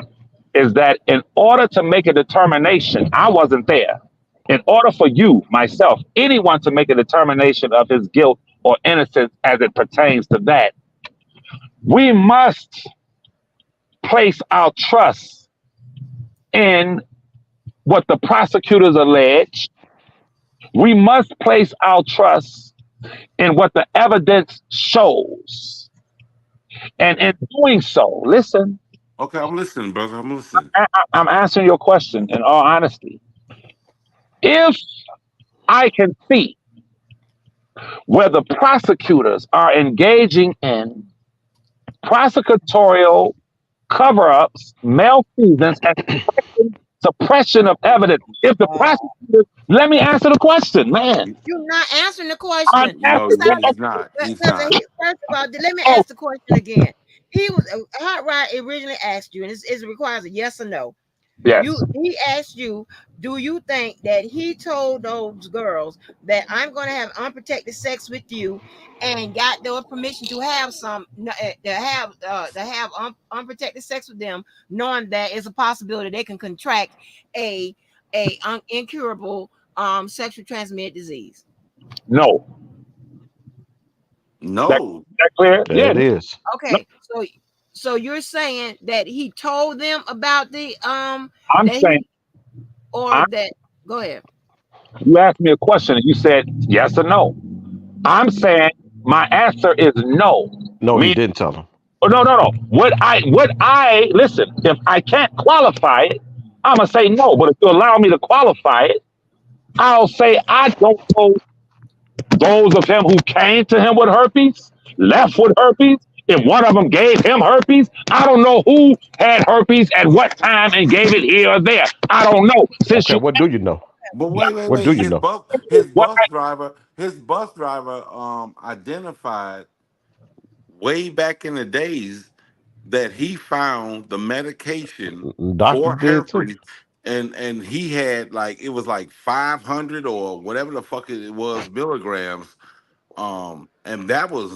is that in order to make a determination, I wasn't there. In order for you, myself, anyone to make a determination of his guilt or innocence as it pertains to that, we must place our trust in what the prosecutors allege. We must place our trust in what the evidence shows. And in doing so, listen. Okay, I'm listening, brother. I'm listening. I'm answering your question in all honesty. If I can see where the prosecutors are engaging in prosecutorial cover-ups, malfeasance, and suppression of evidence. If the prosecutors, let me answer the question, man. You're not answering the I'm question. No, asking, he's not. He's not. First of all, let me ask the question again. He was Hot Rod originally asked you, and it requires a yes or no. yes. He asked you, do you think that he told those girls that I'm going to have unprotected sex with you, and got their permission to have unprotected sex with them, knowing that it's a possibility they can contract a incurable sexually transmitted disease? No. No. That clear? There it is. Okay, so you're saying that he told them about the I'm saying, go ahead. you asked me a question and you said yes or no. I'm saying my answer is no. No, he didn't tell him. Oh, no. Would I listen? If I can't qualify it, I'm gonna say no. But if you allow me to qualify it, I'll say I don't know those of him who came to him with herpes, left with herpes. If one of them gave him herpes, I don't know who had herpes at what time and gave it here or there. I don't know. Since Okay, what do you know? But wait. What do you know? His bus driver identified way back in the days that he found the medication Doctors for did too. herpes, and he had it was like 500 or whatever the fuck it was milligrams. And that was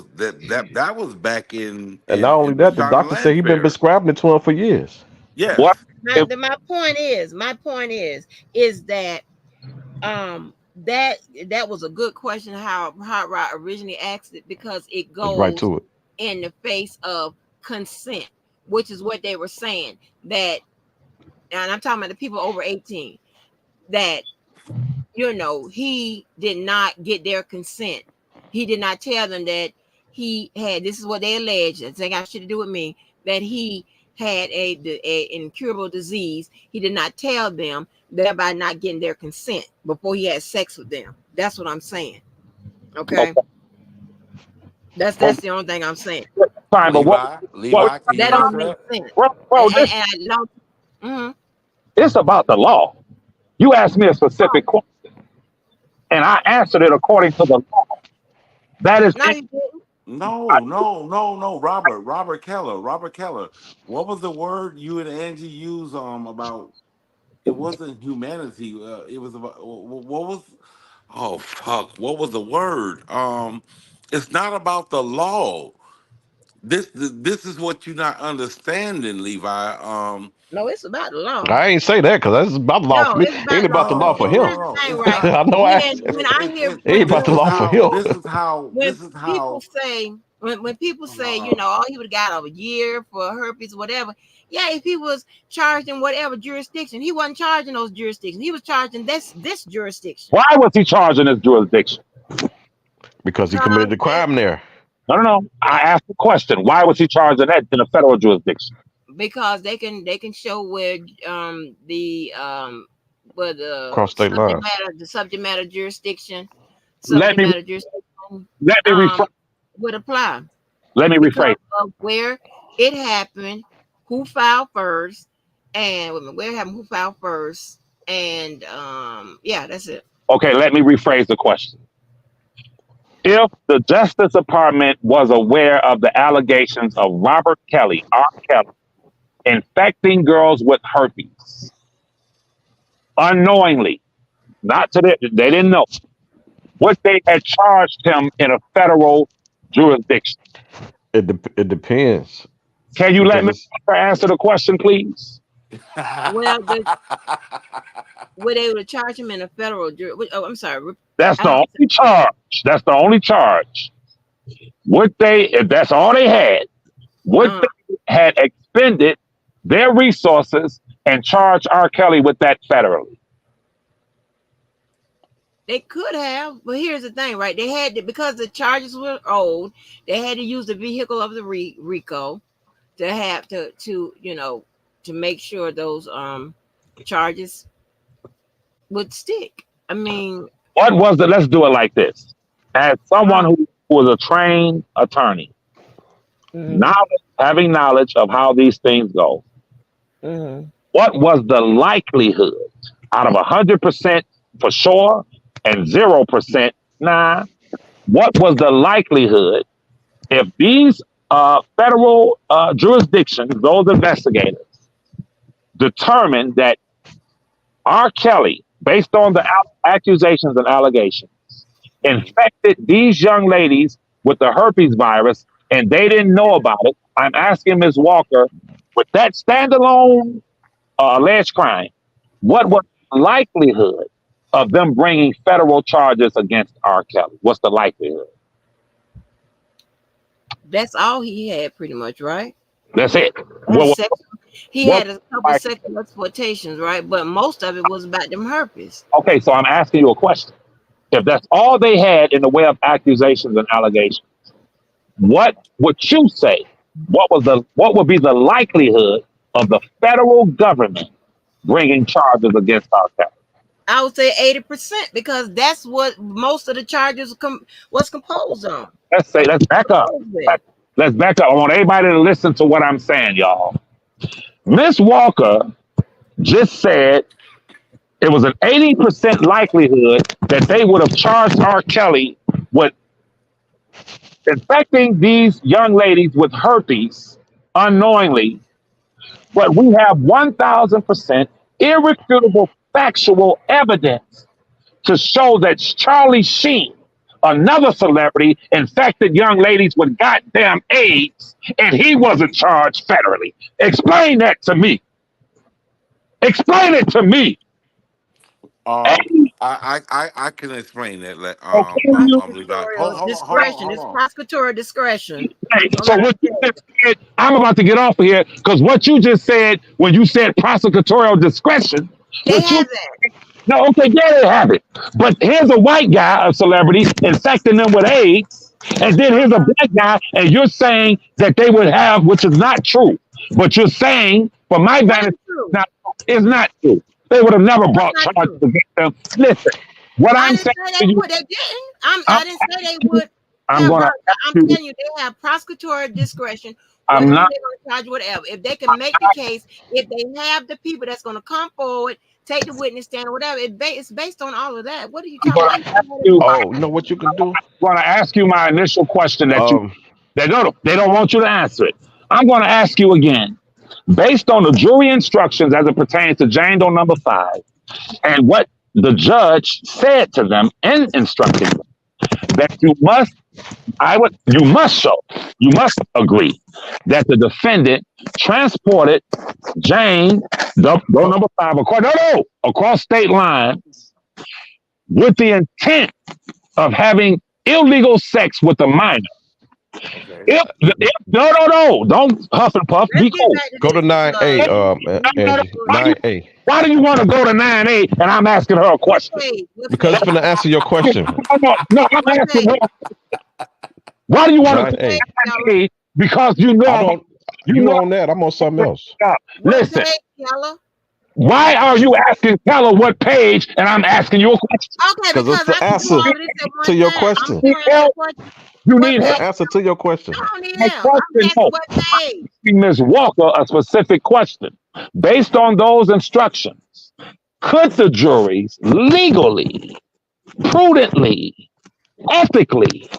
back in And not only that, the Shauna doctor said he'd been Landfair. prescribing it to him for years. Yes. what? My point is that that was a good question how Hot Rod originally asked it, because it goes right to it in the face of consent, which is what they were saying, that, and I'm talking about the people over 18, that, he did not get their consent. He did not tell them that he had, this is what they alleged, it's ain't got shit to do with me, that he had a incurable disease. He did not tell them, thereby not getting their consent before he had sex with them. That's what I'm saying. Okay. That's the only thing I'm saying. Fine, but Levi, can you That don't answer make that? sense. bro, And I don't. Mm-hmm. it's about the law. You asked me a specific question, and I answered it according to the law. That is No, you didn't. No. Robert Keller. What was the word you and Angie used about? It wasn't humanity. It was about what was? Oh fuck! What was the word? It's not about the law. This is what you're not understanding, Levi. No, it's about the law. I ain't say that because that's about the law for No, me. it's Ain't about the about the law. law for No, him. Here's the no. thing, It's right? not. I know I. When I hear It ain't about This the is law for how. him. when people say, when people say, oh, he would have got a year for herpes or whatever. Yeah, if he was charged in whatever jurisdiction, he wasn't charging those jurisdictions. He was charging this jurisdiction. why was he charged in this jurisdiction? Because he Because committed the crime there. No. I asked the question. Why was he charged in that in a federal jurisdiction? because they can show where where Across state lines. the Let subject me matter jurisdiction let me rephrase. would apply Let me because rephrase. of where it happened, who filed first, and wait a minute, where it happened, who filed first, and yeah, that's it. Okay, let me rephrase the question. If the Justice Department was aware of the allegations of Robert Kelly, R. Kelly, infecting girls with herpes unknowingly, not to they didn't know, would they had charged him in a federal jurisdiction? It depends Can you let because me answer the question, please? Well, would they would charge him in a federal oh, I'm sorry. That's I the don't only charge. That's the only charge. Would they, if that's all they had, would they had expended their resources and charged R. Kelly with that federally? They could have, but here's the thing, right? They had to, because the charges were old, they had to use the vehicle of the RICO to have to make sure those charges would stick. I mean, What was the, let's do it like this. As someone who was a trained attorney, having knowledge of how these things go, what was the likelihood out of 100% for sure and 0% nah? What was the likelihood if these federal jurisdictions, those investigators, determined that R. Kelly, based on the accusations and allegations, infected these young ladies with the herpes virus and they didn't know about it? I'm asking Ms. Walker, with that standalone alleged crime, what was the likelihood of them bringing federal charges against R. Kelly? What's the likelihood? that's all he had, pretty much, right? That's it. He had a couple of sexual exploitations, right? But most of it was about them herpes. Okay, so I'm asking you a question. If that's all they had in the way of accusations and allegations, what would you say? What would be the likelihood of the federal government bringing charges against R. Kelly? I would say 80% because that's what most of the charges was composed on. Let's back up. Let's back up. I want everybody to listen to what I'm saying, y'all. Miss Walker just said it was an 80% likelihood that they would have charged R. Kelly with infecting these young ladies with herpes unknowingly, but we have 1,000% irrefutable factual evidence to show that Charlie Sheen, another celebrity, infected young ladies with goddamn AIDS, and he wasn't charged federally. Explain that to me. Explain it to me. I can explain that. Discretion. It's prosecutorial discretion. So what you just said, I'm about to get off of here because what you just said when you said prosecutorial discretion, they have that. No, okay, there they have it. But here's a white guy, a celebrity, infecting them with AIDS, and then here's a black guy, and you're saying that they would have, which is not true. But you're saying, from my What is vantage, true? it's not true. They would have never What's brought not charges true? against them. Listen, what I I'm didn't saying say to they you, would. They didn't. I'm, I didn't say they would I'm have going to brought. ask I'm you, telling you, they have prosecutorial discretion with I'm who they're not, going to charge, whatever. If they can make the case, if they have the people that's going to come forward, take the witness stand or whatever, it's based on all of that. What are you I'm talking going about? to ask you, Oh, you know what you can do? going to ask you my initial question that you, Um, they don't want you to answer it. I'm going to ask you again. Based on the jury instructions as it pertains to Jane Doe number 5 and what the judge said to them in instructing them, that you must show, you must agree that the defendant transported Jane Doe number 5 across state lines with the intent of having illegal sex with a minor. Okay. If don't huff and puff. Let's Be get cool. back to go to this because 9A, Angie. Why do you 9A. why do you want to go to 9A and I'm asking her a what question? page? What Because it's page? gonna answer your question. No, I'm What asking page? her. Why do you want to What go 9A. page, to Keller? 9A? Because you know I don't. you You know. on that? I'm on something else. What Listen, page, Keller? why are you asking Keller what page and I'm asking you a question? Okay, Because it's because I the can do answer all of this at to one your time. I'm question. You still need answering help. questions. You What need The help. page? answer to your I question. don't need My help. I'm question, asking no. what I'm page. asking Ms. Walker a specific question. Based on those instructions, could the juries legally, prudently, ethically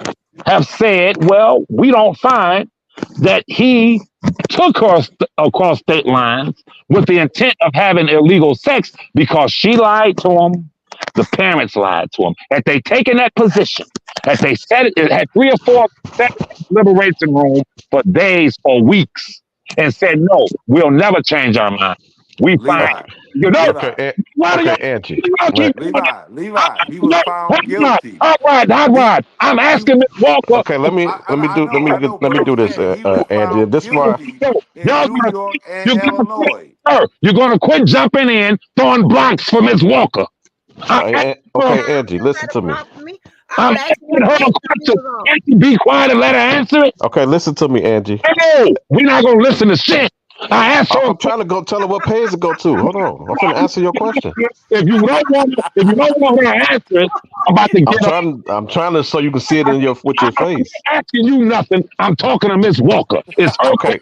have said, well, we don't find that he took her across state lines with the intent of having illegal sex because she lied to him, the parents lied to him. Had they taken that position, had they said it, had 3 or 4 sat in the liberation room for days or weeks and said, no, we'll never change our mind. We find, Levi. you know, Levi. why do Okay, Angie. y'all keep doing it? Levi. Levi. He was found guilty. Hot He rod. I'm he asking Miss Walker. Okay, let me do but I'm this, saying he was Angie. found This is why. guilty Yo, in y'all New gonna York and you're gonna quit, Illinois. sir. You're gonna quit jumping in, throwing blocks for Miss Walker. I'm asking her, Okay, Angie. You Listen got a to me. block for me. I I'm was asking asking what her page a he question. was on. Can't you be quiet and let her answer it? Okay, listen to me, Angie. No, we're not gonna listen to shit. I asked her a I'm trying to go tell her what page to go to. Hold on. I'm finna answer your question. question. If you don't want her to answer it, I'm about to get up. I'm trying to so you can see it in your with your I'm face. asking you nothing. I'm talking to Miss Walker. It's her. Okay,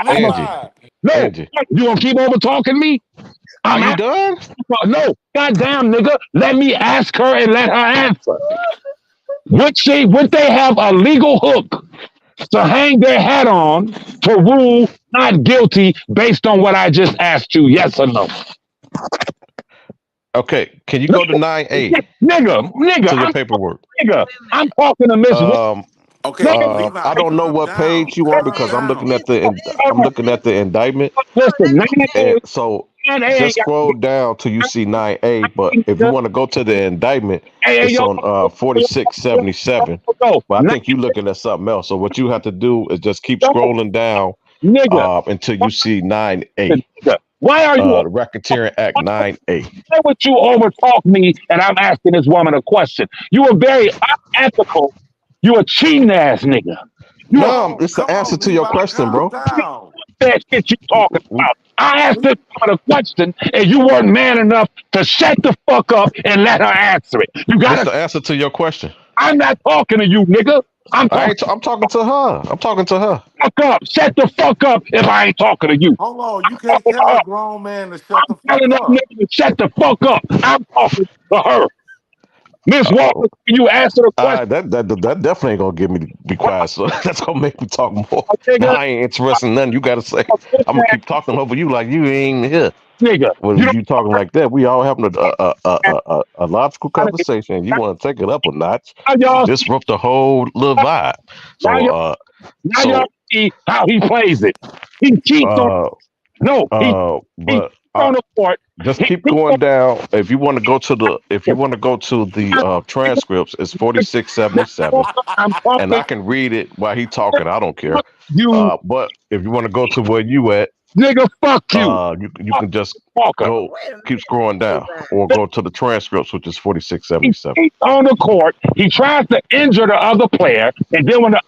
Angie. Levi. No, Angie. you gonna keep over talking me? Are I'm you asking. done? No, goddamn nigga, let me ask her and let her answer. Would they have a legal hook to hang their hat on to rule not guilty based on what I just asked you? Yes or no? Okay, can you No, go to 9A nigga, to your paperwork? I'm talking to Miss. Um, Okay, I Levi, don't know calm what down. page you on Calm because down. I'm looking at the indictment. Listen, And so 9A just ain't got scroll down till you see 9A. But if you want to go to the indictment, hey, it's yo, on 4677. go, But I think you're looking at something else. So what you have to do is just keep scrolling down nigga, until you see 9A. nigga. Why are you? The Racketeering Act 9A. Why would you overtalk me and I'm asking this woman a question? You are very unethical. You a cheating ass nigga. You a No, it's the Come answer on, to your Levi, question, calm bro. down. that shit you talking about. I asked this woman a question and you weren't man enough to shut the fuck up and let her answer it. You This gotta. the answer to your question. I'm not talking to you, nigga. I'm talking. I'm talking to her. I'm talking to her. Fuck up. Shut the fuck up if I ain't talking to you. Hold on, you can't tell a grown man to shut the I'm fuck telling that up. nigga to shut the fuck up. I'm talking to her. Miss Walker, can you answer the question? That definitely ain't gonna get me to be quiet. So that's gonna make me talk more. Now Nigga, I ain't interested in nothing you gotta say. I'm gonna keep talking over you like you ain't here. nigga, you When you talking like that, we all having a logical don't. conversation. You want to take it up a notch, Now y'all, disrupt the whole little vibe. now So y'all, now y'all see how he plays it. He cheats on. uh No, he but on the court. just He keep cheats on going down. If you want to go to the transcripts, it's 4677, I'm and talking I can read it while he talking. I don't care. you, But if you want to go to where you at, Nigga, fuck you. You can just Walker. go Wait a minute, keep scrolling down Levi. or go to the transcripts, which is He's 4677. on the court. He tries to injure the other player, and then when the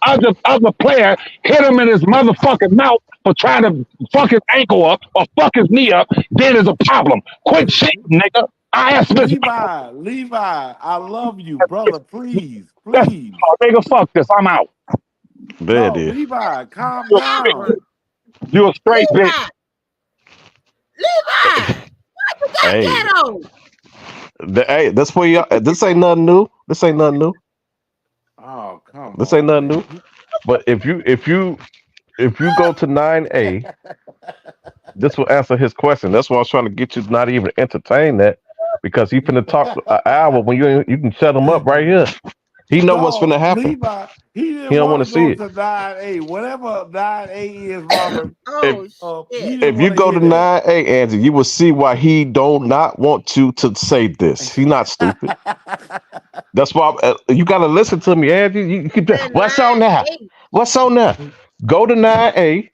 other player hit him in his motherfucking mouth for trying to fuck his ankle up or fuck his knee up, then there's a problem. Quit shit, nigga. I asked Miss Levi, I love you, brother. Please, please. Oh, nigga, fuck this. I'm out. There it No, is. Levi, calm You a straight down. bitch. You a straight bitch. Levi, Levi, what you got Hey, that on? hey, that's where y'all. This ain't nothing new. This ain't nothing new. Oh, come This ain't on, nothing new. man. But if you go to 9A, this will answer his question. That's why I was trying to get you to not even entertain that, because he finna talk an hour when you can shut him up right here. He know what's finna No, happen. Levi, he He didn't don't want want to to see go it. to 9A. Whatever 9A is, Robert, If Oh he shit. didn't if you want to go hear to that. 9A, Angie, you will see why he do not want you to say this. He not stupid. That's why you gotta listen to me, Angie. You keep Said what's line on there? eight. What's on there? Go to 9A,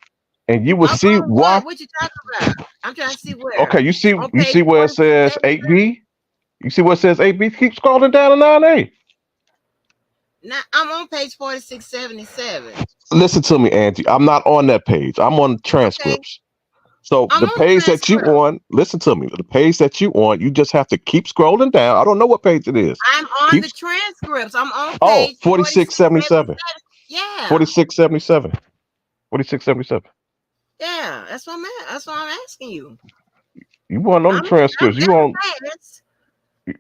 and you will Up see on why. what? What you talking about? I'm trying to see Okay, where. On you page see where it 46, says 8B. You see where it says 8B. Keep scrolling down to 9A. now I'm on page 4677. Listen to me, Angie. I'm not on that page. I'm on Okay. transcripts. So I'm the on page that you transcript. on, listen to me. The page that you on, you just have to keep scrolling down. I don't know what page it is. I'm on Keep the transcripts. I'm on oh page 4677. 4677. Yeah. 4677. 4677. Yeah. That's what I'm at. That's what I'm asking you. You weren't on the I'm transcripts. that fast.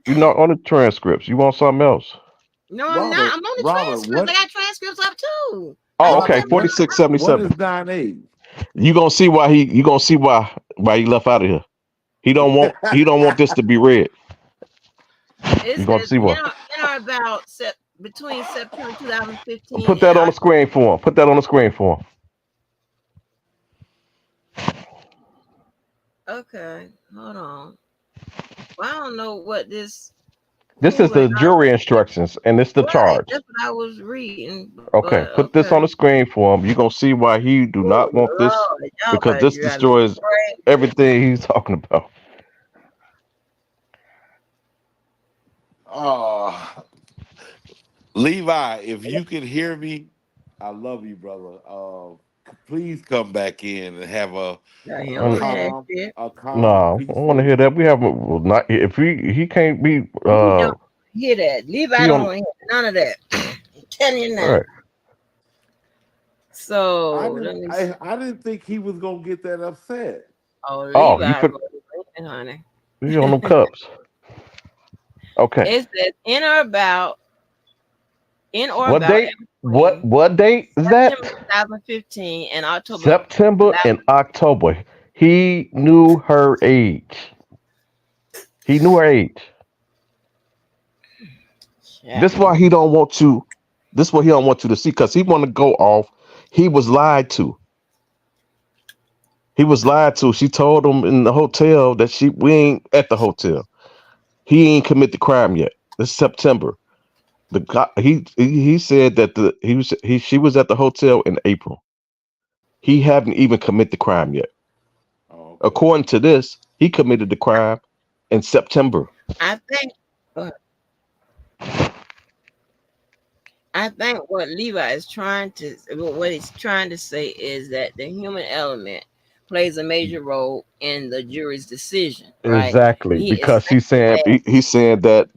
You're not on the transcripts. You want something else. No, I'm not. Robert, I'm on the Robert, transcripts. I got transcripts up too. I Oh, ain't okay. Robert, got what, what 4677. is 9A? You gonna see why he left out of here. He don't want this to be read. it You're gonna says see why. in or about between September 2015 Put and that on the screen for him. Put that on the screen for him. okay, hold on. Well, I don't know what this This is who and the jury instructions, and it's the right. charge. That's what I was reading, but Okay, put okay. this on the screen for him. You're gonna see why he do Oh not want this, Lord, y'all because better this drive me destroys crazy. everything he's talking about. Oh, Levi, if you can hear me, I love you, brother. Please come back in and have Now, he don't a And want to hear that calm, shit. a calm, no, I don't want to peaceful. hear that. We have well, not if he can't be He don't hear that. Levi he don't on want to hear none of that. I'm telling you all now. right. So let me see. I didn't think he was gonna get that upset. Oh, Oh, Levi, go to honey. you on them cups. Okay. It says in or What about date? in between What date is that? September 2015 and October September 2000. and October. He knew her age. He knew her age. This Yeah. why he don't want you. This what he don't want you to see, because he want to go off. He was lied to. He was lied to. She told him in the hotel that we ain't at the hotel. He ain't commit the crime yet. It's September. The guy, he said that she was at the hotel in April. He haven't even commit the crime yet. Oh, okay. According to this, he committed the crime in September. I think I think what Levi is what he's trying to say is that the human element plays a major role in the jury's decision, right? Exactly, He is because saying that, he's saying that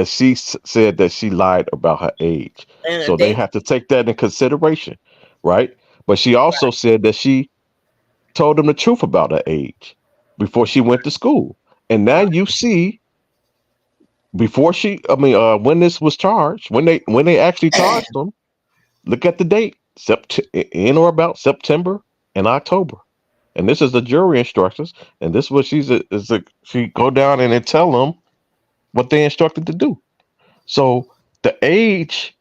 she said that she lied about her age, and so if they they have to take that in consideration, right? But she also said that she told them the truth about her age before she went to school, and now you see when this was charged, when they actually charged them, look at the date, in or about September and October. And this is the jury instructions, and this is what she go down and then tell them what they instructed to do. So the age,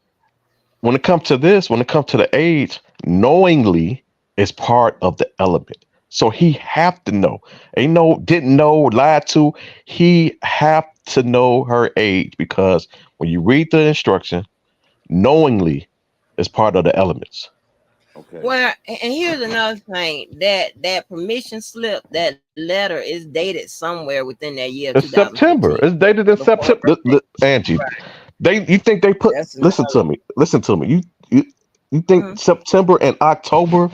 when it comes to the age, knowingly is part of the element. So he have to know. Didn't know, lied to. He have to know her age, because when you read the instruction, knowingly is part of the elements. Okay. Well, and here's another thing, that permission slip, that letter is dated somewhere within that year of It's September. 2015. It's dated in Before September. Angie, right. you think they put? That's Listen to another. me. Listen to me. You think Mhm. September and October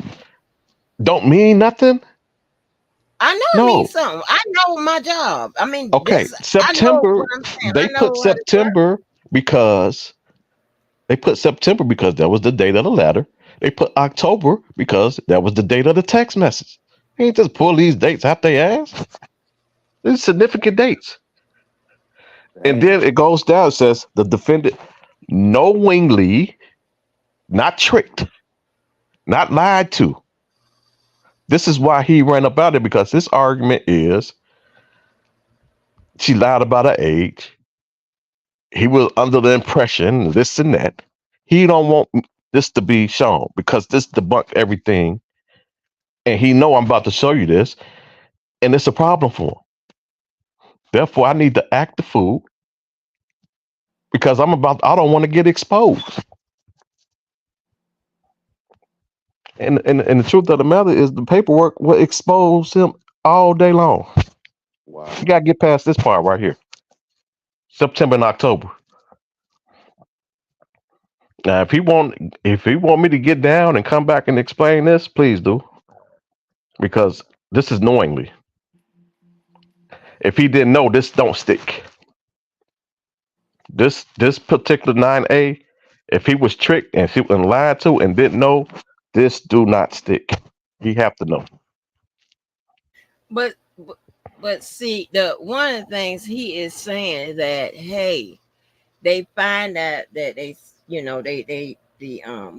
don't mean nothing? I know it means No. something. I know my job. I mean, Okay. this. I know September. what I'm saying. They I put know how this works. September because that was the date of the letter. They put October because that was the date of the text message. They ain't just pull these dates out their ass. These significant dates. And Damn. then it goes down. It says the defendant knowingly, not tricked, not lied to. This is why he ran about it, because his argument is she lied about her age. He was under the impression this and that. He don't want this to be shown because this debunked everything, and he know I'm about to show you this, and it's a problem for him. Therefore, I need to act the fool because I don't want to get exposed. And the truth of the matter is the paperwork will expose him all day long. Wow. You gotta get past this part right here. September and October. Now, if he want me to get down and come back and explain this, please do, because this is knowingly. If he didn't know, this don't stick. This particular 9A, if he was tricked and she was lied to and didn't know, this do not stick. He have to know. But see, the one of the things he is saying that, hey, they find out that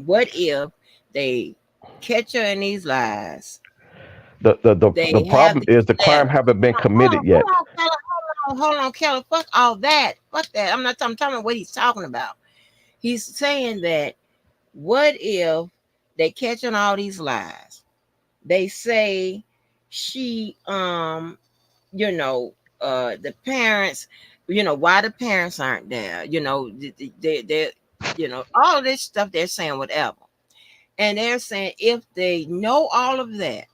what if they catch her in these lies? The They have problem these is the crime letters. haven't been committed Hold yet. on, Kelly, hold on, Kelly. Fuck all that. Fuck that. I'm talking about what he's talking about. He's saying that what if they catch on all these lies? They say she the parents, why the parents aren't there, they all of this stuff they're saying, whatever. And they're saying if they know all of that,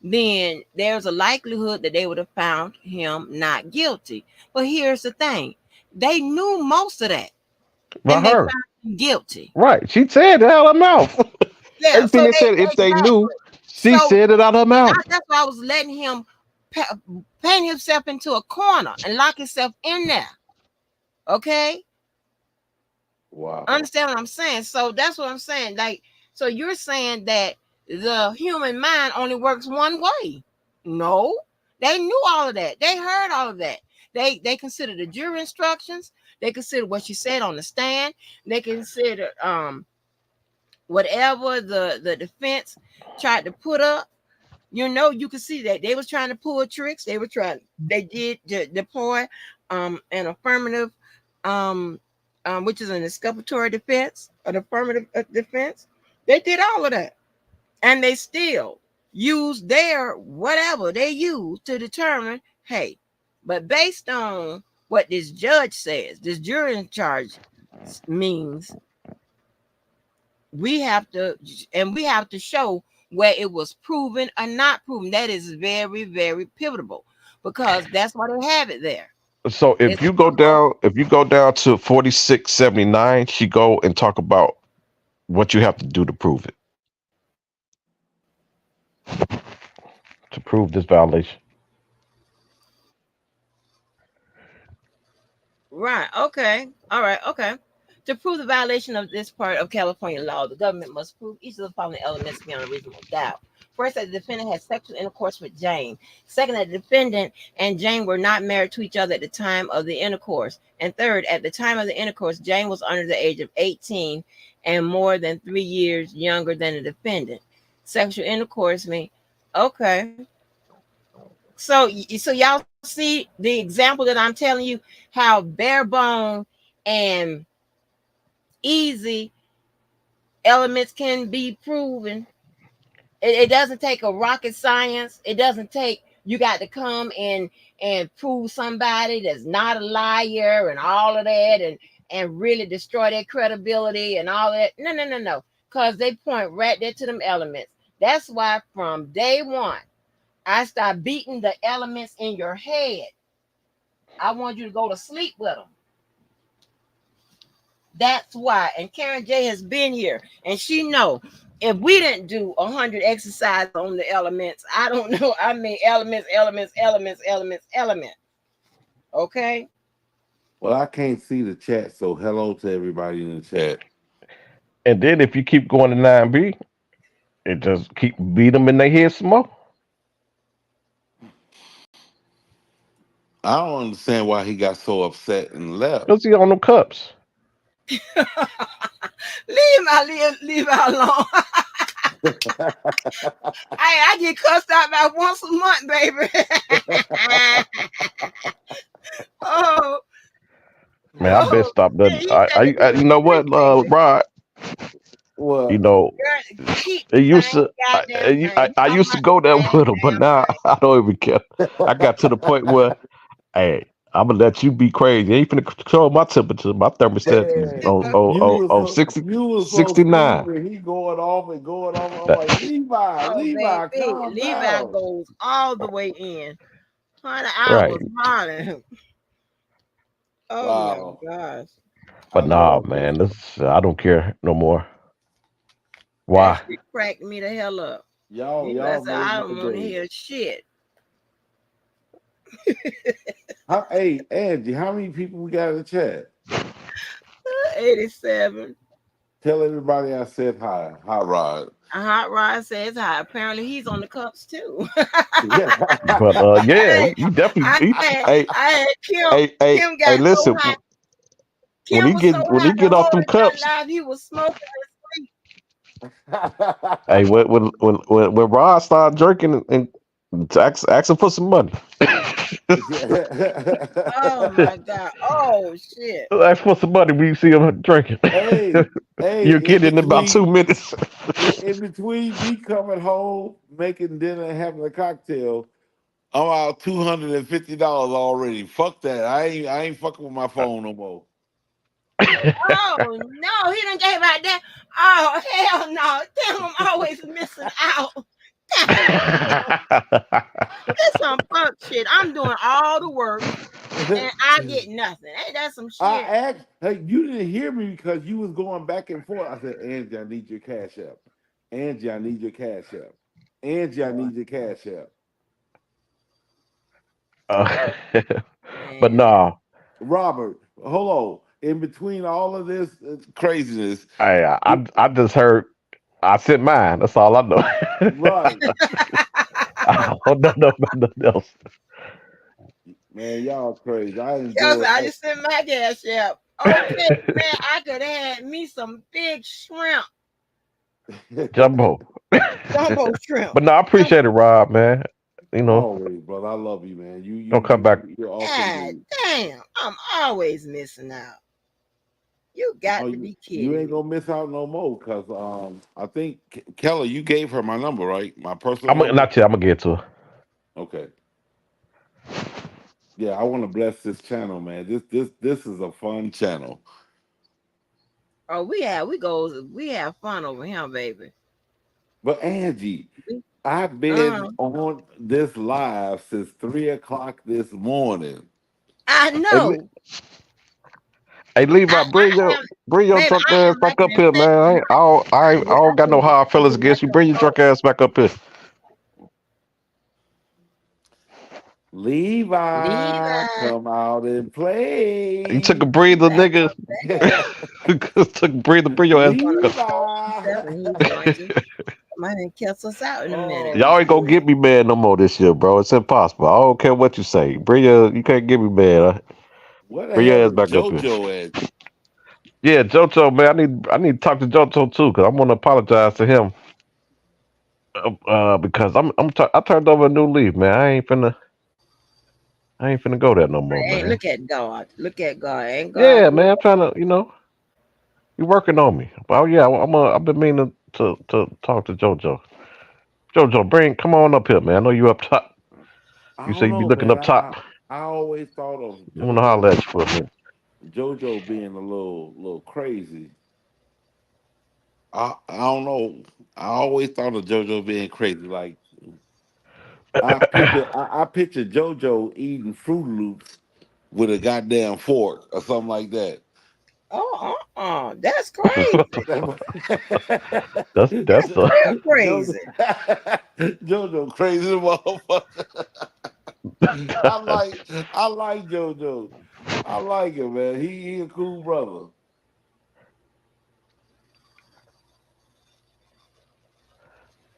then there's a likelihood that they would have found him not guilty. But here's the thing, they knew most of that By and they her. found him guilty. Right. She said it out of her mouth. Yeah, Everything so they they said, if they knew, exactly. she So said it out of her mouth. that's why I was letting him paint himself into a corner and lock himself in there. Okay, Wow. understand what I'm saying? So that's what I'm saying. Like, so you're saying that the human mind only works one way? No, they knew all of that. They heard all of that. They considered the jury instructions. They considered what she said on the stand. They considered whatever the defense tried to put up. You could see that they was trying to pull tricks. They did deploy an affirmative, um, which is an exculpatory defense, an affirmative defense. They did all of that, and they still used their whatever they used to determine, hey, but based on what this judge says, this jury in charge means, we have to show where it was proven or not proven. That is very, very pivotal, because that's why they have it there. So It's pivotal. if you go down to 4679, she go and talk about what you have to do to prove it, to prove this violation. Right. Okay. All right. Okay. To prove the violation of this part of California law, the government must prove each of the following elements beyond a reasonable doubt. First, that the defendant had sexual intercourse with Jane. Second, that the defendant and Jane were not married to each other at the time of the intercourse. And third, at the time of the intercourse, Jane was under the age of 18 and more than 3 years younger than the defendant. Sexual intercourse mean okay. So y'all see the example that I'm telling you, how bare bone and easy elements can be proven. It doesn't take a rocket science. It doesn't take you got to come and prove somebody that's not a liar and all of that, and really destroy their credibility and all that. No, no, no, no. because they point right there to them elements. That's why from day one, I start beating the elements in your head. I want you to go to sleep with them. That's why. And Karen J has been here, and she know if we didn't do 100 exercises on the elements, I don't know. I mean, elements, elements, elements, elements, elements. Okay. Well, I can't see the chat, so hello to everybody in the chat. And then if you keep going to 9B, it just keep beat them in their head some more. I don't understand why he got so upset and left. Because he on them cups. Leave her alone. I get cussed out about once a month, baby. Oh, Man, I best oh, stop yeah, that. he said to do You it know for free, what, baby. Rod? You What? know, Girl, keep it the used same to. goddamn thing. I Talking used to about go the there same with him, but damn now thing. I don't even care. I got to the point where, hey, I'm gonna let you be crazy. You ain't finna control my temperature. My thermostat is Yeah, on 60, you was so smooth 69. and he going off and going off. I'm like, Oh, Levi, baby. calm Levi down. goes all the way in. 100 Right. hours hollering. Oh my Wow, gosh. I But nah, love it. man, this I don't care no more. That Why? shit cracked me the hell up. Y'all Levi said, made I my don't want to day. hear shit. Hey, Angie, how many people we got in the chat? 87. Tell everybody I said hi. Hi, Rod. A hot rod says hi. Apparently he's on the cups too. Yeah. But yeah, Hey, you definitely. Hey, I had Kim. hey, Kim got so listen. hot. When Kim he was so get when he hot the get off whole them entire cups, life he was smoking hey, when Rod started jerking and asking for some money, oh my god. Oh shit. ask for some money when you see him drinking. hey, You'll hey, get it in about 2 minutes. in between me coming home, making dinner, and having a cocktail, I'm out $250 already. Fuck that. I ain't fucking with my phone no more. Oh no, he done gave out that. Oh hell no. Damn, I'm always missing out. God damn. That's some fuck shit. I'm doing all the work and I get nothing. Ain't that some I shit? asked, hey, you didn't hear me because you was going back and forth. I said, Angie, I need your cash app. Angie, I need your cash app. Angie, I need your cash app. Uh, but Man. nah, Robert, hold on. In between all of this craziness, I just heard I sent mine. That's all I know. right, I don't know nothing else. man, y'all crazy. I Yes, enjoy. I just sent my cash app. Okay, man, I could have had me some big shrimp. Jumbo. Jumbo shrimp. But no, I appreciate it, Jumbo. Rob, man. You know, Always, brother. I love you, man. don't come back. You're awesome, God dude. damn. I'm always missing out. You Oh, got to be you kidding ain't me. gonna miss out no more, cause I think Kelly, you gave her my number, right? My personal I'm number. not yet. I'm gonna get to her. Okay. Yeah, I want to bless this channel, man. This is a fun channel. Oh, we have fun over here, baby. But Angie, We- I've Uh, been on this live since 3 o'clock this morning. I Hey, know. hey, Levi, I am, bring your baby. drunk I ass am back like an up here, man. infected. I Yeah, don't got no hard I feelings feel like against you. a Bring your drunk ass back up here. Levi, Levi. come out and You took play. a breather, Levi nigga. come back. Took a breather. Bring your ass He's back gonna up. smoke Levi. himself and he's going to come out and kiss us out in a minute. Oh Y'all ain't gonna get shit. me mad no more this year, bro. It's impossible. I don't care what you say. You can't get me mad. Where the Bring your hell ass is back up here. JoJo at? Yeah, JoJo, man. I need to talk to JoJo too, cause I'm gonna apologize to him. Because I turned over a new leaf, man. I ain't finna go there no more, Ain't man. look at God. Look at God. Ain't God Yeah, man. good? I'm trying to, you working on me. Well, yeah, I've been meaning to talk to JoJo. JoJo, come on up here, man. I know you up top. I You say don't you be know, looking man. up top. I always thought of I wanna holler JoJo at you for a minute. JoJo being a little crazy. I don't know. I always thought of JoJo being crazy. Like I picture JoJo eating Fruit Loops with a goddamn fork or something like that. Oh, that's crazy. that's That's real JoJo, crazy. JoJo crazy motherfucker. I like I like JoJo. I like him, man. He a cool brother.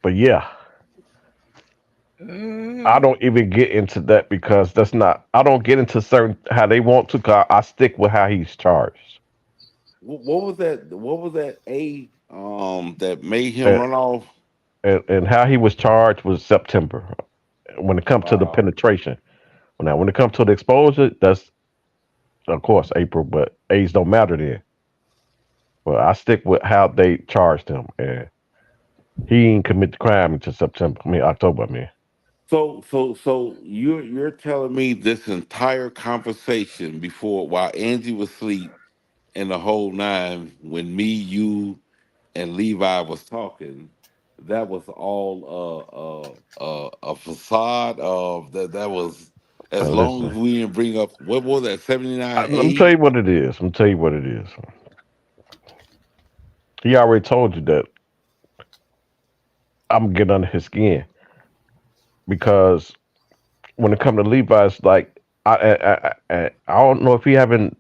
but yeah, I Hmm. don't even get into that because that's not. I don't get into certain how they want to. 'Cause I stick with how he's charged, What was that? What was that? That made him and run off. and how he was charged was September. When it comes to the Wow. penetration, now when it comes to the exposure, that's of course April, but age don't matter then. But I stick with how they charged him, and he didn't commit the crime until September. I mean October. I mean, So you're telling me this entire conversation before while Angie was asleep and the whole nine when me, you, and Levi was talking, that was all a facade of that was as long as listen, we didn't bring up what was that let me tell 79A. you what it is. Let me tell you what it is. He already told you that I'm getting under his skin because when it comes to Levi's, like I don't know if he haven't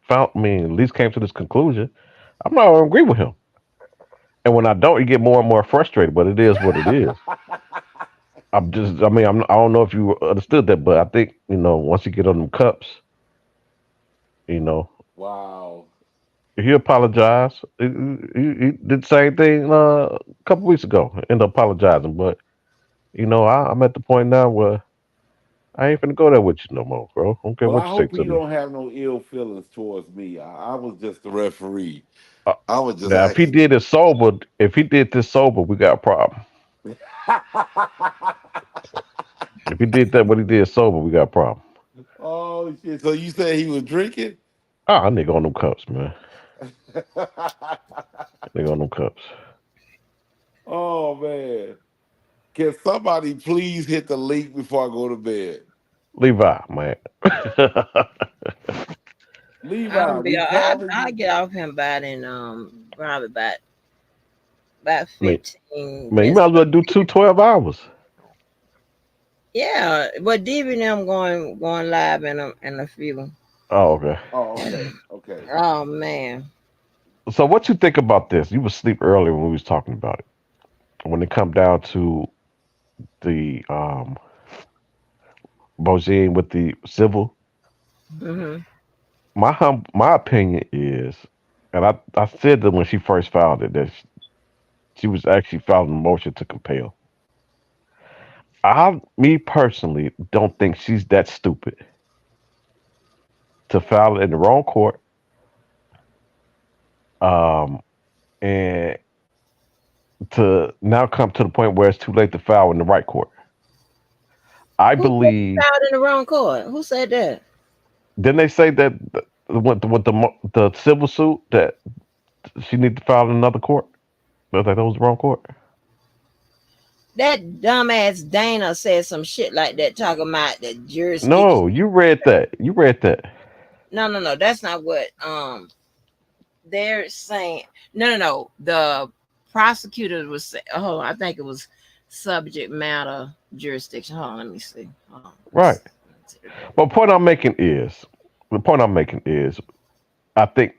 found. I mean, at least came to this conclusion. I'm not gonna agree with him, and when I don't, you get more and more frustrated. But it is what it is. I'm just. I mean, I don't know if you understood that, but I think once you get on them cups, you know, Wow. he apologized. He did the same thing a couple weeks ago, ended up apologizing. But I'm at the point now where I ain't finna go there with you no more, bro. I don't care Well, what I you say hope to he me. don't have no ill feelings towards me. I was just the referee. Uh, I was just Now, asking. if he did this sober, we got a problem. If he did that, what he did sober, we got a problem. Oh shit! So you said he was drinking? Ah, nigga on them cups, man. Nigga on them cups. Oh man! Can somebody please hit the link before I go to bed? Levi, man. Levi, I'll be. we calling I you. get off him about in probably about man, 15 man, you might minutes. as well do two 12 hours. Yeah, but DB and them going live in a few. Oh, okay. Oh, okay, okay. Oh man. So what you think about this? You was asleep earlier when we was talking about it. When it come down to the Bojine with the civil, Hmm. my opinion is, and I said that when she first filed it, that she was actually filing a motion to compel. Me personally, don't think she's that stupid to file it in the wrong court, um, and to now come to the point where it's too late to file in the right court. I Who said you believe. filed in the wrong court? Who said that? Didn't they say that with the civil suit that she need to file in another court? I was like, that was the wrong court. That dumbass Dana said some shit like that, talking about the jurisdiction. No, you read that. You read that. No. That's not what they're saying. No. The prosecutor was saying. Oh, I think it was subject matter jurisdiction. Hold on, let me see. Hold on. Right. Let's see. But the point I'm making is, I think.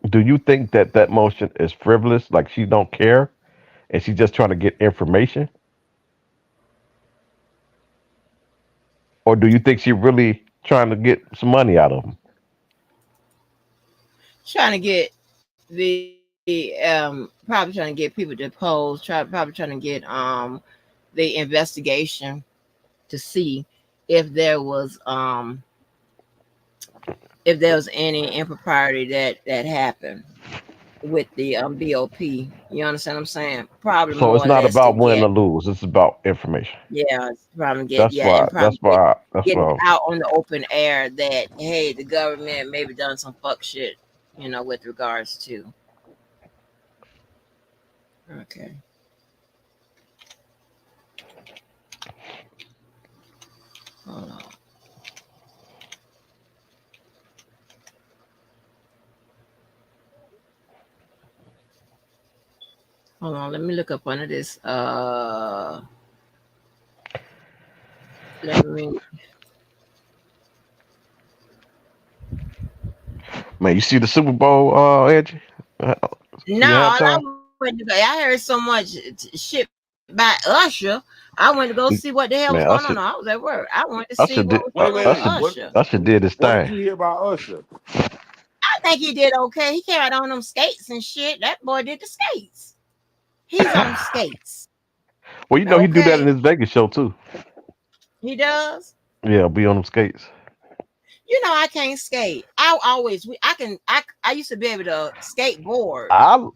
Do you think that that motion is frivolous? Like she don't care, and she's just trying to get information, or do you think she really trying to get some money out of them? Trying to get probably trying to get people to pose. Probably trying to get the investigation to see if there was um if there was any impropriety that happened with the BOP. You understand what I'm saying? Probably So more it's or not less to about win get, or lose. It's about information. yeah, probably get, That's yeah, and why. That's probably why. That's get it why. out on the open air that hey, the government maybe done some fuck shit, with regards to. Okay. Hold on. Hold on. Let me look up under this. Let me. Man, you see the Super Bowl, Edgy? No, See all I halftime? went to go. I heard so much shit by Usher. I went to go see what the hell was going Man, on. I was at work. I wanted to see what Usher was did going on Wait, with wait, wait. Usher. Usher did his What did thing. you hear about Usher? I think he did okay. He came out on them skates and shit. That boy did the skates. He's on skates. Well, you know he do that in Okay, his Vegas show too. he does. Yeah, be on them skates. You know I can't skate. I can I used to be able to skateboard. I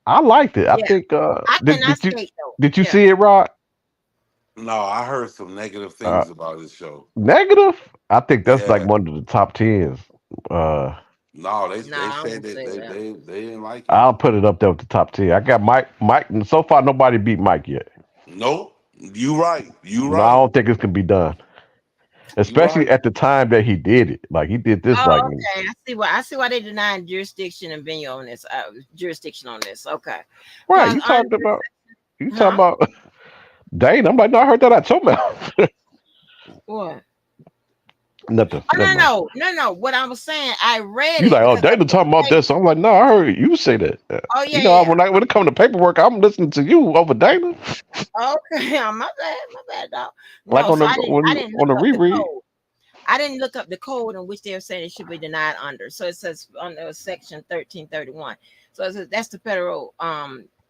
I liked it. I Yeah, think I cannot skate though. did you Yeah. see it, Rod? No, I heard some negative Uh, things about his show. Negative. I think that's like Yeah. one of the top tens. Uh, No, they Nah, I said won't that say that. they didn't like it. I'll put it up there with the top 10. I got Mike. So far, nobody beat Mike yet. Nope. You right. You No, I right. don't think it can be done, You especially right. at the time that he did it. Like he did this, Oh, like okay. I see why they denying jurisdiction and venue on this. Jurisdiction on this. Okay. right. Cause You talking huh? about Dane? I'm like, no, I heard that out your mouth. What? Nothing. Oh Never mind. no. What I was saying, I read You it like, oh, because I Dana read talking about the this. I'm like, no, I heard you say that. oh You yeah, know, yeah. when it comes to paperwork, I'm listening to you over Dana. Okay, my bad, dog. Like No, on so the I didn't on look the up the reread. code. I didn't look up the code in which they're saying it should be denied under. So it says under section 1331. So it says that's the federal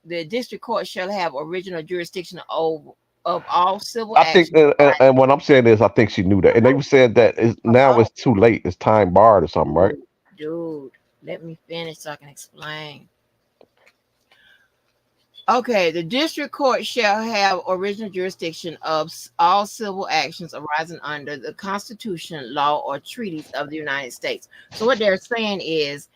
the district court shall have original jurisdiction of all civil I think, actions. and what I'm saying is, I think she knew that, and they were saying that now Oh, it's too late. It's time barred or something, right? dude, let me finish so I can explain. Okay, the district court shall have original jurisdiction of all civil actions arising under the Constitution, law, or treaties of the United States. So what they're saying is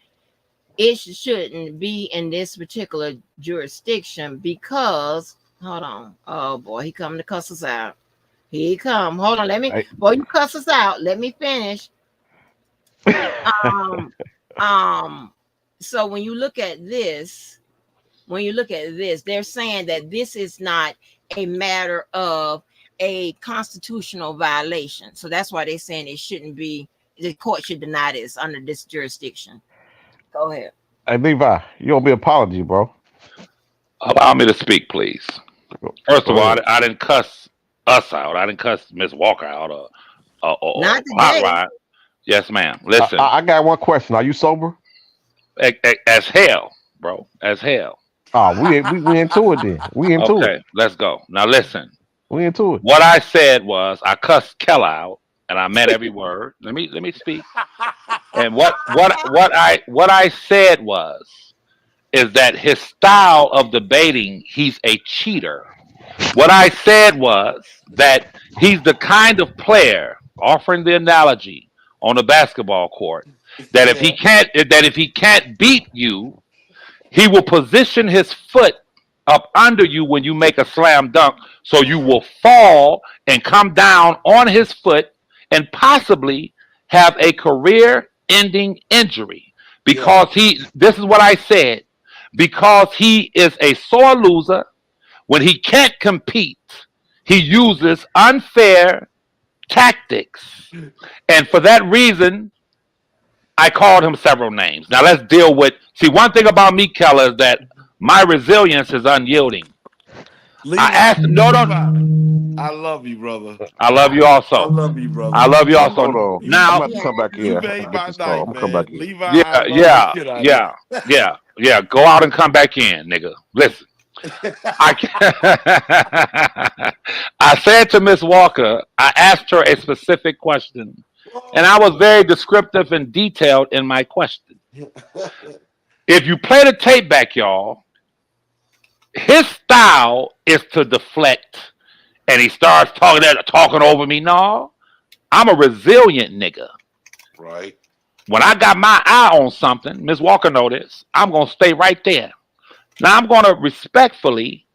it shouldn't be in this particular jurisdiction because hold on. Oh boy, he coming to cuss us out. Here he come. Hold on, Hey, boy, you cuss us out. Let me finish. Um, um, so when you look at this, they're saying that this is not a matter of a constitutional violation. So that's why they're saying it shouldn't be, the court should deny this under this jurisdiction. Go ahead. hey, Levi, you owe me an apology, bro. Allow me to speak, please. First Go of all, ahead. I didn't cuss us out. I didn't cuss Miss Walker out or Not Hot today. Rod. Yes, ma'am. Listen, I got one question. Are you sober? as hell, bro, as hell. We into it then. We into it. Okay, let's go. Now listen. We into it. What I said was I cussed Keller out, and I meant every word. Let me speak. And what I said was is that his style of debating, he's a cheater. What I said was that he's the kind of player, offering the analogy on a basketball court, Yeah. that if he can't beat you, he will position his foot up under you when you make a slam dunk, so you will fall and come down on his foot and possibly have a career-ending injury Yeah. because this is what I said, because he is a sore loser. When he can't compete, he uses unfair tactics. And for that reason, I called him several names. Now let's deal with. See, one thing about me, Keller, is that my resilience is unyielding. I Levi. asked. No, no. Levi. I love you, brother. I love you I also. love you, I brother. love you Hold also. on. I'm Now, about to come back You in and made get my this call. I'm night, gonna come back man. in. Levi, yeah, I love the yeah, shit out of yeah, yeah. Go out and come back in, nigga. Listen, you. I I said to Miss Walker, I asked her a specific question, and I was very descriptive and detailed in my question. If you play the tape back, y'all, his style is to deflect, and he starts talking over me. No, I'm a resilient nigga. Right. When I got my eye on something, Miss Walker know this, I'm gonna stay right there. Now I'm going to respectfully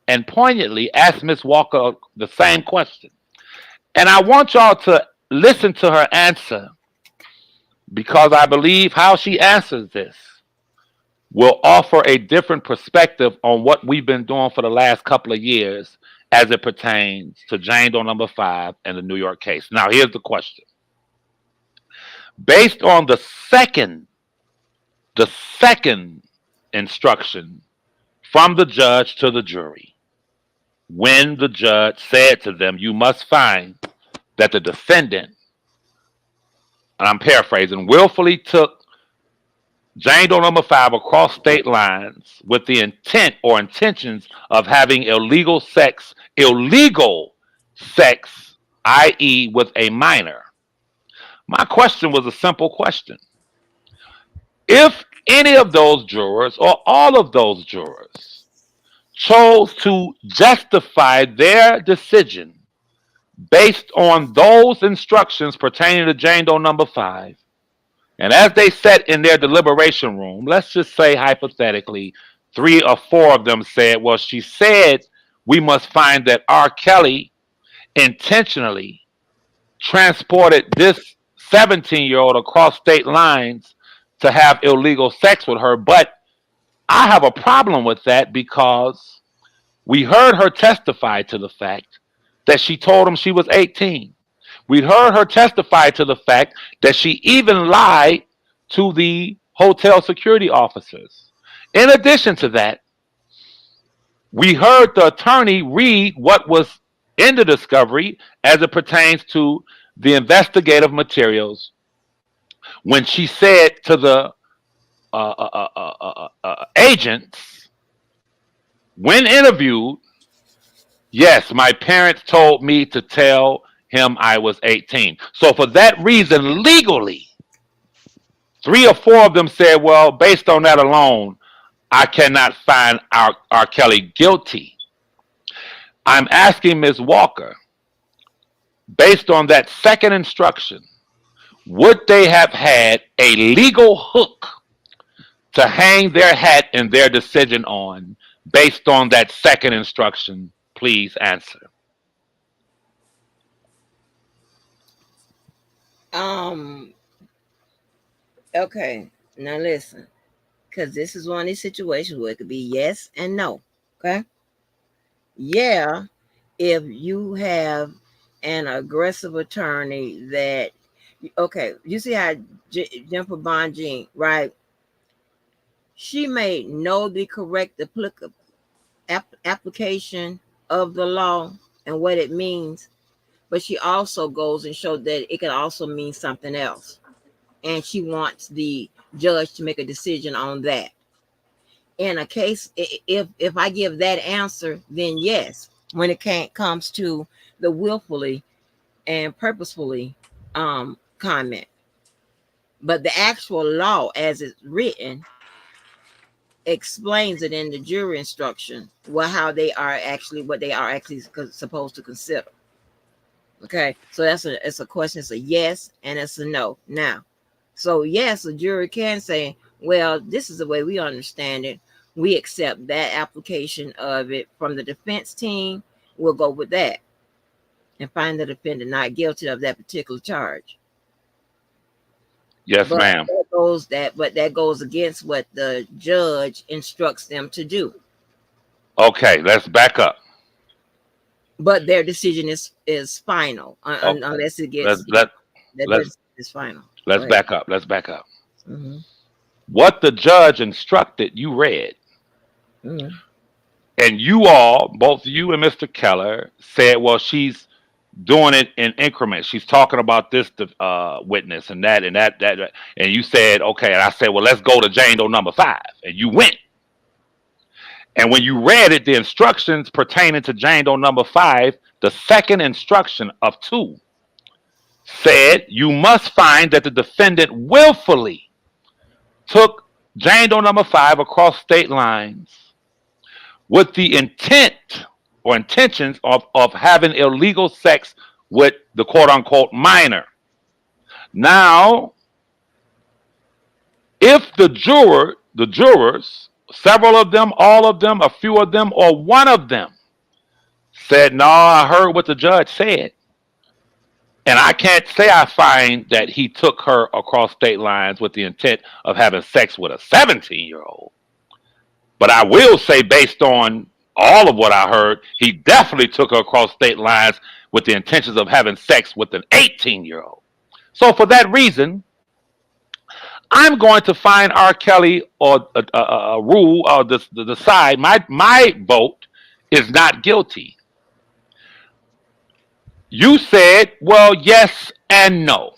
and poignantly ask Miss Walker the same question. And I want y'all to listen to her answer because I believe how she answers this will offer a different perspective on what we've been doing for the last couple of years as it pertains to Jane Doe number 5 and the New York case. Now, here's the question. Based on the second instruction from the judge to the jury, when the judge said to them, you must find that the defendant, and I'm paraphrasing, willfully took Jane Doe number 5 across state lines with the intent or intentions of having illegal sex, i.e., with a minor. My question was a simple question. If any of those jurors or all of those jurors chose to justify their decision based on those instructions pertaining to Jane Doe number 5, and as they sat in their deliberation room, let's just say hypothetically, 3 or 4 of them said, well, she said we must find that R. Kelly intentionally transported this 17-year-old across state lines to have illegal sex with her. But I have a problem with that because we heard her testify to the fact that she told him she was 18. We heard her testify to the fact that she even lied to the hotel security officers. In addition to that, we heard the attorney read what was in the discovery as it pertains to the investigative materials when she said to the agents, when interviewed, yes, my parents told me to tell him I was 18. So for that reason, legally, 3 or 4 of them said, well, based on that alone, I cannot find R. Kelly guilty. I'm asking Ms. Walker, based on that second instruction, would they have had a legal hook to hang their hat in their decision on based on that second instruction? Please answer. Okay, now listen, because this is one of these situations where it could be yes and no. Okay. Yeah, if you have an aggressive attorney that, okay, you see how Jennifer Bonjean, right? She may know the correct application of the law and what it means, but she also goes and shows that it can also mean something else. And she wants the judge to make a decision on that. In a case, if I give that answer, then yes, when it comes to the willfully and purposefully comment. But the actual law as it's written explains it in the jury instruction, what they are actually supposed to consider. Okay, so it's a question, it's a yes and it's a no. Now, so yes, the jury can say, well, this is the way we understand it. We accept that application of it from the defense team. We'll go with that and find the defendant not guilty of that particular charge. Yes, But ma'am. that goes against what the judge instructs them to do. Okay, let's back up. But their decision is final Okay. unless it gets is final. Let's back up. Let's back up. Mm-hmm. What the judge instructed, you read. Mm-hmm. And you all, both you and Mr. Keller, said, well, she's doing it in increments. She's talking about this witness and that. And you said, okay. And I said, well, let's go to Jane Doe number 5. And you went. And when you read it, the instructions pertaining to Jane Doe number 5, the second instruction of 2 said, you must find that the defendant willfully took Jane Doe number 5 across state lines with the intent or intentions of having illegal sex with the quote-unquote minor. Now, if the jurors several of them, all of them, a few of them, or one of them said, no, I heard what the judge said. And I can't say I find that he took her across state lines with the intent of having sex with a 17-year-old. But I will say, based on all of what I heard, he definitely took her across state lines with the intentions of having sex with an 18-year-old. So for that reason, I'm going to find R. Kelly or a rule or decide my vote is not guilty. You said, well, yes and no.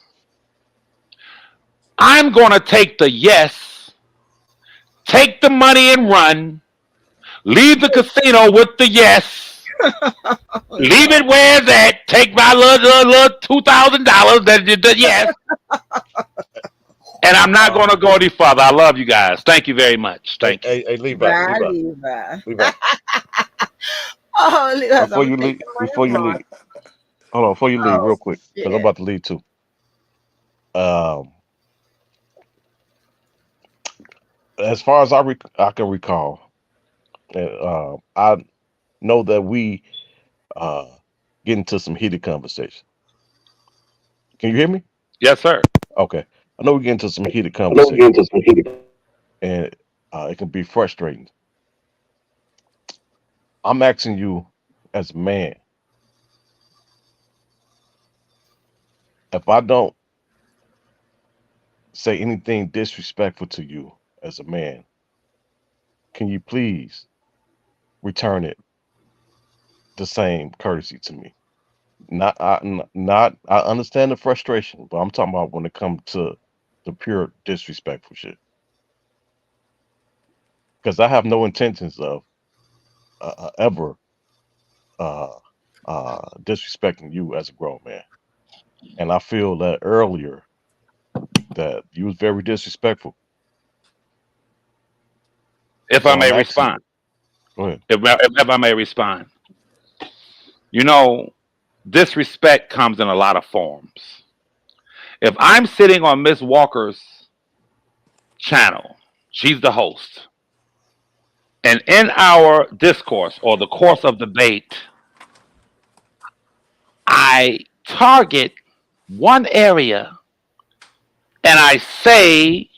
I'm going to take the yes, take the money and run, leave the casino with the yes, leave it where it's at, take my little $2,000 that the yes, and I'm not going to go any further. I love you guys. Thank you very much. Thank you. Hey, Levi. Oh, Levi. Before you leave, hold on, before you leave, real quick, because I'm about to leave too. As far as I can recall, I know that we get into some heated conversation. Can you hear me? Yes, sir. Okay. I know we get into some heated conversation, and it can be frustrating. I'm asking you, as a man, if I don't say anything disrespectful to you as a man, can you please return it the same courtesy to me? I understand the frustration, but I'm talking about when it comes to the pure disrespectful shit. Because I have no intentions of ever disrespecting you as a grown man. And I feel that earlier that you was very disrespectful. If So I may I'm asking respond. you. Go ahead. If I may respond. You know, disrespect comes in a lot of forms. If I'm sitting on Miss Walker's channel, she's the host, and in our discourse or the course of debate, I target one area and I say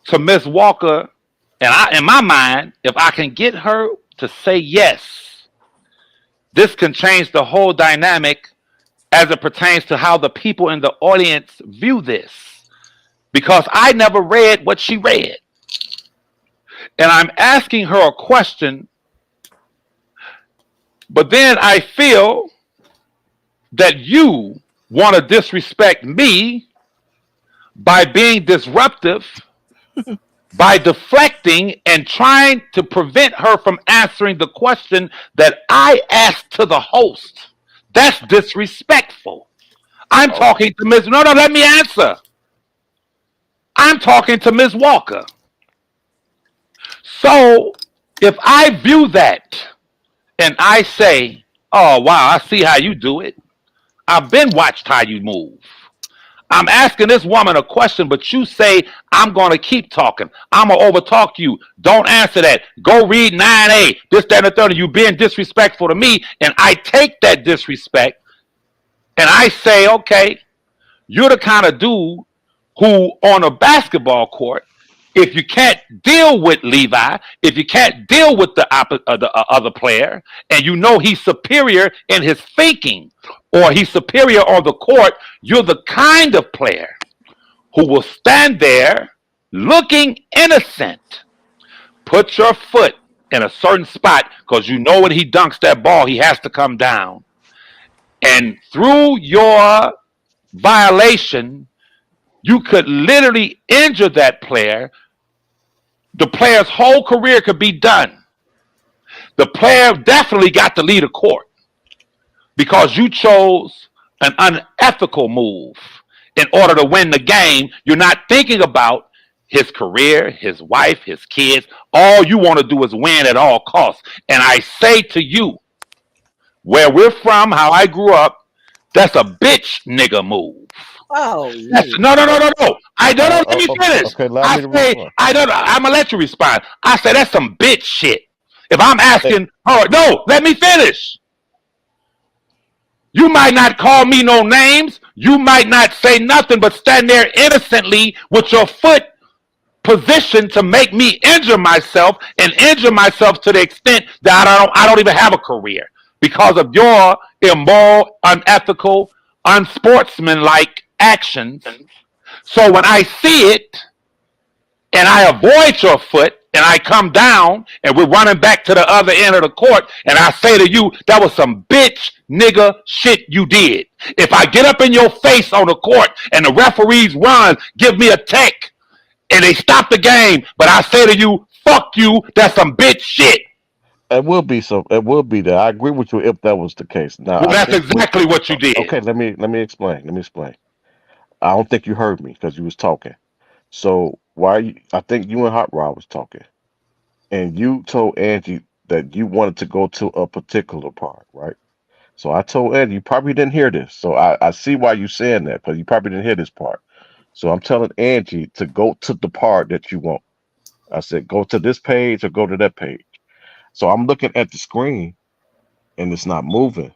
to Miss Walker, and in my mind, if I can get her to say yes, this can change the whole dynamic as it pertains to how the people in the audience view this. Because I never read what she read. And I'm asking her a question, but then I feel that you want to disrespect me by being disruptive, by deflecting and trying to prevent her from answering the question that I asked to the host. That's disrespectful. I'm talking to Ms. No, let me answer. I'm talking to Ms. Walker. So if I view that and I say, oh, wow, I see how you do it. I've been watched how you move. I'm asking this woman a question, but you say, I'm going to keep talking. I'm going to overtalk you. Don't answer that. Go read 9A, this, that, and the third. You being disrespectful to me. And I take that disrespect and I say, okay, you're the kind of dude who on a basketball court, if you can't deal with Levi, if you can't deal with the other player, and you know he's superior in his thinking or he's superior on the court, you're the kind of player who will stand there looking innocent, put your foot in a certain spot because you know when he dunks that ball, he has to come down. And through your violation, you could literally injure that player. The player's whole career could be done. The player definitely got to leave the court because you chose an unethical move in order to win the game. You're not thinking about his career, his wife, his kids. All you want to do is win at all costs. And I say to you, where we're from, how I grew up, that's a bitch nigga move. Oh That's Lord. no, no, no, no, no. I don't know. Let me finish. Okay, allow I me to say respond. I don't. I'm gonna let you respond. I say that's some bitch shit. If I'm Eh, asking, oh no, let me finish. You might not call me no names. You might not say nothing, but stand there innocently with your foot positioned to make me injure myself and injure myself to the extent that I don't even have a career because of your immoral, unethical, unsportsmanlike actions. So when I see it and I avoid your foot and I come down and we're running back to the other end of the court and I say to you, that was some bitch nigga shit you did. If I get up in your face on the court and the referees run, give me a tech and they stop the game, but I say to you, fuck you, that's some bitch shit. It will be so. It will be that. I agree with you if that was the case. Now, Well, I that's think what. exactly what you did. Okay, let me explain. Let me explain. I don't think you heard me because you was talking. So why? I think you and Hot Rod was talking, and you told Angie that you wanted to go to a particular part, right? So I told Angie, you probably didn't hear this. So I see why you saying that, because you probably didn't hear this part. So I'm telling Angie to go to the part that you want. I said, go to this page or go to that page. So I'm looking at the screen and it's not moving.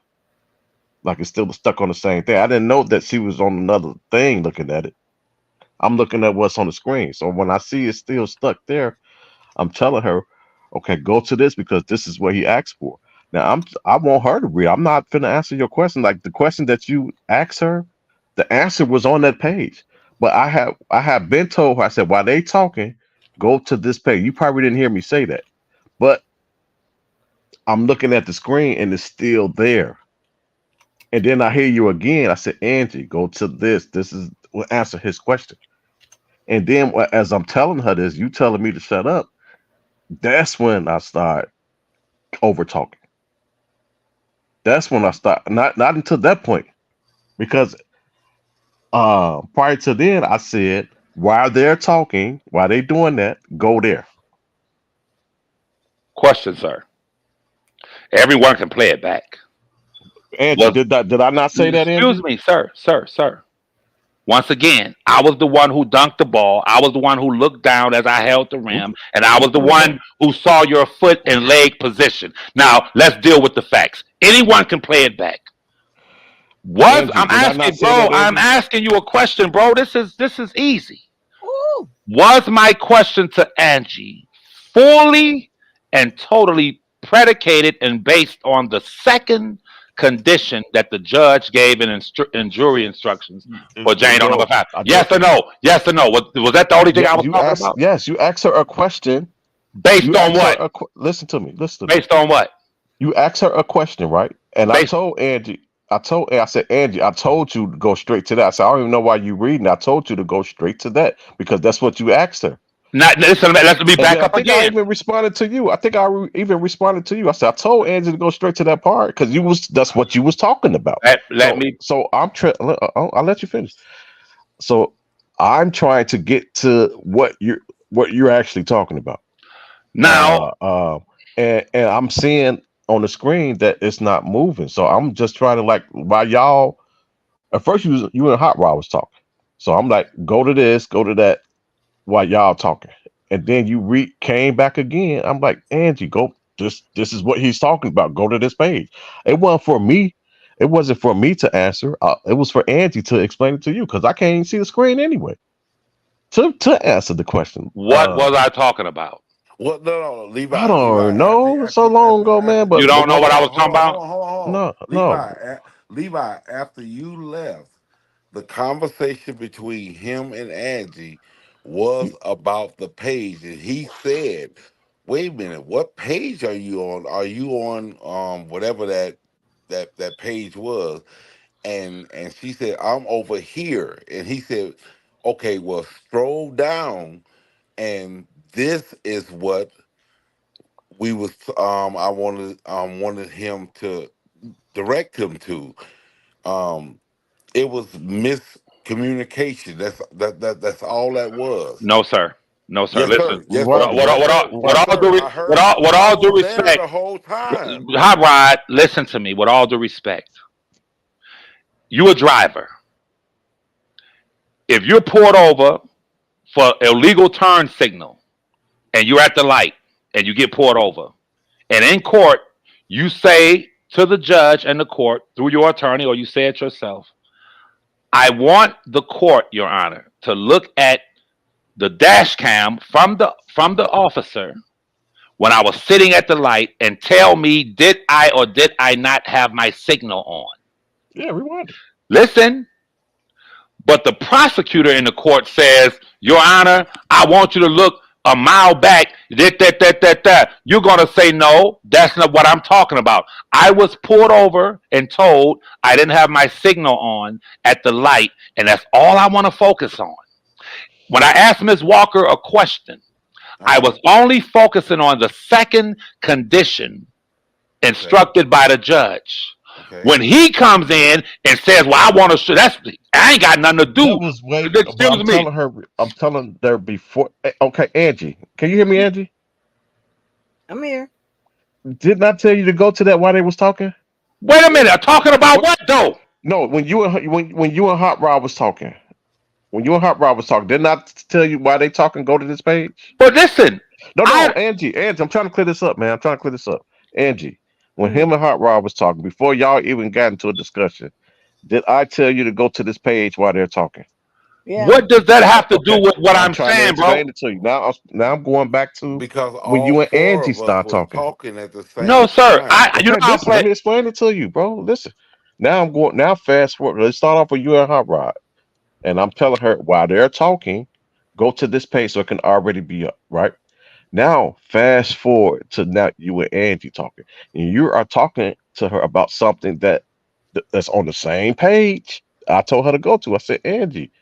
Like it's still stuck on the same thing. I didn't know that she was on another thing looking at it. I'm looking at what's on the screen. So when I see it's still stuck there, I'm telling her, okay, go to this because this is what he asked for. Now I want her to read. I'm not finna answer your question. Like the question that you asked her, the answer was on that page. But I have been told her, I said, while they talking, go to this page. You probably didn't hear me say that. But I'm looking at the screen and it's still there. And then I hear you again. I said, Angie, go to this. This is will answer his question. And then as I'm telling her this, you telling me to shut up. That's when I start over talking. That's when I start not until that point. Because prior to then I said, while they're talking, while they doing that, go there. Question, sir. Everyone can play it back. Angie, Was did I not say that, excuse Angie? me, sir. Once again, I was the one who dunked the ball. I was the one who looked down as I held the We rim, can and I we was can the play it back. one who saw your foot and leg position. Now, let's deal with the facts. Anyone can play it back. Was Angie, I'm did I not asking, say bro? that, I'm Angie? asking you a question, bro. This is easy. Ooh. Was my question to Angie fully and totally predicated and based on the second condition that the judge gave in jury instructions for Jane on number No, five? I Yes or didn't. no? Yes or no? Was that the only thing Yeah, I was you talking asked. about? Yes, you asked her a question. Based You on asked her what? a. Listen to me. Listen to me. Based on what? You asked her a question, right? And I Based told Angie. I said, Angie, I told you to go straight to that. I said, I don't even know why you reading. I told you to go straight to that because that's what you asked her. not listen. Let me And then back I up think I again. even responded to you. I think even responded to you. I said, I told Angie to go straight to that part because you was that's what you was talking about. Let So me. so I'll let you finish. So I'm trying to get to what you're actually talking about. Now. Uh, uh, and I'm seeing on the screen that it's not moving. So I'm just trying to like while y'all at first you and Hot Rod was talking. So I'm like, go to this, go to that while y'all talking. And then you came back again. I'm like, Angie, go this is what he's talking about. Go to this page. It wasn't for me. It wasn't for me to answer. It was for Angie to explain it to you because I can't even see the screen anyway. To answer the question. What was I talking about? Well, no, I Levi. don't know. So long ago, man. You But don't know Hold what I was on, hold talking on, about? hold on, hold on, hold on. no, no. Levi. After you left, the conversation between him and Angie was about the page, and he said, "Wait a minute, what page are you on? Are you on whatever that page was?" And she said, "I'm over here," and he said, "Okay, well, scroll down, and this is what." We was I wanted him to direct him to. Um, it was miscommunication. That's all that was. No, sir. No, sir. Yes, Listen. sir. Yes, What sir. Right, what Yes, right, what sir. all what right. Yes, all sir. due I what heard. all what I all due was there respect, the whole time. Hot Rod. Listen to me. With all due respect, you a driver. if you're pulled over for illegal turn signal and you're at the light and you get pulled over, and in court, you say to the judge and the court through your attorney, or you say it yourself, I want the court, Your Honor, to look at the dash cam from the officer when I was sitting at the light and tell me, did I or did I not have my signal on? Yeah, rewind it. Listen, but the prosecutor in the court says, Your Honor, I want you to look a mile back. You're going to say, no, that's not what I'm talking about. I was pulled over and told I didn't have my signal on at the light, and that's all I want to focus on. When I asked Ms. Walker a question, I was only focusing on the second condition instructed by the judge. Okay. When he comes in and says, well, I want to, I ain't got nothing to do. That was way, I'm telling her before. Okay, Angie, can you hear me, Angie? I'm here. Didn't I tell you to go to that while they was talking? Wait a minute, talking about what though? No, when you and Hot Rod was talking. When you and Hot Rod was talking, didn't I tell you why they talking? Go to this page. But listen, Angie, I'm trying to clear this up, man. Angie, when him and Hot Rod was talking, before y'all even got into a discussion, did I tell you to go to this page while they're talking? Yeah. What does that have to do with what I'm saying, bro? It to you. Now I'm going back to because when you and Angie start talking at the same No, sir. time. Let me explain it to you, bro. Listen. Now fast forward. Let's start off with you and Hot Rod. And I'm telling her while they're talking, go to this page so it can already be up, right? Now, fast forward to now you and Angie talking. And you are talking to her about something that's on the same page I told her to go to. I said, Angie,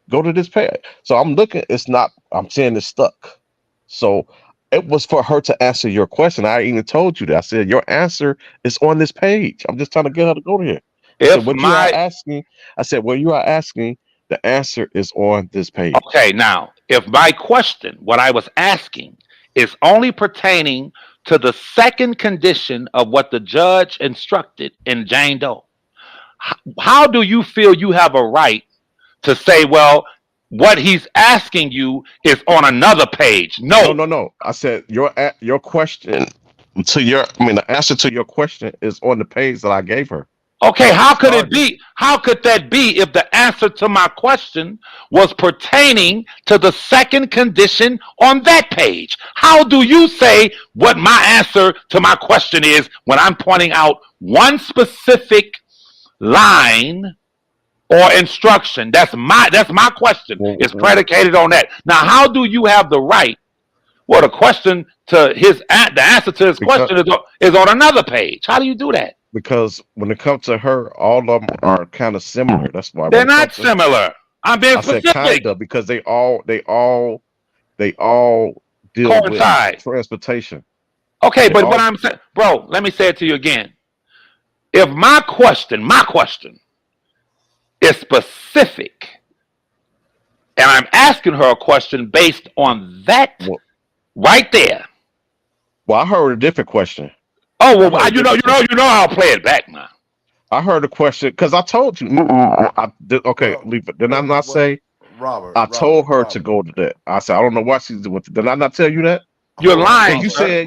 go to this page. So I'm looking, I'm saying it's stuck. So it was for her to answer your question. I even told you that. I said, your answer is on this page. I'm just trying to get her to go here. I said, what you are asking, the answer is on this page. Okay, now, if my question, what I was asking, is only pertaining to the second condition of what the judge instructed in Jane Doe, how do you feel you have a right to say, well, what he's asking you is on another page? No. I said your question the answer to your question is on the page that I gave her. Okay, how could it be? How could that be if the answer to my question was pertaining to the second condition on that page? How do you say what my answer to my question is when I'm pointing out one specific line or instruction? That's my question. It's predicated on that. Now, how do you have the right? Well, the answer to his question is on another page. How do you do that? Because when it comes to her, all of them are kind of similar. That's why they're not similar. I'm being specific. I said kind of because they all deal coincide with transportation. Okay, but what I'm saying, bro, let me say it to you again. If my question is specific, and I'm asking her a question based on that right there. Well, I heard a different question. Oh, well, you know, I'll play it back now. I heard a question because I told you. Leave it. Did I not say? Robert. I told her to go to that. I said I don't know why she's doing it. Did I not tell you that? You're lying. You said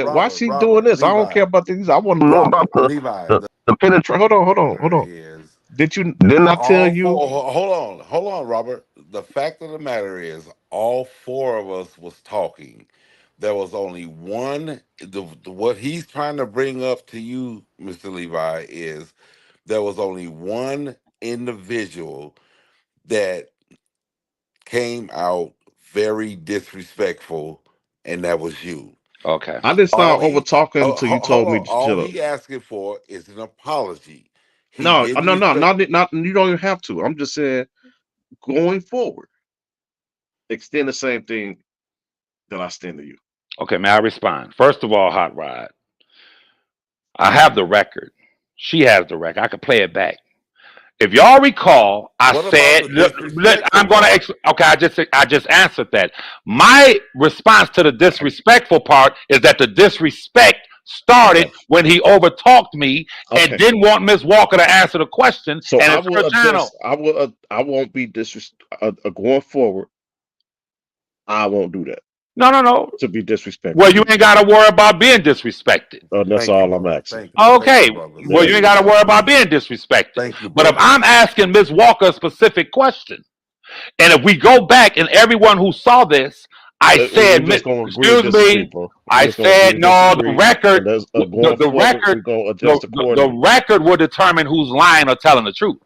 why she doing this? I don't care about these. I want to know about the penetration. Hold on. Didn't I tell you? Hold on, Robert. The fact of the matter is, all four of us was talking. There was only one. What he's trying to bring up to you, Mr. Levi, is there was only one individual that came out very disrespectful, and that was you. Okay. I didn't start over talking until you told me to all chill. he asking for is an apology. No. You don't even have to. I'm just saying, going forward, extend the same thing that I extend to you. Okay, may I respond? First of all, Hot Rod, I have the record. She has the record. I can play it back. If y'all recall, I said, I'm going to, okay, I just answered that. My response to the disrespectful part is that the disrespect started when he overtalked me and didn't want Miss Walker to answer the question. So and I it's will her adjust. channel. I won't be going forward. I won't do that No. to be disrespectful. Well, you ain't got to worry about being disrespected. That's Thank you, all I'm brother. asking. Okay. Thank you, brother. Well, you ain't got to worry about being disrespected. Thank you, But if brother. I'm asking Miss Walker a specific question, and if we go back and everyone who saw this, I We're said, just gonna agree to excuse disagree, me, bro. We're I just gonna agree said to no. The disagree. record, And going the forward, record, we're gonna adjust accordingly. the record will determine who's lying or telling the truth.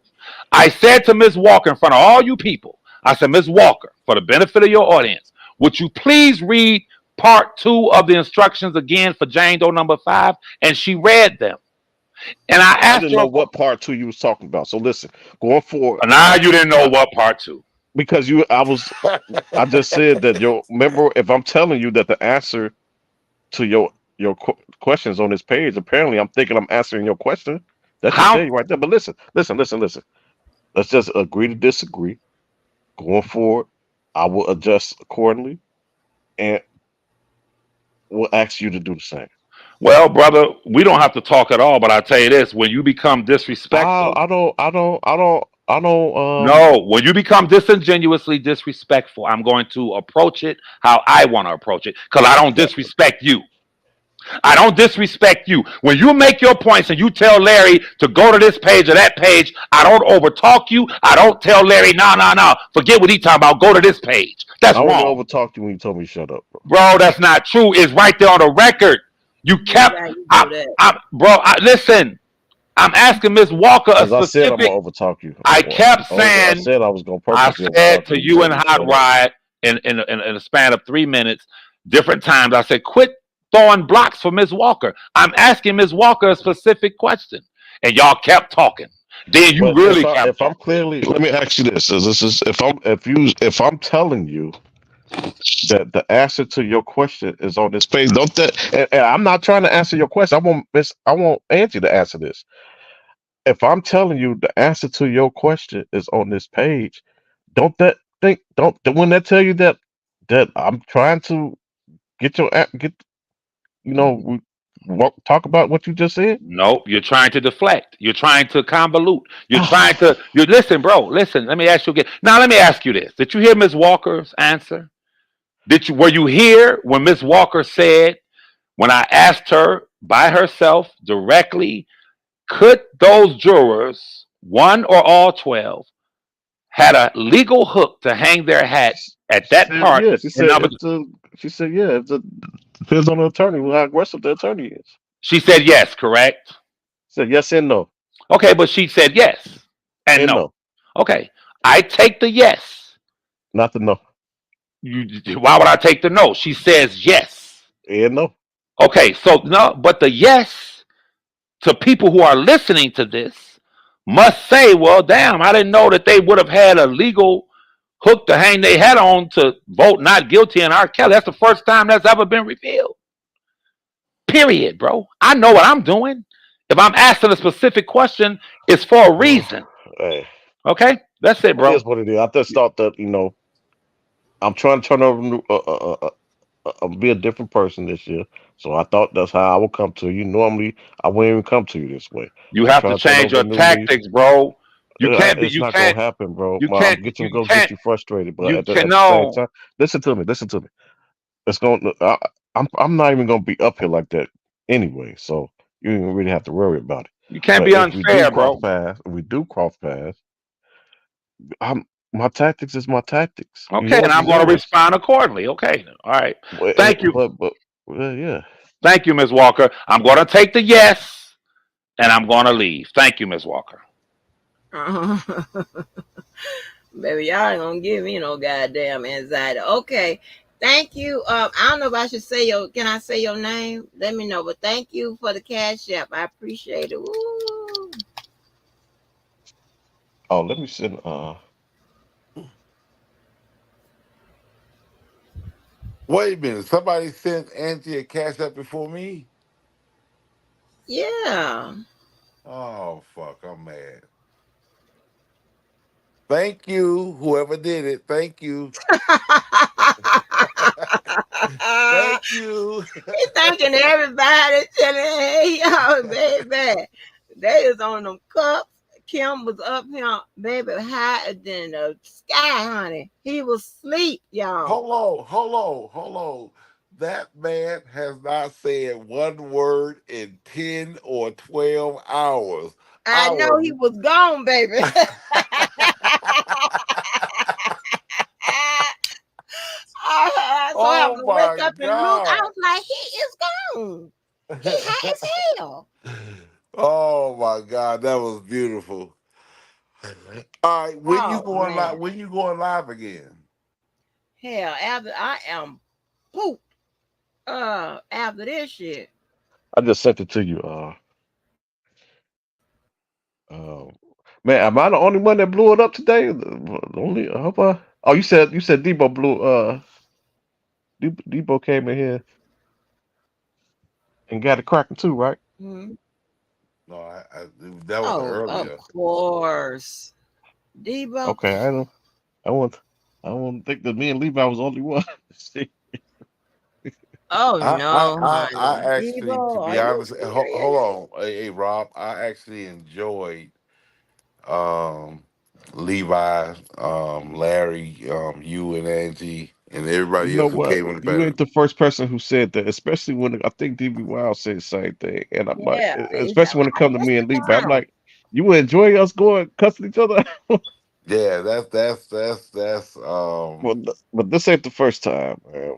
I said to Miss Walker in front of all you people, I said, Miss Walker, for the benefit of your audience, would you please read part 2 of the instructions again for Jane Doe number 5? And she read them. And I I asked didn't her, know what part 2 you was talking about. So listen, going forward. now you didn't know what part 2. Because I just said that remember, if I'm telling you that the answer to your questions on this page, apparently I'm thinking I'm answering your question. That should How? tell you right there. But listen. Let's just agree to disagree. Going forward, I will adjust accordingly, and we'll ask you to do the same. Well, brother, we don't have to talk at all, but I tell you this, when you become disrespectful, I don't. no, when you become disingenuously disrespectful, I'm going to approach it how I want to approach it because I don't disrespect you. I don't disrespect you. When you make your points and you tell Larry to go to this page or that page, I don't overtalk you. I don't tell Larry, no. Forget what he talking about. Go to this page. That's I only wrong. overtalked you when you told me to shut up, bro. Bro, that's not true. It's right there on the record. You kept, listen, I'm asking Miss Walker a As I said, I'm specific. gonna overtalk you. I kept I saying, said I was gonna I purposely said overtalk to you. you and Hot Rod in a span of 3 minutes, different times, I said, quit throwing blocks for Miss Walker. I'm asking Miss Walker a specific question. And y'all kept talking. Then you But really kept if I'm talking. clearly, let me ask you this: if I'm telling you that the answer to your question is on this page, don't that? And I'm not trying to answer your question. I want Angie to answer this. If I'm telling you the answer to your question is on this page, don't when they tell you that I'm trying to get talk about what you just said. Nope, you're trying to deflect. You're trying to convolute. You listen, bro. Listen, let me ask you again. Now let me ask you this. Did you hear Miss Walker's answer? Were you here when Miss Walker said, when I asked her by herself directly, could those jurors, one or all 12, had a legal hook to hang their hat at She that said part? yeah. She And said she said yeah. Depends on the attorney how aggressive the attorney is. she said yes, correct? She said yes and no Okay, but she said yes and and no. no, Okay, I take the yes. not the no Why would I take the no? She says yes. and no. Okay, so no, but the yes to people who are listening to this must say, well, damn, I didn't know that they would have had a legal hook to hang their hat on to vote not guilty in R. Kelly. That's the first time that's ever been revealed. Period, bro. I know what I'm doing. If I'm asking a specific question, it's for a reason. Hey, Okay? That's it, it bro. is what it is. I just thought that I'm trying to turn over, be a different person this year. So I thought that's how I would come to you. Normally, I wouldn't even come to you this way. You I'm have to trying to turn change over a your new leaf. tactics, bro. You can't be It's not gonna happen, bro. you Well, I'm can't getting you gonna get can't you frustrated, but you at can the same no. time, listen to me. It's going. I'm not even gonna be up here like that anyway. So you don't really have to worry about it. You can't But be unfair, bro. if we do cross paths, my tactics is my tactics. Okay, and Yours I'm is going to yours. respond accordingly. Okay, all right. But, Thank you, well, yeah. thank you, Ms. Walker. I'm going to take the yes, and I'm going to leave. Thank you, Ms. Walker. Baby, y'all ain't gonna give me no goddamn anxiety. Okay. Thank you. I don't know if I should say can I say your name? Let me know. But thank you for the cash app. I appreciate it. Woo. Oh, let me send. Wait a minute. Somebody sent Angie a cash up before me? Yeah. Oh, fuck. I'm mad. Thank you, whoever did it. Thank you. Thank you. He thanking everybody, telling, hey, y'all, baby. They is on them cups. Kim was up here, baby, higher than the sky, honey. He was asleep, y'all. Hold on. That man has not said one word in 10 or 12 hours. I I know was he was gone, baby. So I have Oh to wake my up and look. I God. was like, he is gone. He high as hell. Oh my God, that was beautiful. All right, Oh man. when you going live again? Hell, after I am pooped. After this shit. I just sent it to you. Uh, man, am I the only one that blew it up today? The only, I hope I. Oh, you said Debo blew. Debo came in here and got it cracking too, right? Mhm. No, that was Oh, of earlier. course. Debo. Okay, I don't. I want. I don't think that me and Levi was the only one. See? Oh no, I honey. actually, to Debo, be are you honest, serious? hold on, hey Rob, I actually enjoyed um, Levi, Larry, you and Angie, and You everybody know else who what? came in the You panel. ain't the first person who said that, especially when I think DB Wild said the same thing, and I'm like, Yeah. especially when it comes to Yes, me and Levi, I'm ma'am. like, you enjoy us going cussing each other. Yeah, that's But this ain't the first time, man.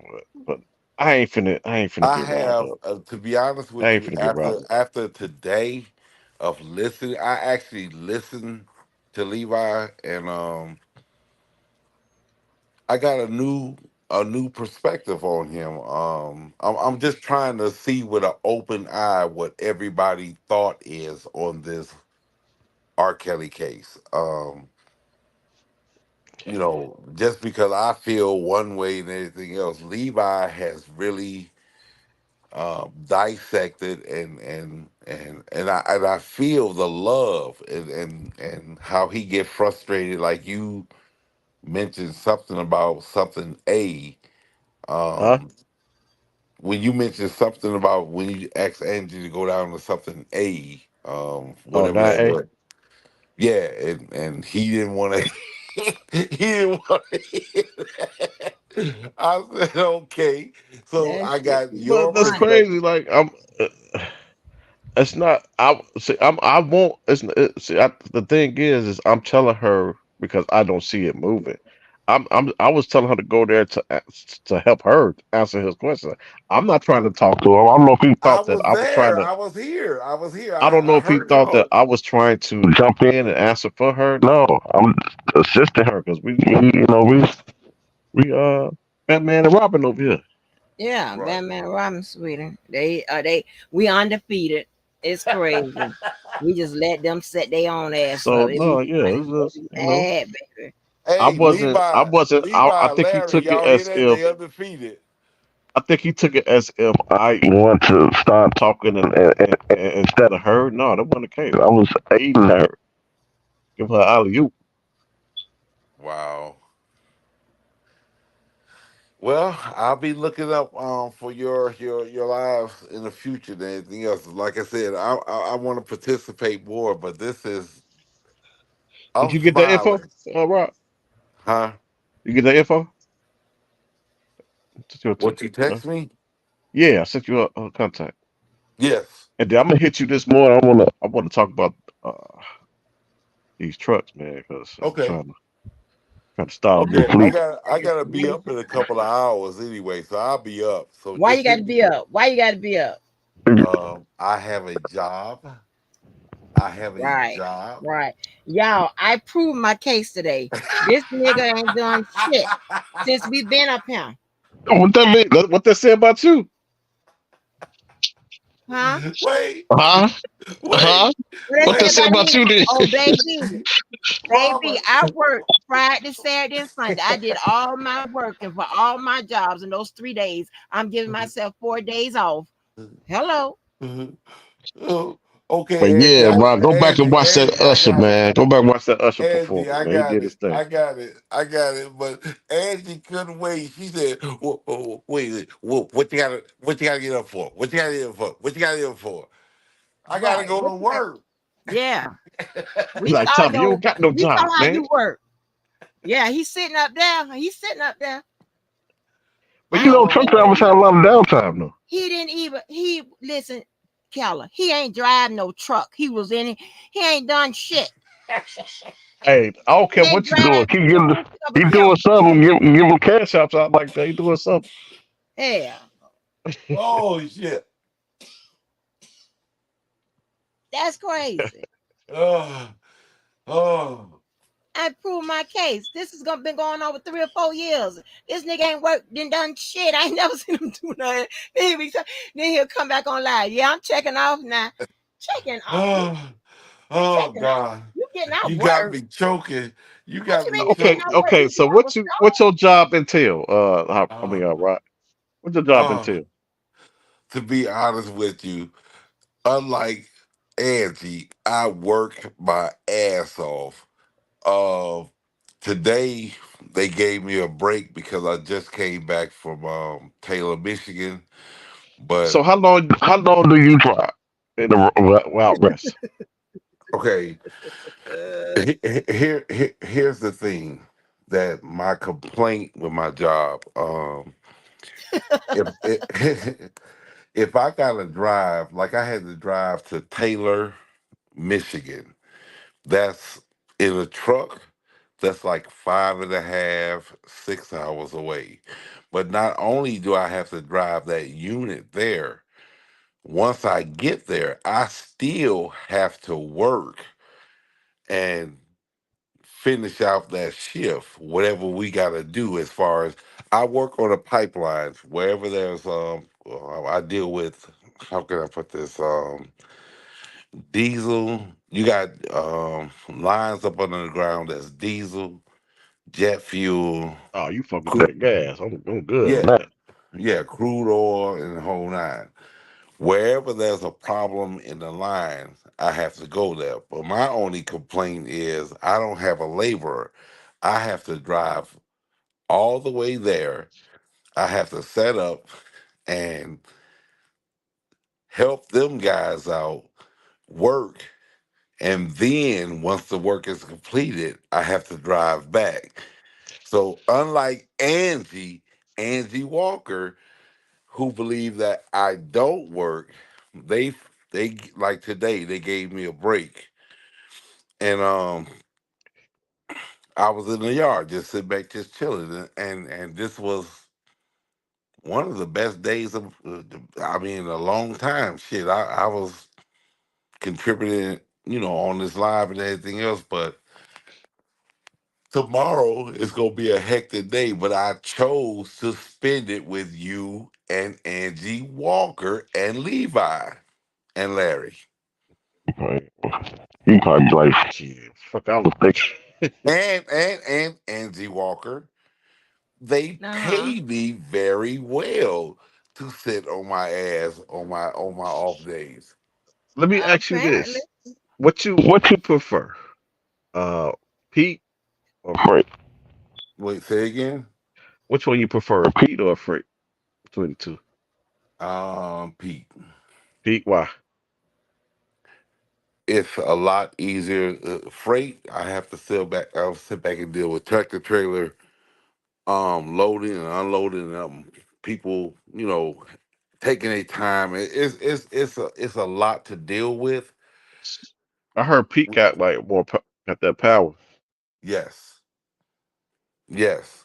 But I ain't finna I get riled have up. to be honest I with ain't you, finna get riled up. after today of listening, I actually listened to Levi, and I got a new perspective on him. I'm just trying to see with an open eye what everybody thought is on this R. Kelly case. You know, just because I feel one way and everything else, Levi has really dissected and I feel the love and how he get frustrated. Like you mentioned something about something A. Huh? Um, when you mentioned something about when you asked Angie to go down to something A, Oh, whatever that 9A. was. Yeah, and he didn't want to. He didn't want to hear that. I said, okay. So That I shit got is But your that's funny. crazy. perspective. Like it's not. I see. I won't. See. The thing is I'm telling her because I don't see it moving. I was telling her to go there to help her answer his question. I'm not trying to talk to her. I don't know if he I thought that was I was trying there. to. I was here. I was here. I don't know I if he heard thought that y'all. I was trying to jump in and answer for her. No, I'm assisting her because we Batman and Robin over here. Yeah, Right. Batman and Robin, sweetie. We undefeated. It's crazy. We just let them set their own ass up. So It be no, yeah, funny. it's They just be mad, baby. Hey, I wasn't. I think he Larry, took it y'all hear as that? if They undefeated. I think he took it as if I want to start talking and instead of her. No, that wasn't the case. I was aiding her, give her alley oop. Wow. Well, I'll be looking up for your lives in the future than anything else. Like I said, I want to participate more, but this is Did I'm you get that info? smiling. Rob, Huh? you get that info? What you Uh, text me? yeah, I sent you a contact, Yes. and then I'm gonna hit you this morning. I wanna talk about uh, these trucks, man, because I'm Okay. trying to stall I your Okay. got fleet. I gotta be up in a information. couple of hours anyway, so I'll be up. So Why you just got to hit me. be up? Why you got to be up? I have a job. I have a Right, job. right. Y'all, I proved my case today. This nigga ain't done shit since we been up here. What that mean? What that say about you? Huh? Wait, Huh? wait, Huh? What they What say that say wait, about about me? you then? Oh, baby. Baby, Robert. I worked Friday, Saturday, and Sunday. I did all my working for all my jobs in those 3 days. I'm giving myself 4 days off. Hello. But Okay, Angie, yeah, bro, go back and watch that I Usher, got it. man. Go back and watch that Usher Angie, performance, I man. He got did his it. thing. I got it. I got it. But Angie couldn't wait. She said, Wait, what you gotta get up for? What you gotta get up for? What you gotta get up for? I gotta Right. go What to you got? work. Yeah. He's We like, saw Tommy, you don't got no we saw job, how man. you work. Yeah, he's sitting up there. He's sitting up there. But you know, I truck ain't Oh drivers have a lot of downtime, though. he didn't even he listen, Keller. He ain't driving no truck. He was in it. He ain't done shit. Hey, I don't care He ain't what you doing. drive Keep no giving, boots of a keep killer. doing something. Give him cash outs out like that. He doing something. Yeah, oh shit. that's crazy. Oh, oh. I proved my case. This has been going on for 3 or 4 years. This nigga ain't worked, done done shit. I ain't never seen him do nothing. Then he'll come back on live. Yeah, I'm checking off now. Checking off? You Oh, oh checking off? God. You getting out You got work? me choking. You What got you me mean you getting Okay, out choking. work? okay. You So getting out with what's your job entail? Oh, Right. What's your job oh, entail? to be honest with you, unlike Angie, I work my ass off. Uh, today they gave me a break because I just came back from Taylor, Michigan. But So how long do you drive in the route rest? okay, here's the thing that my complaint with my job. If if I gotta drive, like I had to drive to Taylor, Michigan, that's in a truck. That's like 5.5, 6 hours away. But not only do I have to drive that unit there, once I get there, I still have to work and finish out that shift, whatever we got to do as far as I work on the pipelines, wherever there's, I deal with, how can I put this? Diesel, you got lines up under the ground that's diesel, jet fuel, Oh, you fuck with cru- that gas. I'm good on yeah, that. yeah, crude oil and the whole nine. Wherever there's a problem in the line, I have to go there. But my only complaint is I don't have a laborer. I have to drive all the way there. I have to set up and help them guys out, work, and then once the work is completed, I have to drive back. So unlike Angie Walker, who believe that I don't work, they they like today they gave me a break, and I was in the yard just sitting back just chilling, and this was one of the best days of I mean a long time. Shit, I was contributing, on this live and everything else, but tomorrow is gonna be a hectic day. But I chose to spend it with you and Angie Walker and Levi and Larry. Right. You probably be like, shit, fuck, I was thinking. And Angie Walker, they uh-huh. pay me very well to sit on my ass on my off days. Let me ask you Apparently. this: what you prefer, uh, Pete or Frank? Wait, say again. Which one you prefer, Pete or Frank? Between the two, Pete, Pete. Why? it's a lot easier. Freight, I have to sit back. I'll sit back and deal with tractor trailer, loading and unloading. People, taking their time. It's a lot to deal with. I heard Pete got like got that power, Yes, yes,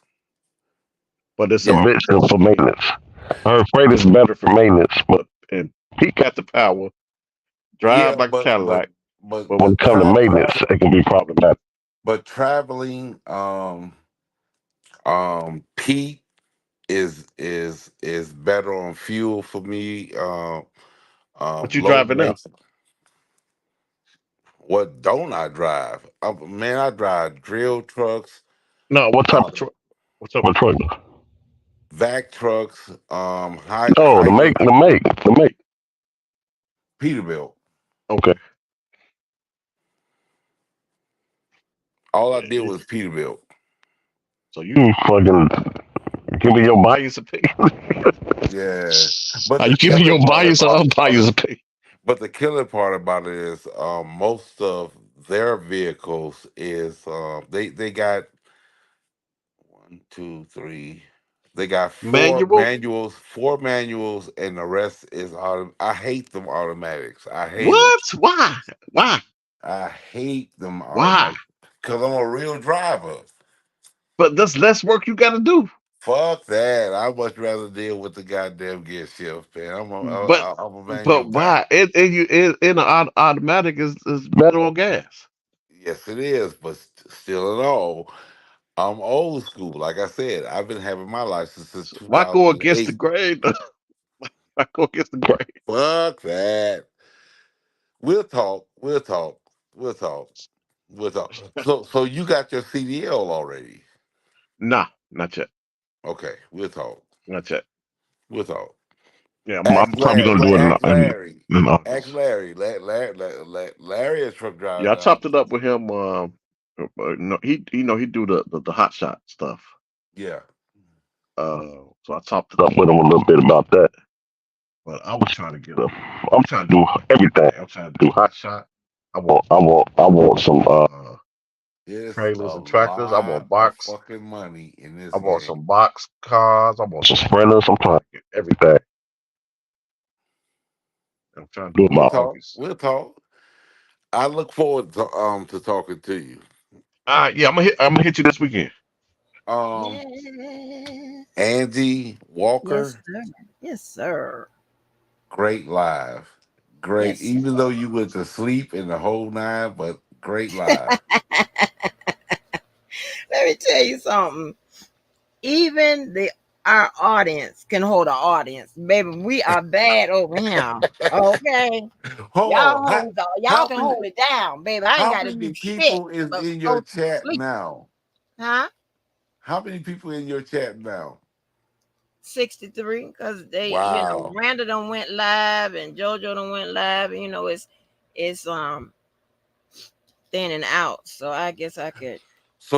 but it's a yes, bitch for maintenance. I heard Frank is better for maintenance, but and Pete got the power, yeah. drive like a But but Cadillac, but but when it but comes to maintenance, it can be problematic. traveling. Pete is better on fuel for me. What you Low driving now? makes. What don't I drive? Man, I drive drill trucks, No, what type uh, of truck? What type of truck? vac trucks, high Oh, the high make, the make, the make. Peterbilt. Okay. All I did was Peterbilt. So you fucking giving your bias opinion? Yeah, but Are the you giving killing your part bias or about unbiased opinion? but the killing part about it is most of their vehicles is they got one, two, three. They got Manual? four manuals, and the rest is auto. I hate them automatics. I hate them. What? Why? Why? I hate them Why? automatics because I'm a real driver. But that's less work you got to do. Fuck that. I much rather deal with the goddamn gear shift, man. But I'm a manual but guy. why? In an automatic is better on gas. Yes, it is, but still in all, I'm old school. Like I said, I've been having my license since So why go against the 2008. grain? Why go against the grain? Fuck that. We'll talk. We'll talk. We'll talk. We'll talk. So you got your CDL already? Nah, not yet. Okay, we'll talk. Not yet. We'll talk. Yeah, I'm Ask probably gonna Larry. do it Ask Larry. in Ask August. Larry. Larry is truck Yeah, driver I now. chopped it up with him. No, he do the hot shot stuff. Yeah. So I chopped it up with him a little bit about that. But I was trying to get up. I'm trying to do everything. I'm trying to do hot shot. I want some It's trailers a and tractors. I lot want of box. fucking money in I this want game. some box cars. I want some sprinters. I'm trying to get everything. I'm trying to do it by We'll talk. August. We'll talk. I look forward to talking to you. Yeah, I'm gonna hit you this weekend. Um, Yeah. Angie Yes, Walker, sir. Yes, sir. great live. Great, Yes, even though you went to sleep in the whole nine, but great live. let me tell you something. Even the our audience can hold an audience, baby. We are bad over here. Okay, Hold on. y'all How can many hold it down, baby. I ain't how got to many do shit people is but in go your to chat sleep. now? Huh? How many people in your chat now? 63, because they, Wow. Randa done went live and JoJo done went live. And, it's thinning out. So I guess I could.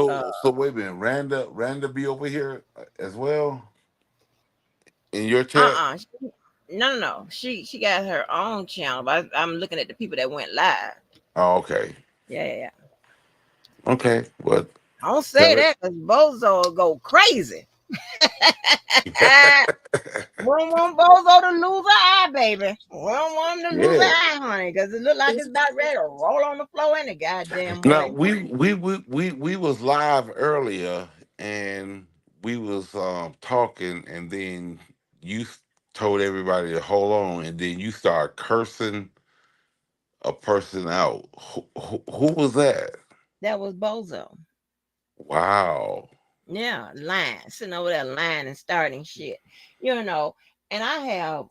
Uh, So wait a minute. Randa be over here as well in your chat? uh. No, no, no. She got her own channel. But I'm looking at the people that went live. Oh, okay. Yeah, yeah, yeah. Okay. Well, Don't say tell it. that because Bozo will go crazy. We don't want Bozo to lose an eye, baby. We don't want him to lose an Yeah. eye, honey, because it look like it's about ready to roll on the floor any goddamn Now way. we was live earlier and we was talking and then you told everybody to hold on and then you start cursing a person out. Who was that? That was Bozo. Wow. Yeah, lying, sitting over there lying and starting shit. You know, and I have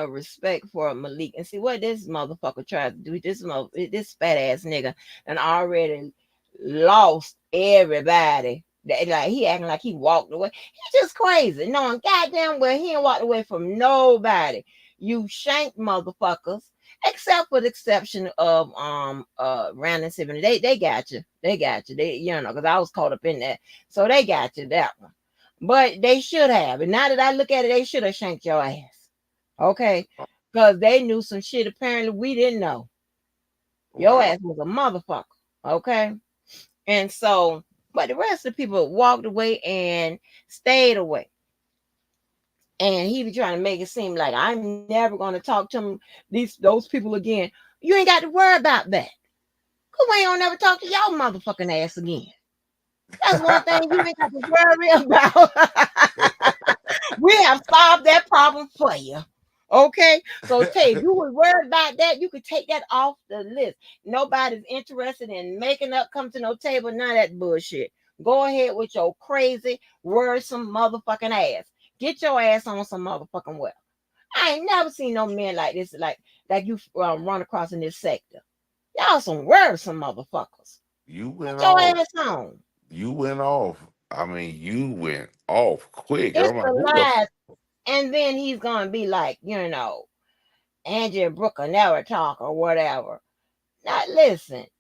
respect for Malik. And see what this motherfucker tried to do. This fat ass nigga and already lost everybody. Like he acting like he walked away. He just crazy. Knowing goddamn well he ain't walked away from nobody. You shank motherfuckers. Except for the exception of Random Seven. They got you. They got you. Because I was caught up in that. So they got you that one. But they should have. And now that I look at it, they should have shanked your ass. Okay. Because they knew some shit apparently we didn't know. Your Wow. ass was a motherfucker. Okay. And so, but the rest of the people walked away and stayed away. And he be trying to make it seem like I'm never gonna talk to them, those people again. You ain't got to worry about that. Cause we ain't gonna never talk to y'all motherfucking ass again. That's one thing you ain't got to worry about. We have solved that problem for you. Okay, so tell you, if you were worried about that, you could take that off the list. Nobody's interested in making up, come to no table, none of that bullshit. Go ahead with your crazy, worrisome motherfucking ass. Get your ass on some motherfucking well. I ain't never seen no men like this, like you run across in this sector. Y'all some worrisome motherfuckers. You Get went your off. ass on. You went off. I mean, you went off quick. It's I'm like, the who the lies. And then he's gonna be like, Angie and Brooke will never talk or whatever. Now listen, it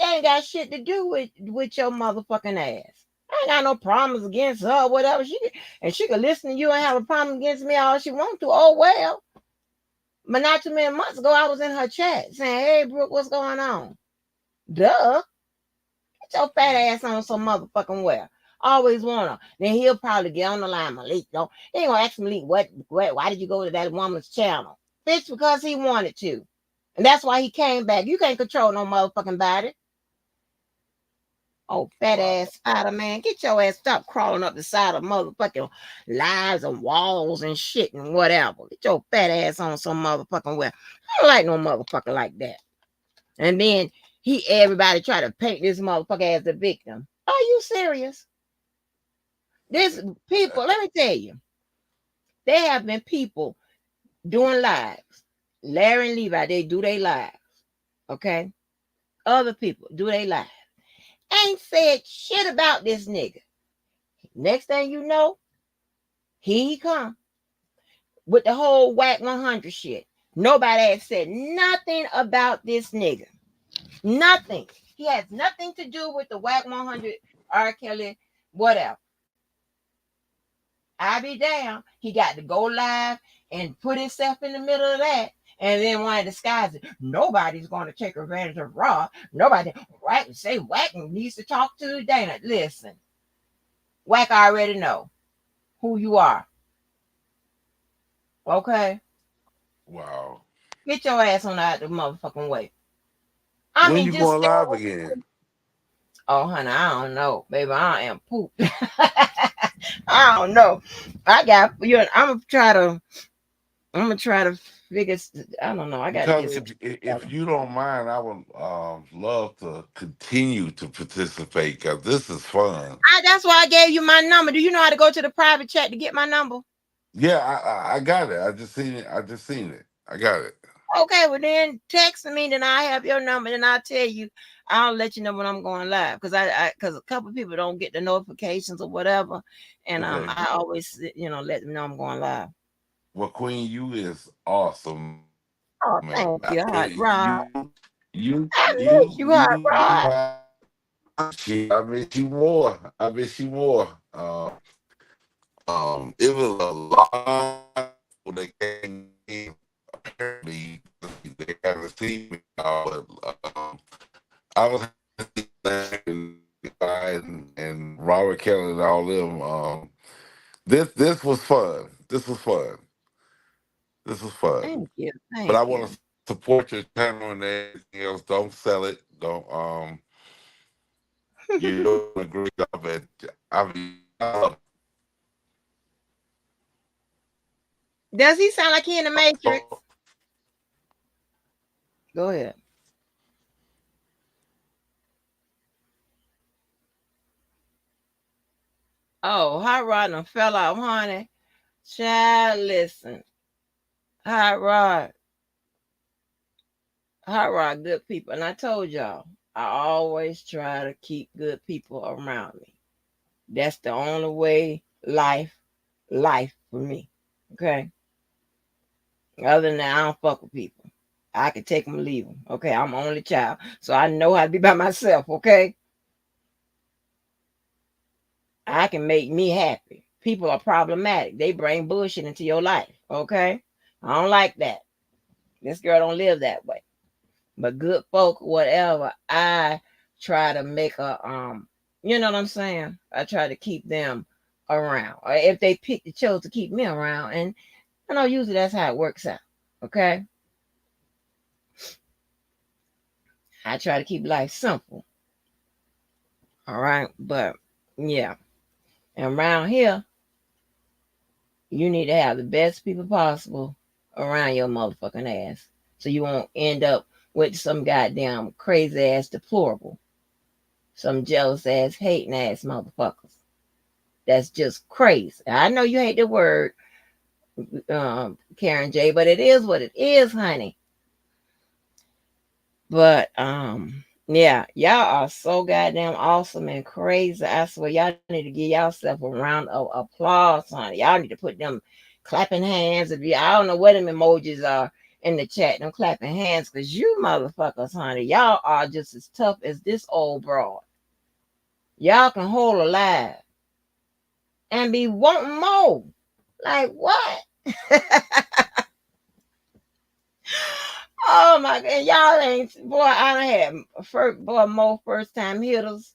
ain't got shit to do with your motherfucking ass. I ain't got no problems against her or whatever. She could listen to you and have a problem against me all she wants to. Oh well. But not too many months ago, I was in her chat saying, "Hey Brooke, what's going on?" Duh. Get your fat ass on some motherfucking well. Always wanna. Then he'll probably get on the line, Malik. Don't he ain't gonna ask Malik why did you go to that woman's channel? Bitch, because he wanted to. And that's why he came back. You can't control no motherfucking body. Oh, fat Wow. ass spider man. Get your ass, stop crawling up the side of motherfucking lives and walls and shit and whatever. Get your fat ass on some motherfucking well. I don't like no motherfucker like that. And then everybody try to paint this motherfucker as the victim. Are you serious? This people, let me tell you, there have been people doing lives. Larry and Levi, they do their lives. Okay? Other people do their lives. Ain't said shit about this nigga. Next thing you know, here he come with the whole whack 100 shit. Nobody has said nothing about this nigga. Nothing. He has nothing to do with the whack 100, R. Kelly, whatever. I be damn. He got to go live and put himself in the middle of that. And then want to disguise it. Nobody's going to take advantage of Raw. Nobody, right? Say Whack needs to talk to Dana. Listen, Whack already know who you are. Okay? Wow. Get your ass on out the motherfucking way. I When mean, you just going stay live away. again? Oh, honey, I don't know. Baby, I am poop. I don't know. I'm gonna try to figure. I don't know. I got to Because get some. if you don't mind, I would love to continue to participate because this is fun. That's why I gave you my number. Do you know how to go to the private chat to get my number? Yeah, I got it. I just seen it. I got it. Okay, well then text me, then I have your number, and I'll tell you. I'll let you know when I'm going live because because a couple of people don't get the notifications or whatever, and Okay. I always let them know I'm going live. Well, Queen, you is awesome, man. Oh, thank you, Hot Rod. You I miss you, Hot Rod. I miss you more. I miss you more. It was a lot when they came in. Apparently, they haven't seen me now, but I was and Robert Kelly and all them. This was fun. This was fun. This was fun. Thank you, But I thank want you. to support your channel and everything else. Don't sell it. Don't you're doing a great job at I mean Does he sound like he in the Matrix? Go ahead. Oh, Hot Rod done fell out, honey. Child, listen. Hot Rod. Hot Rod, good people. And I told y'all, I always try to keep good people around me. That's the only way life for me. Okay? Other than that, I don't fuck with people. I can take them or leave them. Okay? I'm an only child. So I know how to be by myself. Okay? I can make me happy. People are problematic. They bring bullshit into your life. Okay? I don't like that. This girl don't live that way. But good folk, whatever, I try to make you know what I'm saying? I try to keep them around. Or if they chose to keep me around, and usually that's how it works out. Okay? I try to keep life simple. All right, but yeah. And around here, you need to have the best people possible around your motherfucking ass. So you won't end up with some goddamn crazy ass deplorable. Some jealous ass, hating ass motherfuckers. That's just crazy. I know you hate the word, Karen J, but it is what it is, honey. But yeah, y'all are so goddamn awesome and crazy. I swear, y'all need to give yourself a round of applause, honey. Y'all need to put them clapping hands. I don't know what them emojis are. in the chat. Them clapping hands, because you motherfuckers, honey, y'all are just as tough as this old broad. Y'all can hold alive and be wanting more. Like what? Oh my god, y'all ain't, boy, I done had more first time hitters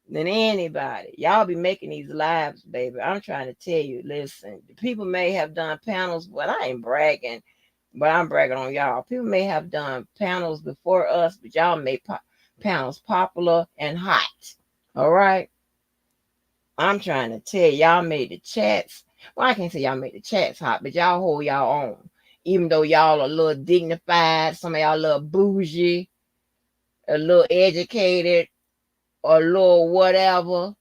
than anybody. Y'all be making these lives, baby. I'm trying to tell you, listen, people may have done panels, but I ain't bragging, but I'm bragging on y'all. People may have done panels before us, but y'all made panels popular and hot. All right. I'm trying to tell y'all made the chats. Well, I can't say y'all made the chats hot, but y'all hold y'all own. Even though y'all a little dignified, some of y'all a little bougie, a little educated, or a little whatever,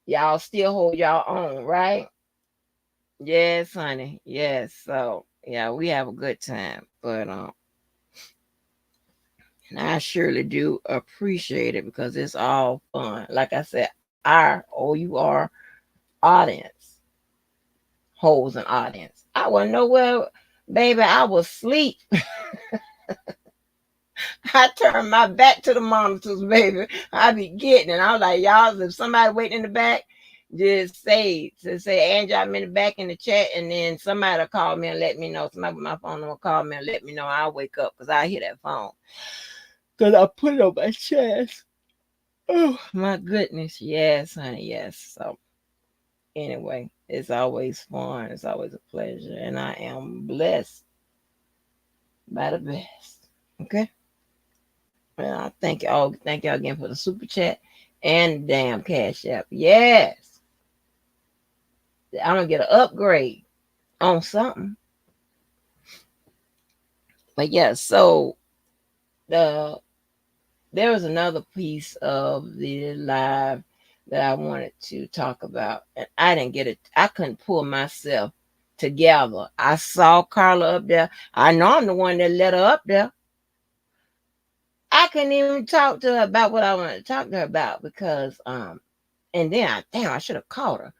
y'all still hold y'all own, right? Yes, honey. Yes. So yeah, we have a good time. But and I surely do appreciate it because it's all fun. Like I said, our OUR audience holds an audience. I wasn't nowhere, baby. I was asleep. I turned my back to the monitors, baby. I be getting it. I was like, y'all, if somebody waiting in the back, just say Angie, I'm in the back in the chat, and then somebody will call me and let me know. Somebody with my phone will call me and let me know. I'll wake up because I hear that phone. Because I put it on my chest. Oh, my goodness. Yes, honey. Yes. So, anyway, it's always fun. It's always a pleasure. And I am blessed by the best. Okay? And I thank y'all again for the super chat and damn cash app. Yes. I'm gonna get an upgrade on something. But yeah, so there was another piece of the live that I wanted to talk about, and I didn't get it. I couldn't pull myself together. I saw Carla up there. I know I'm the one that let her up there. I couldn't even talk to her about what I wanted to talk to her about because and then I should have called her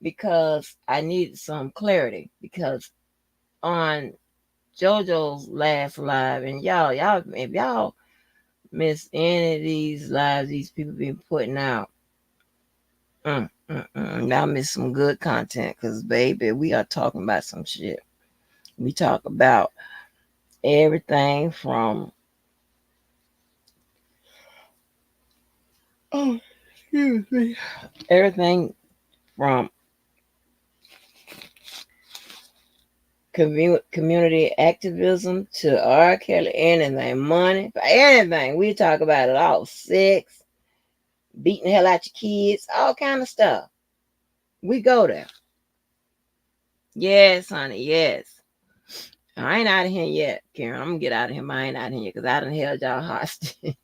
because I needed some clarity because on JoJo's last live, and y'all, if y'all miss any of these lives these people been putting out, y'all miss some good content because baby, we are talking about some shit. We talk about everything from excuse me, everything from community activism to R. Kelly, anything, money, for anything. We talk about it all. Sex, beating the hell out your kids, all kind of stuff. We go there. Yes, honey, yes. I ain't out of here yet, Karen. I'm gonna get out of here. I ain't out of here because I done held y'all hostage.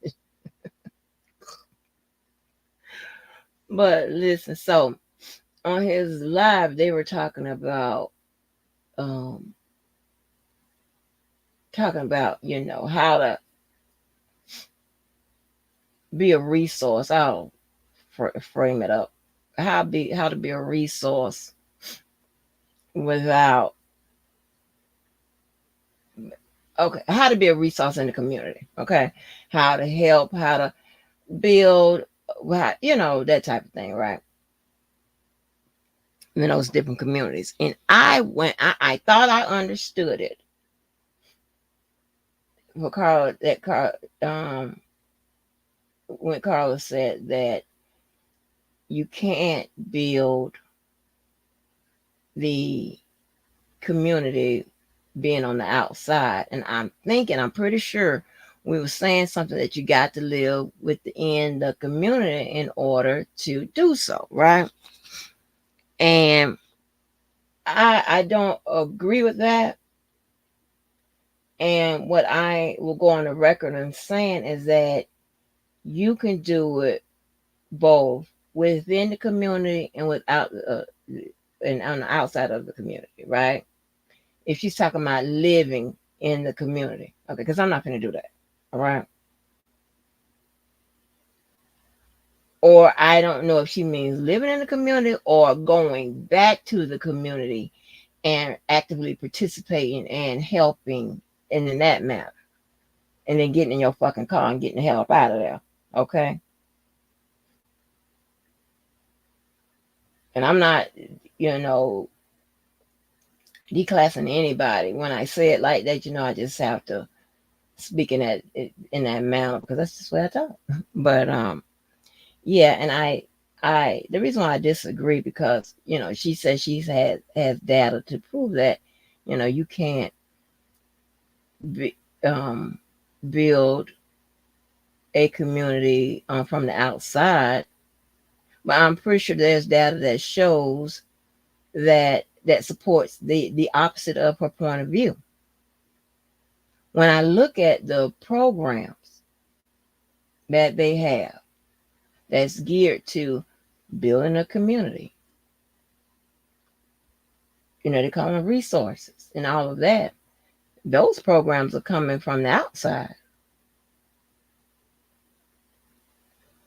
But listen, so on his live, they were talking about how to be a resource. I'll frame it up. How to be a resource without how to be a resource in the community. Okay, how to help, how to build, that type of thing, right? In those different communities. And I thought I understood it. For when Carla said that you can't build the community being on the outside. And I'm pretty sure we were saying something that you got to live within the community in order to do so, right? And I don't agree with that. And what I will go on the record and saying is that you can do it both within the community and without and on the outside of the community, right? If she's talking about living in the community, okay, because I'm not going to do that, all right? Or I don't know if she means living in the community or going back to the community and actively participating and helping in that manner, and then getting in your fucking car and getting the hell up out of there. Okay? And I'm not, declassing anybody. When I say it like that, I just have to speak in that manner because that's just what I talk. But yeah, and I the reason why I disagree because she says has data to prove that you can't be, build a community from the outside, but I'm pretty sure there's data that shows that supports the opposite of her point of view. When I look at the programs that they have that's geared to building a community, they call them resources and all of that, those programs are coming from the outside.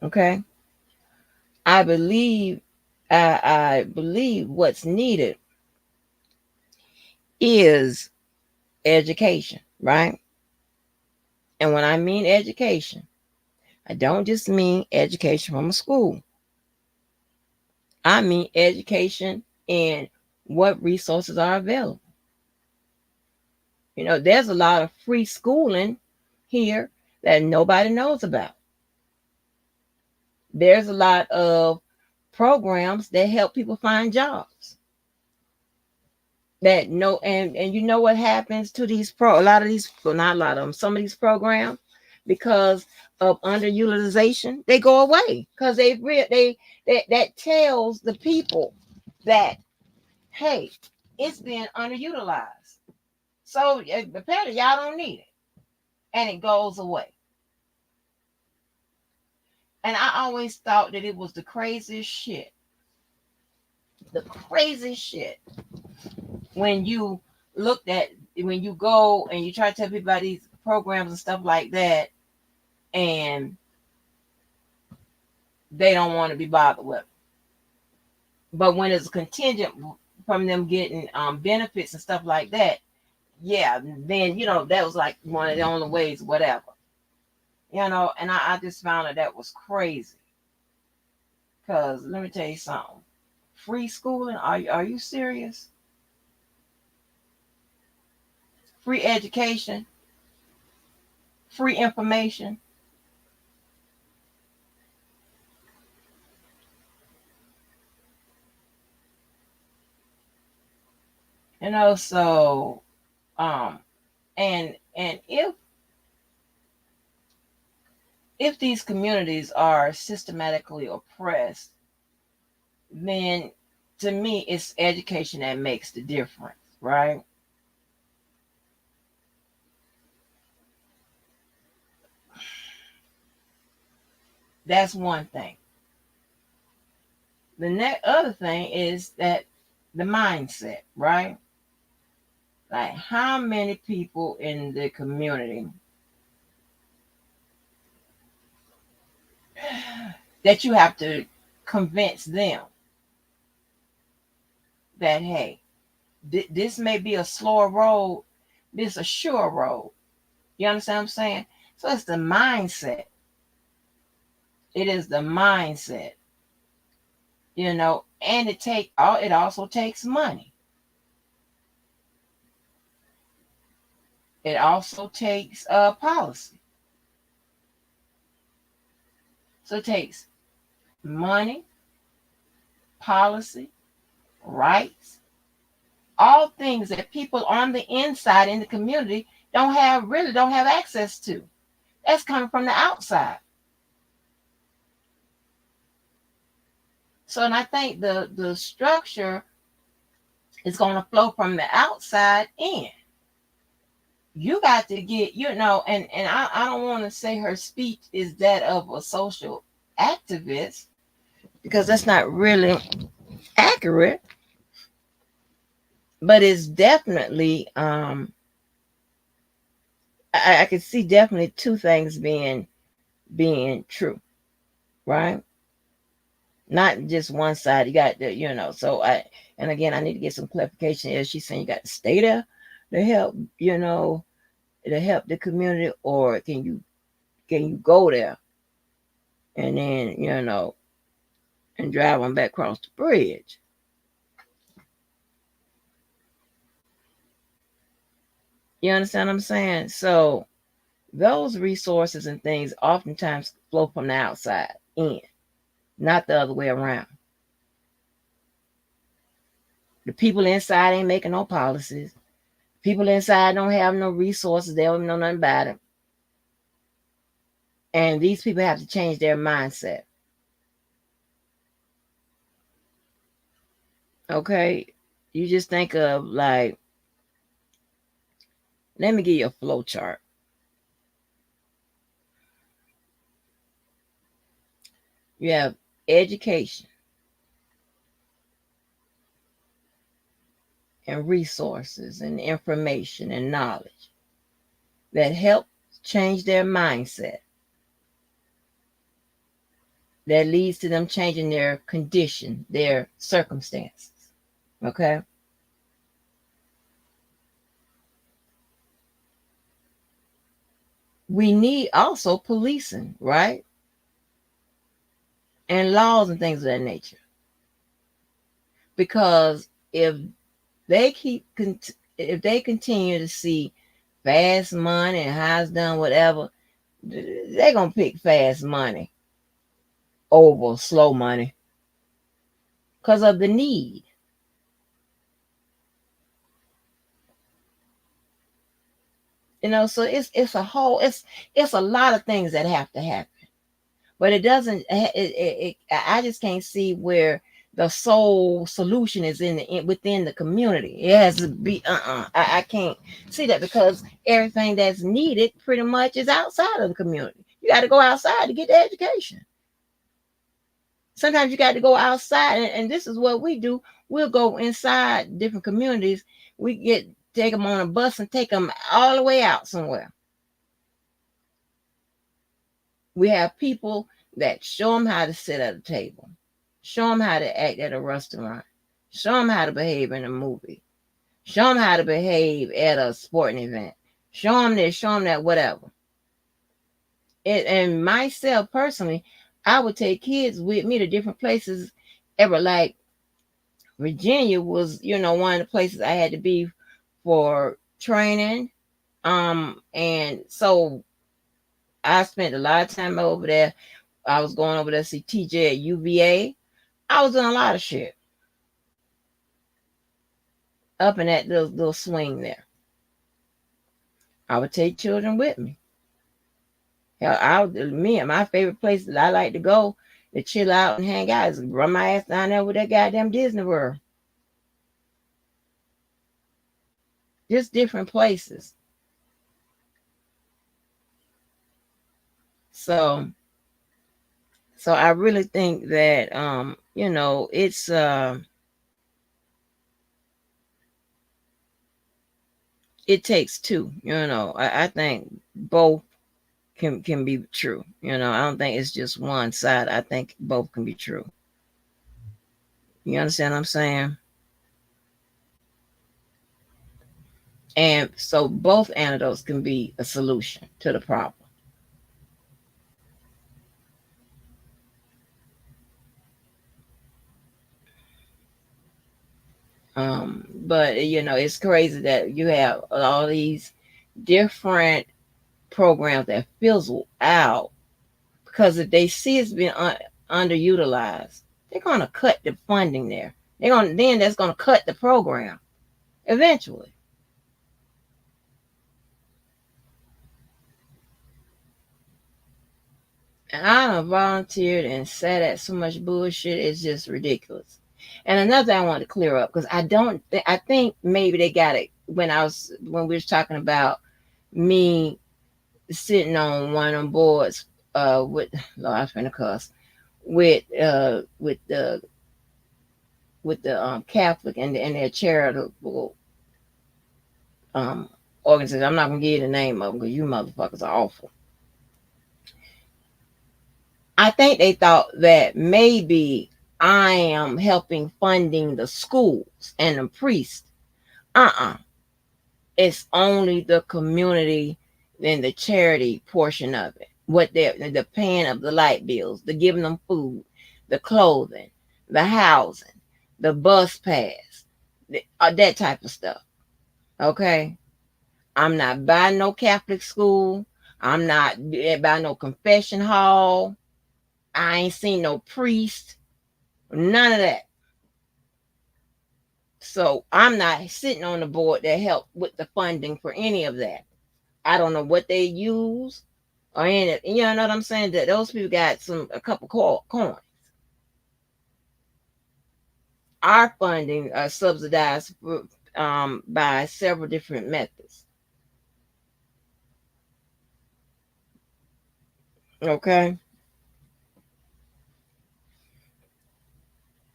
Okay? I believe I believe what's needed is education, right? And when I mean education, I don't just mean education from a school. I mean education in what resources are available. There's a lot of free schooling here that nobody knows about. There's a lot of programs that help people find jobs. That no, and you know what happens to a lot of these, well, not a lot of them, some of these programs, because of underutilization, they go away because that tells the people that, hey, it's being underutilized. So apparently y'all don't need it. And it goes away. And I always thought that it was the craziest shit. The craziest shit. When you when you go and you try to tell people about these programs and stuff like that, and they don't want to be bothered with it. But when it's a contingent from them getting benefits and stuff like that, yeah, then that was like one of the only ways, whatever. And I just found that was crazy. Because let me tell you something. Free schooling? Are you serious? Free education? Free information? So and if these communities are systematically oppressed, then to me it's education that makes the difference, right? That's one thing. The other thing is that the mindset, right? Like how many people in the community that you have to convince them that, hey, this may be a slower road, this is a sure road. You understand what I'm saying? So it's the mindset. It is the mindset, and it also takes money. It also takes policy. So it takes money, policy, rights, all things that people on the inside in the community don't have access to. That's coming from the outside. So, and I think the structure is going to flow from the outside in. You got to get, and I don't want to say her speech is that of a social activist because that's not really accurate, but it's definitely, I can see definitely two things being true, right? not just one side. You got to, So and again, I need to get some clarification. Is she saying you got to stay there to help, to help the community, or can you go there and then and drive them back across the bridge? You understand what I'm saying? So those resources and things oftentimes flow from the outside in, not the other way around. The people inside ain't making no policies. People inside don't have no resources. They don't even know nothing about it. And these people have to change their mindset. Okay? You just think of like, let me give you a flow chart. You have education and resources and information and knowledge that help change their mindset, that leads to them changing their condition, their circumstances. Okay? We need also policing, right? And laws and things of that nature. Because if they continue to see fast money and how it's done, whatever, they're gonna pick fast money over slow money because of the need. So it's a lot of things that have to happen, but it doesn't. I just can't see where the sole solution is within the community. It has to be. I can't see that, because everything that's needed pretty much is outside of the community. You got to go outside to get the education. Sometimes you got to go outside, and this is what we do. We'll go inside different communities. We take them on a bus and take them all the way out somewhere. We have people that show them how to sit at a table, show them how to act at a restaurant, show them how to behave in a movie, show them how to behave at a sporting event, show them this, show them that, whatever. And myself personally, I would take kids with me to different places. Like Virginia was, one of the places I had to be for training. And so I spent a lot of time over there. I was going over there to see TJ at UVA. I was doing a lot of shit up in that little swing there. I would take children with me. Hell, my favorite place that I like to go to chill out and hang out is run my ass down there with that goddamn Disney World. Just different places. So I really think that it's it takes two. I think both can be true. I don't think it's just one side. I think both can be true. You understand what I'm saying? And so both antidotes can be a solution to the problem. But it's crazy that you have all these different programs that fizzle out, because if they see it's been underutilized, they're gonna cut the funding there. That's gonna cut the program eventually. And I done volunteered and sat at so much bullshit. It's just ridiculous. And another thing I want to clear up, because I think maybe they got it when we was talking about me sitting on one of them boards with Lord, I was finna cuss with the Catholic and their charitable organization. I'm not gonna give you the name of them because you motherfuckers are awful. I think they thought that maybe I am helping funding the schools and the priests. It's only the community and the charity portion of it. What the paying of the light bills, the giving them food, the clothing, the housing, the bus pass, that type of stuff. Okay? I'm not buying no Catholic school. I'm not buying no confession hall. I ain't seen no priest. None of that. So I'm not sitting on the board that help with the funding for any of that. I don't know what they use or any. You know what I'm saying? That those people got a couple coins. Our funding are subsidized by several different methods. Okay,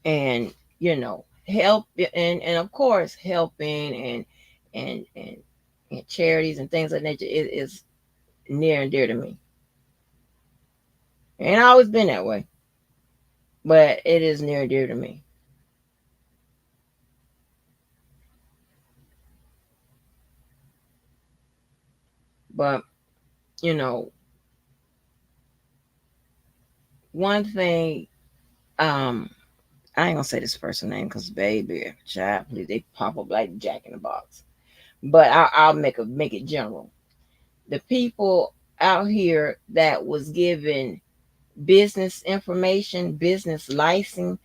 and help and of course helping and charities and things like that is near and dear to me. Ain't always been that way, but it is near and dear to me. But you know, one thing, I ain't gonna say this person's name because baby, child, please, they pop up like Jack in the Box. But I'll make it general. The people out here that was given business information, business licensure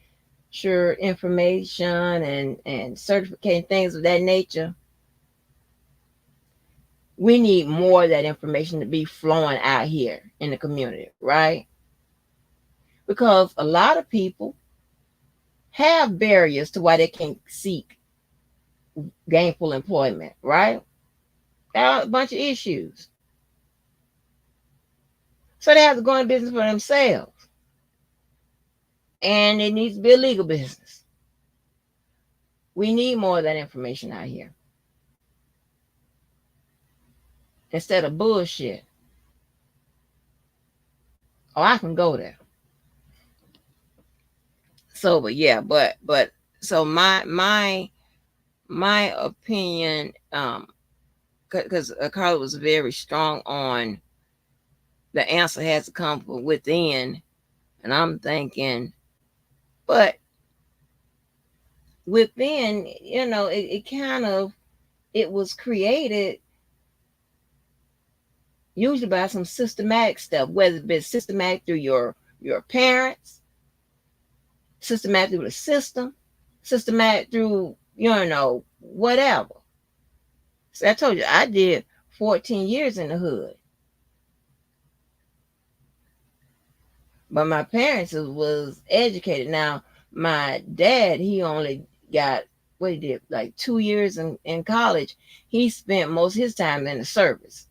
information, and certificating things of that nature. We need more of that information to be flowing out here in the community, right? Because a lot of people have barriers to why they can't seek gainful employment, right? There are a bunch of issues. So they have to go in business for themselves. And it needs to be a legal business. We need more of that information out here. Instead of bullshit. Oh, I can go there. So, but yeah, but so my opinion, because Carla was very strong on the answer has to come from within, and I'm thinking, but within, it kind of, it was created usually by some systematic stuff, whether it be systematic through your parents, systematic through the system, systematic through whatever. So I told you I did 14 years in the hood, but my parents was educated. Now my dad, he only got what he did like 2 years in college. He spent most of his time in the service.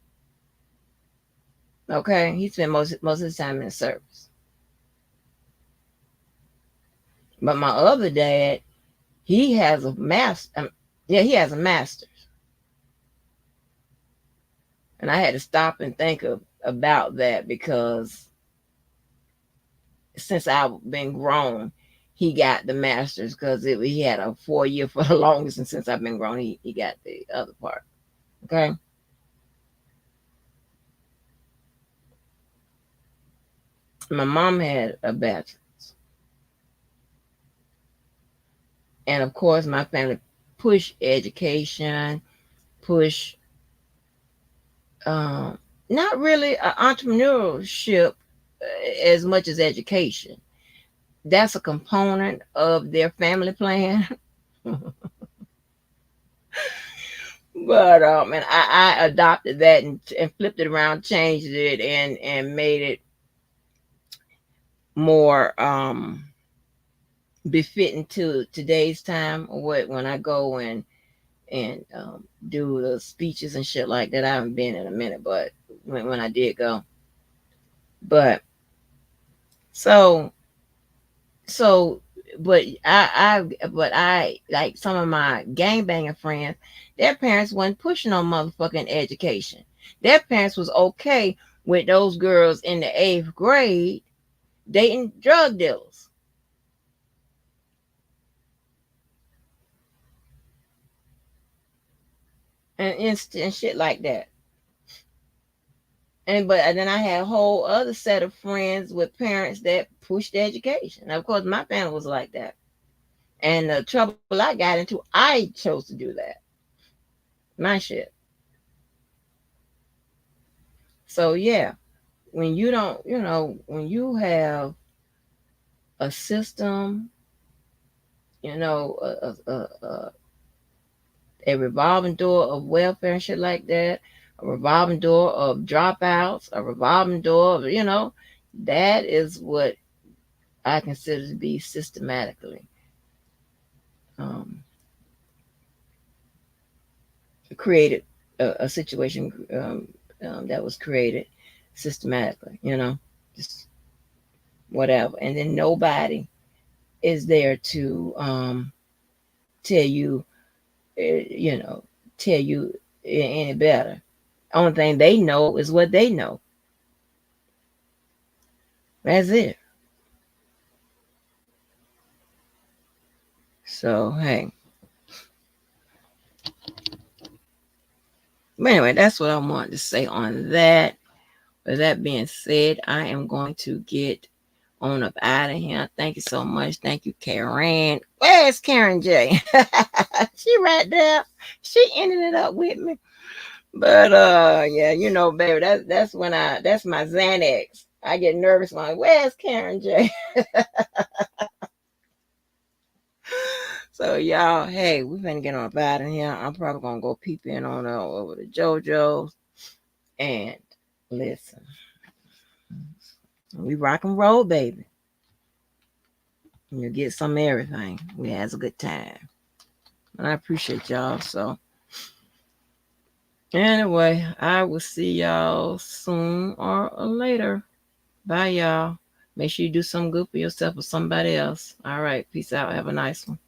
Okay, he spent most of his time in the service. But my other dad, he has a master. Yeah, he has a master's. And I had to stop and think about that because since I've been grown, he got the master's because he had a 4-year for the longest, and since I've been grown, he got the other part. Okay. My mom had a bachelor's, and of course, my family push education, push not really entrepreneurship as much as education. That's a component of their family plan. But and I adopted that and flipped it around, changed it, and made it more befitting to today's time. When I go and do the speeches and shit like that. I haven't been in a minute, but when I did go, but so but I like some of my gangbanging friends, their parents wasn't pushing on motherfucking education. Their parents was okay with those girls in the 8th grade dating drug dealers. and shit like that. And then I had a whole other set of friends with parents that pushed education. Now, of course, my family was like that. And the trouble I got into, I chose to do that. My shit. So yeah, when you don't, when you have a system, a revolving door of welfare and shit like that, a revolving door of dropouts, a revolving door of, that is what I consider to be systematically um, created a situation that was created systematically, just whatever. And then nobody is there to tell you, you know, tell you any better. Only thing they know is what they know. That's it. So, hey. But anyway, that's what I wanted to say on that. With that being said, I am going to get on up out of here. Thank you so much. Thank you, Karen. Where's Karen J? She right there. She ended it up with me. But yeah, baby, that's my Xanax. I get nervous when where's Karen J? So y'all, hey, we finna get on up out of here. I'm probably gonna go peep in on over to JoJo's and listen. We rock and roll, baby. You get some of everything. We has a good time. And I appreciate y'all. So anyway, I will see y'all soon or later. Bye, y'all. Make sure you do something good for yourself or somebody else. All right. Peace out. Have a nice one.